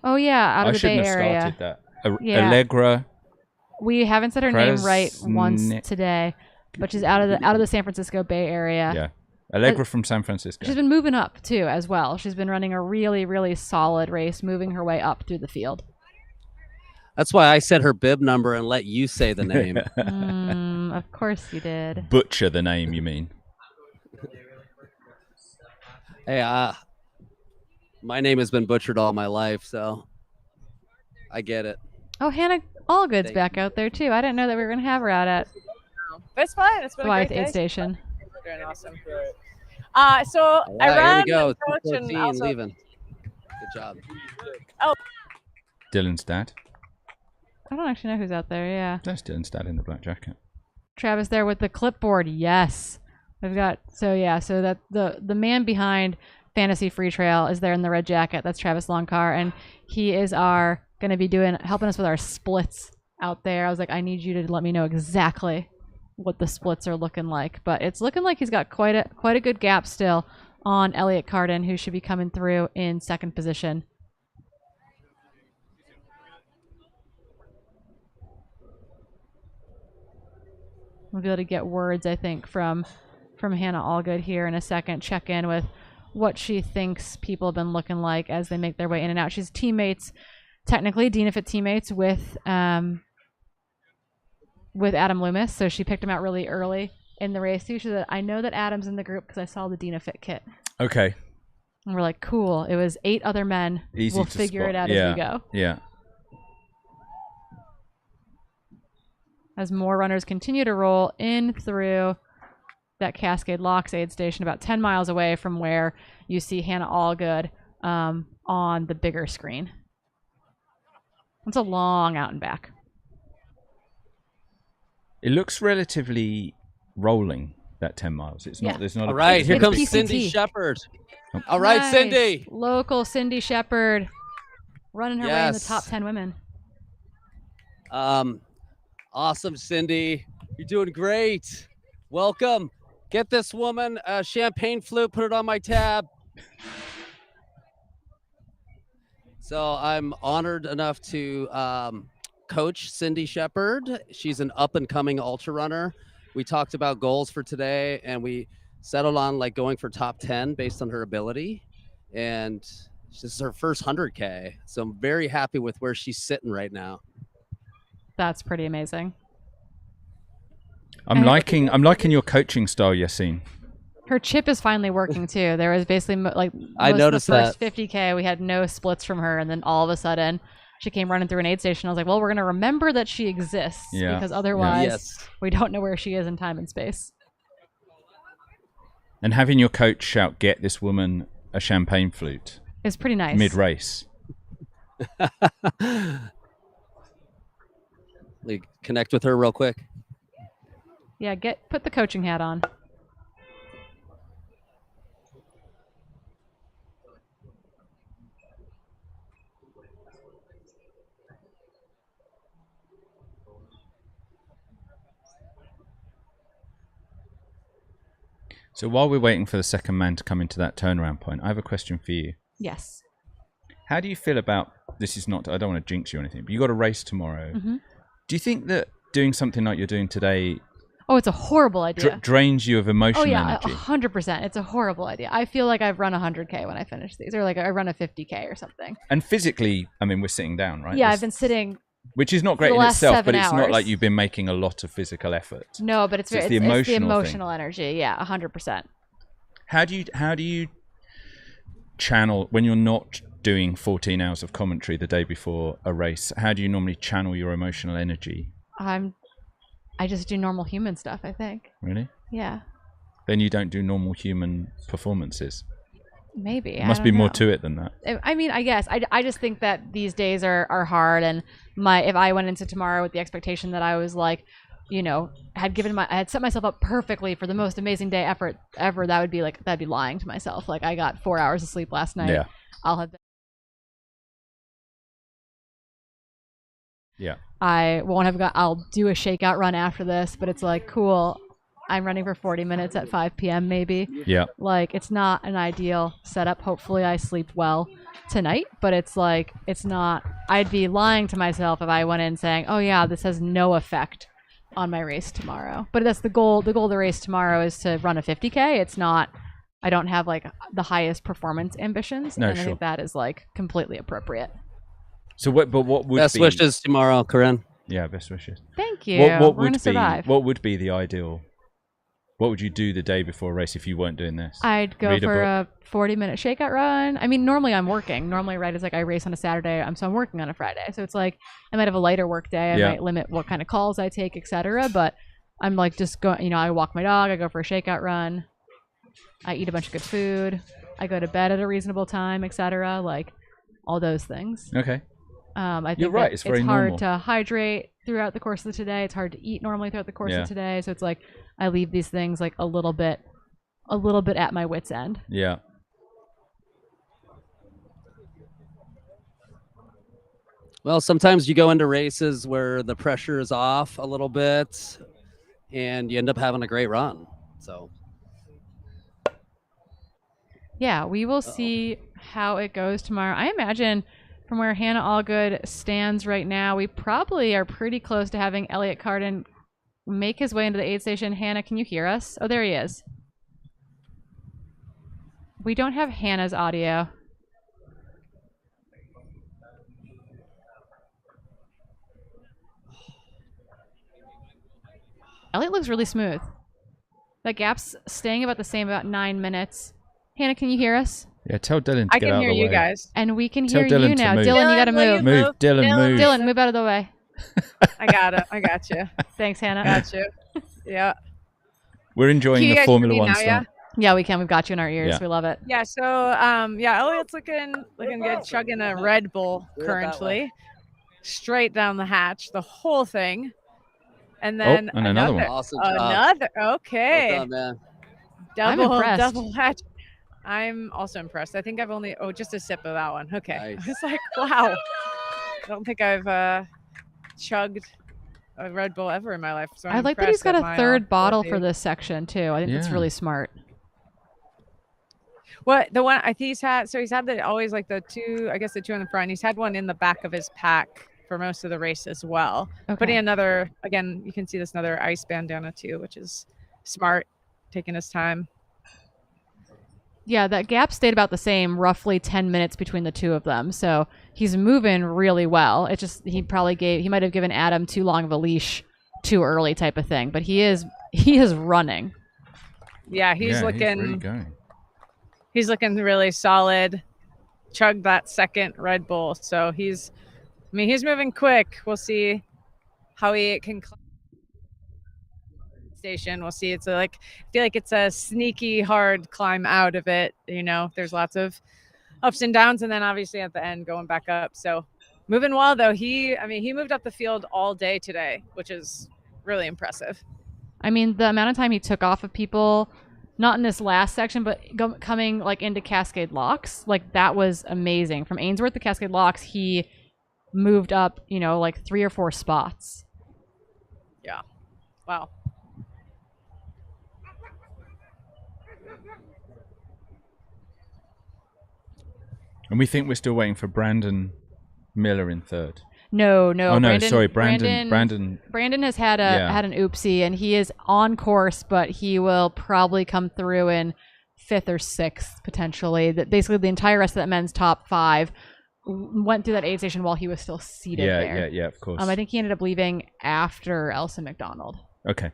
Speaker 1: Oh yeah, out of the Bay
Speaker 15: Area. I shouldn't have started that. Allegra.
Speaker 1: We haven't said her name right once today, but she's out of the San Francisco Bay Area.
Speaker 15: Yeah. Allegra from San Francisco.
Speaker 1: She's been moving up too as well. She's been running a really, really solid race, moving her way up through the field.
Speaker 14: That's why I said her bib number and let you say the name.
Speaker 1: Of course you did.
Speaker 15: Butcher the name, you mean?
Speaker 14: Hey, my name has been butchered all my life, so I get it.
Speaker 1: Oh, Hannah Allgood's back out there too. I didn't know that we were gonna have her out at
Speaker 7: It's fine. It's been a great day.
Speaker 1: aid station.
Speaker 7: Doing awesome. So I ran.
Speaker 14: Here we go.
Speaker 7: Coach and
Speaker 14: 214
Speaker 7: also,
Speaker 14: leaving. Good job.
Speaker 7: Oh,
Speaker 15: Dylan's dad.
Speaker 1: I don't actually know who's out there. Yeah.
Speaker 15: That's Dylan's dad in the black jacket.
Speaker 1: Travis there with the clipboard. Yes. We've got so that the man behind Fantasy Freetrail is there in the red jacket. That's Travis Longcar, and he is going to be helping us with our splits out there. I was like, I need you to let me know exactly what the splits are looking like. But it's looking like he's got quite a good gap still on Elliot Carden, who should be coming through in second position. We'll be able to get words, I think, from Hannah Allgood here in a second. Check in with what she thinks people have been looking like as they make their way in and out. She's teammates, technically, DNFit teammates with Adam Loomis, so she picked him out really early in the race too. She said, I know that Adam's in the group because I saw the DNFit kit.
Speaker 15: Okay.
Speaker 1: And we're like, cool. It was 8 other men.
Speaker 15: Easy
Speaker 1: we'll
Speaker 15: to
Speaker 1: figure
Speaker 15: spot.
Speaker 1: it out as we go.
Speaker 15: Yeah.
Speaker 1: As more runners continue to roll in through that Cascade Locks aid station about 10 miles away from where you see Hannah Allgood on the bigger screen. It's a long out and back.
Speaker 15: It looks relatively rolling, that 10 miles. It's not, there's not
Speaker 14: All right, here comes
Speaker 1: PCT.
Speaker 14: Cindy Shepard.
Speaker 15: Oh.
Speaker 14: All right,
Speaker 1: Nice.
Speaker 14: Cindy.
Speaker 1: Local Cindy Shepard running her way in the
Speaker 14: Yes.
Speaker 1: top 10 women.
Speaker 14: Awesome, Cindy. You're doing great. Welcome. Get this woman a champagne flute, put it on my tab. So I'm honored enough to coach Cindy Shepard. She's an up-and-coming ultra runner. We talked about goals for today, and we settled on like going for top 10 based on her ability. And this is her first 100K. So I'm very happy with where she's sitting right now.
Speaker 1: That's pretty amazing.
Speaker 15: I'm liking your coaching style, Yassine.
Speaker 1: Her chip is finally working too. There was basically like
Speaker 14: I noticed
Speaker 1: the first 50K, we had no splits from her, and then all of a sudden she came running through an aid station. I was like, well, we're gonna remember that she exists because otherwise we don't know where she is in time and space.
Speaker 15: And having your coach shout, "Get this woman a champagne flute,"
Speaker 1: is pretty nice.
Speaker 15: Mid-race.
Speaker 14: Like, connect with her real quick.
Speaker 1: Yeah, put the coaching hat on.
Speaker 15: So while we're waiting for the second man to come into that turnaround point, I have a question for you.
Speaker 1: Yes.
Speaker 15: How do you feel about, this is not, I don't want to jinx you or anything, but you got a race tomorrow.
Speaker 1: Mm-hmm.
Speaker 15: Do you think that doing something like you're doing today
Speaker 1: Oh, it's a horrible idea.
Speaker 15: drains you of emotional
Speaker 1: Oh yeah,
Speaker 15: energy?
Speaker 1: 100%. It's a horrible idea. I feel like I've run 100K when I finish these, or like I run a 50K or something.
Speaker 15: And physically, I mean, we're sitting down, right?
Speaker 1: Yeah, I've been sitting.
Speaker 15: Which is not great
Speaker 1: the
Speaker 15: in
Speaker 1: last
Speaker 15: itself,
Speaker 1: 7
Speaker 15: but it's not
Speaker 1: hours.
Speaker 15: like you've been making a lot of physical effort.
Speaker 1: No, but it's
Speaker 15: So
Speaker 1: the
Speaker 15: thing.
Speaker 1: emotional energy. Yeah, 100%.
Speaker 15: How do you channel when you're not doing 14 hours of commentary the day before a race? How do you normally channel your emotional energy?
Speaker 1: I just do normal human stuff, I think.
Speaker 15: Really?
Speaker 1: Yeah.
Speaker 15: Then you don't do normal human performances.
Speaker 1: Maybe.
Speaker 15: There must be more to it than that.
Speaker 1: I mean, I guess. I just think that these days are hard, and if I went into tomorrow with the expectation that I was like, you know, I had set myself up perfectly for the most amazing day ever, that'd be lying to myself. Like, I got 4 hours of sleep last night.
Speaker 15: Yeah. Yeah.
Speaker 1: I'll do a shakeout run after this, but it's like, cool. I'm running for 40 minutes at 5 p.m. maybe.
Speaker 15: Yeah.
Speaker 1: Like, it's not an ideal setup. Hopefully I sleep well tonight, but it's like, it's not, I'd be lying to myself if I went in saying, oh yeah, this has no effect on my race tomorrow. But that's the goal. The goal of the race tomorrow is to run a 50K. It's not, I don't have like the highest performance ambitions.
Speaker 15: No,
Speaker 1: and I
Speaker 15: sure.
Speaker 1: think that is like completely appropriate.
Speaker 15: So what would
Speaker 14: Best
Speaker 15: be...
Speaker 14: wishes tomorrow, Corinne.
Speaker 15: Yeah, best wishes.
Speaker 1: Thank you.
Speaker 15: What
Speaker 1: We're gonna
Speaker 15: would be
Speaker 1: survive.
Speaker 15: what would be the ideal? What would you do the day before a race if you weren't doing this?
Speaker 1: I'd go
Speaker 15: Read a
Speaker 1: for
Speaker 15: book?
Speaker 1: a 40-minute shakeout run. I mean, normally I'm working. Normally, right, is like I race on a Saturday, so I'm working on a Friday. So it's like I might have a lighter work day. I might limit what kind of calls I take, etc. But I'm like just going. You know, I walk my dog. I go for a shakeout run. I eat a bunch of good food. I go to bed at a reasonable time, etc. Like all those things.
Speaker 15: Okay.
Speaker 1: I think
Speaker 15: You're right.
Speaker 1: that
Speaker 15: It's very
Speaker 1: hard
Speaker 15: normal.
Speaker 1: to hydrate throughout the course of the day. It's hard to eat normally throughout the course of today. So it's like I leave these things like a little bit at my wit's end.
Speaker 15: Yeah.
Speaker 14: Well, sometimes you go into races where the pressure is off a little bit and you end up having a great run. So
Speaker 1: Yeah, we will see how it goes tomorrow. I imagine from where Hannah Allgood stands right now, we probably are pretty close to having Elliot Carden make his way into the aid station. Hannah, can you hear us? Oh, there he is. We don't have Hannah's audio. Elliot looks really smooth. That gap's staying about the same, about 9 minutes. Hannah, can you hear us?
Speaker 15: Yeah, tell Dylan to get out of the way.
Speaker 7: I can hear you guys.
Speaker 1: And we can
Speaker 15: Tell
Speaker 1: hear
Speaker 15: Dylan
Speaker 1: you
Speaker 15: to
Speaker 1: now.
Speaker 15: move.
Speaker 1: Dylan, you gotta move.
Speaker 15: Move, Dylan, move.
Speaker 1: Dylan, move out of the way.
Speaker 7: I got it. I got you.
Speaker 1: Thanks, Hannah.
Speaker 7: Got you. Yeah.
Speaker 15: We're enjoying
Speaker 7: Can you
Speaker 15: the
Speaker 7: guys
Speaker 15: Formula
Speaker 7: hear me
Speaker 15: 1
Speaker 7: now,
Speaker 15: stuff.
Speaker 1: Yeah, we can. We've got you in our ears.
Speaker 15: Yeah.
Speaker 1: We love it.
Speaker 7: Yeah, so Elliot's looking good, chugging a Red Bull currently, straight down the hatch, the whole thing, and then
Speaker 15: and another one.
Speaker 14: Awesome job.
Speaker 7: Another, okay,
Speaker 14: Well done, man.
Speaker 1: I'm impressed.
Speaker 7: double hatch. I'm also impressed. I think I've only just a sip of that one. Okay,
Speaker 14: Nice.
Speaker 7: I was like, wow. I don't think I've chugged a Red Bull ever in my life. So
Speaker 1: I like that he's got a third bottle for this section too. I think that's
Speaker 15: Yeah.
Speaker 1: really smart.
Speaker 7: What the one I think he's had the always like the two, I guess the two in the front. He's had one in the back of his pack for most of the race as well.
Speaker 1: Okay.
Speaker 7: Putting another, again, you can see this another ice bandana too, which is smart, taking his time.
Speaker 1: Yeah, that gap stayed about the same, roughly 10 minutes between the two of them. So he's moving really well. It's just he might have given Adam too long of a leash too early type of thing. But he is running.
Speaker 7: Yeah, he's
Speaker 15: really
Speaker 7: looking
Speaker 15: going.
Speaker 7: he's looking really solid. Chugged that second Red Bull. So he's moving quick. We'll see how he can climb station. We'll see. I feel like it's a sneaky hard climb out of it. There's lots of ups and downs, and then obviously at the end going back up. So moving well though. He moved up the field all day today, which is really impressive.
Speaker 1: I mean, the amount of time he took off of people, not in this last section, but coming like into Cascade Locks, like that was amazing. From Ainsworth to Cascade Locks, he moved up, like 3 or 4 spots.
Speaker 7: Yeah. Wow.
Speaker 15: And we think we're still waiting for Brandon Miller in third.
Speaker 1: No.
Speaker 15: Oh no,
Speaker 1: Brandon,
Speaker 15: sorry, Brandon.
Speaker 1: Brandon has had an oopsie, and he is on course, but he will probably come through in 5th or 6th potentially. That basically the entire rest of that men's top 5 went through that aid station while he was still seated there.
Speaker 15: Yeah, of course.
Speaker 1: I think he ended up leaving after Elson McDonald.
Speaker 15: Okay.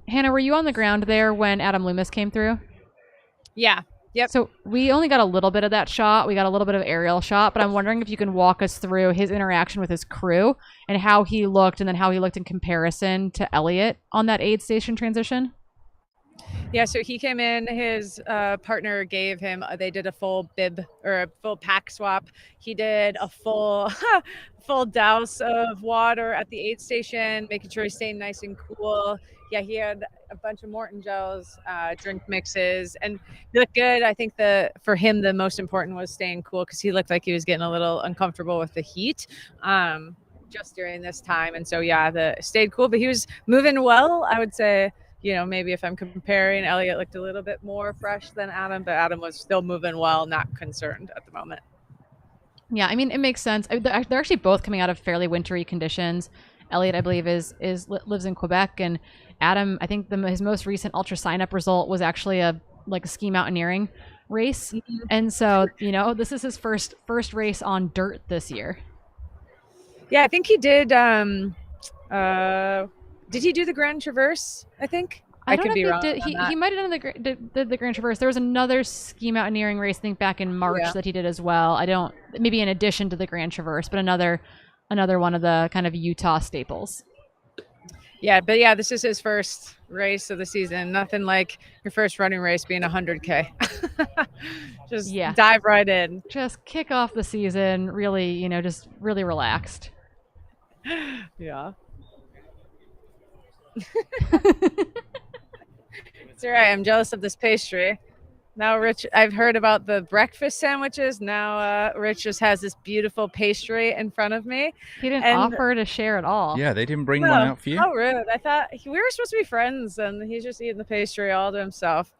Speaker 1: Hannah, were you on the ground there when Adam Loomis came through?
Speaker 7: Yeah. Yep.
Speaker 1: So we only got a little bit of that shot. We got a little bit of aerial shot, but I'm wondering if you can walk us through his interaction with his crew and how he looked, and then how he looked in comparison to Elliot on that aid station transition.
Speaker 7: Yeah, so he came in, his partner gave him, they did a full bib or a full pack swap. He did a full douse of water at the aid station, making sure he's staying nice and cool. Yeah, he had a bunch of Morton gels, drink mixes, and he looked good. I think for him, the most important was staying cool, because he looked like he was getting a little uncomfortable with the heat just during this time. And so, yeah, stayed cool, but he was moving well, I would say. Maybe if I'm comparing, Elliot looked a little bit more fresh than Adam, but Adam was still moving well, not concerned at the moment.
Speaker 1: Yeah, I mean, it makes sense. They're actually both coming out of fairly wintry conditions. Elliot, I believe, lives in Quebec, and Adam, I think his most recent ultra sign-up result was actually a ski mountaineering race. Mm-hmm. And so, this is his first race on dirt this year.
Speaker 7: Yeah, I think he did. Did he do the Grand Traverse? I think
Speaker 1: I could be wrong. He might have done the Grand Traverse. There was another ski mountaineering race, I think, back in March that he did as well. Maybe in addition to the Grand Traverse, but another one of the kind of Utah staples.
Speaker 7: Yeah, but yeah, this is his first race of the season. Nothing like your first running race being 100K. Just dive right in.
Speaker 1: Just kick off the season really, just really relaxed.
Speaker 7: Yeah. Sister, I am jealous of this pastry. Now Rich, I've heard about the breakfast sandwiches. Now Rich just has this beautiful pastry in front of me.
Speaker 1: He didn't offer to share at all.
Speaker 15: Yeah, they didn't bring one out for you?
Speaker 7: How rude. I thought we were supposed to be friends, and he's just eating the pastry all to himself.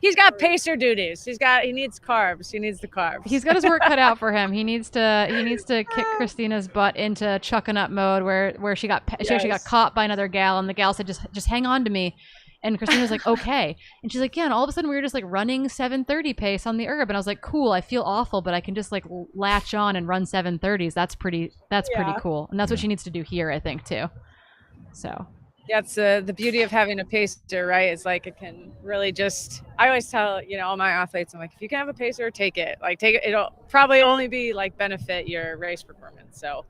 Speaker 7: He's got pacer duties. He needs carbs. He needs the carbs.
Speaker 1: He's got his work cut out for him. He needs to kick Christina's butt into chucking up mode where she actually got caught by another gal, and the gal said just hang on to me. And Christina was like, okay. And she's like, yeah. And all of a sudden we were just like running 7:30 pace on the erg. And I was like, cool. I feel awful, but I can just like latch on and run 7:30s. That's pretty cool. And that's what she needs to do here, I think, too. So.
Speaker 7: Yeah, it's the beauty of having a pacer, right? It's like it can really just. I always tell all my athletes, I'm like, if you can have a pacer, take it. Like take it. It'll probably only be like benefit your race performance. So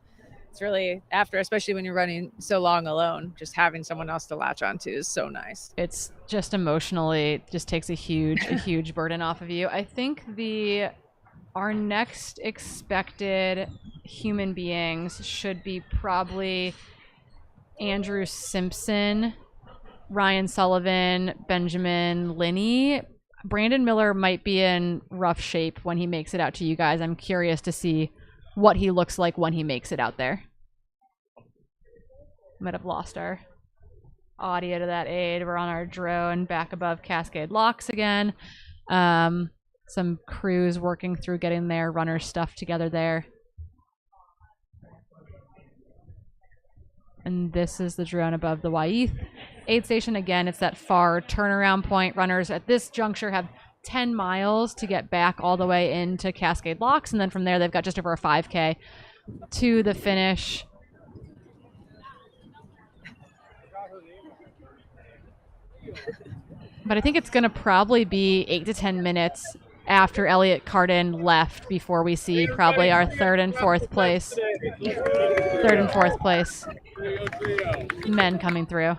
Speaker 7: it's really especially when you're running so long alone, just having someone else to latch onto is so nice.
Speaker 1: It's just emotionally just takes a huge burden off of you. I think our next expected human beings should be probably Andrew Simpson, Ryan Sullivan, Benjamin Linney. Brandon Miller might be in rough shape when he makes it out to you guys. I'm curious to see what he looks like when he makes it out there. Might have lost our audio to that aid. We're on our drone back above Cascade Locks again. Some crews working through getting their runner stuff together there. And this is the drone above the Wyeth aid station. Again, it's that far turnaround point. Runners at this juncture have 10 miles to get back all the way into Cascade Locks. And then from there, they've got just over a 5K to the finish. But I think it's going to probably be 8 to 10 minutes after Elliot Carden left before we see probably our third and fourth place men coming through.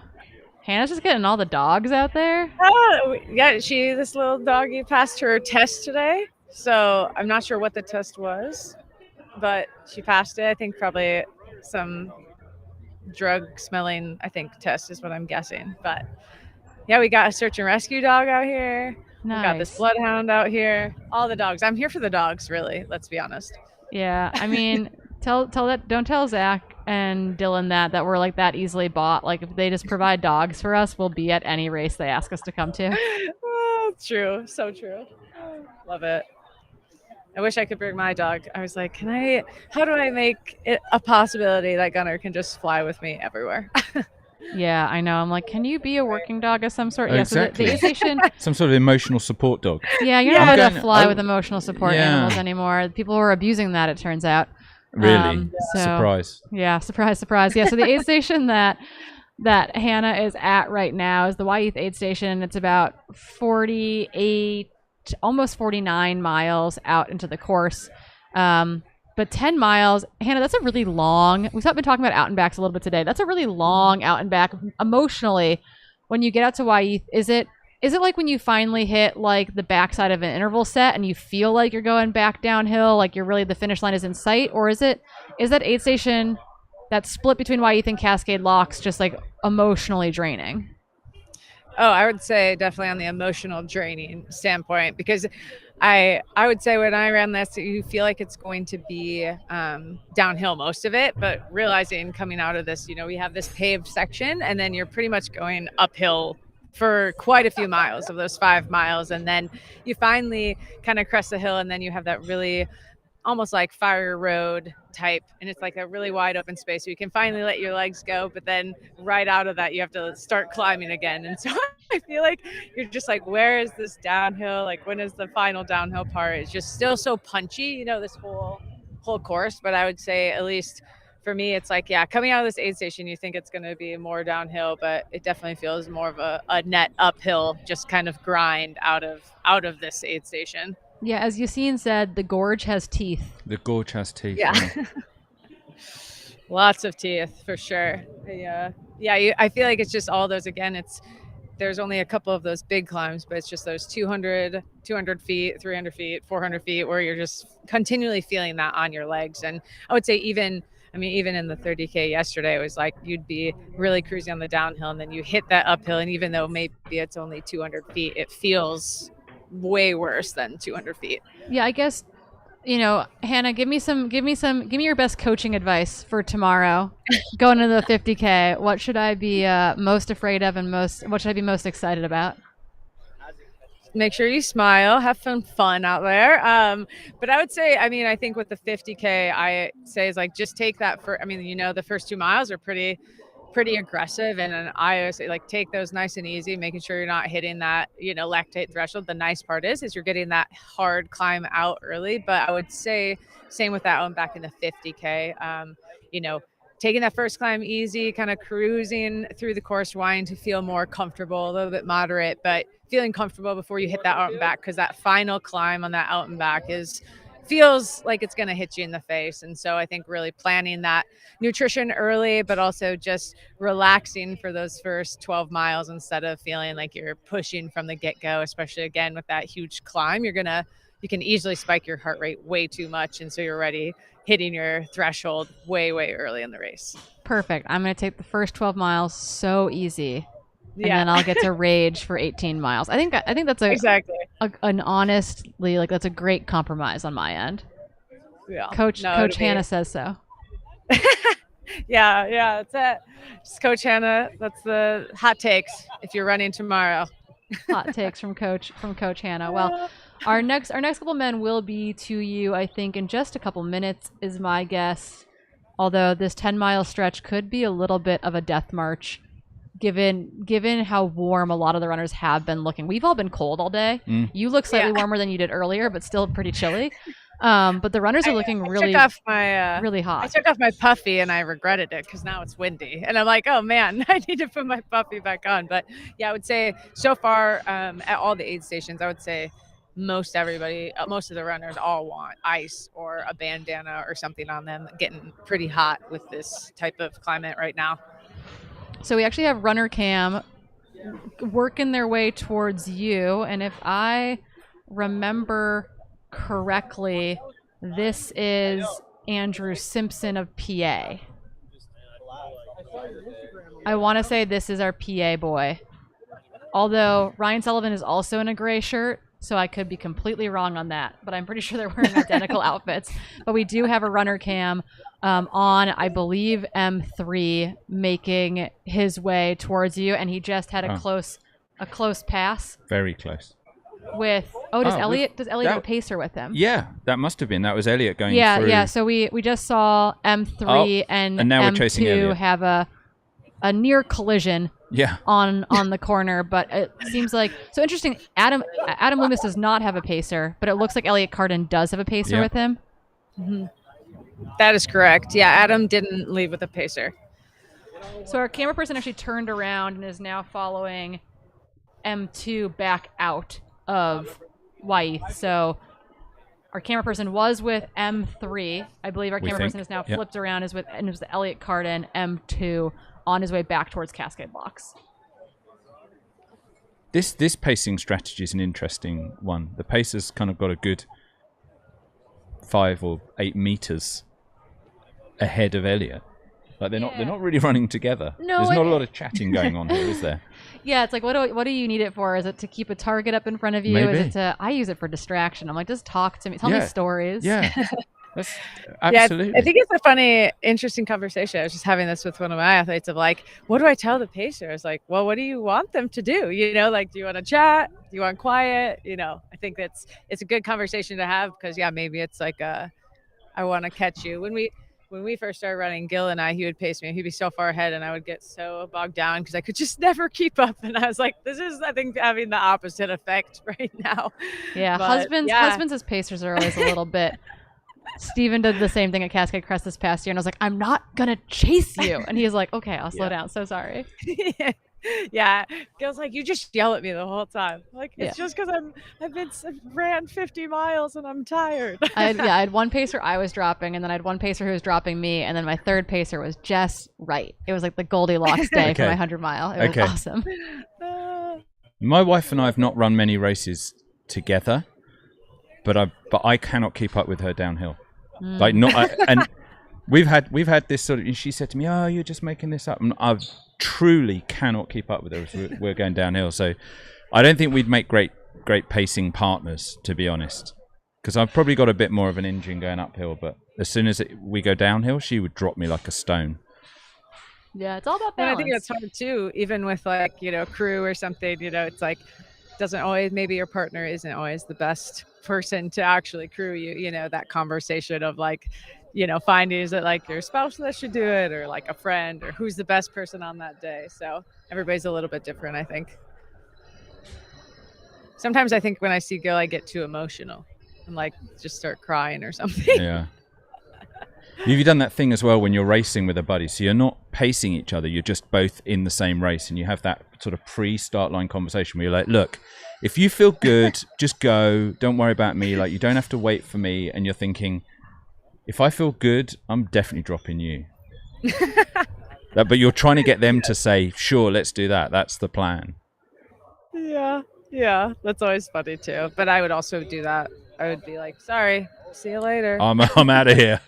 Speaker 1: Hannah's just getting all the dogs out there.
Speaker 7: Oh, yeah, this little doggy passed her test today. So I'm not sure what the test was, but she passed it. I think probably some drug smelling, test is what I'm guessing. But yeah, we got a search and rescue dog out here.
Speaker 1: Nice.
Speaker 7: We got this bloodhound out here. All the dogs. I'm here for the dogs, really. Let's be honest.
Speaker 1: Yeah, I mean, don't tell Zach and Dylan that we're like that easily bought. Like if they just provide dogs for us, we'll be at any race they ask us to come to.
Speaker 7: Oh, true. So true. Love it. I wish I could bring my dog. I was like, how do I make it a possibility that Gunnar can just fly with me everywhere?
Speaker 1: Yeah, I know. I'm like, can you be a working dog of some sort?
Speaker 15: Exactly.
Speaker 1: Yeah, so the aid station.
Speaker 15: Some sort of emotional support dog.
Speaker 1: Yeah, you're not going to fly with emotional support animals anymore. People are abusing that, it turns out.
Speaker 15: Really? Surprise.
Speaker 1: Yeah, surprise. Yeah, so the aid station that Hannah is at right now is the Wyeth aid station. It's about 48, almost 49 miles out into the course. But 10 miles, Hannah, that's a really long, we've been talking about out and backs a little bit today. That's a really long out and back emotionally. When you get out to Wyeth, is it like when you finally hit like the backside of an interval set and you feel like you're going back downhill, like the finish line is in sight? Or is that aid station, that split between Wyeth and Cascade Locks, just like emotionally draining?
Speaker 7: Oh, I would say definitely on the emotional draining standpoint, because I would say when I ran this, you feel like it's going to be downhill most of it, but realizing coming out of this, we have this paved section and then you're pretty much going uphill for quite a few miles of those 5 miles. And then you finally kind of crest the hill and then you have that really almost like fire road type, and it's like a really wide open space. So you can finally let your legs go, but then right out of that, you have to start climbing again. And so I feel like you're just like, where is this downhill? Like, when is the final downhill part? It's just still so punchy, this whole course. But I would say, at least for me, it's like, yeah, coming out of this aid station, you think it's going to be more downhill, but it definitely feels more of a net uphill, just kind of grind out of this aid station.
Speaker 1: Yeah, as Yassine said, the gorge has teeth.
Speaker 15: The gorge has teeth.
Speaker 7: Yeah. Lots of teeth, for sure. Yeah. I feel like it's just all those, again, there's only a couple of those big climbs, but it's just those 200 feet, 300 feet, 400 feet, where you're just continually feeling that on your legs. And I would say even I mean, even in the 30K yesterday, it was like you'd be really cruising on the downhill and then you hit that uphill. And even though maybe it's only 200 feet, it feels way worse than 200 feet.
Speaker 1: Yeah, I guess, Hannah, give me your best coaching advice for tomorrow going into the 50K. What should I be most afraid of and what should I be most excited about?
Speaker 7: Make sure you smile, have some fun out there. But I would say, I think with the 50K, I say is like, just take that the first 2 miles are pretty aggressive. And then I always say, like, take those nice and easy, making sure you're not hitting that, lactate threshold. The nice part is you're getting that hard climb out early. But I would say same with that one back in the 50K, taking that first climb easy, kind of cruising through the course, wanting to feel more comfortable, a little bit moderate, but feeling comfortable before you hit that out and back, because that final climb on that out and back feels like it's going to hit you in the face. And so I think really planning that nutrition early, but also just relaxing for those first 12 miles instead of feeling like you're pushing from the get-go, especially again with that huge climb. You can easily spike your heart rate way too much, and so you're already hitting your threshold way early in the race.
Speaker 1: Perfect. I'm going to take the first 12 miles so easy. And then I'll get to rage for 18 miles. I think that's an honestly, like, that's a great compromise on my end.
Speaker 7: Yeah.
Speaker 1: Coach Hannah says so.
Speaker 7: Yeah, that's it. Just Coach Hannah, that's the hot takes if you're running tomorrow.
Speaker 1: Hot takes from Coach Hannah. Well, our next couple men will be to you, I think, in just a couple minutes is my guess. Although this 10-mile stretch could be a little bit of a death march. Given how warm a lot of the runners have been looking. We've all been cold all day. You look slightly warmer than you did earlier, but still pretty chilly. But the runners are looking really hot.
Speaker 7: I took off my puffy and I regretted it because now it's windy. And I'm like, oh man, I need to put my puffy back on. But yeah, I would say so far at all the aid stations, I would say most of the runners all want ice or a bandana or something on them, getting pretty hot with this type of climate right now.
Speaker 1: So we actually have runner cam working their way towards you. And if I remember correctly, this is Andrew Simpson of PA. I want to say this is our PA boy. Although Ryan Sullivan is also in a gray shirt, so I could be completely wrong on that. But I'm pretty sure they're wearing identical outfits. But we do have a runner cam on, I believe, M3 making his way towards you, and he just had a close pass.
Speaker 15: Very close.
Speaker 1: Does Elliot have a pacer with him?
Speaker 15: Yeah, that must have been. That was Elliot going through.
Speaker 1: Yeah. So we just saw M3 and
Speaker 15: now we're
Speaker 1: M2
Speaker 15: chasing Elliot.
Speaker 1: have a near collision.
Speaker 15: Yeah.
Speaker 1: On the corner, but it seems like so interesting. Adam Loomis does not have a pacer, but it looks like Elliot Carden does have a pacer with him.
Speaker 7: Mm-hmm. That is correct. Yeah, Adam didn't leave with a pacer.
Speaker 1: So our camera person actually turned around and is now following M2 back out of Wyeth. So our camera person was with M3. I believe our camera person is now flipped around and is with Elliot Carden, M2, on his way back towards Cascade Locks.
Speaker 15: This pacing strategy is an interesting one. The pacer's kind of got a good 5 or 8 meters ahead of Elliot. Like they're not really running together.
Speaker 1: No,
Speaker 15: there's not a lot of chatting going on here, is there?
Speaker 1: Yeah, it's like what do you need it for? Is it to keep a target up in front of you?
Speaker 15: Maybe.
Speaker 1: Is it I use it for distraction. I'm like, just talk to me. Tell me stories.
Speaker 15: Yeah. That's absolutely.
Speaker 7: Yeah, I think it's a funny, interesting conversation. I was just having this with one of my athletes of like, what do I tell the pacer? It's like, well, what do you want them to do? Like, do you want to chat? Do you want quiet? I think it's a good conversation to have because maybe it's like I want to catch you. When we first started running, Gil and he would pace me. He'd be so far ahead and I would get so bogged down because I could just never keep up. And I was like, this is, I think, having the opposite effect right now.
Speaker 1: Yeah, husbands as pacers are always a little bit. Steven did the same thing at Cascade Crest this past year, and I was like, I'm not going to chase you. And he's like, okay, I'll slow down. So sorry.
Speaker 7: Yeah. Gil's like, you just yell at me the whole time. Like, it's just because I've ran 50 miles and I'm tired.
Speaker 1: I had one pacer I was dropping, and then I had one pacer who was dropping me, and then my third pacer was just right. It was like the Goldilocks day for my 100-mile. It was awesome.
Speaker 15: My wife and I have not run many races together, but I cannot keep up with her downhill. Like and We've had this sort of. She said to me, "Oh, you're just making this up," and I truly cannot keep up with her as we're going downhill. So I don't think we'd make great pacing partners, to be honest. Because I've probably got a bit more of an engine going uphill, but as soon as we go downhill, she would drop me like a stone.
Speaker 1: Yeah, it's all about
Speaker 7: And I
Speaker 1: balance.
Speaker 7: think that's hard too, even with like, you know, crew or something, you know, it's like, doesn't always, maybe your partner isn't always the best person to actually crew you, you know, that conversation of like, you know, finding is it like your spouse that should do it or like a friend or who's the best person on that day. So everybody's a little bit different, I think. Sometimes I think when I see Gil, I get too emotional and like just start crying or something.
Speaker 15: Yeah. You've done that thing as well when you're racing with a buddy. So you're not pacing each other. You're just both in the same race. And you have that sort of pre-start line conversation where you're like, look, if you feel good, just go. Don't worry about me. Like, you don't have to wait for me. And you're thinking, if I feel good, I'm definitely dropping you. But you're trying to get them to say, sure, let's do that. That's the plan.
Speaker 7: Yeah, that's always funny too. But I would also do that. I would be like, sorry, see you later.
Speaker 15: I'm out of here.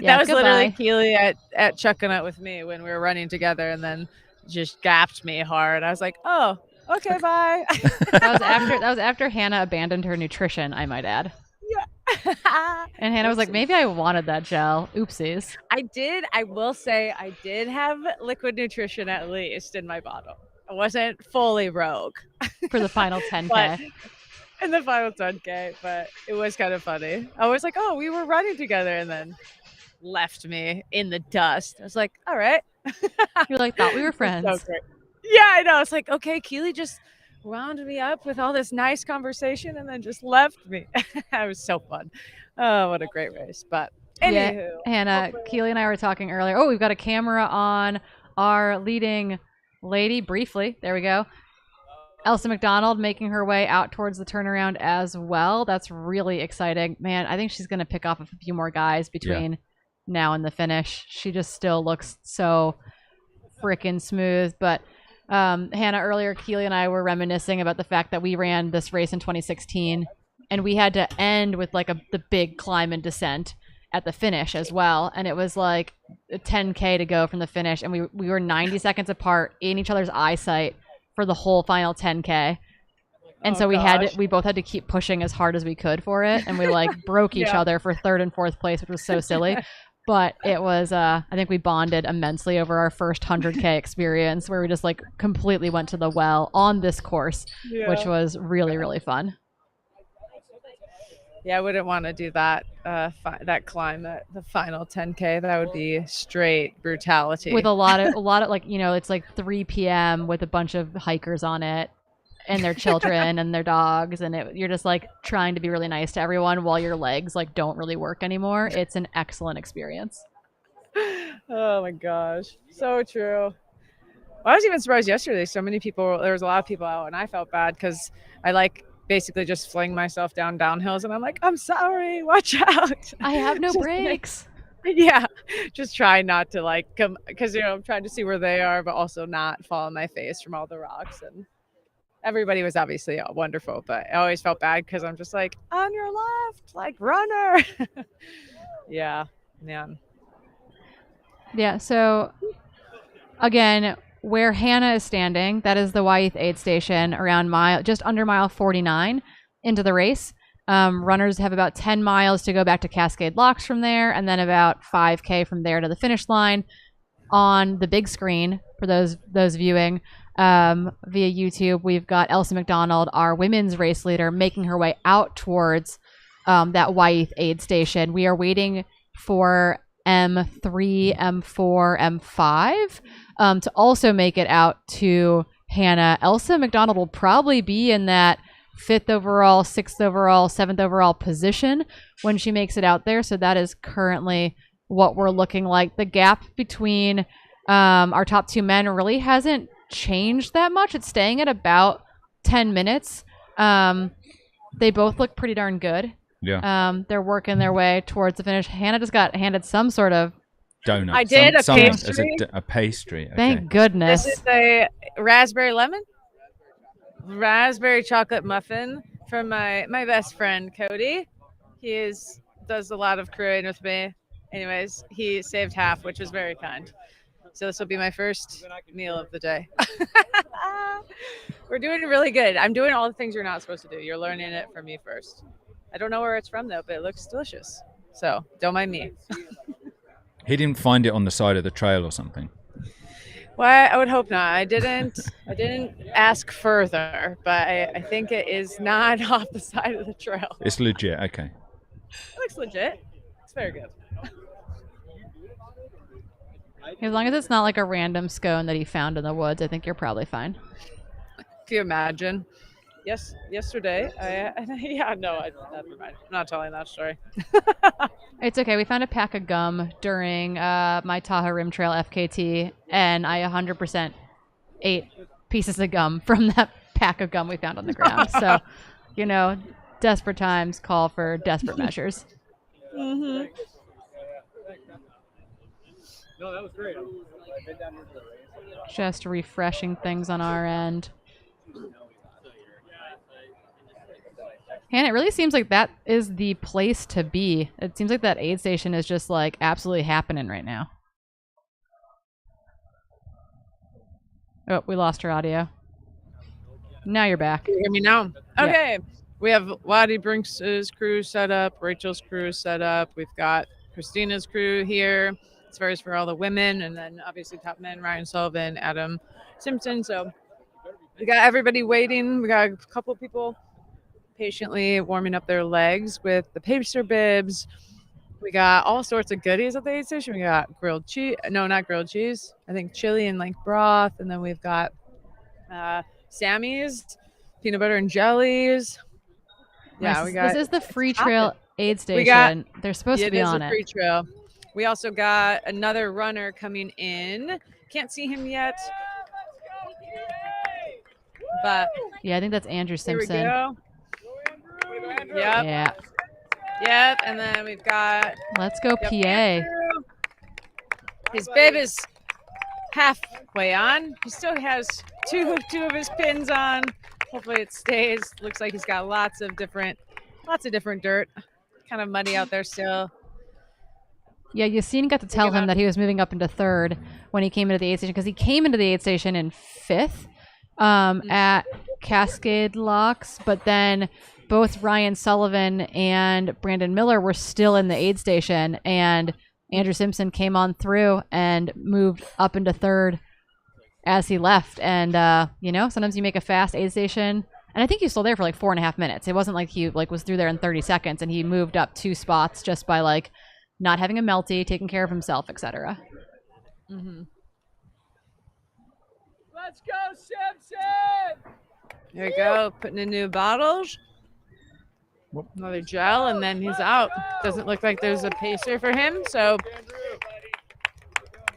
Speaker 7: That was literally Keely at Chucking It with me when we were running together, and then just gapped me hard. I was like, oh, okay, bye.
Speaker 1: That was after Hannah abandoned her nutrition, I might add.
Speaker 7: Yeah.
Speaker 1: And Hannah was like, maybe I wanted that gel. Oopsies.
Speaker 7: I will say I did have liquid nutrition at least in my bottle. I wasn't fully rogue.
Speaker 1: For the final 10K.
Speaker 7: But in the final 10K, but it was kind of funny. I was like, oh, we were running together, and then left me in the dust. I was like, all right.
Speaker 1: You're like, thought we were friends.
Speaker 7: So great. Yeah, I know. It's like, okay, Keely just wound me up with all this nice conversation and then just left me. It was so fun. Oh, what a great race. But anywho.
Speaker 1: Yeah, Hannah, Keely and I were talking earlier. Oh, we've got a camera on our leading lady briefly. There we go. Elsa McDonald making her way out towards the turnaround as well. That's really exciting. Man, I think she's going to pick off a few more guys between now and the finish. She just still looks so freaking smooth. But Hannah, earlier, Keely and I were reminiscing about the fact that we ran this race in 2016, and we had to end with like the big climb and descent at the finish as well. And it was like a 10K to go from the finish, and we were 90 seconds apart in each other's eyesight for the whole final 10K. And so we both had to keep pushing as hard as we could for it, and we like broke each other for third and fourth place, which was so silly. But it was I think we bonded immensely over our first 100K experience, where we just like completely went to the well on this course, which was really, really fun.
Speaker 7: Yeah, I wouldn't want to do that that climb at the final 10K. That would be straight brutality.
Speaker 1: With a lot of like, you know, it's like 3 p.m. with a bunch of hikers on it and their children and their dogs, and you're just like trying to be really nice to everyone while your legs like don't really work anymore. It's an excellent experience.
Speaker 7: Oh my gosh, so true. Well, I was even surprised yesterday. So many people. There was a lot of people out, and I felt bad because I like basically just fling myself downhills, and I'm like, I'm sorry, watch out.
Speaker 1: I have no brakes.
Speaker 7: Yeah, just try not to like come, because, you know, I'm trying to see where they are, but also not fall on my face from all the rocks. And everybody was obviously wonderful, but I always felt bad because I'm just like, on your left, like runner. Yeah, man.
Speaker 1: Yeah, so again, where Hannah is standing, that is the Wyeth aid station around just under mile 49 into the race. Runners have about 10 miles to go back to Cascade Locks from there, and then about 5K from there to the finish line. On the big screen, for those viewing via YouTube, we've got Elsa McDonald, our women's race leader, making her way out towards that Wyeth aid station. We are waiting for M3, M4, M5 to also make it out to Hannah. Elsa McDonald will probably be in that 5th overall, 6th overall, 7th overall position when she makes it out there. So that is currently what we're looking like. The gap between our top two men really hasn't changed that much. It's staying at about 10 minutes. They both look pretty darn good.
Speaker 15: Yeah.
Speaker 7: They're working their way towards the finish. Hannah just got handed some sort of
Speaker 15: donut.
Speaker 7: I did a pastry.
Speaker 15: A pastry. Okay.
Speaker 7: Thank goodness. This is a raspberry chocolate muffin from my best friend Cody. He does a lot of crewing with me, anyways, he saved half, which was very kind. So this will be my first meal of the day. We're doing really good. I'm doing all the things you're not supposed to do. You're learning it from me first. I don't know where it's from though, but it looks delicious. So don't mind me.
Speaker 15: He didn't find it on the side of the trail or something.
Speaker 7: Well, I would hope not. I didn't ask further, but I think it is not off the side of the trail.
Speaker 15: It's legit. Okay.
Speaker 7: It looks legit. It's very good.
Speaker 1: As long as it's not like a random scone that he found in the woods, I think you're probably fine.
Speaker 7: Can you imagine? Yes, yesterday. Never mind. I'm not telling that story.
Speaker 1: It's okay. We found a pack of gum during my Tahoe Rim Trail FKT, and I 100% ate pieces of gum from that pack of gum we found on the ground. So, desperate times call for desperate measures.
Speaker 7: Mm-hmm.
Speaker 3: No, that was great.
Speaker 1: Just refreshing things on our end. And it really seems like that is the place to be. It seems like that aid station is just like absolutely happening right now. Oh, we lost her audio. Now you're back.
Speaker 7: Can you hear me now?
Speaker 1: Yeah.
Speaker 7: Okay. We have Waddy Brinks' crew set up, Rachel's crew set up. We've got Christina's crew here as far as for all the women, and then obviously top men, Ryan Sullivan, Adam Simpson. So we got everybody waiting. We got a couple people patiently warming up their legs with the pacer bibs. We got all sorts of goodies at the aid station. We got grilled cheese. No, not grilled cheese. I think chili and like broth. And then we've got Sammy's, peanut butter and jellies. Yeah, we got.
Speaker 1: This is the Freetrail aid station. They're supposed to be on it.
Speaker 7: It is a Freetrail. We also got another runner coming in. Can't see him yet. But
Speaker 1: yeah, I think that's Andrew Simpson.
Speaker 7: Here we go. Yep.
Speaker 1: Yeah.
Speaker 7: Yep. And then we've got.
Speaker 1: Let's go, PA.
Speaker 7: Andrew. His bib is halfway on. He still has two of his pins on. Hopefully it stays. Looks like he's got lots of different dirt. Kind of muddy out there still.
Speaker 1: Yeah, Yassine got to tell him that he was moving up into third when he came into the aid station, because he came into the aid station in fifth at Cascade Locks, but then both Ryan Sullivan and Brandon Miller were still in the aid station, and Andrew Simpson came on through and moved up into third as he left. And sometimes you make a fast aid station, and I think he was still there for like 4.5 minutes. It wasn't like he was through there in 30 seconds, and he moved up 2 spots just by not having a melty, taking care of himself, etc.
Speaker 7: Mm-hmm.
Speaker 3: Let's go, Simpson!
Speaker 7: There you go, putting in new bottles. Another gel, and then he's out. Doesn't look like there's a pacer for him, so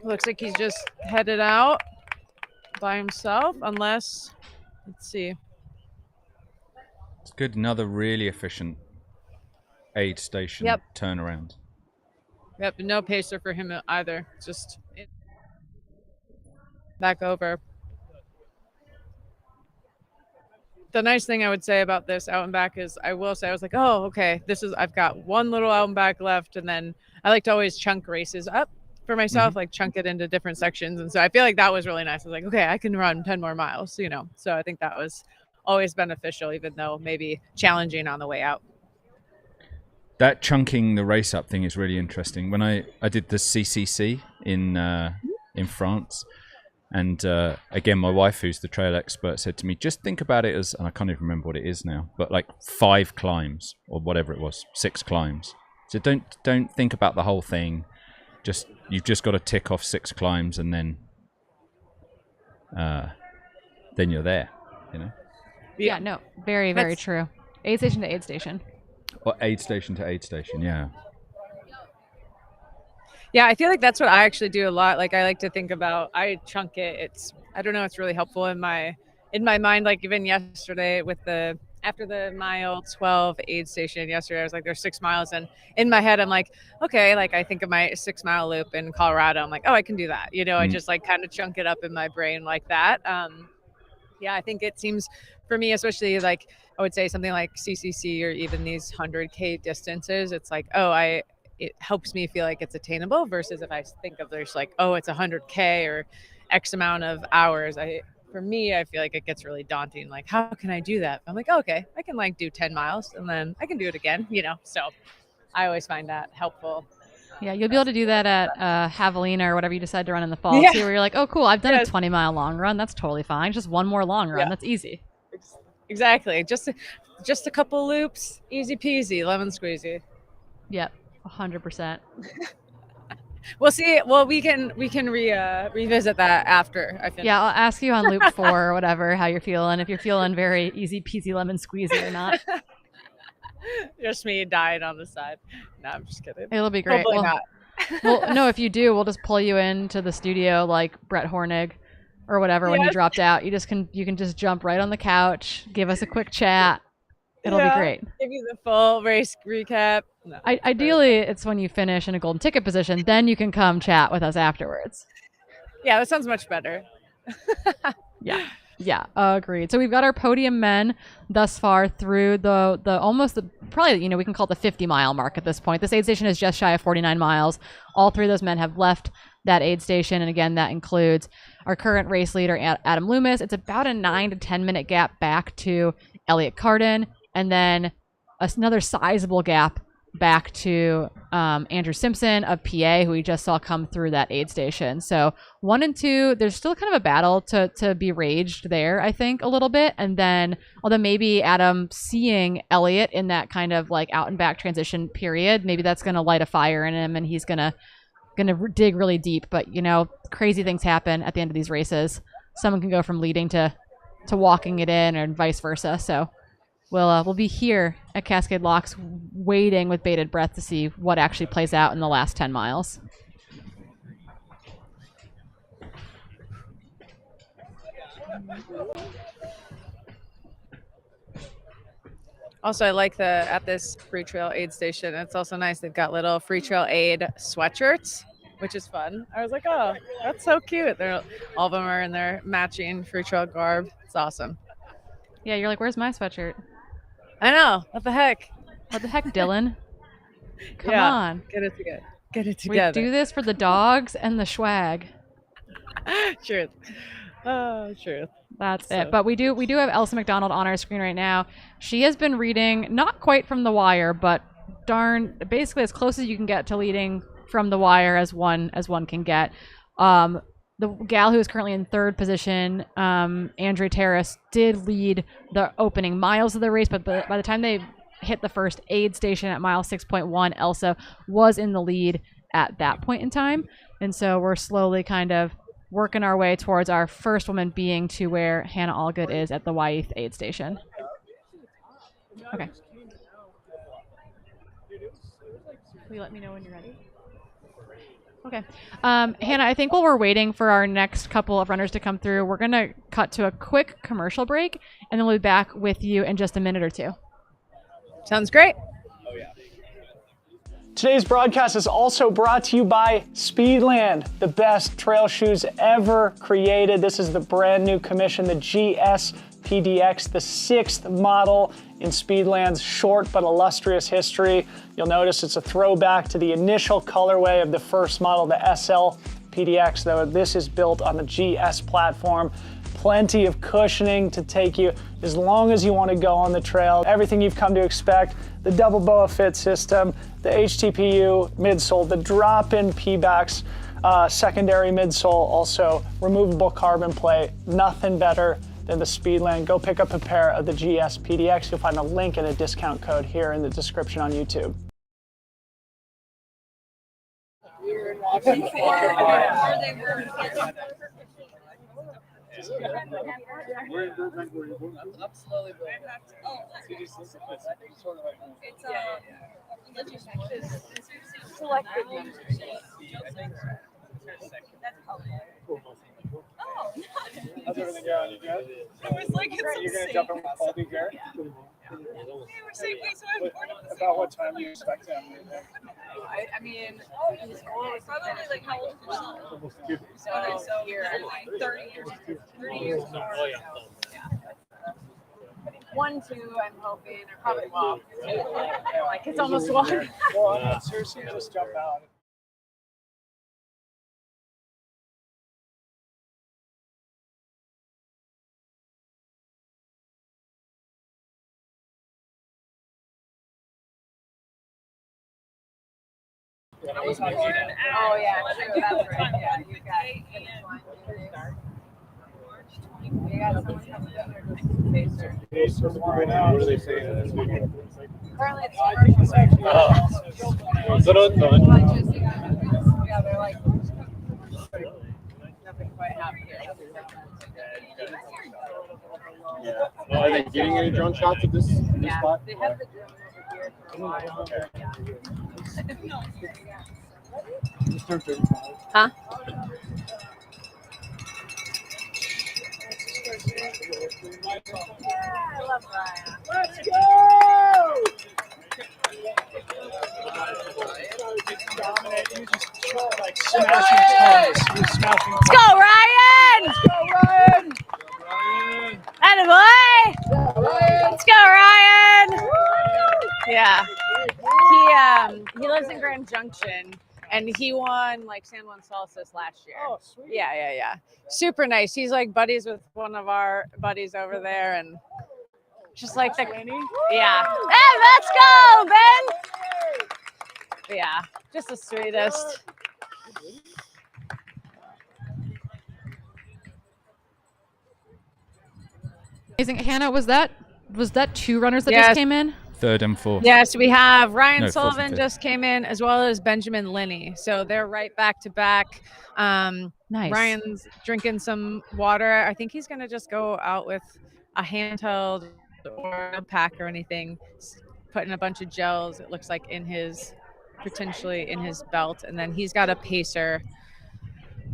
Speaker 7: looks like he's just headed out by himself, unless, let's see.
Speaker 15: It's good. Another really efficient aid station turnaround.
Speaker 7: Yep, no pacer for him either. Just back over. The nice thing I would say about this out and back is I was like, oh, okay, I've got one little out and back left. And then I like to always chunk races up for myself, like chunk it into different sections. And so I feel like that was really nice. I was like, okay, I can run 10 more miles, So I think that was always beneficial, even though maybe challenging on the way out.
Speaker 15: That chunking the race up thing is really interesting. When I did the CCC in France, and again, my wife, who's the trail expert, said to me, just think about it as, and I can't even remember what it is now, but like 5 climbs or whatever it was, 6 climbs. So don't think about the whole thing. You've just got to tick off 6 climbs, and then you're there.
Speaker 1: Yeah, no, very, very true. Aid station to aid station.
Speaker 15: Or aid station to aid station, yeah.
Speaker 7: Yeah, I feel like that's what I actually do a lot. Like I like to think about, I chunk it. I don't know, it's really helpful in my mind. Like even yesterday after the mile 12 aid station yesterday, I was like, there's 6 miles. And in my head, I'm like, okay, like I think of my 6-mile loop in Colorado. I'm like, oh, I can do that. I just like kind of chunk it up in my brain like that. Yeah, I think it seems for me, especially like I would say something like CCC or even these 100K distances, it's like, oh, it helps me feel like it's attainable versus if I think of there's like, oh, it's 100K or X amount of hours. For me, I feel like it gets really daunting. Like, how can I do that? I'm like, okay, I can like do 10 miles and then I can do it again, you know? So I always find that helpful.
Speaker 1: Yeah, you'll be able to do that at Javelina or whatever you decide to run in the fall
Speaker 7: Yeah.
Speaker 1: too, where you're like, oh, cool, I've done a 20-mile long run. That's totally fine. Just one more long run. That's easy.
Speaker 7: Exactly. Just a couple loops, easy peasy, lemon squeezy.
Speaker 1: Yep, 100%.
Speaker 7: We'll see. Well, we can revisit that after I finish.
Speaker 1: Yeah, I'll ask you on loop 4 or whatever how you're feeling. If you're feeling very easy peasy lemon squeezy or not.
Speaker 7: Just me dying on the side. No, I'm just kidding.
Speaker 1: It'll be great.
Speaker 7: Hopefully not.
Speaker 1: Well, no, if you do, we'll just pull you into the studio like Brett Hornig or whatever when he dropped out. You can just jump right on the couch, give us a quick chat. It'll be great.
Speaker 7: Give you the full race recap. No,
Speaker 1: Ideally, it's when you finish in a golden ticket position, then you can come chat with us afterwards.
Speaker 7: Yeah, that sounds much better.
Speaker 1: Yeah, agreed. So we've got our podium men thus far through probably, we can call it the 50-mile mark at this point. This aid station is just shy of 49 miles. All 3 of those men have left that aid station. And again, that includes our current race leader, Adam Loomis. It's about a 9 to 10 minute gap back to Elliot Carden. And then another sizable gap back to Andrew Simpson of PA, who we just saw come through that aid station. So 1 and 2, there's still kind of a battle to be raged there, I think, a little bit. And then, although maybe Adam seeing Elliot in that kind of like out and back transition period, maybe that's going to light a fire in him and he's going to dig really deep. But, crazy things happen at the end of these races. Someone can go from leading to walking it in and vice versa. So we'll be here at Cascade Locks waiting with bated breath to see what actually plays out in the last 10 miles.
Speaker 7: Also, I like at this Freetrail aid station, it's also nice. They've got little Freetrail aid sweatshirts, which is fun. I was like, oh, that's so cute. All of them are in their matching Freetrail garb. It's awesome.
Speaker 1: Yeah, you're like, where's my sweatshirt?
Speaker 7: I know. What the heck?
Speaker 1: What the heck, Dylan? Come on.
Speaker 7: Get it together. Get it together.
Speaker 1: We do this for the dogs and the swag.
Speaker 7: Truth. Oh, truth.
Speaker 1: That's it. But we do have Elsa McDonald on our screen right now. She has been reading, not quite from the wire, but basically as close as you can get to leading from the wire as one can get. The gal who is currently in 3rd position, Andrea Terrace, did lead the opening miles of the race, but by the time they hit the first aid station at mile 6.1, Elsa was in the lead at that point in time. And so we're slowly kind of working our way towards our first woman being to where Hannah Allgood is at the Wyeth aid station. Okay. Will you let me know when you're ready? Okay. Hannah, I think while we're waiting for our next couple of runners to come through, we're going to cut to a quick commercial break, and then we'll be back with you in just a minute or two.
Speaker 7: Sounds great.
Speaker 3: Today's broadcast is also brought to you by Speedland, the best trail shoes ever created. This is the brand new commission, the GS PDX, the 6th model in Speedland's short but illustrious history. You'll notice it's a throwback to the initial colorway of the first model, the SL PDX, though this is built on the GS platform. Plenty of cushioning to take you as long as you want to go on the trail. Everything you've come to expect, the double BOA fit system, the HTPU midsole, the drop-in P-backs, secondary midsole, also removable carbon plate. Nothing better than the Speedland. Go pick up a pair of the GS PDX. You'll find a link and a discount code here in the description on YouTube. How's everything going? You good?
Speaker 4: It was like it's
Speaker 3: You're going to jump in with Colby here? About what time do you expect him?
Speaker 4: I mean, probably like how old is your son? So here, 30 years. 30 years.
Speaker 7: 1, 2, I'm hoping, or probably well. Like it's almost 1.
Speaker 3: Well, seriously, just jump out.
Speaker 7: Oh yeah, true. That's right. Yeah, you got it. You got someone coming down there to pacer.
Speaker 3: What are they saying?
Speaker 7: Apparently it's yeah, they're like nothing quite happened here.
Speaker 16: Yeah. Are they getting any drone shots of this spot?
Speaker 7: They have the drone over here. Huh? I love Ryan.
Speaker 3: Let's go! Like smashing tons.
Speaker 7: Let's go, Ryan!
Speaker 3: Let's go, Ryan!
Speaker 7: Attaboy! Let's go, Ryan! Yeah. He lives in Grand Junction, and he won like San Juan Solstice last year.
Speaker 3: Oh, sweet.
Speaker 7: Yeah. Super nice. He's like buddies with one of our buddies over there, and just like the yeah. Hey, let's go, Ben! Yeah, just the sweetest.
Speaker 1: Amazing. Hannah, was that 2 runners that
Speaker 7: Yes.
Speaker 1: just came in?
Speaker 15: 3rd and 4th.
Speaker 7: Yes, we have Ryan
Speaker 15: No, 4th and
Speaker 7: Sullivan
Speaker 15: 5th.
Speaker 7: just came in, as well as Benjamin Linney. So they're right back to back.
Speaker 1: Nice.
Speaker 7: Ryan's drinking some water. I think he's going to just go out with a handheld or a pack or anything, putting a bunch of gels, it looks like, potentially in his belt. And then he's got a pacer.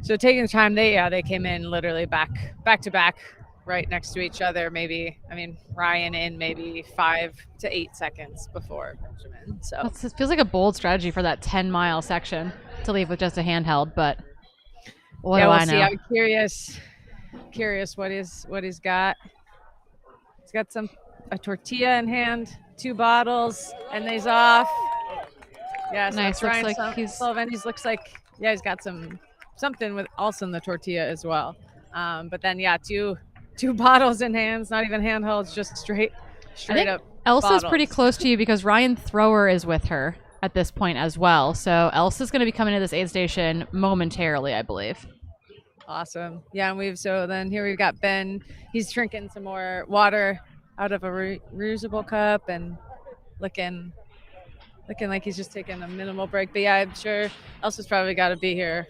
Speaker 7: So taking the time, they came in literally back to back, right next to each other. Ryan in maybe 5 to 8 seconds before Benjamin. So
Speaker 1: It feels like a bold strategy for that 10-mile section to leave with just a handheld, but what do
Speaker 7: we'll
Speaker 1: I know?
Speaker 7: see. I'm curious what he's got. He's got a tortilla in hand, 2 bottles, and he's off. Yes,
Speaker 1: Nice.
Speaker 7: that's
Speaker 1: Looks
Speaker 7: Ryan
Speaker 1: like he's-
Speaker 7: Sullivan. He looks like he's got something with also in the tortilla as well. But then two bottles in hands, not even handhelds, just straight
Speaker 1: I think
Speaker 7: up.
Speaker 1: Elsa's
Speaker 7: bottles.
Speaker 1: pretty close to you because Ryan Thrower is with her at this point as well. So Elsa's going to be coming to this aid station momentarily, I believe.
Speaker 7: Awesome. Yeah, and here we've got Ben. He's drinking some more water out of a reusable cup and looking like he's just taking a minimal break. But yeah, I'm sure Elsa's probably got to be here.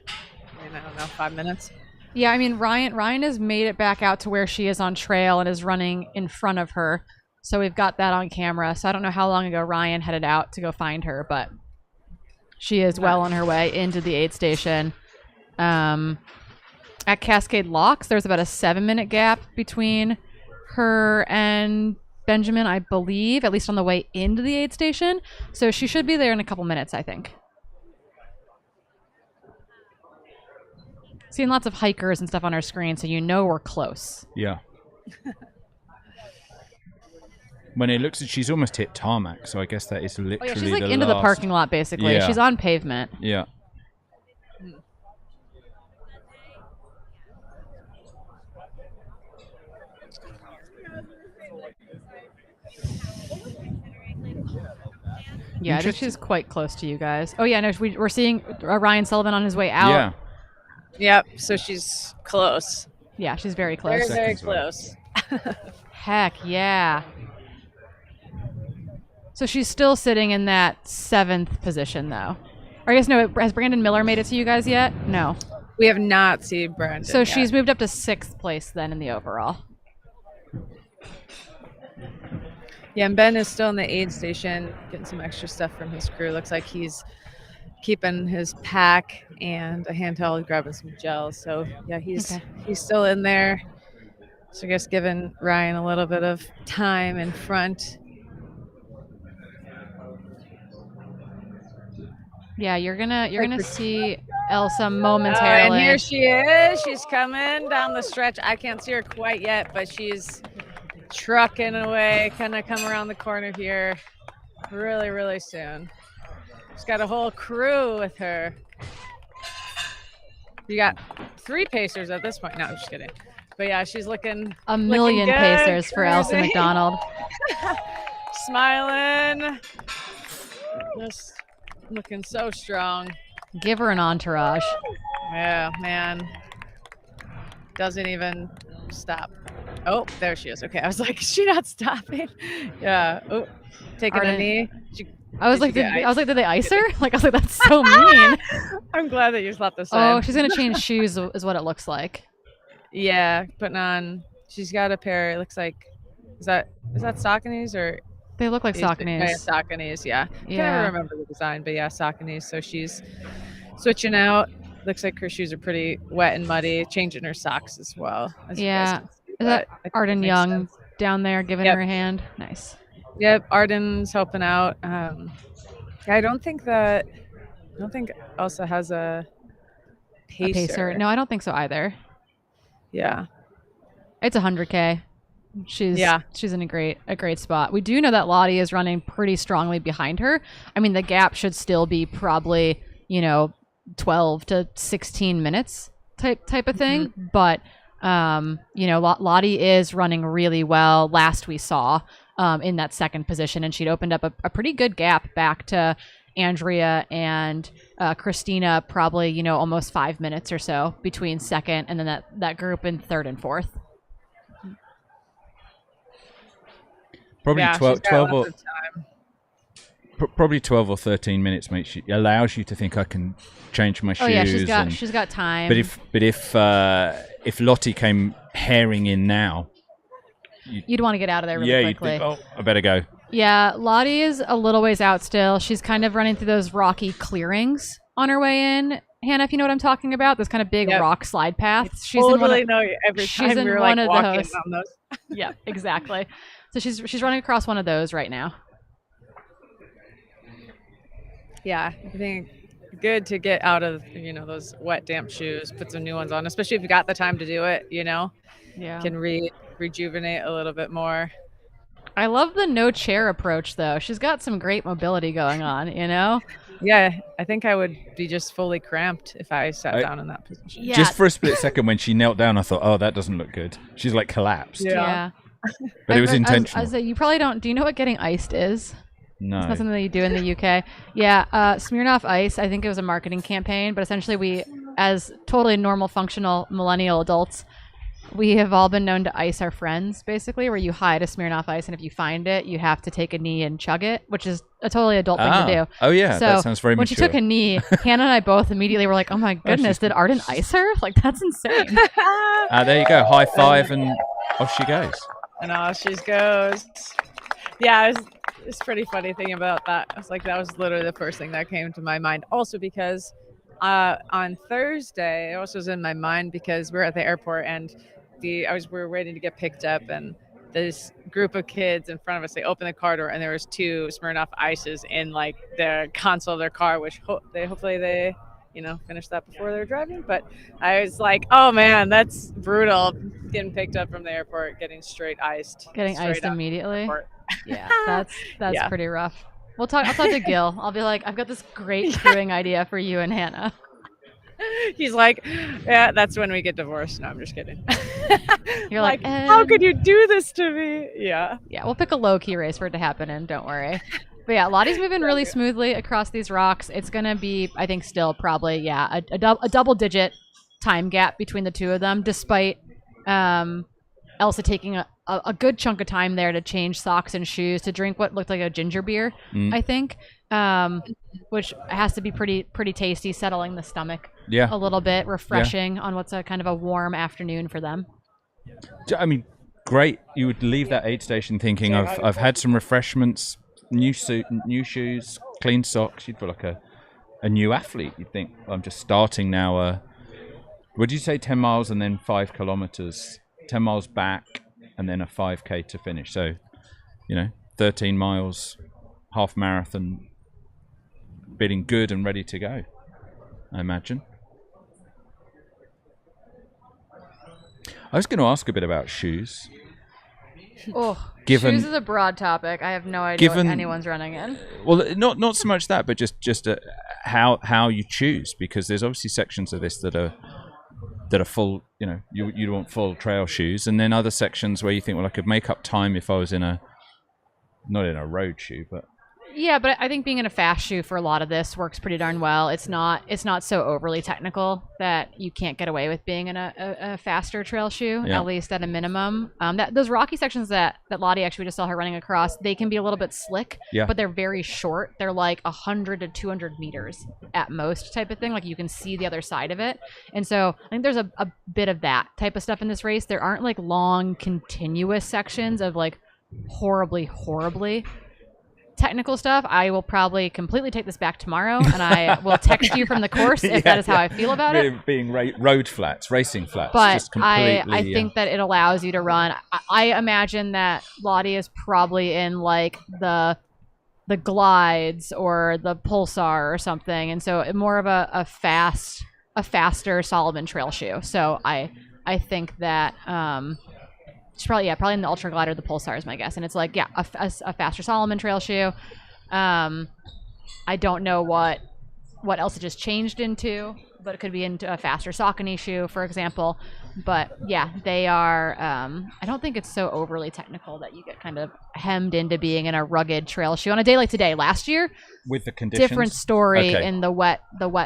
Speaker 7: I don't know, 5 minutes.
Speaker 1: Yeah, I mean, Ryan has made it back out to where she is on trail and is running in front of her. So we've got that on camera. So I don't know how long ago Ryan headed out to go find her, but she is well on her way into the aid station. At Cascade Locks, there's about a 7-minute gap between her and Benjamin, I believe, at least on the way into the aid station. So she should be there in a couple minutes, I think. Seeing lots of hikers and stuff on our screen, so you know we're close.
Speaker 15: Yeah. When it looks, she's almost hit tarmac, so I guess that is literally
Speaker 1: Oh yeah, she's like into the parking lot basically.
Speaker 15: Yeah.
Speaker 1: She's on pavement.
Speaker 15: Yeah.
Speaker 1: Yeah, I think she's quite close to you guys. Oh yeah, no, we're seeing Ryan Sullivan on his way out.
Speaker 15: Yeah.
Speaker 7: Yep. So she's close.
Speaker 1: Yeah, she's very close.
Speaker 7: Very close.
Speaker 1: Heck yeah. So she's still sitting in that 7th position though. Or I guess no, has Brandon Miller made it to you guys yet? No.
Speaker 7: We have not seen Brandon.
Speaker 1: So
Speaker 7: yet.
Speaker 1: she's moved up to 6th place then in the overall.
Speaker 7: Yeah, and Ben is still in the aid station getting some extra stuff from his crew. Looks like he's keeping his pack and a handheld, grabbing some gels. So yeah, he's still in there. So I guess giving Ryan a little bit of time in front.
Speaker 1: Yeah, you're gonna see Elsa momentarily.
Speaker 7: And here she is. She's coming down the stretch. I can't see her quite yet, but she's trucking away, kind of come around the corner here really, really soon. She's got a whole crew with her. You got 3 pacers at this point. No, I'm just kidding. But yeah, she's looking
Speaker 1: a million
Speaker 7: good,
Speaker 1: pacers for Elsa
Speaker 7: cruising.
Speaker 1: McDonald.
Speaker 7: Smiling. Just looking so strong.
Speaker 1: Give her an entourage.
Speaker 7: Yeah, man. Doesn't even stop. Oh, there she is. Okay, I was like, is she not stopping? Yeah. Oh, taking
Speaker 1: Arden.
Speaker 7: a knee.
Speaker 1: I was like, did they ice her? Like, I was like, that's so mean.
Speaker 7: I'm glad that you thought the same.
Speaker 1: Oh, she's gonna change shoes, is what it looks like.
Speaker 7: Yeah, putting on. She's got a pair. It looks like, is that Sauconys or?
Speaker 1: They look like Sauconys.
Speaker 7: Yeah, Sauconys. Yeah. I
Speaker 1: Yeah.
Speaker 7: can't remember the design, but yeah, Sauconys. So she's switching out. Looks like her shoes are pretty wet and muddy. Changing her socks as well. As you guys
Speaker 1: Yeah.
Speaker 7: can see,
Speaker 1: Is
Speaker 7: but
Speaker 1: that
Speaker 7: I think
Speaker 1: Arden
Speaker 7: makes
Speaker 1: Young
Speaker 7: sense.
Speaker 1: down there giving
Speaker 7: Yep.
Speaker 1: her a hand? Nice.
Speaker 7: Yep, Arden's helping out. I don't think Elsa has a pacer.
Speaker 1: No, I don't think so either.
Speaker 7: Yeah.
Speaker 1: It's 100K. She's in a great spot. We do know that Lottie is running pretty strongly behind her. I mean, the gap should still be probably, 12 to 16 minutes type of thing.
Speaker 7: Mm-hmm.
Speaker 1: But Lottie is running really well. Last we saw in that second position, and she'd opened up a pretty good gap back to Andrea and Christina, probably almost 5 minutes or so between second and then that group in third and fourth.
Speaker 15: Probably
Speaker 7: Yeah,
Speaker 15: 12
Speaker 7: she's got
Speaker 15: or
Speaker 7: lots of time.
Speaker 15: probably 12 or 13 minutes allows you to think I can change my shoes.
Speaker 1: Oh yeah, she's got time.
Speaker 15: But if Lottie came herring in now,
Speaker 1: you'd want to get out of there really
Speaker 15: yeah,
Speaker 1: quickly.
Speaker 15: you'd think, oh, I better go.
Speaker 1: Yeah, Lottie is a little ways out still. She's kind of running through those rocky clearings on her way in. Hannah, if you know what I'm talking about, those kind of big rock slide paths. She's
Speaker 7: Totally know every
Speaker 1: she's
Speaker 7: time
Speaker 1: in
Speaker 7: we were
Speaker 1: one
Speaker 7: like
Speaker 1: of
Speaker 7: walking
Speaker 1: those.
Speaker 7: on those.
Speaker 1: Yeah, exactly. So she's running across one of those right now.
Speaker 7: Yeah, I think good to get out of those wet, damp shoes, put some new ones on, especially if you got the time to do it.
Speaker 1: Yeah.
Speaker 7: Can rejuvenate a little bit more.
Speaker 1: I love the no chair approach though. She's got some great mobility going on,
Speaker 7: Yeah, I think I would be just fully cramped if I sat down in that position.
Speaker 1: Yeah.
Speaker 15: Just for a split second when she knelt down, I thought, oh, that doesn't look good. She's like collapsed.
Speaker 1: Yeah.
Speaker 15: But it was intentional.
Speaker 1: I was like, you probably don't. Do you know what getting iced is?
Speaker 15: No.
Speaker 1: It's not something that you do in the UK. Yeah, Smirnoff Ice, I think it was a marketing campaign, but essentially we, as totally normal, functional millennial adults, we have all been known to ice our friends, basically, where you hide a Smirnoff Ice, and if you find it, you have to take a knee and chug it, which is a totally adult thing to do.
Speaker 15: Oh, yeah,
Speaker 1: so
Speaker 15: that sounds very
Speaker 1: when
Speaker 15: mature.
Speaker 1: she took a knee, Hannah and I both immediately were like, oh my goodness, did Arden ice her? Like, that's insane.
Speaker 15: There you go. High five, and off she goes.
Speaker 7: And off she goes. Yeah, it's pretty funny thing about that. I was like, that was literally the first thing that came to my mind. Also because on Thursday, it also was in my mind because we were at the airport and we were waiting to get picked up, and this group of kids in front of us, they opened the car door and there was 2 Smirnoff Ices in like the console of their car, which hopefully they finish that before they're driving. But I was like, oh man, that's brutal, getting picked up from the airport, getting straight iced
Speaker 1: Immediately. Yeah, that's
Speaker 7: Yeah.
Speaker 1: pretty rough. I'll talk to Gil. I'll be like, I've got this great crewing idea for you and Hannah.
Speaker 7: He's like, yeah, that's when we get divorced. No, I'm just kidding.
Speaker 1: You're like,
Speaker 7: how could you do this to me? Yeah.
Speaker 1: Yeah, we'll pick a low-key race for it to happen in, don't worry. But yeah, Lottie's moving really smoothly across these rocks. It's going to be, I think, still probably, a double-digit time gap between the two of them, despite Elsa taking a good chunk of time there to change socks and shoes, to drink what looked like a ginger beer, I think, which has to be pretty tasty, settling the stomach a little bit, refreshing on what's a kind of a warm afternoon for them.
Speaker 15: I mean, great. You would leave that aid station thinking, I've had some refreshments, new suit, new shoes, clean socks. You'd feel like a new athlete. You'd think, I'm just starting now. Would you say 10 miles and then 5 kilometers, 10 miles back and then a 5K to finish? So, 13 miles, half marathon, feeling good and ready to go, I imagine. I was going to ask a bit about shoes.
Speaker 1: Oh,
Speaker 15: Given
Speaker 1: shoes is a broad topic. I have no idea what anyone's running in.
Speaker 15: Well, not so much that, but just how you choose, because there's obviously sections of this that are full. You know, you want full trail shoes, and then other sections where you think, well, I could make up time if I was not in a road shoe, but.
Speaker 1: Yeah, but I think being in a fast shoe for a lot of this works pretty darn well. It's not so overly technical that you can't get away with being in a faster trail shoe, at least at a minimum. Those rocky sections that Lottie actually, we just saw her running across, they can be a little bit slick, but they're very short. They're like 100 to 200 meters at most type of thing. Like you can see the other side of it. And so I think there's a bit of that type of stuff in this race. There aren't like long continuous sections of like horribly technical stuff. I will probably completely take this back tomorrow, and I will text you from the course if that is how I feel about it.
Speaker 15: Being road flats, racing flats.
Speaker 1: But
Speaker 15: just completely,
Speaker 1: I think that it allows you to run. I imagine that Lottie is probably in like the glides or the Pulsar or something, and so more of a faster Solomon trail shoe. So I think that it's probably in the Ultra Glide or the Pulsar is my guess. And it's like, a faster Solomon trail shoe. I don't know what else it just changed into, but it could be into a faster Saucony shoe, for example. But yeah, they are, I don't think it's so overly technical that you get kind of hemmed into being in a rugged trail shoe on a day like today. Last year,
Speaker 15: with the conditions,
Speaker 1: different story in the wet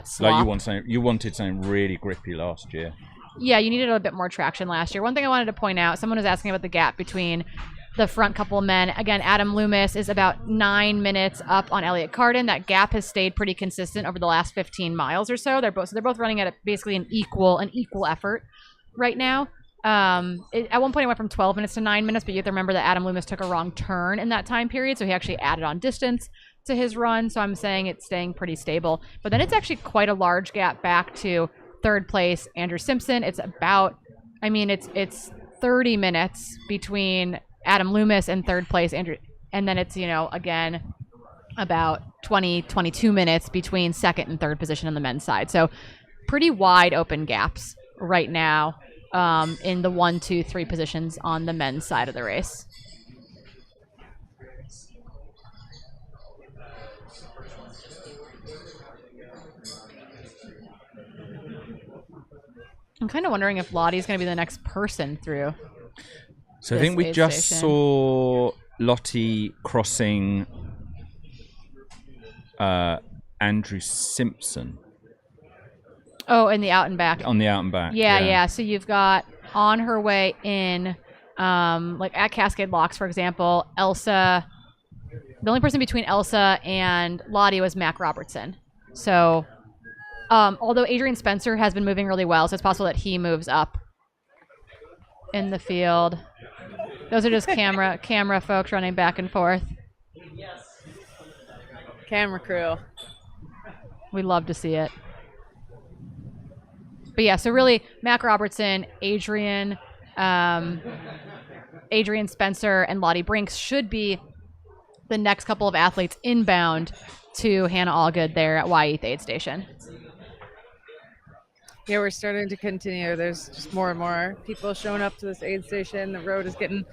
Speaker 1: slop.
Speaker 15: Like you wanted something really grippy last year.
Speaker 1: Yeah, you needed a bit more traction last year. One thing I wanted to point out, someone was asking about the gap between the front couple of men. Again, Adam Loomis is about 9 minutes up on Elliot Carden. That gap has stayed pretty consistent over the last 15 miles or so. They're both running at basically an equal effort right now. At one point it went from 12 minutes to 9 minutes, but you have to remember that Adam Loomis took a wrong turn in that time period, so he actually added on distance to his run. So I'm saying it's staying pretty stable. But then it's actually quite a large gap back to third place Andrew Simpson. It's about, it's 30 minutes between Adam Loomis and third place Andrew, and then it's again about 22 minutes between second and third position on the men's side. So pretty wide open gaps right now in the 1, 2, 3 positions on the men's side of the race. I'm kind of wondering if Lottie's going to be the next person through.
Speaker 15: So I think we just saw Lottie crossing Andrew Simpson.
Speaker 1: Oh, in the out and back.
Speaker 15: On the out and back.
Speaker 1: Yeah. So you've got on her way in, like at Cascade Locks, for example, Elsa. The only person between Elsa and Lottie was Mac Robertson. So. Although Adrian Spencer has been moving really well, so it's possible that he moves up in the field. Those are just camera folks running back and forth.
Speaker 7: Camera crew.
Speaker 1: We love to see it. But yeah, so really, Mac Robertson, Adrian Spencer, and Lottie Brinks should be the next couple of athletes inbound to Hannah Allgood there at Wyeth Aid Station.
Speaker 7: Yeah, we're starting to continue. There's just more and more people showing up to this aid station. The road is getting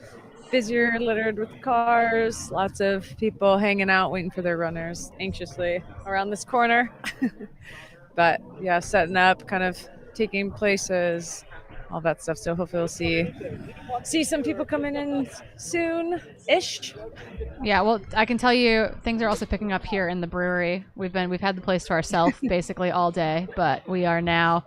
Speaker 7: busier, littered with cars. Lots of people hanging out, waiting for their runners anxiously around this corner. But yeah, setting up, kind of taking places, all that stuff. So hopefully we'll see some people coming in soon-ish.
Speaker 1: Yeah, well, I can tell you things are also picking up here in the brewery. We've had the place to ourselves basically all day, but we are now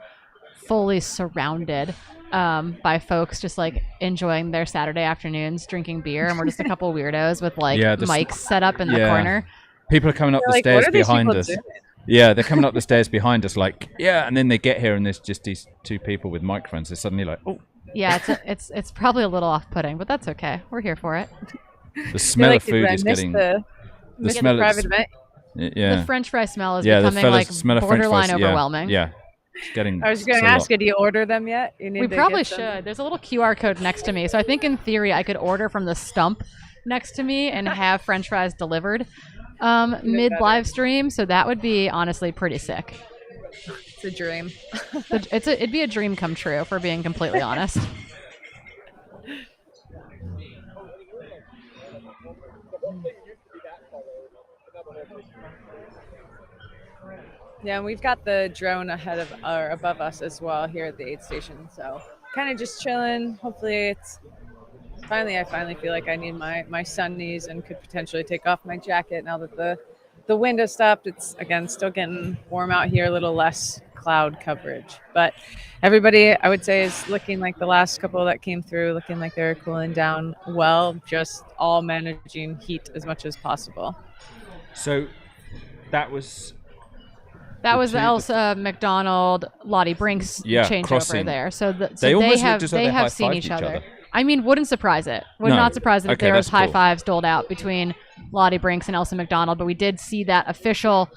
Speaker 1: fully surrounded by folks just like enjoying their Saturday afternoons, drinking beer, and we're just a couple weirdos with like mics set up in the corner.
Speaker 15: People are coming up the stairs behind us. Yeah, they're coming up the stairs behind us like, and then they get here and there's just these two people with microphones. They're suddenly like, oh.
Speaker 1: Yeah, it's probably a little off-putting, but that's okay. We're here for it.
Speaker 15: The smell of food is getting...
Speaker 7: The smell
Speaker 1: private event.
Speaker 15: Yeah.
Speaker 1: The French fry smell is becoming like borderline overwhelming.
Speaker 15: Yeah. It's getting...
Speaker 7: I was going to ask you, do you order them yet?
Speaker 1: We probably should. There's a little QR code next to me. So I think in theory I could order from the stump next to me and have French fries delivered mid live stream. So that would be honestly pretty sick.
Speaker 7: It's a dream.
Speaker 1: It'd be a dream come true, if we're being completely honest.
Speaker 7: Yeah, and we've got the drone ahead of or above us as well here at the aid station. So kind of just chilling. Hopefully it's I finally feel like I need my sunnies and could potentially take off my jacket now that the wind has stopped. It's again still getting warm out here, a little less cloud coverage. But everybody, I would say, is looking like the last couple that came through, looking like they're cooling down well, just all managing heat as much as possible.
Speaker 15: So that was
Speaker 1: the Elsa McDonald Lottie Brinks changeover
Speaker 15: crossing.
Speaker 1: there. So
Speaker 15: They almost looked as though they
Speaker 1: have seen
Speaker 15: high-fived
Speaker 1: each
Speaker 15: each
Speaker 1: other.
Speaker 15: other.
Speaker 1: I mean, wouldn't surprise it. Would
Speaker 15: No.
Speaker 1: not surprise it if
Speaker 15: Okay,
Speaker 1: there was
Speaker 15: that's
Speaker 1: high
Speaker 15: cool.
Speaker 1: fives doled out between Lottie Brinks and Elsa McDonald. But we did see that official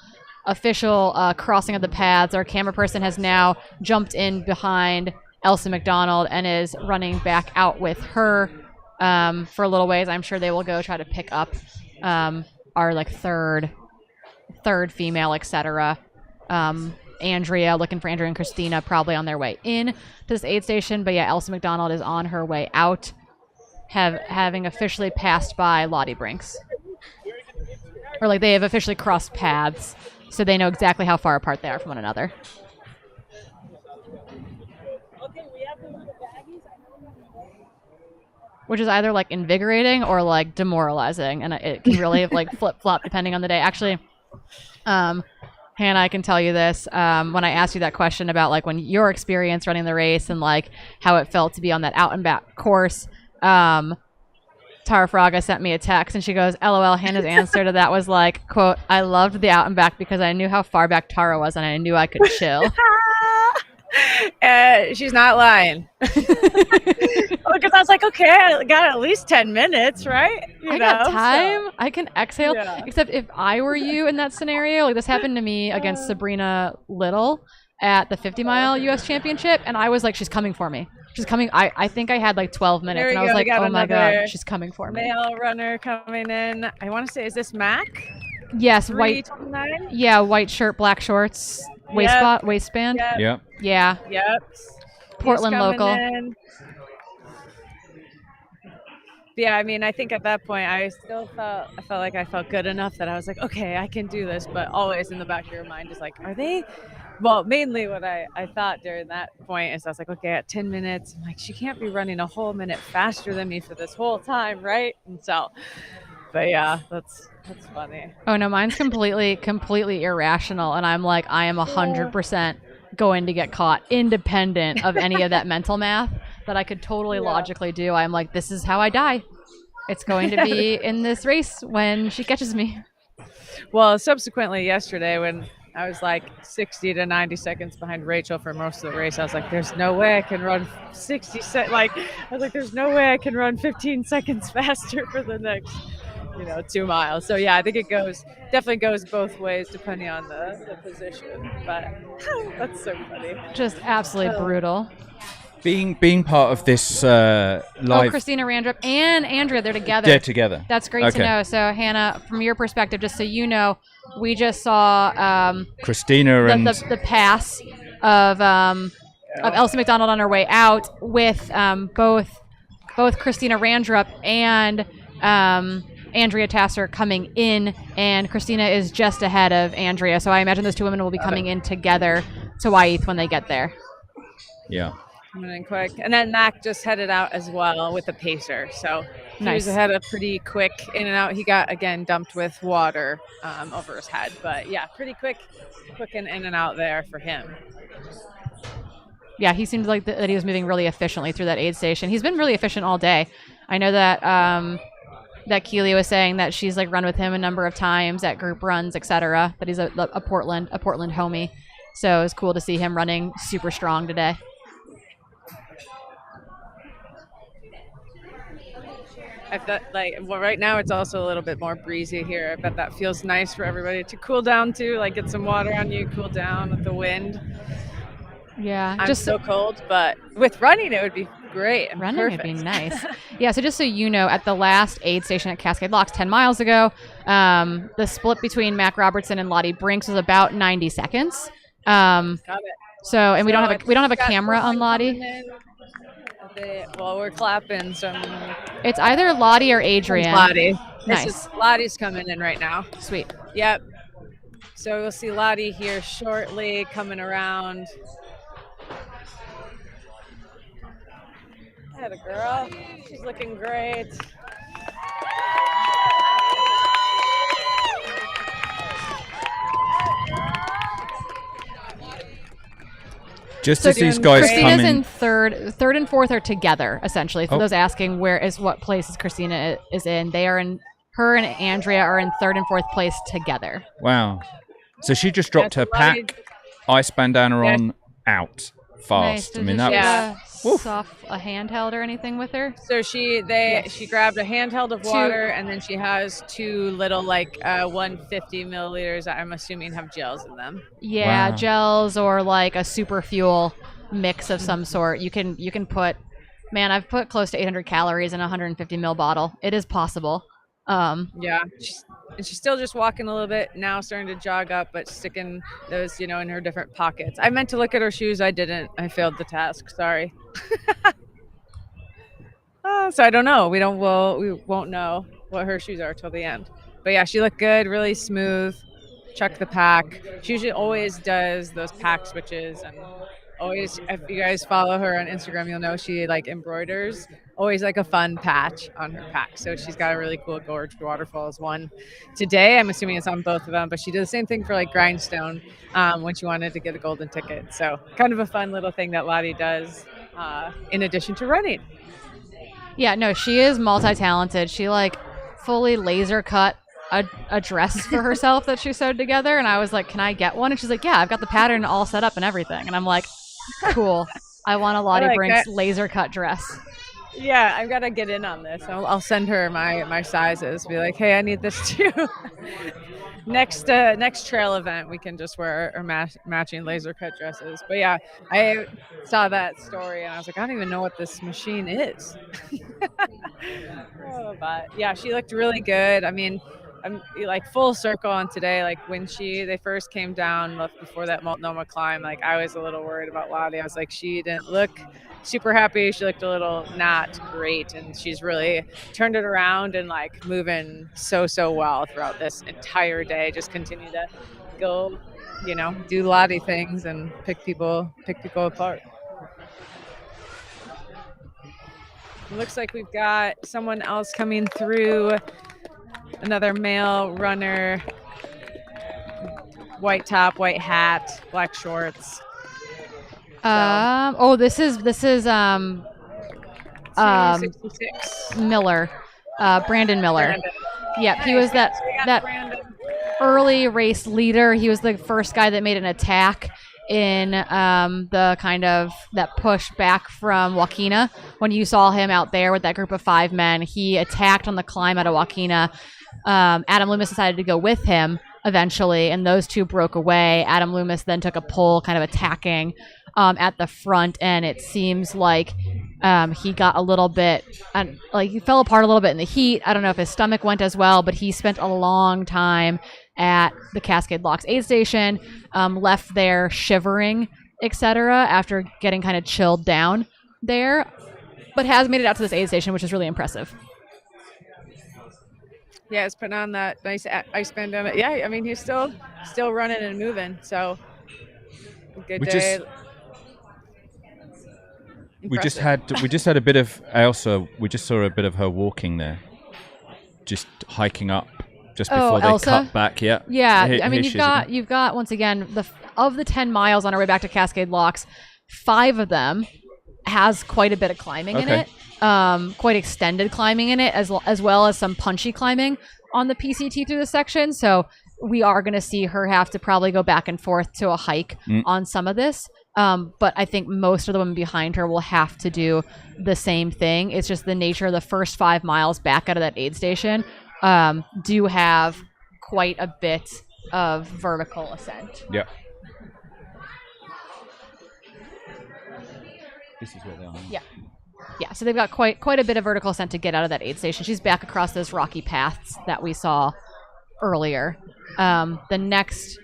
Speaker 1: crossing of the paths. Our camera person has now jumped in behind Elsa McDonald and is running back out with her for a little ways. I'm sure they will go try to pick up our like third female, etc. Andrea, looking for Andrea and Christina, probably on their way in to this aid station. But yeah, Elsa McDonald is on her way out, having officially passed by Lottie Brinks. Or like they have officially crossed paths, so they know exactly how far apart they are from one another. Which is either like invigorating or like demoralizing, and it can really like flip-flop depending on the day. Actually, Hannah, I can tell you this. When I asked you that question about like when your experience running the race and like how it felt to be on that out and back course, Tara Fraga sent me a text and she goes, LOL, Hannah's answer to that was like, quote, I loved the out and back because I knew how far back Tara was and I knew I could chill.
Speaker 7: She's not lying. Because I was like, okay, I got at least 10 minutes, right?
Speaker 1: I got time. I can exhale. Yeah. Except if I were you in that scenario, like this happened to me against Sabrina Little at the 50-mile U.S. Championship, and I was like, she's coming for me. She's coming. I think I had like 12 minutes, and I was like, oh my God, she's coming for me.
Speaker 7: Male runner coming in. I want to say, is this Mac?
Speaker 1: Yes, white. Yeah, white shirt, black shorts, waistband.
Speaker 15: Yep.
Speaker 1: Yeah.
Speaker 7: Yep.
Speaker 1: Portland local.
Speaker 7: In. Yeah, I mean, I think at that point, I felt like I felt good enough that I was like, okay, I can do this. But always in the back of your mind is like, are they? Well, mainly what I thought during that point is I was like, okay, at 10 minutes, I'm like, she can't be running a whole minute faster than me for this whole time, right? And so, but yeah, that's funny.
Speaker 1: Oh no, mine's completely irrational, and I'm like, I am 100% going to get caught, independent of any of that mental math that I could totally logically do. I'm like, this is how I die. It's going to be in this race when she catches me.
Speaker 7: Well, subsequently yesterday when I was like 60 to 90 seconds behind Rachel for most of the race, I was like, there's no way I can run 15 seconds faster for the next 2 miles. So yeah, I think it definitely goes both ways depending on the position. But that's so funny.
Speaker 1: Just absolutely brutal.
Speaker 15: Being part of this live.
Speaker 1: Oh, Christina Randrup and Andrea, they're together.
Speaker 15: They're together.
Speaker 1: That's great to know. So Hannah, from your perspective, just so you know, we just saw
Speaker 15: Christina and
Speaker 1: the pass of Elsa McDonald on her way out with both Christina Randrup and Andrea Tasser coming in, and Christina is just ahead of Andrea. So I imagine those two women will be coming in together to Wyeth when they get there.
Speaker 15: Yeah.
Speaker 7: Coming in quick. And then Mac just headed out as well with the pacer. So he was ahead of pretty quick in and out. He got, again, dumped with water over his head. But yeah, pretty quick and in and out there for him.
Speaker 1: Yeah, he seemed like that he was moving really efficiently through that aid station. He's been really efficient all day. I know that that Keely was saying that she's like run with him a number of times at group runs, etc. That he's a Portland homie. So it was cool to see him running super strong today.
Speaker 7: I thought right now it's also a little bit more breezy here. I bet that feels nice for everybody to cool down too, like get some water on you, cool down with the wind.
Speaker 1: Yeah,
Speaker 7: I'm just so cold, but with running it would be great. And
Speaker 1: running
Speaker 7: perfect.
Speaker 1: would be nice. Yeah, so just so you know, at the last aid station at Cascade Locks 10 miles ago, the split between Mac Robertson and Lottie Brinks was about 90 seconds.
Speaker 7: Got it.
Speaker 1: So, and we don't have a camera on Lottie.
Speaker 7: Well, we're clapping, so
Speaker 1: it's either Lottie or Adrian.
Speaker 7: Lottie.
Speaker 1: Nice.
Speaker 7: Lottie's coming in right now.
Speaker 1: Sweet.
Speaker 7: Yep. So we'll see Lottie here shortly coming around. Atta girl. She's looking great.
Speaker 15: Just as these guys
Speaker 1: Christina's
Speaker 15: come
Speaker 1: in third and fourth are together, essentially. For
Speaker 15: Oh.
Speaker 1: those asking what places Christina is in, her and Andrea are in third and fourth place together.
Speaker 15: Wow. So she just dropped her
Speaker 7: Lottie-
Speaker 15: pack, ice bandana
Speaker 7: Yeah.
Speaker 15: on, out
Speaker 1: Nice.
Speaker 15: fast.
Speaker 1: Did
Speaker 15: I mean,
Speaker 1: she
Speaker 15: that
Speaker 1: have
Speaker 15: was.
Speaker 1: a handheld or anything with her?
Speaker 7: So she grabbed a handheld of water, and then she has 2 little 150 milliliters. I'm assuming have gels in them.
Speaker 1: Yeah,
Speaker 15: Wow.
Speaker 1: gels or like a super fuel mix of some sort. You can put, man, I've put close to 800 calories in a 150 ml bottle. It is possible.
Speaker 7: Yeah, she's still just walking a little bit now, starting to jog up, but sticking those, in her different pockets. I meant to look at her shoes. I didn't. I failed the task. Sorry. So I don't know. We won't know what her shoes are till the end. But yeah, she looked good, really smooth. Chuck the pack. She usually always does those pack switches, and always, if you guys follow her on Instagram, you'll know she embroiders always a fun patch on her pack. So she's got a really cool Gorge Waterfalls one today. I'm assuming it's on both of them, but she did the same thing for Grindstone when she wanted to get a golden ticket. So kind of a fun little thing that Lottie does in addition to running.
Speaker 1: Yeah, no, she is multi-talented. She fully laser cut a dress for herself that she sewed together, and I was like, "Can I get one?" And she's like, "Yeah, I've got the pattern all set up and everything." And I'm like, "Cool, I want a Lottie Brinks laser cut dress."
Speaker 7: Yeah, I've got to get in on this. I'll send her my sizes. Be like, "Hey, I need this too." Next trail event, we can just wear our matching laser cut dresses. But yeah, I saw that story and I was like, I don't even know what this machine is. But yeah, she looked really good. I mean, I'm full circle on today. When they first came down before that Multnomah climb, I was a little worried about Lottie. I was like, she didn't look super happy. She looked a little not great, and she's really turned it around and moving so well throughout this entire day. Just continue to go, do Lottie things and pick people apart. It looks like we've got someone else coming through. Another male runner, white top, white hat, black shorts.
Speaker 1: This is
Speaker 7: 266.
Speaker 1: Miller, Brandon Miller.
Speaker 7: Brandon.
Speaker 1: Yep, he was that early race leader. He was the first guy that made an attack in the kind of that push back from Joaquina. When you saw him out there with that group of 5 men, he attacked on the climb out of Joaquina. Adam Loomis decided to go with him eventually, and those two broke away. Adam Loomis then took a pull, kind of attacking at the front, and it seems like he got a little bit, he fell apart a little bit in the heat. I don't know if his stomach went as well, but he spent a long time at the Cascade Locks aid station, left there shivering, etc., after getting kind of chilled down there, but has made it out to this aid station, which is really impressive.
Speaker 7: Yeah, it's putting on that nice ice band on it. Yeah, I mean, he's still running and moving, so good day.
Speaker 15: We just had a bit of Elsa. We just saw a bit of her walking there, just hiking up just before they
Speaker 1: Elsa?
Speaker 15: cut back. Yeah.
Speaker 1: Yeah,
Speaker 15: Here
Speaker 1: I mean,
Speaker 15: she is again.
Speaker 1: you've got once again of the 10 miles on our way back to Cascade Locks, 5 of them has quite a bit of climbing in it, quite extended climbing in it, as well as some punchy climbing on the PCT through the section. So we are going to see her have to probably go back and forth to a hike on some of this. But I think most of the women behind her will have to do the same thing. It's just the nature of the first 5 miles back out of that aid station do have quite a bit of vertical ascent.
Speaker 15: Yeah. This is where they are.
Speaker 1: Yeah, so they've got quite a bit of vertical ascent to get out of that aid station. She's back across those rocky paths that we saw earlier. The next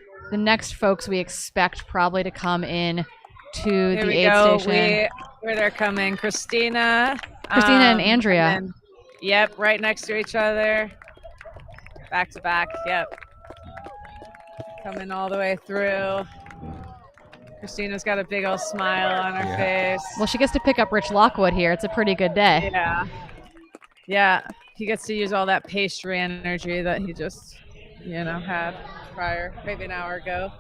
Speaker 1: folks we expect probably to come in to
Speaker 7: Here
Speaker 1: the
Speaker 7: we
Speaker 1: aid
Speaker 7: go.
Speaker 1: station.
Speaker 7: Where they're coming, Christina
Speaker 1: And Andrea.
Speaker 7: and then- yep, right next to each other, back to back. Yep. coming all the way through. Christina's got a big old smile on her face.
Speaker 1: Well, she gets to pick up Rich Lockwood here. It's a pretty good day.
Speaker 7: Yeah. Yeah. He gets to use all that pastry energy that he just, had prior, maybe an hour ago.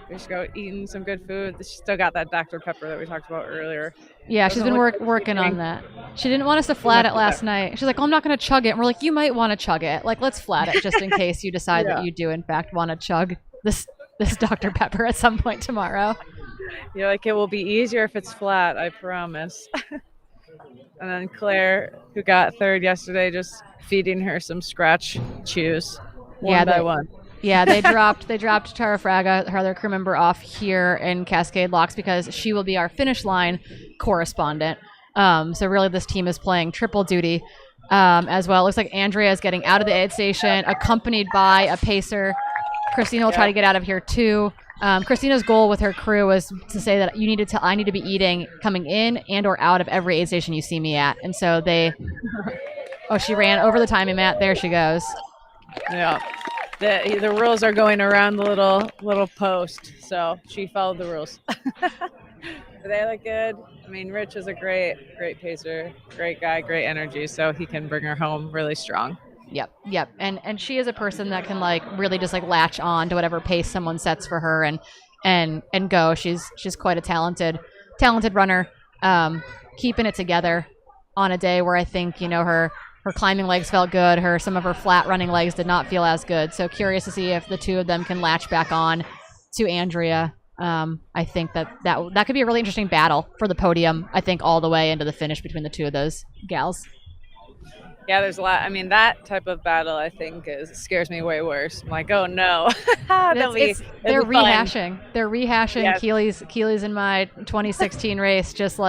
Speaker 7: We should go eating some good food. She still got that Dr. Pepper that we talked about earlier.
Speaker 1: Yeah, she's been working on that. She didn't want us to flat it last night. She's like, I'm not going to chug it. And we're like, you might want to chug it. Like, let's flat it just in case you decide that you do, in fact, want to chug this Dr. Pepper at some point tomorrow.
Speaker 7: You're like, it will be easier if it's flat, I promise. And then Claire, who got third yesterday, just feeding her some scratch chews one by one.
Speaker 1: Yeah, they dropped Tara Fraga, her other crew member, off here in Cascade Locks because she will be our finish line correspondent. So really this team is playing triple duty as well. It looks like Andrea is getting out of the aid station, accompanied by a pacer. Christina will try to get out of here too. Christina's goal with her crew was to say that I need to be eating coming in and or out of every aid station you see me at. And so she ran over the timing mat. There she goes.
Speaker 7: Yeah. The rules are going around the little post, so she followed the rules. They look good. I mean, Rich is a great pacer, great guy, great energy, so he can bring her home really strong.
Speaker 1: Yep. And she is a person that can really just latch on to whatever pace someone sets for her and go. She's quite a talented runner, keeping it together on a day where I think her climbing legs felt good. Some of her flat running legs did not feel as good. So curious to see if the two of them can latch back on to Andrea. I think that could be a really interesting battle for the podium. I think all the way into the finish between the two of those gals.
Speaker 7: Yeah, there's a lot. I mean, that type of battle, I think, scares me way worse. I'm like, oh no.
Speaker 1: They're rehashing. They're rehashing Keely's in my 2016 race, just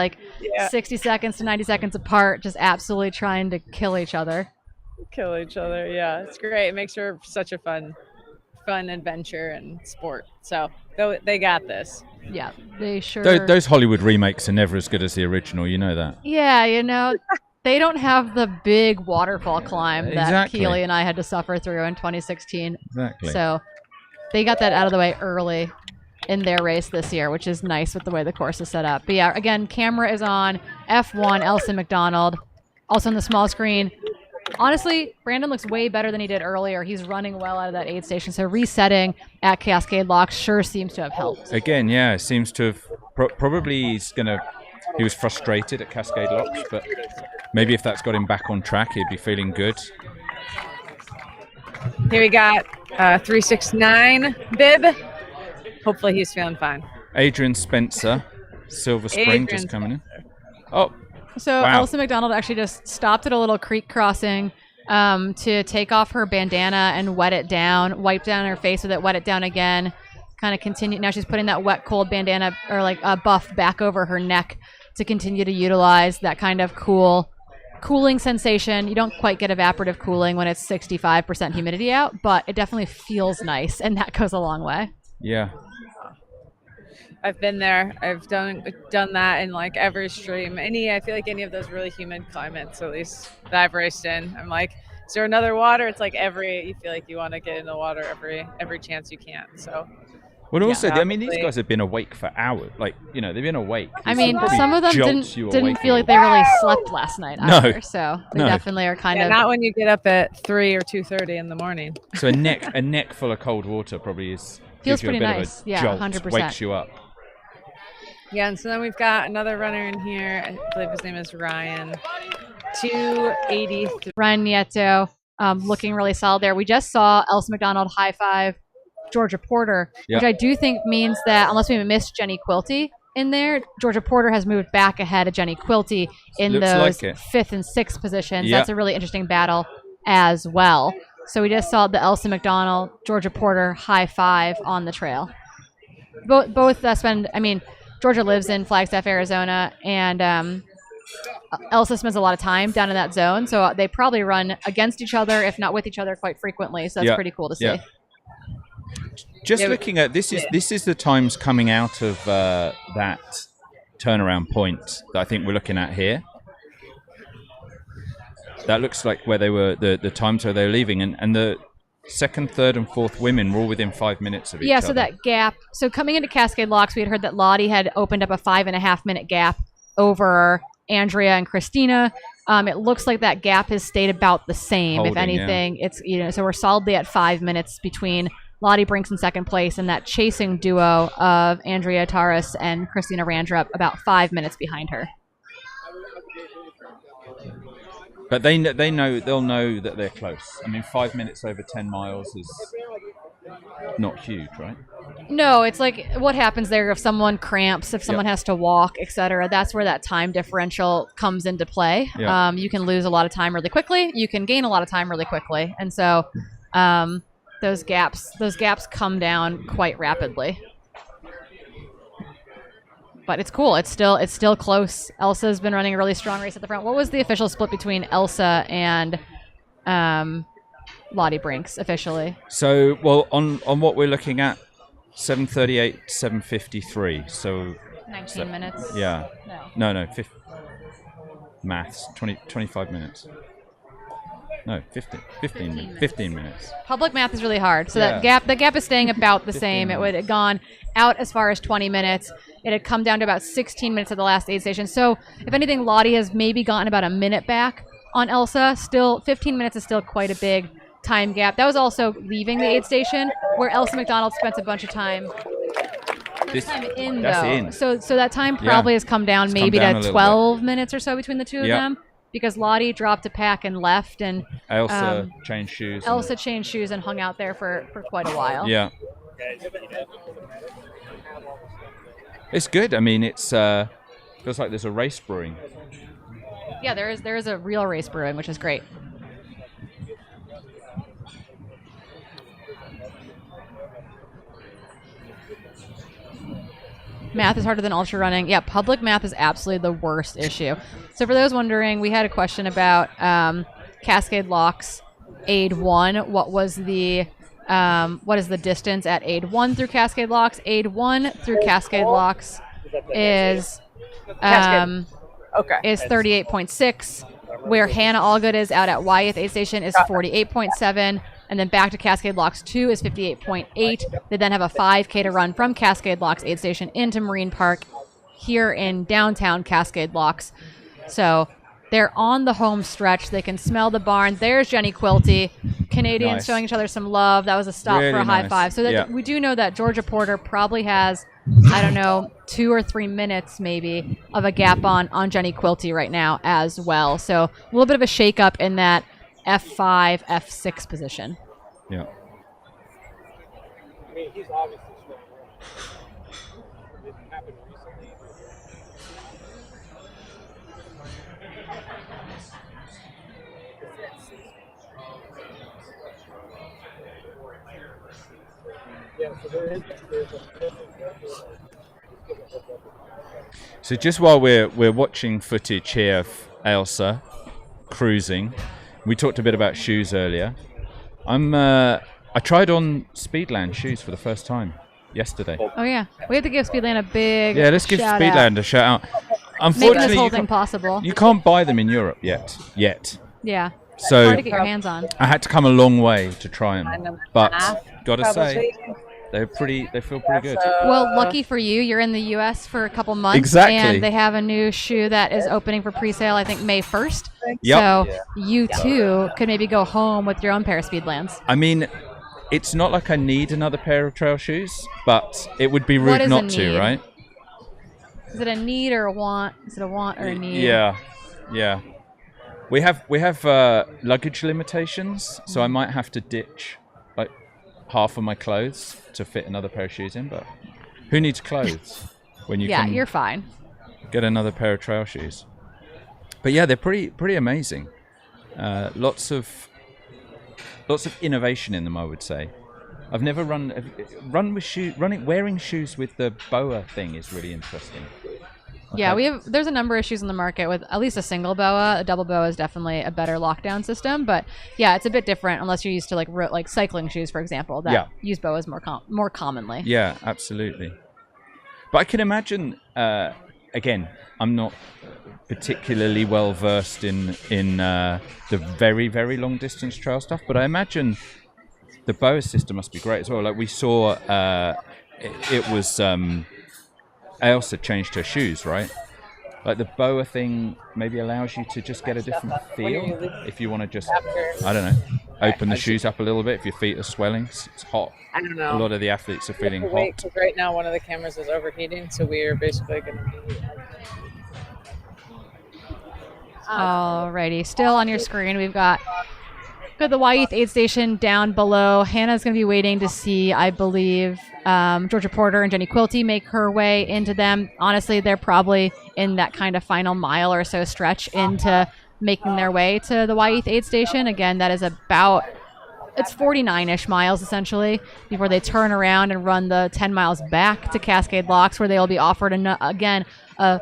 Speaker 1: 60 seconds to 90 seconds apart, just absolutely trying to kill each other.
Speaker 7: Yeah. It's great. It makes her such a fun adventure and sport. So they got this.
Speaker 1: Yeah, they sure.
Speaker 15: Those Hollywood remakes are never as good as the original. You know that.
Speaker 1: Yeah, they don't have the big waterfall climb that
Speaker 15: Exactly.
Speaker 1: Keely and I had to suffer through in 2016.
Speaker 15: Exactly.
Speaker 1: So they got that out of the way early in their race this year, which is nice with the way the course is set up. But yeah, again, camera is on F1, Elson McDonald. Also on the small screen. Honestly, Brandon looks way better than he did earlier. He's running well out of that aid station. So resetting at Cascade Locks sure seems to have helped.
Speaker 15: Again, yeah, it seems to have probably he was frustrated at Cascade Locks, but maybe if that's got him back on track, he'd be feeling good.
Speaker 7: Here we got 369 bib. Hopefully he's feeling fine.
Speaker 15: Adrian Spencer, Silver Spring, just coming in. Oh,
Speaker 1: so
Speaker 15: wow.
Speaker 1: Elsa McDonald actually just stopped at a little creek crossing to take off her bandana and wet it down, wipe down her face with it, wet it down again, kind of continue. Now she's putting that wet, cold bandana or a buff back over her neck to continue to utilize that kind of cooling sensation. You don't quite get evaporative cooling when it's 65% humidity out, but it definitely feels nice, and that goes a long way.
Speaker 15: Yeah.
Speaker 7: I've been there. I've done that in every stream. I feel like any of those really humid climates, at least that I've raced in. I'm like, is there another water? It's you feel like you want to get in the water every chance you can. So.
Speaker 15: Well, also, these guys have been awake for hours. They've been awake.
Speaker 1: Some of them didn't feel like they really slept last night either. So they definitely are kind of.
Speaker 7: Not when you get up at 3 or 2:30 in the morning.
Speaker 15: So a neck full of cold water probably
Speaker 1: feels
Speaker 15: gives you
Speaker 1: pretty
Speaker 15: a bit
Speaker 1: nice.
Speaker 15: Of a jolt,
Speaker 1: 100%.
Speaker 15: Wakes you up.
Speaker 7: Yeah, and so then we've got another runner in here. I believe his name is Ryan. 283.
Speaker 1: Ryan Nieto, looking really solid there. We just saw Elsa McDonald high five Georgia Porter, which I do think means that unless we missed Jenny Quilty in there, Georgia Porter has moved back ahead of Jenny Quilty in those 5th and 6th positions. That's a really interesting battle as well. So we just saw the Elsa McDonald, Georgia Porter high five on the trail. Both Georgia lives in Flagstaff, Arizona, and Elsa spends a lot of time down in that zone, so they probably run against each other, if not with each other, quite frequently. So that's pretty cool to see.
Speaker 15: Just looking at this is the times coming out of that turnaround point that I think we're looking at here. That looks like where they were, the times where they were leaving, and second, third, and fourth women were all within 5 minutes of each
Speaker 1: Yeah,
Speaker 15: other.
Speaker 1: so that gap. So coming into Cascade Locks, we had heard that Lottie had opened up a 5.5-minute gap over Andrea and Christina. It looks like that gap has stayed about the same. If
Speaker 15: Holding,
Speaker 1: anything, it's so we're solidly at 5 minutes between Lottie Brinks in second place and that chasing duo of Andrea Taras and Christina Randrup about 5 minutes behind her.
Speaker 15: But they'll know that they're close. I mean, 5 minutes over 10 miles is not huge, right?
Speaker 1: No, it's like what happens there if someone cramps, if someone has to walk, etc. That's where that time differential comes into play.
Speaker 15: Yeah.
Speaker 1: You can lose a lot of time really quickly. You can gain a lot of time really quickly, and so those gaps come down quite rapidly. But it's cool. It's still close. Elsa's been running a really strong race at the front. What was the official split between Elsa and Lottie Brinks officially?
Speaker 15: So, well, on what we're looking at, 7:38, 7:53. So
Speaker 1: 19 minutes.
Speaker 15: Yeah. No. Maths. 25 minutes. No, 15 minutes.
Speaker 1: Public math is really hard. So the gap is staying about the same. It would have gone out as far as 20 minutes. It had come down to about 16 minutes at the last aid station. So if anything, Lottie has maybe gotten about a minute back on Elsa. Still, 15 minutes is still quite a big time gap. That was also leaving the aid station, where Elsa McDonald spent a bunch of time.
Speaker 15: That's
Speaker 1: though.
Speaker 15: in.
Speaker 1: So that time probably has come down maybe to 12 minutes or so between the two of them, because Lottie dropped a pack and left, and
Speaker 15: Elsa changed shoes.
Speaker 1: Elsa changed shoes and hung out there for quite a while.
Speaker 15: Yeah. It's good. I mean, it's feels like there's a race brewing.
Speaker 1: Yeah, there is a real race brewing, which is great. Math is harder than ultra running. Yeah, public math is absolutely the worst issue. So for those wondering, we had a question about Cascade Locks Aid 1. What is the distance at Aid 1 through Cascade Locks? Aid 1 through Cascade Locks is 38.6. Where Hannah Allgood is out at Wyeth Aid Station is 48.7. And then back to Cascade Locks 2 is 58.8. They then have a 5K to run from Cascade Locks Aid Station into Marine Park here in downtown Cascade Locks. So they're on the home stretch. They can smell the barn. There's Jenny Quilty. Canadians showing each other some love. That was a stop for a high five. So that we do know that Georgia Porter probably has, 2 or 3 minutes maybe of a gap on Jenny Quilty right now as well. So a little bit of a shakeup in that F5, F6 position.
Speaker 15: Yeah.
Speaker 16: I mean, he's obviously strong. It didn't happen recently. Yeah, so there's
Speaker 15: So just while we're watching footage here of Elsa cruising, we talked a bit about shoes earlier. I tried on Speedland shoes for the first time yesterday.
Speaker 1: Oh yeah, we have to give Speedland a big
Speaker 15: let's give
Speaker 1: shout
Speaker 15: Speedland
Speaker 1: out.
Speaker 15: a shout out.
Speaker 1: Making
Speaker 15: Unfortunately,
Speaker 1: this whole thing possible.
Speaker 15: you can't buy them in Europe yet.
Speaker 1: Yeah.
Speaker 15: So
Speaker 1: hard to get your hands on.
Speaker 15: I had to come a long way to try them, but gotta say they feel pretty good.
Speaker 1: Well, lucky for you, you're in the U.S. for a couple months.
Speaker 15: Exactly.
Speaker 1: And they have a new shoe that is opening for pre-sale, I think, May 1st.
Speaker 15: Yep.
Speaker 1: So you, too, could maybe go home with your own pair of Speedlands.
Speaker 15: I mean, it's not like I need another pair of trail shoes, but it would be
Speaker 1: What
Speaker 15: rude
Speaker 1: is
Speaker 15: not
Speaker 1: a
Speaker 15: to,
Speaker 1: need?
Speaker 15: right?
Speaker 1: Is it a need or a want? Is it a want or a need?
Speaker 15: Yeah. We have luggage limitations, so I might have to ditch like half of my clothes to fit another pair of shoes in. But who needs clothes when you can
Speaker 1: you're fine.
Speaker 15: get another pair of trail shoes? But yeah, they're pretty amazing. Lots of innovation in them, I would say. I've never run with shoes. Wearing shoes with the boa thing is really interesting.
Speaker 1: Yeah, there's a number of shoes on the market with at least a single boa. A double boa is definitely a better lockdown system, but yeah, it's a bit different unless you're used to like cycling shoes, for example, that use boas more commonly.
Speaker 15: Yeah, absolutely. But I can imagine. Again, I'm not particularly well versed in the very long distance trail stuff, but I imagine the BOA system must be great as well. Like we saw, it was Ailsa changed her shoes, right? Like the BOA thing maybe allows you to just get a different feel if you want to just, I don't know, open the shoes up a little bit if your feet are swelling. It's hot.
Speaker 7: I don't know.
Speaker 15: A lot of the athletes are feeling
Speaker 7: Wait,
Speaker 15: hot.
Speaker 7: 'cause right now one of the cameras is overheating, so we are basically going to be.
Speaker 1: Alrighty, still on your screen, we've got the Wyeth aid station down below. Hannah's going to be waiting to see, I believe, Georgia Porter and Jenny Quilty make her way into them. Honestly, they're probably in that kind of final mile or so stretch into making their way to the Wyeth aid station. Again, that is about, it's 49-ish miles essentially before they turn around and run the 10 miles back to Cascade Locks, where they will be offered again a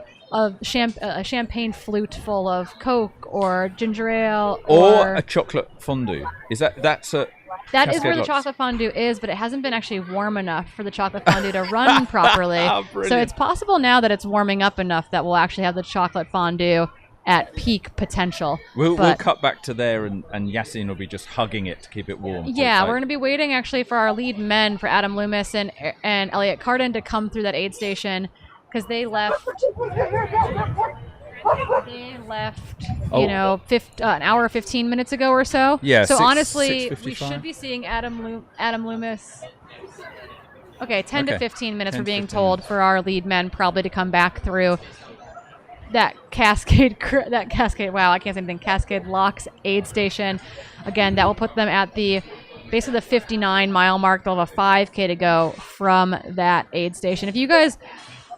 Speaker 1: champagne flute full of Coke or ginger ale
Speaker 15: or a chocolate fondue. Is that
Speaker 1: that is
Speaker 15: Cascade
Speaker 1: where the
Speaker 15: Locks?
Speaker 1: chocolate fondue is, but it hasn't been actually warm enough for the chocolate fondue to run properly.
Speaker 15: Oh,
Speaker 1: So
Speaker 15: brilliant.
Speaker 1: it's possible now that it's warming up enough that we'll actually have the chocolate fondue at peak potential.
Speaker 15: We'll
Speaker 1: But
Speaker 15: cut back to there, and Yassine will be just hugging it to keep it warm.
Speaker 1: yeah, we're going to be waiting actually for our lead men, for Adam Loomis and Elliot Carden, to come through that aid station, because they left.
Speaker 15: Oh.
Speaker 1: An hour 15 minutes ago or so.
Speaker 15: Yeah,
Speaker 1: So
Speaker 15: 6-
Speaker 1: honestly, we
Speaker 15: 6:55.
Speaker 1: should be seeing Adam Loomis. Okay, 10 to
Speaker 15: Okay.
Speaker 1: 15 minutes
Speaker 15: 10
Speaker 1: we're
Speaker 15: to
Speaker 1: being
Speaker 15: 15
Speaker 1: told for our lead men probably to come back through that Cascade. Wow, I can't say anything. Cascade Locks aid station. Again, that will put them at basically the 59-mile mark. They'll have a 5K to go from that aid station. If you guys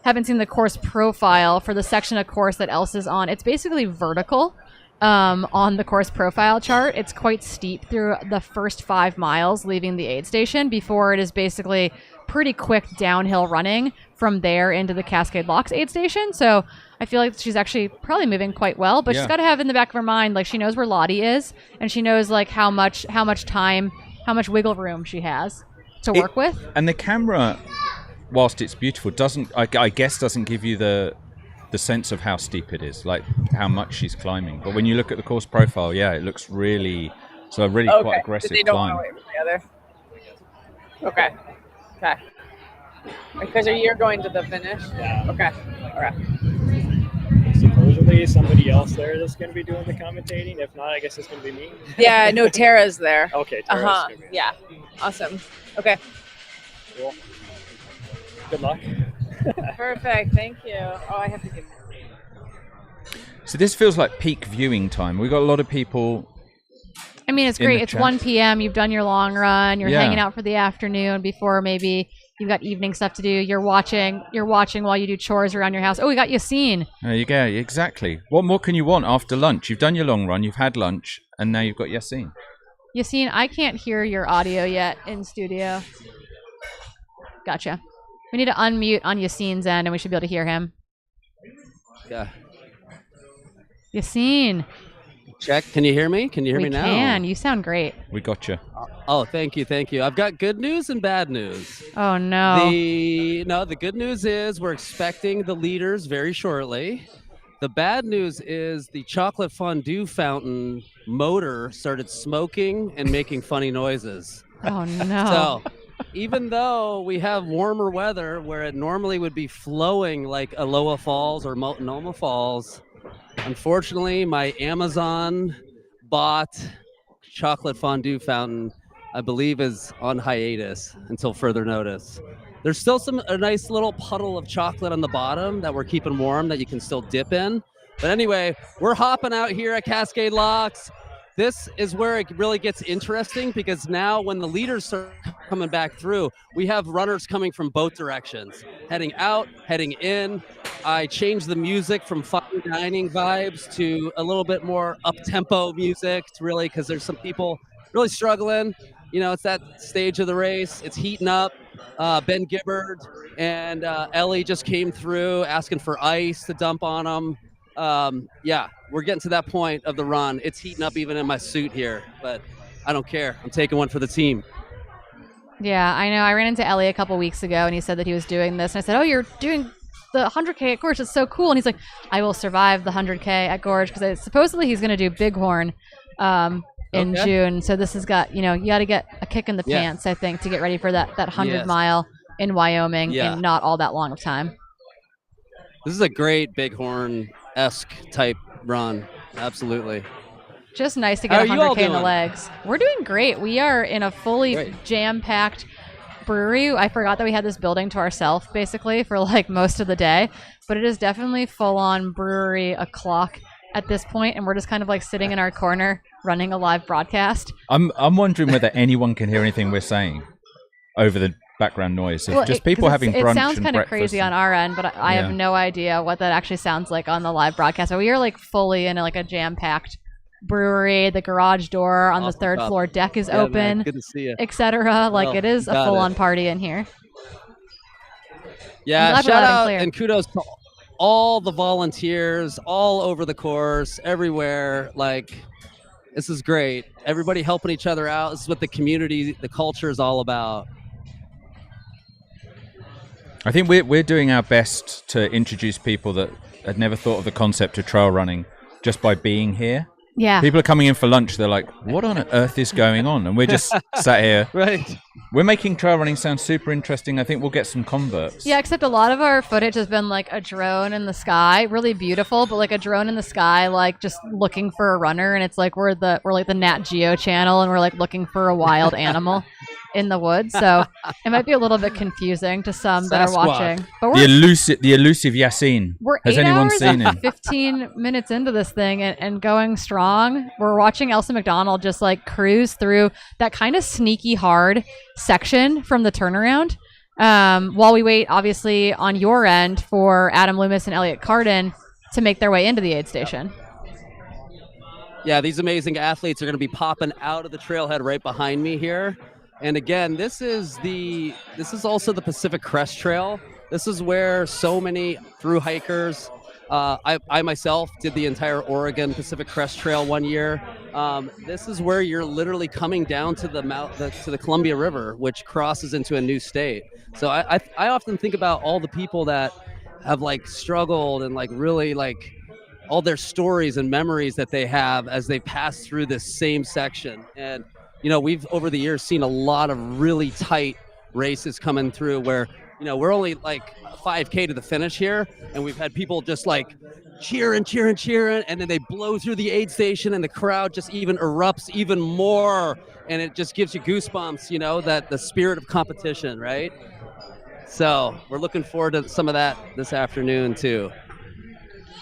Speaker 1: haven't seen the course profile for the section of course that Elsa's on, it's basically vertical on the course profile chart. It's quite steep through the first 5 miles leaving the aid station before it is basically pretty quick downhill running from there into the Cascade Locks aid station. So I feel like she's actually probably moving quite well, but she's
Speaker 15: Yeah.
Speaker 1: got to have in the back of her mind, like, she knows where Lottie is, and she knows like how much time, how much wiggle room she has to work with.
Speaker 15: And the camera, whilst it's beautiful, doesn't give you the sense of how steep it is, like how much she's climbing. But when you look at the course profile, yeah, it looks really quite aggressive
Speaker 7: They don't
Speaker 15: climb.
Speaker 7: want to wait for the other. Okay. Because you're going to the finish.
Speaker 16: Yeah.
Speaker 7: Okay. All right.
Speaker 16: Supposedly somebody else there that's going to be doing the commentating. If not, I guess it's going to be me.
Speaker 7: Yeah, no, Tara's there.
Speaker 16: Okay, Tara's gonna be there.
Speaker 7: Yeah. Awesome. Okay.
Speaker 16: Cool. Good luck.
Speaker 7: Perfect. Thank you. Oh, I have to give.
Speaker 15: So this feels like peak viewing time. We've got a lot of people.
Speaker 1: I mean, it's
Speaker 15: in
Speaker 1: great.
Speaker 15: the
Speaker 1: It's
Speaker 15: chat.
Speaker 1: 1 p.m. You've done your long run. You're
Speaker 15: Yeah.
Speaker 1: hanging out for the afternoon before maybe you've got evening stuff to do. You're watching while you do chores around your house. Oh, we got Yassine.
Speaker 15: There you go. Exactly. What more can you want after lunch? You've done your long run. You've had lunch, and now you've got Yassine.
Speaker 1: Yassine, I can't hear your audio yet in studio. Gotcha. We need to unmute on Yassine's end, and we should be able to hear him.
Speaker 14: Yeah.
Speaker 1: Yassine.
Speaker 14: Check. Can you hear me? Can you hear
Speaker 1: We
Speaker 14: me now?
Speaker 1: can. You sound great.
Speaker 15: We got you.
Speaker 14: Oh, thank you. I've got good news and bad news.
Speaker 1: Oh, no.
Speaker 14: The good news is we're expecting the leaders very shortly. The bad news is the chocolate fondue fountain motor started smoking and making funny noises.
Speaker 1: Oh, no.
Speaker 14: So even though we have warmer weather where it normally would be flowing like Aloha Falls or Multnomah Falls, unfortunately, my Amazon bought chocolate fondue fountain, I believe, is on hiatus until further notice. There's still a nice little puddle of chocolate on the bottom that we're keeping warm that you can still dip in. But anyway, we're hopping out here at Cascade Locks. This is where it really gets interesting, because now when the leaders start coming back through, we have runners coming from both directions, heading out, heading in. I changed the music from fine dining vibes to a little bit more up-tempo music, really, because there's some people really struggling. You know, it's that stage of the race. It's heating up. Ben Gibbard and Ellie just came through asking for ice to dump on them. Yeah, we're getting to that point of the run. It's heating up even in my suit here, but I don't care. I'm taking one for the team.
Speaker 1: Yeah, I know. I ran into Ellie a couple weeks ago, and he said that he was doing this. And I said, oh, you're doing the 100K at Gorge. It's so cool. And he's like, I will survive the 100K at Gorge, because supposedly he's going to do Bighorn in
Speaker 14: Okay.
Speaker 1: June. So this has got, you got to get a kick in the
Speaker 14: Yeah.
Speaker 1: pants, I think, to get ready for that 100
Speaker 14: Yes.
Speaker 1: mile in Wyoming
Speaker 14: Yeah.
Speaker 1: in not all that long of time.
Speaker 14: This is a great Bighorn-esque type run. Absolutely.
Speaker 1: Just nice to
Speaker 14: How
Speaker 1: get
Speaker 14: are you all
Speaker 1: 100K in the
Speaker 14: doing?
Speaker 1: legs. We're doing great. We are in a fully
Speaker 14: Great.
Speaker 1: jam-packed brewery. I forgot that we had this building to ourselves basically for like most of the day, but it is definitely full-on brewery o'clock at this point, and we're just kind of like sitting in our corner running a live broadcast.
Speaker 15: I'm wondering whether anyone can hear anything we're saying over the background noise of just people
Speaker 1: 'cause
Speaker 15: having
Speaker 1: it
Speaker 15: brunch
Speaker 1: sounds
Speaker 15: and
Speaker 1: kind of
Speaker 15: breakfast
Speaker 1: crazy on our end, but I have no idea what that actually sounds like on the live broadcast. But we are like fully in like a jam-packed brewery. The garage door on the
Speaker 14: Awesome
Speaker 1: third
Speaker 14: stuff.
Speaker 1: floor deck is
Speaker 14: Yeah,
Speaker 1: open,
Speaker 14: man, good to see you.
Speaker 1: etc. Like
Speaker 14: Oh,
Speaker 1: it is a
Speaker 14: got
Speaker 1: full-on
Speaker 14: it.
Speaker 1: party in here.
Speaker 14: Yeah,
Speaker 1: glad we're
Speaker 14: shout
Speaker 1: loud and
Speaker 14: out
Speaker 1: clear.
Speaker 14: and kudos to all the volunteers all over the course, everywhere. Like, this is great. Everybody helping each other out. This is what the community, the culture is all about.
Speaker 15: I think we're doing our best to introduce people that had never thought of the concept of trail running just by being here.
Speaker 1: Yeah.
Speaker 15: People are coming in for lunch. They're like, what on earth is going on? And we're just sat here.
Speaker 14: Right.
Speaker 15: We're making trail running sound super interesting. I think we'll get some converts.
Speaker 1: Yeah, except a lot of our footage has been like a drone in the sky, really beautiful, but like a drone in the sky, like just looking for a runner, and it's like we're like the Nat Geo channel, and we're like looking for a wild animal in the woods. So it might be a little bit confusing to some that are
Speaker 15: Sasquatch.
Speaker 1: watching. But
Speaker 15: The elusive Yasin.
Speaker 1: we're
Speaker 15: Has
Speaker 1: 8
Speaker 15: anyone
Speaker 1: hours
Speaker 15: seen
Speaker 1: and
Speaker 15: him?
Speaker 1: 15 minutes into this thing and going strong. We're watching Elsa McDonald just like cruise through that kind of sneaky hard section from the turnaround, while we wait obviously on your end for Adam Loomis and Elliot Carden to make their way into the aid station.
Speaker 14: Yeah, these amazing athletes are going to be popping out of the trailhead right behind me here. And again, this is also the Pacific Crest Trail. This is where so many thru hikers. I myself did the entire Oregon Pacific Crest Trail one year. This is where you're literally coming down to the Columbia River, which crosses into a new state. So I often think about all the people that have like struggled and like really like all their stories and memories that they have as they pass through this same section. And we've over the years seen a lot of really tight races coming through where we're only like 5K to the finish here, and we've had people just like cheering, and then they blow through the aid station, and the crowd just even erupts even more, and it just gives you goosebumps, that the spirit of competition, right? So we're looking forward to some of that this afternoon too.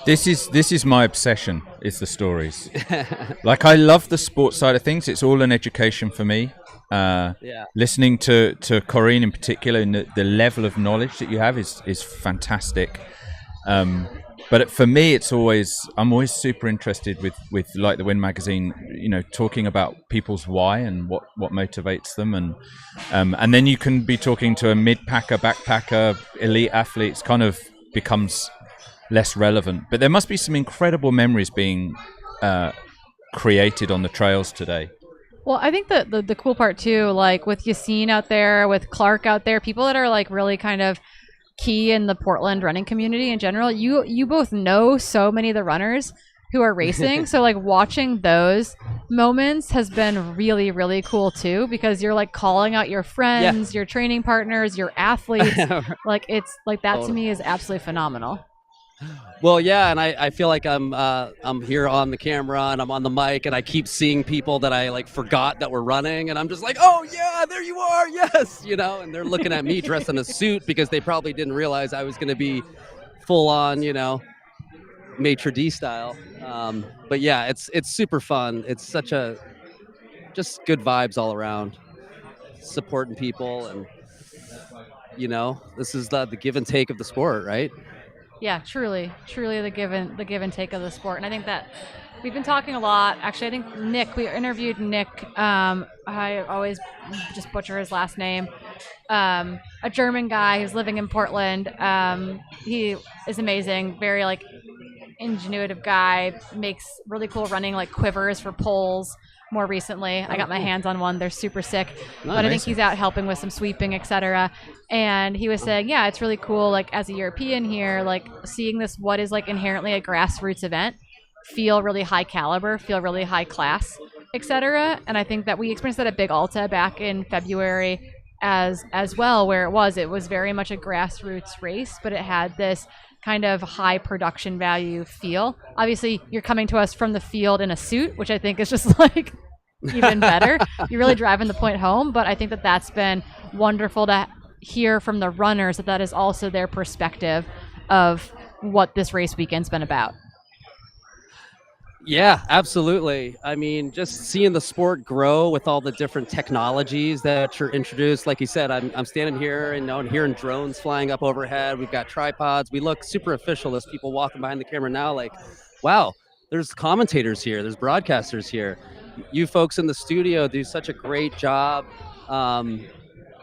Speaker 15: This is my obsession, is the stories. Like, I love the sports side of things. It's all an education for me. Listening to Corinne in particular, and the level of knowledge that you have is fantastic. But for me, I'm always super interested with like the Win magazine, talking about people's why and what motivates them, and then you can be talking to a mid-packer, backpacker, elite athletes, kind of becomes less relevant. But there must be some incredible memories being created on the trails today.
Speaker 1: Well, I think the cool part too, like with Yassine out there, with Clark out there, people that are like really kind of key in the Portland running community in general. You both know so many of the runners who are racing, so like watching those moments has been really, really cool too, because you're like calling out your friends, your training partners, your athletes. Like it's like that to me is absolutely phenomenal.
Speaker 14: Well, yeah, and I feel like I'm here on the camera and I'm on the mic, and I keep seeing people that I like forgot that were running, and I'm just like, oh yeah, there you are, yes, and they're looking at me dressed in a suit because they probably didn't realize I was going to be full on, maitre d' style. But yeah, it's super fun. It's such just good vibes all around, supporting people, and this is the give and take of the sport, right?
Speaker 1: Yeah, truly the give and take of the sport. And I think that we've been talking a lot. Actually, I think we interviewed Nick. I always just butcher his last name. A German guy who's living in Portland. He is amazing. Very like ingenuitive guy. Makes really cool running like quivers for poles. More recently, I got my hands on one. They're super sick. But I think he's out helping with some sweeping, etc. And he was saying, yeah, it's really cool, like as a European here, like seeing this, what is like inherently a grassroots event, feel really high caliber, feel really high class. etc. And I think that we experienced that at Big Alta back in February as well, where it was very much a grassroots race, but it had this kind of high production value feel. Obviously, you're coming to us from the field in a suit, which I think is just like even better. You're really driving the point home, but I think that that's been wonderful to hear from the runners, that is also their perspective of what this race weekend's been about.
Speaker 14: Yeah, absolutely. I mean, just seeing the sport grow with all the different technologies that are introduced. Like you said, I'm standing here and I'm hearing drones flying up overhead. We've got tripods. We look super official as people walking behind the camera now. Like, wow, there's commentators here. There's broadcasters here. You folks in the studio do such a great job.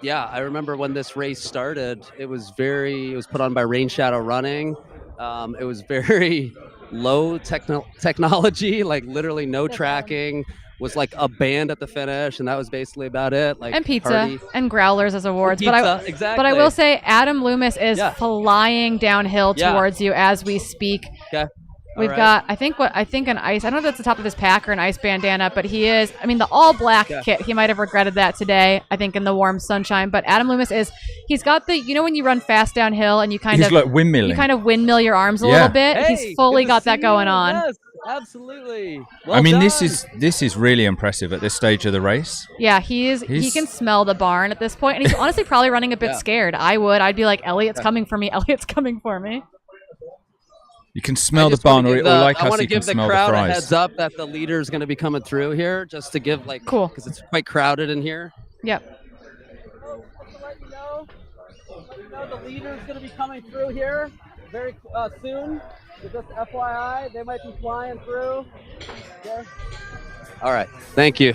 Speaker 14: Yeah, I remember when this race started, it was put on by Rain Shadow Running. It was very low technology, like literally no tracking, was like a band at the finish, and that was basically about it. Like,
Speaker 1: and pizza
Speaker 14: party.
Speaker 1: and growlers as awards.
Speaker 14: And pizza, exactly.
Speaker 1: But I will say Adam Loomis is flying downhill towards you as we speak.
Speaker 14: Okay.
Speaker 1: We've got, I think an ice, I don't know if that's the top of his pack or an ice bandana, but he is, I mean, the all black kit, he might have regretted that today, I think, in the warm sunshine. But Adam Loomis he's got the, you know, when you run fast downhill and you kind
Speaker 15: He's like windmilling.
Speaker 1: You kind of windmill your arms a little bit.
Speaker 14: Hey,
Speaker 1: he's fully got that going on.
Speaker 14: Yes, absolutely.
Speaker 15: I mean, this is really impressive at this stage of the race.
Speaker 1: Yeah, he can smell the barn at this point, and he's honestly probably running a bit scared. I'd be like, Elliot's coming for me. Elliot's coming for me.
Speaker 15: You can smell the barn, or like us, you can smell the fries.
Speaker 14: I want to give the crowd a heads up that the leader is going to be coming through here, just to give
Speaker 1: cool,
Speaker 14: because it's quite crowded in here.
Speaker 1: Yep.
Speaker 14: Just to let you know, the leader is going to be coming through here very soon. So just FYI, they might be flying through. Okay. All right. Thank you.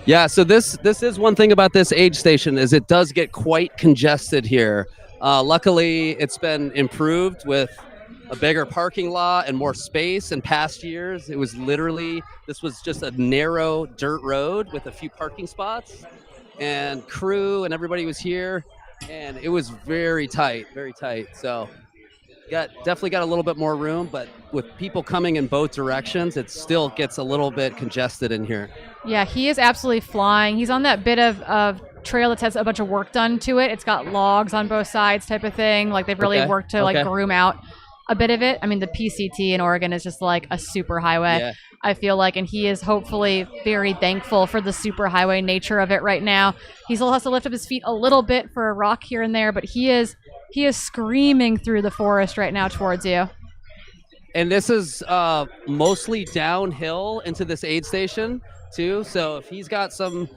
Speaker 14: Yeah. So this is one thing about this aid station is it does get quite congested here. Luckily, it's been improved with a bigger parking lot and more space. In past years, this was just a narrow dirt road with a few parking spots, and crew and everybody was here, and it was very tight. So definitely got a little bit more room, but with people coming in both directions, it still gets a little bit congested in here.
Speaker 1: Yeah, he is absolutely flying. He's on that bit of trail that has a bunch of work done to it. It's got logs on both sides type of thing. Like they've really worked to like groom out a bit of it. I mean, the PCT in Oregon is just like a super highway, I feel like, and he is hopefully very thankful for the super highway nature of it right now. He still has to lift up his feet a little bit for a rock here and there, but he is screaming through the forest right now towards you.
Speaker 14: And this is mostly downhill into this aid station too. So if he's got some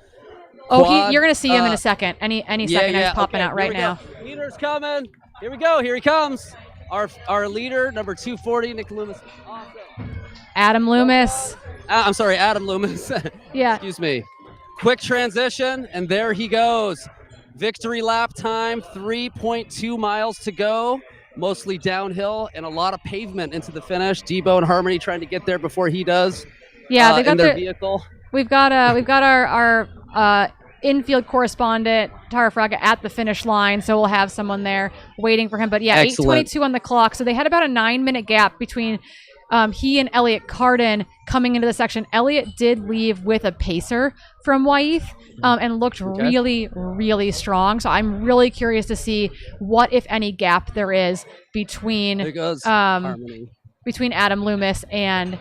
Speaker 1: you're gonna see him in a second. Any second, he's popping out right now.
Speaker 14: Leader's coming. Here we go. Here he comes. Our leader, number 240, Nick Loomis. Awesome.
Speaker 1: Adam Loomis.
Speaker 14: I'm sorry, Adam Loomis.
Speaker 1: Yeah.
Speaker 14: Excuse me. Quick transition, and there he goes. Victory lap time, 3.2 miles to go. Mostly downhill and a lot of pavement into the finish. Debo and Harmony trying to get there before he does.
Speaker 1: Yeah, they got
Speaker 14: their vehicle.
Speaker 1: We've got our infield correspondent Tara Fraga at the finish line, so we'll have someone there waiting for him. But yeah, 8:22 on the clock, so they had about a 9-minute gap between he and Elliot Carden coming into the section. Elliot did leave with a pacer from Wyeth and looked really, really strong. So I'm really curious to see what, if any, gap there is between between Adam Loomis and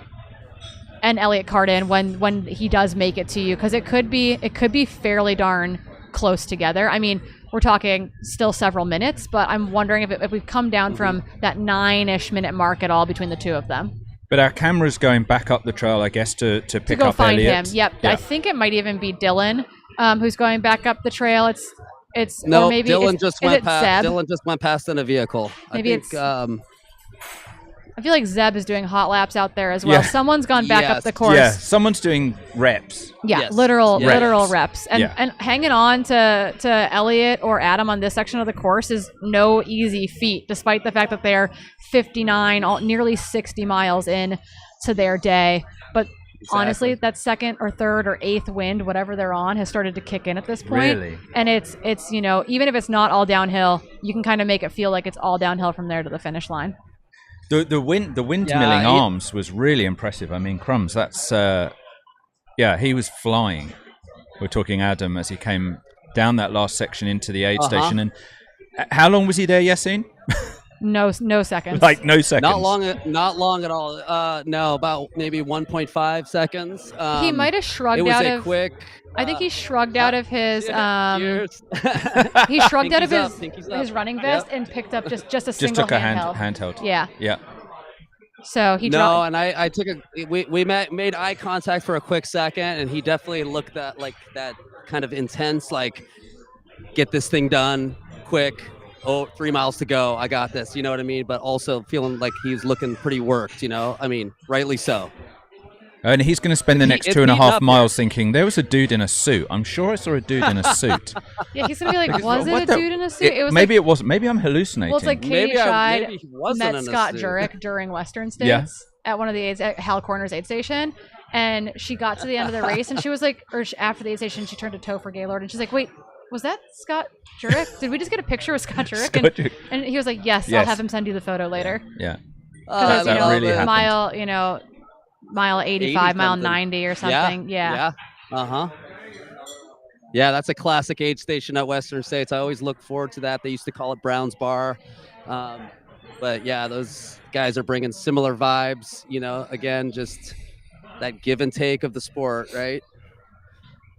Speaker 1: Elliot Carden when he does make it to you, because it could be fairly darn close together. I mean, we're talking still several minutes, but I'm wondering if we've come down from that 9-ish minute mark at all between the two of them.
Speaker 15: But our camera's going back up the trail, I guess, to pick
Speaker 1: go
Speaker 15: up
Speaker 1: find
Speaker 15: Elliot.
Speaker 1: him. Yep. Yeah. I think it might even be Dylan who's going back up the trail. It's
Speaker 14: no,
Speaker 1: or maybe
Speaker 14: Dylan just went past.
Speaker 1: Zeb?
Speaker 14: Dylan just went past in a vehicle.
Speaker 1: Maybe I feel like Zeb is doing hot laps out there as well. Yeah. Someone's gone back up the course.
Speaker 15: Yeah, someone's doing reps.
Speaker 1: Yeah,
Speaker 14: yes.
Speaker 1: literal reps. And hanging on to Elliot or Adam on this section of the course is no easy feat, despite the fact that they're 59, nearly 60 miles in to their day. But honestly, that second or third or eighth wind, whatever they're on, has started to kick in at this point.
Speaker 15: Really?
Speaker 1: And it's even if it's not all downhill, you can kind of make it feel like it's all downhill from there to the finish line.
Speaker 15: The windmilling arms was really impressive. I mean, crumbs, that's Yeah, he was flying. We're talking Adam as he came down that last section into the aid station. And how long was he there, Yassine?
Speaker 1: No seconds.
Speaker 15: Like no seconds.
Speaker 14: Not long at all. No, about maybe 1.5 seconds.
Speaker 1: He might have shrugged
Speaker 14: it was
Speaker 1: out
Speaker 14: a
Speaker 1: of
Speaker 14: quick.
Speaker 1: I think he shrugged out of his
Speaker 14: Cheers.
Speaker 1: he shrugged out of
Speaker 14: Pinkies up.
Speaker 1: his running vest and picked up just a
Speaker 15: Just
Speaker 1: single
Speaker 15: took a
Speaker 1: handheld. Yeah.
Speaker 15: Yeah.
Speaker 1: So he
Speaker 14: No, and I took we made eye contact for a quick second, and he definitely looked that like that kind of intense, like get this thing done quick. Oh, 3 miles to go. I got this. You know what I mean? But also feeling like he's looking pretty worked. You know, I mean, rightly so.
Speaker 15: And he's going to spend the next 2.5 miles thinking there was a dude in a suit. I'm sure I saw a dude in a suit.
Speaker 1: Yeah, he's gonna be like, was it a dude in a suit? It was
Speaker 15: maybe
Speaker 1: like,
Speaker 15: it wasn't. Maybe I'm hallucinating.
Speaker 1: well, it's like Katie Scheid
Speaker 14: maybe he wasn't
Speaker 1: met
Speaker 14: in a
Speaker 1: Scott
Speaker 14: suit.
Speaker 1: Jurek during Western States at one of the aids at Hal Corner's aid station, and she got to the end of the race, and she was like, after the aid station, she turned to Topher Gaylord, and she's like, wait, was that Scott Jurek? Did we just get a picture of Scott Jurek? And he was like, yes, I'll have him send you the photo later.
Speaker 15: Yeah.
Speaker 1: Because
Speaker 15: that really happened.
Speaker 1: mile 85, mile 90 or something. Yeah.
Speaker 14: Yeah, that's a classic aid station at Western States. I always look forward to that. They used to call it Brown's Bar. But yeah, those guys are bringing similar vibes, you know, again, just that give and take of the sport, right?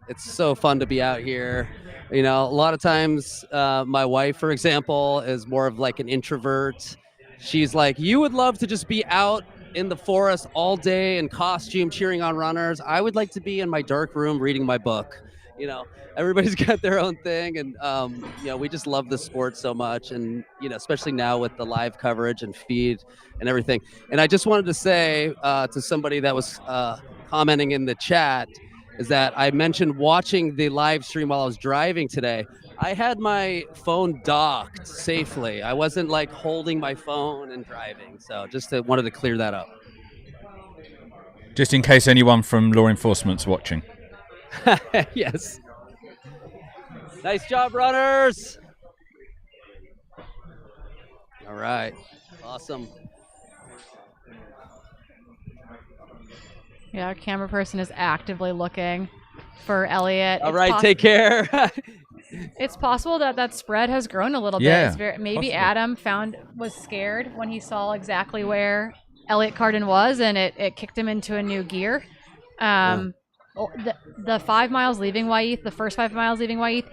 Speaker 14: It's so fun to be out here. You know, a lot of times my wife, for example, is more of like an introvert. She's like, you would love to just be out in the forest all day in costume cheering on runners. I would like to be in my dark room reading my book. You know, everybody's got their own thing, and you know, we just love the sport so much, and you know, especially now with the live coverage and feed and everything. And I just wanted to say to somebody that was commenting in the chat is that I mentioned watching the live stream while I was driving today. I had my phone docked safely. I wasn't like holding my phone and driving. So just wanted to clear that up.
Speaker 15: Just in case anyone from law enforcement's watching.
Speaker 14: Yes. Nice job, runners. All right. Awesome.
Speaker 1: Yeah, our camera person is actively looking for Elliot.
Speaker 14: All right, take care.
Speaker 1: It's possible that spread has grown a little bit.
Speaker 15: Yeah,
Speaker 1: It's maybe
Speaker 15: possible.
Speaker 1: Adam was scared when he saw exactly where Elliot Cardin was, and it kicked him into a new gear. The 5 miles leaving Wyeth, the first 5 miles leaving Wyeth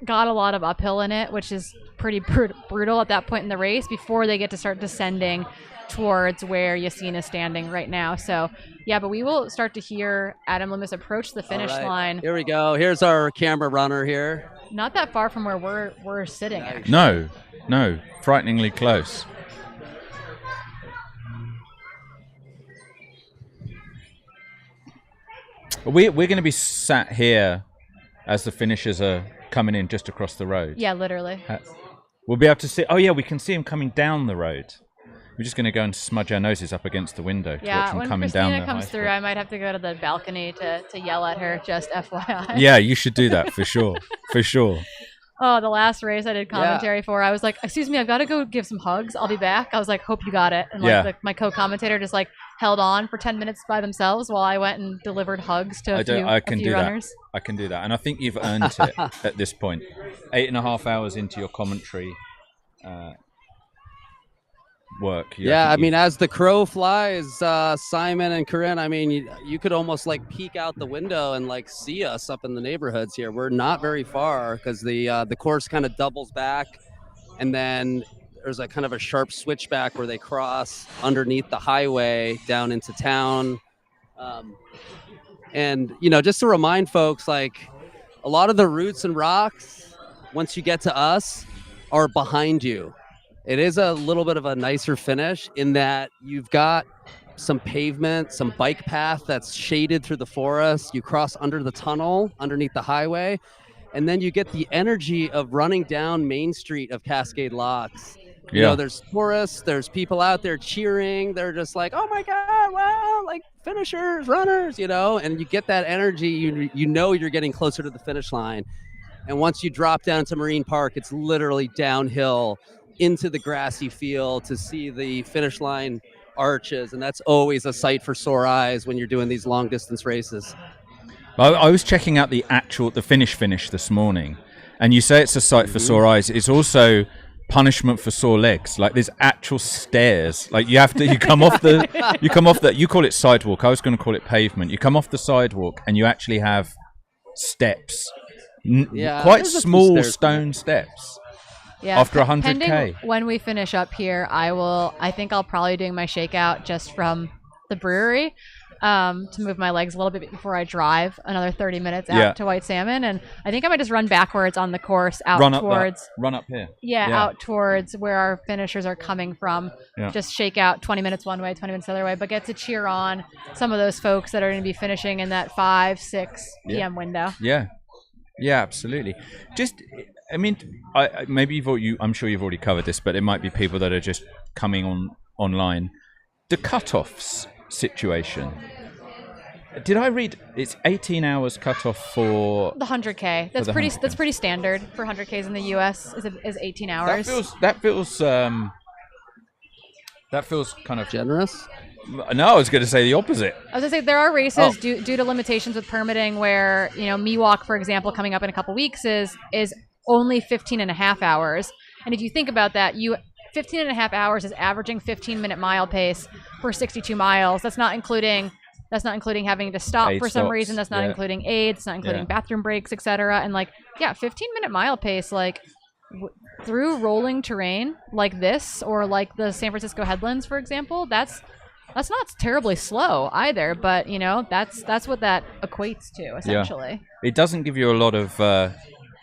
Speaker 1: got a lot of uphill in it, which is pretty brutal at that point in the race before they get to start descending towards where Yassine is standing right now. So yeah, but we will start to hear Adam Loomis approach the finish line.
Speaker 14: Here we go. Here's our camera runner here.
Speaker 1: Not that far from where we're sitting. Actually.
Speaker 15: No, frighteningly close. We're going to be sat here as the finishers are coming in just across the road.
Speaker 1: Yeah, literally.
Speaker 15: We'll be able to see. Oh yeah, we can see him coming down the road. We're just going to go and smudge our noses up against the window to watch him
Speaker 1: when
Speaker 15: coming
Speaker 1: Christina
Speaker 15: down the
Speaker 1: comes
Speaker 15: high
Speaker 1: through,
Speaker 15: street.
Speaker 1: I might have to go to the balcony to yell at her, just FYI.
Speaker 15: Yeah, you should do that for sure. For sure.
Speaker 1: Oh, the last race I did commentary for, I was like, excuse me, I've got to go give some hugs. I'll be back. I was like, hope you got it. And my co-commentator just like held on for 10 minutes by themselves while I went and delivered hugs to a few runners.
Speaker 15: I can do that. And I think you've earned it at this point. 8.5 hours into your commentary work.
Speaker 14: Yeah, I mean, as the crow flies, Simon and Corinne, I mean, you could almost like peek out the window and like see us up in the neighborhoods here. We're not very far because the course kind of doubles back, and then there's a kind of a sharp switchback where they cross underneath the highway down into town. And you know, just to remind folks, like a lot of the roots and rocks, once you get to us, are behind you. It is a little bit of a nicer finish in that you've got some pavement, some bike path that's shaded through the forest. You cross under the tunnel underneath the highway, and then you get the energy of running down Main Street of Cascade Locks. You know, there's tourists, there's people out there cheering. They're just like, oh my God, wow, like finishers, runners, you know, and you get that energy. You know you're getting closer to the finish line. And once you drop down to Marine Park, it's literally downhill into the grassy field to see the finish line arches, and that's always a sight for sore eyes when you're doing these long distance races.
Speaker 15: I was checking out the finish this morning, and you say it's a sight for sore eyes. It's also punishment for sore legs. Like there's actual stairs. Like you come off the you call it sidewalk. I was going to call it pavement. You come off the sidewalk and you actually have steps, quite small stone steps.
Speaker 1: Yeah,
Speaker 15: after 100K.
Speaker 1: Pending when we finish up here, I think I'll probably be doing my shakeout just from the brewery. To move my legs a little bit before I drive another 30 minutes out to White Salmon, and I think I might just run backwards on the course out
Speaker 15: run up here.
Speaker 1: Out towards where our finishers are coming from. Just shake out 20 minutes one way, 20 minutes the other way, but get to cheer on some of those folks that are going to be finishing in that 5-6 p.m. window.
Speaker 15: Yeah, absolutely. I mean, I'm sure you've already covered this, but it might be people that are just coming online. The cutoffs situation. Did I read it's 18 hours cutoff for
Speaker 1: the 100K? That's pretty standard for 100Ks in the US. Is 18 hours.
Speaker 15: That feels kind of
Speaker 14: generous.
Speaker 15: No, I was going to say the opposite.
Speaker 1: I was going to say there are races due to limitations with permitting where, Miwok, for example, coming up in a couple weeks is only 15 and a half hours. And if you think about that, 15 and a half hours is averaging 15-minute mile pace for 62 miles. That's not including having to stop for some reason. That's not including aids. It's not including bathroom breaks, etc. And 15-minute mile pace, through rolling terrain like this, or like the San Francisco headlands, for example, that's not terribly slow either. But that's what that equates to essentially.
Speaker 15: It doesn't give you a lot of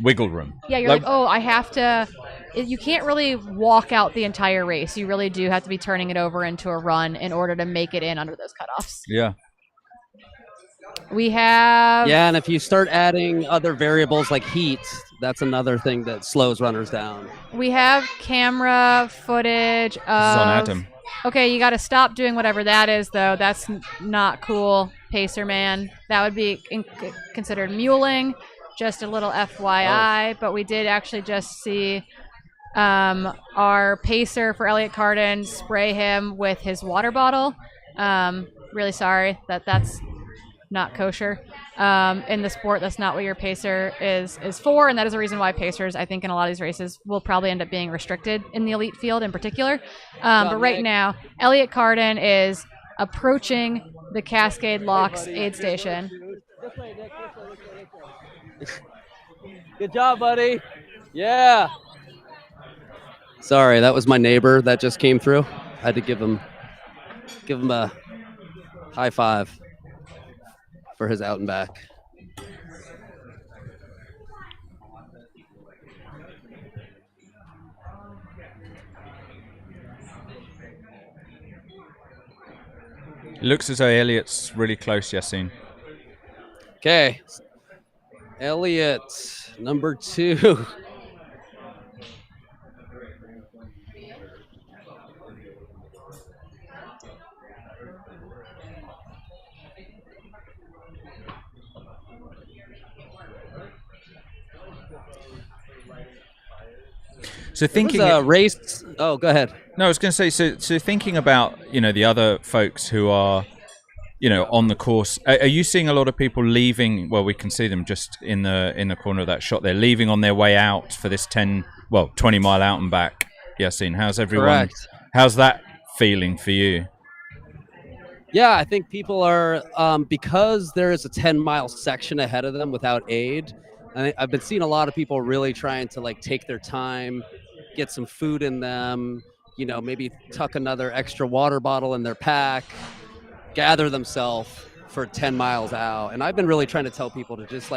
Speaker 15: wiggle room.
Speaker 1: Yeah, you're I have to. You can't really walk out the entire race. You really do have to be turning it over into a run in order to make it in under those cutoffs.
Speaker 15: Yeah.
Speaker 1: We have.
Speaker 14: Yeah, and if you start adding other variables like heat, that's another thing that slows runners down.
Speaker 1: We have camera footage of.
Speaker 15: This is on Adam.
Speaker 1: Okay, you got to stop doing whatever that is, though. That's not cool, Pacer man. That would be considered muling. Just a little FYI, but we did actually just see our pacer for Elliott Carden spray him with his water bottle. Really sorry that's not kosher. In the sport, that's not what your pacer is for, and that is a reason why pacers, I think, in a lot of these races will probably end up being restricted in the elite field in particular. But right now, Elliott Carden is approaching the Cascade Locks aid station.
Speaker 14: Good job, buddy. Yeah. Sorry, that was my neighbor that just came through. I had to give him a high five for his out and back.
Speaker 15: It looks as though Elliott's really close, Yassine.
Speaker 14: Okay. Elliott, number 2.
Speaker 15: So thinking
Speaker 14: race. Oh, go ahead.
Speaker 15: No, I was going to say. So thinking about the other folks who are on the course, are you seeing a lot of people leaving? Well, we can see them just in the corner of that shot. They're leaving on their way out for this 20 mile out and back. Yassine, how's everyone?
Speaker 14: Correct.
Speaker 15: How's that feeling for you?
Speaker 14: Yeah, I think people are because there is a 10-mile section ahead of them without aid. I've been seeing a lot of people really trying to take their time, get some food in them, maybe tuck another extra water bottle in their pack, gather themselves for 10 miles out. And I've been really trying to tell people to just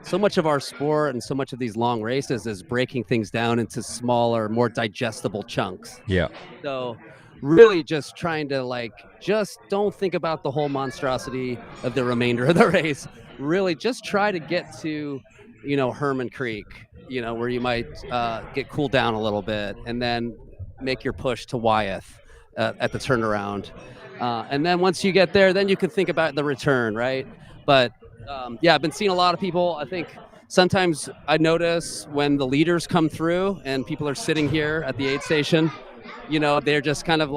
Speaker 14: so much of our sport and so much of these long races is breaking things down into smaller, more digestible chunks.
Speaker 15: Yeah.
Speaker 14: So really just trying to just don't think about the whole monstrosity of the remainder of the race. Really just try to get to, Herman Creek, where you might get cooled down a little bit and then make your push to Wyeth at the turnaround. And then once you get there, then you can think about the return, right? But I've been seeing a lot of people. I think sometimes I notice when the leaders come through and people are sitting here at the aid station, they're just kind of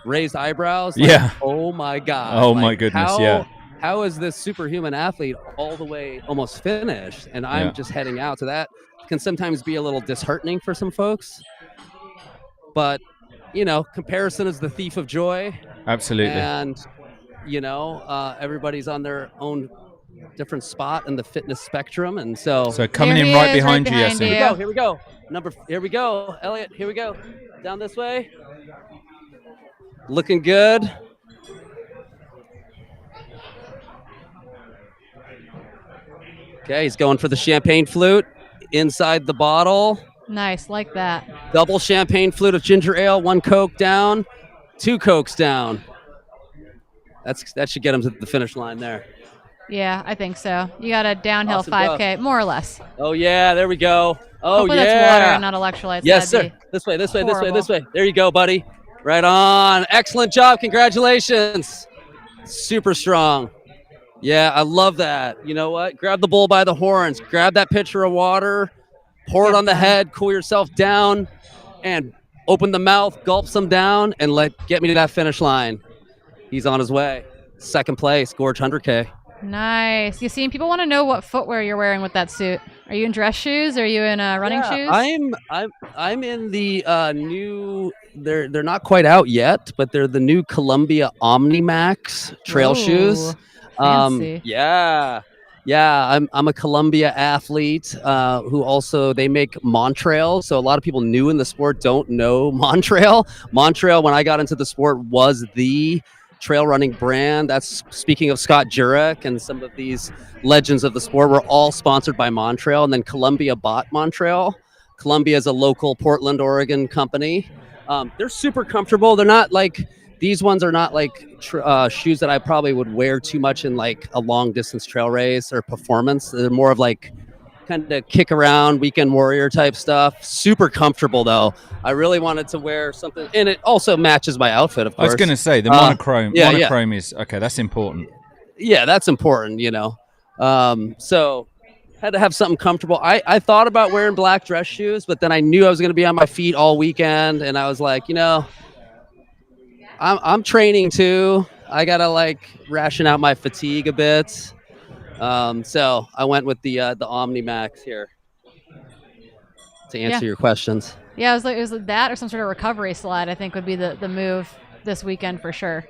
Speaker 14: raised eyebrows. Like,
Speaker 15: Yeah.
Speaker 14: oh my God.
Speaker 15: Oh
Speaker 14: Like,
Speaker 15: my goodness,
Speaker 14: how is this superhuman athlete all the way almost finished? And I'm
Speaker 15: Yeah.
Speaker 14: just heading out. So that can sometimes be a little disheartening for some folks. But, comparison is the thief of joy.
Speaker 15: Absolutely.
Speaker 14: And, everybody's on their own different spot in the fitness spectrum. And so
Speaker 15: coming in right behind you, Yasin.
Speaker 14: Here we go. Here we go. Elliot, here we go. Down this way. Looking good. Okay, he's going for the champagne flute inside the bottle.
Speaker 1: Nice, like that.
Speaker 14: Double champagne flute of ginger ale, 1 Coke down, 2 Cokes down. That should get him to the finish line there.
Speaker 1: Yeah, I think so. You got a downhill
Speaker 14: Awesome
Speaker 1: 5K,
Speaker 14: stuff.
Speaker 1: more or less.
Speaker 14: Oh yeah, there we go. Oh
Speaker 1: Hopefully
Speaker 14: yeah.
Speaker 1: that's water and not electrolytes.
Speaker 14: Yes,
Speaker 1: That'd
Speaker 14: sir.
Speaker 1: be
Speaker 14: This way, this way,
Speaker 1: horrible.
Speaker 14: this way, this way. There you go, buddy. Right on. Excellent job. Congratulations. Super strong. Yeah, I love that. You know what? Grab the bull by the horns. Grab that pitcher of water. Pour it on the head. Cool yourself down. And open the mouth. Gulp some down. And get me to that finish line. He's on his way. Second place. Gorge 100K.
Speaker 1: Nice. You see, people want to know what footwear you're wearing with that suit. Are you in dress shoes? Are you in running shoes?
Speaker 14: I'm in the new. They're not quite out yet, but they're the new Columbia OmniMax trail shoes.
Speaker 1: Fancy.
Speaker 14: Yeah. I'm a Columbia athlete who also they make Montrail. So a lot of people new in the sport don't know Montrail. Montrail, when I got into the sport, was the trail running brand. That's speaking of Scott Jurek and some of these legends of the sport were all sponsored by Montrail, and then Columbia bought Montrail. Columbia is a local Portland, Oregon company. They're super comfortable. They're not like these ones are not like shoes that I probably would wear too much in like a long distance trail race or performance. They're more of like kind of kick around weekend warrior type stuff. Super comfortable though. I really wanted to wear something, and it also matches my outfit, of course.
Speaker 15: I was going to say the monochrome.
Speaker 14: Yeah.
Speaker 15: Monochrome is okay. That's important.
Speaker 14: Yeah, that's important. So had to have something comfortable. I thought about wearing black dress shoes, but then I knew I was going to be on my feet all weekend, and I was like, I'm training too. I gotta ration out my fatigue a bit. So I went with the OmniMax here to answer your questions.
Speaker 1: Yeah, it was that or some sort of recovery slide. I think would be the move this weekend for sure.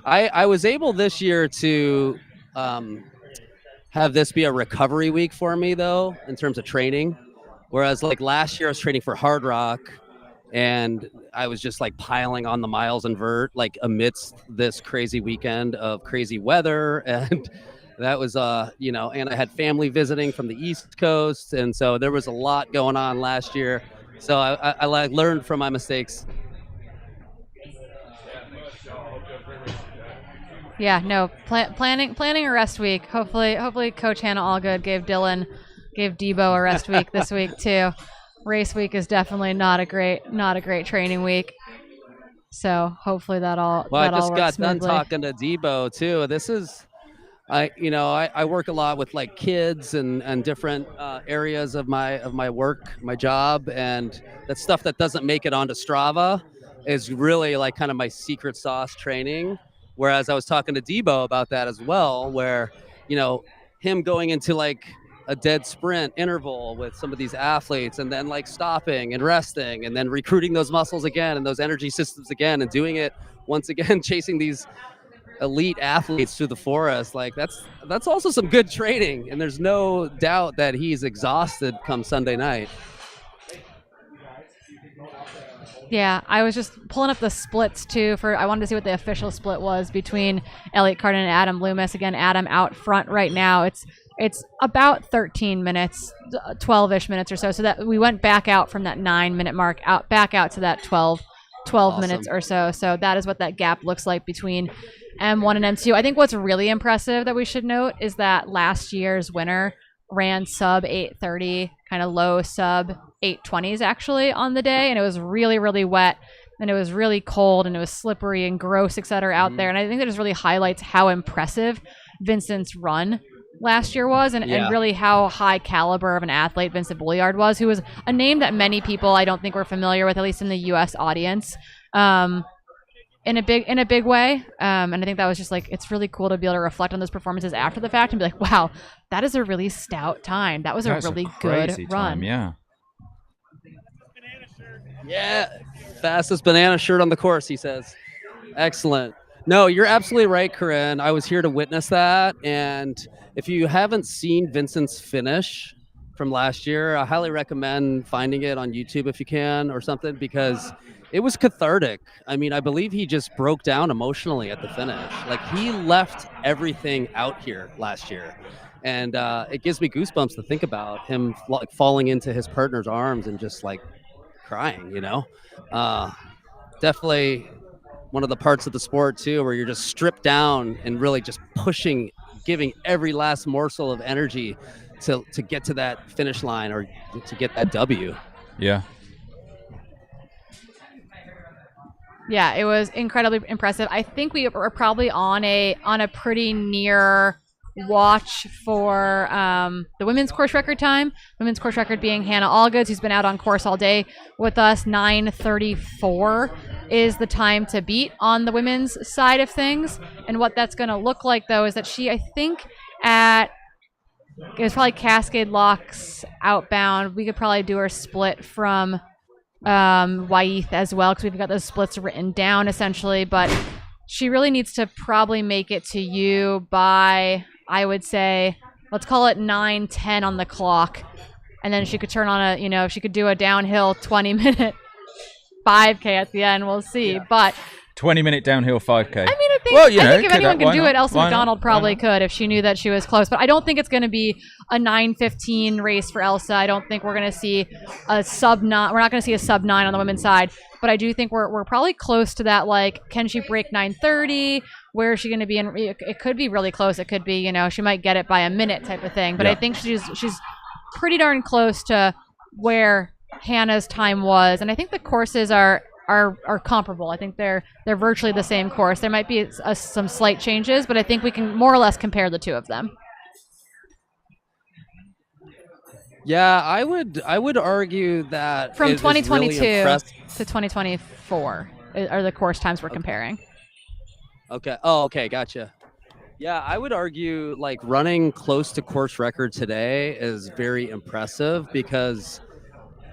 Speaker 14: I was able this year to have this be a recovery week for me though, in terms of training. Whereas last year I was training for Hard Rock, and I was just piling on the miles and vert amidst this crazy weekend of crazy weather. And that was, and I had family visiting from the East Coast. And so there was a lot going on last year. So I learned from my mistakes.
Speaker 1: Yeah, no, planning a rest week. Hopefully Coach Hannah Allgood gave Debo a rest week this week too. Race week is definitely not a great training week. So hopefully that all.
Speaker 14: Well,
Speaker 1: that
Speaker 14: I just
Speaker 1: all
Speaker 14: got
Speaker 1: works
Speaker 14: done
Speaker 1: smoothly.
Speaker 14: talking to Debo too. This is, I work a lot with kids and different areas of my work, my job, and that stuff that doesn't make it onto Strava is really kind of my secret sauce training. Whereas I was talking to Debo about that as well, where him going into a dead sprint interval with some of these athletes, and then stopping and resting, and then recruiting those muscles again and those energy systems again, and doing it once again, chasing these elite athletes through the forest. That's also some good training, and there's no doubt that he's exhausted come Sunday night.
Speaker 1: Yeah, I was just pulling up the splits too. I wanted to see what the official split was between Elliot Cardin and Adam Loomis. Again, Adam out front right now. It's about 13 minutes, 12-ish minutes or so. So that we went back out from that 9-minute mark back out to that 12
Speaker 14: Awesome.
Speaker 1: minutes or so. So that is what that gap looks like between M1 and M2. I think what's really impressive that we should note is that last year's winner ran sub 8:30, kind of low sub 8:20s actually on the day, and it was really, really wet, and it was really cold, and it was slippery and gross, etc. out there. And I think that just really highlights how impressive Vincent's run last year was, and really how high caliber of an athlete Vincent Bouliard was, who was a name that many people I don't think were familiar with, at least in the U.S. audience. in a big way. And I think that was just like, it's really cool to be able to reflect on those performances after the fact and be like, wow, that is a really stout time. That was a really good run.
Speaker 15: Time, yeah.
Speaker 14: Yeah, fastest banana shirt on the course, he says. Excellent. No, you're absolutely right, Corinne. I was here to witness that. And if you haven't seen Vincent's finish from last year, I highly recommend finding it on YouTube if you can or something, because it was cathartic. I mean, I believe he just broke down emotionally at the finish. Like, he left everything out here last year. And it gives me goosebumps to think about him like falling into his partner's arms and just like crying, you know? Definitely one of the parts of the sport too, where you're just stripped down and really just pushing, giving every last morsel of energy to get to that finish line or to get that W.
Speaker 15: Yeah.
Speaker 1: Yeah, it was incredibly impressive. I think we were probably on a pretty near watch for the women's course record time. Women's course record being Hannah Allgoods, who's been out on course all day with us. 9:34 is the time to beat on the women's side of things. And what that's going to look like, though, is that she, I think, it was probably Cascade Locks outbound. We could probably do her split from Wyeth as well, because we've got those splits written down essentially. But she really needs to probably make it to you by, I would say, let's call it 9:10 on the clock. And then she could turn on if she could do a downhill 20-minute 5K at the end, we'll see. Yeah. But
Speaker 15: 20-minute downhill 5K.
Speaker 1: I mean, I think if anyone can do it, Elsa McDonald probably could if she knew that she was close. But I don't think it's going to be a 9:15 race for Elsa. I don't think we're going to see a sub 9. We're not going to see a sub 9 on the women's side. But I do think we're probably close to that. Like, can she break 9:30? Where is she going to be? It could be really close. It could be, she might get it by a minute type of thing. But I think she's pretty darn close to where Hannah's time was. And I think the courses are comparable. I think they're virtually the same course. There might be some slight changes, but I think we can more or less compare the two of them.
Speaker 14: Yeah, I would argue that
Speaker 1: from 2022
Speaker 14: really
Speaker 1: to 2024 are the course times we're comparing.
Speaker 14: Okay. Oh, okay. Gotcha. Yeah, I would argue like running close to course record today is very impressive, because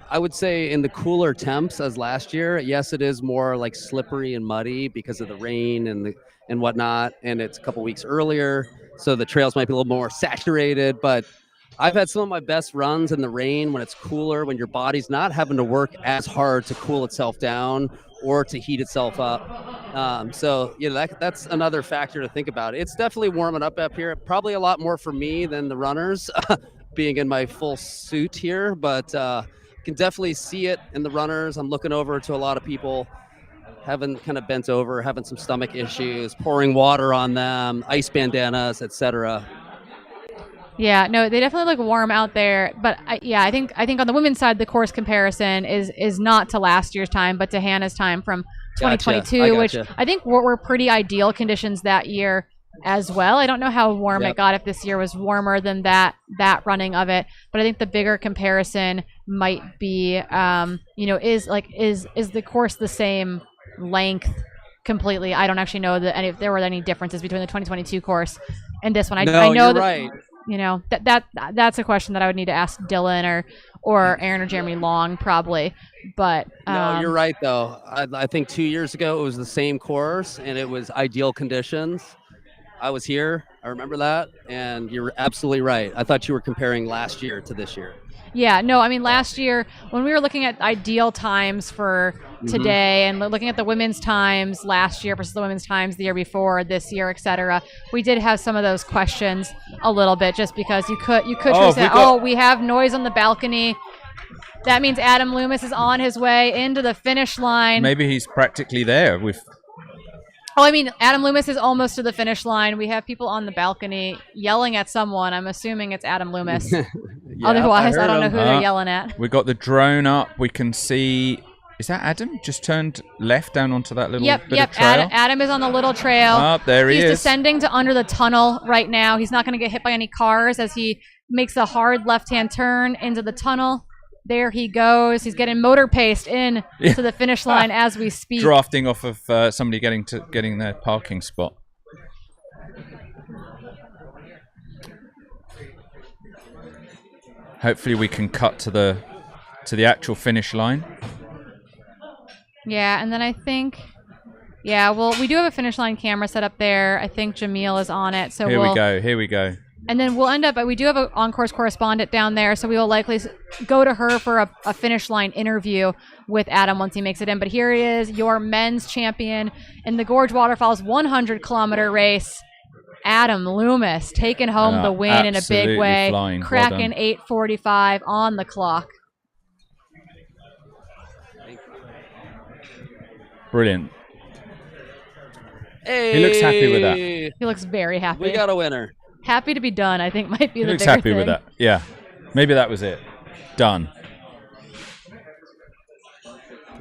Speaker 14: I would say in the cooler temps as last year, yes, it is more like slippery and muddy because of the rain and whatnot, and it's a couple weeks earlier, so the trails might be a little more saturated. But I've had some of my best runs in the rain when it's cooler, when your body's not having to work as hard to cool itself down or to heat itself up. So that's another factor to think about. It's definitely warming up here, probably a lot more for me than the runners, being in my full suit here, but can definitely see it in the runners. I'm looking over to a lot of people having kind of bent over, having some stomach issues, pouring water on them, ice bandanas, etc.
Speaker 1: Yeah, no, they definitely look warm out there. But I think on the women's side, the course comparison is not to last year's time, but to Hannah's time from 2022, which I think were pretty ideal conditions that year as well. I don't know how warm it got, if this year was warmer than that running of it, but I think the bigger comparison might be, is the course the same length completely? I don't actually know if there were any differences between the 2022 course and this one. I know
Speaker 14: you're
Speaker 1: that,
Speaker 14: right.
Speaker 1: That's a question that I would need to ask Dylan or Aaron or Jeremy Long probably. But
Speaker 14: no, you're right though. I think 2 years ago it was the same course and it was ideal conditions. I was here. I remember that. And you're absolutely right. I thought you were comparing last year to this year.
Speaker 1: Yeah, no, I mean, last year when we were looking at ideal times for today and looking at the women's times last year versus the women's times the year before, this year, etc., we did have some of those questions a little bit, just because you could say, we have noise on the balcony. That means Adam Loomis is on his way into the finish line.
Speaker 15: Maybe he's practically there with...
Speaker 1: Adam Loomis is almost to the finish line. We have people on the balcony yelling at someone. I'm assuming it's Adam Loomis. Otherwise, I don't know who they're yelling at.
Speaker 15: We got the drone up. We can see... Is that Adam? Just turned left down onto that little bit of trail?
Speaker 1: Adam is on the little trail.
Speaker 15: There he is.
Speaker 1: He's descending to under the tunnel right now. He's not going to get hit by any cars as he makes a hard left-hand turn into the tunnel. there he goes. He's getting motor paced in to the finish line as we speak.
Speaker 15: Drafting off of somebody getting their parking spot. Hopefully we can cut to the actual finish line.
Speaker 1: Yeah, and then I think, well, we do have a finish line camera set up there. I think Jamil is on it, so
Speaker 15: Here we go.
Speaker 1: And then we'll end up, we do have an on-course correspondent down there, so we will likely go to her for a finish line interview with Adam once he makes it in. But here he is, your men's champion in the Gorge Waterfalls 100-kilometer race. Adam Loomis taking home the win in a big way,
Speaker 15: flying.
Speaker 1: cracking 8:45 on the clock.
Speaker 15: Brilliant.
Speaker 14: Hey,
Speaker 15: he looks happy with that.
Speaker 1: He looks very happy.
Speaker 14: We got a winner.
Speaker 1: Happy to be done, I think, might be
Speaker 15: He
Speaker 1: the
Speaker 15: looks
Speaker 1: bigger
Speaker 15: happy
Speaker 1: thing.
Speaker 15: with that. Yeah. Maybe that was it. Done.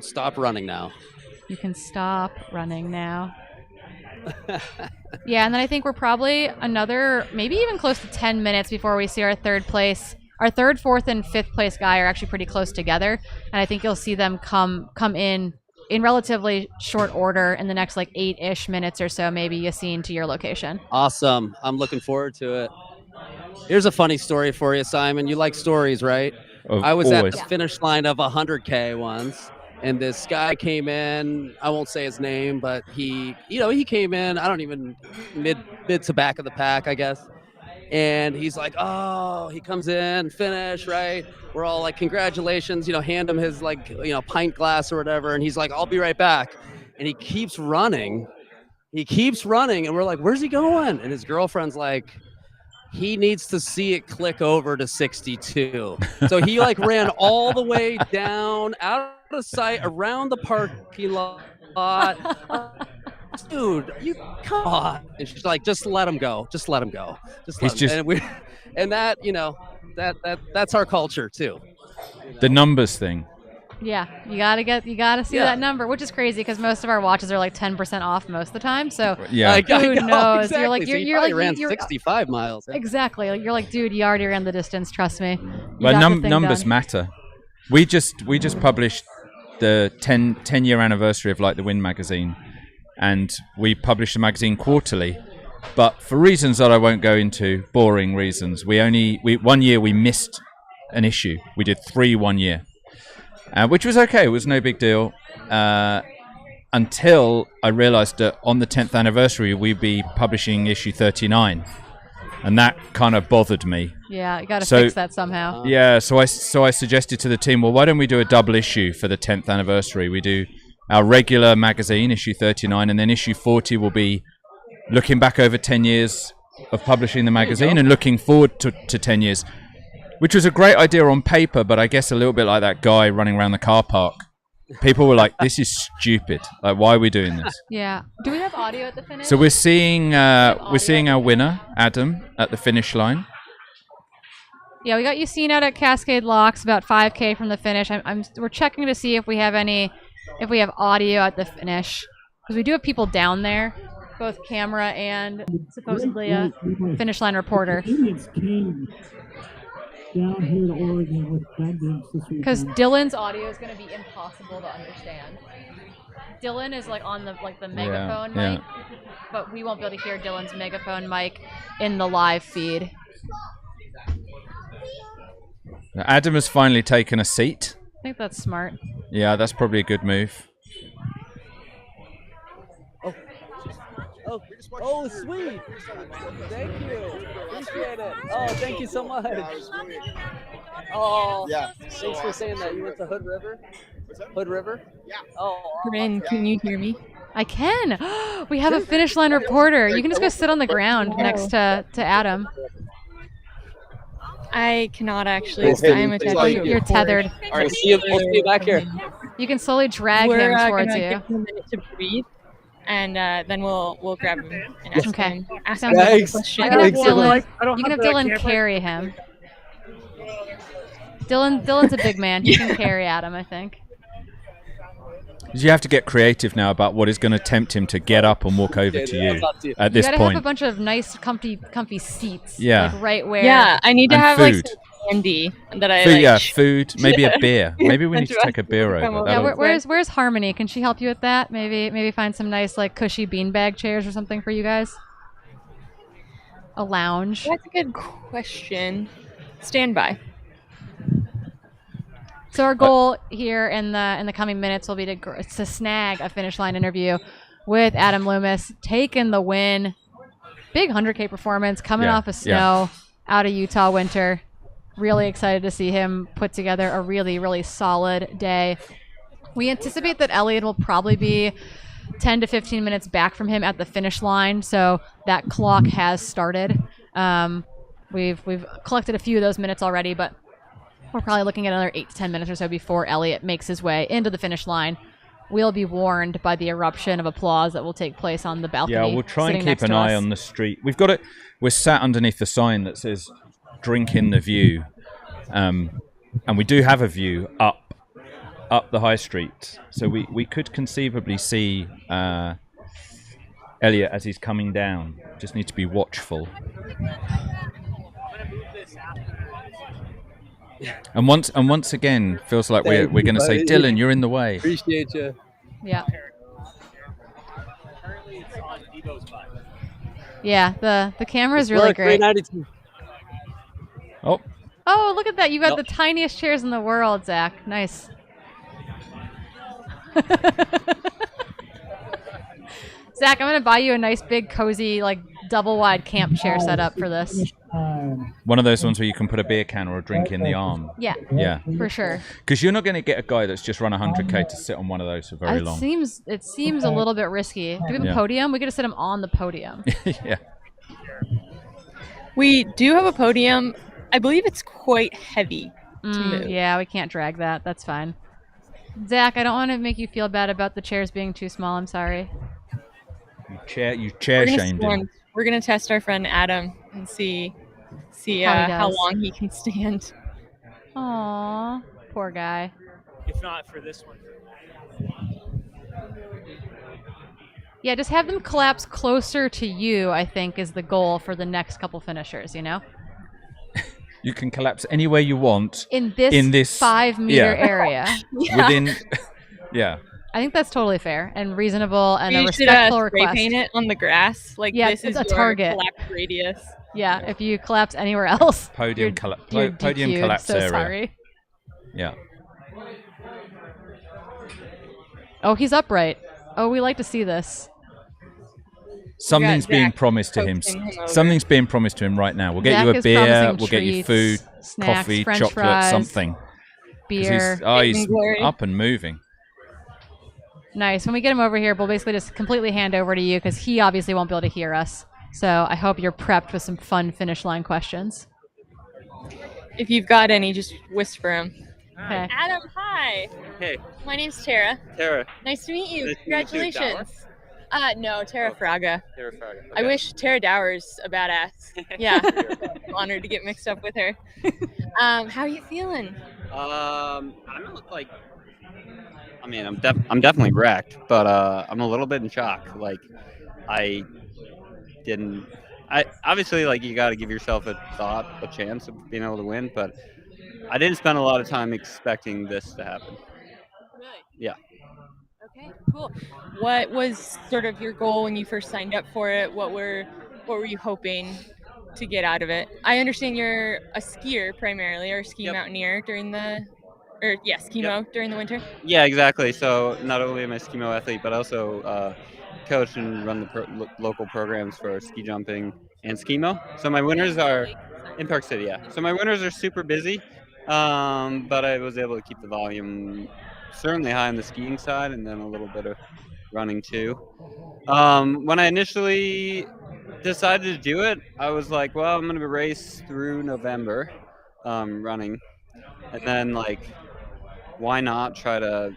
Speaker 14: Stop running now.
Speaker 1: You can stop running now. Yeah, and then I think we're probably another, maybe even close to 10 minutes before we see our third, fourth, and fifth place guy are actually pretty close together. And I think you'll see them come in relatively short order in the next 8-ish minutes or so, maybe Yassine, to your location.
Speaker 14: Awesome. I'm looking forward to it. Here's a funny story for you, Simon. You like stories, right? I was
Speaker 15: always.
Speaker 14: at the finish line of 100K once, and this guy came in. I won't say his name, but he came in, I don't even, mid to back of the pack, I guess. And he's like, oh, he comes in, finish, right? We're all like, congratulations, hand him his pint glass or whatever. And he's like, I'll be right back. And he keeps running. And we're like, where's he going? And his girlfriend's like, he needs to see it click over to 62. So he ran all the way down, out of sight, around the parking lot. Dude, you come on. And she's like, just let him go. Just let him go. And that, that's our culture too.
Speaker 15: The numbers thing.
Speaker 1: Yeah, you gotta see that number, which is crazy because most of our watches are 10% off most of the time. So
Speaker 15: yeah,
Speaker 1: who knows?
Speaker 14: Exactly.
Speaker 1: You're
Speaker 14: ran 65 miles.
Speaker 1: Exactly. You're like, dude, you already ran the distance. Trust me.
Speaker 15: Well, numbers matter. We just published the 10-year anniversary of the Win magazine, and we publish the magazine quarterly. But for reasons that I won't go into, boring reasons, one year we missed an issue. We did 3 1 year. Which was okay. It was no big deal until I realized that on the 10th anniversary, we'd be publishing issue 39. And that kind of bothered me.
Speaker 1: Yeah, you got to fix that somehow.
Speaker 15: Yeah, so I suggested to the team, well, why don't we do a double issue for the 10th anniversary? We do our regular magazine, issue 39, and then issue 40 will be looking back over 10 years of publishing the magazine and looking forward to 10 years. Which was a great idea on paper, but I guess a little bit like that guy running around the car park. People were like, this is stupid. Why are we doing this?
Speaker 1: Yeah. Do we have audio at the finish?
Speaker 15: So we're seeing our winner, Adam, at the finish line.
Speaker 1: Yeah, we got Yassine out at Cascade Locks, about 5K from the finish. We're checking to see if we have audio at the finish. Because we do have people down there, both camera and supposedly a finish line reporter.
Speaker 17: Down here to Oregon with Bendings this weekend.
Speaker 1: Because Dylan's audio is going to be impossible to understand. Dylan is on the megaphone mic, but we won't be able to hear Dylan's megaphone mic in the live feed.
Speaker 15: Now, Adam has finally taken a seat.
Speaker 1: I think that's smart.
Speaker 15: Yeah, that's probably a good move.
Speaker 14: Oh, sweet. Thank you. Appreciate it. Oh, thank you so much. Oh, yeah. Thanks for saying that. You went to Hood River? Hood River? Yeah. Oh.
Speaker 18: Corinne, can you hear me?
Speaker 1: I can. We have a finish line reporter. You can just go sit on the ground next to Adam.
Speaker 18: I cannot actually. I'm attached.
Speaker 1: You're tethered.
Speaker 14: All right, we'll see you back here.
Speaker 1: You can slowly drag him towards you.
Speaker 18: Give him a minute to breathe. And then we'll grab him and ask him a question.
Speaker 1: You can have Dylan carry him. Dylan's a big man. He can carry Adam, I think.
Speaker 15: You have to get creative now about what is going to tempt him to get up and walk over to you at this
Speaker 1: You gotta
Speaker 15: point.
Speaker 1: have a bunch of nice, comfy seats.
Speaker 15: Yeah.
Speaker 1: Right where.
Speaker 18: Yeah, I need to have
Speaker 15: food.
Speaker 18: candy that I
Speaker 15: Food,
Speaker 18: like.
Speaker 15: yeah, food, maybe a beer. Maybe we need to take a beer
Speaker 18: Come
Speaker 15: over.
Speaker 18: over.
Speaker 1: Yeah,
Speaker 15: That'll-
Speaker 1: where's Harmony? Can she help you with that? Maybe find some nice like cushy beanbag chairs or something for you guys. A lounge.
Speaker 18: That's a good question. Stand by.
Speaker 1: So our goal here in the coming minutes will be to snag a finish line interview with Adam Loomis, taking the win. Big 100K performance, coming off of snow out of Utah winter. Really excited to see him put together a really, really solid day. We anticipate that Elliot will probably be 10 to 15 minutes back from him at the finish line, so that clock has started. We've collected a few of those minutes already, but we're probably looking at another 8 to 10 minutes or so before Elliot makes his way into the finish line. We'll be warned by the eruption of applause that will take place on the balcony.
Speaker 15: Yeah, we'll try and
Speaker 1: sitting
Speaker 15: keep
Speaker 1: next
Speaker 15: an
Speaker 1: to
Speaker 15: eye
Speaker 1: us.
Speaker 15: on the street. We're sat underneath the sign that says "Drink in the View," and we do have a view up the high street, so we could conceivably see Elliot as he's coming down. Just need to be watchful. And once again, feels like we're going to say, Dylan, you're in the way.
Speaker 12: Appreciate you.
Speaker 1: Yeah. Yeah, the camera is really great.
Speaker 15: Oh.
Speaker 1: Oh, look at that. You got the tiniest chairs in the world, Zach. Nice. Zach, I'm going to buy you a nice big cozy like double wide camp chair setup for this.
Speaker 15: One of those ones where you can put a beer can or a drink in the arm.
Speaker 1: Yeah.
Speaker 15: Yeah.
Speaker 1: For sure.
Speaker 15: Because you're not going to get a guy that's just run 100K to sit on one of those for very long.
Speaker 1: It seems a little bit risky. Do we have a
Speaker 15: Yeah.
Speaker 1: podium? We got to sit him on the podium.
Speaker 15: Yeah.
Speaker 18: We do have a podium. I believe it's quite heavy to move.
Speaker 1: Yeah, we can't drag that. That's fine. Zach, I don't want to make you feel bad about the chairs being too small. I'm sorry.
Speaker 15: You chair shamed him.
Speaker 18: We're gonna test our friend Adam and see
Speaker 1: How he
Speaker 18: how
Speaker 1: does.
Speaker 18: long he can stand.
Speaker 1: Aw, poor guy.
Speaker 16: If not for this one.
Speaker 1: Yeah, just have them collapse closer to you, I think, is the goal for the next couple finishers, you know?
Speaker 15: You can collapse anywhere you want
Speaker 1: In this 5 meter area.
Speaker 15: Within, yeah.
Speaker 1: I think that's totally fair and reasonable and a
Speaker 18: You should
Speaker 1: respectful
Speaker 18: spray
Speaker 1: request.
Speaker 18: paint it on the grass. Like
Speaker 1: Yeah,
Speaker 18: this is
Speaker 1: it's a
Speaker 18: your
Speaker 1: target.
Speaker 18: collapse radius.
Speaker 1: Yeah, if you collapse anywhere else,
Speaker 15: Podium
Speaker 1: you're
Speaker 15: podium
Speaker 1: DQ'd,
Speaker 15: collapse
Speaker 1: so
Speaker 15: area.
Speaker 1: sorry.
Speaker 15: Yeah.
Speaker 1: Oh, he's upright. Oh, we like to see this.
Speaker 15: Something's being
Speaker 1: Jack
Speaker 15: promised to him.
Speaker 1: coaxing him over.
Speaker 15: Something's being promised to him right now. We'll get
Speaker 1: Zach
Speaker 15: you a
Speaker 1: is
Speaker 15: beer.
Speaker 1: promising
Speaker 15: We'll get you
Speaker 1: treats,
Speaker 15: food,
Speaker 1: snacks,
Speaker 15: coffee,
Speaker 1: French
Speaker 15: chocolate,
Speaker 1: fries,
Speaker 15: something. 'Cause
Speaker 1: beer.
Speaker 15: He's
Speaker 1: Glory.
Speaker 15: up and moving.
Speaker 1: Nice. When we get him over here, we'll basically just completely hand over to you because he obviously won't be able to hear us. So I hope you're prepped with some fun finish line questions.
Speaker 18: If you've got any, just whisper them.
Speaker 1: Okay.
Speaker 18: Adam, hi.
Speaker 12: Hey.
Speaker 18: My name's Tara.
Speaker 12: Tara.
Speaker 18: Nice to meet you.
Speaker 12: Nice to meet you.
Speaker 18: Congratulations. No, Tara Fraga.
Speaker 12: Tara Fraga.
Speaker 18: I
Speaker 12: Okay.
Speaker 18: wish Tara Dower's a badass. Yeah. I'm honored to get mixed up with her. How are you feeling?
Speaker 19: I'm not like. I mean, I'm definitely wrecked, but I'm a little bit in shock. Like, I obviously like you got to give yourself a chance of being able to win, but I didn't spend a lot of time expecting this to happen.
Speaker 18: Really?
Speaker 19: Yeah.
Speaker 18: Okay, cool. What was sort of your goal when you first signed up for it? What were you hoping to get out of it? I understand you're a skier primarily, or a ski mountaineer during the, skimo during the winter.
Speaker 19: Yeah, exactly. So not only am I a skimo athlete, but also coach and run the local programs for ski jumping and skimo. So my winters are in Park City. Yeah. So my winters are super busy, but I was able to keep the volume certainly high on the skiing side, and then a little bit of running too. When I initially decided to do it, I was like, well, I'm going to race through November running, and then like, why not try to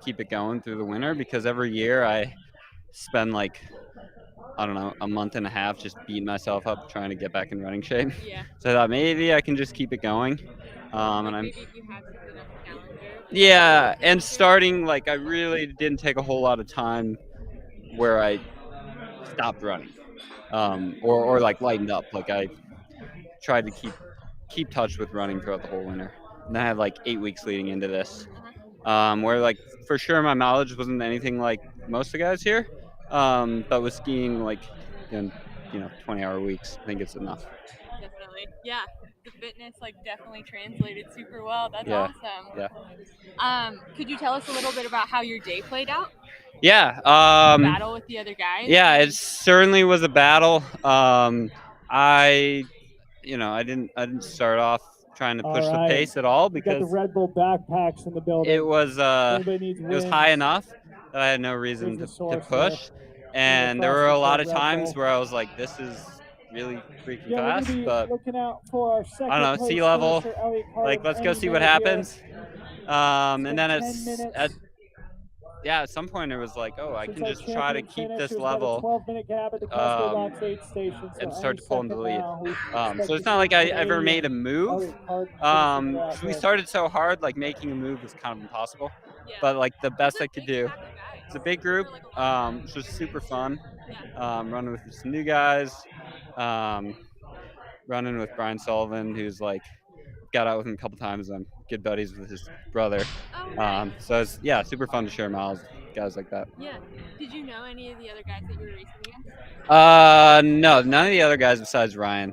Speaker 19: keep it going through the winter? Because every year I spend like, I don't know, a month and a half just beating myself up trying to get back in running shape.
Speaker 18: Yeah.
Speaker 19: So I thought maybe I can just keep it going. And starting, like, I really didn't take a whole lot of time where I stopped running or like lightened up. Like I tried to keep keep touch with running throughout the whole winter. And I had like 8 weeks leading into this, where like for sure my mileage wasn't anything like most of the guys here, but with skiing like doing 20-hour weeks, I think it's enough.
Speaker 18: Definitely. Yeah. The fitness like definitely translated super well. That's
Speaker 19: Yeah.
Speaker 18: awesome.
Speaker 19: Yeah.
Speaker 18: Could you tell us a little bit about how your day played out?
Speaker 19: Yeah.
Speaker 18: Battle with the other guys?
Speaker 19: Yeah, it certainly was a battle. I didn't start off trying to push the pace at all
Speaker 16: We got the
Speaker 19: because
Speaker 16: Red Bull backpacks in the building.
Speaker 19: it was
Speaker 16: Anybody needs
Speaker 19: it was
Speaker 16: wins?
Speaker 19: high enough that I had no reason to push. And there were a lot of times where I was like, this is really freaking
Speaker 16: Yeah, we're
Speaker 19: fast,
Speaker 16: gonna be
Speaker 19: but
Speaker 16: looking out for our second
Speaker 19: I don't know,
Speaker 16: place
Speaker 19: sea level,
Speaker 16: finisher, Elliot Carter,
Speaker 19: like let's go
Speaker 16: any
Speaker 19: see what
Speaker 16: minute here.
Speaker 19: happens. And then
Speaker 16: 10 minutes.
Speaker 19: at some point it was like, oh, I
Speaker 16: Since
Speaker 19: can
Speaker 16: our
Speaker 19: just try to
Speaker 16: champion
Speaker 19: keep
Speaker 16: finished,
Speaker 19: this
Speaker 16: we've got a
Speaker 19: level
Speaker 16: 12-minute gap at the Cascade Locks aid station, so
Speaker 19: and start
Speaker 16: any
Speaker 19: to pull into the
Speaker 16: second
Speaker 19: lead.
Speaker 16: now, we
Speaker 19: So
Speaker 16: expect to
Speaker 19: it's not
Speaker 16: see
Speaker 19: like I
Speaker 16: Canadian
Speaker 19: ever made a move.
Speaker 16: Elliot Carter finishing that
Speaker 19: 'Cause we
Speaker 16: race.
Speaker 19: started so hard, like making a move was kind of impossible. But like the best I could do. It's a big group, which was super fun. Running with some new guys, running with Brian Sullivan, who's like got out with him a couple times. I'm good buddies with his brother. So it's super fun to share miles with guys like that.
Speaker 18: Yeah. Did you know any of the other guys that you were racing against?
Speaker 19: No, none of the other guys besides Ryan,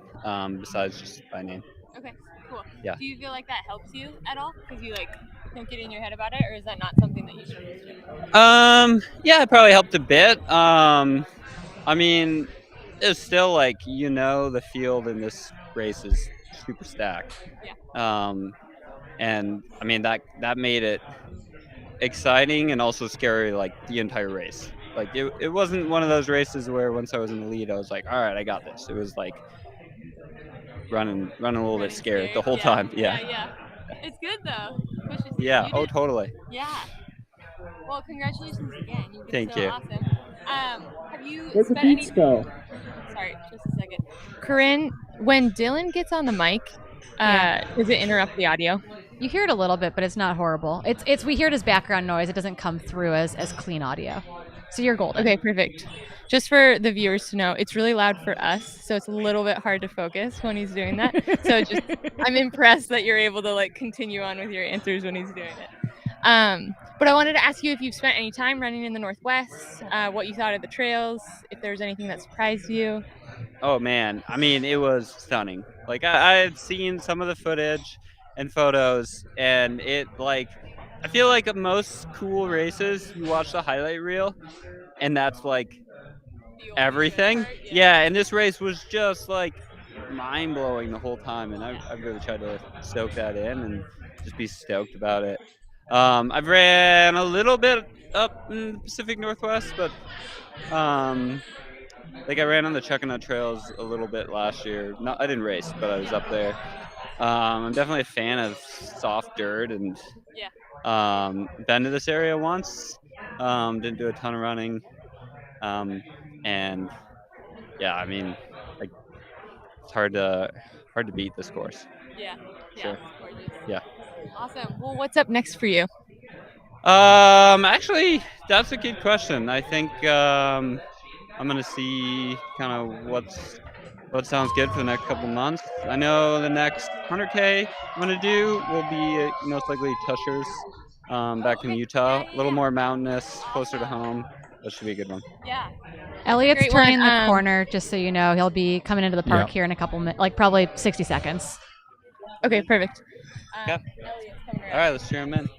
Speaker 19: besides just by name.
Speaker 18: Okay, cool.
Speaker 19: Yeah.
Speaker 18: Do you feel like that helps you at all? Because you like don't get in your head about it, or is that not something that you struggle with?
Speaker 19: Yeah, it probably helped a bit. I mean, it's still like, the field in this race is super stacked.
Speaker 18: Yeah.
Speaker 19: And I mean that made it exciting and also scary, like the entire race. Like it wasn't one of those races where once I was in the lead, I was like, all right, I got this. It was like running a little bit scared the whole time.
Speaker 18: Yeah. It's good though. Pushes you.
Speaker 19: Yeah.
Speaker 18: You
Speaker 19: Oh,
Speaker 18: did-
Speaker 19: totally.
Speaker 18: Yeah. Well, congratulations again. You've been
Speaker 19: Thank
Speaker 18: so
Speaker 19: you.
Speaker 18: awesome. Have you
Speaker 16: Where'd the
Speaker 18: spent any?
Speaker 16: beats go?
Speaker 18: Sorry, just a second. Corinne, when Dylan gets on the mic, does it interrupt the audio?
Speaker 1: You hear it a little bit, but it's not horrible. It's we hear it as background noise. It doesn't come through as clean audio. So you're golden.
Speaker 18: Okay, perfect. Just for the viewers to know, it's really loud for us, so it's a little bit hard to focus when he's doing that. So I'm impressed that you're able to like continue on with your answers when he's doing it. But I wanted to ask you if you've spent any time running in the Northwest, what you thought of the trails, if there's anything that surprised you.
Speaker 19: Oh man, I mean, it was stunning. Like I had seen some of the footage and photos, and it like, I feel like at most cool races, you watch the highlight reel, and that's like everything. Yeah, and this race was just like mind blowing the whole time, and I really tried to soak that in and just be stoked about it. I've ran a little bit up in the Pacific Northwest, but like I ran on the Chuckanut trails a little bit last year. I didn't race, but I was up there. I'm definitely a fan of soft dirt, and been to this area once. Didn't do a ton of running, and yeah, I mean, like it's hard to beat this course.
Speaker 18: Yeah.
Speaker 19: Sure.
Speaker 18: It's gorgeous.
Speaker 19: Yeah.
Speaker 18: Awesome. Well, what's up next for you?
Speaker 19: Actually, that's a good question. I think I'm gonna see kind of what sounds good for the next couple months. I know the next 100K I'm gonna do will be most likely Tushers, back in Utah. A little more mountainous, closer to home. That should be a good one.
Speaker 18: Yeah.
Speaker 1: Elliot's
Speaker 18: Great
Speaker 1: turning
Speaker 18: one.
Speaker 1: the corner, just so you know. He'll be coming into the park here in a couple minutes, like probably 60 seconds.
Speaker 18: Okay, perfect.
Speaker 19: Okay. All right, let's cheer him in.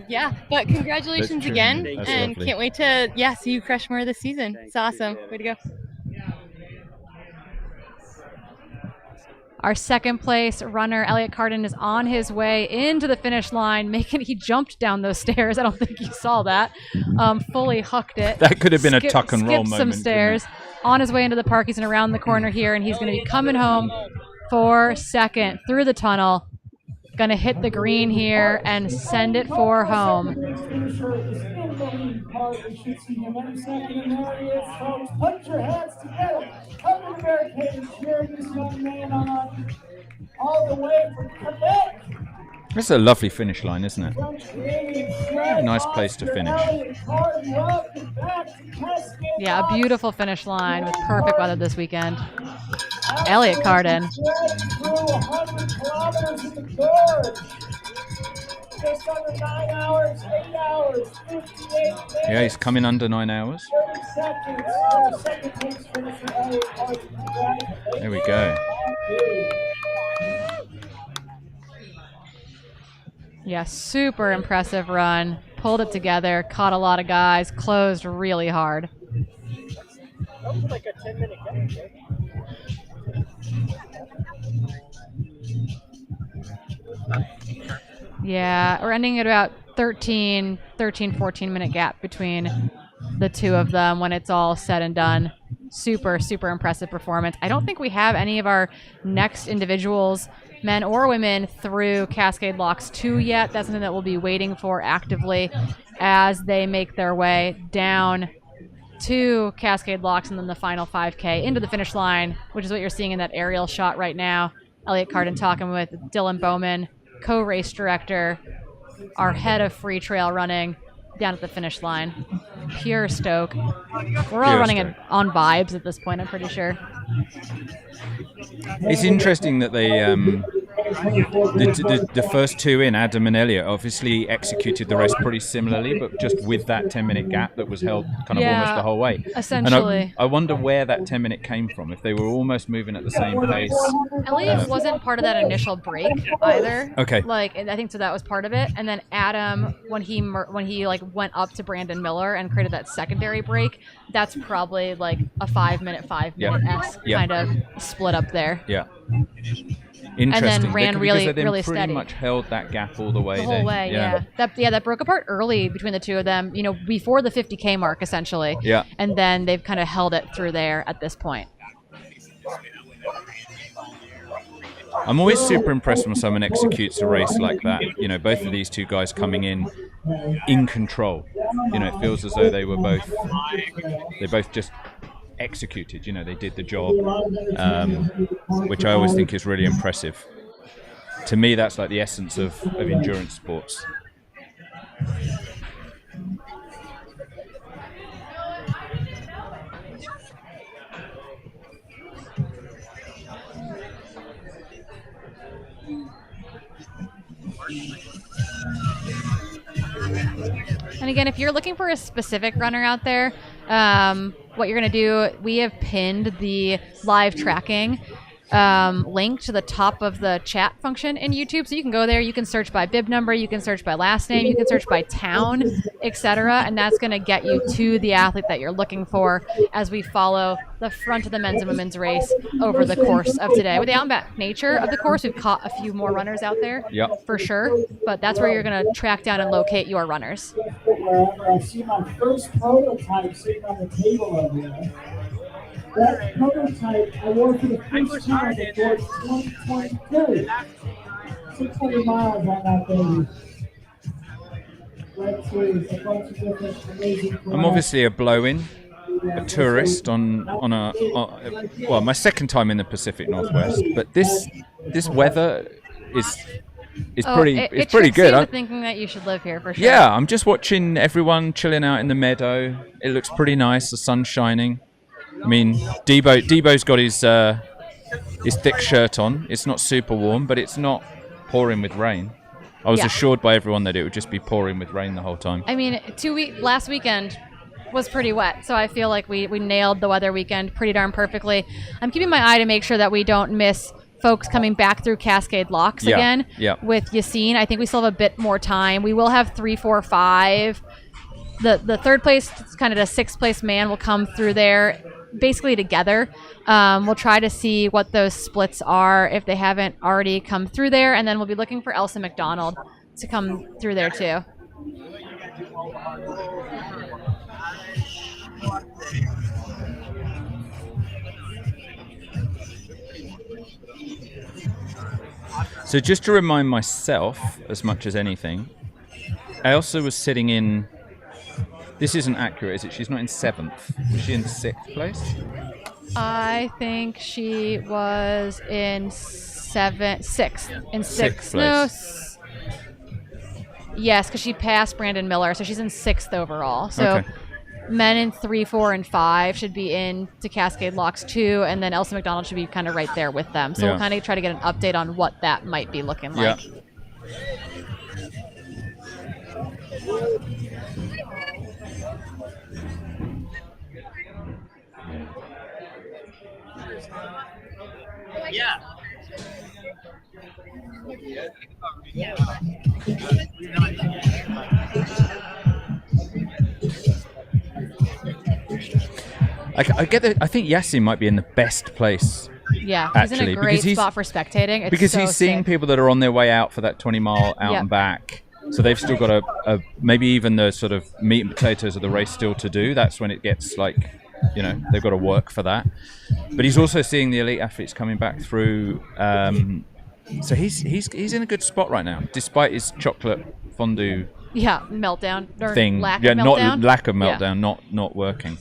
Speaker 18: Yeah, but congratulations
Speaker 19: true.
Speaker 18: again,
Speaker 19: That's
Speaker 18: and
Speaker 19: lovely.
Speaker 18: can't wait to see you crush more this season. It's awesome. Way to go.
Speaker 1: Our second place runner, Elliot Carden, is on his way into the finish line. He jumped down those stairs. I don't think you saw that. Fully hucked it.
Speaker 15: That could have been a tuck and roll
Speaker 1: skipped some
Speaker 15: moment,
Speaker 1: stairs. On his way into the park, he's going to round the corner here, and he's going to be coming home for second through the tunnel. Going to hit the green here and send it for home.
Speaker 16: Finisher is in the lead part. We should see him any second, and there he is, folks. Put your hands together. Under the barricade and cheer this young man on all the way from Quebec.
Speaker 15: That's a lovely finish line, isn't it?
Speaker 16: From Canadian flag
Speaker 15: Nice place to finish.
Speaker 16: Elliot Carden up and back to Cascade
Speaker 1: Yeah, a
Speaker 16: Locks.
Speaker 1: beautiful finish line with perfect weather this weekend. Elliot Carden.
Speaker 16: Through 100 kilometers in the gorge. Just under 9 hours, 8 hours, 58 minutes.
Speaker 15: Yeah, he's coming under 9 hours.
Speaker 16: 30 seconds. Second place finisher, Elliot Carden.
Speaker 15: There we go.
Speaker 1: Yeah, super impressive run. Pulled it together, caught a lot of guys, closed really hard.
Speaker 16: That was like a 10-minute gap.
Speaker 1: Yeah, we're ending at about 13, 14 minute gap between the two of them when it's all said and done. Super, super impressive performance. I don't think we have any of our next individuals, men or women, through Cascade Locks 2 yet. That's something that we'll be waiting for actively as they make their way down to Cascade Locks and then the final 5K into the finish line, which is what you're seeing in that aerial shot right now. Elliot Carden talking with Dylan Bowman, co-race director, our head of free trail running, down at the finish line. Pure stoke. We're all running it on vibes at this point, I'm pretty sure.
Speaker 15: It's interesting that they the first two in, Adam and Elliot, obviously executed the rest pretty similarly, but just with that 10-minute gap that was held kind of almost the whole way.
Speaker 1: Essentially.
Speaker 15: And I wonder where that 10-minute came from, if they were almost moving at the same pace.
Speaker 1: Elliot wasn't part of that initial break either.
Speaker 15: Okay.
Speaker 1: Like, I think so that was part of it. And then Adam, when he like went up to Brandon Miller and created that secondary break, that's probably like a 5-minute esque kind of split up there.
Speaker 15: Yeah. Interesting.
Speaker 1: And then ran really
Speaker 15: pretty
Speaker 1: steady.
Speaker 15: much held that gap all the way.
Speaker 1: The whole way, yeah. That broke apart early between the two of them, you know, before the 50K mark, essentially.
Speaker 15: Yeah.
Speaker 1: And then they've kind of held it through there at this point.
Speaker 15: I'm always super impressed when someone executes a race like that. You know, both of these two guys coming in control. You know, it feels as though they both just executed. You know, they did the job, which I always think is really impressive. To me, that's like the essence of endurance sports.
Speaker 1: And again, if you're looking for a specific runner out there, what you're going to do, we have pinned the live tracking link to the top of the chat function in YouTube. So you can go there, you can search by bib number, you can search by last name, you can search by town, etc. And that's going to get you to the athlete that you're looking for as we follow the front of the men's and women's race over the course of today. With the out and back nature of the course, we've caught a few more runners out there, for sure. But that's where you're going to track down and locate your runners.
Speaker 16: I see my first prototype sitting on the table over there. That prototype I wore for the first time at Gorge 2022. 600 miles on that baby. Let's see, a bunch of different amazing
Speaker 15: I'm obviously a blow-in, a tourist on my second time in the Pacific Northwest, but this weather is pretty good.
Speaker 1: I'm thinking that you should live here for sure.
Speaker 15: Yeah, I'm just watching everyone chilling out in the meadow. It looks pretty nice. The sun's shining. I mean, Debo's got his thick shirt on. It's not super warm, but it's not pouring with rain. I was assured by everyone that it would just be pouring with rain the whole time.
Speaker 1: I mean, last weekend was pretty wet, so I feel like we nailed the weather weekend pretty darn perfectly. I'm keeping my eye to make sure that we don't miss folks coming back through Cascade Locks again with Yassine. I think we still have a bit more time. We will have 3, 4, 5. The third place, kind of the sixth place man will come through there basically together. We'll try to see what those splits are if they haven't already come through there, and then we'll be looking for Elsa McDonald to come through there too.
Speaker 15: So just to remind myself as much as anything, Elsa was sitting in, this isn't accurate, is it? She's not in 7th. Was she in 6th place?
Speaker 1: I think she was in 6th. In 6th.
Speaker 15: No,
Speaker 1: yes, because she passed Brandon Miller, so she's in 6th overall. So men in 3, 4, and 5 should be in to Cascade Locks 2, and then Elsa McDonald should be kind of right there with them. So we'll kind of try to get an update on what that might be looking like.
Speaker 13: Yeah.
Speaker 15: I get that. I think Yassin might be in the best place.
Speaker 1: Yeah, he's
Speaker 15: actually,
Speaker 1: in a great spot for spectating. It's
Speaker 15: because
Speaker 1: so
Speaker 15: he's seeing
Speaker 1: sick.
Speaker 15: people that are on their way out for that 20-mile out and back. So they've still got a maybe even the sort of meat and potatoes of the race still to do. That's when it gets like, you know, they've got to work for that. But he's also seeing the elite athletes coming back through. So he's in a good spot right now, despite his chocolate fondue
Speaker 1: meltdown or
Speaker 15: thing.
Speaker 1: lack of meltdown.
Speaker 15: Not lack of meltdown, not working.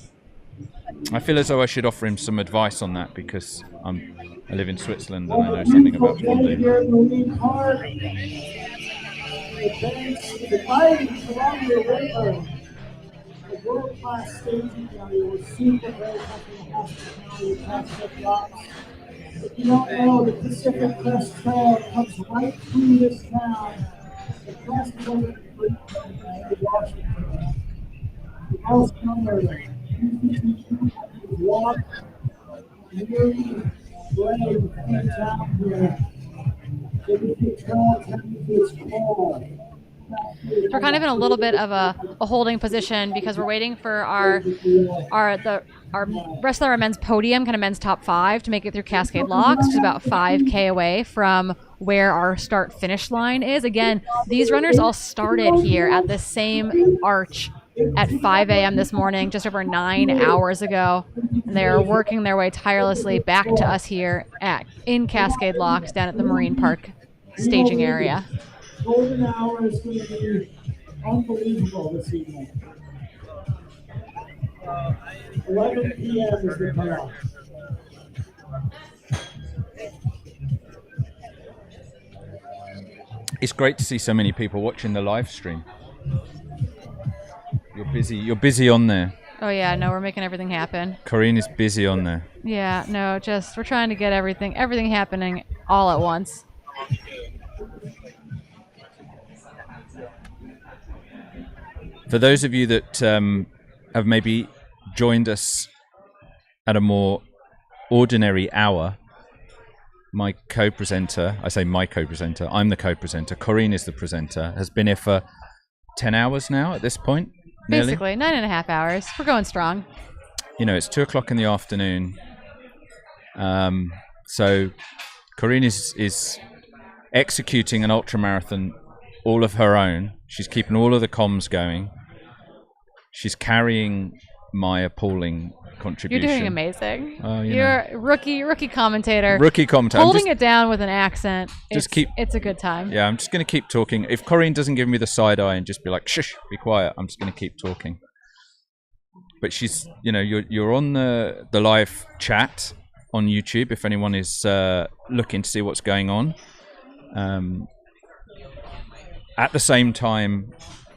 Speaker 15: I feel as though I should offer him some advice on that because I live in Switzerland and I know something about fondue.
Speaker 16: Here in the lead car. The mighty Columbia River, a world-class staging area. We're super grateful for the hospitality of Cascade Locks. If you don't know, the Pacific Crest Trail comes right through this town. The crest goes to Washington. Also, walk nearly brave things out here.
Speaker 1: We're kind of in a little bit of a holding position because we're waiting for our rest of our men's podium, kind of men's top 5, to make it through Cascade Locks, which is about 5K away from where our start finish line is. Again, these runners all started here at the same arch at 5 a.m. this morning, just over 9 hours ago. And they're working their way tirelessly back to us here in Cascade Locks down at the Marine Park staging area.
Speaker 16: Golden hour is going to be unbelievable this evening. 11 p.m. is the cutoff.
Speaker 15: It's great to see so many people watching the live stream. You're busy on there.
Speaker 1: Oh yeah, no, we're making everything happen.
Speaker 15: Corinne is busy on there.
Speaker 1: Yeah, no, just we're trying to get everything happening all at once.
Speaker 15: For those of you that have maybe joined us at a more ordinary hour, my co-presenter, I say my co-presenter, I'm the co-presenter, Corinne is the presenter, has been here for 10 hours now at this point. Nearly.
Speaker 1: Basically, 9.5 hours. We're going strong.
Speaker 15: You know, it's 2:00 in the afternoon. So Corinne is executing an ultramarathon all of her own. She's keeping all of the comms going. She's carrying my appalling contribution.
Speaker 1: You're doing amazing.
Speaker 15: You
Speaker 1: You're a rookie commentator.
Speaker 15: Rookie commentator.
Speaker 1: Holding it down with an accent. It's a good time.
Speaker 15: Yeah, I'm just going to keep talking. If Corinne doesn't give me the side eye and just be like, shush, be quiet, I'm just going to keep talking. But she's, you know, you're on the live chat on YouTube if anyone is looking to see what's going on. At the same time,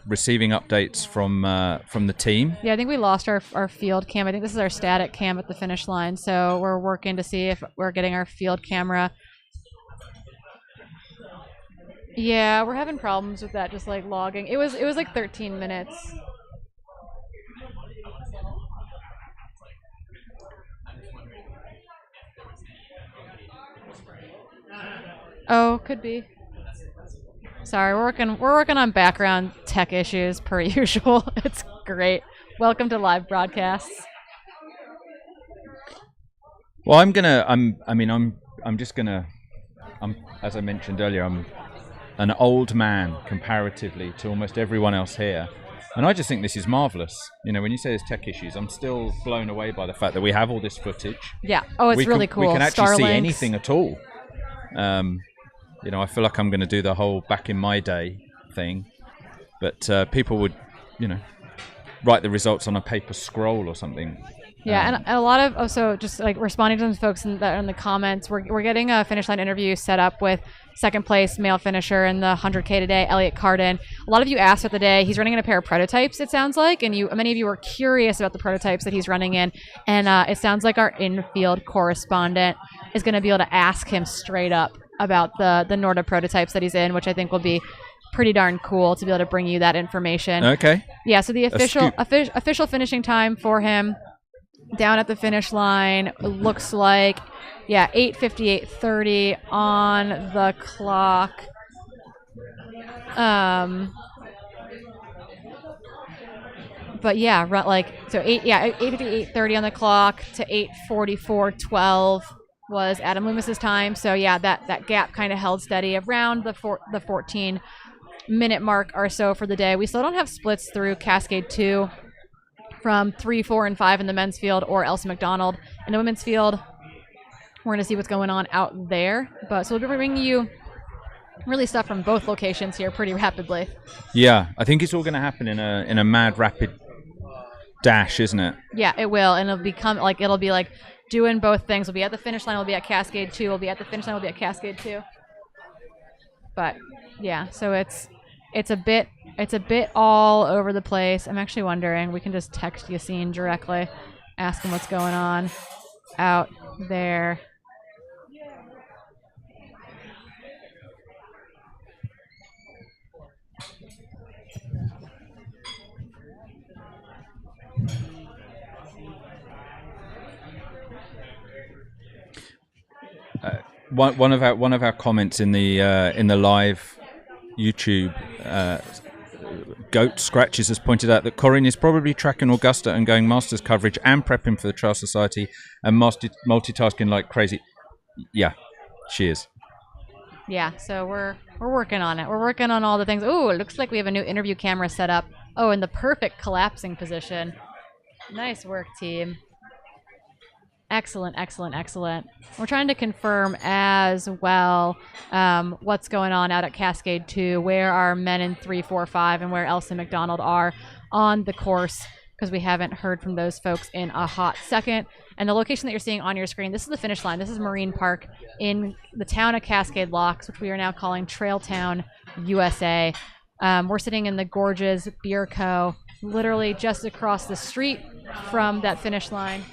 Speaker 15: receiving updates from the team.
Speaker 1: Yeah, I think we lost our field cam. I think this is our static cam at the finish line. So we're working to see if we're getting our field camera. Yeah, we're having problems with that, just like logging. It was like 13 minutes. Oh, could be. Sorry, we're working on background tech issues per usual. It's great. Welcome to live broadcasts.
Speaker 15: Well, as I mentioned earlier, I'm an old man comparatively to almost everyone else here. And I just think this is marvelous. You know, when you say there's tech issues, I'm still blown away by the fact that we have all this footage.
Speaker 1: Yeah. Oh, it's really cool.
Speaker 15: We can actually see
Speaker 1: Starlinks.
Speaker 15: anything at all. You know, I feel like I'm going to do the whole back in my day thing. But people would, you know, write the results on a paper scroll or something.
Speaker 1: Yeah, and a lot of also just like responding to some folks in the comments, we're getting a finish line interview set up with second place male finisher in the 100K today, Elliot Carden. A lot of you asked about the day. He's running in a pair of prototypes, it sounds like, and many of you were curious about the prototypes that he's running in, and it sounds like our in-field correspondent is going to be able to ask him straight up about the Norda prototypes that he's in, which I think will be pretty darn cool to be able to bring you that information.
Speaker 15: Okay.
Speaker 1: Yeah, so the official finishing time for him down at the finish line looks like 8:58:30 on the clock. But yeah, 8:58:30 on the clock to 8:44:12 was Adam Loomis's time. So yeah, that gap kind of held steady around the 14-minute mark or so for the day. We still don't have splits through Cascade 2 from 3, 4, and 5 in the men's field or Elsa McDonald. In the women's field, we're going to see what's going on out there. So we'll be bringing you really stuff from both locations here pretty rapidly.
Speaker 15: Yeah, I think it's all going to happen in a mad rapid dash, isn't it?
Speaker 1: Yeah, it will, and it'll be like doing both things. We'll be at the finish line, we'll be at Cascade 2, we'll be at the finish line, we'll be at Cascade 2. But yeah, so it's a bit all over the place. I'm actually wondering, we can just text Yassine directly, ask him what's going on out there.
Speaker 15: One of our comments in the live YouTube, Goat Scratches has pointed out that Corinne is probably tracking Augusta and going Masters coverage and prepping for the Trail Society and multitasking like crazy. Yeah, she is.
Speaker 1: Yeah, so we're working on it. We're working on all the things. Oh, it looks like we have a new interview camera set up. Oh, in the perfect collapsing position. Nice work, team. Excellent, excellent, excellent. We're trying to confirm as well what's going on out at Cascade 2, where our men in 3, 4, 5, and where Elsa McDonald are on the course, because we haven't heard from those folks in a hot second. And the location that you're seeing on your screen, this is the finish line. This is Marine Park in the town of Cascade Locks, which we are now calling Trail Town, USA. We're sitting in the Gorges Beer Co., literally just across the street from that finish line.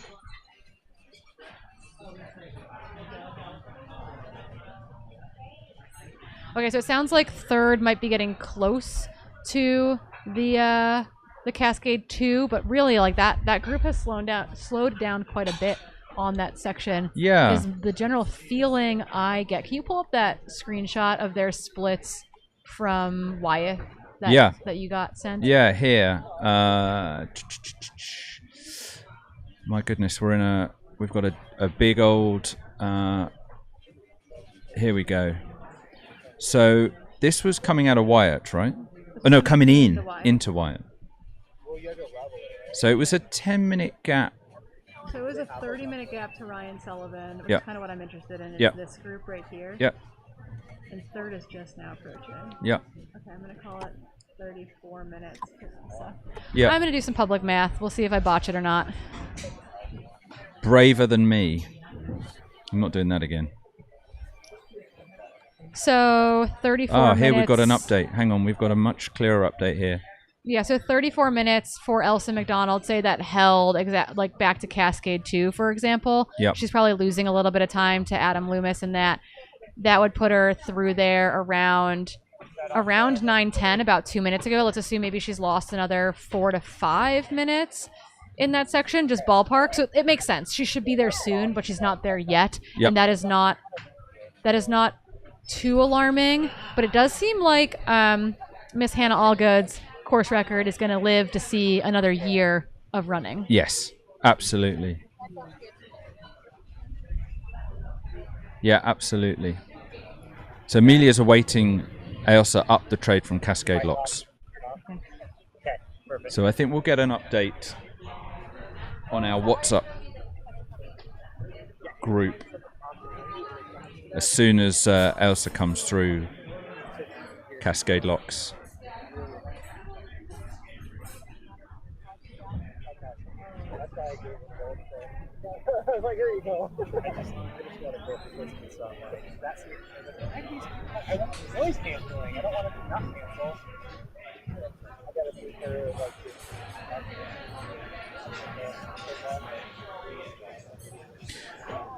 Speaker 1: Okay, so it sounds like third might be getting close to the Cascade 2, but really, like that group has slowed down quite a bit on that section.
Speaker 15: Yeah,
Speaker 1: is the general feeling I get. Can you pull up that screenshot of their splits from Wyeth that you got sent?
Speaker 15: Yeah, here. My goodness, we've got a big old. Here we go. So this was coming out of Wyatt, right? Oh no, coming into Wyatt. So it was a 10-minute gap.
Speaker 1: So it was a 30-minute gap to Ryan Sullivan, which
Speaker 15: Yep.
Speaker 1: is kind of what I'm interested in. Is
Speaker 15: Yep.
Speaker 1: this group right here.
Speaker 15: Yep.
Speaker 1: And third is just now approaching.
Speaker 15: Yep.
Speaker 1: Okay, I'm gonna call it 34 minutes.
Speaker 15: Yep.
Speaker 1: I'm gonna do some public math. We'll see if I botch it or not.
Speaker 15: Braver than me. I'm not doing that again.
Speaker 1: So 34 minutes.
Speaker 15: Here we've got an update. Hang on, we've got a much clearer update here.
Speaker 1: Yeah, so 34 minutes for Elsa McDonald. Say that held like back to Cascade 2, for example.
Speaker 15: Yep.
Speaker 1: She's probably losing a little bit of time to Adam Loomis, and that would put her through there around 9:10, about 2 minutes ago. Let's assume maybe she's lost another 4 to 5 minutes in that section, just ballpark. So it makes sense. She should be there soon, but she's not there yet.
Speaker 15: Yep.
Speaker 1: And that is not too alarming, but it does seem like Miss Hannah Allgood's course record is going to live to see another year of running.
Speaker 15: Yes, absolutely. Yeah, absolutely. So Amelia's awaiting Ailsa up the trade from Cascade Locks. So I think we'll get an update on our WhatsApp group as soon as Ailsa comes through Cascade Locks.
Speaker 16: here you go. I just want to go for this stuff. Like, that's it. I want to always canceling. I don't want to not cancel. I got to be here like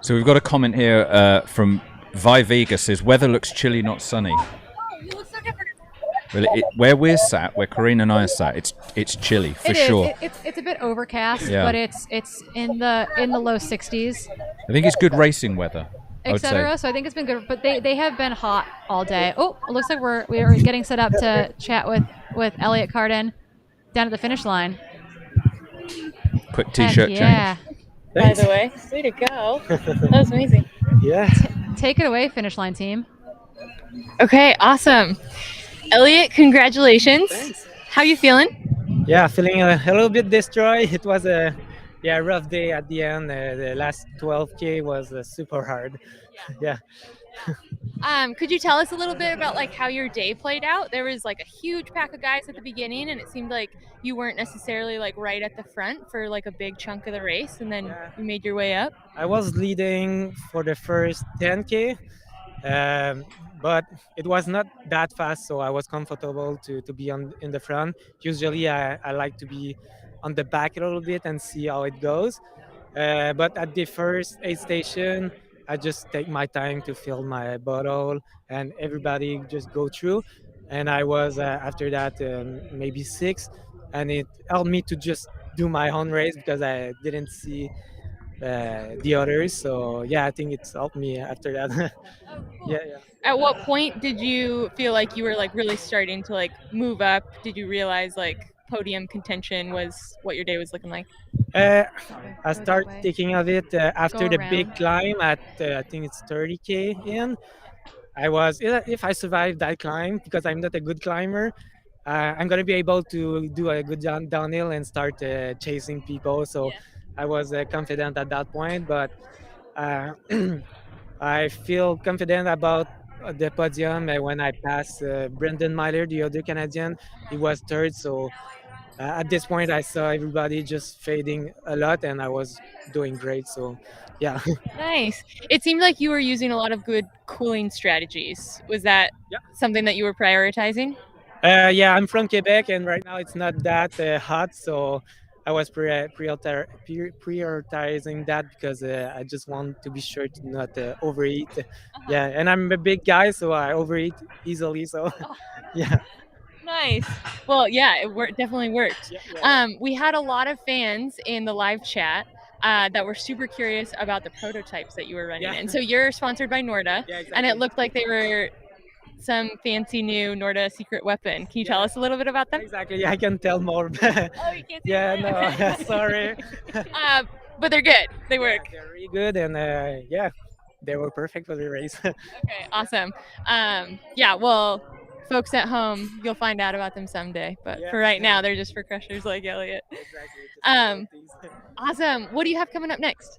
Speaker 15: So we've got a comment here from Vi Vega says, weather looks chilly, not sunny. Well, where we're sat, where Corinne and I are sat, it's chilly for sure.
Speaker 1: It's a bit overcast,
Speaker 15: Yeah.
Speaker 1: but it's in the low 60s,
Speaker 15: I think it's good racing weather, I would say.
Speaker 1: etc. So I think it's been good, but they have been hot all day. Oh, it looks like we are getting set up to chat with Elliot Carden down at the finish line.
Speaker 15: Quick t-shirt
Speaker 1: yeah.
Speaker 15: change.
Speaker 18: By the way, way to go. That was amazing.
Speaker 16: Yeah.
Speaker 1: Take it away, finish line team.
Speaker 18: Okay, awesome. Elliot, congratulations. Thanks. How you feeling?
Speaker 20: Yeah, feeling a little bit destroyed. It was a rough day at the end. The last 12K was super hard. Yeah.
Speaker 18: Could you tell us a little bit about like how your day played out? There was like a huge pack of guys at the beginning, and it seemed like you weren't necessarily like right at the front for like a big chunk of the race, and then you made your way up.
Speaker 20: I was leading for the first 10K. But it was not that fast, so I was comfortable to be in the front. Usually I like to be on the back a little bit and see how it goes. But at the first aid station, I just take my time to fill my bottle and everybody just go through. And I was, after that, maybe 6. And it helped me to just do my own race because I didn't see the others. So yeah, I think it's helped me after that. Yeah.
Speaker 18: At what point did you feel like you were like really starting to like move up? Did you realize like podium contention was what your day was looking like?
Speaker 20: I started thinking of it after the big climb at I think it's 30K in. I was, if I survive that climb, because I'm not a good climber, I'm gonna be able to do a good downhill and start chasing people. So I was confident at that point, but I feel confident about the podium when I passed Brendan Myler, the other Canadian. He was third, so at this point I saw everybody just fading a lot, and I was doing great. So yeah.
Speaker 18: Nice. It seemed like you were using a lot of good cooling strategies. Was that something that you were prioritizing?
Speaker 20: Yeah, I'm from Quebec, and right now it's not that hot, so I was prioritizing that because I just want to be sure to not overeat. Yeah, and I'm a big guy, so I overeat easily. So, yeah.
Speaker 18: Nice. Well, yeah, it definitely worked. We had a lot of fans in the live chat that were super curious about the prototypes that you were running in. So you're sponsored by Norda, and it looked like they were some fancy new Norda secret weapon. Can you tell us a little bit about them?
Speaker 20: Exactly. Yeah, I can tell more.
Speaker 18: Oh, you can't.
Speaker 20: Yeah, no, sorry.
Speaker 18: But they're good. They work.
Speaker 20: They're really good, and yeah, they were perfect for the race.
Speaker 18: Okay, awesome. Yeah, well, folks at home, you'll find out about them someday. But for right now, they're just for crushers like Elliot.
Speaker 20: Exactly.
Speaker 18: Awesome. What do you have coming up next?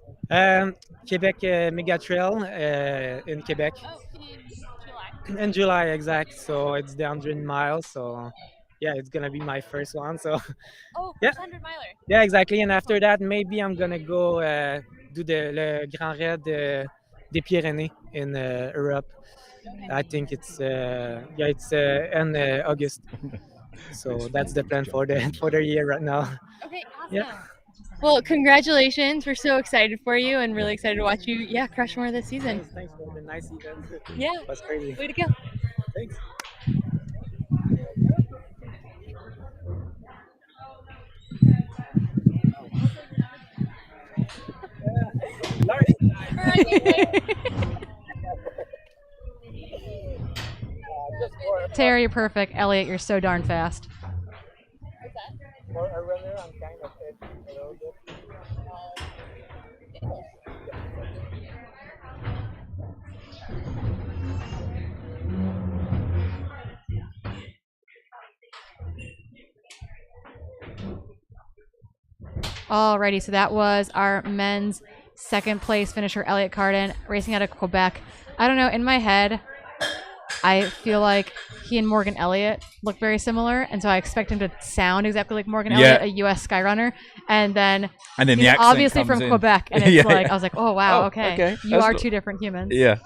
Speaker 20: Quebec Mega Trail in Quebec.
Speaker 18: Oh,
Speaker 20: In July, exact. So it's the 100 miles. So yeah, it's gonna be my first one. So
Speaker 18: first 100 miler.
Speaker 20: Yeah, exactly. And after that, maybe I'm gonna go do the Grand Raid des Pyrénées in Europe. I think it's in August. So that's the plan for the year right now.
Speaker 18: Okay, awesome.
Speaker 20: Yeah.
Speaker 18: Well, congratulations. We're so excited for you and really excited to watch you, crush more this season.
Speaker 20: Thanks for the nice event.
Speaker 18: Yeah.
Speaker 20: That's crazy.
Speaker 18: Way to go.
Speaker 20: Thanks.
Speaker 1: Terry, you're perfect. Elliot, you're so darn fast.
Speaker 20: For a runner, I'm kind of edgy a little bit.
Speaker 1: Alrighty, so that was our men's second place finisher, Elliot Carden, racing out of Quebec. I don't know, in my head, I feel like he and Morgan Elliott look very similar, and so I expect him to sound exactly like Morgan Elliott, a U.S. skyrunner, and then
Speaker 15: the
Speaker 1: he's
Speaker 15: accent
Speaker 1: obviously
Speaker 15: comes
Speaker 1: from
Speaker 15: in.
Speaker 1: Quebec, and it's
Speaker 15: Yeah,
Speaker 1: like
Speaker 15: yeah.
Speaker 1: I was like, oh wow,
Speaker 15: Oh,
Speaker 1: okay.
Speaker 15: okay.
Speaker 1: You
Speaker 15: That's
Speaker 1: are
Speaker 15: not-
Speaker 1: two different humans.
Speaker 15: Yeah.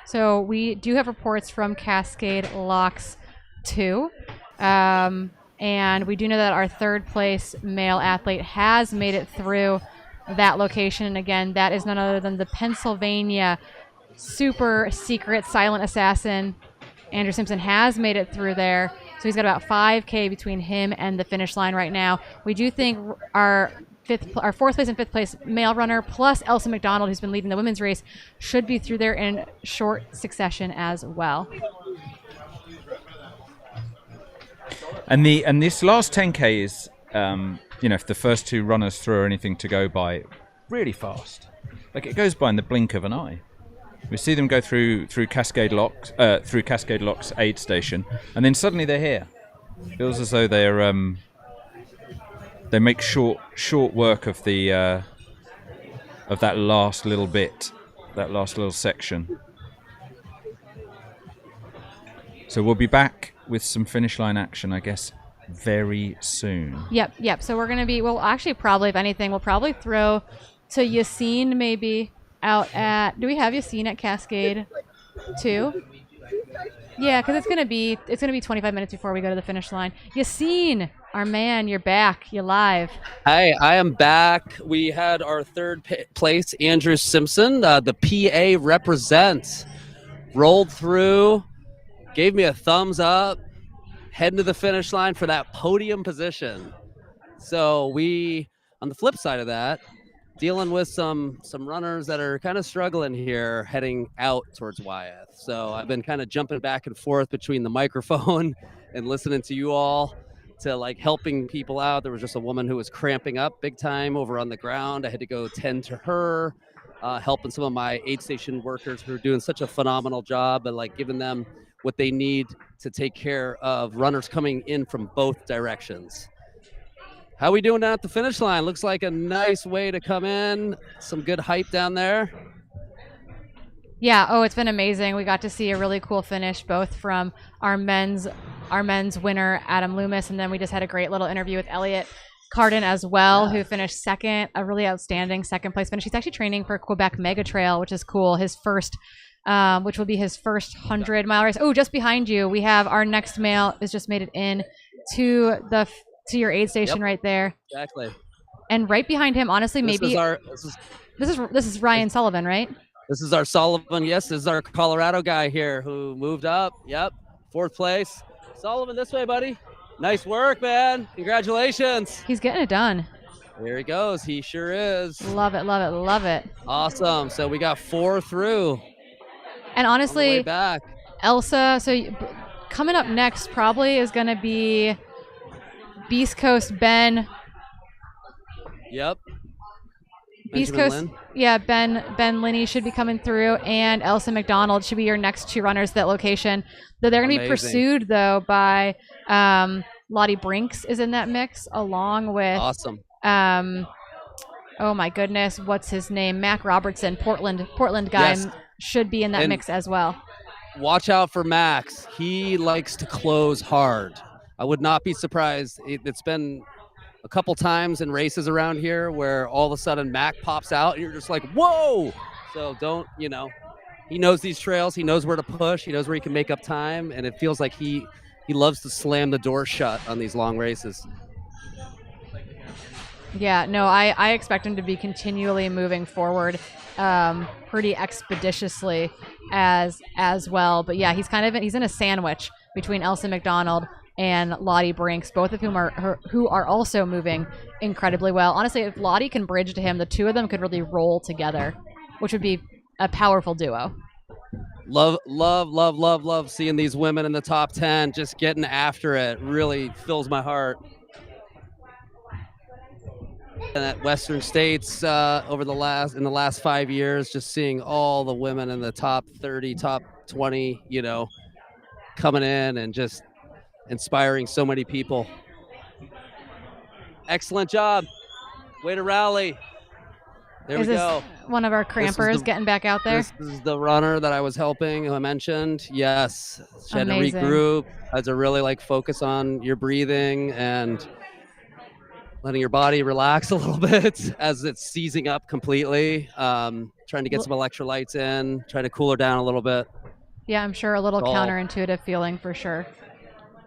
Speaker 1: So we do have reports from Cascade Locks 2. And we do know that our third place male athlete has made it through that location. And again, that is none other than the Pennsylvania super secret silent assassin. Andrew Simpson has made it through there. So he's got about 5K between him and the finish line right now. We do think our fourth place and fifth place male runner plus Elsa McDonald, who's been leading the women's race, should be through there in short succession as well.
Speaker 15: And this last 10K is, if the first two runners throw anything to go by, really fast. Like it goes by in the blink of an eye. We see them go through Cascade Locks, aid station, and then suddenly they're here. Feels as though they're they make short work of the of that last little bit, that last little section. So we'll be back with some finish line action, I guess, very soon.
Speaker 1: Yep. So we're gonna be probably if anything, we'll probably throw to Yassine maybe out at. Do we have Yassine at Cascade 2? Yeah, because it's gonna be 25 minutes before we go to the finish line. Yassine, our man, you're back. You're live.
Speaker 14: Hi, I am back. We had our third place, Andrew Simpson, the PA represent, rolled through, gave me a thumbs up, heading to the finish line for that podium position. So we, on the flip side of that, dealing with some runners that are kind of struggling here heading out towards Wyeth. So I've been kind of jumping back and forth between the microphone and listening to you all to like helping people out. There was just a woman who was cramping up big time over on the ground. I had to go tend to her, helping some of my aid station workers who are doing such a phenomenal job and like giving them what they need to take care of runners coming in from both directions. How we doing down at the finish line? Looks like a nice way to come in. Some good hype down there.
Speaker 1: Yeah, it's been amazing. We got to see a really cool finish, both from our men's winner, Adam Loomis, and then we just had a great little interview with Elliot Carden as well, who finished second, a really outstanding second place finish. He's actually training for Quebec Mega Trail, which is cool. His first, which will be his first 100-mile race. Oh, just behind you, we have our next male has just made it in to your aid station right there.
Speaker 14: Exactly.
Speaker 1: And right behind him, honestly,
Speaker 14: This
Speaker 1: is Ryan Sullivan, right?
Speaker 14: This is our Sullivan. Yes, this is our Colorado guy here who moved up. Yep, fourth place. Sullivan, this way, buddy. Nice work, man. Congratulations.
Speaker 1: He's getting it done.
Speaker 14: There he goes. He sure is.
Speaker 1: Love it, love it, love it.
Speaker 14: Awesome. So we got 4 through.
Speaker 1: And honestly,
Speaker 14: On the way back.
Speaker 1: Elsa, coming up next probably is going to be Beast Coast Ben.
Speaker 14: Yep.
Speaker 1: Beast
Speaker 14: Benjamin
Speaker 1: Coast,
Speaker 14: Lynn.
Speaker 1: yeah, Ben Linney should be coming through, and Elsa McDonald should be your next two runners to that location. They're going to be
Speaker 14: Amazing.
Speaker 1: pursued, though, by Lottie Brinks is in that mix, along with...
Speaker 14: Awesome.
Speaker 1: Oh, my goodness, what's his name? Mac Robertson, Portland guy,
Speaker 14: Yes.
Speaker 1: should be in that
Speaker 14: And
Speaker 1: mix as well.
Speaker 14: Watch out for Max. He likes to close hard. I would not be surprised. It's been a couple times in races around here where all of a sudden Mac pops out and you're just like, whoa! So don't, he knows these trails. He knows where to push. He knows where he can make up time. And it feels like he loves to slam the door shut on these long races.
Speaker 1: Yeah, no, I expect him to be continually moving forward pretty expeditiously as well. But yeah, he's in a sandwich between Elsa McDonald and Lottie Brinks, both of whom are also moving incredibly well. Honestly, if Lottie can bridge to him, the two of them could really roll together, which would be a powerful duo.
Speaker 14: Love seeing these women in the top 10 just getting after it. Really fills my heart. And at Western States in the last 5 years, just seeing all the women in the top 30, top 20, coming in and just inspiring so many people. Excellent job. Way to rally. There we go.
Speaker 1: One of our crampers getting back out there?
Speaker 14: This is the runner that I was helping, who I mentioned. Yes. She had to
Speaker 1: Amazing.
Speaker 14: regroup, had to really focus on your breathing and letting your body relax a little bit as it's seizing up completely. Trying to get some electrolytes in, trying to cool her down a little bit.
Speaker 1: Yeah, I'm sure a little counterintuitive feeling for sure.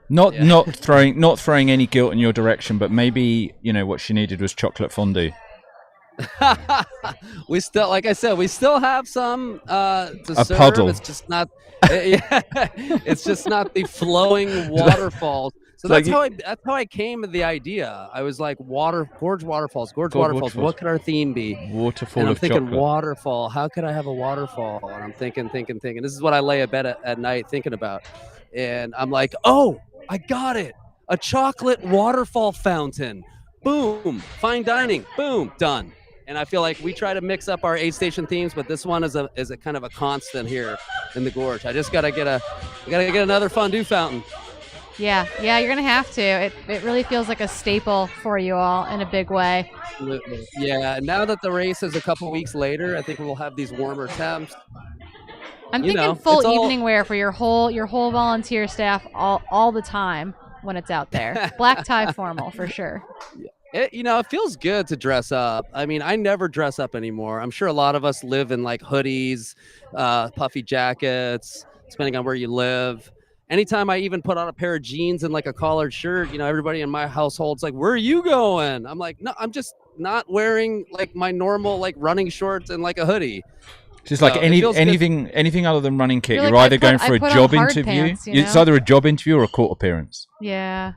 Speaker 15: Not throwing any guilt in your direction, but maybe what she needed was chocolate fondue.
Speaker 14: We still, like I said, we still have some to serve.
Speaker 15: Puddle.
Speaker 14: It's just not. It's just not the flowing waterfalls. So that's how I came to the idea. I was like, Gorge Waterfalls. What could our theme be?
Speaker 15: Waterfall
Speaker 14: and I'm
Speaker 15: of
Speaker 14: thinking
Speaker 15: chocolate.
Speaker 14: waterfall. How could I have a waterfall? And I'm thinking. This is what I lay in bed at night thinking about. And I'm like, oh, I got it. A chocolate waterfall fountain. Boom. Fine dining. Boom. Done. And I feel like we try to mix up our aid station themes, but this one is a kind of a constant here in the gorge. I just gotta get another fondue fountain.
Speaker 1: Yeah, you're gonna have to. It really feels like a staple for you all in a big way.
Speaker 14: Absolutely. Yeah. Now that the race is a couple weeks later, I think we'll have these warmer temps.
Speaker 1: I'm thinking full evening wear for your whole volunteer staff all the time when it's out there. Black tie formal for sure.
Speaker 14: It feels good to dress up. I mean, I never dress up anymore. I'm sure a lot of us live in hoodies, puffy jackets, depending on where you live. Anytime I even put on a pair of jeans and a collared shirt, everybody in my household's like, "Where are you going?" I'm like, "No, I'm just not wearing my normal running shorts and a hoodie."
Speaker 15: Just anything other than running kit. You're either going for a job interview.
Speaker 1: Pants,
Speaker 15: It's either a job interview or a court appearance.
Speaker 1: Yeah.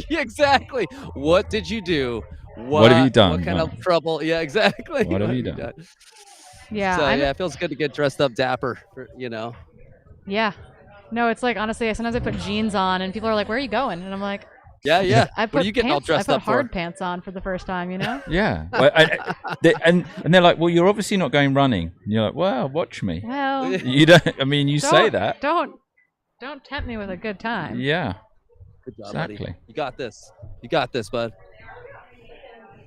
Speaker 14: Exactly. What did you do?
Speaker 15: What have you done?
Speaker 14: What kind of trouble? Yeah, exactly.
Speaker 15: What have you done?
Speaker 1: Yeah.
Speaker 14: So it feels good to get dressed up dapper.
Speaker 1: Yeah. No, it's honestly, sometimes I put jeans on and people are like, "Where are you going?" And I'm like,
Speaker 14: Yeah.
Speaker 1: I put
Speaker 14: what are you getting all dressed
Speaker 1: I put
Speaker 14: up
Speaker 1: hard
Speaker 14: for?
Speaker 1: pants on for the first time,
Speaker 15: Yeah. Well, and they're like, "Well, you're obviously not going running." And you're like, "Well, watch me."
Speaker 1: Well,
Speaker 15: you don't. I mean, you say that.
Speaker 1: Don't tempt me with a good time.
Speaker 15: Yeah.
Speaker 14: Good job,
Speaker 15: Exactly.
Speaker 14: buddy. You got this, bud.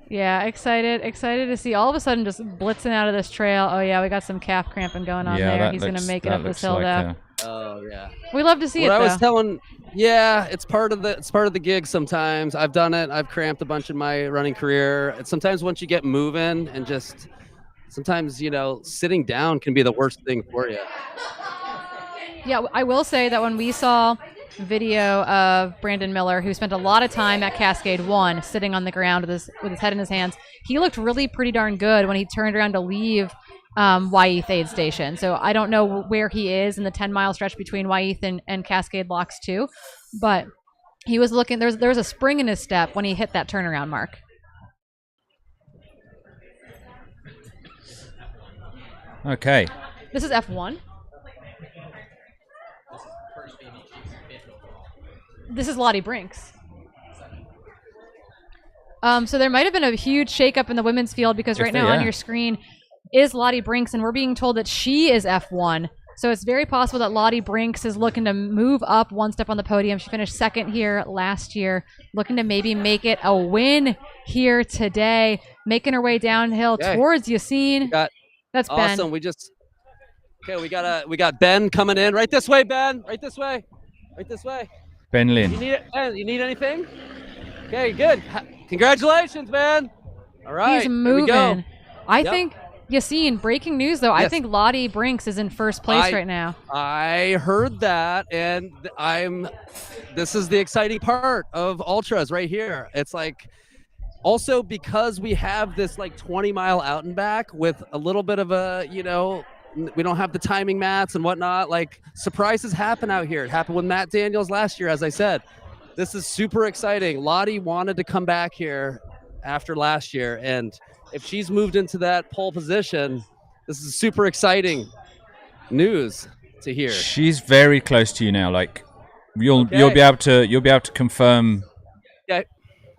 Speaker 1: Yeah, excited to see all of a sudden just blitzing out of this trail. Oh yeah, we got some calf cramping going on there. He's gonna make it up this hill now.
Speaker 14: Oh yeah.
Speaker 1: We love to see it.
Speaker 14: I
Speaker 1: though.
Speaker 14: was telling, it's part of the gig. Sometimes I've done it. I've cramped a bunch in my running career. And sometimes once you get moving and just sometimes sitting down can be the worst thing for you.
Speaker 1: Yeah, I will say that when we saw video of Brandon Miller, who spent a lot of time at Cascade 1 sitting on the ground with his head in his hands, he looked really pretty darn good when he turned around to leave Wyeth aid station. So I don't know where he is in the 10-mile stretch between Wyeth and Cascade Locks 2, but he was looking, there was a spring in his step when he hit that turnaround mark.
Speaker 15: Okay.
Speaker 1: This is F1. This is Lottie Brinks. So there might have been a huge shakeup in the women's field because right now on your screen is Lottie Brinks, and we're being told that she is F1. So it's very possible that Lottie Brinks is looking to move up one step on the podium. She finished second here last year, looking to maybe make it a win here today, making her way downhill towards Yassine. That's Ben.
Speaker 14: Awesome. We got Ben coming in. Right this way, Ben. Right this way.
Speaker 15: Ben Lynn.
Speaker 14: You need anything? Okay, good. Congratulations, man. All right.
Speaker 1: He's moving.
Speaker 14: Here we go.
Speaker 1: I think, Yassine, breaking news, though.
Speaker 14: Yes.
Speaker 1: I think Lottie Brinks is in first place right now.
Speaker 14: I heard that, and this is the exciting part of ultras right here. It's also because we have this 20-mile out and back with a little bit of a, we don't have the timing mats and whatnot. Surprises happen out here. It happened with Matt Daniels last year, as I said. This is super exciting. Lottie wanted to come back here after last year, and if she's moved into that pole position, this is super exciting. news to hear.
Speaker 15: She's very close to you now. Like you'll be able to confirm.
Speaker 14: Okay.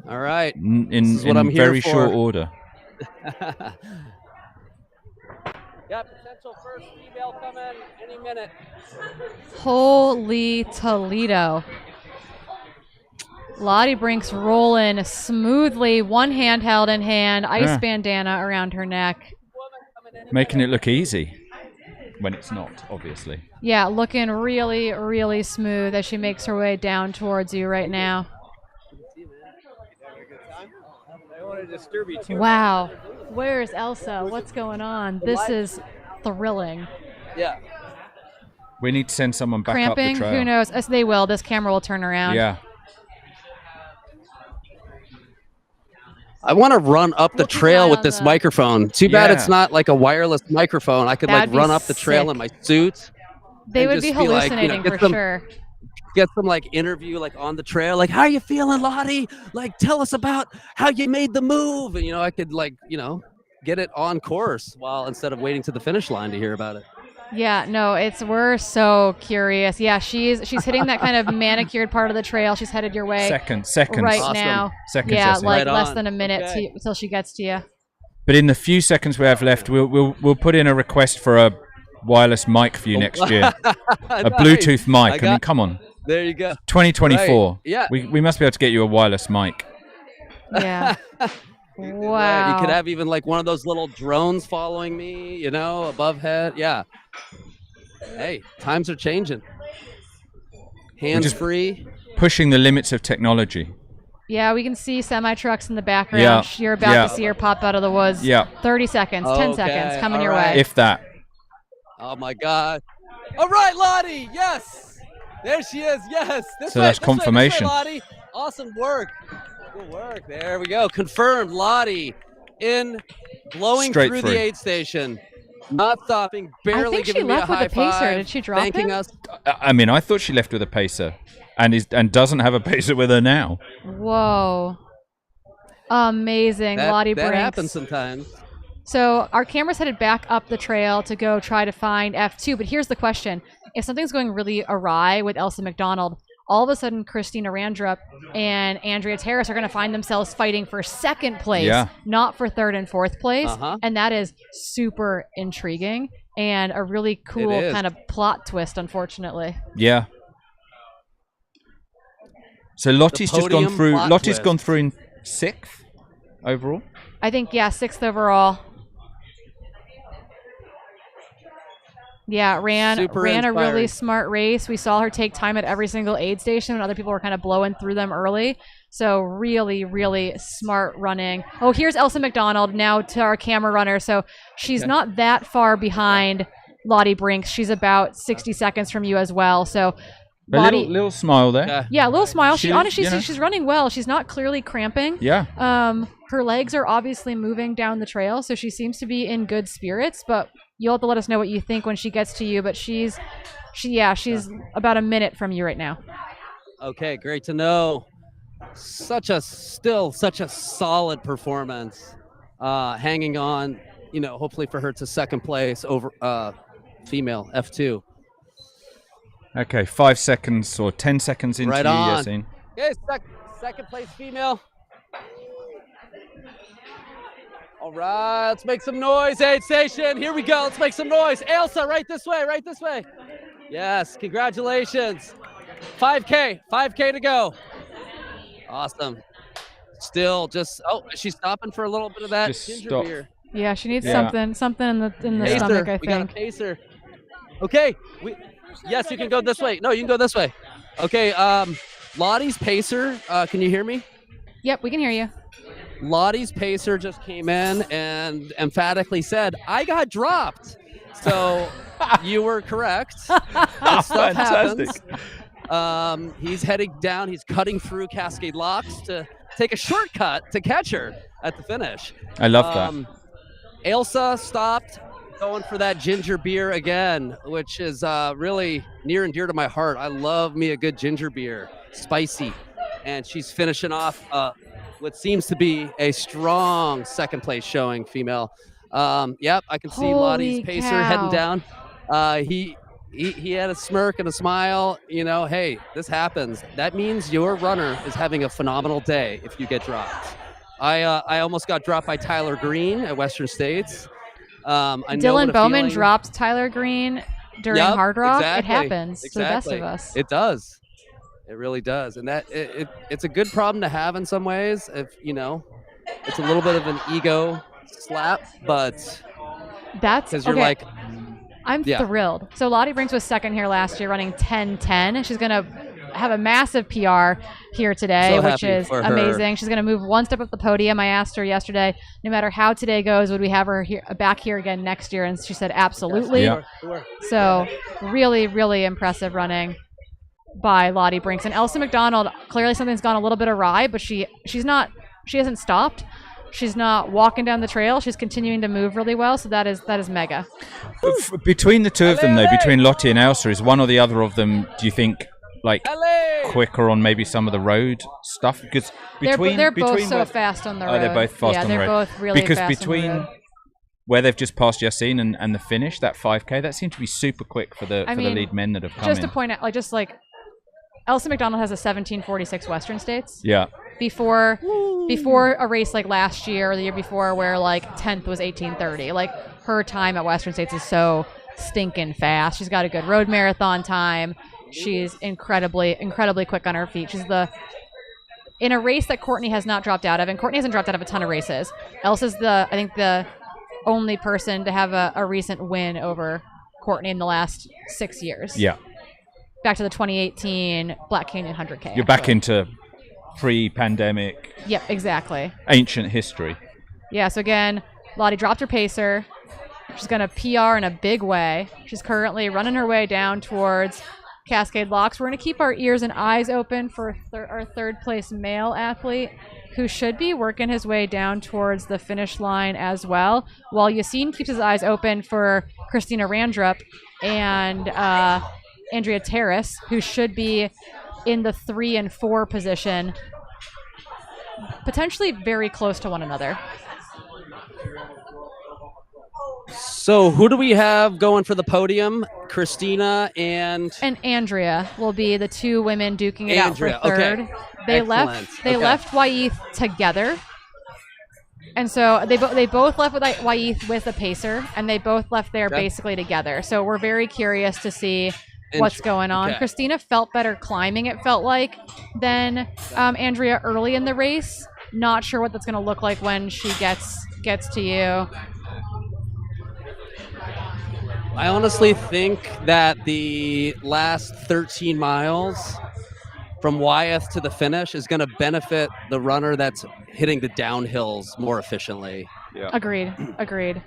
Speaker 14: All right.
Speaker 15: In
Speaker 14: what I'm here
Speaker 15: very
Speaker 14: for.
Speaker 15: short order.
Speaker 14: Potential first female coming any minute.
Speaker 1: Holy Toledo. Lottie Brink's rolling smoothly, one hand held in hand, ice bandana around her neck.
Speaker 15: Making it look easy when it's not, obviously.
Speaker 1: Yeah, looking really, really smooth as she makes her way down towards you right now. Wow. Where's Elsa? What's going on? This is thrilling.
Speaker 14: Yeah.
Speaker 15: We need to send someone back
Speaker 1: Cramping?
Speaker 15: up the trail.
Speaker 1: Who knows? They will. This camera will turn around.
Speaker 15: Yeah.
Speaker 14: I want to run up the trail with this microphone. Too bad it's not like a wireless microphone. I could
Speaker 1: That'd
Speaker 14: like run
Speaker 1: be
Speaker 14: up the trail
Speaker 1: sick.
Speaker 14: in my suit.
Speaker 1: They
Speaker 14: and
Speaker 1: would be
Speaker 14: just like,
Speaker 1: hallucinating
Speaker 14: get
Speaker 1: for sure.
Speaker 14: Get some like interview like on the trail. Like, how are you feeling, Lottie? Like, tell us about how you made the move. And, I could like, get it on course instead of waiting to the finish line to hear about it.
Speaker 1: Yeah, no, we're so curious. Yeah, she's hitting that kind of manicured part of the trail. She's headed your way.
Speaker 15: Seconds.
Speaker 1: Right
Speaker 15: Awesome.
Speaker 1: now.
Speaker 15: Seconds,
Speaker 1: yeah,
Speaker 15: Jesse.
Speaker 1: like
Speaker 14: Right
Speaker 1: less
Speaker 14: on.
Speaker 1: than a minute
Speaker 14: Okay.
Speaker 1: till she gets to you.
Speaker 15: But in the few seconds we have left, we'll put in a request for a wireless mic for you next year. A Bluetooth mic. I mean, come on.
Speaker 14: There you go.
Speaker 15: 2024.
Speaker 14: Right. Yeah.
Speaker 15: We must be able to get you a wireless mic.
Speaker 1: Yeah.
Speaker 14: Yeah,
Speaker 1: Wow.
Speaker 14: you could have even like one of those little drones following me, above head. Yeah. Hey, times are changing. Hands
Speaker 15: just
Speaker 14: free.
Speaker 15: Pushing the limits of technology.
Speaker 1: Yeah, we can see semi-trucks in the background.
Speaker 15: Yeah.
Speaker 1: You're about
Speaker 15: Yeah.
Speaker 1: to see her pop out of the woods.
Speaker 15: Yeah.
Speaker 1: 30 seconds, 10
Speaker 14: Okay,
Speaker 1: seconds, coming
Speaker 14: all
Speaker 1: your
Speaker 14: right.
Speaker 1: way.
Speaker 15: If that.
Speaker 14: Oh my God. All right, Lottie. Yes. There she is. Yes. This
Speaker 15: So
Speaker 14: way,
Speaker 15: that's
Speaker 14: this way,
Speaker 15: confirmation.
Speaker 14: Lottie. Awesome work. Good work. There we go. Confirmed. Lottie in blowing
Speaker 15: Straight
Speaker 14: through
Speaker 15: through.
Speaker 14: the aid station. Not stopping. Barely
Speaker 1: think she
Speaker 14: giving me a
Speaker 1: left with
Speaker 14: high
Speaker 1: a pacer.
Speaker 14: five.
Speaker 1: Did she drop
Speaker 14: Thanking
Speaker 1: him?
Speaker 14: us.
Speaker 15: I mean, I thought she left with a pacer, and doesn't have a pacer with her now.
Speaker 1: Whoa. Amazing. Lottie
Speaker 14: That
Speaker 1: Brinks.
Speaker 14: happens sometimes.
Speaker 1: So our camera's headed back up the trail to go try to find F2. But here's the question. If something's going really awry with Elsa McDonald, all of a sudden Christina Randrup and Andrea Terrace are going to find themselves fighting for second place,
Speaker 15: Yeah.
Speaker 1: not for third and fourth place.
Speaker 14: Uh-huh.
Speaker 1: And that is super intriguing and a really cool
Speaker 14: is.
Speaker 1: kind of plot twist, unfortunately.
Speaker 15: Yeah. So Lottie's just gone
Speaker 14: podium
Speaker 15: through.
Speaker 14: plot
Speaker 15: Lottie's
Speaker 14: twist.
Speaker 15: gone through in 6th overall.
Speaker 1: I think, yeah, 6th overall. Yeah, ran
Speaker 14: Super
Speaker 1: a really
Speaker 14: inspiring.
Speaker 1: smart race. We saw her take time at every single aid station when other people were kind of blowing through them early. So really, really smart running. Oh, here's Elsa McDonald now to our camera runner. So she's not that far behind Lottie Brinks. She's about 60 seconds from you as well. So
Speaker 15: A little smile there.
Speaker 1: yeah, a little smile. She
Speaker 15: She-
Speaker 1: honestly,
Speaker 15: you know.
Speaker 1: she's running well. She's not clearly cramping.
Speaker 15: Yeah.
Speaker 1: Her legs are obviously moving down the trail, so she seems to be in good spirits. But you'll have to let us know what you think when she gets to you. But she's about a minute from you right now.
Speaker 14: Okay, great to know. Such a solid performance. Hanging on, hopefully for her to second place over female F2.
Speaker 15: Okay, 5 seconds or 10 seconds into
Speaker 14: Right
Speaker 15: you,
Speaker 14: on.
Speaker 15: Yassine.
Speaker 14: Okay, second place female. All right, let's make some noise, aid station. Here we go. Let's make some noise. Elsa, right this way, right this way. Yes, congratulations. 5K to go. Awesome. Still just, she's stopping for a little bit of that
Speaker 15: Just
Speaker 14: ginger
Speaker 15: stop.
Speaker 14: beer.
Speaker 1: Yeah, she needs
Speaker 15: Yeah.
Speaker 1: something in the
Speaker 14: Pacer.
Speaker 1: stomach, I
Speaker 14: We got a
Speaker 1: think.
Speaker 14: pacer. Okay. Yes, you can go this way. No, you can go this way. Okay. Lottie's pacer. Can you hear me?
Speaker 1: Yep, we can hear you.
Speaker 14: Lottie's pacer just came in and emphatically said, "I got dropped." So you were correct. That stuff happens. He's heading down. He's cutting through Cascade Locks to take a shortcut to catch her at the finish.
Speaker 15: I love that.
Speaker 14: Elsa stopped, going for that ginger beer again, which is really near and dear to my heart. I love me a good ginger beer, spicy. And she's finishing off what seems to be a strong second place showing female. Yep, I can see
Speaker 1: Holy
Speaker 14: Lottie's pacer
Speaker 1: cow.
Speaker 14: heading down. He had a smirk and a smile. You know, hey, this happens. That means your runner is having a phenomenal day if you get dropped. I almost got dropped by Tyler Green at Western States. I know
Speaker 1: Dylan
Speaker 14: what a
Speaker 1: Bowman
Speaker 14: feeling-
Speaker 1: dropped Tyler Green during
Speaker 14: Yep,
Speaker 1: Hard Rock.
Speaker 14: exactly,
Speaker 1: It happens to the best
Speaker 14: exactly.
Speaker 1: of us.
Speaker 14: It does. It really does. And that it's a good problem to have in some ways. If you know, it's a little bit of an ego slap, but
Speaker 1: That's
Speaker 14: because you're
Speaker 1: okay.
Speaker 14: like,
Speaker 1: I'm
Speaker 14: yeah.
Speaker 1: thrilled. So Lottie Brinks was second here last year, running 10:10. She's gonna have a massive PR here today,
Speaker 14: So
Speaker 1: which
Speaker 14: happy
Speaker 1: is
Speaker 14: for her.
Speaker 1: amazing. She's gonna move one step up the podium. I asked her yesterday, no matter how today goes, would we have her here, back here again next year? And she said absolutely.
Speaker 15: Yeah.
Speaker 1: So really, really impressive running by Lottie Brinks. And Elsa McDonald, clearly something's gone a little bit awry, but she hasn't stopped. She's not walking down the trail. She's continuing to move really well. So that is mega.
Speaker 15: Between the two of them, though, between Lottie and Elsa, is one or the other of them, do you think, like, quicker on maybe some of the road stuff? Because
Speaker 1: They're both so fast on the road.
Speaker 15: Oh, they're both fast on the road.
Speaker 1: Yeah, they're both really
Speaker 15: because
Speaker 1: fast
Speaker 15: between
Speaker 1: on the road.
Speaker 15: where they've just passed Yassine and the finish, that 5K, that seemed to be super quick for the lead men that have come
Speaker 1: just
Speaker 15: in.
Speaker 1: to point out, like Elsa McDonald has a 17:46 Western States.
Speaker 15: Yeah.
Speaker 1: Before a race like last year or the year before where like 10th was 18:30. Like her time at Western States is so stinking fast. She's got a good road marathon time. She's incredibly quick on her feet. She's in a race that Courtney has not dropped out of, and Courtney hasn't dropped out of a ton of races. Elsa's I think the only person to have a recent win over Courtney in the last 6 years.
Speaker 15: Yeah.
Speaker 1: Back to the 2018 Black Canyon 100K.
Speaker 15: You're back into pre-pandemic.
Speaker 1: Yep, exactly.
Speaker 15: Ancient history.
Speaker 1: Yeah, so again, Lottie dropped her pacer. She's going to PR in a big way. She's currently running her way down towards Cascade Locks. We're going to keep our ears and eyes open for our third place male athlete who should be working his way down towards the finish line as well, while Yassine keeps his eyes open for Christina Randrup and Andrea Terrace, who should be in the 3 and 4 position, potentially very close to one another.
Speaker 14: So who do we have going for the podium? Christina and
Speaker 1: Andrea will be the two women duking it
Speaker 14: Andrea,
Speaker 1: out for third.
Speaker 14: okay.
Speaker 1: They
Speaker 14: Excellent.
Speaker 1: left Wyeth together. And so they both left with Wyeth with a pacer, and they both left there
Speaker 14: Okay.
Speaker 1: basically together. So we're very curious to see what's going on.
Speaker 14: Okay.
Speaker 1: Christina felt better climbing, it felt like, than Andrea early in the race. Not sure what that's going to look like when she gets to you.
Speaker 14: I honestly think that the last 13 miles from Wyeth to the finish is going to benefit the runner that's hitting the downhills more efficiently.
Speaker 15: Yeah.
Speaker 1: Agreed.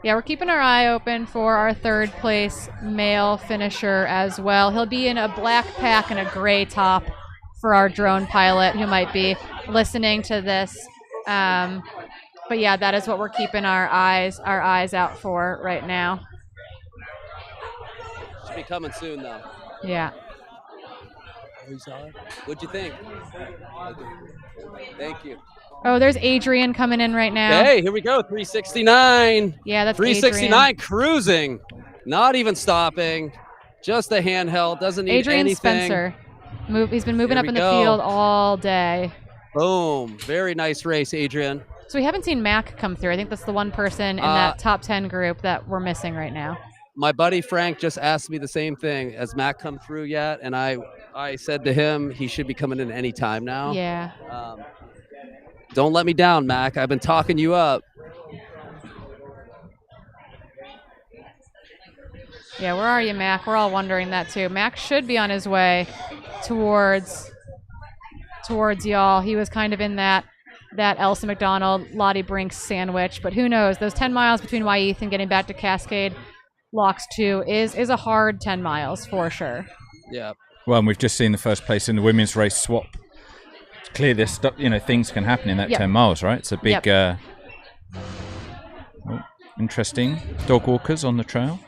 Speaker 1: Yeah, we're keeping our eye open for our third place male finisher as well. He'll be in a black pack and a gray top for our drone pilot who might be listening to this. But yeah, that is what we're keeping our eyes out for right now.
Speaker 14: Should be coming soon, though.
Speaker 1: Yeah.
Speaker 14: What'd you think? Thank you.
Speaker 1: Oh, there's Adrian coming in right now.
Speaker 14: Hey, here we go. 369.
Speaker 1: Yeah, that's
Speaker 14: 369
Speaker 1: Adrian.
Speaker 14: cruising. Not even stopping. Just a handheld. Doesn't need
Speaker 1: Adrian
Speaker 14: anything.
Speaker 1: Spencer. He's been moving
Speaker 14: Here
Speaker 1: up
Speaker 14: we
Speaker 1: in the
Speaker 14: go.
Speaker 1: field all day.
Speaker 14: Boom. Very nice race, Adrian.
Speaker 1: So we haven't seen Mac come through. I think that's the one person in that top 10 group that we're missing right now.
Speaker 14: My buddy Frank just asked me the same thing. Has Mac come through yet? And I said to him he should be coming in any time now.
Speaker 1: Yeah.
Speaker 14: Don't let me down, Mac. I've been talking you up.
Speaker 1: Yeah, where are you, Mac? We're all wondering that too. Mac should be on his way towards y'all. He was kind of in that Elsa McDonald, Lottie Brinks sandwich, but who knows? Those 10 miles between Wyeth and getting back to Cascade Locks 2 is a hard 10 miles for sure.
Speaker 14: Yeah.
Speaker 15: Well, and we've just seen the first place in the women's race swap. It's clear this stuff, things can happen in that
Speaker 1: Yep.
Speaker 15: 10 miles, right? It's a big,
Speaker 1: Yep.
Speaker 15: interesting. Dog walkers on the trail.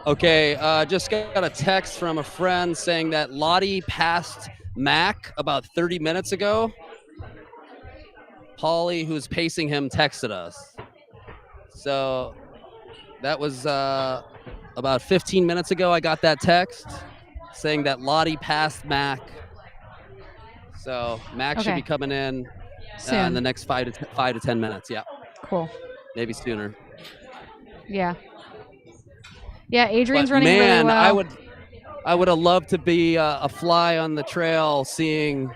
Speaker 14: Okay, just got a text from a friend saying that Lottie passed Mac about 30 minutes ago. Paulie, who's pacing him, texted us. So that was about 15 minutes ago. I got that text saying that Lottie passed Mac. So Mac should be coming in in the next 5 to 10 minutes. Yeah.
Speaker 1: Cool.
Speaker 14: Maybe sooner.
Speaker 1: Yeah. Yeah, Adrian's
Speaker 14: But
Speaker 1: running
Speaker 14: man,
Speaker 1: really well.
Speaker 14: I would have loved to be a fly on the trail, seeing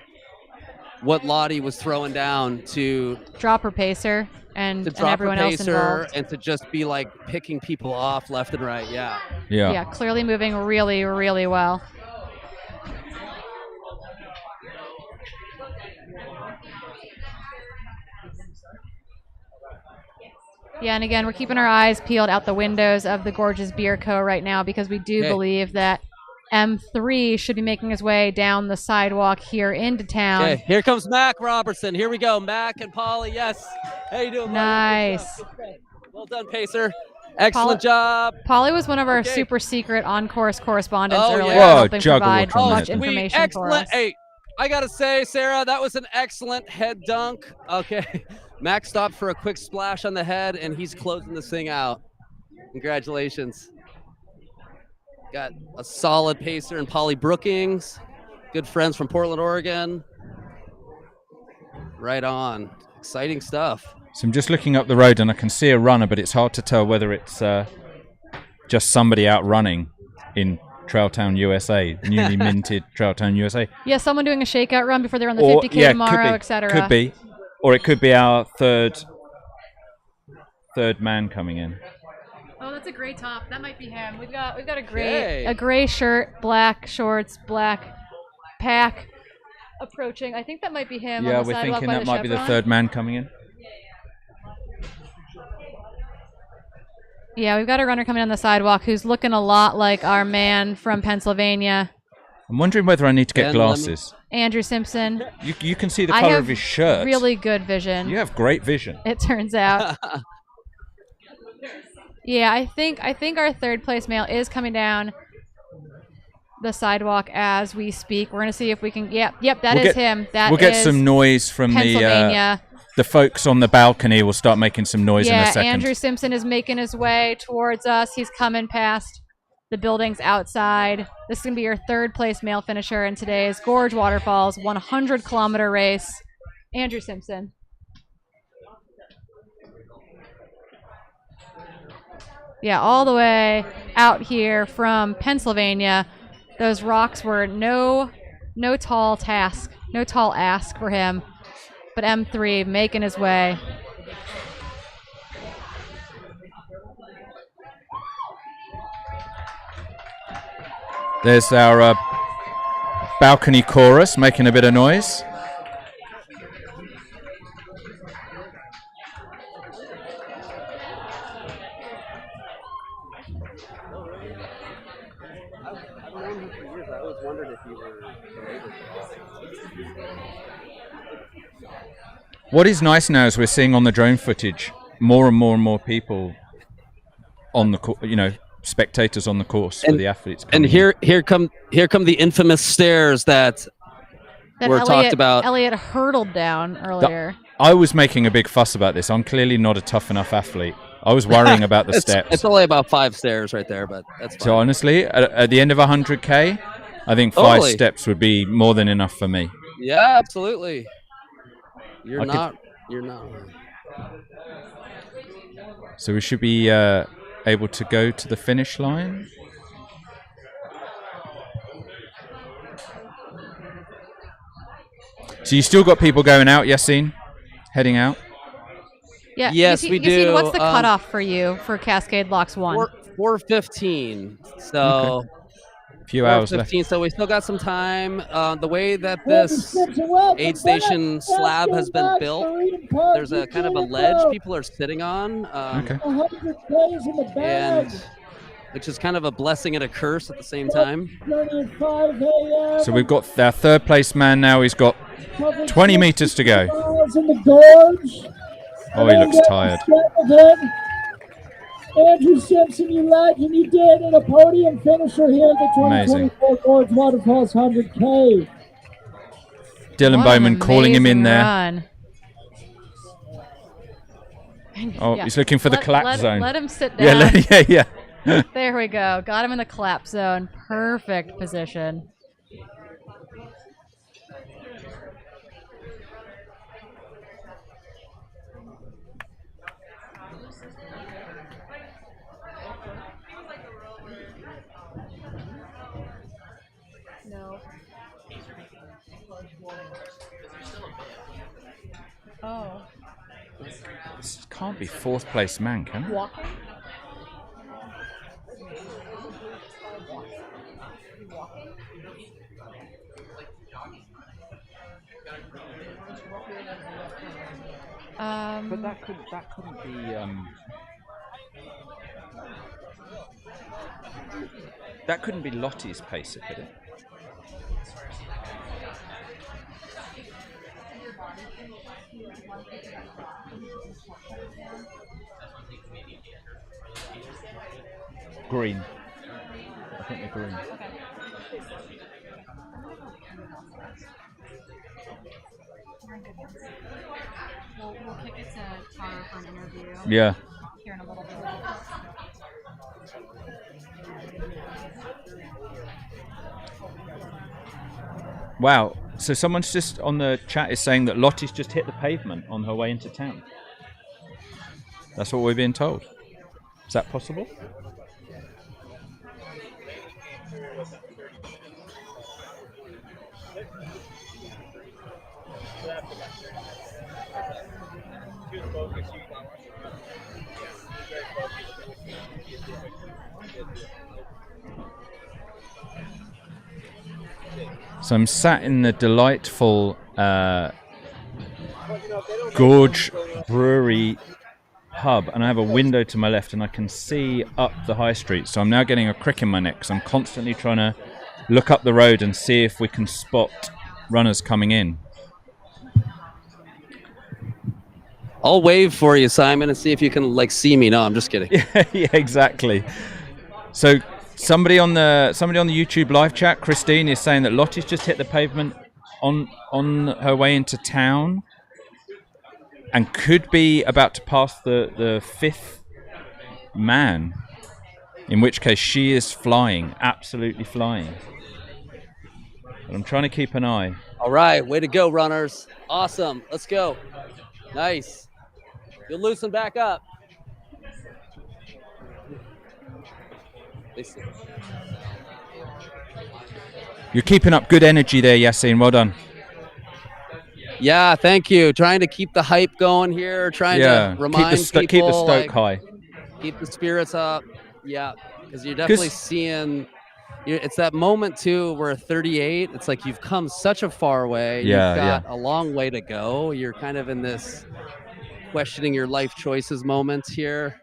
Speaker 14: what Lottie was throwing down to
Speaker 1: drop her pacer and
Speaker 14: drop
Speaker 1: everyone
Speaker 14: her
Speaker 1: else
Speaker 14: pacer
Speaker 1: involved.
Speaker 14: and to just be like picking people off left and right. Yeah.
Speaker 1: Yeah, clearly moving really, really well. Yeah, and again, we're keeping our eyes peeled out the windows of the Gorge's Beer Co. right now because we do believe that M3 should be making his way down the sidewalk here into town.
Speaker 14: Okay, here comes Mac Robertson. Here we go. Mac and Polly. Yes. How you doing, buddy?
Speaker 1: Nice.
Speaker 14: Well done, Pacer. Excellent job.
Speaker 1: Polly was one of our super secret on-course correspondents earlier,
Speaker 14: yeah.
Speaker 1: helping provide much information for us.
Speaker 14: Hey, I gotta say, Sarah, that was an excellent head dunk. Okay, Mac stopped for a quick splash on the head, and he's closing this thing out. Congratulations. Got a solid pacer in Polly Brookings. Good friends from Portland, Oregon. Right on. Exciting stuff.
Speaker 15: So I'm just looking up the road and I can see a runner, but it's hard to tell whether it's just somebody out running in Trailtown, USA, newly minted Trailtown, USA.
Speaker 1: Yeah, someone doing a shakeout run before they're on the 50K tomorrow, etc.
Speaker 15: Could be. Or it could be our third man coming in.
Speaker 1: Oh, that's a gray top. That might be him. We've got a gray shirt, black shorts, black pack approaching. I think that might be him.
Speaker 15: Yeah,
Speaker 1: on the
Speaker 15: we're
Speaker 1: sidewalk
Speaker 15: thinking
Speaker 1: by
Speaker 15: that might be the
Speaker 1: chevron.
Speaker 15: third man coming in.
Speaker 1: Yeah, we've got a runner coming on the sidewalk who's looking a lot like our man from Pennsylvania,
Speaker 15: I'm wondering whether I need to get glasses.
Speaker 1: Andrew Simpson.
Speaker 15: You can see the
Speaker 1: I
Speaker 15: color
Speaker 1: have
Speaker 15: of his shirt.
Speaker 1: Really good vision.
Speaker 15: You have great vision.
Speaker 1: It turns out. Yeah, I think our third place male is coming down the sidewalk as we speak. We're gonna see if we can. Yep, that is him.
Speaker 15: We'll get some noise from
Speaker 1: Pennsylvania.
Speaker 15: the folks on the balcony. Will start making some noise in a second.
Speaker 1: Yeah, Andrew Simpson is making his way towards us. He's coming past the buildings outside. This is gonna be your third place male finisher in today's Gorge Waterfalls 100-kilometer race. Andrew Simpson. Yeah, all the way out here from Pennsylvania. Those rocks were no tall task, no tall ask for him. But M3 making his way.
Speaker 15: There's our balcony chorus making a bit of noise. What is nice now is we're seeing on the drone footage more and more people on the spectators on the course for the athletes.
Speaker 14: And here come the infamous stairs that were talked about.
Speaker 1: Elliot hurtled down earlier.
Speaker 15: I was making a big fuss about this. I'm clearly not a tough enough athlete. I was worrying about the steps.
Speaker 14: It's only about 5 stairs right there, but that's fine.
Speaker 15: So honestly, at the end of 100K, I think 5 steps would be more than enough for me.
Speaker 14: Yeah, absolutely. You're not.
Speaker 15: So we should be able to go to the finish line. So you still got people going out, Yassine? Heading out?
Speaker 1: Yeah.
Speaker 14: Yes, we do.
Speaker 1: Yassine, what's the cutoff for you for Cascade Locks 1?
Speaker 14: 4:15. So.
Speaker 15: Few hours left.
Speaker 14: So we still got some time. The way that this aid station slab has been built, there's a kind of a ledge people are sitting on. And which is kind of a blessing and a curse at the same time.
Speaker 15: So we've got our third place man now. He's got 20 meters to go. Oh, he looks tired.
Speaker 16: Andrew Simpson, you legend, you did, and a podium finisher here at the 2024 Gorge Waterfalls 100K.
Speaker 15: Dylan Bowman calling him in there.
Speaker 1: Run.
Speaker 15: Oh,
Speaker 1: Yeah.
Speaker 15: he's looking for the clap zone.
Speaker 1: Let him sit down.
Speaker 15: Yeah.
Speaker 1: There we go. Got him in the clap zone. Perfect position. No. Oh.
Speaker 15: This can't be fourth place man, can it?
Speaker 1: Walking?
Speaker 15: But that couldn't be that couldn't be Lottie's pacer, could it? Green. I think they're green.
Speaker 1: We'll kick it to Tara for an interview.
Speaker 15: Yeah.
Speaker 1: Here in a little bit.
Speaker 15: Wow. So someone's just on the chat is saying that Lottie's just hit the pavement on her way into town. That's what we're being told. Is that possible? So I'm sat in the delightful Gorge Brewery pub, and I have a window to my left and I can see up the high street. So I'm now getting a crick in my neck because I'm constantly trying to look up the road and see if we can spot runners coming in.
Speaker 14: I'll wave for you, Simon, and see if you can like see me. No, I'm just kidding.
Speaker 15: Yeah, exactly. So somebody on the YouTube live chat, Christine, is saying that Lottie's just hit the pavement on her way into town and could be about to pass the fifth man, in which case she is flying, absolutely flying. But I'm trying to keep an eye.
Speaker 14: All right, way to go, runners. Awesome. Let's go. Nice. You'll loosen back up.
Speaker 15: You're keeping up good energy there, Yassine. Well done.
Speaker 14: Yeah, thank you. Trying to keep the hype going here. Trying to remind people.
Speaker 15: Keep the stoke high.
Speaker 14: Keep the spirits up. Yeah, because you're definitely seeing. It's that moment too where 38. It's like you've come such a far way.
Speaker 15: Yeah,
Speaker 14: you've got a long way to go. You're kind of in this questioning your life choices moments here.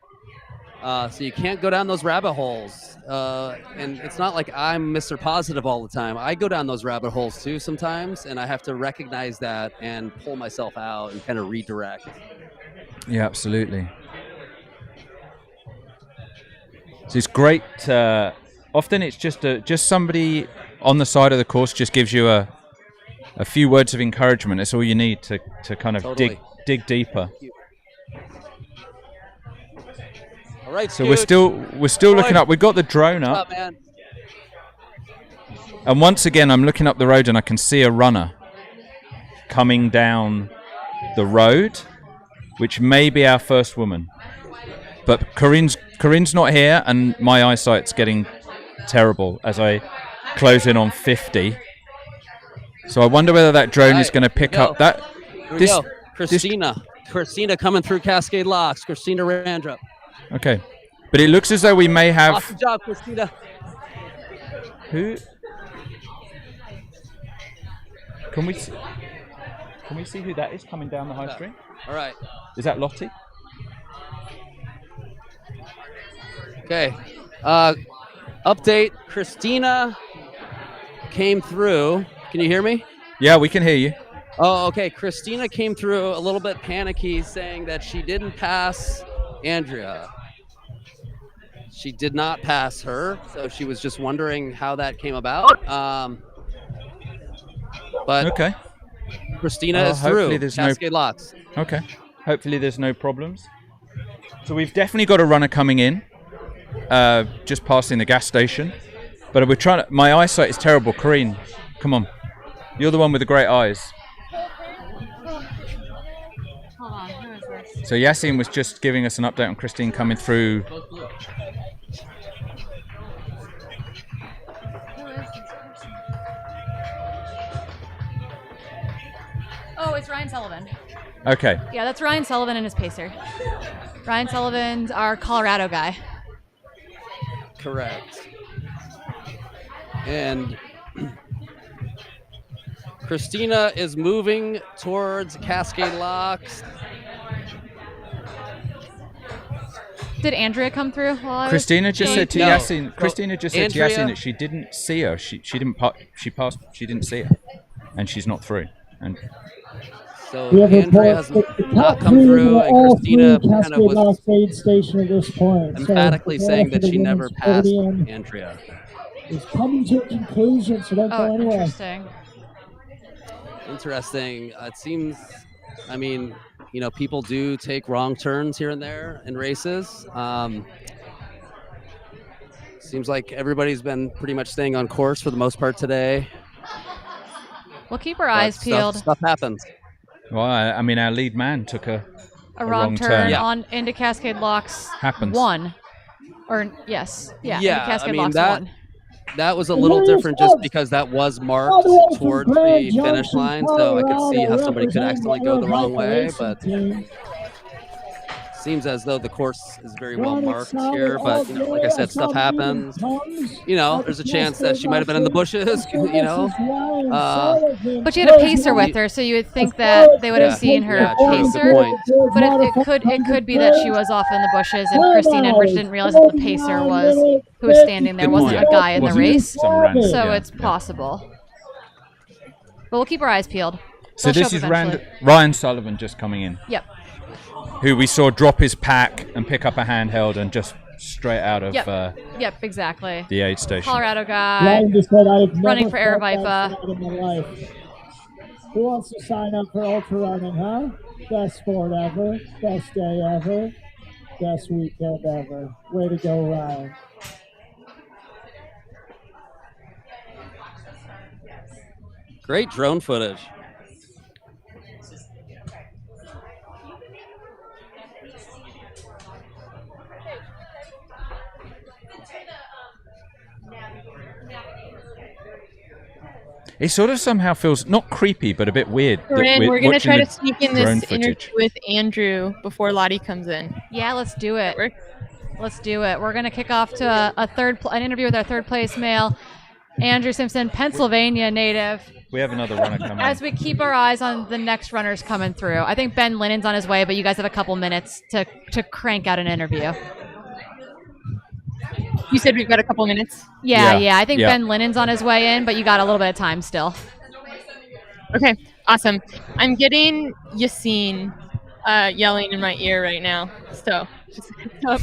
Speaker 14: So you can't go down those rabbit holes. And it's not like I'm Mr. Positive all the time. I go down those rabbit holes too sometimes, and I have to recognize that and pull myself out and kind of redirect.
Speaker 15: Yeah, absolutely. So it's great. Often it's just somebody on the side of the course just gives you a few words of encouragement. That's all you need to kind of dig deeper.
Speaker 14: All right,
Speaker 15: so we're still looking up. We've got the drone up,
Speaker 14: man.
Speaker 15: And once again, I'm looking up the road and I can see a runner coming down the road, which may be our first woman. But Corinne's not here, and my eyesight's getting terrible as I close in on 50. So I wonder whether that drone is going to pick up that.
Speaker 14: Here we go. Christina coming through Cascade Locks. Christina Randrup.
Speaker 15: Okay, but it looks as though we may have.
Speaker 14: Awesome job, Christina.
Speaker 15: Who? Can we see who that is coming down the high street?
Speaker 14: All right.
Speaker 15: Is that Lottie?
Speaker 14: Okay. Update. Christina came through. Can you hear me?
Speaker 15: Yeah, we can hear you.
Speaker 14: Oh, okay. Christina came through a little bit panicky, saying that she didn't pass Andrea. She did not pass her, so she was just wondering how that came about. But
Speaker 15: okay,
Speaker 14: Christina is through Cascade Locks.
Speaker 15: Okay, hopefully there's no problems. So we've definitely got a runner coming in, just passing the gas station. But we're trying to. My eyesight is terrible. Karine, come on. You're the one with the great eyes.
Speaker 1: Hold on, who is this?
Speaker 15: So Yassine was just giving us an update on Christine coming through.
Speaker 1: Who is this person? Oh, it's Ryan Sullivan.
Speaker 15: Okay.
Speaker 1: Yeah, that's Ryan Sullivan and his pacer. Ryan Sullivan's our Colorado guy.
Speaker 14: Correct. And Christina is moving towards Cascade Locks.
Speaker 1: Did Andrea come through?
Speaker 15: Christina just said to Yassine.
Speaker 14: So
Speaker 15: Christina just said to
Speaker 14: Andrea-
Speaker 15: Yassine that she didn't see her. She didn't. She passed. She didn't see her, and she's not through. And
Speaker 14: so
Speaker 17: We have
Speaker 14: Andrea has
Speaker 17: reports that the
Speaker 14: not
Speaker 17: top
Speaker 14: come
Speaker 17: three
Speaker 14: through,
Speaker 17: were
Speaker 14: and
Speaker 17: all
Speaker 14: Christina
Speaker 17: through
Speaker 14: kind of
Speaker 17: Cascade
Speaker 14: was
Speaker 17: Locks aid station at this point.
Speaker 14: emphatically
Speaker 17: So
Speaker 14: saying that
Speaker 17: the
Speaker 14: she never
Speaker 17: women's
Speaker 14: passed
Speaker 17: podium
Speaker 14: Andrea.
Speaker 17: is coming to a conclusion, so don't go
Speaker 1: Oh,
Speaker 17: anywhere.
Speaker 1: interesting.
Speaker 14: Interesting. It seems, I mean, you know, people do take wrong turns here and there in races. Seems like everybody's been pretty much staying on course for the most part today.
Speaker 1: We'll keep our eyes
Speaker 14: But
Speaker 1: peeled.
Speaker 14: Stuff happens.
Speaker 15: well, I mean, our lead man took a
Speaker 1: wrong turn
Speaker 15: Yeah.
Speaker 1: on into Cascade Locks.
Speaker 15: Happens.
Speaker 1: 1. Or yes, yeah. into
Speaker 14: Yeah,
Speaker 1: Cascade
Speaker 14: I mean
Speaker 1: Locks
Speaker 14: that
Speaker 1: 1.
Speaker 14: that was a little different just because that was marked towards the finish line, so I could see how somebody could accidentally go the wrong way, but seems as though the course is very well marked here, but you know, like I said, stuff happens. You know, there's a chance that she might have been in the bushes, you know.
Speaker 1: But she had a pacer with her, so you would think that they would have seen her
Speaker 14: Yeah, true, good
Speaker 1: pacer.
Speaker 14: point.
Speaker 1: But it could be that she was off in the bushes, and Christine and Rich didn't realize that the pacer was who was standing there
Speaker 14: Good
Speaker 1: wasn't
Speaker 14: point.
Speaker 1: a guy in the
Speaker 15: Wasn't
Speaker 1: race,
Speaker 15: some random,
Speaker 1: so
Speaker 15: yeah,
Speaker 1: it's possible. But we'll keep our eyes peeled.
Speaker 15: So
Speaker 1: They'll
Speaker 15: this
Speaker 1: show
Speaker 15: is
Speaker 1: up eventually.
Speaker 15: Ryan Sullivan just coming in,
Speaker 1: Yep.
Speaker 15: who we saw drop his pack and pick up a handheld and just straight out of
Speaker 1: Yep, exactly.
Speaker 15: the aid station.
Speaker 1: Colorado guy,
Speaker 17: Ryan just said, "I've
Speaker 1: running
Speaker 17: never
Speaker 1: for Air
Speaker 17: felt that
Speaker 1: Vipa.
Speaker 17: in my life." Who wants to sign up for ultra running, huh? Best sport ever, best day ever, best weekend ever. Way to go, Ryan.
Speaker 14: Great drone footage.
Speaker 15: It sort of somehow feels not creepy, but a bit weird. that
Speaker 18: Corinne, we're going to
Speaker 15: watching
Speaker 18: try to
Speaker 15: the
Speaker 18: sneak in
Speaker 15: drone
Speaker 18: this interview with Andrew before Lottie comes in.
Speaker 1: Yeah, let's do it. Let's do it. We're going to kick off to an interview with our third place male, Andrew Simpson, Pennsylvania native.
Speaker 15: We have another runner coming.
Speaker 1: As we keep our eyes on the next runners coming through. I think Ben Lennon's on his way, but you guys have a couple minutes to crank out an interview.
Speaker 18: You said we've got a couple minutes?
Speaker 1: Yeah. I think Ben Lennon's on his way in, but you got a little bit of time still.
Speaker 18: Okay, awesome. I'm getting Yassine yelling in my ear right now. So, just a heads up.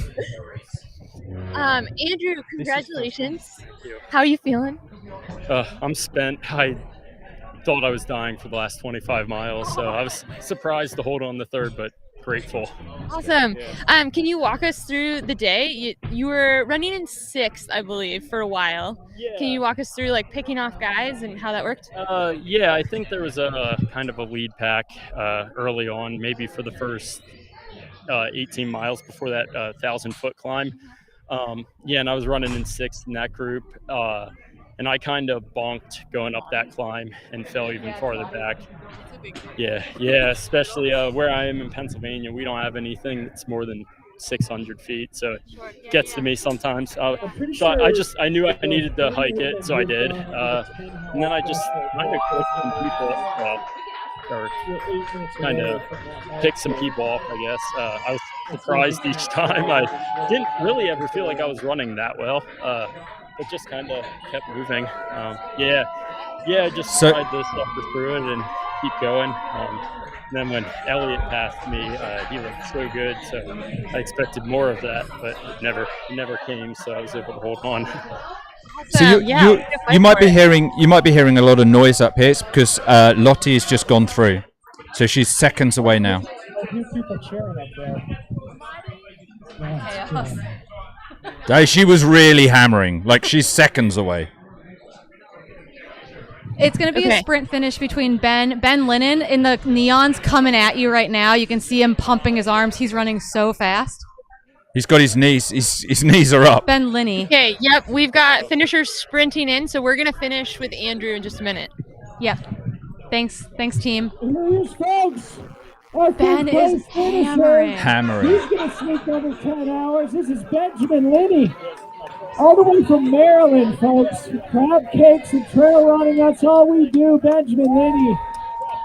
Speaker 18: Andrew, congratulations. How are you feeling?
Speaker 21: I'm spent. I thought I was dying for the last 25 miles, so I was surprised to hold on the third, but grateful.
Speaker 18: Awesome. Can you walk us through the day? You were running in 6th, I believe, for a while.
Speaker 21: Yeah.
Speaker 18: Can you walk us through like picking off guys and how that worked?
Speaker 21: Yeah, I think there was a kind of a lead pack early on, maybe for the first 18 miles before that 1,000-foot climb. And I was running in 6th in that group. And I kind of bonked going up that climb and fell even farther back. Yeah, especially where I am in Pennsylvania, we don't have anything that's more than 600 feet, so it gets to me sometimes. So I knew I needed to hike it, so I did. And then I just kind of clicked some people or kind of picked some people off, I guess. I was surprised each time. I didn't really ever feel like I was running that well. But just kind of kept moving. Just tried to suffer through it and keep going. And then when Elliot passed me, he looked so good, so I expected more of that, but it never came, so I was able to hold on.
Speaker 15: So you might be hearing a lot of noise up here. It's because Lottie has just gone through, so she's seconds away now.
Speaker 17: A few people cheering up there.
Speaker 1: Chaos.
Speaker 15: She was really hammering. Like, she's seconds away.
Speaker 1: It's going to be a sprint finish between Ben Lennon in the neons coming at you right now. You can see him pumping his arms. He's running so fast.
Speaker 15: He's got his knees. His knees are up.
Speaker 1: Ben Linney.
Speaker 18: Okay, yep, we've got finishers sprinting in, so we're going to finish with Andrew in just a minute.
Speaker 1: Yep. Thanks, team.
Speaker 17: Here's folks. Our
Speaker 1: Ben is
Speaker 17: hammering. He's going to sneak over 10 hours. This is Benjamin Linney. All the way from Maryland, folks. Crab cakes and trail running, that's all we do. Benjamin Linney,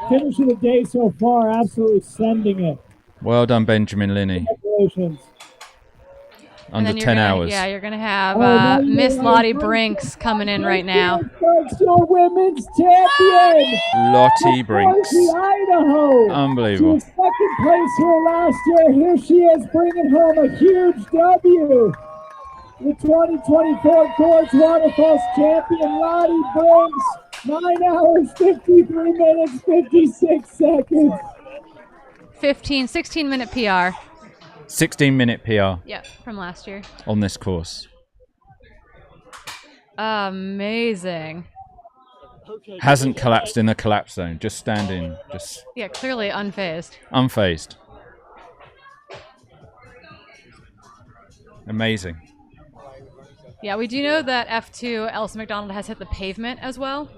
Speaker 17: finish of the day so far, absolutely sending it.
Speaker 15: Well done, Benjamin Linney.
Speaker 17: Congratulations.
Speaker 15: Under 10 hours.
Speaker 1: Yeah, you're going to have Miss Lottie Brinks coming in right now.
Speaker 17: Folks, your women's champion.
Speaker 15: Lottie Brinks.
Speaker 17: Idaho.
Speaker 15: Unbelievable.
Speaker 17: She was second place here last year. Here she is bringing home a huge W. The 2024 Gorge Waterfalls champion, Lottie Brinks. 9 hours, 53 minutes, 56 seconds.
Speaker 1: 16-minute PR.
Speaker 15: 16-minute PR.
Speaker 1: Yep, from last year.
Speaker 15: On this course.
Speaker 1: Amazing.
Speaker 15: Hasn't collapsed in the collapse zone. Just standing. Just
Speaker 1: Yeah, clearly unfazed.
Speaker 15: unfazed. Amazing.
Speaker 1: Yeah, we do know that F2 Elsa McDonald has hit the pavement as well.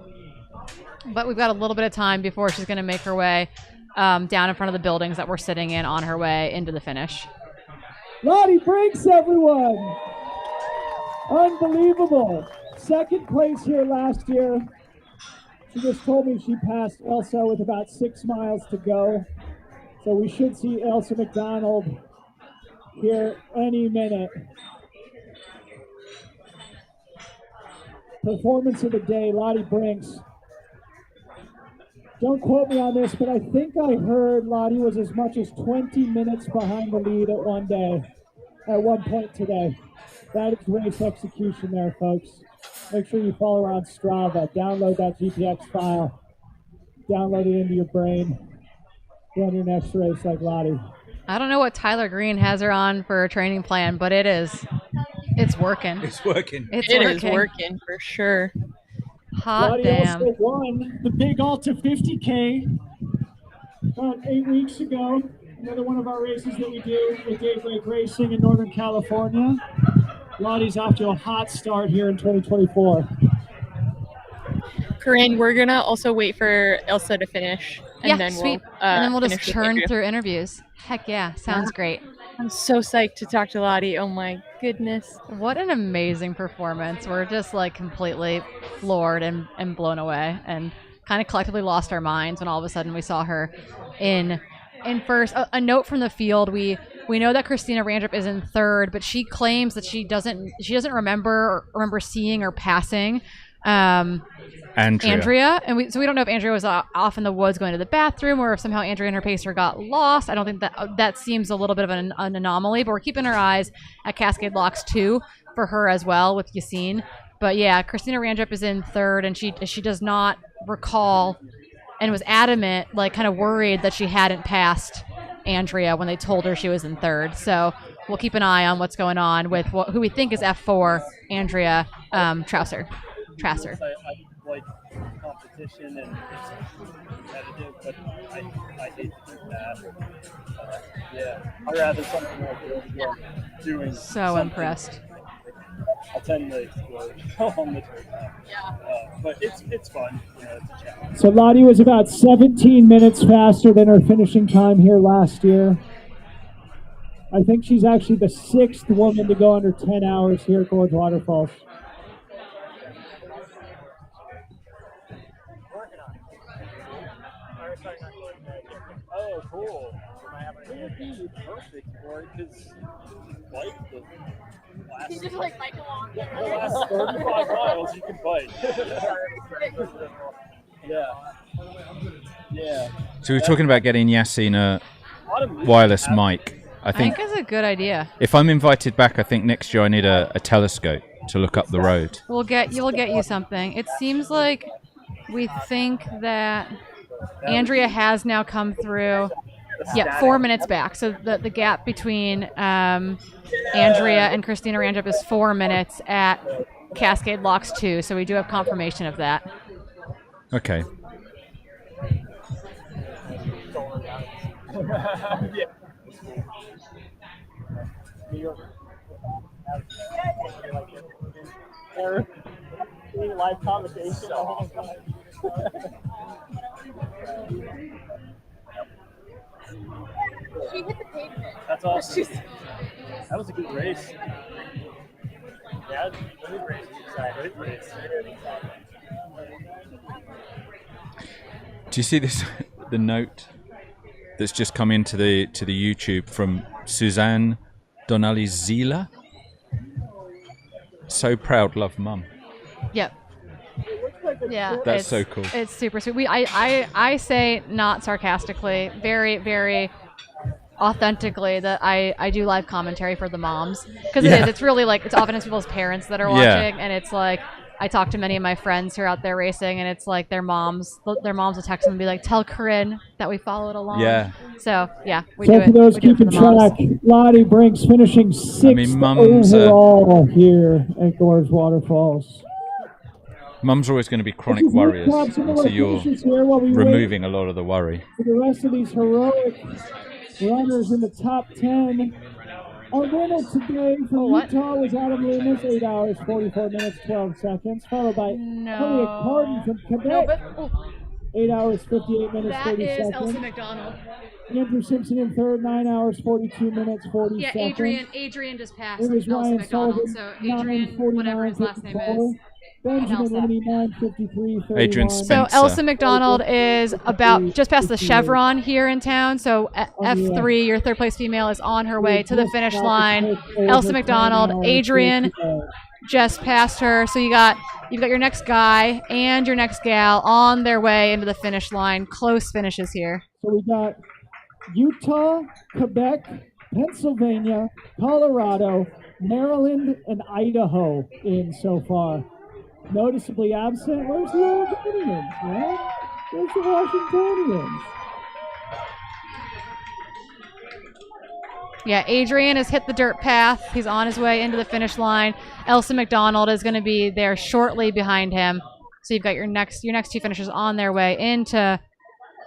Speaker 1: But we've got a little bit of time before she's going to make her way down in front of the buildings that we're sitting in on her way into the finish.
Speaker 17: Lottie Brinks, everyone. Unbelievable. Second place here last year. She just told me she passed Elsa with about 6 miles to go. So we should see Elsa McDonald here any minute. Performance of the day, Lottie Brinks. Don't quote me on this, but I think I heard Lottie was as much as 20 minutes behind the lead at one point today. That is race execution there, folks. Make sure you follow her on Strava. Download that GPX file. Download it into your brain. Run your next race like Lottie.
Speaker 1: I don't know what Tyler Green has her on for a training plan, but it's working.
Speaker 15: It's working.
Speaker 1: It
Speaker 18: is working for sure.
Speaker 1: Hot
Speaker 17: Lottie
Speaker 1: damn.
Speaker 17: also won the Big Alta 50K about 8 weeks ago. Another one of our races that we do with Daybreak Racing in Northern California. Lottie's off to a hot start here in 2024.
Speaker 18: Corinne, we're going to also wait for Elsa to finish. And then
Speaker 1: sweet.
Speaker 18: We'll,
Speaker 1: and then we'll just
Speaker 18: finish with
Speaker 1: churn
Speaker 18: Andrew.
Speaker 1: through interviews. Heck yeah, sounds great.
Speaker 18: I'm so psyched to talk to Lottie. Oh my goodness.
Speaker 1: What an amazing performance. We're just like completely floored and blown away and kind of collectively lost our minds when all of a sudden we saw her in first. A note from the field, we know that Christina Randrup is in third, but she claims that she doesn't remember seeing or passing Andrea. And so we don't know if Andrea was off in the woods going to the bathroom or if somehow Andrea and her pacer got lost. I don't think that seems a little bit of an anomaly, but we're keeping our eyes at Cascade Locks 2 for her as well with Yassine. But yeah, Christina Randrup is in third, and she does not recall and was adamant, like kind of worried that she hadn't passed Andrea when they told her she was in third. So we'll keep an eye on what's going on with who we think is F4, Andrea Trasser.
Speaker 5: I like competition and it's competitive, but I hate to do that. Yeah, I'd rather something like this than doing
Speaker 1: So
Speaker 5: something.
Speaker 1: impressed.
Speaker 5: I tend to explode on the turn. But it's fun. You know, it's a challenge.
Speaker 17: So Lottie was about 17 minutes faster than her finishing time here last year. I think she's actually the 6th woman to go under 10 hours here at Gorge Waterfalls.
Speaker 5: Oh, cool. It would be perfect for it because like the last,
Speaker 18: You just like bike along.
Speaker 5: the last 35 miles you can bike. Yeah.
Speaker 15: So we're talking about getting Yassine a wireless mic. I think
Speaker 1: it's a good idea.
Speaker 15: if I'm invited back, I think next year I need a telescope to look up the road.
Speaker 1: We'll get you something. It seems like we think that Andrea has now come through Yeah, 4 minutes back. So the gap between Andrea and Christina Randrup is 4 minutes at Cascade Locks 2. So we do have confirmation of that.
Speaker 15: Okay.
Speaker 5: Live conversation.
Speaker 4: She hit the pavement.
Speaker 5: That's awesome. That was a good race. Yeah, good race. Good race.
Speaker 15: Do you see this? The note that's just come into the YouTube from Suzanne Donnelly Zila. So proud, love, mum.
Speaker 1: Yep. Yeah,
Speaker 15: That's so cool.
Speaker 1: It's super sweet. I say not sarcastically, very, very authentically that I do live commentary for the moms because it's really like it's often it's people's parents that are watching, and it's like I talk to many of my friends who are out there racing, and it's like their moms will text them and be like, "Tell Corinne that we followed along."
Speaker 15: Yeah.
Speaker 1: So yeah, we
Speaker 17: So
Speaker 1: do
Speaker 17: for
Speaker 1: it.
Speaker 17: those
Speaker 1: We do it for
Speaker 17: keeping
Speaker 1: the moms.
Speaker 17: track, Lottie Brinks finishing 6th
Speaker 15: Mum's,
Speaker 17: overall here at Gorge Waterfalls.
Speaker 15: Mum's always going to be chronic worriers, and so you're removing a lot of the worry.
Speaker 17: For the rest of these heroic runners in the top 10, our winner today from Utah was Adam Loomis, 8 hours, 44 minutes, 12 seconds, followed by Elliot Carden from Quebec, 8 hours, 58 minutes, 30
Speaker 1: That is
Speaker 17: seconds.
Speaker 1: Elsa McDonald.
Speaker 17: Andrew Simpson in third, 9 hours, 42 minutes, 40
Speaker 1: Yeah,
Speaker 17: seconds.
Speaker 1: Adrian just passed
Speaker 17: It was
Speaker 1: Elsa
Speaker 17: Ryan
Speaker 1: McDonald.
Speaker 17: Sullivan,
Speaker 1: So Adrian, whatever his last name is.
Speaker 17: Benjamin Rooney, 9:53,
Speaker 15: Adrian
Speaker 17: 31.
Speaker 15: Spencer.
Speaker 1: So Elsa McDonald is about just past the Chevron here in town. So F3, your third place female, is on her way to the finish line. Elsa McDonald, Adrian just passed her. So you've got your next guy and your next gal on their way into the finish line. Close finishes here.
Speaker 17: So we got Utah, Quebec, Pennsylvania, Colorado, Maryland, and Idaho in so far. Noticeably absent. Where's the Oregonians, man? Where's the Washingtonians?
Speaker 1: Yeah, Adrian has hit the dirt path. He's on his way into the finish line. Elsa McDonald is going to be there shortly behind him. So you've got your next two finishers on their way into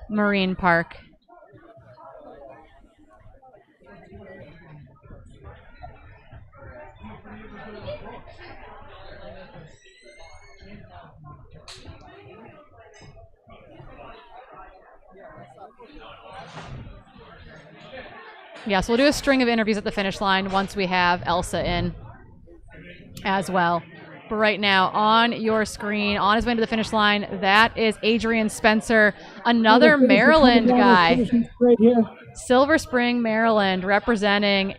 Speaker 1: Marine Park. Yeah, so we'll do a string of interviews at the finish line once we have Elsa in as well. But right now, on your screen, on his way to the finish line, that is Adrian Spencer, another Maryland guy.
Speaker 17: Right here.
Speaker 1: Silver Spring, Maryland, representing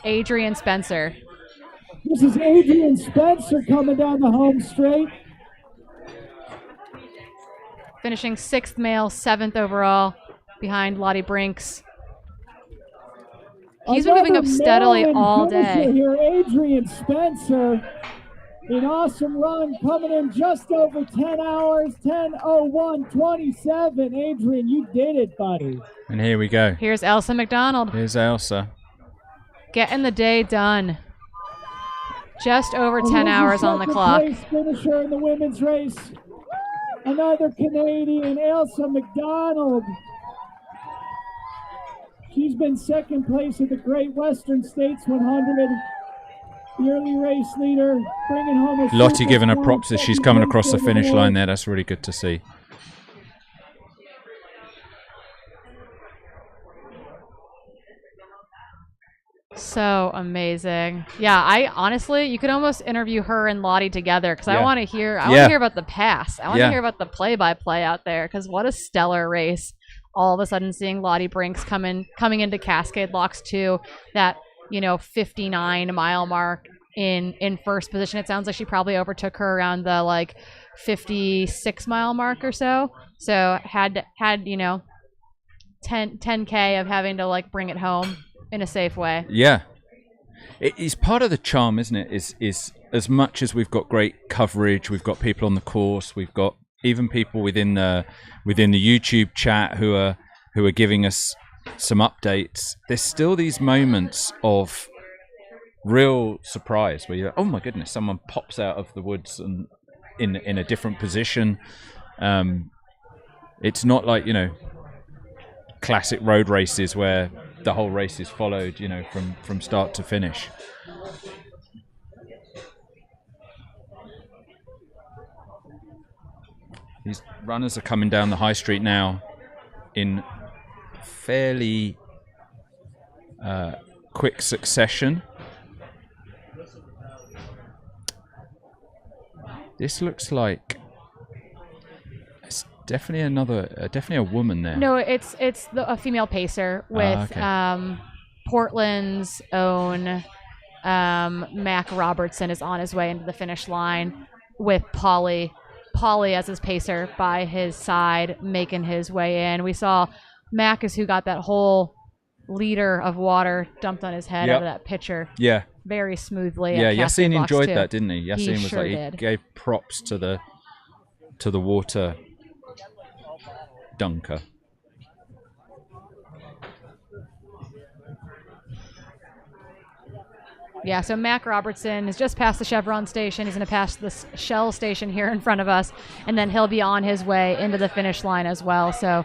Speaker 1: Adrian Spencer.
Speaker 17: This is Adrian Spencer coming down the home straight.
Speaker 1: Finishing 6th male, 7th overall, behind Lottie Brinks. He's been moving up steadily all day.
Speaker 17: Here, Adrian Spencer, an awesome run coming in just over 10 hours, 10:01:27. Adrian, you did it, buddy.
Speaker 15: And here we go.
Speaker 1: Here's Elsa McDonald.
Speaker 15: Here's Elsa.
Speaker 1: Getting the day done. Just over 10 hours on the clock.
Speaker 17: Place finisher in the women's race. Another Canadian, Elsa McDonald. She's been second place at the Great Western States 100. The early race leader, bringing home a
Speaker 15: Lottie
Speaker 17: super
Speaker 15: giving her
Speaker 17: strong
Speaker 15: props as she's
Speaker 17: second
Speaker 15: coming
Speaker 17: place
Speaker 15: across the
Speaker 17: for
Speaker 15: finish
Speaker 17: award.
Speaker 15: line there. That's really good to see.
Speaker 1: So amazing. Yeah, I honestly, you could almost interview her and Lottie together because I want to hear. I want to hear about the pass. I want to hear about the play-by-play out there because what a stellar race! All of a sudden, seeing Lottie Brinks coming into Cascade Locks 2, that 59-mile mark in first position. It sounds like she probably overtook her around the 56-mile mark or so. So had 10K of having to bring it home in a safe way.
Speaker 15: Yeah, it's part of the charm, isn't it? Is as much as we've got great coverage, we've got people on the course, we've got even people within the YouTube chat who are giving us some updates, there's still these moments of real surprise where you're like, oh my goodness, someone pops out of the woods and in a different position. It's not like, you know, classic road races where the whole race is followed, you know, from start to finish. These runners are coming down the high street now in fairly quick succession. This looks like it's definitely a woman there.
Speaker 1: No, it's a female pacer with
Speaker 15: okay.
Speaker 1: Portland's own Mac Robertson is on his way into the finish line with Polly as his pacer by his side, making his way in. We saw Mac is who got that whole liter of water dumped on his head out of that pitcher.
Speaker 15: Yeah.
Speaker 1: Very smoothly.
Speaker 15: Yeah,
Speaker 1: Cascade
Speaker 15: Yassine
Speaker 1: Locks
Speaker 15: enjoyed
Speaker 1: too.
Speaker 15: that, didn't he? Yassine was
Speaker 1: sure
Speaker 15: like,
Speaker 1: did.
Speaker 15: he gave props to the water dunker.
Speaker 1: Yeah, so Mac Robertson is just past the Chevron station. He's going to pass the Shell station here in front of us, and then he'll be on his way into the finish line as well. So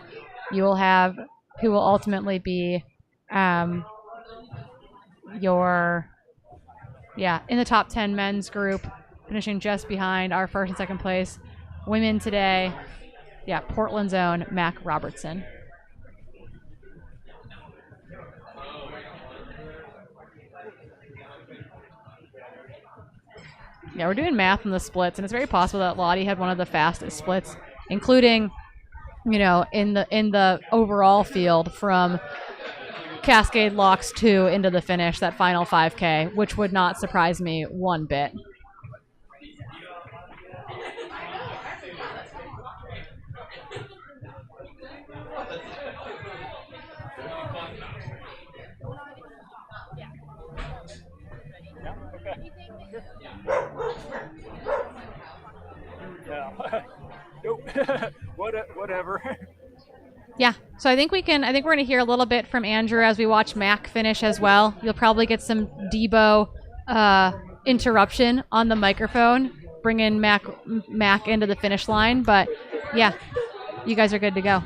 Speaker 1: you will have who will ultimately be in the top 10 men's group, finishing just behind our first and second place. Women today, Portland's own Mac Robertson. Yeah, we're doing math on the splits, and it's very possible that Lottie had one of the fastest splits, including, you know, in the overall field from Cascade Locks 2 into the finish, that final 5K, which would not surprise me one bit.
Speaker 3: Nope. Whatever.
Speaker 1: Yeah, so I think we're going to hear a little bit from Andrew as we watch Mac finish as well. You'll probably get some Debo interruption on the microphone, bringing Mac into the finish line. But yeah, you guys are good to go.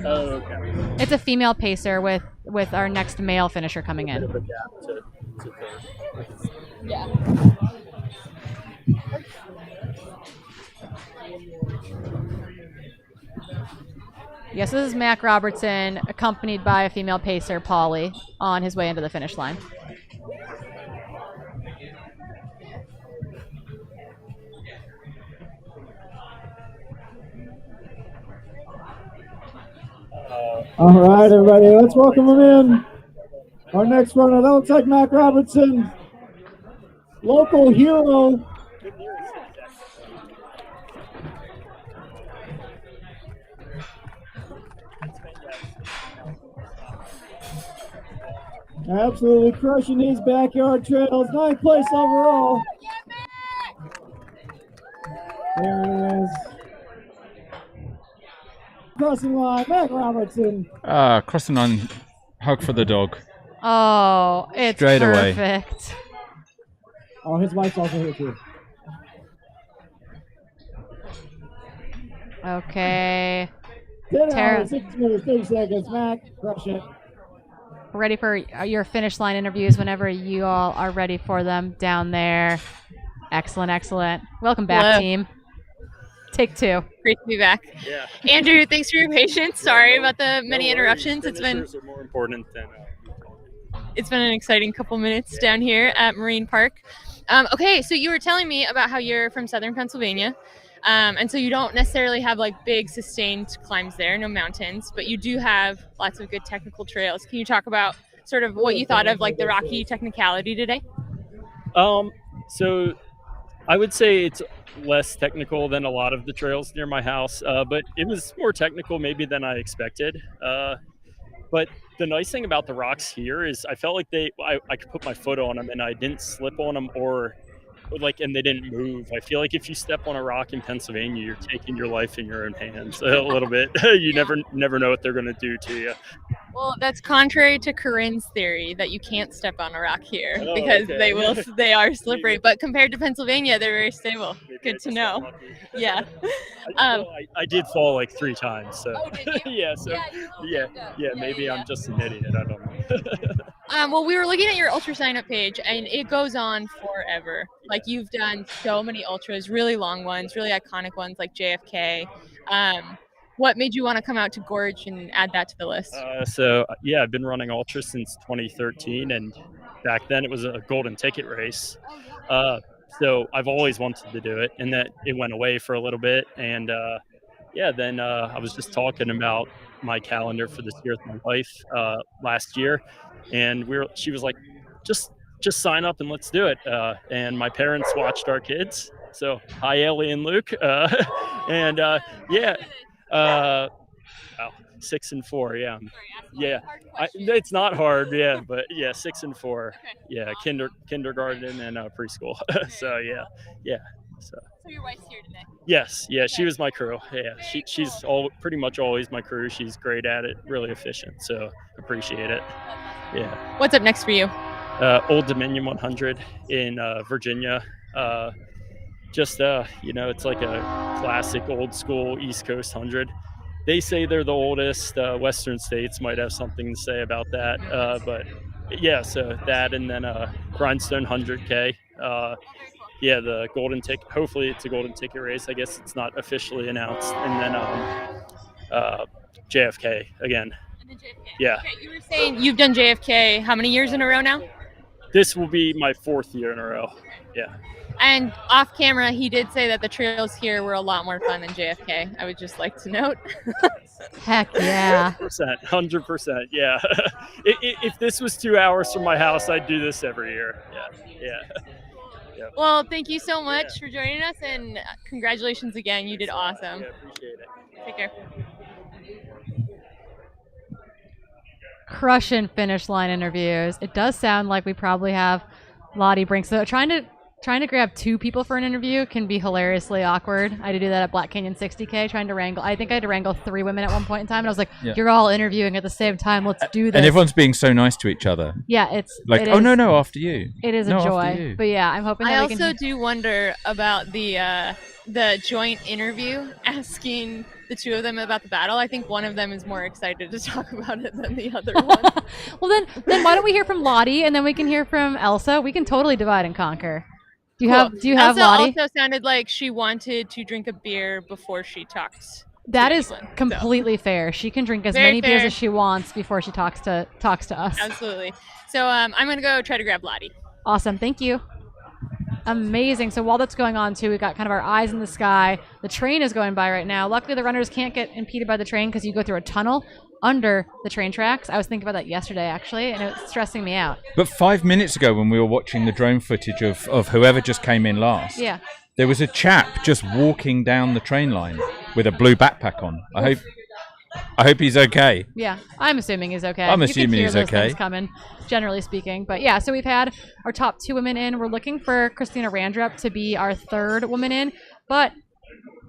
Speaker 5: Oh, okay.
Speaker 1: It's a female pacer with our next male finisher coming in.
Speaker 5: Yeah.
Speaker 1: Yes, this is Mac Robertson, accompanied by a female pacer, Polly, on his way into the finish line.
Speaker 17: All right, everybody, let's welcome him in. Our next runner, that looks like Mac Robertson, local hero. Absolutely crushing these backyard trails. 9th place overall. There it is. Crossing line, Mac Robertson.
Speaker 15: Crossing line, hug for the dog.
Speaker 1: Oh, it's
Speaker 15: Straight away.
Speaker 1: perfect.
Speaker 17: Oh, his wife's also here too.
Speaker 1: Okay.
Speaker 17: 10
Speaker 1: Tara,
Speaker 17: hours, 6 minutes, 30 seconds. Mac, crush it.
Speaker 1: ready for your finish line interviews whenever you all are ready for them down there. Excellent, excellent. Welcome back,
Speaker 18: Hello.
Speaker 1: team. Take 2.
Speaker 18: Great to be back.
Speaker 5: Yeah.
Speaker 18: Andrew, thanks for your patience. Sorry about the many interruptions. It's been
Speaker 5: Finishers are more important than
Speaker 18: an exciting couple minutes down here at Marine Park. Okay, so you were telling me about how you're from southern Pennsylvania. And so you don't necessarily have like big sustained climbs there, no mountains, but you do have lots of good technical trails. Can you talk about sort of what you thought of like the rocky technicality today?
Speaker 21: So I would say it's less technical than a lot of the trails near my house, but it was more technical maybe than I expected. But the nice thing about the rocks here is I felt like I could put my foot on them and I didn't slip on them or and they didn't move. I feel like if you step on a rock in Pennsylvania, you're taking your life in your own hands a little bit. You never know what they're going to do to you.
Speaker 18: Well, that's contrary to Corinne's theory that you can't step on a rock here
Speaker 21: Oh,
Speaker 18: because
Speaker 21: okay.
Speaker 18: they are slippery. But compared to Pennsylvania, they're very stable. Good to know. Yeah.
Speaker 21: I did fall like 3 times. So
Speaker 18: Oh, did you?
Speaker 21: yeah. So yeah. Maybe I'm just an idiot. I don't know.
Speaker 18: Well, we were looking at your ultra sign up page and it goes on forever. Like you've done so many ultras, really long ones, really iconic ones like JFK. What made you want to come out to Gorge and add that to the list?
Speaker 21: So yeah, I've been running ultra since 2013, and back then it was a golden ticket race. So I've always wanted to do it, and that it went away for a little bit, and then I was just talking about my calendar for this year with my wife last year, and she was like, just sign up and let's do it. And my parents watched our kids, so hi Ellie and Luke, and wow, 6 and 4, yeah. It's not hard, yeah, but yeah, 6 and 4, yeah, kindergarten and preschool. So yeah. So
Speaker 18: your wife's here today.
Speaker 21: Yes, yeah, she was my crew. Yeah, she's pretty much always my crew. She's great at it, really efficient. So appreciate it. Yeah.
Speaker 18: What's up next for you?
Speaker 21: Old Dominion 100 in Virginia. It's like a classic old school East Coast 100. They say they're the oldest. Western states might have something to say about that. But yeah, so that, and then Grindstone 100K. The golden ticket. Hopefully it's a golden ticket race. I guess it's not officially announced. And then JFK again. Yeah.
Speaker 18: Okay, you were saying you've done JFK how many years in a row now?
Speaker 21: This will be my 4th year in a row. Yeah.
Speaker 18: And off camera, he did say that the trails here were a lot more fun than JFK. I would just like to note.
Speaker 1: Heck yeah.
Speaker 21: 100%. Yeah. If this was 2 hours from my house, I'd do this every year. Yeah.
Speaker 18: Well, thank you so much for joining us, and congratulations again. You did awesome.
Speaker 21: Yeah, appreciate it.
Speaker 18: Take care.
Speaker 1: Crushing finish line interviews. It does sound like we probably have Lottie Brinks. So trying to grab 2 people for an interview can be hilariously awkward. I had to do that at Black Canyon 60K, I think I had to wrangle 3 women at one point in time, and I was like, you're all interviewing at the same time, let's do this.
Speaker 15: And everyone's being so nice to each other.
Speaker 1: Yeah, it's
Speaker 15: like,
Speaker 1: it
Speaker 15: oh
Speaker 1: is,
Speaker 15: no, after you.
Speaker 1: It is
Speaker 15: no,
Speaker 1: a joy. But yeah, I'm hoping that
Speaker 18: I
Speaker 1: we
Speaker 18: also
Speaker 1: can...
Speaker 18: do wonder about the joint interview, asking the 2 of them about the battle. I think one of them is more excited to talk about it than the other one.
Speaker 1: Well, then why don't we hear from Lottie, and then we can hear from Elsa. We can totally divide and conquer. Do you have
Speaker 18: Elsa
Speaker 1: Lottie?
Speaker 18: also sounded like she wanted to drink a beer before she talked.
Speaker 1: That is completely fair. She can drink as many beers as she wants before she talks to us.
Speaker 18: Absolutely. So I'm going to go try to grab Lottie.
Speaker 1: Awesome. Thank you. Amazing. So while that's going on too, we've got kind of our eyes in the sky. The train is going by right now. Luckily, the runners can't get impeded by the train because you go through a tunnel under the train tracks. I was thinking about that yesterday, actually, and it was stressing me out.
Speaker 15: But 5 minutes ago, when we were watching the drone footage of whoever just came in last, there was a chap just walking down the train line with a blue backpack on. I hope he's okay.
Speaker 1: Yeah, I'm assuming he's okay.
Speaker 15: I'm assuming he's okay.
Speaker 1: Coming, generally speaking. But yeah, so we've had our top 2 women in. We're looking for Christina Randrup to be our 3rd woman in, but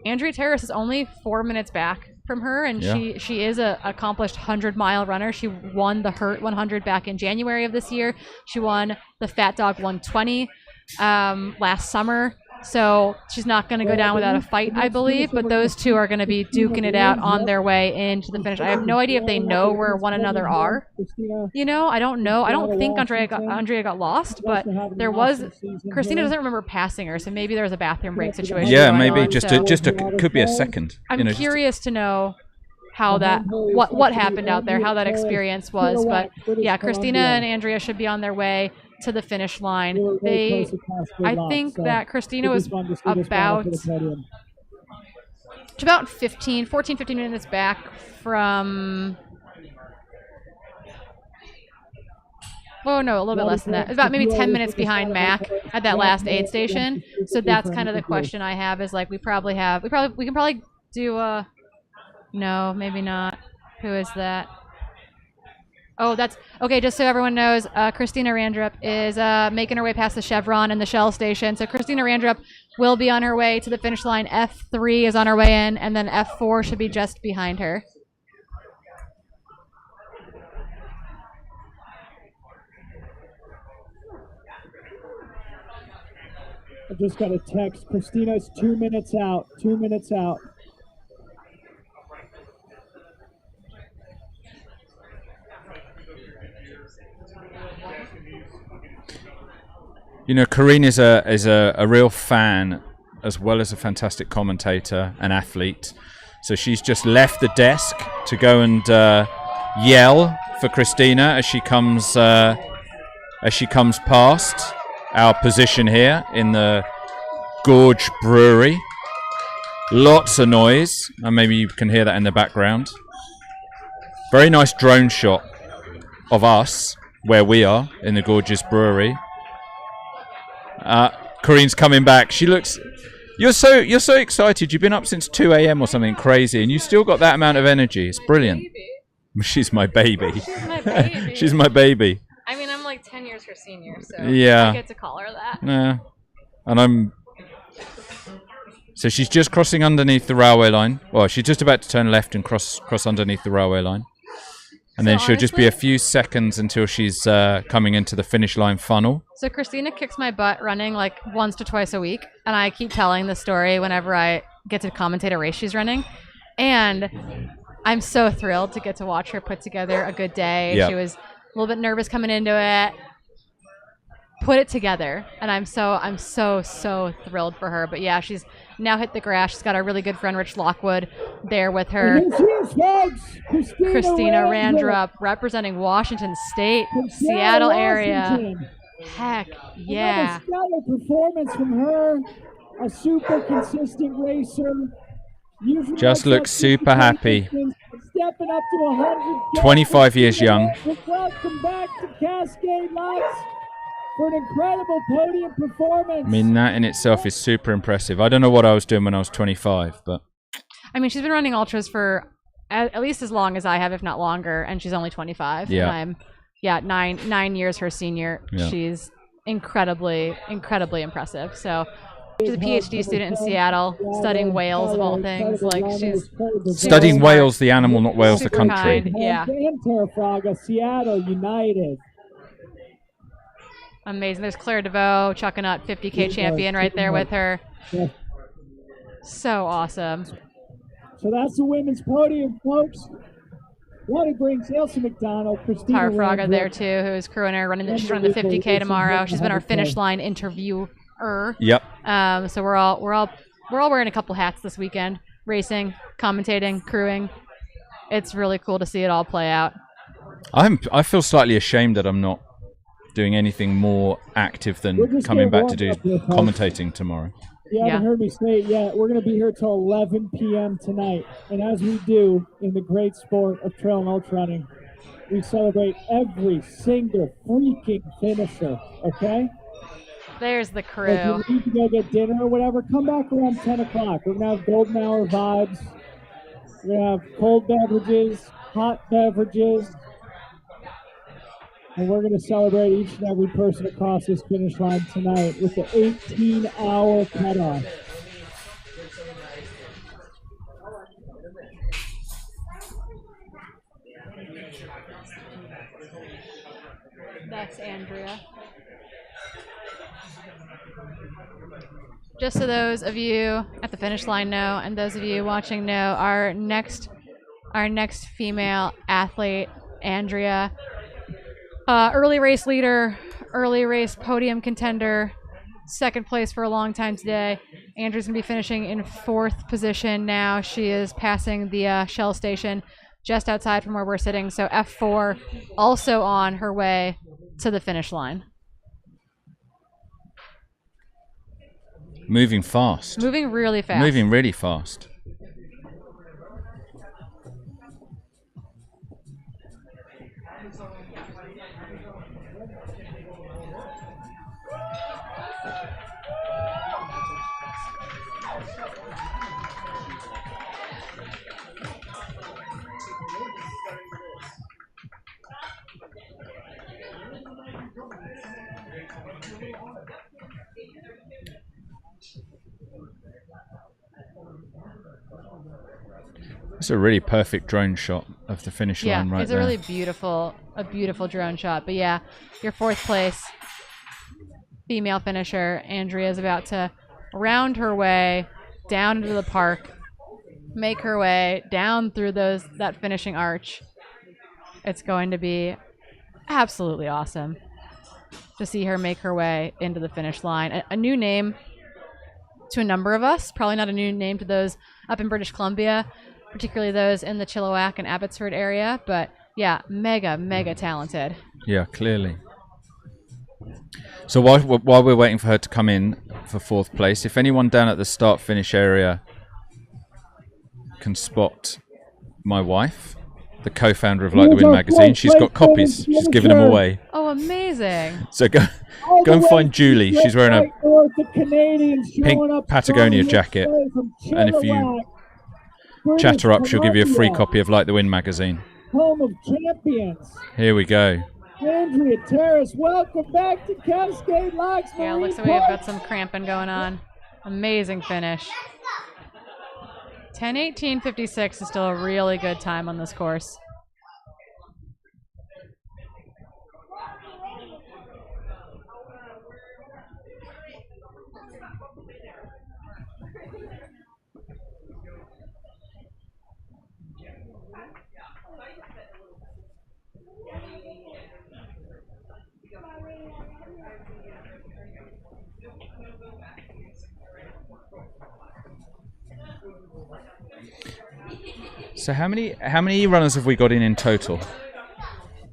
Speaker 1: Andrea Terrace is only 4 minutes back from her, and she is a accomplished 100-mile runner. She won the Hurt 100 back in January of this year. She won the Fat Dog 120 last summer. So she's not going to go down without a fight, I believe, but those 2 are going to be duking it out on their way into the finish. I have no idea if they know where one another are. You know, I don't know. I don't think Andrea got lost, but there was... Christina doesn't remember passing her, so maybe there was a bathroom break situation.
Speaker 15: Yeah, maybe could be a second.
Speaker 1: I'm curious to know how that what happened out there, how that experience was. But yeah, Christina and Andrea should be on their way to the finish line. I think that Christina was about 15 minutes back from... Oh no, a little bit less than that. About maybe 10 minutes behind Mac at that last aid station. So that's kind of the question I have, is like we can probably do no, maybe not. Who is that? Oh, that's okay. Just so everyone knows, Christina Randrup is making her way past the Chevron and the Shell station. So Christina Randrup will be on her way to the finish line. F3 is on her way in, and then F4 should be just behind her.
Speaker 17: I just got a text. Christina's 2 minutes out. 2 minutes out.
Speaker 15: You know, Corinne is a real fan as well as a fantastic commentator and athlete. So she's just left the desk to go and yell for Christina as she comes past our position here in the Gorge Brewery. Lots of noise, and maybe you can hear that in the background. Very nice drone shot of us where we are in the Gorge's Brewery. Corinne's coming back. She looks. You're so excited. You've been up since 2 a.m. or something crazy, and you still got that amount of energy. It's brilliant. She's my baby.
Speaker 1: She's my baby.
Speaker 15: She's my baby.
Speaker 1: I mean, I'm like 10 years her senior, so
Speaker 15: Yeah.
Speaker 1: I get to call her that.
Speaker 15: Yeah. And I'm. So she's just crossing underneath the railway line. Well, she's just about to turn left and cross underneath the railway line. And then she'll just be a few seconds until she's coming into the finish line funnel.
Speaker 1: So Christina kicks my butt running like once to twice a week, and I keep telling the story whenever I get to commentate a race she's running. And I'm so thrilled to get to watch her put together a good day.
Speaker 15: Yep.
Speaker 1: She was a little bit nervous coming into it, put it together, and I'm so thrilled for her. But yeah, she's now hit the grass. She's got our really good friend Rich Lockwood there with her.
Speaker 17: And here she is, folks.
Speaker 1: Christina Randrup representing Washington State, Seattle area.
Speaker 17: Washington.
Speaker 1: Heck yeah.
Speaker 17: Another stellar performance from her. A super consistent racer. Usually
Speaker 15: Just looks super happy.
Speaker 17: Stepping up to 100.
Speaker 15: 25 years young.
Speaker 17: Welcome back to Cascade Locks for an incredible podium performance.
Speaker 15: I mean, that in itself is super impressive. I don't know what I was doing when I was 25, but
Speaker 1: I mean, she's been running ultras for at least as long as I have, if not longer, and she's only 25.
Speaker 15: Yeah.
Speaker 1: And I'm, 9 years her senior.
Speaker 15: Yeah.
Speaker 1: She's incredibly impressive. So she's a PhD student in Seattle, studying whales of all things. Like she's
Speaker 15: studying whales, the animal, not whales, the
Speaker 1: super
Speaker 15: country.
Speaker 1: kind. Yeah.
Speaker 17: And Terrafraga, Seattle United.
Speaker 1: Amazing. There's Claire DeVoe, Chuckanut 50K champion right there with her.
Speaker 17: Yeah.
Speaker 1: So awesome.
Speaker 17: So that's the women's podium, folks. Want to bring Elsie McDonald, Christina
Speaker 1: Terrafraga
Speaker 17: Randrup.
Speaker 1: there too, who's crewing her, she's running the 50K tomorrow. She's been our finish line interviewer.
Speaker 15: Yep.
Speaker 1: So we're all wearing a couple hats this weekend, racing, commentating, crewing. It's really cool to see it all play out.
Speaker 15: I feel slightly ashamed that I'm not doing anything more active than coming back to do commentating tomorrow.
Speaker 17: You haven't heard me say it yet. We're going to be here till 11 p.m. tonight. And as we do in the great sport of trail and ultra running, we celebrate every single freaking finisher, okay?
Speaker 1: There's the crew.
Speaker 17: If you need to go get dinner or whatever, come back around 10 o'clock. We're going to have golden hour vibes. We're going to have cold beverages, hot beverages. And we're going to celebrate each and every person across this finish line tonight with the 18-hour cutoff.
Speaker 1: That's Andrea. Just so those of you at the finish line know, and those of you watching know, our next female athlete, Andrea, early race leader, early race podium contender, second place for a long time today. Andrea's gonna be finishing in 4th position now. She is passing the Shell station just outside from where we're sitting. So F4 also on her way to the finish line.
Speaker 15: Moving fast.
Speaker 1: Moving really fast.
Speaker 15: Moving really fast. It's a really perfect drone shot of the finish line right
Speaker 1: it's
Speaker 15: there.
Speaker 1: a really a beautiful drone shot. But yeah, your 4th place female finisher, Andrea, is about to round her way down into the park, make her way down through that finishing arch. It's going to be absolutely awesome to see her make her way into the finish line. A new name to a number of us, probably not a new name to those up in British Columbia, particularly those in the Chilliwack and Abbotsford area, but yeah, mega talented.
Speaker 15: Yeah, clearly. So while we're waiting for her to come in for 4th place, if anyone down at the start-finish area can spot my wife, the co-founder of Like the Wind magazine, she's got copies. She's giving them away.
Speaker 1: Oh, amazing.
Speaker 15: So go and find Julie. She's wearing a pink Patagonia jacket, and if you chat her up, she'll give you a free copy of Like the Wind magazine.
Speaker 17: Home of champions.
Speaker 15: Here we go.
Speaker 17: Andrea Terrace, welcome back to Cascade Locks.
Speaker 1: Yeah, looks like we have got some cramping going on. Amazing finish. 10:18:56 is still a really good time on this course.
Speaker 15: So how many runners have we got in total?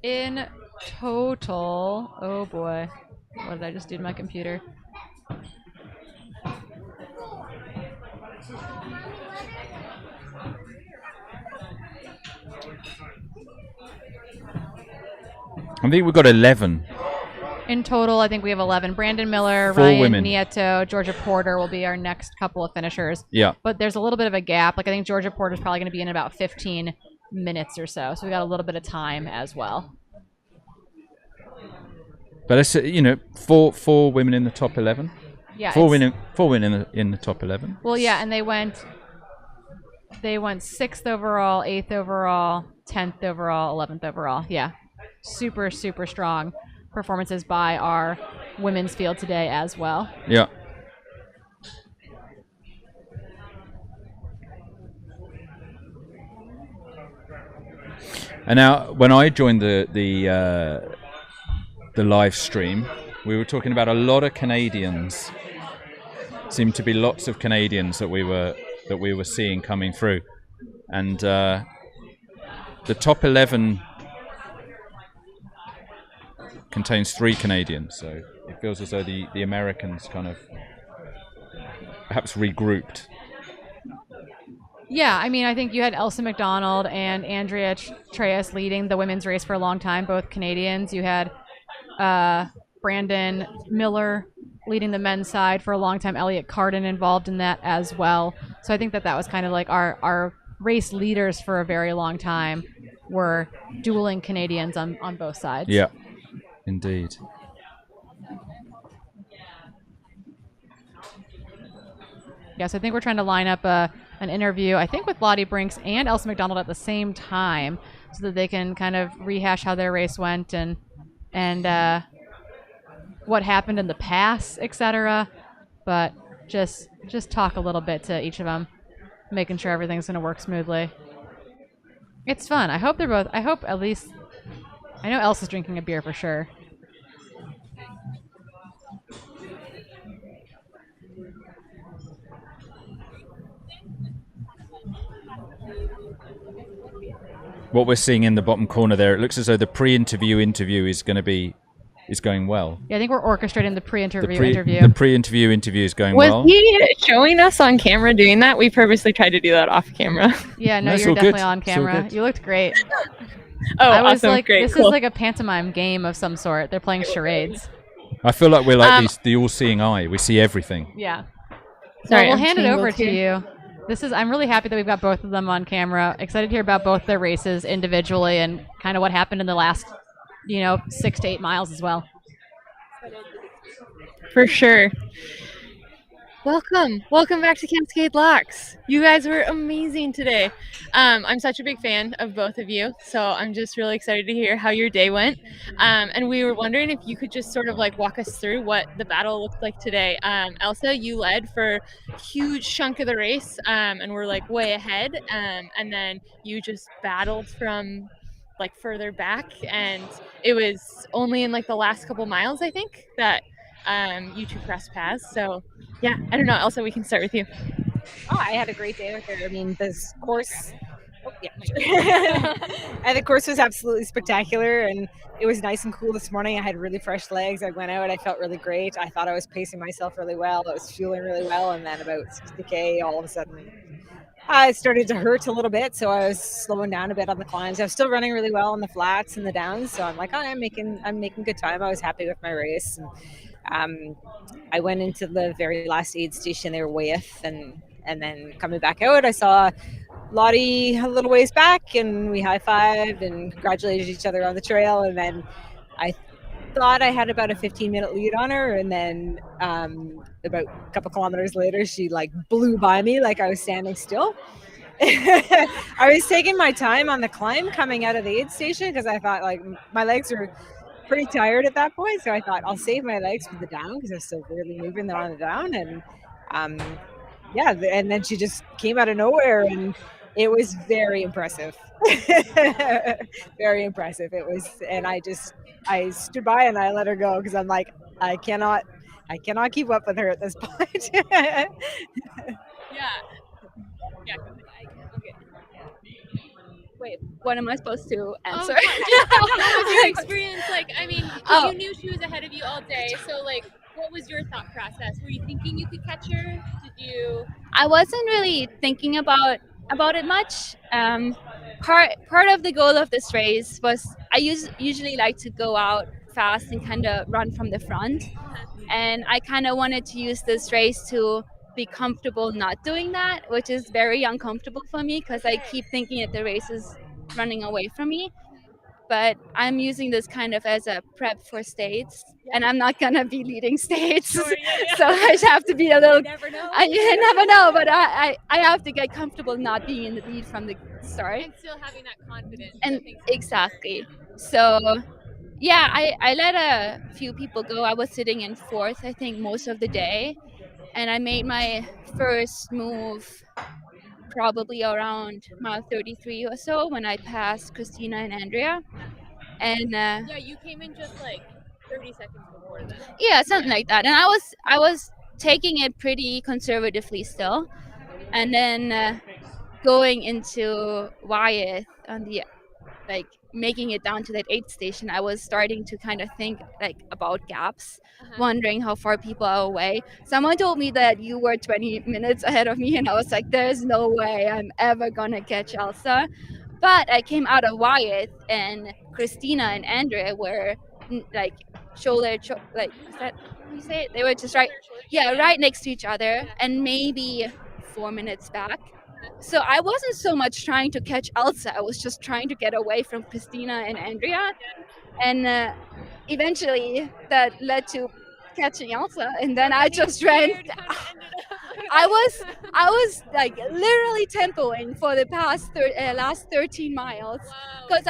Speaker 1: In total, oh boy, what did I just do to my computer?
Speaker 15: I think we've got 11.
Speaker 1: In total, I think we have 11. Brandon Miller,
Speaker 15: 4
Speaker 1: Ryan
Speaker 15: women.
Speaker 1: Nieto, Georgia Porter will be our next couple of finishers.
Speaker 15: Yeah.
Speaker 1: But there's a little bit of a gap. Like I think Georgia Porter's probably going to be in about 15 minutes or so. So we got a little bit of time as well.
Speaker 15: But it's, you know, four women in the top 11.
Speaker 1: Yeah.
Speaker 15: Four women in the top 11.
Speaker 1: Well, yeah, and they went 6th overall, 8th overall, 10th overall, 11th overall. Yeah. Super strong performances by our women's field today as well.
Speaker 15: Yeah. And now, when I joined the live stream, we were talking about a lot of Canadians. Seemed to be lots of Canadians that we were seeing coming through, and the top 11 contains 3 Canadians, so it feels as though the Americans kind of perhaps regrouped.
Speaker 1: Yeah, I mean, I think you had Elsa McDonald and Andrea Treyas leading the women's race for a long time, both Canadians. You had Brandon Miller leading the men's side for a long time, Elliot Carden involved in that as well. So I think that was kind of like our race leaders for a very long time were dueling Canadians on both sides.
Speaker 15: Yeah. Indeed.
Speaker 1: Yes, I think we're trying to line up an interview, I think with Lottie Brinks and Elsa McDonald at the same time so that they can kind of rehash how their race went and what happened in the past, etc. But just talk a little bit to each of them, making sure everything's going to work smoothly. It's fun. I hope at least, I know Elsa's drinking a beer for sure.
Speaker 15: What we're seeing in the bottom corner there, it looks as though the pre-interview interview is going well.
Speaker 1: Yeah, I think we're orchestrating the pre-interview interview.
Speaker 15: The pre-interview interview is going well.
Speaker 18: Was he showing us on camera doing that? We purposely tried to do that off camera.
Speaker 1: Yeah, no,
Speaker 15: That's
Speaker 1: you're
Speaker 15: all
Speaker 1: definitely
Speaker 15: good.
Speaker 1: on
Speaker 15: It's all
Speaker 1: camera.
Speaker 15: good.
Speaker 1: You looked great.
Speaker 18: Oh,
Speaker 1: I was
Speaker 18: awesome.
Speaker 1: like,
Speaker 18: Great.
Speaker 1: this
Speaker 18: Cool.
Speaker 1: is like a pantomime game of some sort. They're playing charades.
Speaker 15: I feel like we're like the all-seeing eye. We see everything.
Speaker 1: Yeah.
Speaker 18: Sorry,
Speaker 1: Well, we'll
Speaker 18: I'm
Speaker 1: hand it over
Speaker 18: tangled
Speaker 1: to
Speaker 18: here.
Speaker 1: you. I'm really happy that we've got both of them on camera. Excited to hear about both their races individually and kind of what happened in the last, 6 to 8 miles as well.
Speaker 18: For sure. Welcome back to Cascade Locks. You guys were amazing today. I'm such a big fan of both of you, so I'm just really excited to hear how your day went. And we were wondering if you could just sort of like walk us through what the battle looked like today. Elsa, you led for a huge chunk of the race, and we're like way ahead. And then you just battled from like further back, and it was only in like the last couple miles, I think, that you two crossed paths. So yeah, I don't know. Elsa, we can start with you.
Speaker 6: Oh, I had a great day with her. I mean, this course, and the course was absolutely spectacular, and it was nice and cool this morning. I had really fresh legs. I went out. I felt really great. I thought I was pacing myself really well. I was fueling really well, and then about 60K, all of a sudden, I started to hurt a little bit, so I was slowing down a bit on the climbs. I was still running really well on the flats and the downs, so I'm like, oh, I'm making good time. I was happy with my race. And, I went into the very last aid station there with, and then coming back out, I saw Lottie a little ways back, and we high-fived and congratulated each other on the trail. And then I thought I had about a 15-minute lead on her, and then about a couple kilometers later, she like blew by me like I was standing still. I was taking my time on the climb coming out of the aid station because I thought like my legs were pretty tired at that point, so I thought I'll save my legs for the down because I was still really moving on the down. And and then she just came out of nowhere, and it was very impressive. Very impressive. It was, and I stood by and I let her go because I'm like, I cannot keep up with her at this point.
Speaker 18: Yeah.
Speaker 22: Wait, what am I supposed to answer?
Speaker 18: What was your experience like? I mean, you knew she was ahead of you all day, so like, what was your thought process? Were you thinking you could catch her? Did you?
Speaker 22: I wasn't really thinking about it much. Part of the goal of this race was I usually like to go out fast and kind of run from the front, and I kind of wanted to use this race to be comfortable not doing that, which is very uncomfortable for me because I keep thinking that the race is running away from me. But I'm using this kind of as a prep for states, and I'm not gonna be leading states, so I just have to be a little. You never know, but I have to get comfortable not being in the lead from the start.
Speaker 18: And still having that confidence.
Speaker 22: And exactly. So yeah, I let a few people go. I was sitting in fourth, I think, most of the day, and I made my first move probably around mile 33 or so when I passed Christina and Andrea. And
Speaker 18: yeah, you came in just like 30 seconds before that.
Speaker 22: Yeah, something like that. And I was taking it pretty conservatively still, and then going into Wyeth on the like making it down to that aid station, I was starting to kind of think like about gaps, wondering how far people are away. Someone told me that you were 20 minutes ahead of me, and I was like, there's no way I'm ever gonna catch Elsa. But I came out of Wyeth, and Christina and Andrea were like shoulder, like is that how you say it? They were just right next to each other, and maybe 4 minutes back. So I wasn't so much trying to catch Elsa. I was just trying to get away from Christina and Andrea. And eventually that led to catching Elsa. And then I just ran. I was like literally tempoing for the past last 13 miles. Because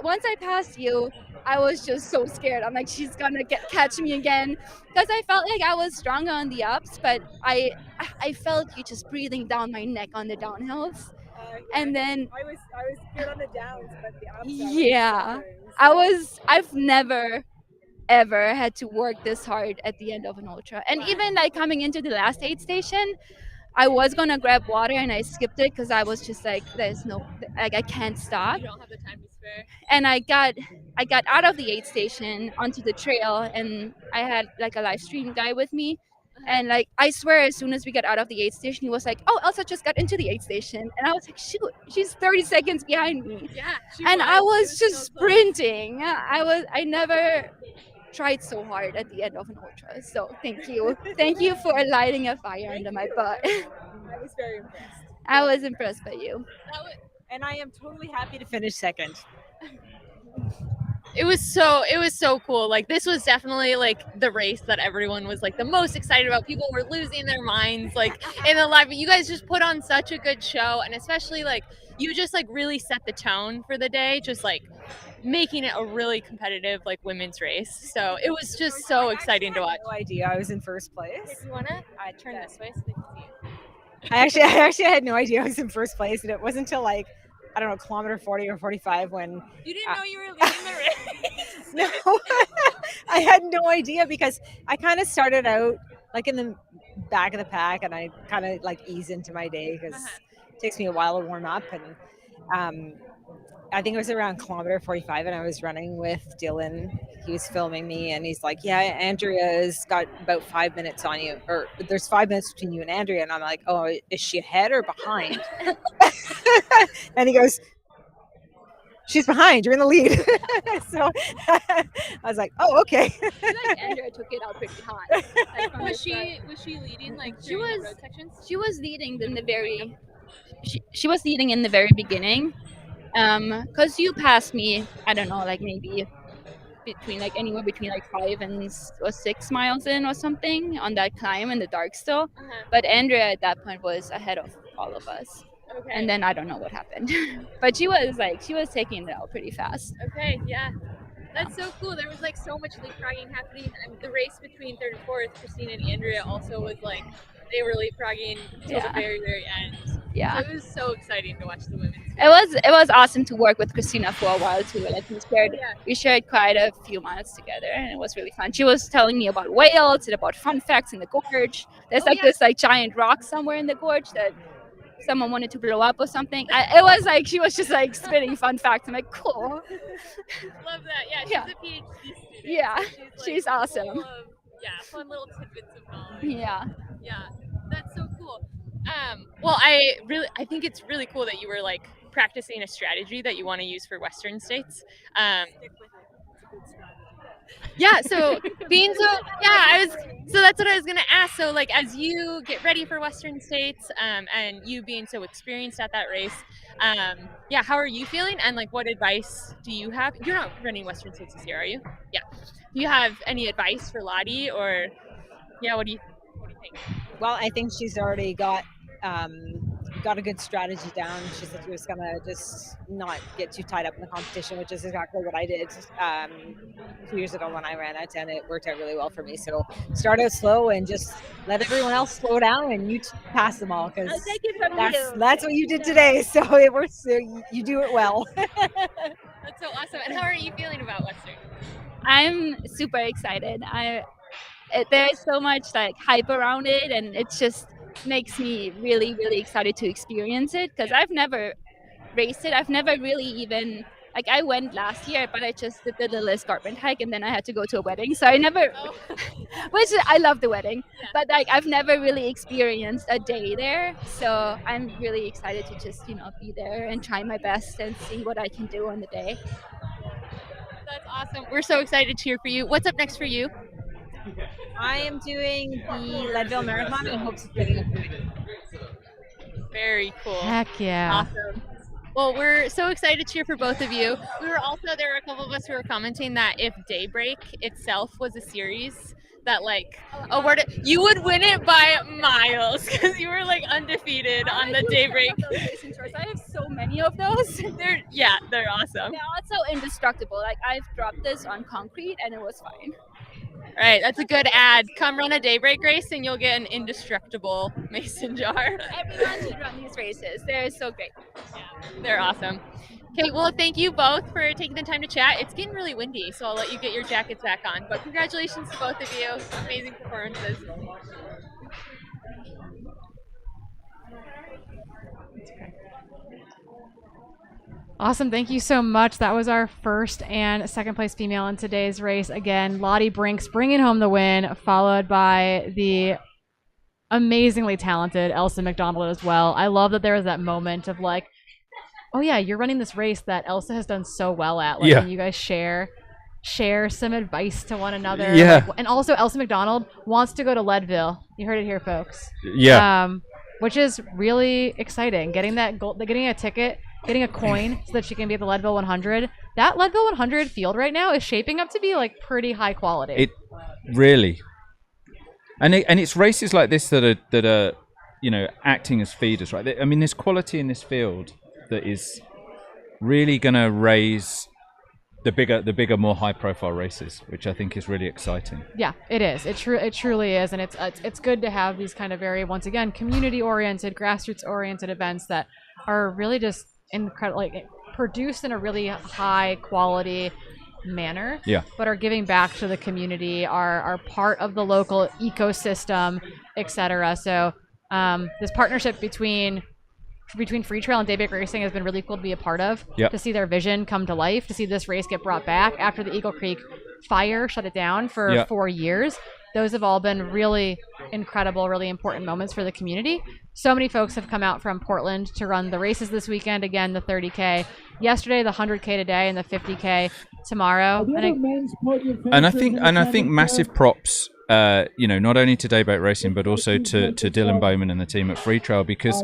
Speaker 22: once I passed you, I was just so scared. I'm like, she's gonna catch me again. Because I felt like I was stronger on the ups, but I felt you just breathing down my neck on the downhills. And then
Speaker 6: I was good on the downs, but the ups.
Speaker 22: Yeah, I've never ever had to work this hard at the end of an ultra. And even like coming into the last aid station, I was gonna grab water and I skipped it because I was just like, there's no, like I can't stop.
Speaker 18: You don't have the time to spare.
Speaker 22: And I got out of the aid station onto the trail, and I had like a live stream guy with me. And like I swear, as soon as we got out of the aid station, he was like, "Oh, Elsa just got into the aid station," and I was like, "Shoot, she's 30 seconds behind me."
Speaker 18: Yeah.
Speaker 22: I was just sprinting. I never tried so hard at the end of an ultra. So thank you for lighting a fire under my butt.
Speaker 6: I was very impressed.
Speaker 22: I was impressed by you.
Speaker 6: And I am totally happy to finish second.
Speaker 18: it was so cool. Like, this was definitely like the race that everyone was like the most excited about. People were losing their minds like in the live. But you guys just put on such a good show, and especially like you just like really set the tone for the day, just like making it a really competitive like women's race. So it was just so exciting to watch.
Speaker 6: No idea I was in first place.
Speaker 18: If you wanna turn this way so they can see you.
Speaker 6: I actually had no idea I was in first place, and it wasn't until like, I don't know, kilometer 40 or 45 when
Speaker 18: You didn't know you were leading the race.
Speaker 6: no, I had no idea because I kind of started out like in the back of the pack, and I kind of like ease into my day because it takes me a while to warm up. And I think it was around kilometer 45, and I was running with Dylan. He was filming me, and he's like, "Yeah, Andrea's got about 5 minutes on you, or there's 5 minutes between you and Andrea." And I'm like, "Oh, is she ahead or behind?" And he goes, "She's behind. You're in the lead." So I was like, "Oh, okay."
Speaker 22: Like Andrea took it out pretty hot. Like,
Speaker 18: Was she leading like
Speaker 22: She
Speaker 18: during the
Speaker 22: was
Speaker 18: road sections?
Speaker 22: she was leading in the very she was leading in the very beginning. Because you passed me, I don't know, like maybe between like anywhere between like 5 and 6 miles in or something on that climb in the dark still. But Andrea at that point was ahead of all of us.
Speaker 18: Okay.
Speaker 22: And then I don't know what happened. But she was taking it out pretty fast.
Speaker 18: Okay, yeah. That's so cool. There was like so much leapfrogging happening. And the race between third and fourth, Christine and Andrea also was like, they were leapfrogging till the
Speaker 22: Yeah.
Speaker 18: very, very end.
Speaker 22: Yeah.
Speaker 18: So it was so exciting to watch the women's.
Speaker 22: It was awesome to work with Christina for a while too. Like
Speaker 18: Oh,
Speaker 22: we shared quite a few miles together, and it was really fun. She was telling me about whales and about fun facts in the gorge. There's this like giant rock somewhere in the gorge that someone wanted to blow up or something. It was like she was just like spitting fun facts. I'm like, cool.
Speaker 18: Love that. Yeah, she's
Speaker 22: Yeah.
Speaker 18: a PhD student.
Speaker 22: Yeah,
Speaker 18: so
Speaker 22: she's awesome.
Speaker 18: full of, fun little tidbits of knowledge.
Speaker 22: Yeah.
Speaker 18: Yeah, that's so cool. Well, I think it's really cool that you were like practicing a strategy that you want to use for Western states. Yeah, so so that's what I was gonna ask. So like as you get ready for Western states, and you being so experienced at that race, how are you feeling? And like what advice do you have? You're not running Western states this year, are you? Yeah. Do you have any advice for Lottie, or what do you think?
Speaker 6: Well, I think she's already got a good strategy down. She said she was gonna just not get too tied up in the competition, which is exactly what I did 2 years ago when I ran it, and it worked out really well for me. So start out slow and just let everyone else slow down, and you pass them all, because that's what you did today. So it works. You do it well.
Speaker 18: That's so awesome. And how are you feeling about Western?
Speaker 22: I'm super excited. There's so much like hype around it, and it just makes me really, really excited to experience it, because I've never raced it. I've never really even, like, I went last year, but I just did the little escarpment hike, and then I had to go to a wedding, so I never which I love the wedding, but like I've never really experienced a day there. So I'm really excited to just be there and try my best and see what I can do on the day.
Speaker 18: That's awesome. We're so excited to cheer for you. What's up next for you?
Speaker 6: I am doing the Leadville Marathon in hopes of getting a point.
Speaker 18: Very cool.
Speaker 1: Heck yeah.
Speaker 18: Awesome. Well, we're so excited to cheer for both of you. There were a couple of us who were commenting that if Daybreak itself was a series that like awarded, you would win it by miles, because you were like undefeated on the Daybreak.
Speaker 22: I have so many of those.
Speaker 18: They're awesome.
Speaker 22: They're also indestructible. Like, I've dropped this on concrete and it was fine.
Speaker 18: All right, that's a good ad. Come run a Daybreak race and you'll get an indestructible mason jar.
Speaker 22: Everyone should run these races. They're so great.
Speaker 18: Yeah, they're awesome. Okay, well, thank you both for taking the time to chat. It's getting really windy, so I'll let you get your jackets back on. But congratulations to both of you. Amazing performances.
Speaker 1: Awesome. Thank you so much. That was our first and second place female in today's race. Again, Lottie Brinks bringing home the win, followed by the amazingly talented Elsa McDonald as well. I love that there was that moment of like, oh yeah, you're running this race that Elsa has done so well at. Like, when you guys share some advice to one another.
Speaker 15: Yeah.
Speaker 1: Like, and also Elsa McDonald wants to go to Leadville. You heard it here, folks.
Speaker 15: Yeah.
Speaker 1: Which is really exciting. Getting a ticket, getting a coin so that she can be at the Leadville 100. that Leadville 100 field right now is shaping up to be like pretty high quality.
Speaker 15: It really, and it's races like this that are acting as feeders, right? I mean, there's quality in this field that is really going to raise the bigger, more high-profile races, which I think is really exciting.
Speaker 1: Yeah, it is. It truly is, and it's good to have these kind of very, once again, community-oriented, grassroots-oriented events that are really just incredible, like produced in a really high-quality manner.
Speaker 15: Yeah.
Speaker 1: But are giving back to the community, are part of the local ecosystem, etc. So this partnership between Freetrail and Daybreak Racing has been really cool to be a part of.
Speaker 15: Yep.
Speaker 1: To see their vision come to life, to see this race get brought back after the Eagle Creek fire shut it down for
Speaker 15: Yep.
Speaker 1: 4 years. Those have all been really incredible, really important moments for the community. So many folks have come out from Portland to run the races this weekend. Again, the 30K yesterday, the 100K today, and the 50K tomorrow.
Speaker 15: And I think massive props, not only to Daybreak Racing but also to Dylan Bowman and the team at Freetrail, because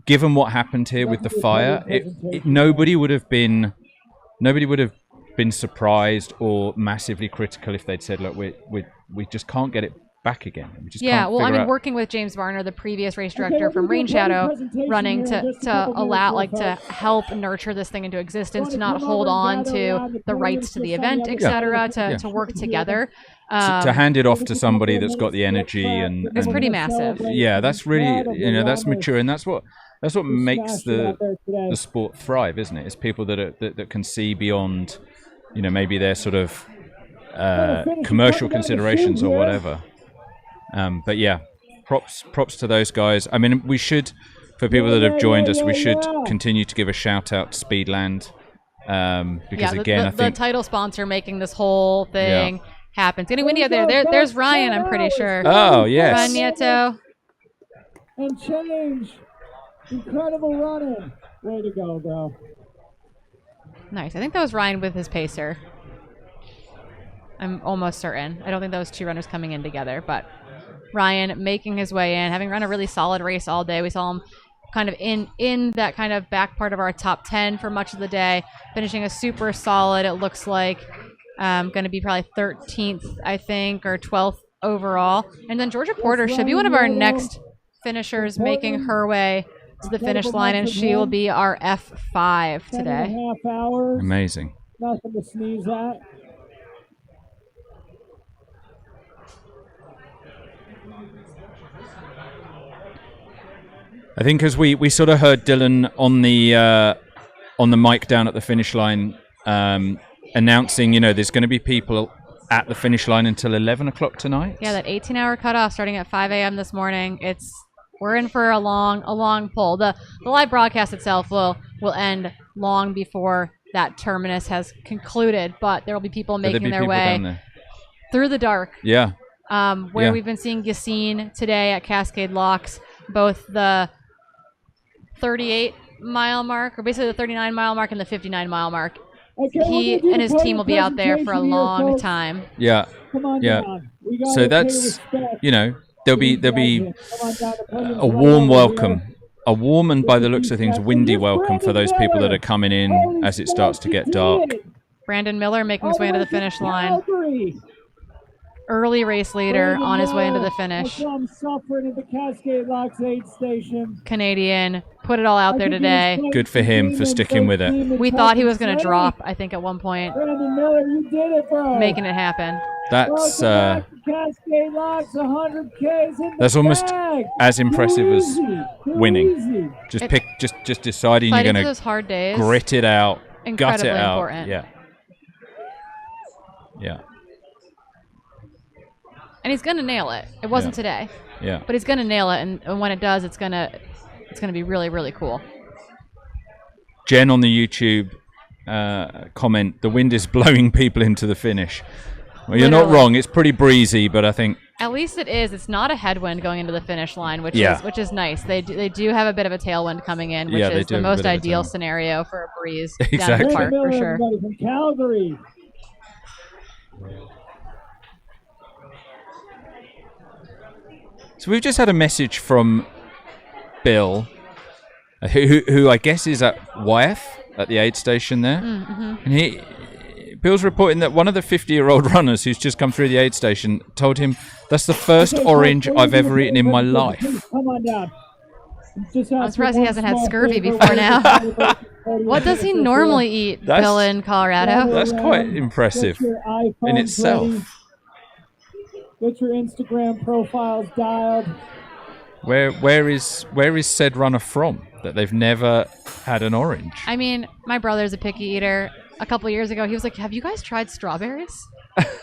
Speaker 15: given what happened here with the fire, nobody would have been surprised or massively critical if they'd said, look, we just can't get it back again. We just can't
Speaker 1: well, I
Speaker 15: figure
Speaker 1: mean,
Speaker 15: out.
Speaker 1: Working with James Varner, the previous race director from Rain Shadow, running to allow, like, to help nurture this thing into existence, to not hold on to the rights to the event, etc., to work together.
Speaker 15: To hand it off to somebody that's got the energy and
Speaker 1: it's pretty massive.
Speaker 15: Yeah, that's really, that's mature, and that's what makes the sport thrive, isn't it? It's people that can see beyond, maybe their sort of commercial considerations or whatever. But yeah, props to those guys. I mean, we should, for people that have joined us, we should continue to give a shout out to Speedland, because again, I think
Speaker 1: the title sponsor making this whole thing happen. It's getting windy out there. There's Ryan, I'm pretty sure.
Speaker 15: Oh, yes.
Speaker 1: Ryan Nieto.
Speaker 17: And change. Incredible running. Way to go, bro.
Speaker 1: Nice. I think that was Ryan with his pacer. I'm almost certain. I don't think those two runners coming in together, but Ryan making his way in, having run a really solid race all day. We saw him kind of in that kind of back part of our top 10 for much of the day, finishing a super solid, it looks like, going to be probably 13th, I think, or 12th overall. And then Georgia Porter should be one of our next finishers making her way to the finish line, and she will be our F5 today.
Speaker 17: 10.5 hours.
Speaker 15: Amazing.
Speaker 17: Nothing to sneeze at.
Speaker 15: I think as we sort of heard Dylan on the mic down at the finish line, announcing, there's going to be people at the finish line until 11 o'clock tonight.
Speaker 1: Yeah, that 18-hour cutoff starting at 5 a.m. this morning. We're in for a long pull. The live broadcast itself will end long before that terminus has concluded, but there will be people making their way through the dark.
Speaker 15: Yeah.
Speaker 1: Where we've been seeing Yassine today at Cascade Locks, both the 38-mile mark, or basically the 39-mile mark and the 59-mile mark. He and his team will be out there for a long time.
Speaker 15: Yeah. Yeah. So that's, there'll be a warm welcome, a warm and, by the looks of things, windy welcome for those people that are coming in as it starts to get dark.
Speaker 1: Brandon Miller making his way into the finish line. Early race leader on his way into the finish.
Speaker 17: Suffering at the Cascade Locks aid station.
Speaker 1: Canadian, put it all out there today.
Speaker 15: Good for him for sticking with it.
Speaker 1: We thought he was going to drop, I think, at one point.
Speaker 17: Brandon Miller, you did it, bro.
Speaker 1: Making it happen.
Speaker 15: That's
Speaker 17: Cascade Locks 100Ks in
Speaker 15: that's
Speaker 17: the
Speaker 15: almost
Speaker 17: bag.
Speaker 15: as impressive as
Speaker 17: Too
Speaker 15: winning.
Speaker 17: easy.
Speaker 15: Just deciding you're going
Speaker 1: those hard days.
Speaker 15: to grit it out, gut
Speaker 1: Incredibly
Speaker 15: it out.
Speaker 1: important.
Speaker 15: Yeah. Yeah.
Speaker 1: And he's gonna nail it. It wasn't today.
Speaker 15: Yeah.
Speaker 1: But he's gonna nail it, and when it does, it's gonna be really, really cool.
Speaker 15: Jen on the YouTube comment: the wind is blowing people into the finish. Well, you're not wrong. It's pretty breezy, but I think
Speaker 1: At least it is. It's not a headwind going into the finish line, which is nice. They do have a bit of a tailwind coming in, which is the most ideal scenario for a breeze down the park for sure.
Speaker 17: From Calgary.
Speaker 15: So we've just had a message from Bill, who I guess is at Wyeth. at the aid station there.
Speaker 1: Mm-hmm.
Speaker 15: And Bill's reporting that one of the 50-year-old runners who's just come through the aid station told him that's the first orange I've ever eaten in my life.
Speaker 17: Come on down.
Speaker 1: I'm surprised he hasn't had scurvy before now. What does he normally eat, Bill, in Colorado?
Speaker 15: That's quite impressive in itself.
Speaker 17: Get your Instagram profiles dialed.
Speaker 15: Where is said runner from that they've never had an orange?
Speaker 1: I mean, my brother's a picky eater. A couple years ago, he was like, "Have you guys tried strawberries?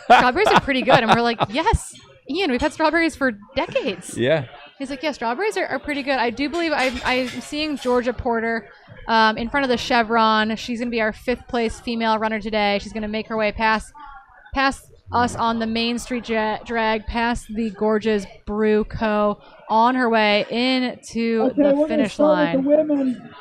Speaker 1: Strawberries are pretty good." And we're like, "Yes, Ian, we've had strawberries for decades."
Speaker 15: Yeah.
Speaker 1: He's like, "Yeah, strawberries are pretty good." I do believe I'm seeing Georgia Porter in front of the Chevron. She's going to be our 5th place female runner today. She's going to make her way past us on the Main Street drag, past the Gorge's Brew Co. on her way into the finish line.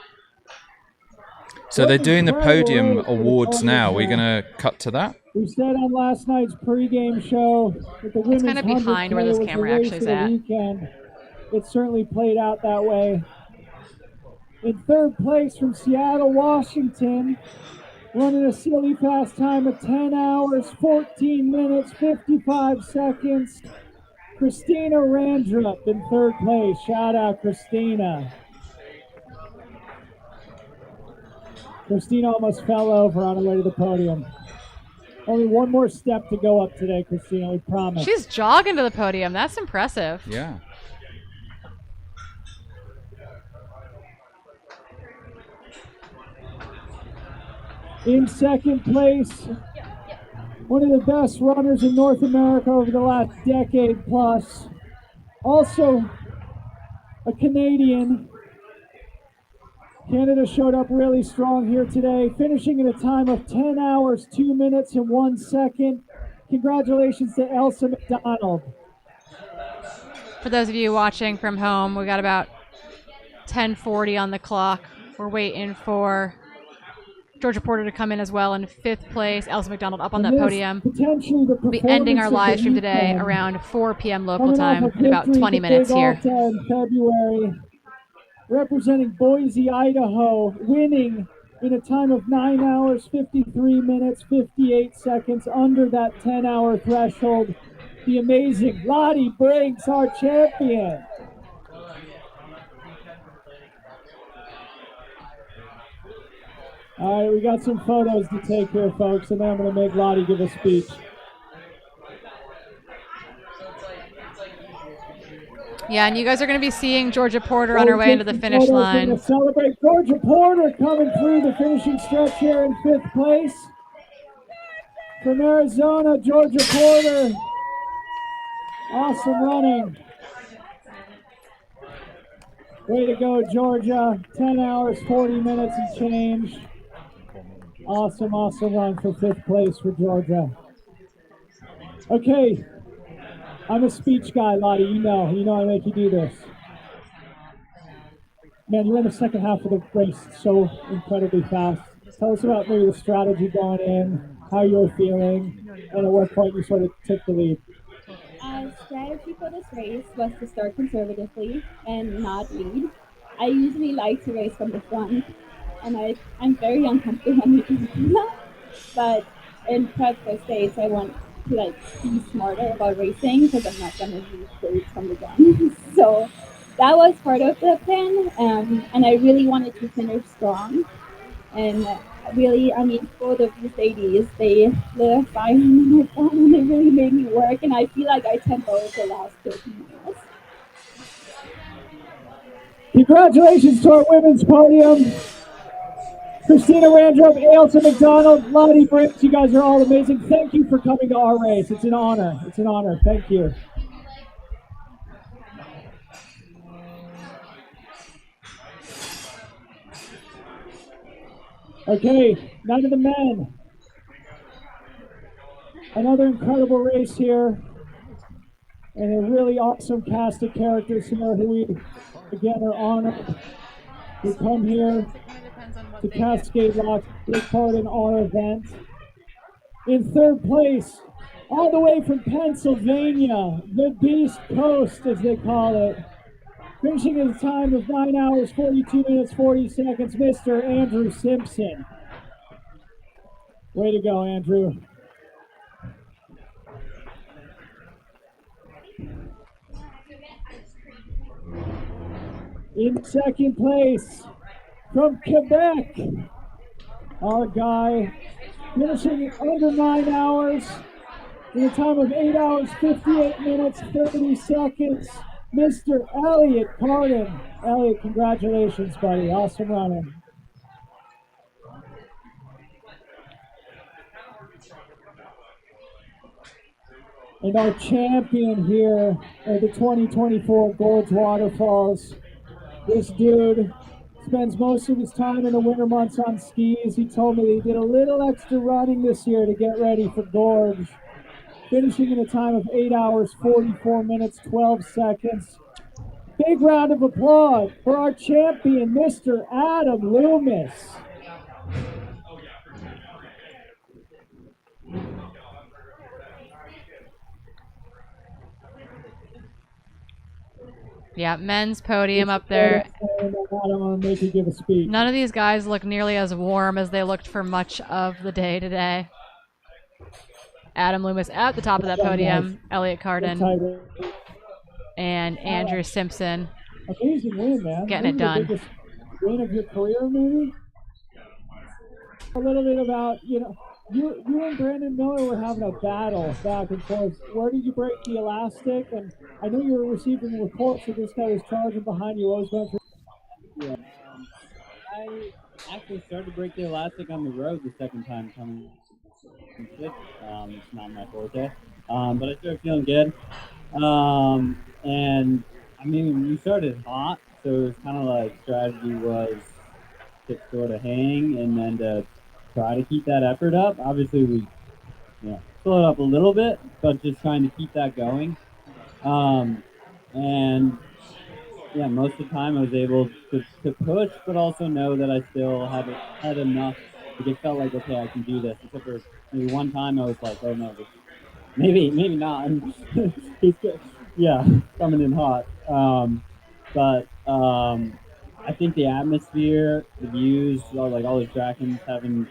Speaker 15: So they're doing the podium awards now. We're going to cut to that.
Speaker 17: We said on last night's pregame show that the women's
Speaker 1: kind of behind
Speaker 17: 100K
Speaker 1: where this
Speaker 17: was
Speaker 1: camera
Speaker 17: the race
Speaker 1: actually
Speaker 17: of
Speaker 1: is
Speaker 17: the
Speaker 1: at.
Speaker 17: weekend. It certainly played out that way. In 3rd place from Seattle, Washington, running a silly fast time of 10 hours, 14 minutes, 55 seconds. Christina Randrup in 3rd place. Shout out, Christina. Christina almost fell over on her way to the podium. Only one more step to go up today, Christina, we promise.
Speaker 1: She's jogging to the podium. That's impressive.
Speaker 15: Yeah.
Speaker 17: In 2nd place, one of the best runners in North America over the last decade plus. Also a Canadian. Canada showed up really strong here today, finishing in a time of 10 hours, 2 minutes, and 1 second. Congratulations to Elsa McDonald.
Speaker 1: For those of you watching from home, we got about 10:40 on the clock. We're waiting for Georgia Porter to come in as well in 5th place. Elsa McDonald up on that podium. We'll be ending our live stream today around 4 p.m. local time in about 20 minutes here.
Speaker 17: In February, representing Boise, Idaho, winning in a time of 9 hours, 53 minutes, 58 seconds, under that 10-hour threshold. The amazing Lottie Briggs, our champion. All right, we got some photos to take here, folks, and then I'm going to make Lottie give a speech.
Speaker 1: Yeah, and you guys are going to be seeing Georgia Porter on her way into the finish line.
Speaker 17: To celebrate Georgia Porter coming through the finishing stretch here in 5th place. From Arizona, Georgia Porter. Awesome running. Way to go, Georgia. 10 hours, 40 minutes and change. Awesome run for 5th place for Georgia. Okay. I'm a speech guy, Lottie. You know I make you do this. Man, you're in the second half of the race so incredibly fast. Tell us about maybe the strategy going in, how you're feeling, and at what point you sort of took the lead.
Speaker 9: Strategy for this race was to start conservatively and not lead. I usually like to race from the front, and I'm very uncomfortable when we do that. But in prep for states, I want to be smarter about racing because I'm not gonna use bullets from the gun. So that was part of the plan, and I really wanted to finish strong. And really, I mean, both of these ladies, they lit a fire in my phone and they really made me work. And I feel like I tempoed the last 13 miles.
Speaker 17: Congratulations to our women's podium. Christina Randrup, Elsa McDonald, Lottie Briggs, you guys are all amazing. Thank you for coming to our race. It's an honor. It's an honor. Thank you. Okay, now to the men. Another incredible race here. And a really awesome cast of characters here who we, again, are honored to come here to Cascade Locks, take part in our event. In 3rd place, all the way from Pennsylvania, the Beast Coast, as they call it, Finishing at a time of 9 hours, 42 minutes, 40 seconds, Mr. Andrew Simpson. Way to go, Andrew. In second place, from Quebec, our guy finishing under 9 hours in a time of 8 hours, 58 minutes, 30 seconds, Mr. Elliot Carden. Elliot, congratulations, buddy. Awesome running. And our champion here at the 2024 Gorge Waterfalls. This dude spends most of his time in the winter months on skis. He told me he did a little extra running this year to get ready for Gorge. Finishing in a time of 8 hours, 44 minutes, 12 seconds. Big round of applause for our champion, Mr. Adam Loomis.
Speaker 1: Yeah, men's podium up there. None of these guys look nearly as warm as they looked for much of the day today. Adam Loomis at the top of that podium, Elliot Carden, and Andrew Simpson.
Speaker 17: Amazing win, man.
Speaker 1: Getting it done.
Speaker 17: The biggest win of your career, maybe? A little bit about, you and Brandon Miller were having a battle back and forth. Where did you break the elastic? And I know you were receiving reports that this guy was charging behind you. What was going through?
Speaker 10: Yeah. I actually started to break the elastic on the road the second time coming. It's not my forte, but I started feeling good. And I mean, we started hot, so it was kind of like strategy was to sort of hang and then to try to keep that effort up. Obviously, we slowed up a little bit, but just trying to keep that going. And yeah, most of the time I was able to push, but also know that I still had enough. Like it felt like, okay, I can do this. Except for maybe one time I was like, oh no, maybe not. He's good. Yeah, coming in hot. But I think the atmosphere, the views, all the tracking, having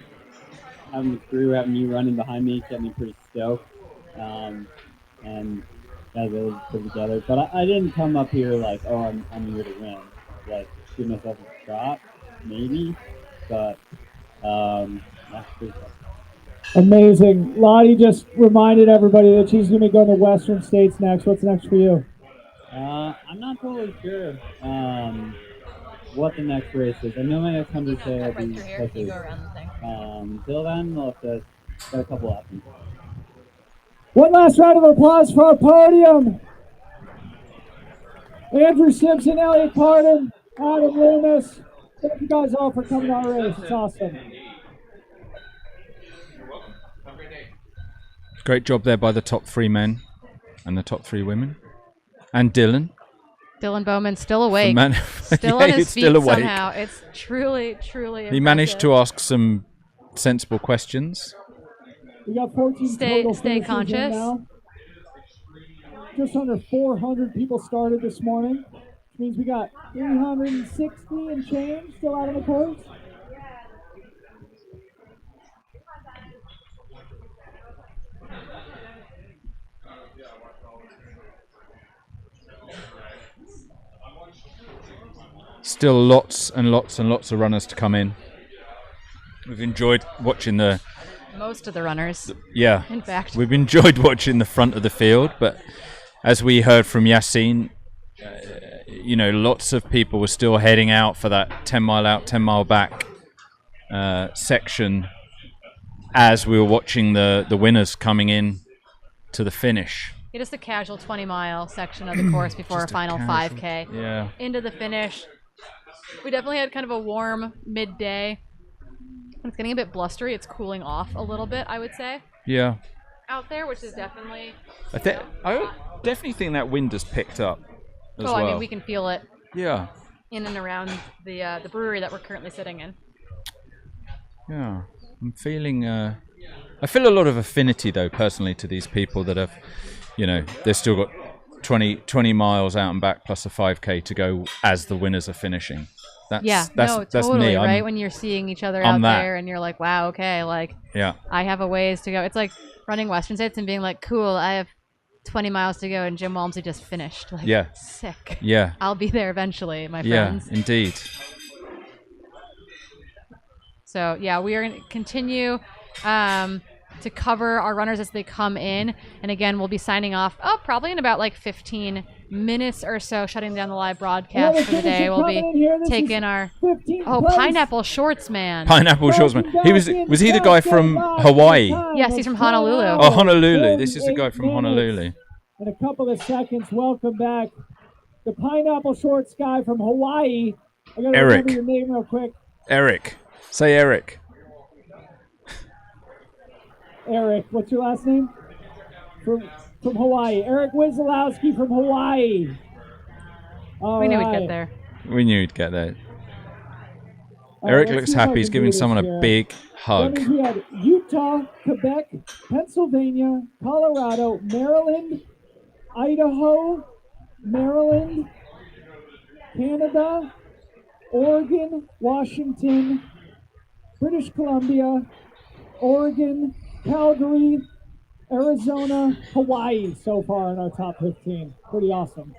Speaker 10: the crew, having you running behind me kept me pretty stoked. And guys really put together. But I didn't come up here like, oh, I'm here to win. Like, give myself a shot, maybe. But yeah, pretty tough.
Speaker 17: Amazing. Lottie just reminded everybody that she's going to be going to Western States next. What's next for you?
Speaker 10: I'm not totally sure what the next race is. I know my next 100K will be Texas. Until then, I'll have to got a couple options.
Speaker 17: One last round of applause for our podium. Andrew Simpson, Elliot Carden, Adam Loomis. Thank you guys all for coming to our race. It's awesome.
Speaker 15: Great job there by the top 3 men and the top 3 women. And Dylan.
Speaker 1: Dylan Bowman still awake. Still
Speaker 15: Yeah,
Speaker 1: on his
Speaker 15: he's
Speaker 1: feet
Speaker 15: still awake.
Speaker 1: somehow. It's truly impressive.
Speaker 15: He managed to ask some sensible questions.
Speaker 17: We got 14 total
Speaker 1: Stay
Speaker 17: finishers in
Speaker 1: conscious.
Speaker 17: now. Just under 400 people started this morning, which means we got 360 and change still out on the course.
Speaker 15: Still lots and lots and lots of runners to come in. We've enjoyed watching
Speaker 1: Most of the runners.
Speaker 15: Yeah,
Speaker 1: In fact.
Speaker 15: we've enjoyed watching the front of the field, but as we heard from Yassine, lots of people were still heading out for that 10 mile out, 10 mile back section as we were watching the winners coming in to the finish.
Speaker 1: It is the casual 20-mile section of the course before our final 5K.
Speaker 15: Yeah.
Speaker 1: Into the finish. We definitely had kind of a warm midday. It's getting a bit blustery. It's cooling off a little bit, I would say.
Speaker 15: Yeah.
Speaker 1: Out there, which is definitely.
Speaker 15: I definitely think that wind has picked up as well.
Speaker 1: I mean, we can feel it.
Speaker 15: Yeah.
Speaker 1: In and around the brewery that we're currently sitting in.
Speaker 15: Yeah. I'm feeling. I feel a lot of affinity, though, personally, to these people that have, they've still got 20 miles out and back plus a 5K to go as the winners are finishing. That's
Speaker 1: totally,
Speaker 15: me.
Speaker 1: right? When you're seeing each other
Speaker 15: I'm
Speaker 1: out
Speaker 15: that.
Speaker 1: there and you're like, wow, okay, like
Speaker 15: Yeah.
Speaker 1: I have a ways to go. It's like running Western States and being like, cool, I have 20 miles to go and Jim Walmsley just finished. Like,
Speaker 15: Yeah.
Speaker 1: sick.
Speaker 15: Yeah.
Speaker 1: I'll be there eventually, my friends.
Speaker 15: Yeah, indeed.
Speaker 1: So yeah, we are going to continue to cover our runners as they come in. And again, we'll be signing off, probably in about like 15 minutes or so, shutting down the live broadcast for the day. We'll be taking our Pineapple Shorts man.
Speaker 15: Pineapple Shortsman. Was he the guy from Hawaii?
Speaker 1: Yes, he's from Honolulu.
Speaker 15: Oh, Honolulu. This is the guy from Honolulu.
Speaker 17: In a couple of seconds, welcome back the Pineapple Shorts guy from Hawaii. I gotta
Speaker 15: Eric.
Speaker 17: remember your name real quick.
Speaker 15: Eric. Say Eric.
Speaker 17: Eric, what's your last name? From Hawaii. Eric Wizolowski from Hawaii.
Speaker 1: We knew we'd get there.
Speaker 15: We knew he'd get there. Eric looks happy. He's giving someone a big hug.
Speaker 17: We had Utah, Quebec, Pennsylvania, Colorado, Maryland, Idaho, Maryland, Canada, Oregon, Washington, British Columbia, Oregon, Calgary, Arizona, Hawaii so far in our top 15. Pretty awesome.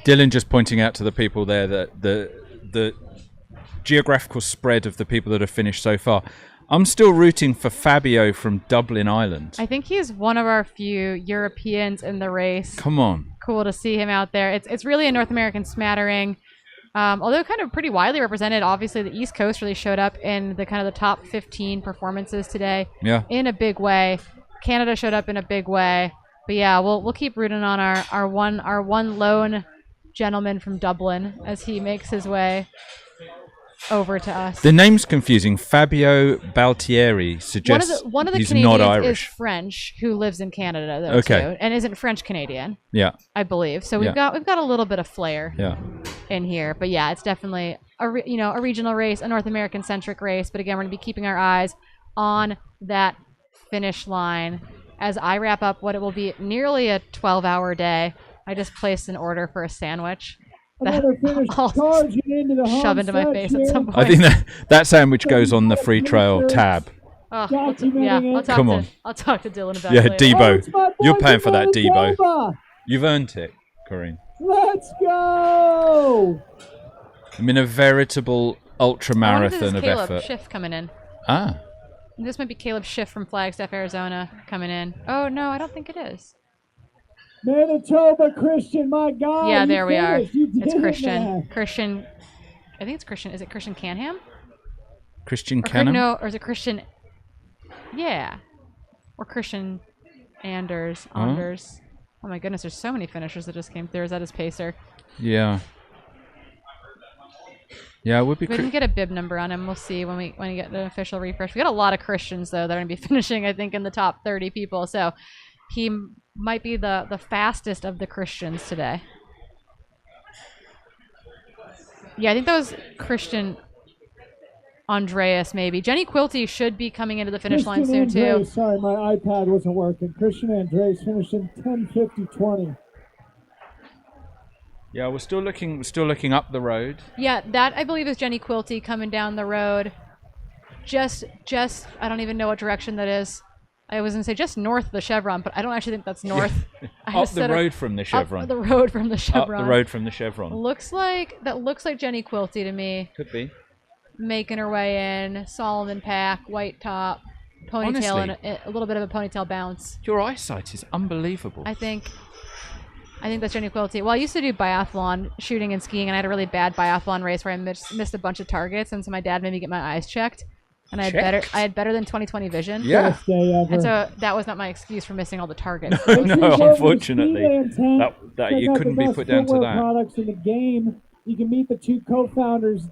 Speaker 15: Dylan just pointing out to the people there that the geographical spread of the people that have finished so far. I'm still rooting for Fabio from Dublin, Ireland.
Speaker 1: I think he's one of our few Europeans in the race.
Speaker 15: Come on.
Speaker 1: Cool to see him out there. It's really a North American smattering. Although kind of pretty widely represented, obviously the East Coast really showed up in the kind of the top 15 performances today.
Speaker 15: Yeah.
Speaker 1: In a big way. Canada showed up in a big way. But yeah, we'll keep rooting on our one lone gentleman from Dublin as he makes his way over to us.
Speaker 15: The name's confusing. Fabio Baltieri suggests
Speaker 1: one of the
Speaker 15: he's
Speaker 1: Canadians
Speaker 15: not Irish.
Speaker 1: is French, who lives in Canada though too, and isn't French Canadian.
Speaker 15: Yeah.
Speaker 1: I believe. So we've got a little bit of flair in here. But yeah, it's definitely a regional race, a North American centric race. But again, we're gonna be keeping our eyes on that finish line as I wrap up what it will be nearly a 12-hour day. I just placed an order for a sandwich.
Speaker 17: Another finish charging into the home
Speaker 1: shove into my
Speaker 17: stretch
Speaker 1: face
Speaker 17: here.
Speaker 1: at some point.
Speaker 15: I think that sandwich goes on the Freetrail tab.
Speaker 1: I'll talk
Speaker 15: Come on.
Speaker 1: I'll talk to Dylan about
Speaker 15: Yeah,
Speaker 1: it later.
Speaker 15: Debo. You're paying for that, Debo. You've earned it, Corinne.
Speaker 17: Let's go!
Speaker 15: I'm in a veritable ultra marathon of
Speaker 1: Caleb
Speaker 15: effort.
Speaker 1: Schiff coming in.
Speaker 15: Ah.
Speaker 1: This might be Caleb Schiff from Flagstaff, Arizona coming in. Oh, no, I don't think it is.
Speaker 17: Manitoba Christian, my God.
Speaker 1: Yeah,
Speaker 17: you
Speaker 1: there we are.
Speaker 17: finished. You
Speaker 1: It's
Speaker 17: did it,
Speaker 1: Christian.
Speaker 17: man.
Speaker 1: Christian. I think it's Christian. Is it Christian Canham?
Speaker 15: Christian
Speaker 1: Or
Speaker 15: Canham?
Speaker 1: No, or is it Christian? Yeah. Or Christian Anders.
Speaker 15: Huh?
Speaker 1: Anders. Oh my goodness, there's so many finishers that just came through. Is that his pacer?
Speaker 15: Yeah. Yeah, it would be.
Speaker 1: We didn't get a bib number on him. We'll see when we get the official refresh. We got a lot of Christians though that are going to be finishing, I think, in the top 30 people. So he might be the fastest of the Christians today. Yeah, I think that was Christian Andreas, maybe. Jenny Quilty should be coming into the finish line soon too.
Speaker 17: Sorry, my iPad wasn't working. Christian Andres finished in 10:50:20.
Speaker 15: Yeah, we're still looking up the road.
Speaker 1: Yeah, that I believe is Jenny Quilty coming down the road. Just I don't even know what direction that is. I was gonna say just north of the Chevron, but I don't actually think that's north.
Speaker 15: Up the road from the Chevron.
Speaker 1: Up the road from the Chevron.
Speaker 15: Up the road from the Chevron.
Speaker 1: Looks like Jenny Quilty to me.
Speaker 15: Could be.
Speaker 1: Making her way in, Solomon pack, white top, ponytail,
Speaker 15: Honestly,
Speaker 1: and a little bit of a ponytail bounce.
Speaker 15: Your eyesight is unbelievable.
Speaker 1: I think that's Jenny Quilty. Well, I used to do biathlon shooting and skiing, and I had a really bad biathlon race where I missed a bunch of targets, and so my dad made me get my eyes checked, and I had better than 20/20 vision.
Speaker 15: Yeah.
Speaker 17: Best day ever.
Speaker 1: And so that was not my excuse for missing all the targets.
Speaker 15: No, unfortunately,
Speaker 17: Speedland
Speaker 15: that
Speaker 17: Check
Speaker 15: you
Speaker 17: out
Speaker 15: couldn't
Speaker 17: the
Speaker 15: be
Speaker 17: best
Speaker 15: put down to
Speaker 17: footwear
Speaker 15: that.
Speaker 17: products in the game. You can meet the two co-founders,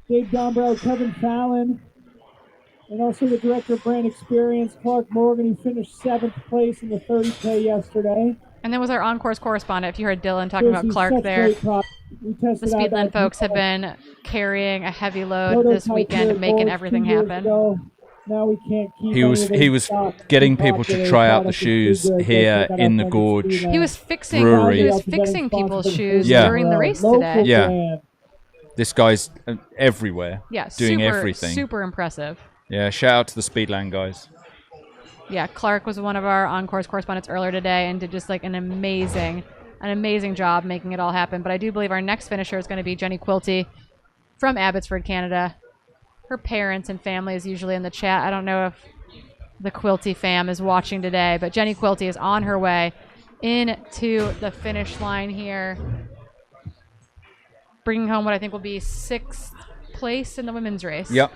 Speaker 17: Dave Dombrow, Kevin Fallon, and also the director of brand experience, Clark Morgan, who finished 7th place in the 30K yesterday.
Speaker 1: And then was our on-course correspondent. If you heard Dylan talking about Clark there, the Speedland folks have been carrying a heavy load this weekend, making everything happen.
Speaker 17: Now we can't keep
Speaker 15: He was getting people to try out the shoes here in the Gorge.
Speaker 1: He was fixing
Speaker 15: Brewery.
Speaker 1: people's shoes during the race today.
Speaker 15: Yeah. This guy's everywhere.
Speaker 1: Yeah,
Speaker 15: doing everything.
Speaker 1: Super impressive.
Speaker 15: Yeah, shout out to the Speedland guys.
Speaker 1: Yeah, Clark was one of our on-course correspondents earlier today and did just like an amazing job making it all happen. But I do believe our next finisher is going to be Jenny Quilty from Abbotsford, Canada. Her parents and family is usually in the chat. I don't know if the Quilty fam is watching today, but Jenny Quilty is on her way into the finish line here, bringing home what I think will be 6th place in the women's race.
Speaker 15: Yep.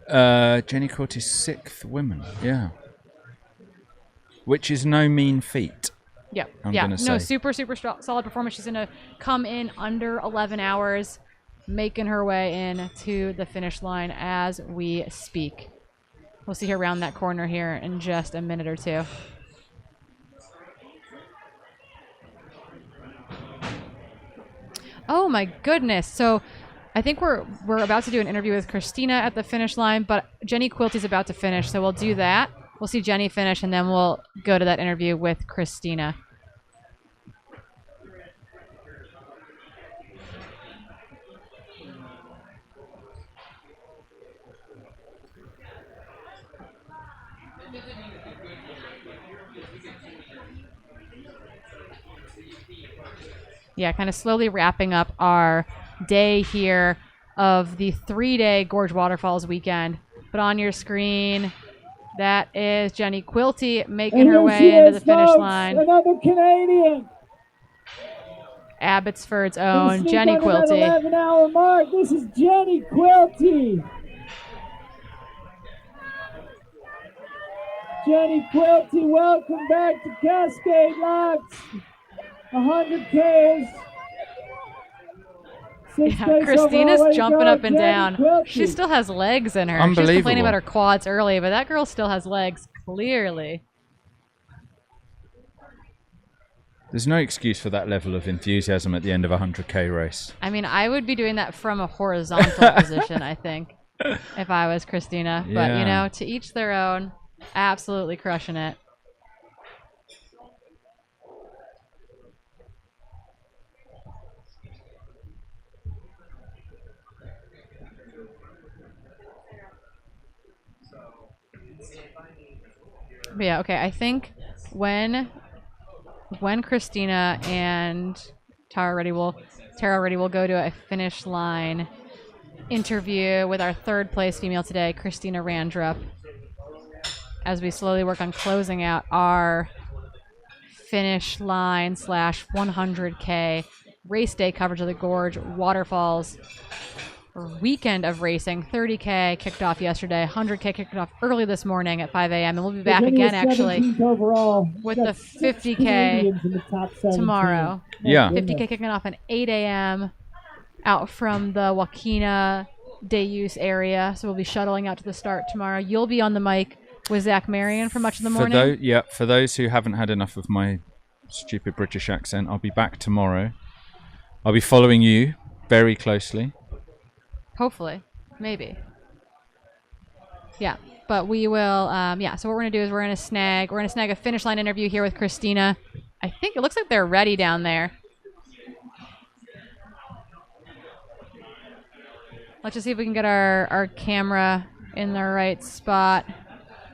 Speaker 15: Jenny Quilty's 6th women. Yeah. Which is no mean feat.
Speaker 1: Yep.
Speaker 15: I'm gonna say.
Speaker 1: Super solid performance. She's going to come in under 11 hours, making her way in to the finish line as we speak. We'll see her around that corner here in just a minute or two. Oh my goodness. So I think we're about to do an interview with Christina at the finish line, but Jenny Quilty's about to finish, so we'll do that. We'll see Jenny finish, and then we'll go to that interview with Christina. Yeah, kind of slowly wrapping up our day here of the 3-day Gorge Waterfalls weekend. But on your screen, that is Jenny Quilty making her way into the finish line.
Speaker 17: Another Canadian.
Speaker 1: Abbotsford's own Jenny Quilty.
Speaker 17: 11-hour mark. This is Jenny Quilty. Jenny Quilty, welcome back to Cascade Locks. 100Ks.
Speaker 1: Yeah, Christina's jumping up and down. She still has legs in her. She was complaining about her quads early, but that girl still has legs, clearly.
Speaker 15: There's no excuse for that level of enthusiasm at the end of a 100K race.
Speaker 1: I mean, I would be doing that from a horizontal position, I think, if I was Christina.
Speaker 15: Yeah.
Speaker 1: But, you know, to each their own. Absolutely crushing it. But yeah, okay. I think when Christina and Tara already will go to a finish line interview with our 3rd place female today, Christina Randrup, as we slowly work on closing out our finish line / 100K race day coverage of the Gorge Waterfalls weekend of racing. 30K kicked off yesterday. 100K kicked off early this morning at 5 a.m. And we'll be back again, actually, with the 50K tomorrow.
Speaker 15: Yeah.
Speaker 1: 50K kicking off at 8 a.m. out from the Joaquina Day Use area. So we'll be shuttling out to the start tomorrow. You'll be on the mic with Zach Marion for much of the morning.
Speaker 15: For those who haven't had enough of my stupid British accent, I'll be back tomorrow. I'll be following you very closely.
Speaker 1: Hopefully. Maybe. Yeah. But we will, so what we're going to do is we're going to snag a finish line interview here with Christina. I think it looks like they're ready down there. Let's just see if we can get our camera in the right spot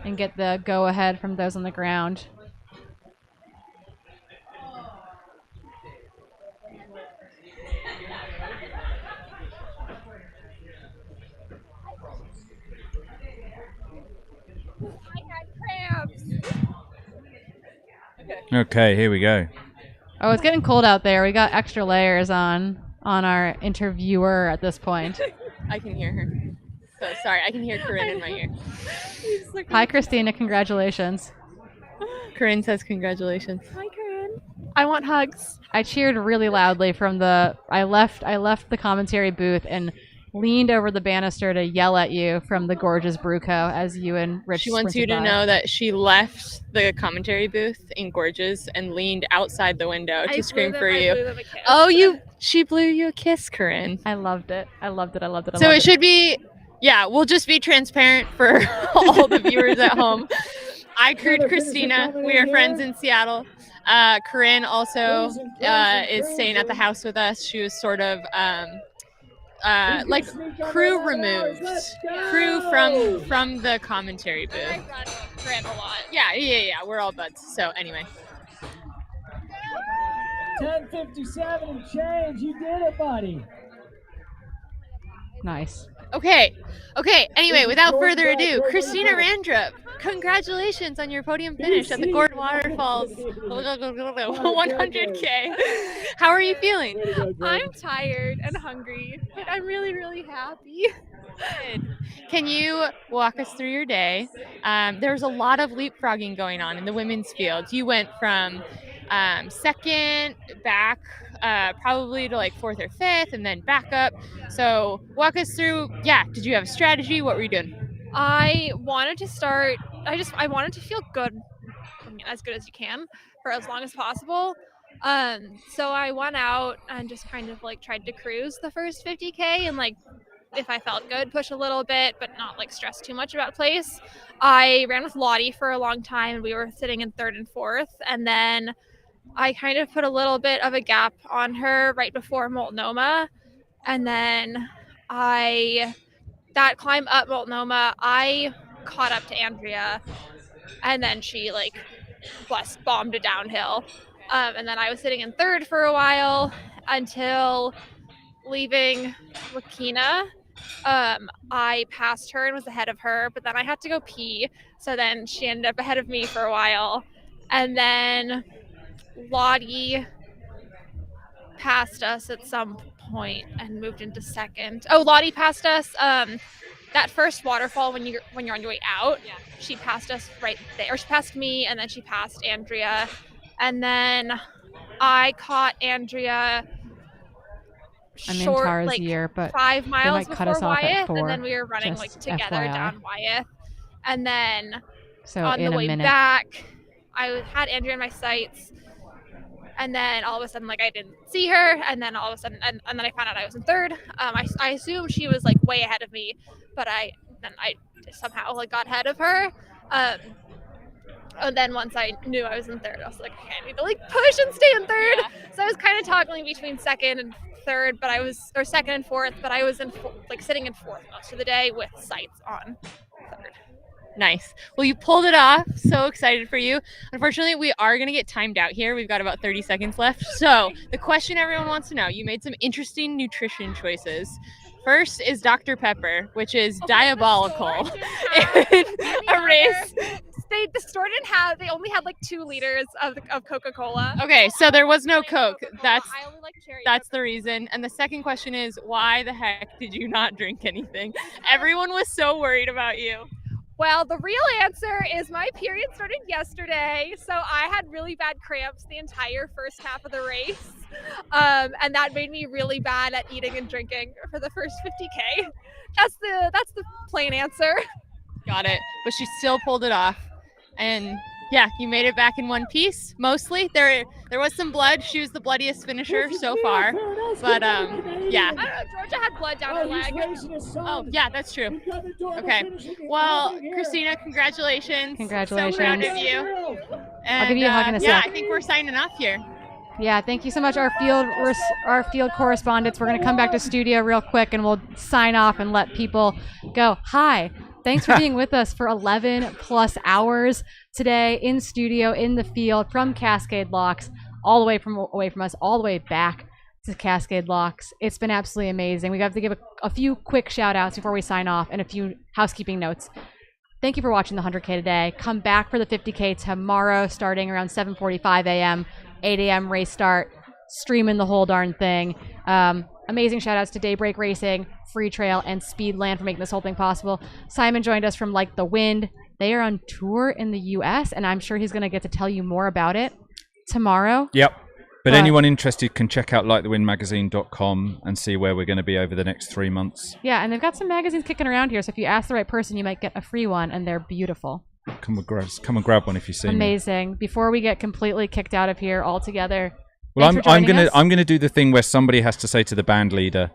Speaker 1: and get the go-ahead from those on the ground.
Speaker 15: Okay, here we go.
Speaker 1: Oh, it's getting cold out there. We got extra layers on our interviewer at this point.
Speaker 18: I can hear her. So sorry, I can hear Corinne in my ear.
Speaker 1: Hi, Christina. Congratulations.
Speaker 18: Corinne says congratulations. Hi, Corinne. I want hugs.
Speaker 1: I cheered really loudly from I left the commentary booth and leaned over the banister to yell at you from the Gorge's Brew Co. as you and Rich.
Speaker 18: She wants you to know that she left the commentary booth in Gorge's and leaned outside the window to scream for you. She blew you a kiss, Corinne.
Speaker 1: I loved it. I loved it.
Speaker 18: So it should be Yeah, we'll just be transparent for all the viewers at home. I crewed Christina. We are friends in Seattle. Corinne also is staying at the house with us. She was sort of like crew removed, crew from the commentary booth. I run Corinne a lot. Yeah. We're all buds. So anyway.
Speaker 17: 10:57 and change. You did it, buddy.
Speaker 1: Nice.
Speaker 18: Okay. Anyway, without further ado, Christina Randrup, congratulations on your podium finish at the Gorge Waterfalls 100K. How are you feeling?
Speaker 8: I'm tired and hungry, but I'm really, really happy.
Speaker 18: Good. Can you walk us through your day? There's a lot of leapfrogging going on in the women's field. You went from second back probably to like fourth or fifth and then back up. So walk us through, did you have a strategy? What were you doing?
Speaker 8: I wanted to start, I wanted to feel good, as good as you can for as long as possible. So I went out and just kind of like tried to cruise the first 50K and like, if I felt good, push a little bit, but not like stress too much about place. I ran with Lottie for a long time and we were sitting in third and fourth. And then I kind of put a little bit of a gap on her right before Multnomah. And then that climb up Multnomah, I caught up to Andrea and then she like bombed it downhill. And then I was sitting in third for a while until leaving Lakina. I passed her and was ahead of her, but then I had to go pee. So then she ended up ahead of me for a while. And then Lottie passed us at some point and moved into second. Oh, Lottie passed us that first waterfall when you're on your way out. Yeah. She passed us right there. Or she passed me and then she passed Andrea. And then I caught Andrea
Speaker 1: I'm in
Speaker 8: short,
Speaker 1: Tara's
Speaker 8: like
Speaker 1: year, but
Speaker 8: 5
Speaker 1: they
Speaker 8: miles
Speaker 1: might cut us
Speaker 8: before
Speaker 1: off at
Speaker 8: Wyeth,
Speaker 1: 4.
Speaker 8: and then we were running like
Speaker 1: Just
Speaker 8: together
Speaker 1: FYI.
Speaker 8: down Wyeth. And then
Speaker 1: So
Speaker 8: on
Speaker 1: in
Speaker 8: the
Speaker 1: a
Speaker 8: way
Speaker 1: minute.
Speaker 8: back, I had Andrea in my sights, and then all of a sudden, like I didn't see her, and then all of a sudden, and then I found out I was in third. I assumed she was like way ahead of me, but I somehow like got ahead of her. And then once I knew I was in third, I was like, okay, I need to like push and stay in third. Yeah. So I was kind of toggling between second and third, or second and fourth, but I was sitting in fourth most of the day with sights on third.
Speaker 18: Nice. Well, you pulled it off. So excited for you. Unfortunately, we are going to get timed out here. We've got about 30 seconds left. So the question everyone wants to know, you made some interesting nutrition choices. First is Dr. Pepper, which is diabolical in a race.
Speaker 8: The store didn't have, they only had like 2 liters of Coca-Cola.
Speaker 18: Okay, so there was no Coke.
Speaker 8: I only like cherry.
Speaker 18: That's the reason. And the second question is, why the heck did you not drink anything? Everyone was so worried about you.
Speaker 8: Well, the real answer is my period started yesterday, so I had really bad cramps the entire first half of the race, and that made me really bad at eating and drinking for the first 50K. That's the plain answer.
Speaker 18: Got it. But she still pulled it off, and yeah, you made it back in one piece. Mostly, there was some blood. She was the bloodiest finisher so far, but yeah.
Speaker 8: I don't know. Georgia had blood down her leg.
Speaker 18: Oh yeah, that's true. Okay. Well, Christina, congratulations.
Speaker 1: Congratulations.
Speaker 18: So proud of you. And,
Speaker 1: I'll give you a hug in a
Speaker 18: yeah,
Speaker 1: sec.
Speaker 18: I think we're signing off here.
Speaker 1: Yeah, thank you so much, our field correspondents. We're going to come back to studio real quick, and we'll sign off and let people go. Hi. Thanks for being with us for 11 plus hours today in studio, in the field, from Cascade Locks, all the way away from us, all the way back to Cascade Locks. It's been absolutely amazing. We have to give a few quick shout outs before we sign off and a few housekeeping notes. Thank you for watching the 100K today. Come back for the 50K tomorrow, starting around 7:45 a.m., 8 a.m. race start, streaming the whole darn thing. Amazing shout outs to Daybreak Racing, Freetrail, and Speedland for making this whole thing possible. Simon joined us from Like the Wind. They are on tour in the US, and I'm sure he's going to get to tell you more about it tomorrow.
Speaker 15: Yep. But anyone interested can check out likethewindmagazine.com and see where we're going to be over the next 3 months.
Speaker 1: Yeah, and they've got some magazines kicking around here, so if you ask the right person, you might get a free one, and they're beautiful.
Speaker 15: Come and grab one if you see me.
Speaker 1: Amazing. Before we get completely kicked out of here altogether,
Speaker 15: well, I'm gonna do the thing where somebody has to say to the band leader,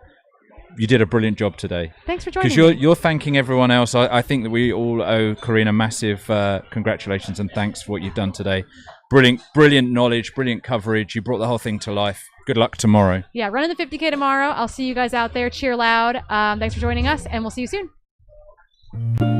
Speaker 15: you did a brilliant job today.
Speaker 1: Thanks for joining
Speaker 15: Because
Speaker 1: me.
Speaker 15: you're thanking everyone else. I think that we all owe Karina massive congratulations and thanks for what you've done today. Brilliant knowledge, brilliant coverage. You brought the whole thing to life. Good luck tomorrow.
Speaker 1: Yeah, running the 50K tomorrow. I'll see you guys out there. Cheer loud. Thanks for joining us, and we'll see you soon.